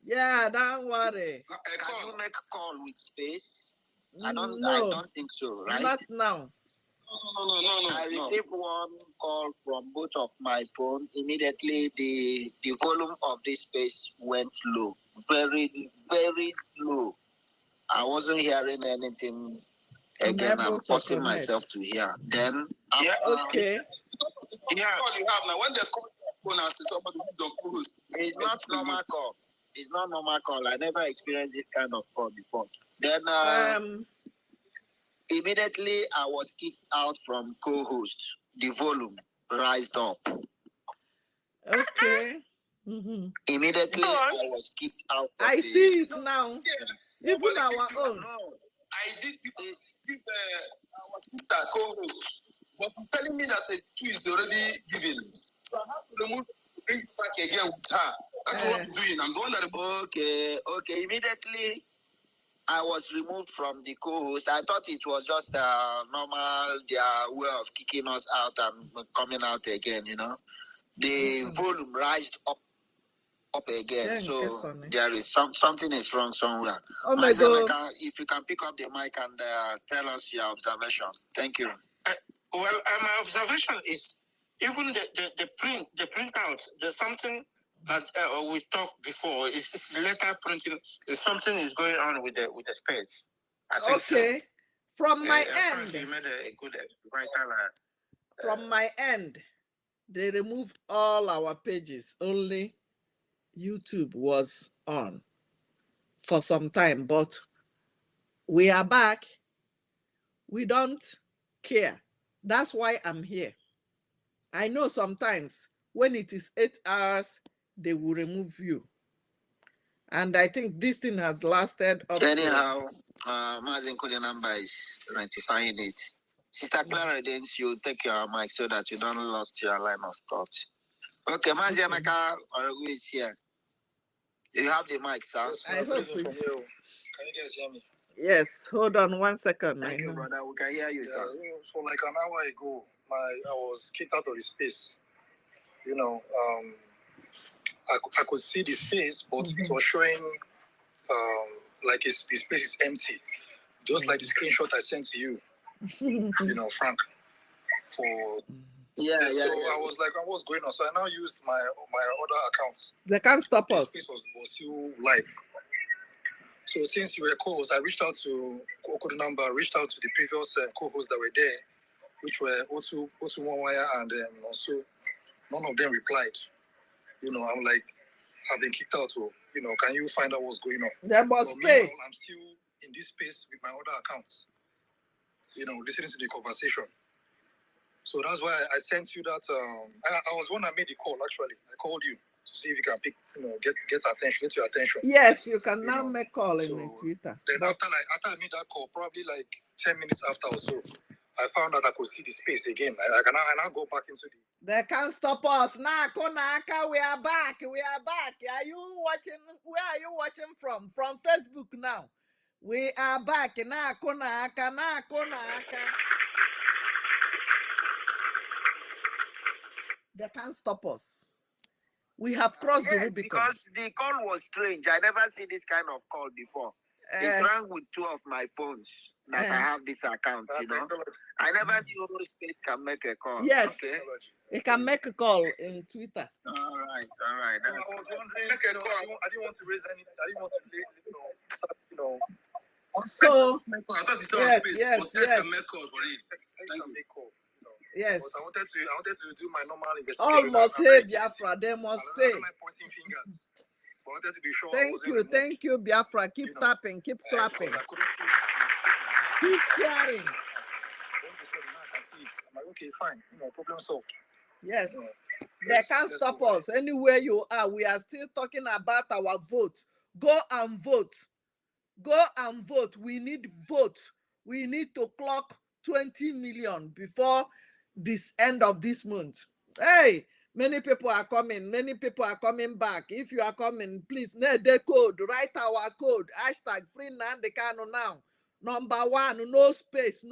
Speaker 5: Yeah, don't worry.
Speaker 19: Can you make a call with space?
Speaker 5: No.
Speaker 19: I don't think so, right?
Speaker 5: Not now.
Speaker 19: No. I received one call from both of my phone. Immediately, the volume of this space went low. Very, very low. I wasn't hearing anything again. I'm forcing myself to hear. Then,
Speaker 5: okay.
Speaker 11: Yeah. Call you have now. When they call your phone and say somebody is on cruise,
Speaker 19: it's not normal call. It's not normal call. I never experienced this kind of call before. Then, immediately I was kicked out from co-host. The volume rised up.
Speaker 5: Okay.
Speaker 19: Immediately I was kicked out.
Speaker 5: I see it now. Even our own.
Speaker 11: No, I did give our sister co-host, but he's telling me that the key is already given. So I have to remove it back again with her. That's what I'm doing. I'm the one that.
Speaker 19: Okay. Immediately I was removed from the co-host. I thought it was just normal, their way of kicking us out and coming out again, you know. The volume rised up again. So there is something is wrong somewhere.
Speaker 5: Oh my God.
Speaker 19: If you can pick up the mic and tell us your observation. Thank you.
Speaker 20: My observation is even the printout, there's something that we talked before. It's letter printing. Something is going on with the space. I think
Speaker 5: okay.
Speaker 20: So.
Speaker 5: From my end.
Speaker 20: You made a good vital.
Speaker 5: From my end, they removed all our pages. Only YouTube was on for some time, but we are back. We don't care. That's why I'm here. I know sometimes when it is 8 hours, they will remove you. And I think this thing has lasted up.
Speaker 19: Anyhow, Mazin number is rectifying it. Sister Clara, then you take your mic so that you don't lose your line of thought. Okay, Mazin Emeka is here. You have the mic, sir.
Speaker 5: I hope
Speaker 11: from you. Can you guys hear me?
Speaker 5: Yes, hold on 1 second.
Speaker 19: Thank you, brother. We can hear you, sir.
Speaker 11: So like an hour ago, I was kicked out of the space. You know, I could see the space, but it was showing like the space is empty. Just like the screenshot I sent to you, you know, Frank. So I was like, what's going on? So I now used my other accounts.
Speaker 5: They can't stop us.
Speaker 11: The space was still live. So since you were co-host, I reached out to Okodu number, reached out to the previous co-hosts that were there, which were Otu Mwawaya, and also none of them replied. You know, I'm like, I've been kicked out. So, you know, can you find out what's going on?
Speaker 5: They must pay.
Speaker 11: I'm still
Speaker 8: in this space with my other accounts, listening to the conversation. So that's why I sent you that. I was one that made the call, actually. I called you to see if you can pick, get your attention.
Speaker 5: Yes, you can now make call in Twitter.
Speaker 8: Then after I made that call, probably like 10 minutes after or so, I found out I could see the space again. I now go back into the...
Speaker 5: They can't stop us. Konaka, we are back. We are back. Are you watching? Where are you watching from? From Facebook now. We are back. Konaka. They can't stop us. We have crossed the Rubicon.
Speaker 19: Because the call was strange. I never see this kind of call before. It rang with two of my phones that I have this account, I never knew Space can make a call.
Speaker 5: Yes.
Speaker 19: Okay.
Speaker 5: It can make a call in Twitter.
Speaker 19: All right.
Speaker 8: I was wondering, I didn't want to raise anything. I didn't want to,
Speaker 5: So,
Speaker 11: I thought you saw
Speaker 5: yes.
Speaker 11: Can make call for it.
Speaker 5: Yes.
Speaker 8: But I wanted to do my normal investigation.
Speaker 5: All must pay Biafra. They must pay.
Speaker 8: I don't like pointing fingers. But I wanted to be sure.
Speaker 5: Thank you, Biafra. Keep tapping, keep clapping. Keep sharing.
Speaker 8: I can see it. I'm like, okay, fine. Problem solved.
Speaker 5: Yes. They can't stop us. Anywhere you are, we are still talking about our vote. Go and vote. Go and vote. We need vote. We need to clock 20 million before this end of this month. Hey, many people are coming. Many people are coming back. If you are coming, please, the code. Write our code. Hashtag free Nnamdi Kanu now. Number 1, no space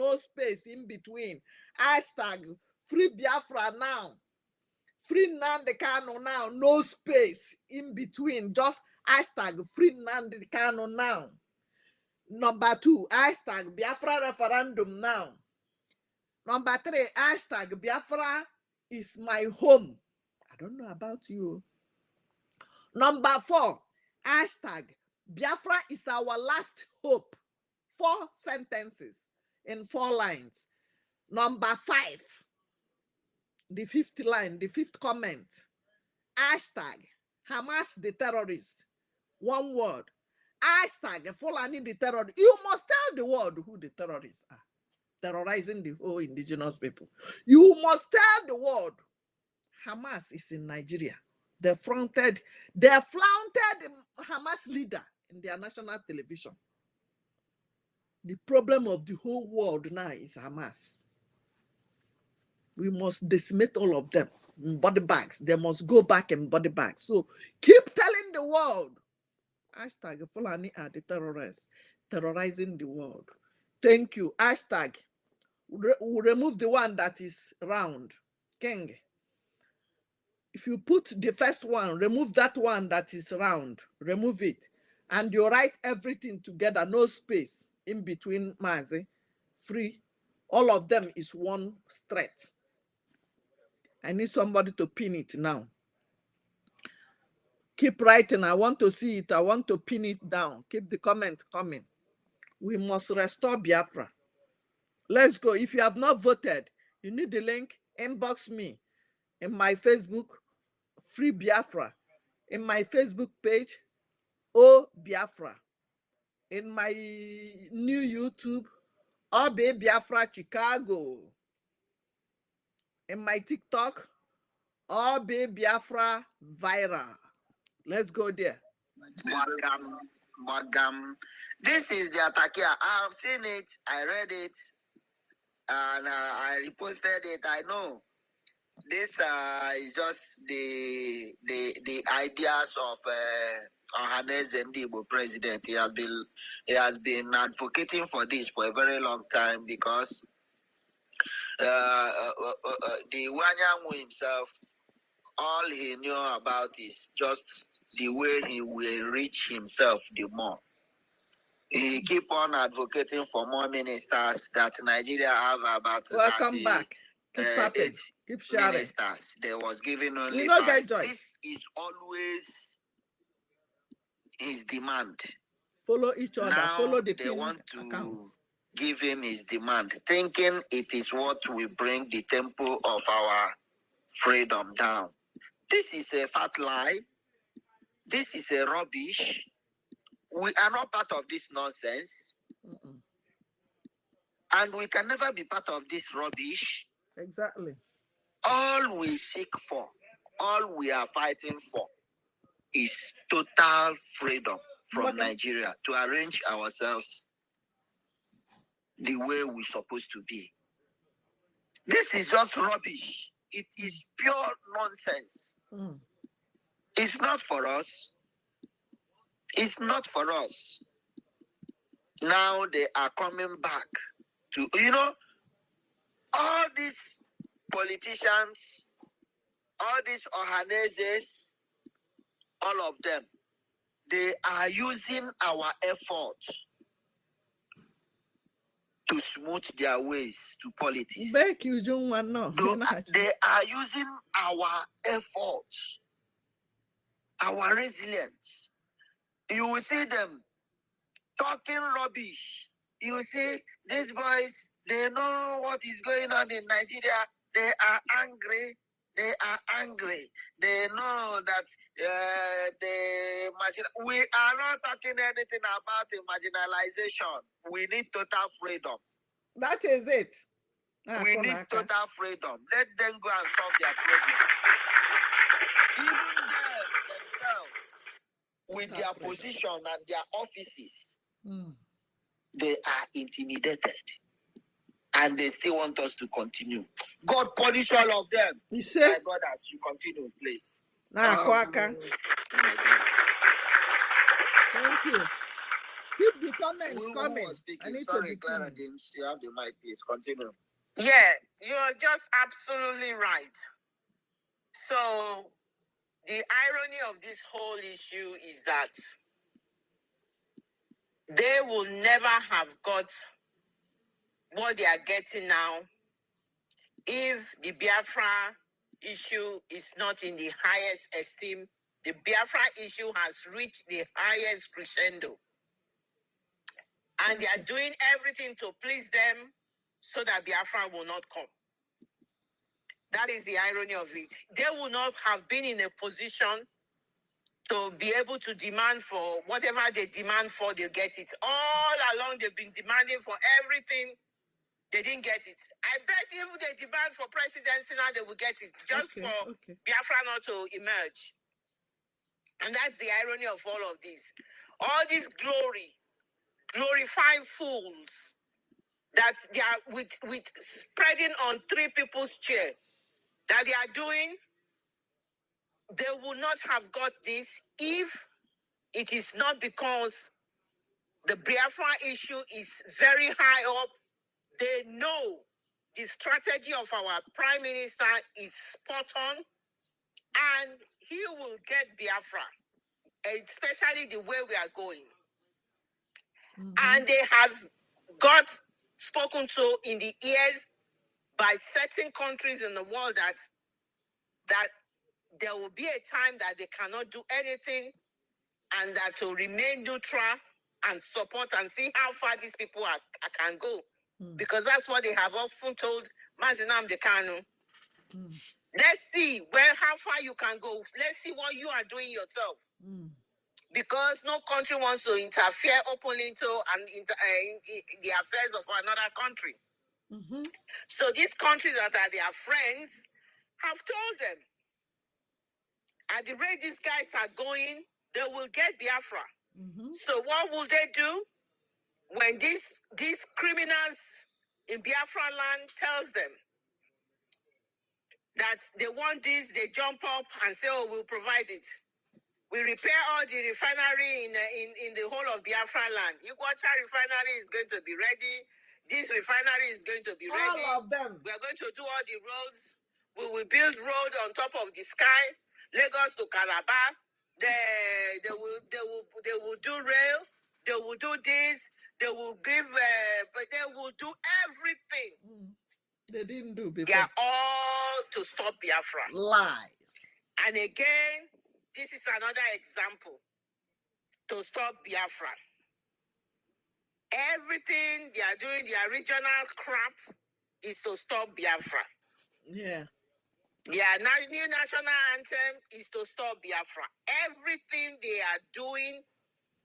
Speaker 5: in between. Hashtag free Biafra now. Free Nnamdi Kanu now. No space in between. Just hashtag free Nnamdi Kanu now. Number 2, hashtag Biafra referendum now. Number 3, hashtag Biafra is my home. I don't know about you. Number 4, hashtag Biafra is our last hope. 4 sentences in 4 lines. Number 5, the 5th line, the 5th comment. Hashtag Hamas the terrorists. 1 word. Hashtag Fulani the terrorist. You must tell the world who the terrorists are. Terrorizing the whole indigenous people. You must tell the world Hamas is in Nigeria. They flaunted Hamas leader in their national television. The problem of the whole world now is Hamas. We must decimate all of them in body bags. They must go back in body bags. So keep telling the world. Hashtag Fulani are the terrorists terrorizing the world. Thank you. Hashtag we'll remove the one that is round. King. If you put the first one, remove that one that is round. Remove it. And you write everything together. No space in between Mazi. Free. All of them is one straight. I need somebody to pin it now. Keep writing. I want to see it. I want to pin it down. Keep the comments coming. We must restore Biafra. Let's go. If you have not voted, you need the link. Inbox me in my Facebook, Free Biafra. In my Facebook page, O Biafra. In my new YouTube, Obe Biafra Chicago. In my TikTok, Obe Biafra Viral. Let's go there.
Speaker 19: This is the attack here. I've seen it. I read it. And I reposted it. I know. This is just the ideas of Ohanes Ndibo president. He has been advocating for this for a very long time because the Wanyamu himself, all he knew about is just the way he will reach himself the more. He keep on advocating for more ministers that Nigeria have about.
Speaker 5: Welcome back. Keep tapping. Keep sharing.
Speaker 19: Ministers. There was given only 5. This is always his demand.
Speaker 5: Follow each other.
Speaker 19: Now
Speaker 5: follow the
Speaker 19: they want to
Speaker 5: account.
Speaker 19: Give him his demand, thinking it is what will bring the tempo of our freedom down. This is a fat lie. This is a rubbish. We are not part of this nonsense. And we can never be part of this rubbish.
Speaker 5: Exactly.
Speaker 19: All we seek for, all we are fighting for is total freedom from Nigeria to arrange ourselves the way we're supposed to be. This is just rubbish. It is pure nonsense. It's not for us. It's not for us. Now they are coming back to, all these politicians, all these Ohanezes, all of them, they are using our efforts to smooth their ways to politics. They are using our efforts, our resilience. You will see them talking rubbish. You will see these boys, they know what is going on in Nigeria. They are angry. They are angry. They know that we are not talking anything about the marginalization. We need total freedom.
Speaker 5: That is it.
Speaker 19: We need total freedom. Let them go and solve their problem. Even them themselves, with their position and their offices, they are intimidated. And they still want us to continue. God punish all of them. My brothers, you continue, please.
Speaker 5: Thank you. Keep the comments coming. I need
Speaker 19: Sorry, Clara James, you have the mic, please. Continue.
Speaker 18: Yeah, you're just absolutely right. So the irony of this whole issue is that they will never have got what they are getting now if the Biafra issue is not in the highest esteem. The Biafra issue has reached the highest crescendo. And they are doing everything to please them so that Biafra will not come. That is the irony of it. They will not have been in a position to be able to demand for whatever they demand for, they'll get it. All along, they've been demanding for everything. They didn't get it. I bet if they demand for presidency now, they will get it. Just for Biafra not to emerge. And that's the irony of all of this. All this glorifying fools that they are with spreading on three people's chair that they are doing, they would not have got this if it is not because the Biafra issue is very high up. They know the strategy of our prime minister is spot on, and he will get Biafra, especially the way we are going. And they have got spoken to in the ears by certain countries in the world that there will be a time that they cannot do anything, and that to remain neutral and support and see how far these people can go. Because that's what they have often told Mazinam Dekanu. Let's see how far you can go. Let's see what you are doing yourself. Because no country wants to interfere openly into in the affairs of another country. So these countries that are their friends have told them, at the rate these guys are going, they will get Biafra. So what will they do when these criminals in Biafra land tells them that they want this, they jump up and say, oh, we'll provide it. We repair all the refinery in the whole of Biafra land. Iguacha refinery is going to be ready. This refinery is going to be ready.
Speaker 5: All of them.
Speaker 18: We are going to do all the roads. We will build road on top of the sky. Lagos to Calabar. They will do rail. They will do this. They will give. But they will do everything.
Speaker 5: They didn't do before.
Speaker 18: They are all to stop Biafra.
Speaker 5: Lies.
Speaker 18: And again, this is another example to stop Biafra. Everything they are doing, their regional crap, is to stop Biafra.
Speaker 5: Yeah.
Speaker 18: Their new national anthem is to stop Biafra. Everything they are doing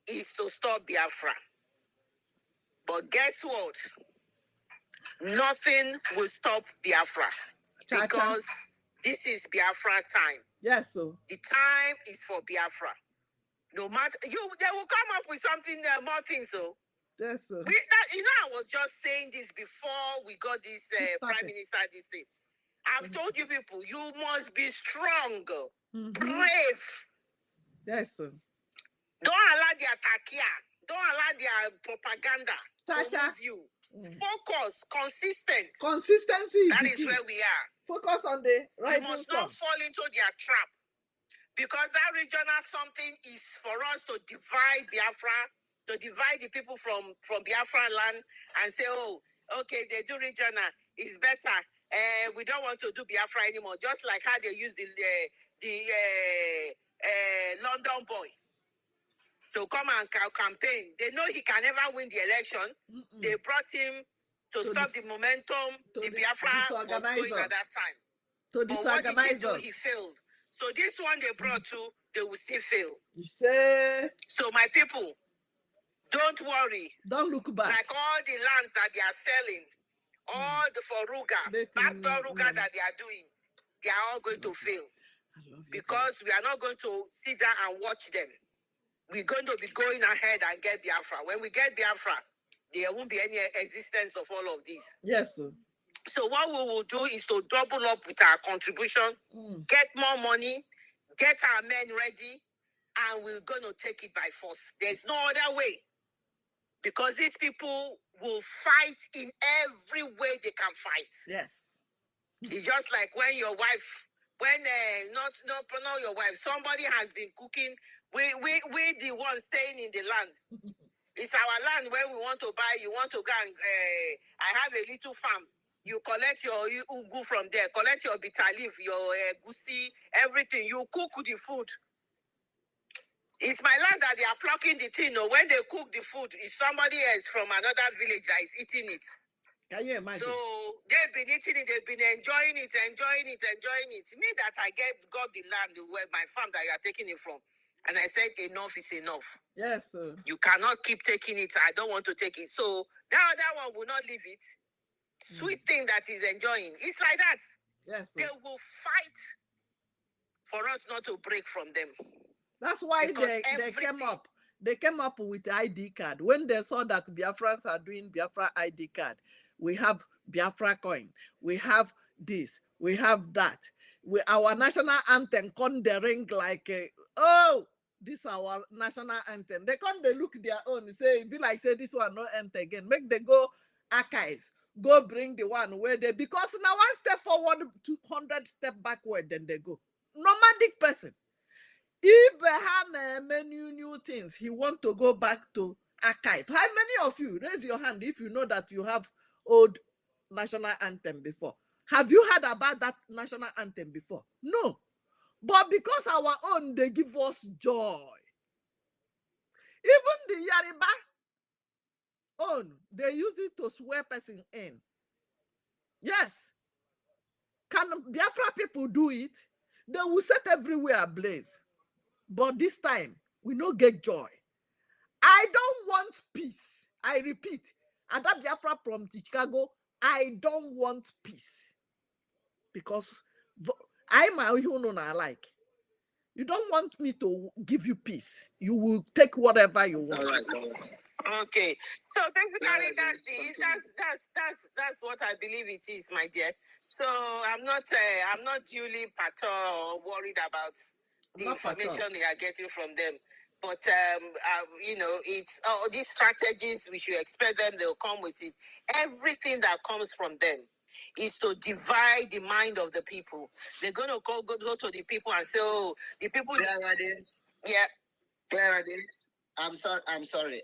Speaker 18: is to stop Biafra. But guess what? Nothing will stop Biafra because this is Biafra time.
Speaker 5: Yes, sir.
Speaker 18: The time is for Biafra. No matter they will come up with something more things. So
Speaker 5: yes, sir.
Speaker 18: I was just saying this before we got this prime minister this thing. I've told you people, you must be strong, brave.
Speaker 5: Yes, sir.
Speaker 18: Don't allow their takia. Don't allow their propaganda to move you. Focus, consistent.
Speaker 5: Consistency.
Speaker 18: That is where we are.
Speaker 5: Focus on the rising sun.
Speaker 18: You must not fall into their trap. Because that regional something is for us to divide Biafra, to divide the people from Biafra land and say, oh, okay, they do regional, it's better. We don't want to do Biafra anymore. Just like how they use the London boy to come and campaign. They know he can never win the election. They brought him to stop the momentum the Biafra was going at that time. But what did he do? He failed. So this one they brought to, they will still fail.
Speaker 5: You say.
Speaker 18: So my people, don't worry.
Speaker 5: Don't look back.
Speaker 18: Like all the lands that they are selling, all the for Ruga, backdoor Ruga that they are doing, they are all going to fail. Because we are not going to sit down and watch them. We're going to be going ahead and get Biafra. When we get Biafra, there won't be any existence of all of this.
Speaker 5: Yes, sir.
Speaker 18: So what we will do is to double up with our contribution, get more money, get our men ready, and we're going to take it by force. There's no other way. Because these people will fight in every way they can fight.
Speaker 5: Yes.
Speaker 18: It's just like when your wife, not your wife, somebody has been cooking. We the ones staying in the land. It's our land where we want to buy. You want to go and I have a little farm. You collect your ugu from there, collect your bitter leaf, your gusi, everything. You cook the food. It's my land that they are plucking the thing. No, when they cook the food, it's somebody else from another village that is eating it.
Speaker 5: Can you imagine?
Speaker 18: So they've been eating it, they've been enjoying it. Me that I got the land where my farm that you are taking it from. And I said, enough is enough.
Speaker 5: Yes, sir.
Speaker 18: You cannot keep taking it. I don't want to take it. So that one will not leave it. Sweet thing that is enjoying. It's like that.
Speaker 5: Yes, sir.
Speaker 18: They will fight for us not to break from them.
Speaker 5: That's why they came up. They came up with ID card. When they saw that Biafrans are doing Biafra ID card, we have BIAFRACOIN. We have this. We have that. Our national anthem come the ring like, this is our national anthem. They come, they look their own. Say, be like, say this one no enter again. Make they go archives. Go bring the one where they, because now one step forward, 200 step backward, then they go. Nomadic person. If new things, he want to go back to archive. How many of you, raise your hand if you know that you have old national anthem before? Have you heard about that national anthem before? No. But because our own, they give us joy. Even the Yoruba own, they use it to swear person in. Yes. Can Biafra people do it? They will set everywhere ablaze. But this time, we no get joy. I don't want peace. I repeat, Ada Biafra from Chicago, I don't want peace. Because I'm a human I like. You don't want me to give you peace. You will take whatever you want.
Speaker 18: All right. Okay. So basically that's what I believe it is, my dear. So I'm not duly worried about the information they are getting from them. But it's all these strategies, we should expect them, they'll come with it. Everything that comes from them is to divide the mind of the people. They're gonna go to the people and say, oh, the people
Speaker 19: I'm sorry.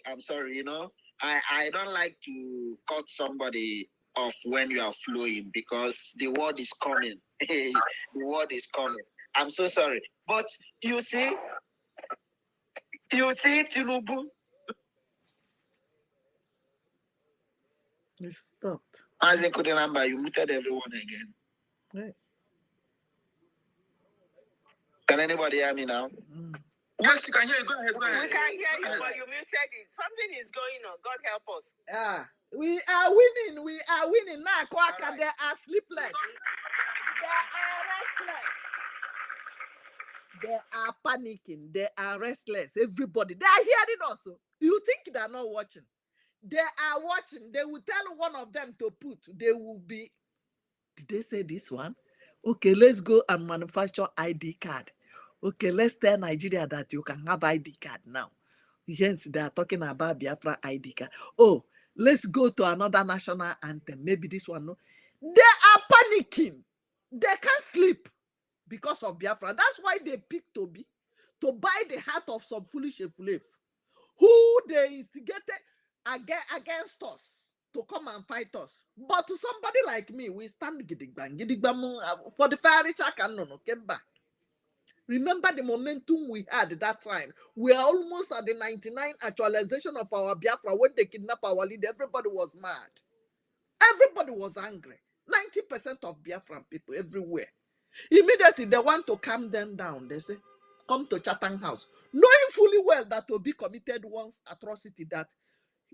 Speaker 19: You know, I don't like to cut somebody off when you are flowing because the word is coming. The word is coming. I'm so sorry. But you see, Tinubu.
Speaker 5: You stopped.
Speaker 19: As a good number, you muted everyone again.
Speaker 5: Right.
Speaker 19: Can anybody hear me now?
Speaker 2: Yes, you can hear you. Go ahead.
Speaker 18: We can hear you, but you muted it. Something is going on. God help us.
Speaker 5: We are winning. We are winning. Now, Kwaka, they are sleepless. They are restless. They are panicking. They are restless. Everybody. They are hearing us. You think they are not watching? They are watching. They will tell one of them to put. They will be. Did they say this one? Okay, let's go and manufacture ID card. Okay, let's tell Nigeria that you can have ID card now. Hence, they are talking about Biafra ID card. Oh, let's go to another national anthem. Maybe this one. No, they are panicking. They can't sleep because of Biafra. That's why they picked Toby to buy the heart of some foolish efulef who they instigated against us to come and fight us. But to somebody like me, we stand gidigbam for the fiery no came back. Remember the momentum we had at that time. We are almost at the 99 actualization of our Biafra. When they kidnapped our leader, everybody was mad. Everybody was angry. 90% of Biafran people everywhere. Immediately they want to calm them down. They say, come to Chatham House. Knowing fully well that Obi committed one atrocity, that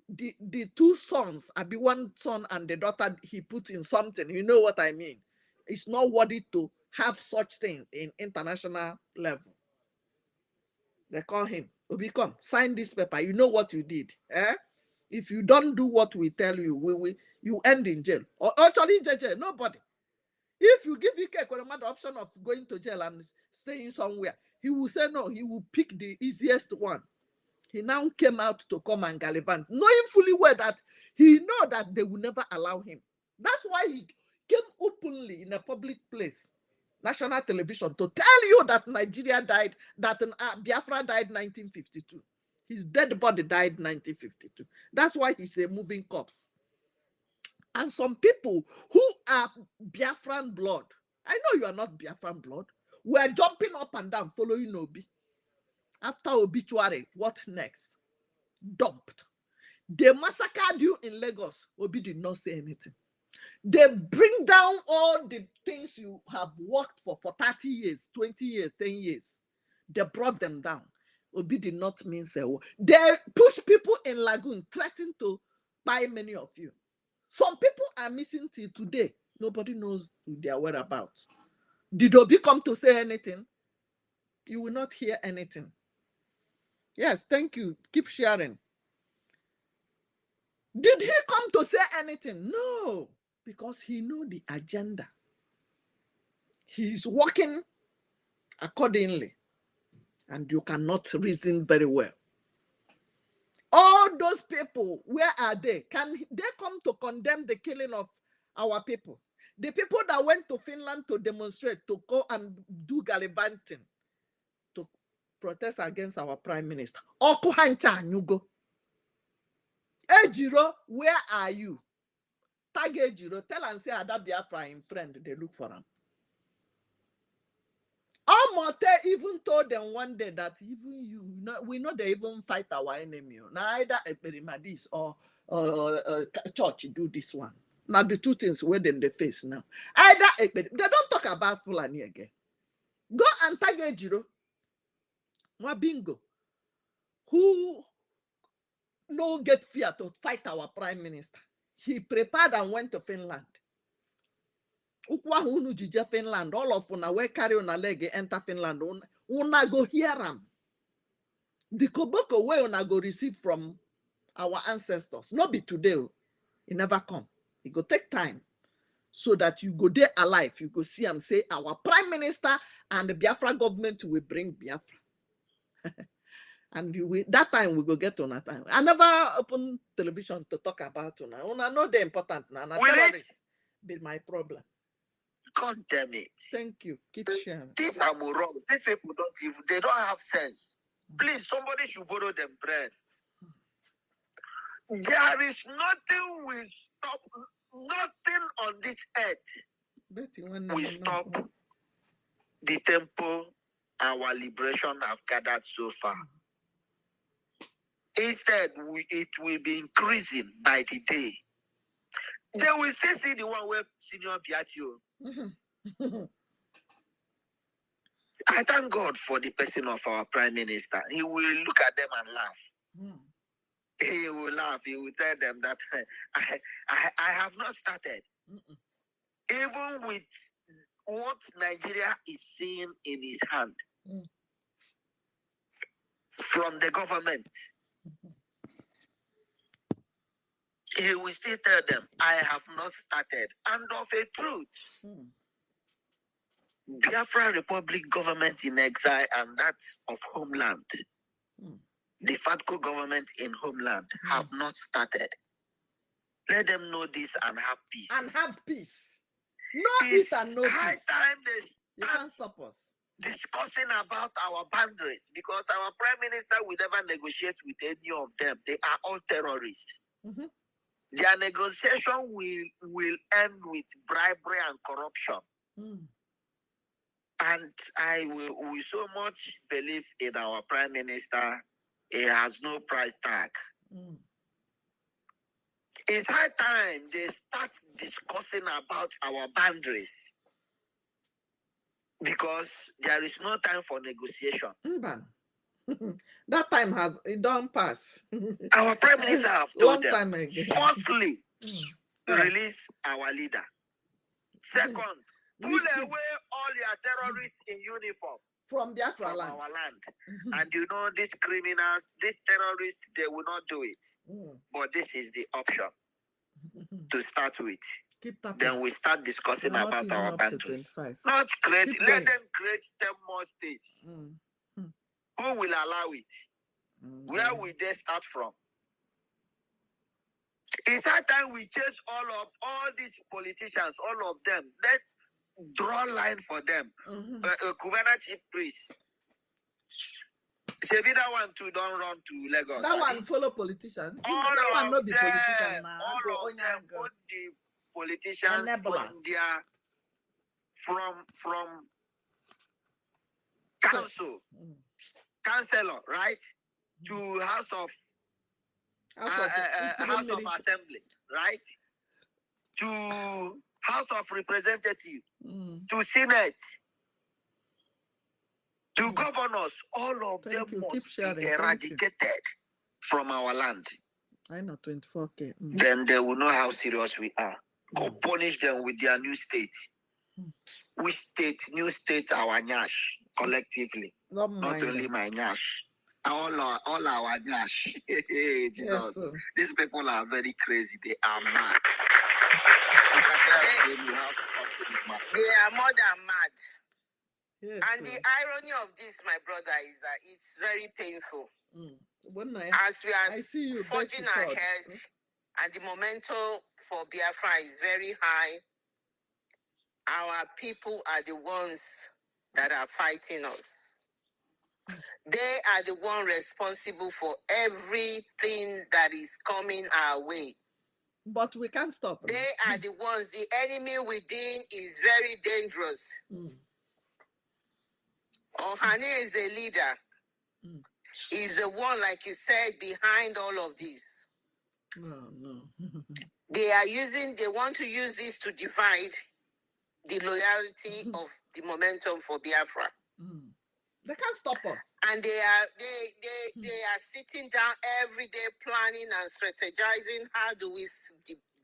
Speaker 5: the two sons, Abi one son and the daughter, he put in something. You know what I mean? It's not worthy to have such thing in international level. They call him, Obi, come, sign this paper. You know what you did. If you don't do what we tell you, you end in jail. Or actually jail, nobody. If you give Ike Ekweremadu the option of going to jail and staying somewhere, he will say no, he will pick the easiest one. He now came out to come and gallivant, knowing fully well that he know that they will never allow him. That's why he came openly in a public place, national television, to tell you that Nigeria died, that Biafra died 1952. His dead body died 1952. That's why he's a moving corpse. And some people who are Biafran blood, I know you are not Biafran blood, were jumping up and down following Obi. After obituary, what next? Dumped. They massacred you in Lagos. Obi did not say anything. They bring down all the things you have worked for 30 years, 20 years, 10 years. They brought them down. Obi did not mean so. They push people in Lagoon, threatening to buy many of you. Some people are missing till today. Nobody knows their whereabouts. Did Obi come to say anything? You will not hear anything. Yes, thank you. Keep sharing. Did he come to say anything? No, because he knew the agenda. He's working accordingly, and you cannot reason very well. All those people, where are they? Can they come to condemn the killing of our people? The people that went to Finland to demonstrate, to go and do gallivanting, to protest against our prime minister. Okuhancha Nyugo. Ejiro, where are you? Tag Ejiro, tell and say Ada Biafra in friend, they look for him. Omote even told them one day that even you, we know they even fight our enemy. Now either Ekperimadis or church do this one. Now the two things were in the face now. Either they don't talk about Fulani again. Go and tag Ejiro, Mwabingo, who no get fear to fight our prime minister. He prepared and went to Finland. Ukwa jije Finland, all of una we carry una leg enter Finland, una go hear am. The koboko way una go receive from our ancestors. Not be today, it never come. It go take time so that you go there alive. You go see and say our prime minister and the Biafra government will bring Biafra. And that time we go get on that time. I never open television to talk about una. Una know the important now. Terrorists be my problem.
Speaker 19: God damn it.
Speaker 5: Thank you. Keep sharing.
Speaker 19: These are morons. These people they don't have sense. Please, somebody should borrow them bread. There is nothing will stop, nothing on this earth will stop the tempo our liberation have gathered so far. Instead, it will be increasing by the day. They will still see the one where Senior Biatio.
Speaker 12: I thank God for the person of our Prime Minister. He will look at them and laugh. He will laugh. He will tell them that I have not started. Even with what Nigeria is seeing in his hand from the government, he will still tell them, I have not started. And of a truth, Biafra Republic government in exile and that of homeland, the FATCO government in homeland have not started. Let them know this and have peace.
Speaker 5: And have peace. No peace and no peace.
Speaker 12: High time they
Speaker 5: you can't stop us.
Speaker 12: Discussing about our boundaries, because our Prime Minister will never negotiate with any of them. They are all terrorists. Their negotiation will end with bribery and corruption. And we so much believe in our Prime Minister. He has no price tag. It's high time they start discussing about our boundaries, because there is no time for negotiation.
Speaker 5: That time has done pass.
Speaker 12: Our Prime Minister have told them,
Speaker 5: time ago.
Speaker 12: Firstly, release our leader. Second, pull away all your terrorists in uniform
Speaker 5: from Biafra
Speaker 12: from
Speaker 5: land.
Speaker 12: our land. And you know, these criminals, these terrorists, they will not do it. But this is the option to start with. Then we start discussing about our boundaries. Not create, let them create 10 more states. Who will allow it? Where will they start from? It's high time we change all these politicians, all of them. Let's draw line for them. Kubana chief priest. Sebi that one too don't run to Lagos.
Speaker 5: That one follow politician.
Speaker 12: All
Speaker 5: that one
Speaker 12: of
Speaker 5: not be
Speaker 12: them,
Speaker 5: politician now.
Speaker 12: all of them, put the politicians from their from council, councillor, right, to House of Assembly, right, to House of Representatives, to Senate, to governors. All of them must be eradicated from our land.
Speaker 5: I know 24K.
Speaker 12: Then they will know how serious we are. Go punish them with their new state. Which state? New state, our nyash, collectively. Not only my nyash. All our nyash. Jesus. Yes, these people are very crazy. They are mad.
Speaker 18: They are more than mad.
Speaker 5: Yes,
Speaker 18: and the irony of this, my brother, is that it's very painful. As we are forging ahead, and the momentum for Biafra is very high, our people are the ones that are fighting us. They are the one responsible for everything that is coming our way.
Speaker 5: But we can't stop.
Speaker 18: They are the ones. The enemy within is very dangerous. Ohane is a leader. He's the one, like you said, behind all of this.
Speaker 5: No.
Speaker 18: They want to use this to divide the loyalty of the momentum for Biafra.
Speaker 5: They can't stop us.
Speaker 18: And they are sitting down every day planning and strategizing how do we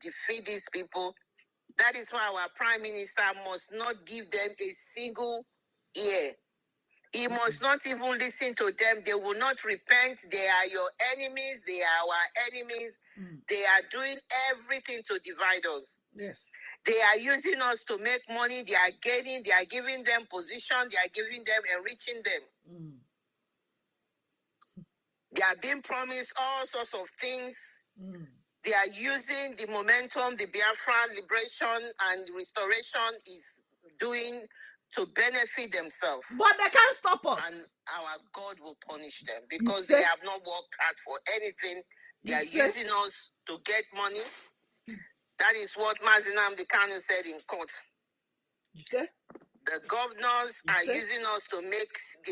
Speaker 18: defeat these people. That is why our Prime Minister must not give them a single ear. He must not even listen to them. They will not repent. They are your enemies. They are our enemies. They are doing everything to divide us.
Speaker 5: Yes.
Speaker 18: They are using us to make money. They are gaining. They are giving them position. They are giving them, enriching them. They are being promised all sorts of things. They are using the momentum the Biafra liberation and restoration is doing to benefit themselves.
Speaker 5: But they can't stop us.
Speaker 18: And our God will punish them because they have not worked hard for anything. They are using us to get money. That is what Mazinam the Kanu said in court.
Speaker 5: You say?
Speaker 18: The governors are using us to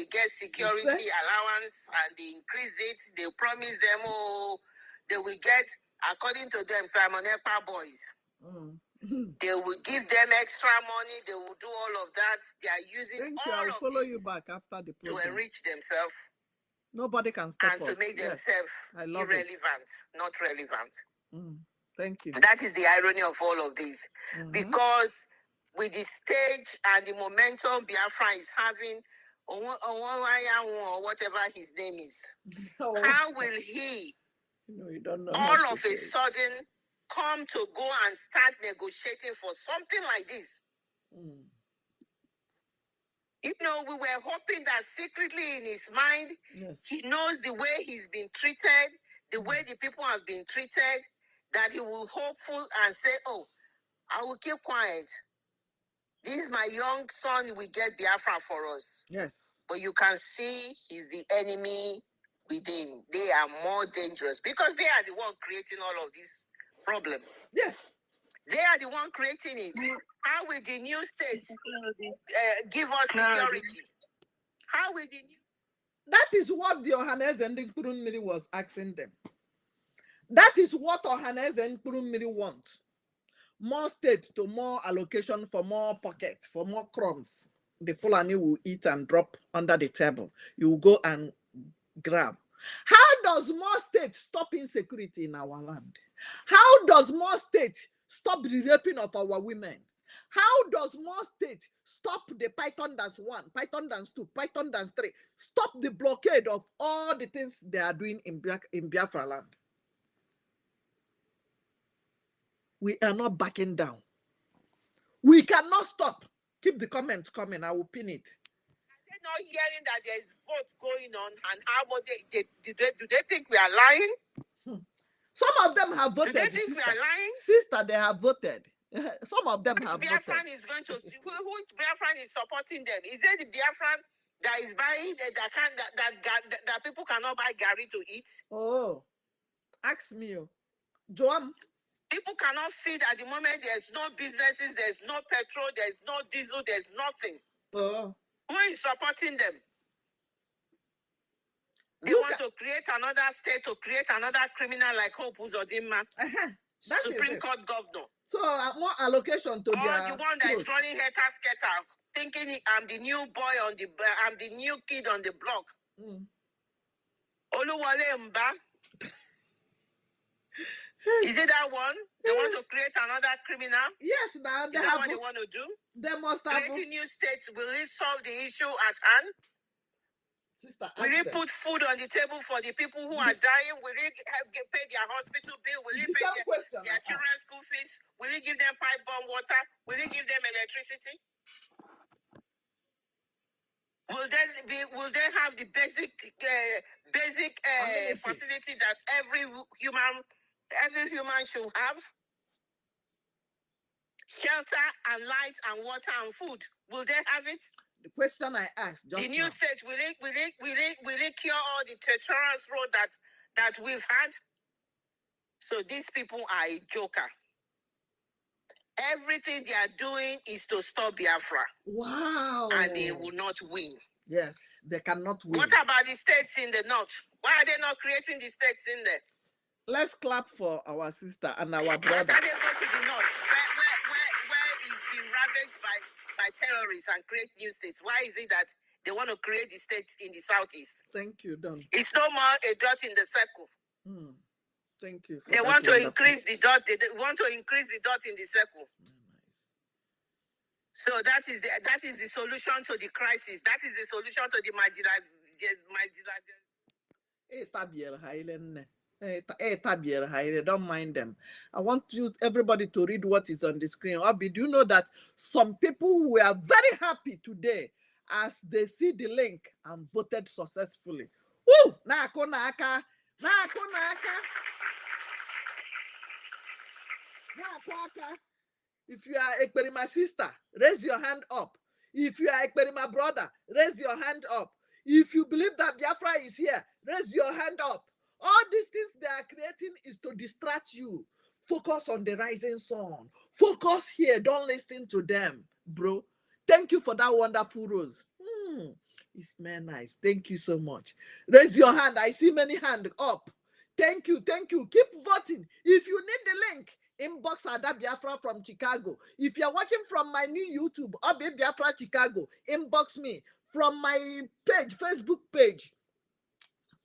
Speaker 18: get security allowance, and they increase it. They promise them, they will get, according to them, Simon Ekpa boys. They will give them extra money. They will do all of that. They are using all of
Speaker 5: follow
Speaker 18: this
Speaker 5: you back after the
Speaker 18: to
Speaker 5: program.
Speaker 18: enrich themselves.
Speaker 5: Nobody can stop
Speaker 18: and
Speaker 5: us.
Speaker 18: to make themselves irrelevant, not relevant.
Speaker 5: Thank you.
Speaker 18: That is the irony of all of this. Because with the stage and the momentum Biafra is having, or whatever his name is, how will he
Speaker 5: you don't know
Speaker 18: all of a sudden come to go and start negotiating for something like this? You know, we were hoping that secretly in his mind, he knows the way he's been treated, the way the people have been treated, that he will hopeful and say, oh, I will keep quiet. This my young son will get Biafra for us.
Speaker 5: Yes.
Speaker 18: But you can see he's the enemy within. They are more dangerous because they are the one creating all of this problem.
Speaker 5: Yes.
Speaker 18: They are the one creating it. How will the new state give us security? How will the new...
Speaker 5: That is what the Ohaneze and Nkurumiri was asking them. That is what Ohaneze and Nkurumiri want. More state to more allocation for more pockets, for more crumbs. The Fulani will eat and drop under the table. You will go and grab. How does more state stop insecurity in our land? How does more state stop the raping of our women? How does more state stop the Python dance 1, Python dance 2, Python dance 3? Stop the blockade of all the things they are doing in Biafra land. We are not backing down. We cannot stop. Keep the comments coming. I will pin it.
Speaker 18: Are they not hearing that there is vote going on, and how much do they think we are lying?
Speaker 5: Some of them have voted.
Speaker 18: Do they think we are lying?
Speaker 5: Sister, they have voted. Some of them have
Speaker 18: Biafran
Speaker 5: voted.
Speaker 18: Is going to who Biafran is supporting them? Is it the Biafran that is buying that people cannot buy Gary to eat?
Speaker 5: Oh, ask me, Joam.
Speaker 18: People cannot feed at the moment. There's no businesses. There's no petrol. There's no diesel. There's nothing.
Speaker 5: Oh.
Speaker 18: Who is supporting them? They want to create another state, to create another criminal like Hope Uzodinma, Supreme Court governor.
Speaker 5: So more allocation to
Speaker 18: the one that is running hater-scatter, thinking I'm the new boy on the, I'm the new kid on the block. Oluwale Mba. Is it that one? They want to create another criminal?
Speaker 5: Yes, now
Speaker 18: they have what they want to do.
Speaker 5: They must have
Speaker 18: creating new states. Will it solve the issue at hand?
Speaker 5: Sister,
Speaker 18: will it put food on the table for the people who are dying? Will it pay their hospital bill? Will it pay their children's school fees? Will it give them pipe-borne water? Will it give them electricity? Will they have the basic facility that every human should have? Shelter and light and water and food. Will they have it?
Speaker 5: The question I asked just
Speaker 18: the new
Speaker 5: now.
Speaker 18: state, will it cure all the treacherous road that we've had? So these people are a joker. Everything they are doing is to stop Biafra.
Speaker 5: Wow.
Speaker 18: And they will not win.
Speaker 5: Yes, they cannot win.
Speaker 18: What about the states in the north? Why are they not creating the states in there?
Speaker 5: Let's clap for our sister and our brother.
Speaker 18: Why can't they go to the north? Where it's been ravaged by terrorists and create new states? Why is it that they want to create the states in the southeast?
Speaker 5: Thank you, Don.
Speaker 18: It's no more a dot in the circle.
Speaker 5: Thank you.
Speaker 18: They want to increase the dot. They want to increase the dot in the circle.
Speaker 5: Nice.
Speaker 18: So that is the solution to the crisis. That is the solution to the
Speaker 5: Don't mind them. I want everybody to read what is on the screen. Obi, do you know that some people were very happy today as they see the link and voted successfully? Woo! Nako naka. If you are Ekperima sister, raise your hand up. If you are Ekperima brother, raise your hand up. If you believe that Biafra is here, raise your hand up. All these things they are creating is to distract you. Focus on the rising sun. Focus here. Don't listen to them, bro. Thank you for that wonderful rose. It's man nice. Thank you so much. Raise your hand. I see many hands up. Thank you. Keep voting. If you need the link, inbox Ada Biafra from Chicago. If you're watching from my new YouTube, Obi Biafra Chicago, inbox me. From my page, Facebook page,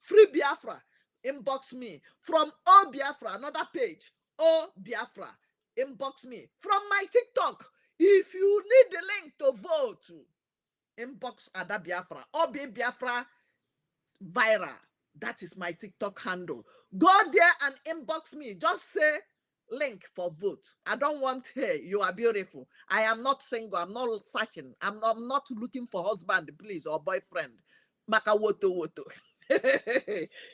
Speaker 5: Free Biafra, inbox me. From O Biafra, another page, O Biafra, inbox me. From my TikTok, if you need the link to vote, inbox Ada Biafra, Obi Biafra Viral. That is my TikTok handle. Go there and inbox me. Just say link for vote. I don't want, hey, you are beautiful. I am not single. I'm not searching. I'm not looking for husband, please, or boyfriend. Maka woto woto.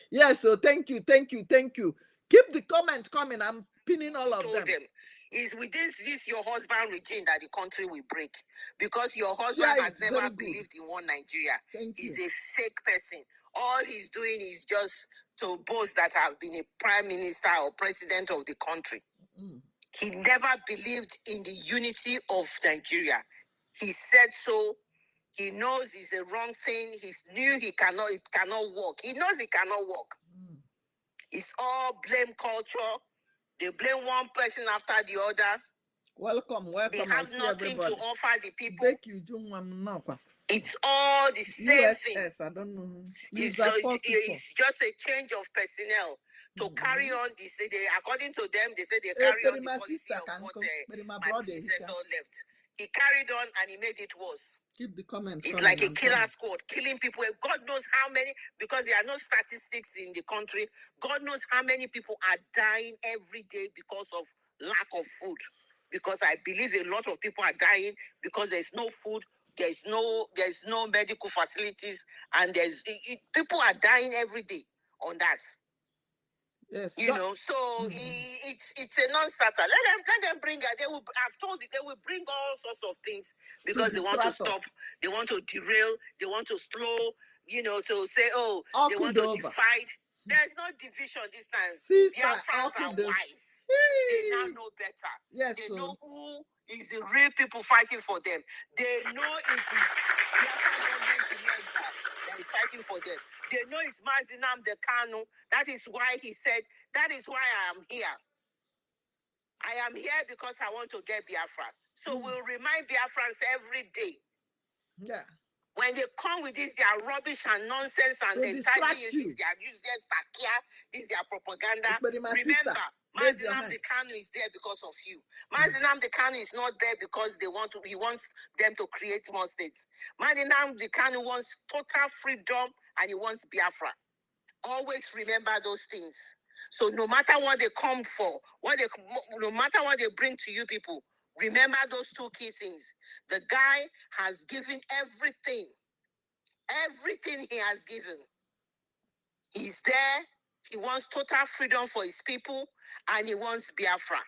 Speaker 5: Yes, so thank you. Keep the comments coming. I'm pinning all of them.
Speaker 18: Is within this your husband regime that the country will break, because your husband has never believed in one Nigeria. He's a fake person. All he's doing is just to boast that I've been a prime minister or president of the country. He never believed in the unity of Nigeria. He said so. He knows it's a wrong thing. He knew it cannot work. He knows it cannot work. It's all blame culture. They blame one person after the other.
Speaker 5: Welcome.
Speaker 18: They have nothing
Speaker 5: everybody.
Speaker 18: to offer the people.
Speaker 5: It's
Speaker 18: all the same thing.
Speaker 5: I don't know.
Speaker 18: It's just a change of personnel to carry on this. According to them, they say they carry on the policy of what my predecessor left. He carried on and he made it worse.
Speaker 5: Keep the comments.
Speaker 18: It's like a killer squad, killing people. God knows how many, because there are no statistics in the country. God knows how many people are dying every day because of lack of food. Because I believe a lot of people are dying because there's no food, there's no medical facilities, and people are dying every day on that.
Speaker 5: Yes,
Speaker 18: so it's a non-starter. Let them bring it. I've told you, they will bring all sorts of things because they want to stop, they want to derail, they want to slow, to say, they want to divide. There's no division this time. Biafrans are wise. They now know better.
Speaker 5: Yes,
Speaker 18: they know who is the real people fighting for them. They know it is Biafran government that is fighting for them. They know it's Mazinam the Kanu. That is why he said, that is why I am here. I am here because I want to get Biafra. So we'll remind Biafrans every day.
Speaker 5: Yeah.
Speaker 18: When they come with this, their rubbish and nonsense, and they tell you this, their useless takia, this their propaganda. Remember, Mazinam the Kanu is there because of you. Mazinam the Kanu is not there because he wants them to create more states. Mazinam the Kanu wants total freedom and he wants Biafra. Always remember those things. So no matter what they come for, no matter what they bring to you people, remember those two key things. The guy has given everything. Everything he has given. He's there. He wants total freedom for his people, and he wants Biafra.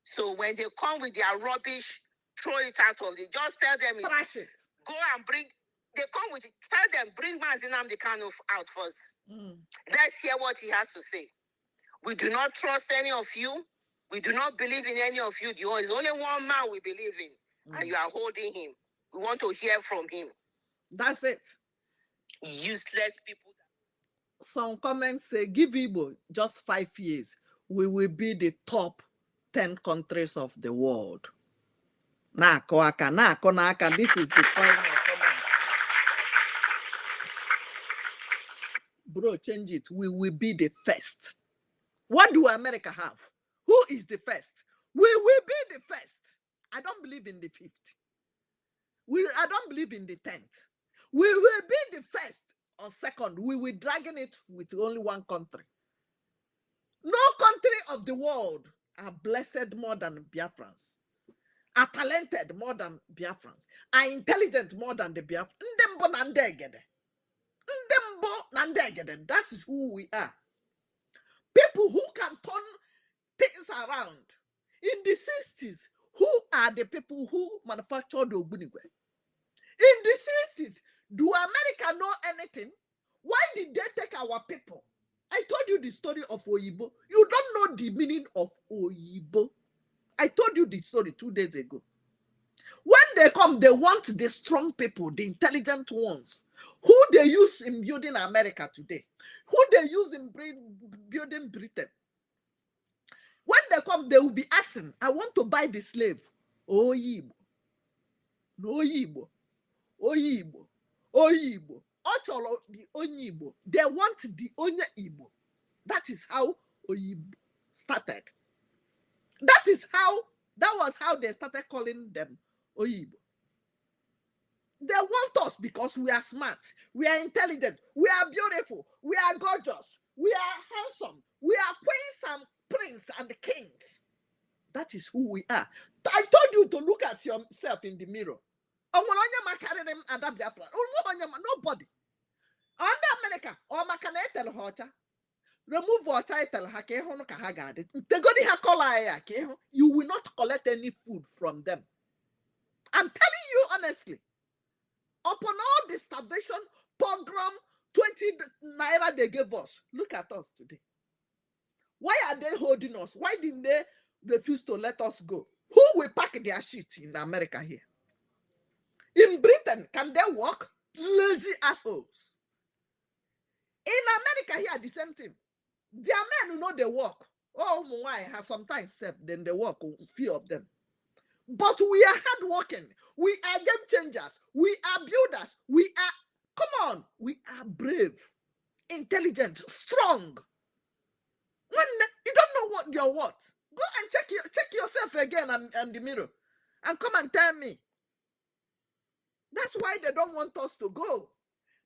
Speaker 18: So when they come with their rubbish, throw it out of it. Just tell them, go and bring. They come with it. Tell them, bring Mazinam the Kanu out first. Let's hear what he has to say. We do not trust any of you. We do not believe in any of you. There's only one man we believe in, and you are holding him. We want to hear from him.
Speaker 5: That's it.
Speaker 18: Useless people.
Speaker 5: Some comments say, give Igbo just 5 years. We will be the top 10 countries of the world. Naka. This is the final comment. Bro, change it. We will be the first. What do America have? Who is the first? We will be the first. I don't believe in the 50th. I don't believe in the 10th. We will be the first or second. We will dragging it with only one country. No country of the world are blessed more than Biafrans, are talented more than Biafrans, are intelligent more than the Biafrans. That is who we are. People who can turn things around. In the 60s, who are the people who manufactured the Ogbunigwe? In the 60s, do America know anything? Why did they take our people? I told you the story of Oyibo. You don't know the meaning of Oyibo. I told you the story 2 days ago. When they come, they want the strong people, the intelligent ones, who they use in building America today, who they use in building Britain. When they come, they will be asking, I want to buy the slave. Oh, Yibo. No Yibo. Oh, Yibo. Oh, Yibo. Ocholo, the Onyibo. They want the Onya Igbo. That is how Oyibo started. That was how they started calling them Oyibo. They want us because we are smart, we are intelligent, we are beautiful, we are gorgeous, we are handsome, we are queens and princes and kings. That is who we are. I told you to look at yourself in the mirror. Nobody. Under America, or Macanatel Hocha. Remove what title you will not collect any food from them. I'm telling you honestly. Upon all the starvation, pogrom, 20 naira they gave us. Look at us today. Why are they holding us? Why didn't they refuse to let us go? Who will pack their shit in America here? In Britain, can they walk? Lazy assholes. In America here, the same thing. There are men who know they walk. Oh, why have sometimes said then they walk, few of them. But we are hardworking. We are game changers. We are builders. We are, come on, we are brave, intelligent, strong. When you don't know what you're what, go and check yourself again and the mirror and come and tell me. That's why they don't want us to go.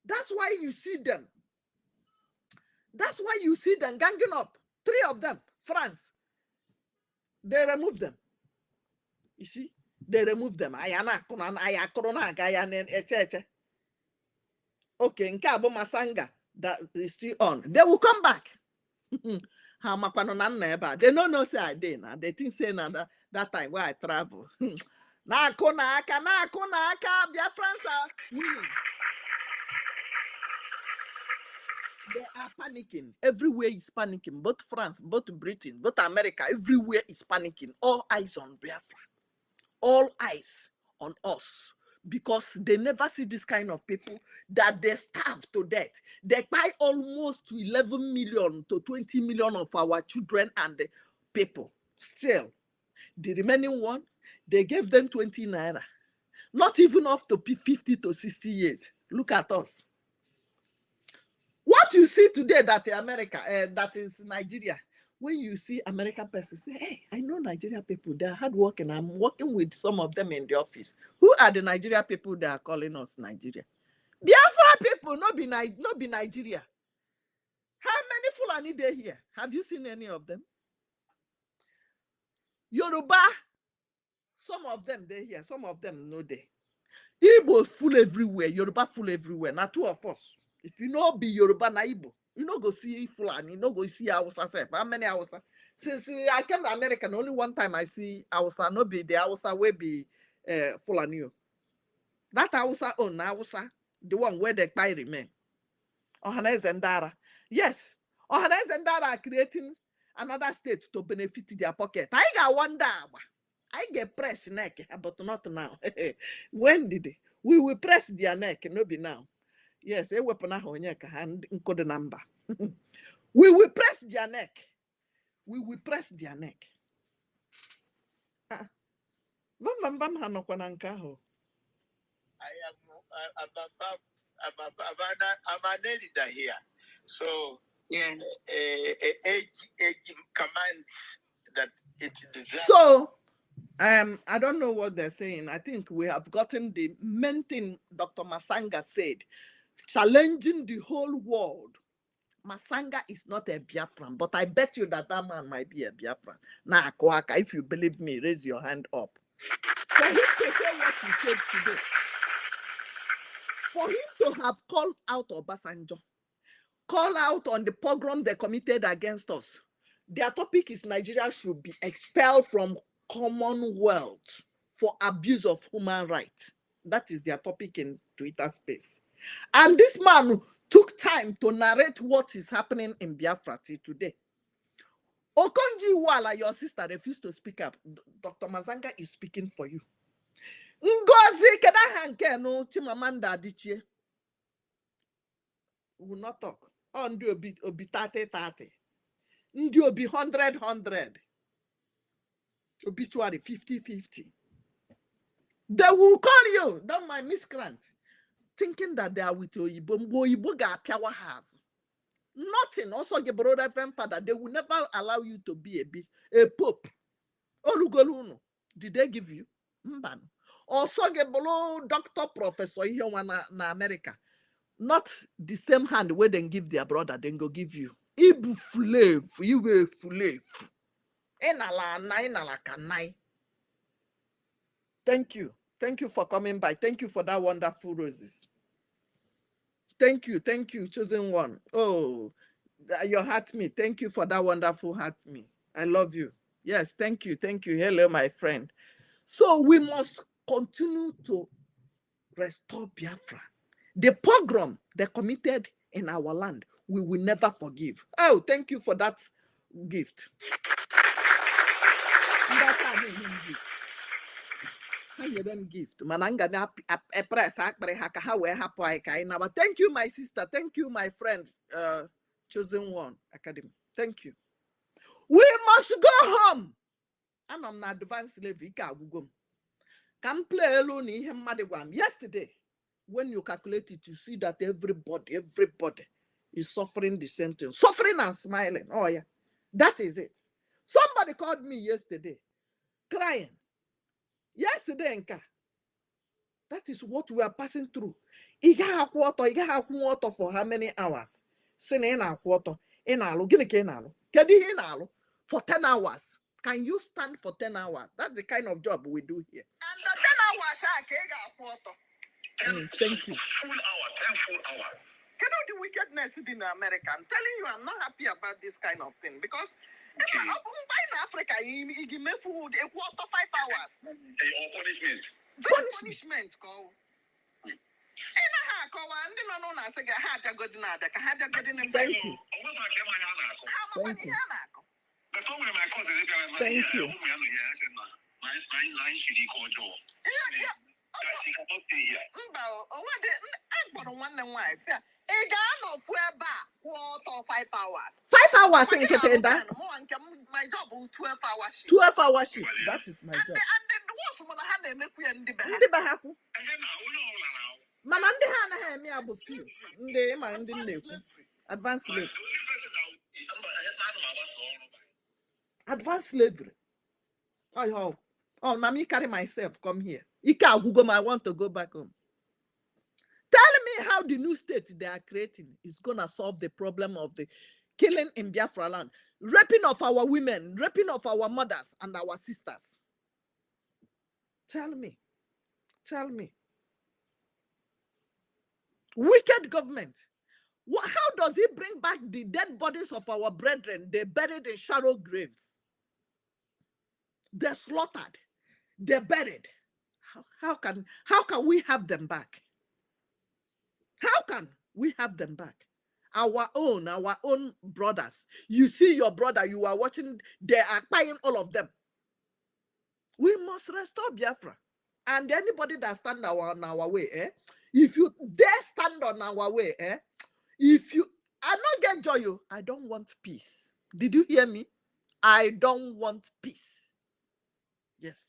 Speaker 5: That's why you see them. That's why you see them ganging up. 3 of them, France. They removed them. You see? They removed them. Okay, Nkabo Masanga, that is still on. They will come back. They don't know say I did now. They think say now that time where I travel. Biafrans are winning. They are panicking. Everywhere is panicking. Both France, both Britain, both America, everywhere is panicking. All eyes on Biafra. All eyes on us. Because they never see this kind of people that they starve to death. They buy almost 11 million to 20 million of our children and the people. Still, the remaining one, they gave them 20 naira. Not even up to 50 to 60 years. Look at us. What you see today that America, that is Nigeria, when you see American person say, hey, I know Nigerian people, they're hardworking. I'm working with some of them in the office. Who are the Nigerian people that are calling us Nigeria? Biafra people, not be Nigeria. How many Fulani they here? Have you seen any of them? Yoruba, some of them they here, some of them no they. Igbo full everywhere, Yoruba full everywhere. Not 2 of us. If you know be Yoruba na Igbo, you know go see Fulani, you know go see Hausa self. How many Hausa? Since I came to America, only one time I see Hausa, no be the Hausa will be Fulani. That Hausa own Hausa, the one where the pie remain. Ohanez and Dara. Yes. Ohanez and Dara are creating another state to benefit their pocket. I got one daba. I get press neck, but not now. When did they? We will press their neck, no be now. Yes, a weapon hand the number. We will press their neck. We will press their neck. I'm
Speaker 17: an editor here. So yeah, age commands that it deserves.
Speaker 5: So I don't know what they're saying. I think we have gotten the main thing Dr. Masanga said. Challenging the whole world. Masanga is not a Biafran, but I bet you that man might be a Biafran. Now, Koaka, if you believe me, raise your hand up. For him to say what he said today, for him to have called out Obasanjo, call out on the pogrom they committed against us, their topic is Nigeria should be expelled from Commonwealth for abuse of human rights. That is their topic in Twitter space. And this man took time to narrate what is happening in Biafra today. Okonji Wala, your sister, refused to speak up. Dr. Mazanga is speaking for you. Ngozi Kedahanke no Chimamanda Adichie will not talk. On do obi 30. Ndi obi 100. Obituary 50-50. They will call you, don't mind miscreant, thinking that they are with Oyibo ga piawa has. Nothing. Also, your brother Reverend Father, they will never allow you to be a pope. Olugoluno, did they give you? Mban. Also, your doctor, professor here na America. Not the same hand where they give their brother, then go give you. Ibu flav, you will flav. Enala kanai. Thank you. Thank you for coming by. Thank you for that wonderful roses. Thank you, chosen one. Oh, your heart me. Thank you for that wonderful heart me. I love you. Yes, thank you. Hello, my friend. So we must continue to restore Biafra. The pogrom they committed in our land, we will never forgive. Oh, thank you for that gift. Gift. Mananga na press but thank you, my sister. Thank you, my friend. Chosen One Academy. Thank you. We must go home. And I'm not advanced level. Can play alone in yesterday. When you calculate it, you see that everybody is suffering the same thing. Suffering and smiling. Oh, yeah. That is it. Somebody called me yesterday, crying. Yesterday, Nka. That is what we are passing through. You got water for how many hours? In a quarter. For 10 hours. Can you stand for 10 hours? That's the kind of job we do here.
Speaker 9: And the 10 hours, I can't water.
Speaker 5: Thank you.
Speaker 9: Full hour, 10 full hours. You know the wickedness in America? I'm telling you, I'm not happy about this kind of thing because in Africa, you give food a quarter 5 hours. Or punishment. Punishment, go.
Speaker 5: Thank you. Thank you.
Speaker 9: Five hours.
Speaker 5: 5 hours in Ketenda.
Speaker 9: My job is 12 hours.
Speaker 5: 12 hours shift. That is my job. Advanced slavery. Advanced slavery. Oh, now me carry myself. Come here. I want to go back home. Tell me how the new state they are creating is going to solve the problem of the killing in Biafra land, raping of our women, raping of our mothers and our sisters. Tell me. Wicked government. How does it bring back the dead bodies of our brethren? They buried in shallow graves. They're slaughtered. They're buried. How can we have them back? How can we have them back? Our own brothers. You see your brother, you are watching, they are buying all of them. We must restore Biafra. And anybody that stand on our way, if you dare stand on our way, if you are not get joy, I don't want peace. Did you hear me? I don't want peace. Yes.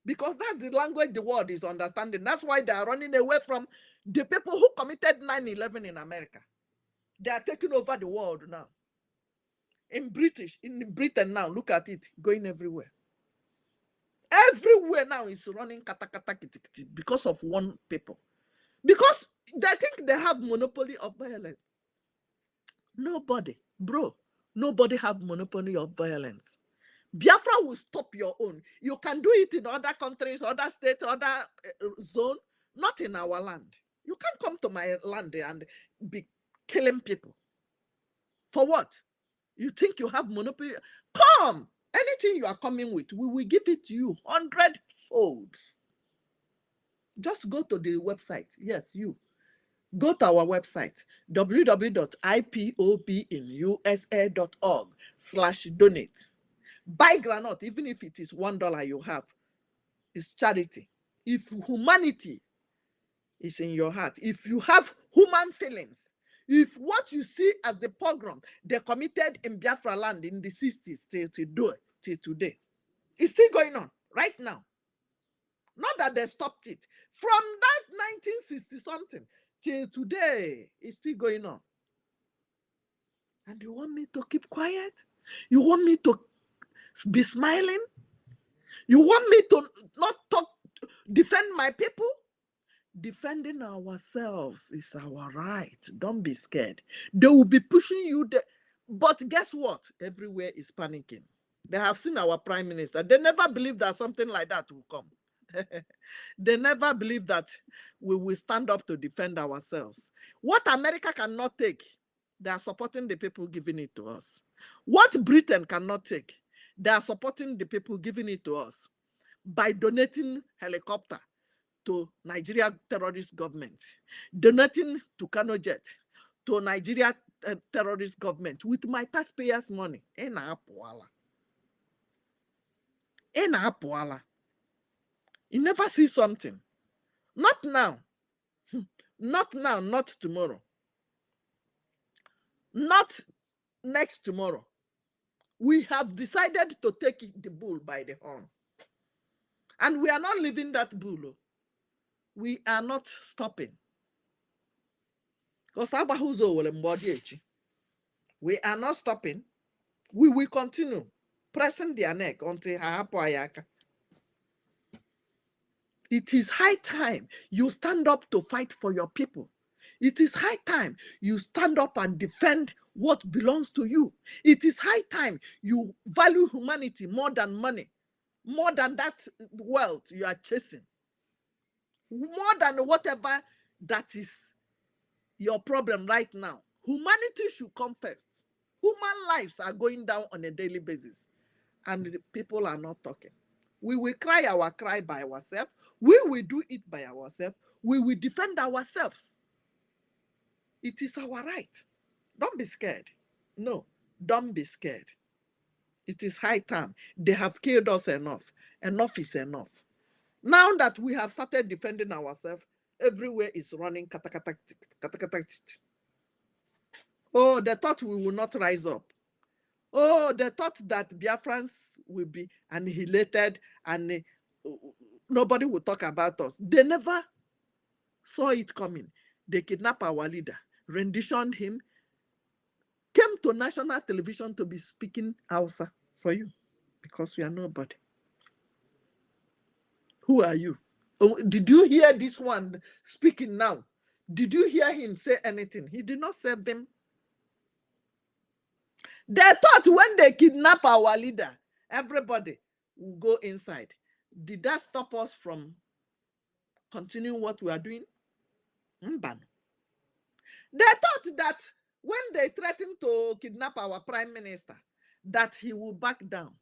Speaker 5: Because that's the language the world is understanding. That's why they are running away from the people who committed 9/11 in America. They are taking over the world now. In Britain now, look at it, going everywhere. Everywhere now is running kata because of one people. Because they think they have monopoly of violence. Nobody have monopoly of violence. Biafra will stop your own. You can do it in other countries, other states, other zone, not in our land. You can't come to my land and be killing people. For what? You think you have monopoly? Come! Anything you are coming with, we will give it to you 100-fold. Just go to the website. Yes, you. Go to our website, www.ipopinUSA.org/donate. Buy granite, even if it is $1 you have. It's charity. If humanity is in your heart, if you have human feelings, if what you see as the pogrom they committed in Biafra land in the 60s till till today. It's still going on right now. Not that they stopped it. From that 1960 something till today, it's still going on. And you want me to keep quiet? You want me to be smiling? You want me to not talk, defend my people? Defending ourselves is our right. Don't be scared. They will be pushing you there. But guess what? Everywhere is panicking. They have seen our prime minister. They never believed that something like that will come. They never believed that we will stand up to defend ourselves. What America cannot take, they are supporting the people giving it to us. What Britain cannot take, they are supporting the people giving it to us by donating helicopter to Nigeria terrorist government, donating to Kano Jet, to Nigeria terrorist government with my taxpayers' money. You never see something. Not now. Not now, not tomorrow. Not next tomorrow. We have decided to take the bull by the horn. And we are not leaving that bull. We are not stopping. We are not stopping. We will continue pressing their neck until Hahapoayaka. It is high time you stand up to fight for your people. It is high time you stand up and defend what belongs to you. It is high time you value humanity more than money, more than that wealth you are chasing, more than whatever that is your problem right now. Humanity should come first. Human lives are going down on a daily basis, and the people are not talking. We will cry our cry by ourselves. We will do it by ourselves. We will defend ourselves. It is our right. Don't be scared. No, don't be scared. It is high time. They have killed us enough. Enough is enough. Now that we have started defending ourselves, everywhere is running. Oh, they thought we will not rise up. Oh, they thought that Biafrans will be annihilated and nobody will talk about us. They never saw it coming. They kidnapped our leader, renditioned him, came to national television to be speaking Hausa for you because we are nobody. Who are you? Oh, did you hear this one speaking now? Did you hear him say anything? He did not say them. They thought when they kidnap our leader, everybody will go inside. Did that stop us from continuing what we are doing? They thought that when they threatened to kidnap our prime minister, that he will back down.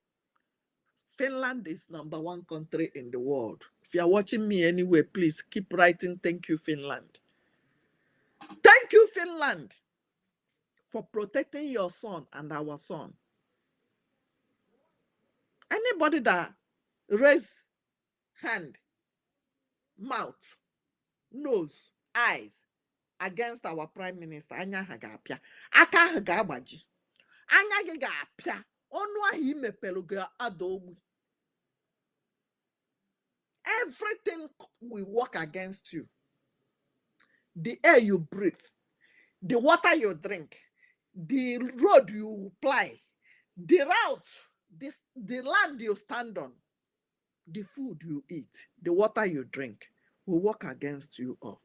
Speaker 5: Finland is #1 country in the world. If you are watching me anyway, please keep writing, thank you, Finland. Thank you, Finland, for protecting your son and our son. Anybody that raise hand, mouth, nose, eyes against our prime minister, anya ha ga-apịa, aka ha ga-agbaji, anya gị ga-apịa, ọnụ ahụ imepelu ga-ada ogbu. Everything will work against you. The air you breathe, the water you drink, the road you ply, the route, the land you stand on, the food you eat, the water you drink will work against you all.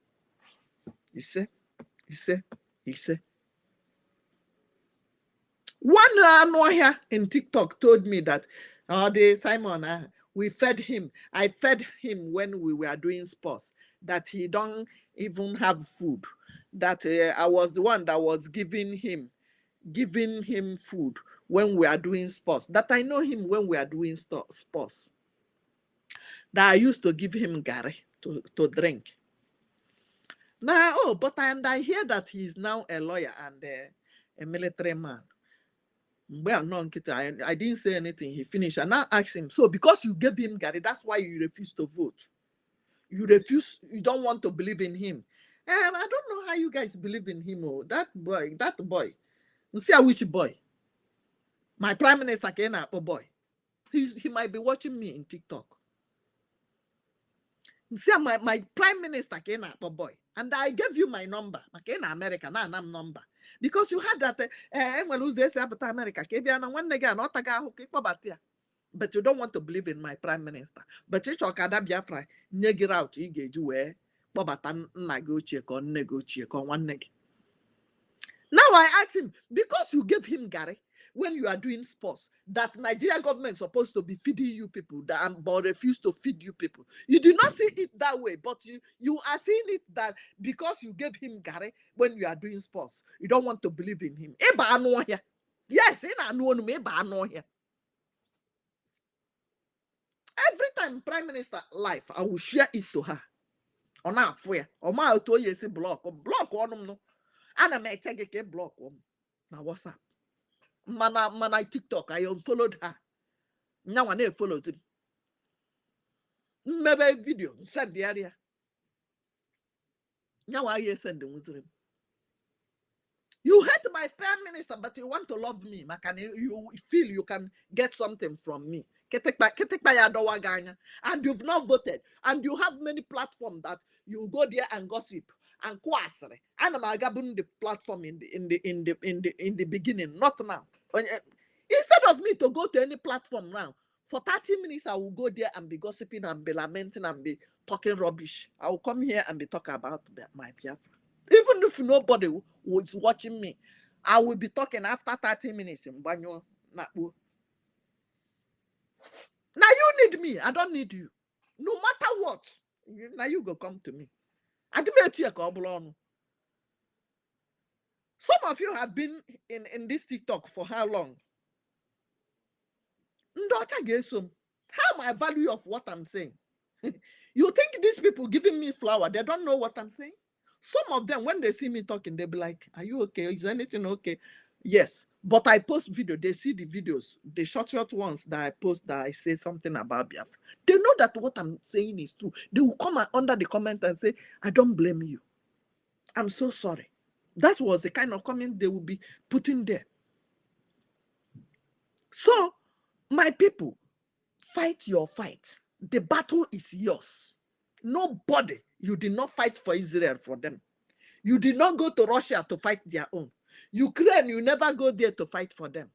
Speaker 5: You see? One here in TikTok told me that Simon, we fed him. I fed him when we were doing sports, that he don't even have food. That I was the one that was giving him food when we are doing sports. That I know him when we are doing sports. That I used to give him gari to drink. Now, I hear that he's now a lawyer and a military man. Well, no, I didn't say anything. He finished. And I asked him, so because you gave him Gary, that's why you refuse to vote. You don't want to believe in him. I don't know how you guys believe in him. Oh, that boy. You see which boy? My prime minister came up, boy. He might be watching me in TikTok. See, my prime minister came up, boy, and I gave you my number. Okay, in America, now I'm number because you had that. When who's this about America? But you don't want to believe in my prime minister. But it's okay that Biafra neg out. You get you where, but negotiate on negotiate on one neg. Now I ask him, because you gave him Gary when you are doing sports, that Nigeria government is supposed to be feeding you people, but refuse to feed you people. You do not see it that way, but you are seeing it that because you gave him Gary when you are doing sports, you don't want to believe in him. Yes, every time Prime Minister life, I will share it to her. On our fire, or my auto yes block on no. And I may take a block on. Now what's up? Man, TikTok, I unfollowed her. Now I never follows him. Maybe video, send the area. Now I send the Muslim. You hate my prime minister, but you want to love me. You feel you can get something from me. And you've not voted. And you have many platforms that you go there and gossip and kwasre. And I'm gabun the platform in the beginning, not now. Instead of me to go to any platform now, for 30 minutes I will go there and be gossiping and be lamenting and be talking rubbish. I will come here and be talking about my Biafra. Even if nobody was watching me, I will be talking after 30 minutes in Banyo. Now you need me. I don't need you. No matter what. Now you go come to me. I debate here. Some of you have been in this TikTok for how long? How my value of what I'm saying? You think these people giving me flour, they don't know what I'm saying? Some of them, when they see me talking, they'll be like, are you okay? Is anything okay? Yes. But I post video, they see the videos, the short ones that I post that I say something about Biafra. They know that what I'm saying is true. They will come under the comment and say, I don't blame you. I'm so sorry. That was the kind of comment they will be putting there. So, my people, fight your fight. The battle is yours. Nobody, you did not fight for Israel for them. You did not go to Russia to fight their own. Ukraine, you never go there to fight for them.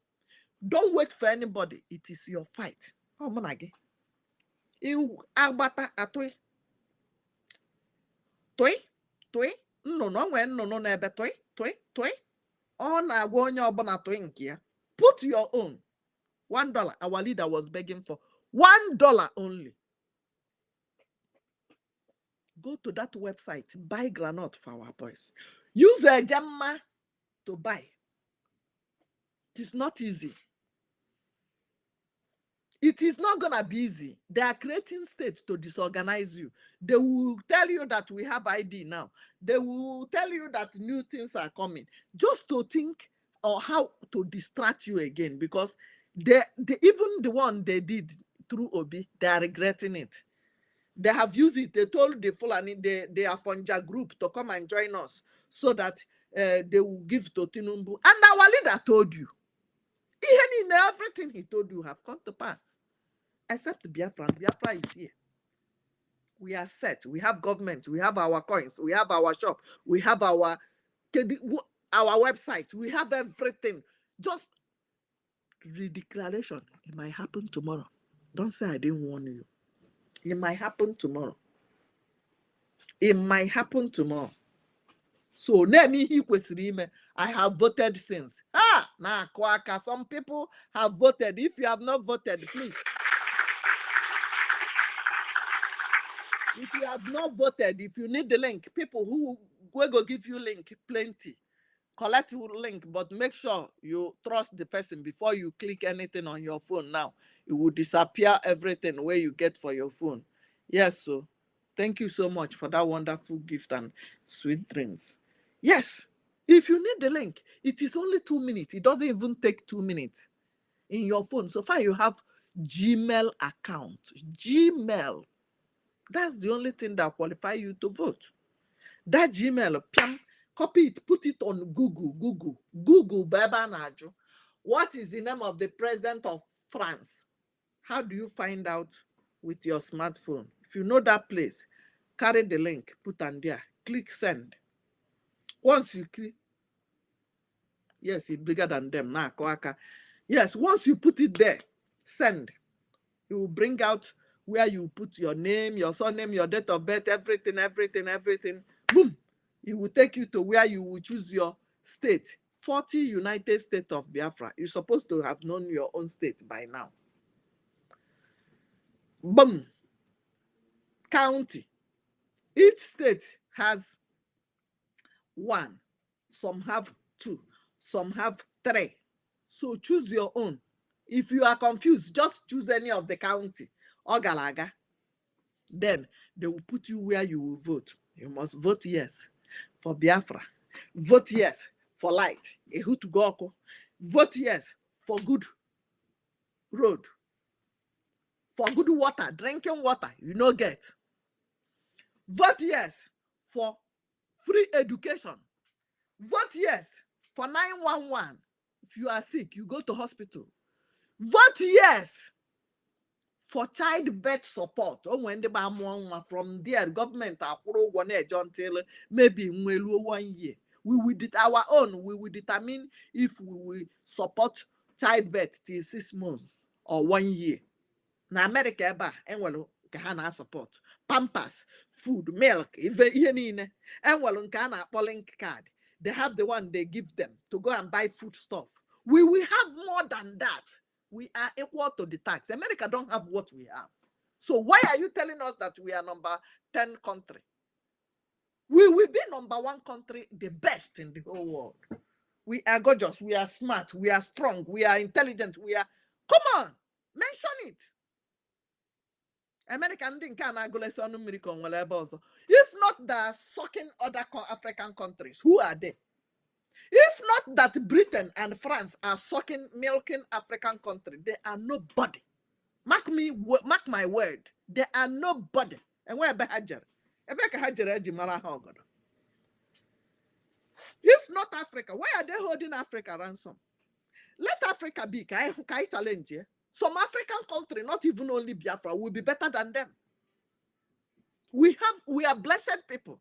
Speaker 5: Don't wait for anybody. It is your fight. Oh, manage. You agbata atoi. Toi. No, nebe toi. On a wonyo bona toinkia. Put your own. $1. Our leader was begging for $1 only. Go to that website, buy granite for our boys. Use a jamma to buy. It's not easy. It is not gonna be easy. They are creating states to disorganize you. They will tell you that we have ID now. They will tell you that new things are coming. Just to think or how to distract you again, because they even the one they did through Obi, they are regretting it. They have used it. They told the Fulani, they are Fonja group to come and join us so that they will give to Tinubu. And our leader told you. Everything he told you have come to pass. Except Biafra. Biafra is here. We are set. We have government. We have our coins. We have our shop. We have our website. We have everything. Just redeclaration. It might happen tomorrow. Don't say I didn't warn you. It might happen tomorrow. It might happen tomorrow. So, I have voted since. Now, Kwaka, some people have voted. If you have not voted, please. If you have not voted, if you need the link, people who will go give you link, plenty. Collect your link, but make sure you trust the person before you click anything on your phone now. It will disappear everything where you get for your phone. Yes, so thank you so much for that wonderful gift and sweet dreams. Yes, if you need the link, it is only 2 minutes. It doesn't even take 2 minutes in your phone. So far, you have Gmail account. Gmail. That's the only thing that qualifies you to vote. That Gmail, copy it, put it on Google, Baba Naju. What is the name of the president of France? How do you find out with your smartphone? If you know that place, carry the link, put on there, click send. Once you click, yes, it's bigger than them. Nah, yes, once you put it there, send. It will bring out where you put your name, your surname, your date of birth, everything. Boom! It will take you to where you will choose your state. 40 United States of Biafra. You're supposed to have known your own state by now. Boom! County. Each state has 1. Some have 2. Some have 3. So choose your own. If you are confused, just choose any of the county. Ogalaga. Then they will put you where you will vote. You must vote yes for Biafra. Vote yes for light. Ehutugoko. Vote yes for good road. For good water, drinking water, you no get. Vote yes for free education. Vote yes for 911. If you are sick, you go to hospital. Vote yes for childbirth support. Oh, when the from there, government until maybe 1 year. We will our own. We will determine if we will support childbirth till 6 months or 1 year. Na America eba enwelu nke ha na support pampers, food, milk, even ihe niile. Enwelu nke a na-akpọ link card. They have the one they give them to go and buy food stuff. We will have more than that. We are equal to the tax. America don't have what we have. So why are you telling us that we are number 10 country? We will be number 1 country, the best in the whole world. We are gorgeous. We are smart. We are strong. We are intelligent. We are... Come on. Mention it. American didn't can if not the sucking other African countries, who are they? If not that Britain and France are sucking, milking African country, they are nobody. Mark my word, they are nobody. And where Hajar? If not Africa, why are they holding Africa ransom? Let Africa be. Can I challenge you? Some African country, not even only Biafra, will be better than them. We are blessed people.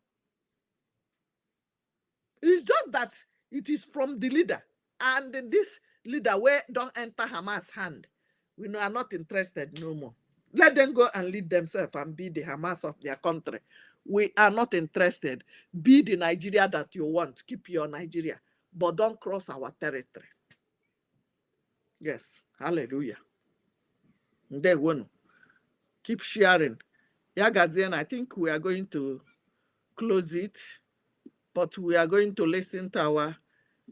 Speaker 5: It's just that it is from the leader. And this leader where don't enter Hamas' hand. We are not interested no more. Let them go and lead themselves and be the Hamas of their country. We are not interested. Be the Nigeria that you want. Keep your Nigeria. But don't cross our territory. Yes. Hallelujah. There one. Keep sharing. Yagazian, I think we are going to close it, but we are going to listen to our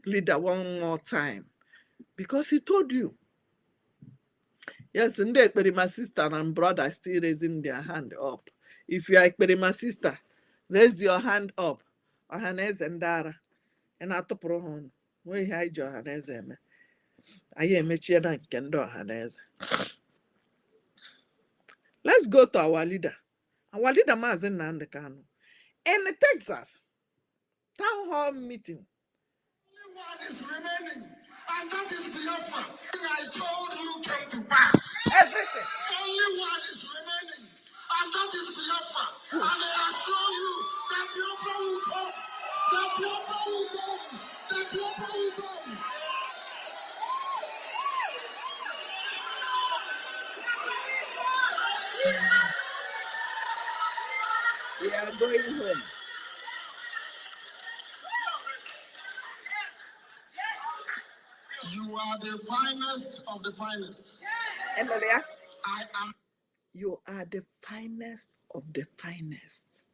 Speaker 5: leader one more time because he told you. Yes, indeed, my sister and brother still raising their hand up. If you are my sister, raise your hand up. Ohaneze Ndara. And I to prohon. We hide your Haneze. I am a chiana kendo Haneze. Let's go to our leader. Our leader Mazen Nandekano. In Texas, town hall meeting.
Speaker 21: Only one is remaining, and that is Biafra. I told you came to pass.
Speaker 5: Everything.
Speaker 21: Only one is remaining, and that is Biafra. And I assure you that Biafra will come. That Biafra will come. That Biafra will come.
Speaker 5: We are going home.
Speaker 21: You are the finest of the finest.
Speaker 5: Emilia,
Speaker 21: I am.
Speaker 5: You are the finest of the finest.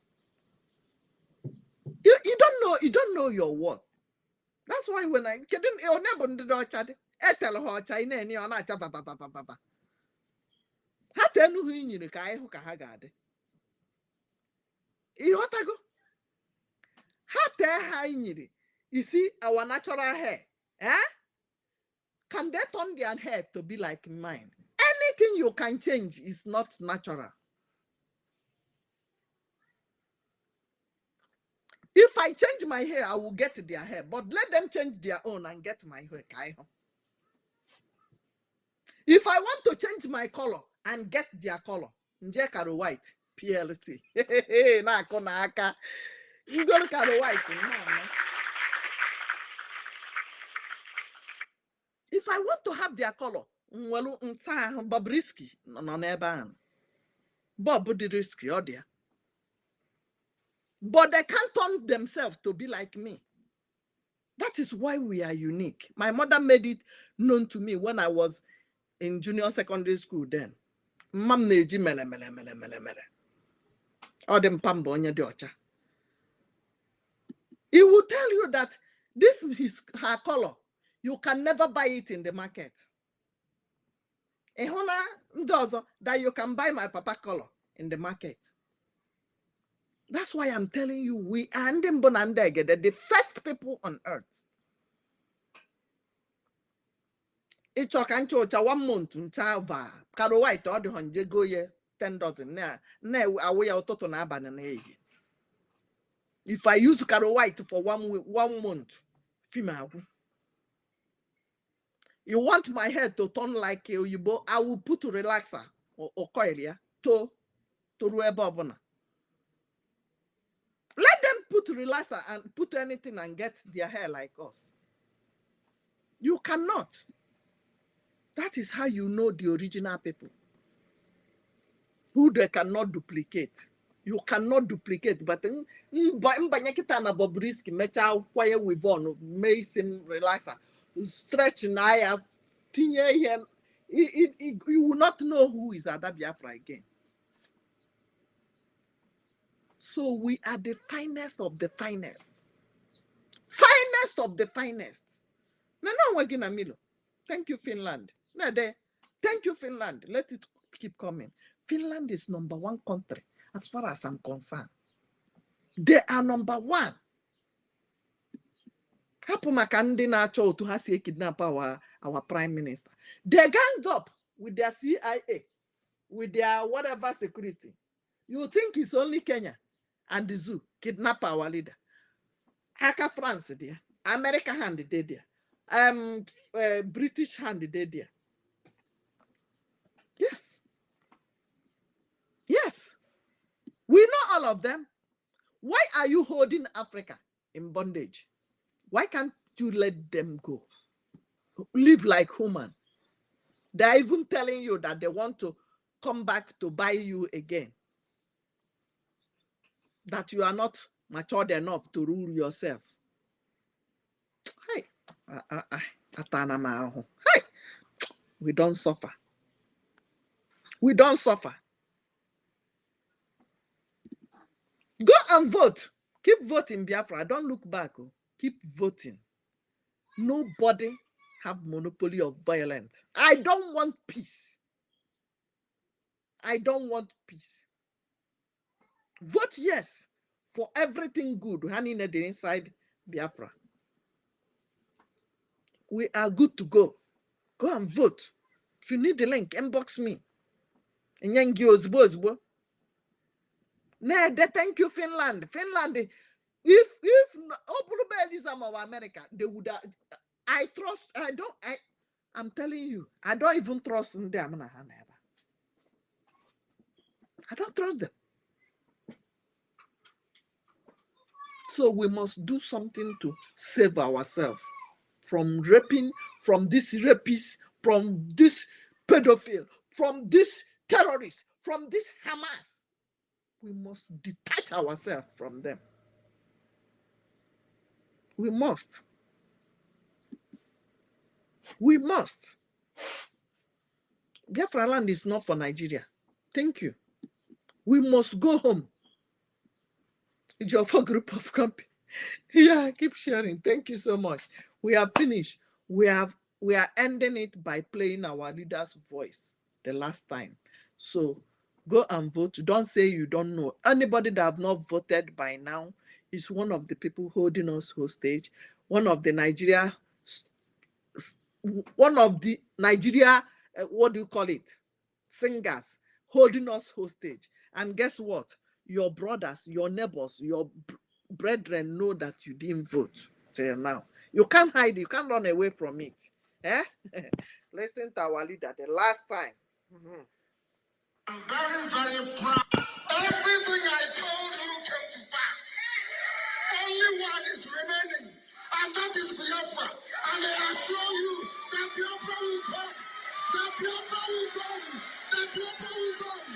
Speaker 5: You don't know your worth. That's why when I couldn't your neighbor did not chat, I tell her China and you're not papa. How tell you in the Kai Hokahagade? You go? How tell her in you see our natural hair? Eh? Can they turn their hair to be like mine? Anything you can change is not natural. If I change my hair, I will get their hair. But let them change their own and get my hair. If I want to change my color, and get their color. Nje Karo White, PLC. Na kona aka. You go to Karo White. If I want to have their color, well, Bob Risky, no never. Bob the risky, oh dear. But they can't turn themselves to be like me. That is why we are unique. My mother made it known to me when I was in junior secondary school then. Mam neji mele. Odem pambo onye di ocha. He will tell you that this is her color. You can never buy it in the market. Ehuna ndozo that you can buy my papa color in the market. That's why I'm telling you, we are the first people on earth. It's a can't 1 month ncha Karo White or the honje go ye 10 dozen na away out to na banana. If I use Karo White for 1 month, female. You want my hair to turn like a Uyibo, I will put a relaxer or coil to ruebobona. Let them put relaxer and put anything and get their hair like us. You cannot. That is how you know the original people. Who they cannot duplicate. You cannot duplicate. But mbanyakita na Bobrisky mecha kwaye with on mason relaxer. Stretch na tinye here. You will not know who is Ada Biafra again. So we are the finest of the finest. Finest of the finest. No, Waginamilo. Thank you, Finland. No, thank you, Finland. Let it keep coming. Finland is #1 country as far as I'm concerned. They are #1. Hapu makandi na cho to has kidnap our prime minister. They ganged up with their CIA, with their whatever security. You think it's only Kenya and the zoo kidnap our leader? Haka France there, America hand there, British hand there. Yes, we know all of them. Why are you holding Africa in bondage? Why can't you let them go? Live like human. They're even telling you that they want to come back to buy you again. That you are not matured enough to rule yourself. Hey, hey, we don't suffer. We don't suffer. Go and vote. Keep voting, Biafra. Don't look back. Keep voting. Nobody have monopoly of violence. I don't want peace. I don't want peace. Vote yes for everything good hanging inside Biafra. We are good to go. Go and vote. If you need the link, inbox me. And then thank you, Finland. Finland, if of America, they would I'm telling you, I don't even trust them. I don't trust them. So we must do something to save ourselves from raping, from this rapist, from this pedophile, from this terrorist, from this Hamas. We must detach ourselves from them. We must. We must. Biafra land is not for Nigeria. Thank you. We must go home. It's your group of company. Yeah, keep sharing. Thank you so much. We have finished. We are ending it by playing our leader's voice the last time. So go and vote. Don't say you don't know. Anybody that have not voted by now is one of the people holding us hostage. One of the Nigeria, what do you call it? Singers holding us hostage. And guess what? Your brothers, your neighbors, your brethren know that you didn't vote till now. You can't hide, you can't run away from it. Eh? Listen to our leader the last time.
Speaker 21: I'm very, very proud. Everything I told you came to pass. Only one is remaining, and that is Biafra. And I assure you that Biafra will come. That Biafra will come. That Biafra will come.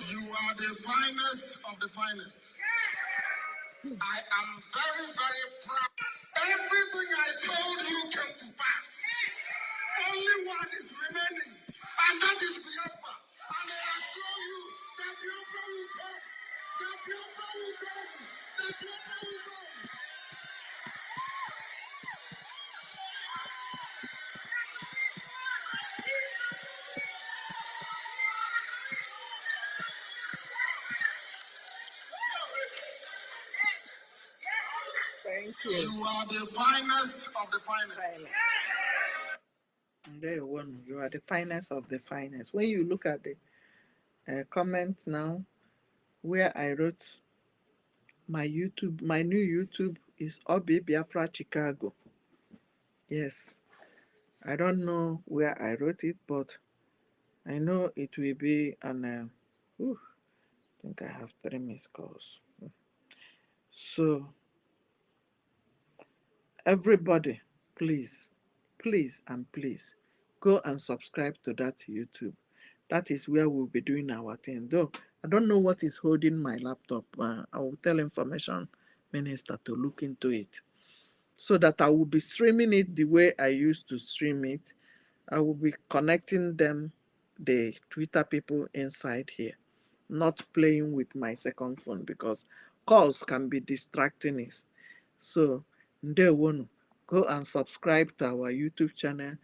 Speaker 21: You are the finest of the finest. I am very, very proud. Everything I told you came to pass. Only one is remaining, and that is Biafra. And I assure you that Biafra will come. That Biafra will come. That Biafra will come.
Speaker 5: Thank you.
Speaker 21: You are the finest of the finest.
Speaker 5: There you are the finest of the finest. When you look at the comment now, where I wrote my new YouTube is Obi Biafra Chicago. Yes, I don't know where I wrote it, but I know it will be on. I think I have 3 missed calls. So everybody, please, and please go and subscribe to that YouTube. That is where we'll be doing our thing. Though I don't know what is holding my laptop. I will tell information minister to look into it, so that I will be streaming it the way I used to stream it. I will be connecting them, the Twitter people inside here, not playing with my second phone, because calls can be distracting us. So, ndewonu, go and subscribe to our YouTube channel.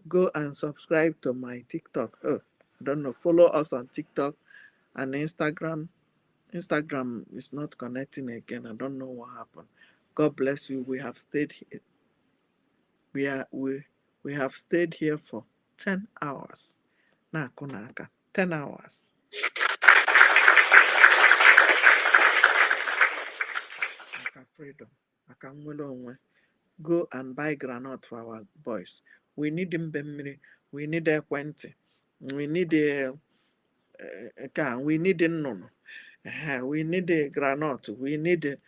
Speaker 5: Go and subscribe to my TikTok. I don't know, follow us on TikTok and Instagram. Instagram is not connecting again. I don't know what happened. God bless you. We have stayed here. We have stayed here for 10 hours. Na kunaka 10 hours. Aka freedom. Aka nwere onwe. Go and buy granite for our boys. We need mbemmiri. We need ekwenti. We need we need nnụnụ. We need granite. We need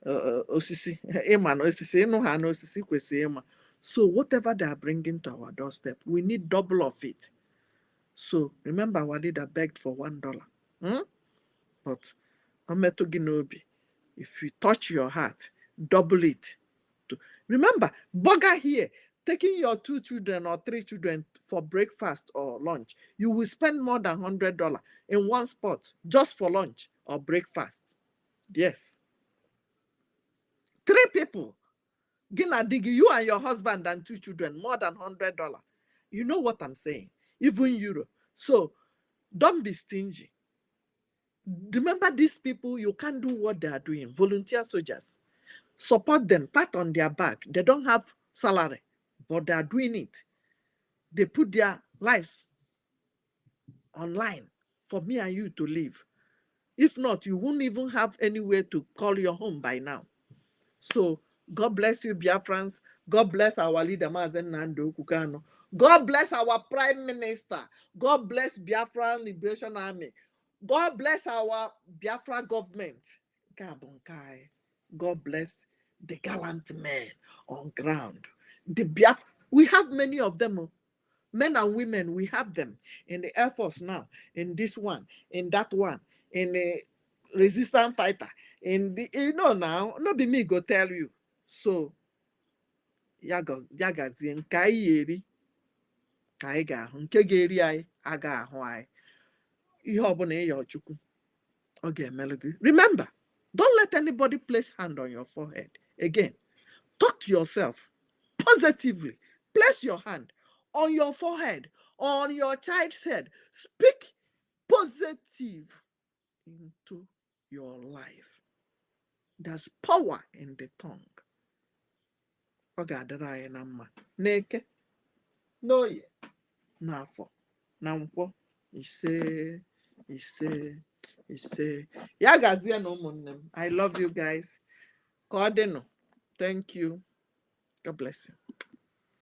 Speaker 5: osisi. Ịma na osisi ịnụ ha na osisi kwesịrị ịma. So whatever they are bringing to our doorstep, we need double of it. So remember our leader begged for $1. But Ometoginobi, if you touch your heart, double it. Remember, burger here, taking your 2 children or 3 children for breakfast or lunch, you will spend more than $100 in one spot just for lunch or breakfast. Yes. 3 people. Gina Digi, you and your husband and 2 children, more than $100. You know what I'm saying? Even euro. So don't be stingy. Remember these people, you can't do what they are doing. Volunteer soldiers. Support them, pat on their back. They don't have salary, but they are doing it. They put their lives online for me and you to live. If not, you won't even have anywhere to call your home by now. So God bless you, Biafrans. God bless our leader, Mazen Nando Kukano. God bless our Prime Minister. God bless Biafran Liberation Army. God bless our Biafra government. God bless the gallant men on ground. The Biafra, we have many of them. Men and women, we have them in the Air Force now, in this one, in that one, in the resistance fighter, in the, now, not be me go tell you. So, yagazi nkai yeri, kai ga nke geri ai, aga ahụ ai. Ihe ọbụla ịyọ Chukwu, ọ ga-emelu gị. Remember, don't let anybody place hand on your forehead. Again, talk to yourself positively. Place your hand on your forehead, on your child's head. Speak positive into your life. There's power in the tongue. Ọ ga-adịrị anyị na mma. N'eke, n'oye, n'afọ, na nkwọ, ise. Ya gazie no ụmụnne. I love you guys. Ka ọ dị nụ. Thank you. God bless you.